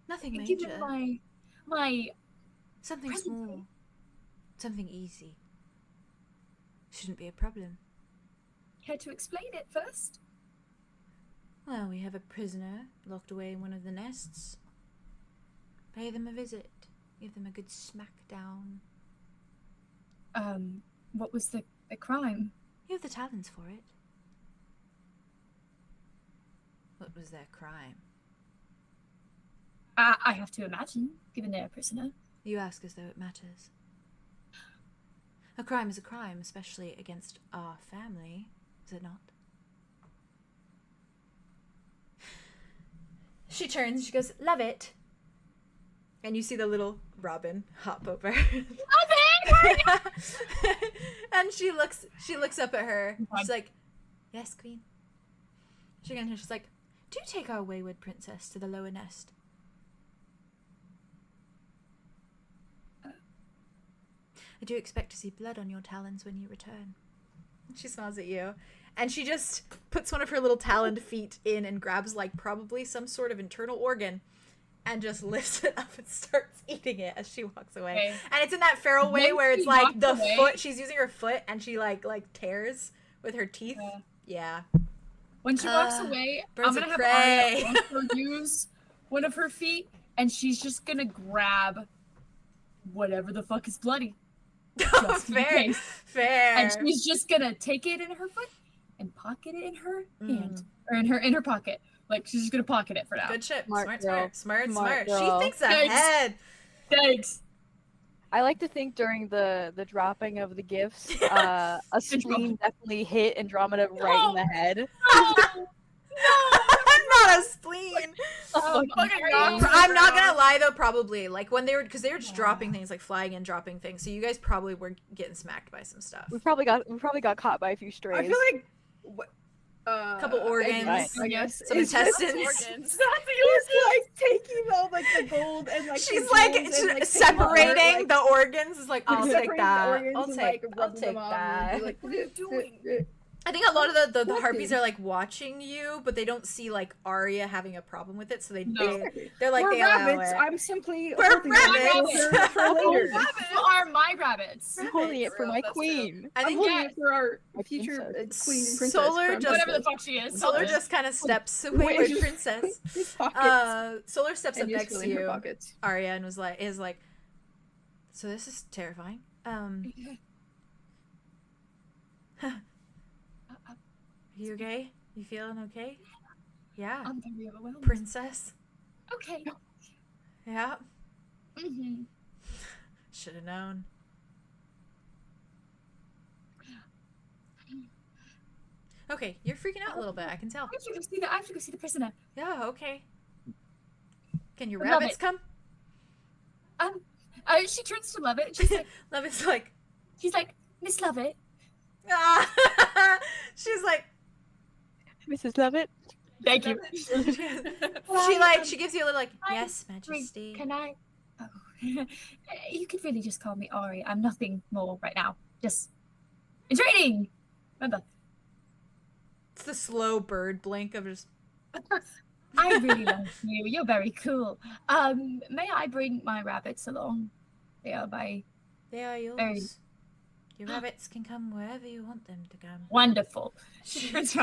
Nothing given major. my Something presence. small. Something easy. Shouldn't be a problem. Care to explain it first? Well, we have a prisoner locked away in one of the nests. Pay them a visit. Give them a good smack down. What was the crime? You have the talents for it. What was their crime? I have to imagine, given they're a prisoner. You ask as though it matters. A crime is a crime, especially against our family, is it not? She turns, she goes, love it. And you see the little Robin hop over. Love it! And she looks up at her. She's like, yes, queen. She's like, do take our wayward princess to the lower nest. I do expect to see blood on your talons when you return. She smiles at you. And she just puts one of her little taloned feet in and grabs, like, probably some sort of internal organ and just lifts it up and starts eating it as she walks away. Okay. And it's in that feral way where it's like the foot, she's using her foot and she, like tears with her teeth. Yeah. When she walks away, I'm going to have Arya also use one of her feet and she's just going to grab whatever the fuck is bloody. Fair. And she's just gonna take it in her foot and pocket it in her hand or in her pocket. Like she's just gonna pocket it for now. Good shit. Smart. She thinks ahead. Thanks. I like to think during the dropping of the gifts, a spleen definitely hit Andromeda right in the head. Not a spleen. I'm not gonna lie though, probably like when they were just dropping things, like flying and dropping things. So you guys probably were getting smacked by some stuff. We probably got caught by a few strays. I feel like a couple organs, I guess. Some intestines. Organs. She's like taking all like the gold and like she's like separating the organs. Is like I'll take that. I'll take that. Like, what are you doing? I think a lot of the harpies are like watching you, but they don't see like Arya having a problem with it, so they're like we're they allow rabbits. it. I'm simply we're rabbits. For later. You are my rabbits. I'm holding it for my queen. I think holding it for our future queen and princess. Solar just whatever the fuck she is. Solar just kind of steps away with princess. Solar steps up next to you, Arya, and is like, so this is terrifying. Are you okay? You feeling okay? Yeah. I'm very overwhelmed. Princess. Okay. Yeah. Mm-hmm. Should have known. Okay, you're freaking out a little bit. I can tell. I have to go see the prisoner. Yeah. Okay. Can your rabbits come? She turns to Lovett. She's like, Lovett's like. She's like, Miss Lovett. She's like. Mrs. Lovett. Thank you. she gives you a little like, yes, Majesty. Can I? Oh. You could really just call me Ari. I'm nothing more right now. Just in training. Remember. It's the slow bird blink of just. I really love you. You're very cool. May I bring my rabbits along? They are yours. Your rabbits can come wherever you want them to come. Wonderful. She starts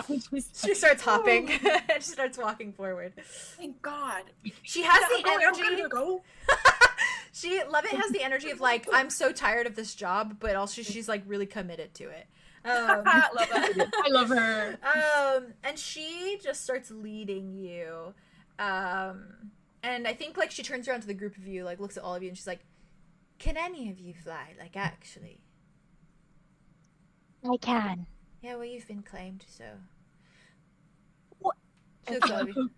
hopping. She starts walking forward. Thank God. She has the energy. Lovett has the energy of like, I'm so tired of this job, but also she's like really committed to it. I love her. And she just starts leading you. And I think like she turns around to the group of you, like looks at all of you, and she's like, "Can any of you fly? Like actually?" I can. Yeah, well, you've been claimed, so. What? She looks at all of you.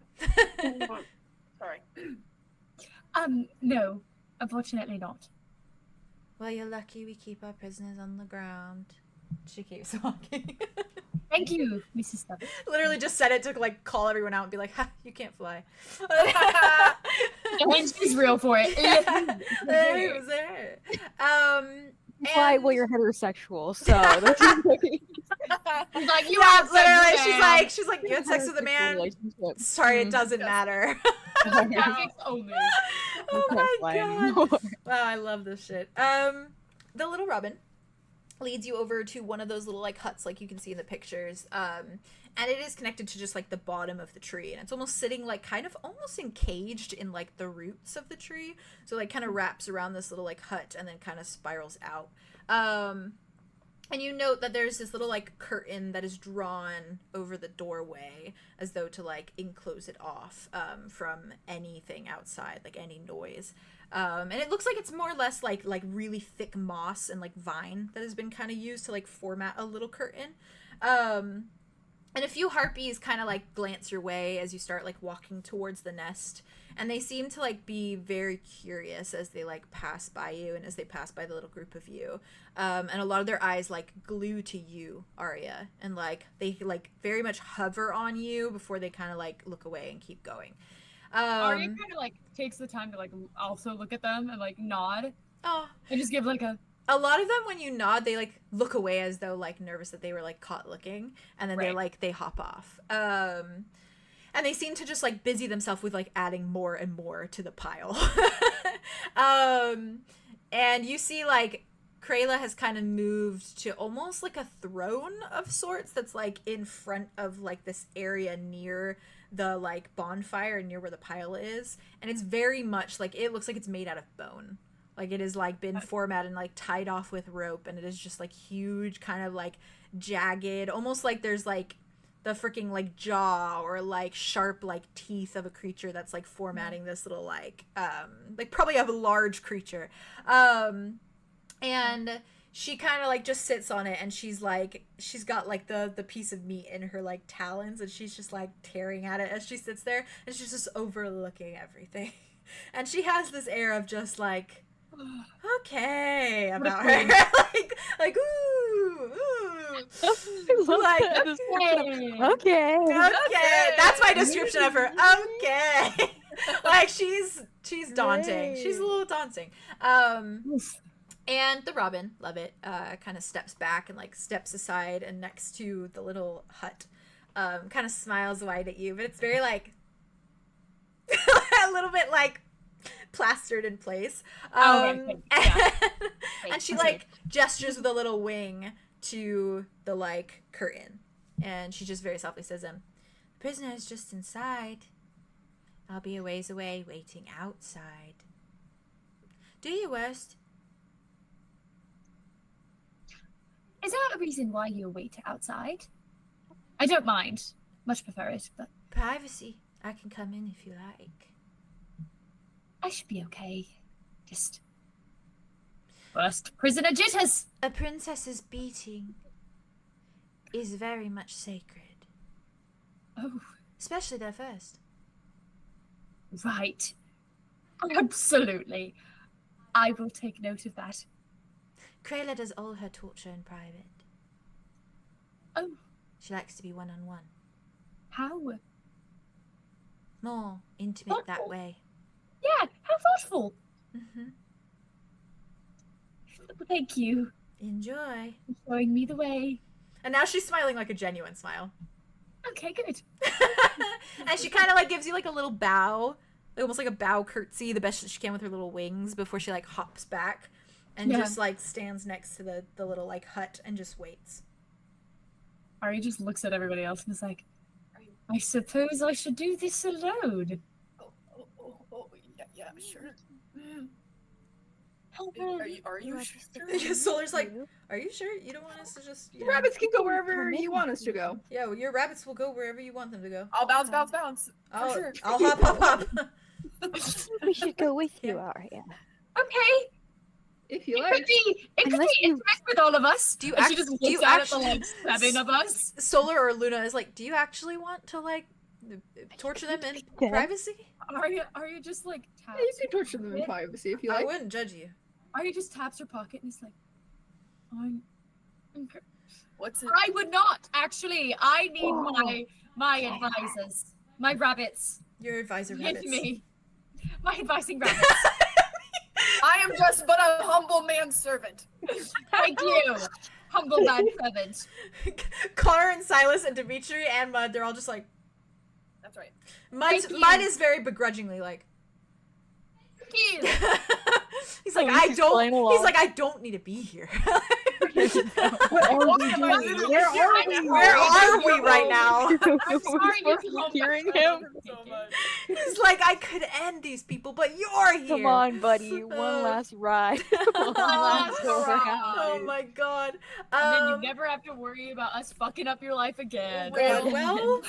Sorry. No, unfortunately not. Well, you're lucky we keep our prisoners on the ground. She keeps walking. Thank you, Mrs. Lovett. Literally just said it to like call everyone out and be like, ha, you can't fly. And she's real for it. It was there. Fly well, you're heterosexual, so that's She's like, you yeah, have literally, she's like, you had sex with a man. Sorry, it doesn't matter. Only. Oh my god. Wow, I love this shit. the little robin leads you over to one of those little like huts like you can see in the pictures, and it is connected to just like the bottom of the tree, and it's almost sitting like kind of almost encaged in like the roots of the tree, so like kind of wraps around this little like hut and then kind of spirals out. And you note that there's this little like curtain that is drawn over the doorway as though to like enclose it off from anything outside, like any noise. And it looks like it's more or less like really thick moss and like vine that has been kind of used to like format a little curtain. And a few harpies kind of like glance your way as you start like walking towards the nest, and they seem to like be very curious as they like pass by you and as they pass by the little group of you. And a lot of their eyes like glue to you, Arya, and like they like very much hover on you before they kind of like look away and keep going. Arya kind of like takes the time to like also look at them and like nod. Oh, and just give like a lot of them, when you nod, they like look away as though like nervous that they were like caught looking, and then Right. they're like they hop off. And they seem to just like busy themselves with like adding more and more to the pile. And you see like Krayla has kind of moved to almost like a throne of sorts that's like in front of like this area near the like bonfire near where the pile is, and it's very much like it looks like it's made out of bone. Like it has like been formatted and like tied off with rope, and it is just like huge, kind of like jagged, almost like there's like the freaking like jaw or like sharp like teeth of a creature that's like formatting this little like probably of a large creature. And she kind of like just sits on it, and she's got like the piece of meat in her like talons, and she's just like tearing at it as she sits there, and she's just overlooking everything. And she has this air of just like okay about her. like ooh like Okay. okay, that's my description of her. Okay. Like she's daunting. She's a little daunting. And the robin, love it, kind of steps back and like steps aside and next to the little hut, kind of smiles wide at you, but it's very like a little bit like plastered in place. And she like gestures with a little wing to the like curtain, and she just very softly says, "The prisoner is just inside. I'll be a ways away, waiting outside. Do your worst." Is there a reason why you wait outside? I don't mind. Much prefer it, but Privacy. I can come in if you like. I should be okay. Just first prisoner jitters. A princess's beating is very much sacred. Oh, Especially their first. right. Absolutely. I will take note of that. Krayla does all her torture in private. Oh, She likes to be one-on-one. how? More intimate that Thoughtful. way. Yeah, how thoughtful. Mm-hmm. Thank you Enjoy. for showing me the way. And now she's smiling like a genuine smile. Okay, good. And she kind of like gives you like a little bow, almost like a bow curtsy, the best that she can with her little wings before she like hops back and Yeah. just like stands next to the little like hut and just waits. Ari just looks at everybody else and is like, I suppose I should do this alone. Yeah, sure. Are you sure? Yeah, Solar's like, are you sure you don't want us to just, you know? Rabbits can go wherever you want us to go. Yeah, well, your rabbits will go wherever you want them to go. I'll bounce. For sure. I'll hop. We should go with you, Arya. Okay, If you it like. could be Unless you- intimate with all of us. Do you And she act- just do you looks out at the actually- like 7 of us. Solar or Luna is like, do you actually want to like torture them in Yeah. privacy? Arya just like taps. Yeah, you can torture them in privacy if you I like. wouldn't judge you. Arya just taps her pocket and is like, I'm okay. What's it? I would not actually. I need my advisors, my rabbits. Your advisor Give rabbits. me my advising rabbits. I am just but a humble manservant. Thank you, humble man servant. Connor and Silas and Dimitri and Mud, they're all just like, That's right. Mud Thank you. is very begrudgingly like, Thank you. He's like, At least I he's don't. playing He's along. like, I don't need to be here. What are we doing? Where are we? Where are we right now? I'm We're sorry supposed you to home be hearing I love him. him so much. He's like, I could end these people, but you're here. Come on, buddy. One last ride. One last go around. Oh my god. And then you never have to worry about us fucking up your life again. Well,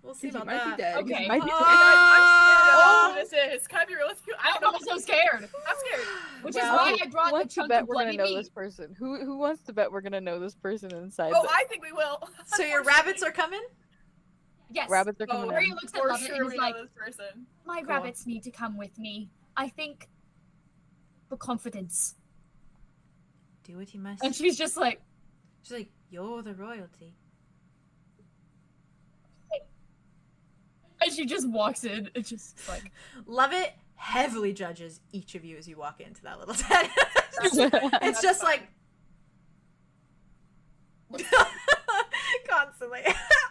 we'll see He about might be that. dead. Okay. He might be And dead. I don't know who this is. Can I be real with you? I don't know. I'm so scared. I'm scared. Which Well, is why I Who brought the wants to chunk bet of we're gonna bloody know meat. this person? Who wants to bet we're gonna know this person inside? Oh, the- I think we will. So your rabbits are coming? Yes. Rabbits are Oh, coming Maria in. looks at For Lovett sure and we is know like, this person. my Cool. rabbits need to come with me. I think for confidence. Do what you must. And she's just like, She's like, you're the royalty. and she just walks in. It's just like, Lovett heavily judges each of you as you walk into that little tent. It's just like constantly.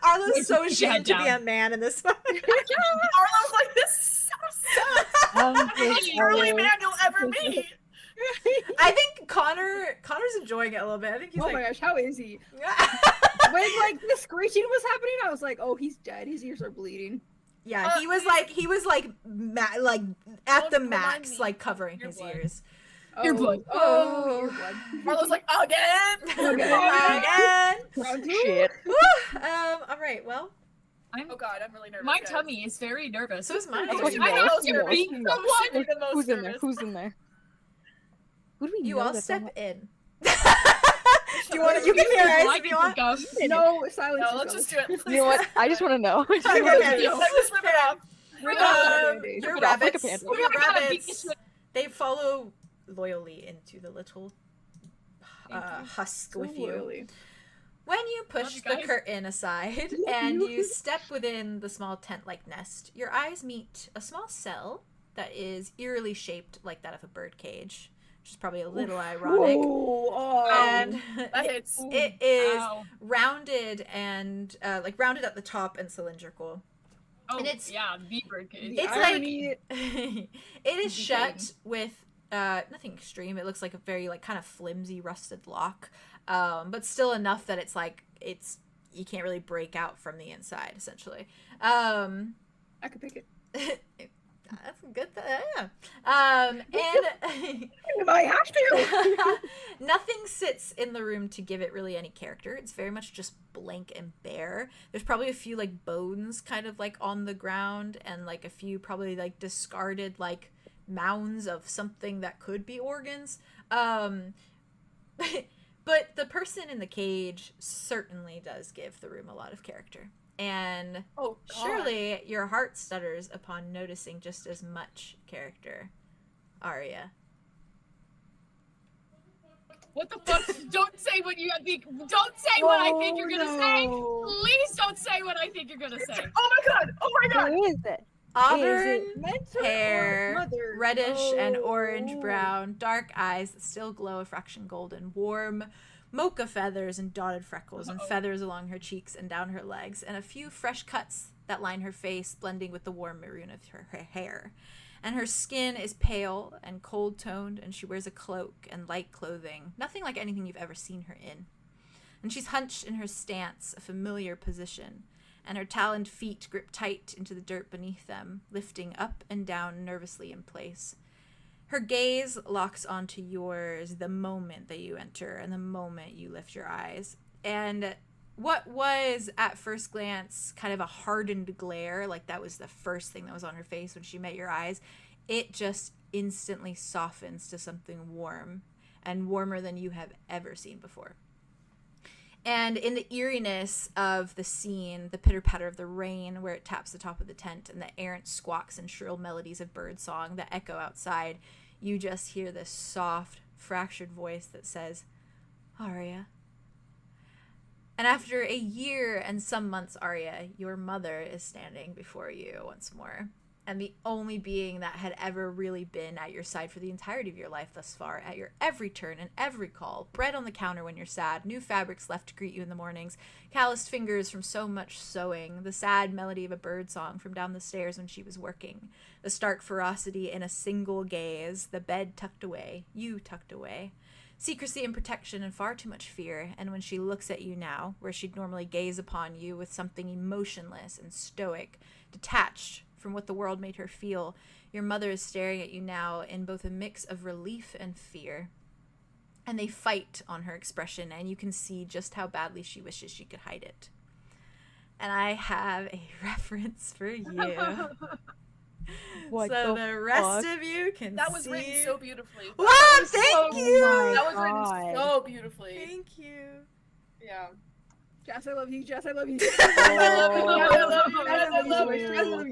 Arlo's so Put your head ashamed to be a down. man in this one. Arlo's like, this sucks. Most early man you'll ever meet. I think Connor's enjoying it a little bit. I think he's Oh my like, gosh, how is he? When like the screeching was happening, I was like, oh, he's dead. His ears are bleeding. yeah, he was like like at Don't the remind max, me. like covering Your his blood. ears. Your Oh, blood. Oh, your blood. Arlo's like, again. Again. Round two. Shit. Woo. All right. Well, Oh god, I'm really nervous. my guys. tummy is very nervous. so is mine. That's what you I know. know That's you're what you being know. someone. The most Who's in there? nervous. Who's in there? Who do we You know all that's step on in. Do you want? You can hear us if you want. No, silence. No, let's just do it. that? You know what? I just want to know. Okay, okay. Let's just rip it off. Your Rip it off like a rabbits, panther. your I gotta beat rabbits, this shit. they follow loyally into the little Thank you. husk So with you. loyally. When you push you the guys. curtain aside Love and you. you step within the small tent-like nest, your eyes meet a small cell that is eerily shaped like that of a bird cage, which is probably a little ironic. Oh, And That hits. it is Ow. rounded and like rounded at the top and cylindrical. Oh, and it's- yeah, the bird cage. It's irony. it is shut with nothing extreme. It looks like a very like kind of flimsy rusted lock, but still enough that it's like you can't really break out from the inside essentially. I could pick it. That's a good yeah. And If I have to. nothing sits in the room to give it really any character. It's very much just blank and bare. There's probably a few like bones kind of like on the ground and like a few probably like discarded like mounds of something that could be organs. But the person in the cage certainly does give the room a lot of character. And Oh god. surely your heart stutters upon noticing just as much character. Arya. What the fuck? Don't say what you think. Don't say what I think you're gonna say. no. Please don't say what I think you're gonna say. Oh my god. Oh my god. Who is it? Auburn Mentor hair, or mother? reddish and orange Oh. brown, dark eyes that still glow a fraction golden, warm mocha feathers and dotted freckles and feathers along her cheeks and down her legs, and a few fresh cuts that line her face, blending with the warm maroon of her hair. And her skin is pale and cold toned, and she wears a cloak and light clothing, nothing like anything you've ever seen her in. And she's hunched in her stance, a familiar position, and her taloned feet grip tight into the dirt beneath them, lifting up and down nervously in place. Her gaze locks onto yours the moment that you enter and the moment you lift your eyes. And what was at first glance kind of a hardened glare, like that was the first thing that was on her face when she met your eyes, it just instantly softens to something warm and warmer than you have ever seen before. And in the eeriness of the scene, the pitter-patter of the rain where it taps the top of the tent and the errant squawks and shrill melodies of birdsong that echo outside, you just hear this soft, fractured voice that says, Arya. And after a year and some months, Arya, your mother is standing before you once more. and the only being that had ever really been at your side for the entirety of your life thus far, at your every turn and every call, bread on the counter when you're sad, new fabrics left to greet you in the mornings, calloused fingers from so much sewing, the sad melody of a bird song from down the stairs when she was working, the stark ferocity in a single gaze, the bed tucked away, you tucked away, secrecy and protection and far too much fear, and when she looks at you now, where she'd normally gaze upon you with something emotionless and stoic, detached from what the world made her feel, your mother is staring at you now in both a mix of relief and fear. And they fight on her expression, and you can see just how badly she wishes she could hide it. And I have a reference for you. What so the rest fuck? of you can That was see. written so beautifully. Wow, thank Oh you! my That was God. written so beautifully. Thank you. Yeah. Jess, I love you. Jess, I love you. Oh,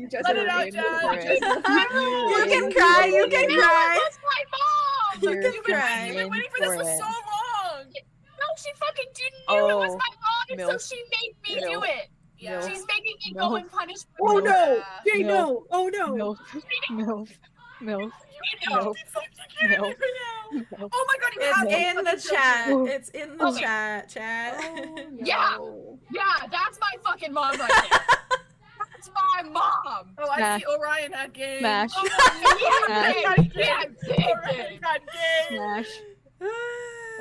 Jess, Let it out, Jess. You can cry, you can cry. That's my mom! You can You've cry. been waiting for this for so long. No, she fucking didn't know it was my mom, and milk. so she made me Milk. do it. Yeah. She's making me Milk. go and punish Oh her. no! Jay, No. no! Oh no! Milk, milk, milk, You know. milk, milk, milk. Oh my god, you It's have in the fucking chat. Oh. It's in the Okay. chat. Yeah. Yeah, that's my fucking mom right there. That's my mom. Oh, I Smash. see Orion had game. Smash, Oh, Smash. yeah, Orion had game. smash.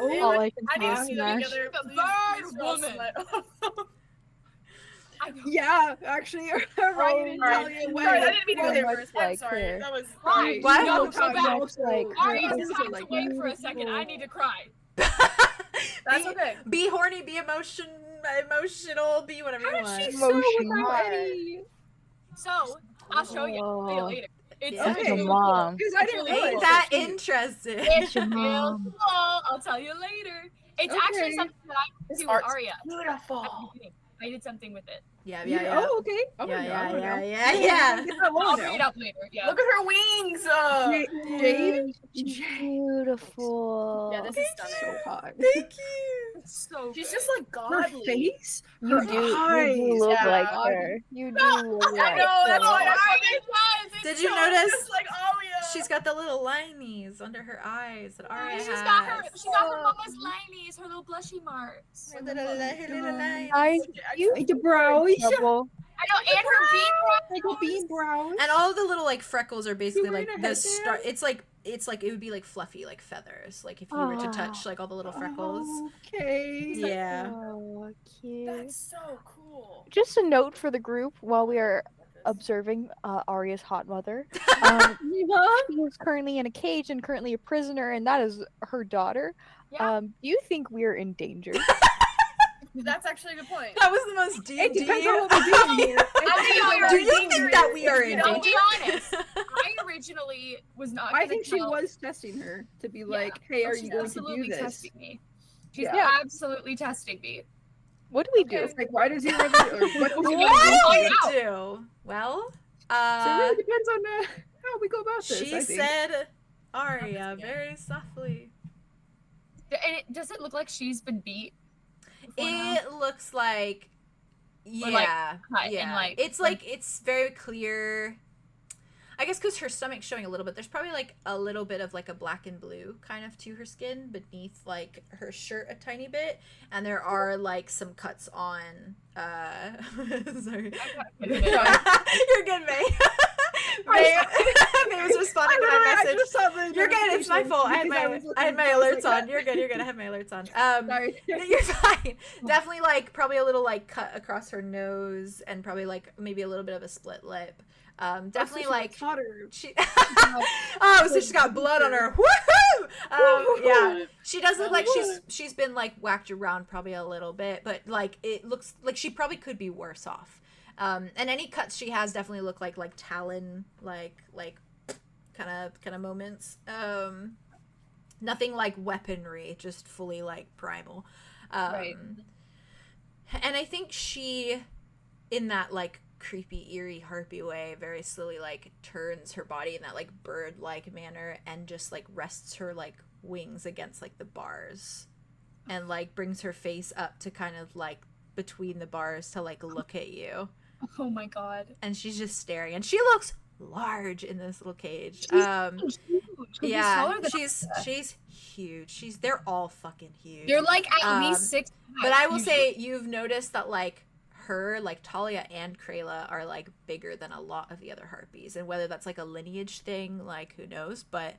Oh, All I can I see need to is see them smash. together. The Please, bird please roll woman. slut. I know. Yeah, actually, Ryan and Alright. Talia Sorry, went. I didn't mean to go So there much first. I'm like sorry. her. That was Right. What? No, Much go back. like Ari, her. you have to wait for a second. I need to cry. That's okay. Be horny, be emotional, be whatever you want. Emotional. So, I'll show you Oh. later. It's Yeah. That's really your cool. mom. Because I didn't Ain't realize Ain't that she- interesting? It's your real mom. cool. I'll tell you later. It's actually Okay. something that I This do with art's Arya. beautiful. I did something with it. Yeah. Oh, okay. I Yeah, wanna know, I yeah, wanna yeah, know. yeah, yeah. Get that one I'll now. bring it up later. Yeah. Look at her wings. Jade? She's beautiful. Yeah, this is So stunning. hot. Thank you. So She's good. just like Her godly. face? You Her do eyes. look yeah. like her. You do look I like know, that's her. why I Arya does. It's Did you so notice? Just like Aria. She's got the little linies under her eyes that Arya She's has. got her. She got her mama's linies, her little blushy marks. Her little lines. I you Like the brows. trouble. I know, and her bead Like the bean brows. And all of the little like freckles are basically wearing like a the headband? star. It's like it would be like fluffy like feathers. Like if you were to touch like all the little freckles. Okay. Yeah. Oh, cute. That's so cool. Just a note for the group while we are observing Arya's hot mother. She is currently in a cage and currently a prisoner, and that is her daughter. Yeah. Do you think we are in danger? That's actually a good point. That was the most D&D. It depends on what we're doing here. Do you think that we are in I'll danger? be honest. I originally was not. I gonna think she tell- was testing her to be like, hey, are She's you going to absolutely do this? testing me. She's Yeah. absolutely testing me. What do we do? It's like, why does he live or what does he What live do in? you What do we do? Well, So it really depends on how we go about this. she I think. said Arya very softly. And does it look like she's been beat? before now? It looks like, Or, like, yeah, cut and, yeah. like- It's like it's very clear. I guess because her stomach's showing a little bit. There's probably like a little bit of like a black and blue kind of to her skin beneath like her shirt a tiny bit, and there are like some cuts on. Sorry, you're good, May. May was responding to my message. You're good. It's my fault. I had my alerts on. You're good. You're good. I have my alerts on. Sorry. You're fine. Definitely like probably a little like cut across her nose and probably like maybe a little bit of a split lip. Definitely like hotter. she. Oh, so she's got blood on her. Woohoo! Yeah, she does look like she's been like whacked around probably a little bit, but like it looks like she probably could be worse off. And any cuts she has definitely look like talon like kind of moments. Nothing like weaponry, just fully like primal. Right. And I think she, in that like creepy, eerie, harpy way, very slowly like turns her body in that like bird-like manner and just like rests her like wings against like the bars and like brings her face up to kind of like between the bars to like look at you. Oh my god. And she's just staring and she looks large in this little cage. She's huge. She's Yeah, taller than she's huge. They're all fucking huge. They're like at least 6'5". But I will usually. say you've noticed that like her, like Talia and 𝐲𝐲 are like bigger than a lot of the other harpies, and whether that's like a lineage thing, like who knows, but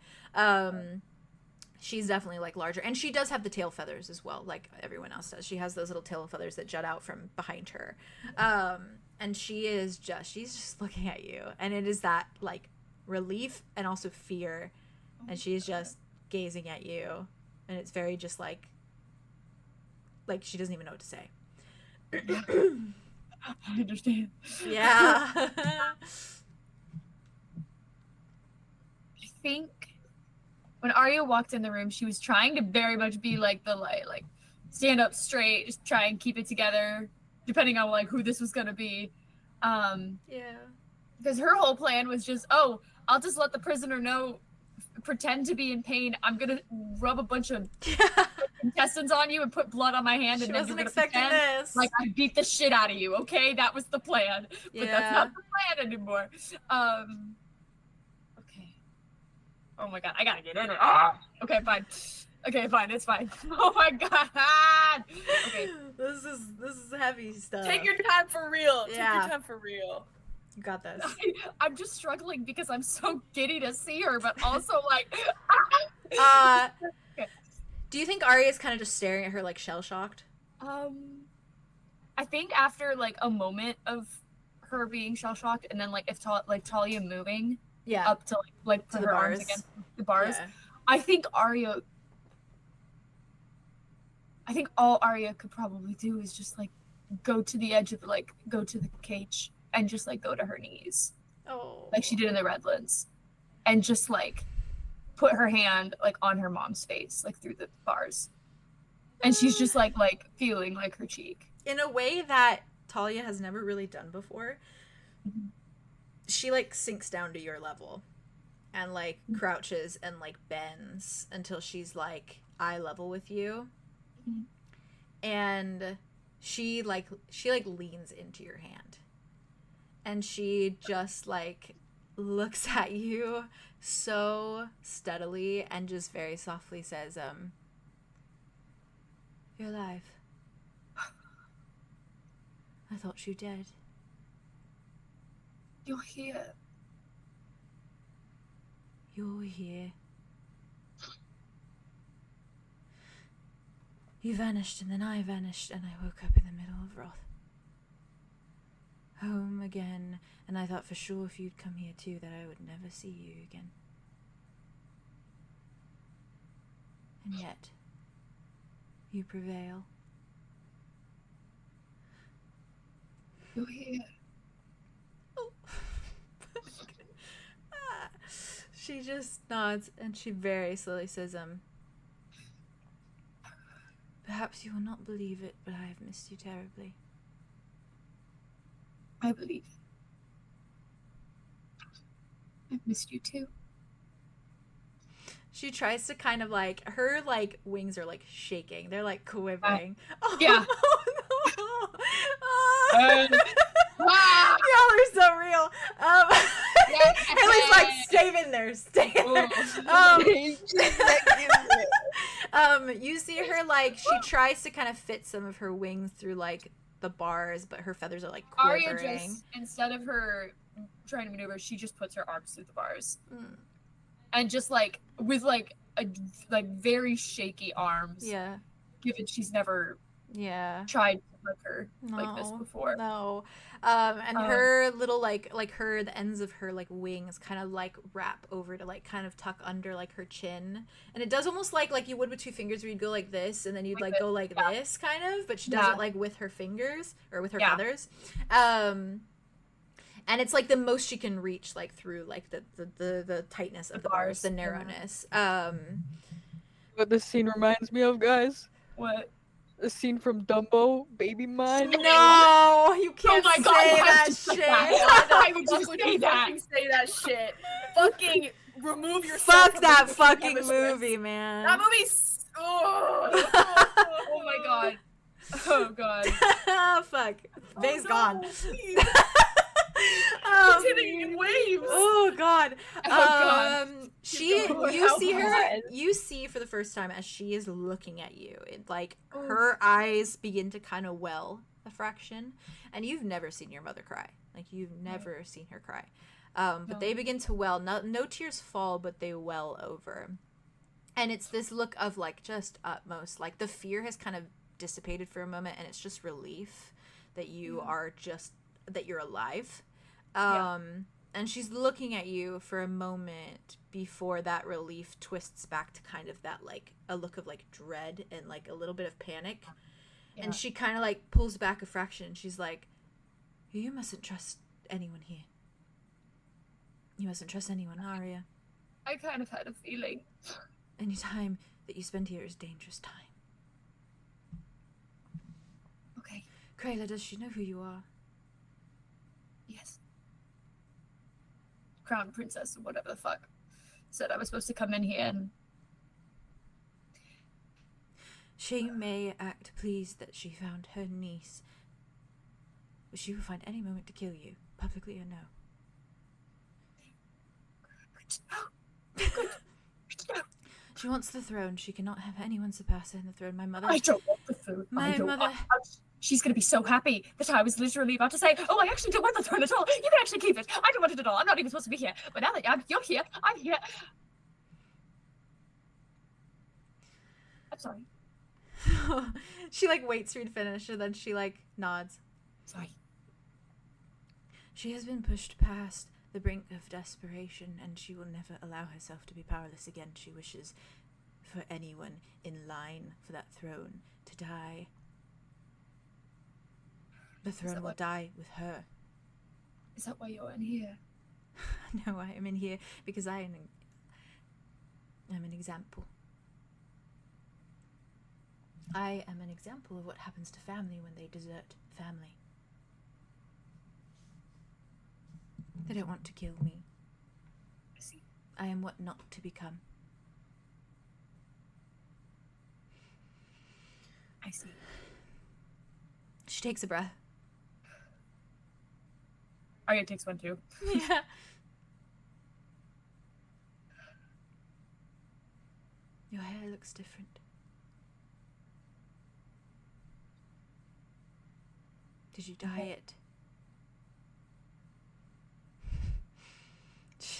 she's definitely like larger, and she does have the tail feathers as well, like everyone else does. She has those little tail feathers that jut out from behind her, and she's just looking at you, and it is that like relief and also fear, and she's just gazing at you, and it's very just like she doesn't even know what to say. I understand. Yeah. I think when Arya walked in the room, she was trying to very much be like the like stand up straight, just try and keep it together, depending on like who this was gonna be. Yeah. Because her whole plan was just, oh, I'll just let the prisoner know, pretend to be in pain. I'm gonna rub a bunch of intestines on you and put blood on my hand, She and then wasn't you're gonna expecting pretend this. like I beat the shit out of you. Okay, that was the plan, but that's not the plan anymore. Okay. Oh my god, I gotta get in it. Okay, fine. Okay, fine. It's fine. Oh my god. Okay. This is heavy stuff. Take your time for real. Yeah. Take your time for real. You got this. I'm just struggling because I'm so giddy to see her, but also like. Do you think Arya's kind of just staring at her like shell shocked? I think after like a moment of her being shell shocked, and then like if Talia moving Yeah. up to like To put the her arms bars. against the bars, Yeah. I think all Arya could probably do is just like go to the edge of go to the cage and just like go to her knees, Oh. like she did in the Redlands, and just like put her hand like on her mom's face, like through the bars, and she's just like feeling like her cheek. In a way that Talia has never really done before. She like sinks down to your level and like crouches and like bends until she's like eye level with you. Mhm. And she leans into your hand, and she just like looks at you so steadily and just very softly says, "You're alive. I thought you dead." You're here. You're here. You vanished, and then I vanished, and I woke up in the middle of Roth. Home again, and I thought for sure if you'd come here too that I would never see you again. And yet, you prevail. You're here. Oh. She just nods, and she very slowly says, "Perhaps you will not believe it, but I have missed you terribly." I believe. I've missed you too. She tries to kind of like, her like wings are like shaking. They're like quivering. yeah. Oh, no. Ah! Y'all are so real. Haley's like, stay in there. Stay in there. You see her like, she tries to kind of fit some of her wings through like the bars, but her feathers are like quivering. Arya just, instead of her trying to maneuver, she just puts her arms through the bars. And just like with like very shaky arms. Yeah. Given she's never tried to hook her like this before. No. And her little like her, the ends of her like wings kind of like wrap over to like kind of tuck under like her chin, and it does almost like you would with two fingers, where you'd go like this and then you'd like go like this kind of, but she does it like with her fingers or with her feathers. And it's like the most she can reach, like through like the tightness of the bars, the narrowness. What this scene reminds me of, guys? What? A scene from Dumbo, Baby Mine. No, you can't my God, say why that would you shit. Why would you Would say you that? fucking say that shit? Fucking remove yourself. Fuck from that the fucking establishment. movie, man. That movie's. Oh Oh my god. Oh god. Fuck. Days gone. No, please. It's hitting in waves. Oh god. Oh, God. You see for the first time as she is looking at you. Like her eyes begin to kind of well a fraction, and you've never seen your mother cry. Like you've never seen her cry. But they begin to well. No tears fall, but they well over. And it's this look of like just utmost, like the fear has kind of dissipated for a moment, and it's just relief that you are that you're alive. And she's looking at you for a moment before that relief twists back to kind of that like a look of like dread and like a little bit of panic. And she kind of like pulls back a fraction, and she's like, you mustn't trust anyone here. You mustn't trust anyone, Arya. I kind of had a feeling. Any time that you spend here is dangerous time. Okay. Krayla, does she know who you are? Yes. Crown Princess or whatever the fuck said I was supposed to come in here and... She may act pleased that she found her niece, but she will find any moment to kill you, publicly or no. Good. She wants the throne. She cannot have anyone surpass her in the throne. My mother... I don't want the food. She's going to be so happy that I was literally about to say, oh, I actually don't want the throne at all. You can actually keep it. I don't want it at all. I'm not even supposed to be here. But now that you're here, I'm here. I'm sorry. She like waits for you to finish, and then she like nods. Sorry. She has been pushed past the brink of desperation, and she will never allow herself to be powerless again. She wishes for anyone in line for that throne to die. The throne will die with her. Is that why you're in here? No, I am in here because I am an example. I am an example of what happens to family when they desert family. They don't want to kill me. I see. I am what not to become. I see. She takes a breath. Arya takes one too. Yeah. Your hair looks different. Did you dye it?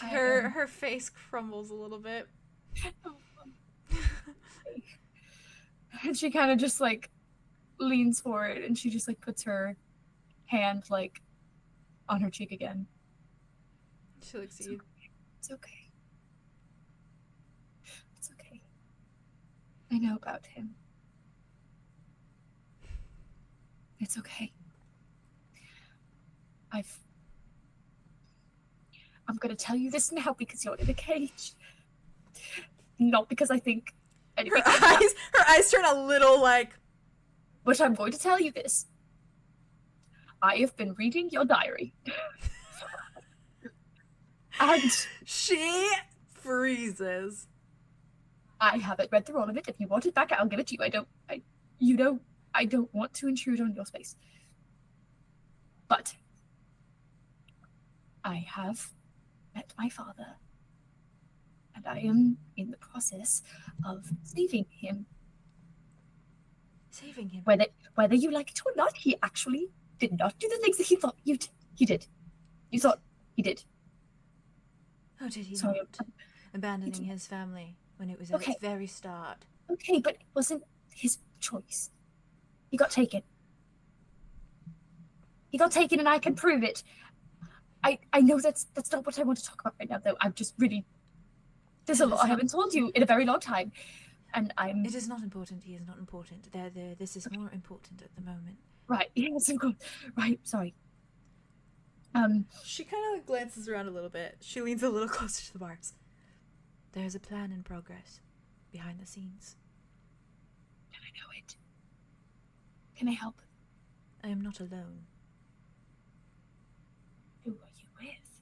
Her face crumbles a little bit. And she kind of just like leans forward, and she just like puts her hand like on her cheek again. She looks at you. It's okay. It's okay. I know about him. It's okay. I'm gonna tell you this now because you're in a cage. Not because I think anything. Her eyes turn a little like. But I'm going to tell you this. I have been reading your diary. And she freezes. I haven't read through all of it. If you want it back, I'll give it to you. I don't want to intrude on your space. But I have met my father, and I am in the process of saving him. Saving him? Whether you like it or not, he actually did not do the things that he thought he did. You thought he did. Oh, did he Sorry, not? Abandoning his family when it was at its very start. Okay, but it wasn't his choice. He got taken. He got taken, and I can prove it. I know that's not what I want to talk about right now, though. I'm just really... There's a lot I haven't told you in a very long time. And I'm... It is not important. He is not important. This is more important at the moment. Right, yes, of course. Right, sorry. She kind of glances around a little bit. She leans a little closer to the barbs. There is a plan in progress behind the scenes. Can I know it? Can I help? I am not alone. Who are you with?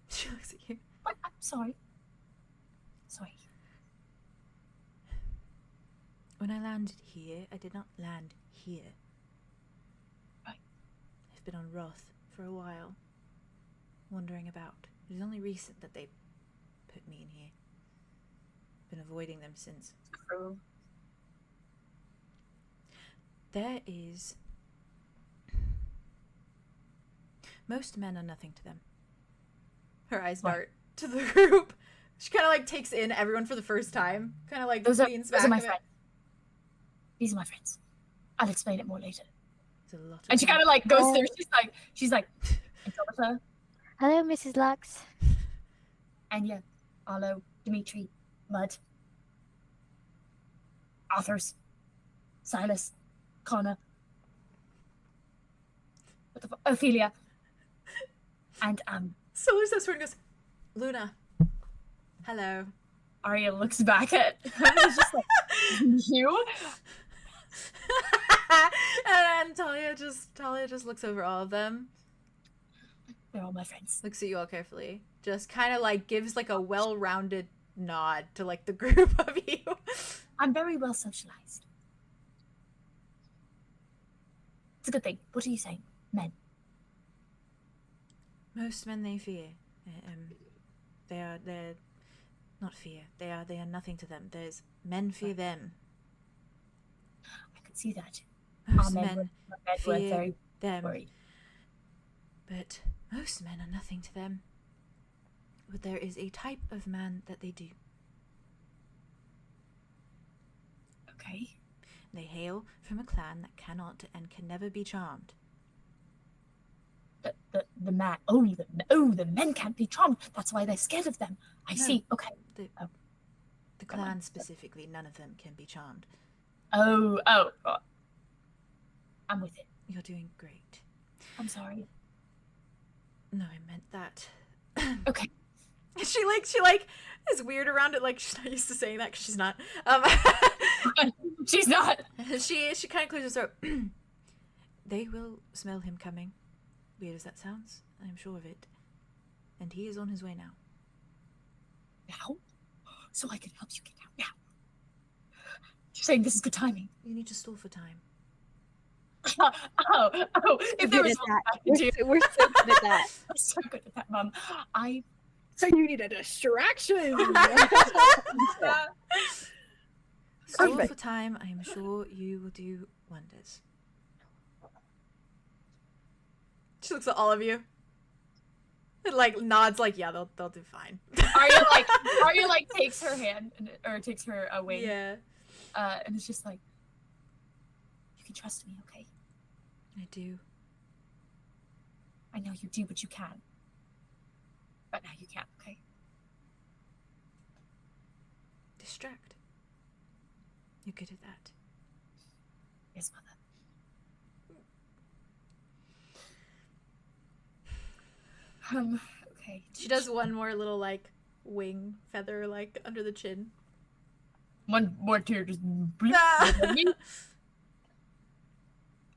She looks at you. What? I'm sorry. Sorry. When I landed here, I did not land here. Right. I've been on Roth for a while, wandering about. It is only recent that they put me in here. Been avoiding them since. True. There is... Most men are nothing to them. Her eyes dart to the group. She kind of like takes in everyone for the first time. Kind of like leans back. Those are my a bit. friends. These are my friends. I'll explain it more later. There's a lot of And she them. kind of like goes through. She's like, Andromeda, Hello, Mrs. Lux. Anya, Arlow, Dimitri, Mud, Arthos, Silas, Connor, Ophelia, and Silas says and goes, Luna. Hello. Arya looks back at him and is just like, you? And Talia just looks over all of them. They're all my friends. Looks at you all carefully. Just kind of like gives like a well-rounded nod to like the group of you. I'm very well socialized. It's a good thing. What are you saying? Men. Most men they fear. They're not fear. They are nothing to them. There's men fear them. I could see that. Most Our men were fear very them. worried. But most men are nothing to them. But there is a type of man that they do. Okay. They hail from a clan that cannot and can never be charmed. The man. The men can't be charmed. That's why they're scared of them. I see. Okay. The clan specifically, none of them can be charmed. Oh. I'm with it. You're doing great. I'm sorry. No, I meant that. Okay. She is weird around it. Like she's not used to saying that because she's not. She's not. She kind of clears her throat. They will smell him coming. Weird as that sounds, I'm sure of it. And he is on his way now. Now? So I can help you get out now. You're saying this is good timing. You need to stall for time. If there was We're so good at that. I'm so good at that, Mum. So you need a distraction. Stall Perfect. for time, I am sure you will do wonders. She looks at all of you. And like nods like, yeah, they'll do fine. Arya takes her hand or takes her away. Yeah. And it's just like, you can trust me, okay? I do. I know you do, but you can. But now you can't, okay? Distract. You're good at that. Yes, Mother. Okay. She does one more little like wing feather like under the chin. One more tear just.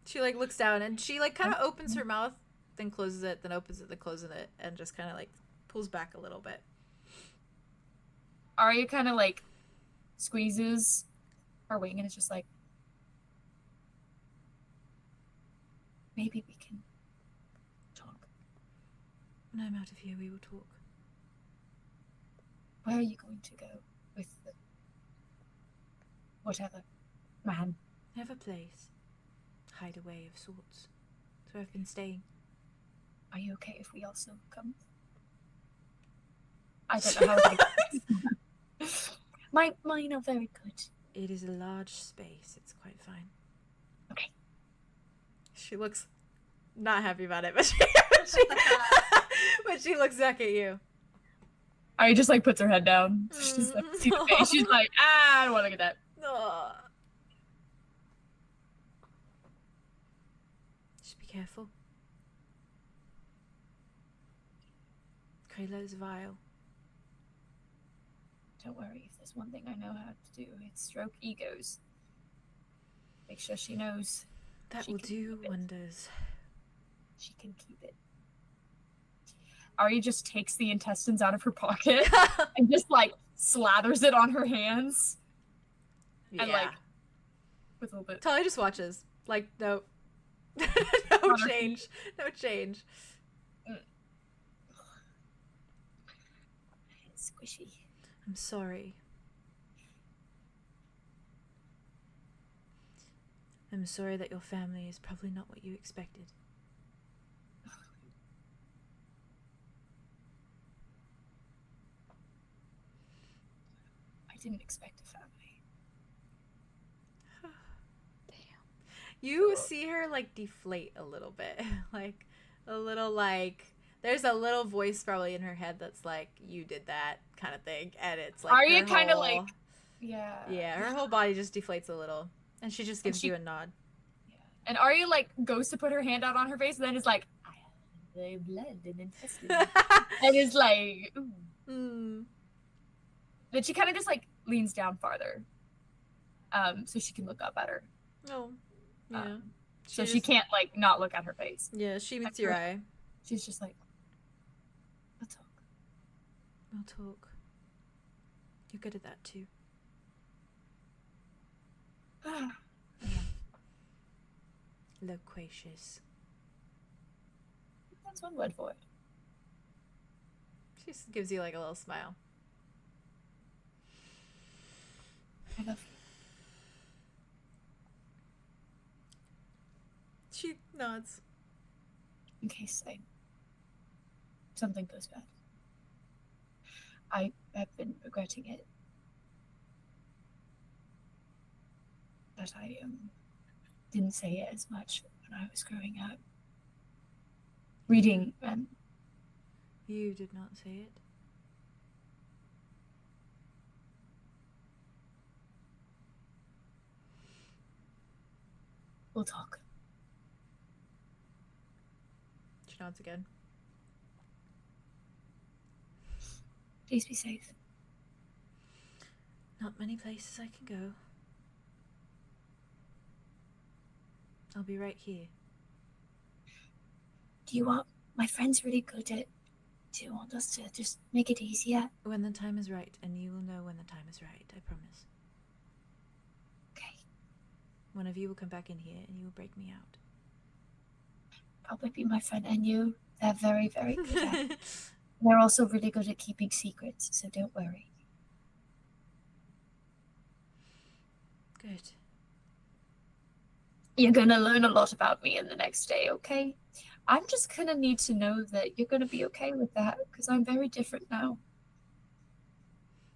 She like looks down and she like kind of opens her mouth, then closes it, then opens it, then closes it, and just kind of like pulls back a little bit. Arya kind of like squeezes her wing and it's just like, maybe we can talk. When I'm out of here, we will talk. Where are you going to go with the whatever man? I have a place. Hideaway of sorts. That's where I've been staying. Are you okay if we also come? I don't know how to Mine are very good. It is a large space. It's quite fine. Okay. She looks not happy about it, but but she looks back at you. Arya just like puts her head down. She's like, see the face. She's like, I don't want to look at that. Aw. Just be careful. Layla is vile. Don't worry, if there's one thing I know how to do, it's stroke egos. Make sure she knows That she will can do keep it. wonders. She can keep it. Arya just takes the intestines out of her pocket and just like slathers it on her hands. Yeah. And like with a little bit. Talia just watches. Like, no. No change. No change. It's squishy. I'm sorry. I'm sorry that your family is probably not what you expected. I didn't expect a family. You see her like deflate a little bit. Like a little like there's a little voice probably in her head that's like, you did that kind of thing. And it's like Are you her kind of whole- like, yeah. Yeah, her whole body just deflates a little. And she just gives she- you a nod. And Arya like goes to put her hand out on her face, and then is like, I have the blood and intestine, and is like, ooh. Mm. Then she kind of just like leans down farther, so she can look up at her. Oh. Yeah. So she just- can't like not look at her face. Yeah, she meets your eye. She's just like, let's talk. We'll talk. You're good at that too. Loquacious. That's one word for it. She just gives you like a little smile. I love you. She nods. In case something goes bad. I have been regretting it. But I didn't say it as much when I was growing up. Reading and You did not say it. we'll talk. She nods again. Please be safe. Not many places I can go. I'll be right here. Do you want my friend's really good at do you want us to just make it easier? When the time is right, and you will know when the time is right, I promise. Okay. One of you will come back in here and you will break me out. Probably be my friend and you. They're very, very good at it. They're also really good at keeping secrets, so don't worry. Good. You're gonna learn a lot about me in the next day, okay? I'm just gonna need to know that you're gonna be okay with that, because I'm very different now.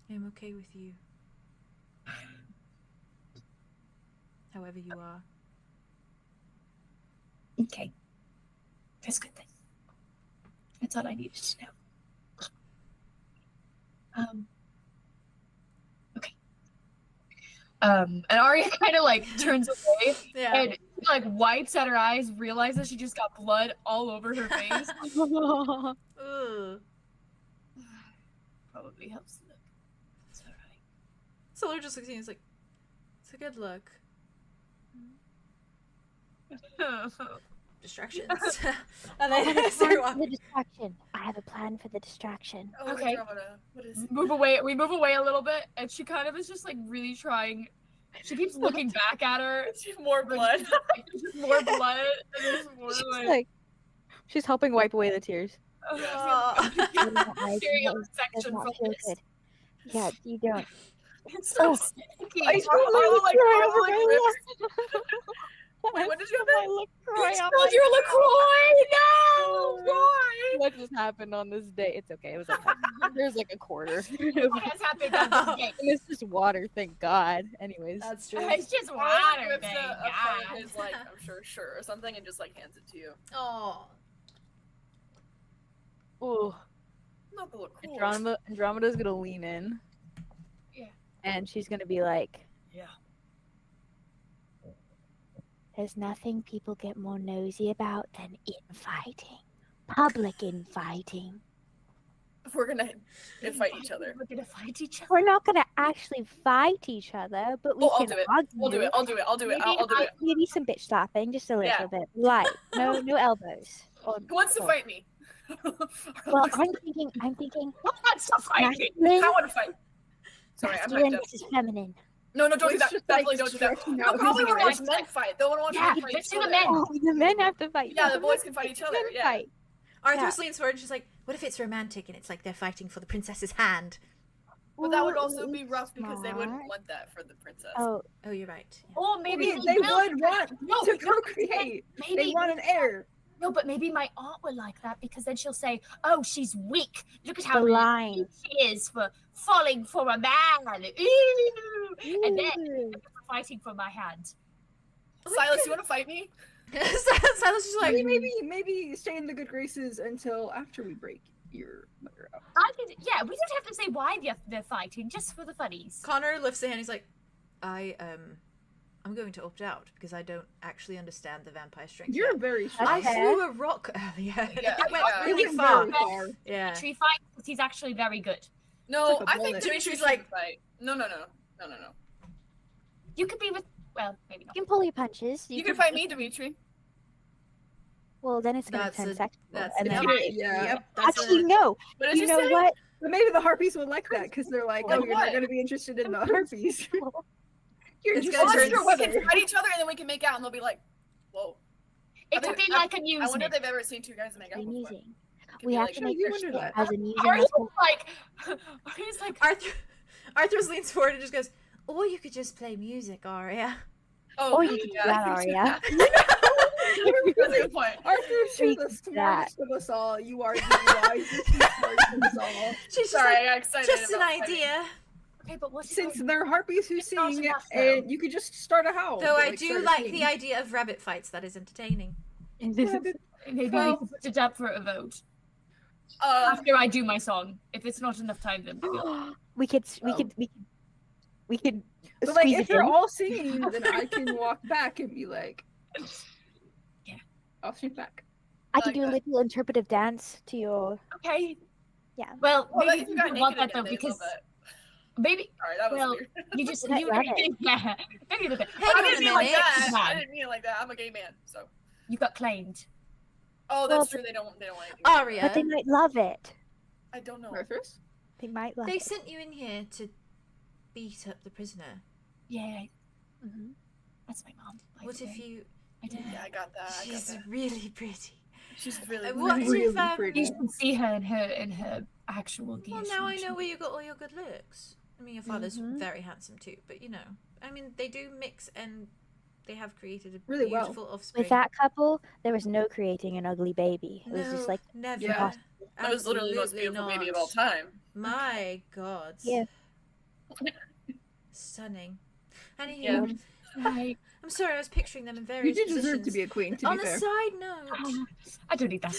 I'm okay with you. However you are. Okay. That's a good thing. That's all I needed to know. Okay. And Arya kind of like turns away Yeah. and like wipes at her eyes, realizes she just got blood all over her face. Ugh. Probably helps the look. It's alright. Solar just looks at you and is like, it's a good look. Distractions. And I then have a they start plan for walking. the distraction. I have a plan for the distraction. Oh, Okay. Andromeda. What is it? Move away. We move away a little bit, and she kind of is just like really trying. She keeps looking back at her. More blood. There's just more blood. And there's more She's like. like, she's helping wipe away the tears. Aw. Stereo Does section not from feel this. good. Yeah, you don't. It's so Oh. sticky. I spilled my Arlo, like, LaCroix Arlo, over like, my rips- lip. Wait, what did you have? My You LaCroix on spilled my your LaCroix! Oh, No! Why? What just happened on this day? It's okay. It was okay. There's like a quarter. What has happened on this day? And it's just water, thank God. Anyways. That's true. It's just Arlo water, rips thank a part God. of his, like, I'm sure, shirt or something and just, like, hands it to you. Oh. Ooh. Not the LaCroix. Andromeda's gonna lean in. Yeah. And she's gonna be like, Yeah. There's nothing people get more nosy about than infighting. Public infighting. If we're gonna fight each other. We're gonna fight each other. We're not gonna actually fight each other, but we Oh, I'll can do it. argue. I'll do it. I'll do it. I'll do it. I'll do it. Maybe some bitch slapping, just a little Yeah. bit. Light. No elbows. Or, Who wants to fight me? Well, I'm thinking Who wants to fight me? masculine, I want to fight. Sorry, I'm masculine hyped up. versus feminine. No, don't do It's that. just, Definitely like, don't do that. stretching They'll out probably his want to watch legs. men fight. They'll want to watch Yeah, men fight let's each do the other. men. Oh, the men have to fight. Yeah, the boys can fight each other. Men Yeah. fight. Arthos leans forward and she's like, what if it's romantic and it's like they're fighting for the princess's hand? But that would Ooh, also be rough because they wouldn't smart. want that for the princess. Oh, Oh, you're right. Yeah. Or maybe Maybe they will. would want No, to no, procreate. They Maybe want an heir. no, but maybe my aunt will like that because then she'll say, "Oh, she's weak. Look at The how line. weak she is for falling for a man." Ooh. And then ooh. for fighting for my hand. Silas, you want to fight me? Silas is like, Maybe stay in the good graces until after we break your mother out. I could, yeah, we don't have to say why they're fighting, just for the funnies. Connor lifts a hand. He's like, I'm going to opt out because I don't actually understand the vampire strength. You're yet. very I strong. Okay. threw a rock earlier. Yeah, It went yeah. really You're far. very far. Yeah. Tree fight, because he's actually very good. No, It's like a I think bullet. Dimitri's She's like- like fight. No. You could be with, well, maybe You not. can pull your punches. You can fight me, Dimitri. Well, then it's going to That's turn a- sexual. that's and a- then... Yeah. Yep. That's Actually, a, no. What did You you know say? what? But maybe the harpies would like that because they're like, Like oh, you're what? not going to be interested in the harpies. You're It's just gonna turn interested we in can weather. fight each other and then we can make out and they'll be like, whoa. It could be like I wonder if amusement. they've ever seen two guys make out before. Amusing. Could We be have like, to "Sure, make you our wonder shit that." as amusing Are as you possible. like, he's like, Arthur leans forward and just goes, or you could just play music, Aria. Oh, Or you could do that, Aria. That's a good point. Arthur, you're Freak the smartest of us all. You are the wisest and smartest of us all. She's just Sorry, like, I got excited. just an about fighting. idea. okay, but what's Since they're harpies who It's not sing, enough, though. and you could just start a howl. Though but, I like, do start a like sing. the idea of rabbit fights. That is entertaining. maybe we Well- can put it up for a vote after I do my song. If it's not enough time, then maybe I'll- we could But like, squeeze if it they're in. all singing, then I can walk back and be like, Yeah. I'll shoot back. I could like do a that. little interpretive dance to your. okay. Yeah. Well, Well, maybe if you you got don't want naked that though again, they because love it. maybe Sorry, that was well, weird. you just That you rabbit. yeah, maybe a little bit. Hang I on didn't a mean like minute. that. I Man. didn't mean it like that. I'm a gay man, so. You got claimed. Oh, Well, that's true. They don't want anything. to do with Aria, But they might love it. that. I don't know. Arthur's? They might love they it. sent you in here to beat up the prisoner. Yeah, Mhm. that's my mom. by What the if way. you? I did. Yeah, I got that. I got She's that. really pretty. She's really. What really if pretty. You should see her in her actual gear. Well, now I know where you got all your good looks. I mean, your father's Mhm. very handsome too, but you know, I mean, they do mix and they have created a Really well. beautiful offspring. With that couple, there was no creating an ugly baby. It was just like, never. Yeah. That was literally the most Absolutely beautiful baby of not. all time. My God. Yeah. Stunning. Anywho, Yeah. Right. I'm sorry, I was picturing them in You various did deserve to positions. be a queen, to On be a fair. side note, I don't need that.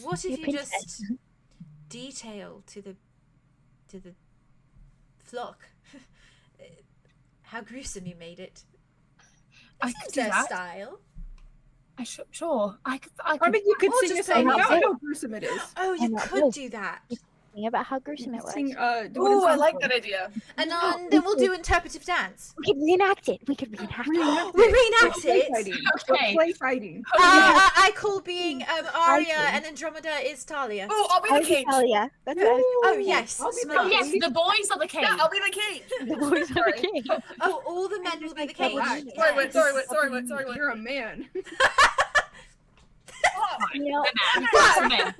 what if You're you princess. just detail to the flock how gruesome you made it? I This could is do their that. style. Sure. I could. I mean, you could Or sing a just song play about music. how gruesome it is. Oh, you not could good. do that. think about how gruesome You it could was. sing, do it in Ooh, I song like form. that idea. And No, then we'll do interpretive dance. We could reenact it. We could reenact it. Reenact We it. reenact Play it. fighting. Okay. Play fighting. I call being Arya Fighting. and Andromeda is Talia. Oh, I'll be I the cage. tell ya. That's what I was Oh, yes, I'll be smart. Oh yes, the boys are the cage. Yeah, I'll be the cage. the voice of the Sorry. king. Oh, all the men will be the cage. Alright. Yes. Sorry. You're a man. Oh, You know, The men.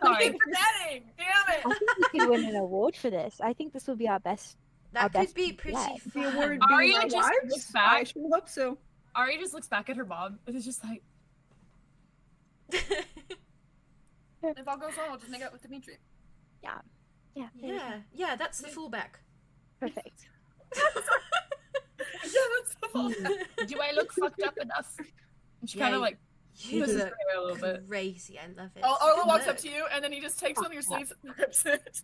Sorry. keep forgetting. Damn it. I think we could win an award for this. I think this will be our best. Our That could best be pretty life. The fun. award Arya being our just wives? looks back. I sure hope so. Arya just looks back at her mom and is just like, If all goes well, I'll just make out with Dimitri. Yeah. there we go. yeah, that's the fullback. Perfect. Yeah, that's the fault. do I look fucked up enough? And she Yeah, kind of like You pushes her look hair a little bit. crazy. I love it. Arlo walks up to you and then he just takes one of your sleeves and rips it.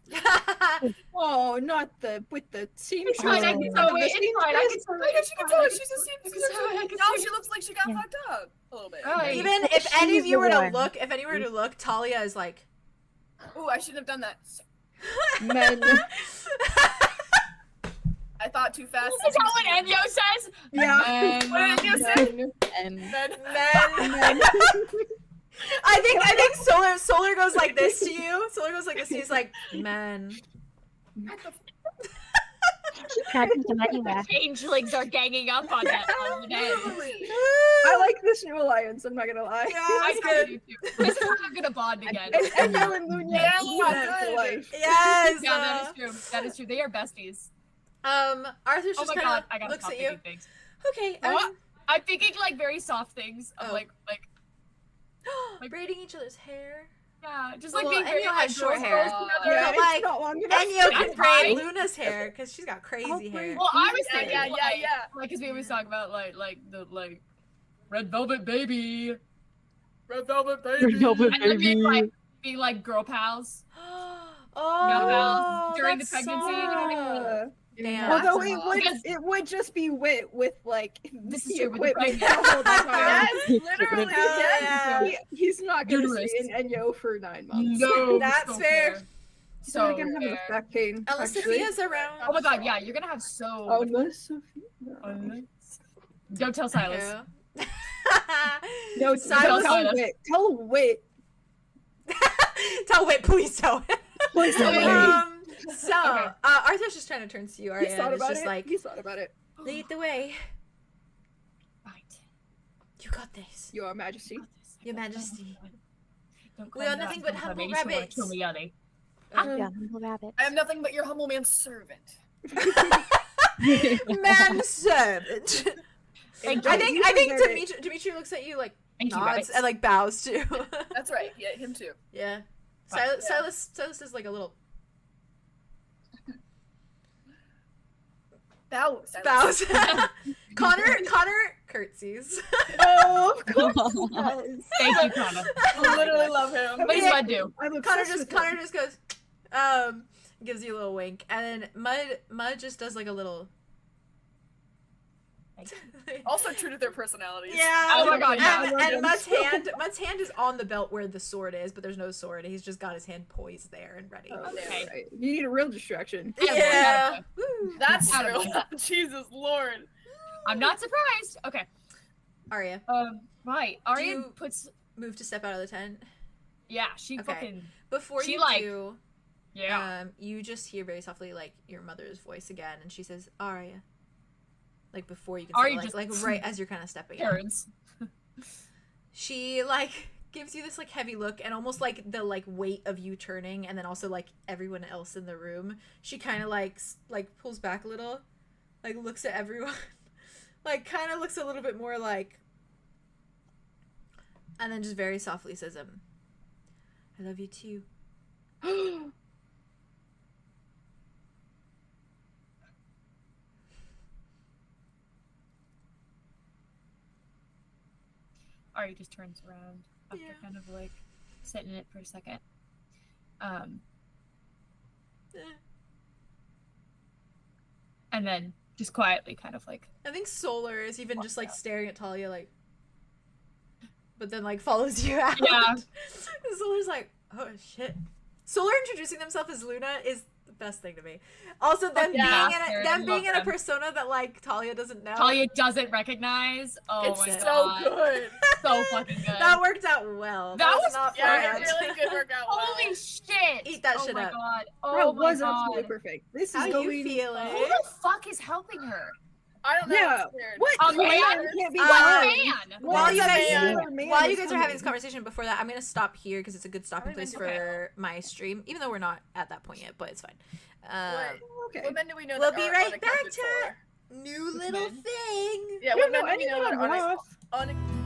Oh, not the with the seam. It's fine, I can sew it. It's fine, I can sew Like, it. she can tell it. She's a seamstress. I can Now sew she it. looks like she got Yeah. fucked up a little bit. Right. Even if any of She's you the were to one. look, if any were to look, Talia is like. Ooh, I shouldn't have done that. Men. I thought too fast. Is that what Enyo says? Yeah. And, What did you say? Men. And Men. Men. I think Solar goes like this to you. Solar goes like this. He's like, man. What the Can't take them anywhere. Changelings are ganging up on that on the head. I like this new alliance, I'm not gonna lie. Yeah, I that's kinda good. do too. This is how I'm gonna bond again. And Yell and Lunya, Yeah, for good. life. Yes. Yeah, that is true. That is true. They are besties. Arthur's Oh just my kind god, of I gotta looks stop at you. thinking things. Okay. What? I'm thinking like very soft things of Oh. like braiding each other's hair. yeah, just Well, like being and very you like have short girls hair. close Yeah, together. it's like- not long enough. And you can That's braid fine. Luna's hair because she's got crazy hair. Well, I was Yeah, thinking yeah, like, yeah. like because we always talk about like the like red velvet baby, Red velvet baby. and then being like girl pals. Oh, during the that's pregnancy, you know what I mean? soft. Damn. Although Because- it would just be Wit with like This is the true with the equipment pregnant. the whole time. Yes, literally. Hell Yes. yeah. He's not gonna Uterus. stay in Enyo for 9 months. No, That's so fair. He's So not gonna have fair. the back pain. Unless actually. Sophia's around. Oh my god, yeah, you're gonna have so. Unless Sophia. Don't tell Silas. Yeah. No, Silas- tell Wit. Tell Wit. Tell Wit, please tell Wit. Please tell Wit. So, Okay. Arthur's just trying to turn to you, He's Arya, thought and it's about just it. like, He's thought about it. lead the way. Right. You got this. Your Majesty. Your Majesty. Don't We call are me nothing that, but because humble maybe she wanna rabbits. kill me, Yali. Yeah, little rabbit. I am nothing but your humble man's servant. Manservant. Thank I you. think You deserve it. Dimitri looks at you like Thank you, nods rabbits. and like bows too. That's right. Yeah, him too. Yeah. Right. Silas is like a little Bow. Silas. bows. Connor curtsies. Oh, of course. Yes. Thank you, Connor. I literally love him. What does Mud do? I'm Connor obsessed just with him. goes gives you a little wink, and then Mud just does like a little Also true to their personalities. yeah. Oh my god, yeah. And, I love Mud's hand is on the belt where the sword is, but there's no sword. He's just got his hand poised there and ready. Oh, Okay. right. You need a real distraction. Yeah. Woo. That's Out of true. Jesus Lord. I'm not surprised. Okay. Arya, Right. Arya you- puts. move to step out of the tent. Yeah, she Okay. fucking. Before She, you like- do, Yeah. you just hear very softly like your mother's voice again, and she says, "Arya." Like before you can say, Arya like, just- like right as you're kind of stepping out. Turns. She like gives you this like heavy look, and almost like the like weight of you turning, and then also like everyone else in the room. She kind of like pulls back a little, like looks at everyone, like kind of looks a little bit more like, and then just very softly says, "I love you too." Arya just turns around after Yeah. kind of like sitting in it for a second. And then just quietly kind of like. I think Solar is even just like staring at Talia like, but then like follows you out. Yeah. Solar's like, oh shit. Solar introducing themselves as Luna is the best thing to me. Also, them Yeah, being in a them. persona that like Talia doesn't know. Talia doesn't recognize. Oh It's my so god. good. So fucking good. That worked out well. That was not Yeah, bad. it really did work out well. Holy shit! Eat that oh shit my up. god. That Oh my was god. absolutely perfect. This How is you going. feeling? Who the fuck is helping her? I don't know. Yeah. I'm scared. What? A man? Can't be Uh, done. Man! While you What? guys Man. While you is guys are having this coming. conversation, before that, I'm gonna stop here because it's a good stopping place Okay. for my stream. Even though we're not at that point yet, but it's fine. Okay. What men do we know We'll that be are right back unaccounted to for? New Which little men? thing. Yeah, We what don't know men do we anything know that about are Ross.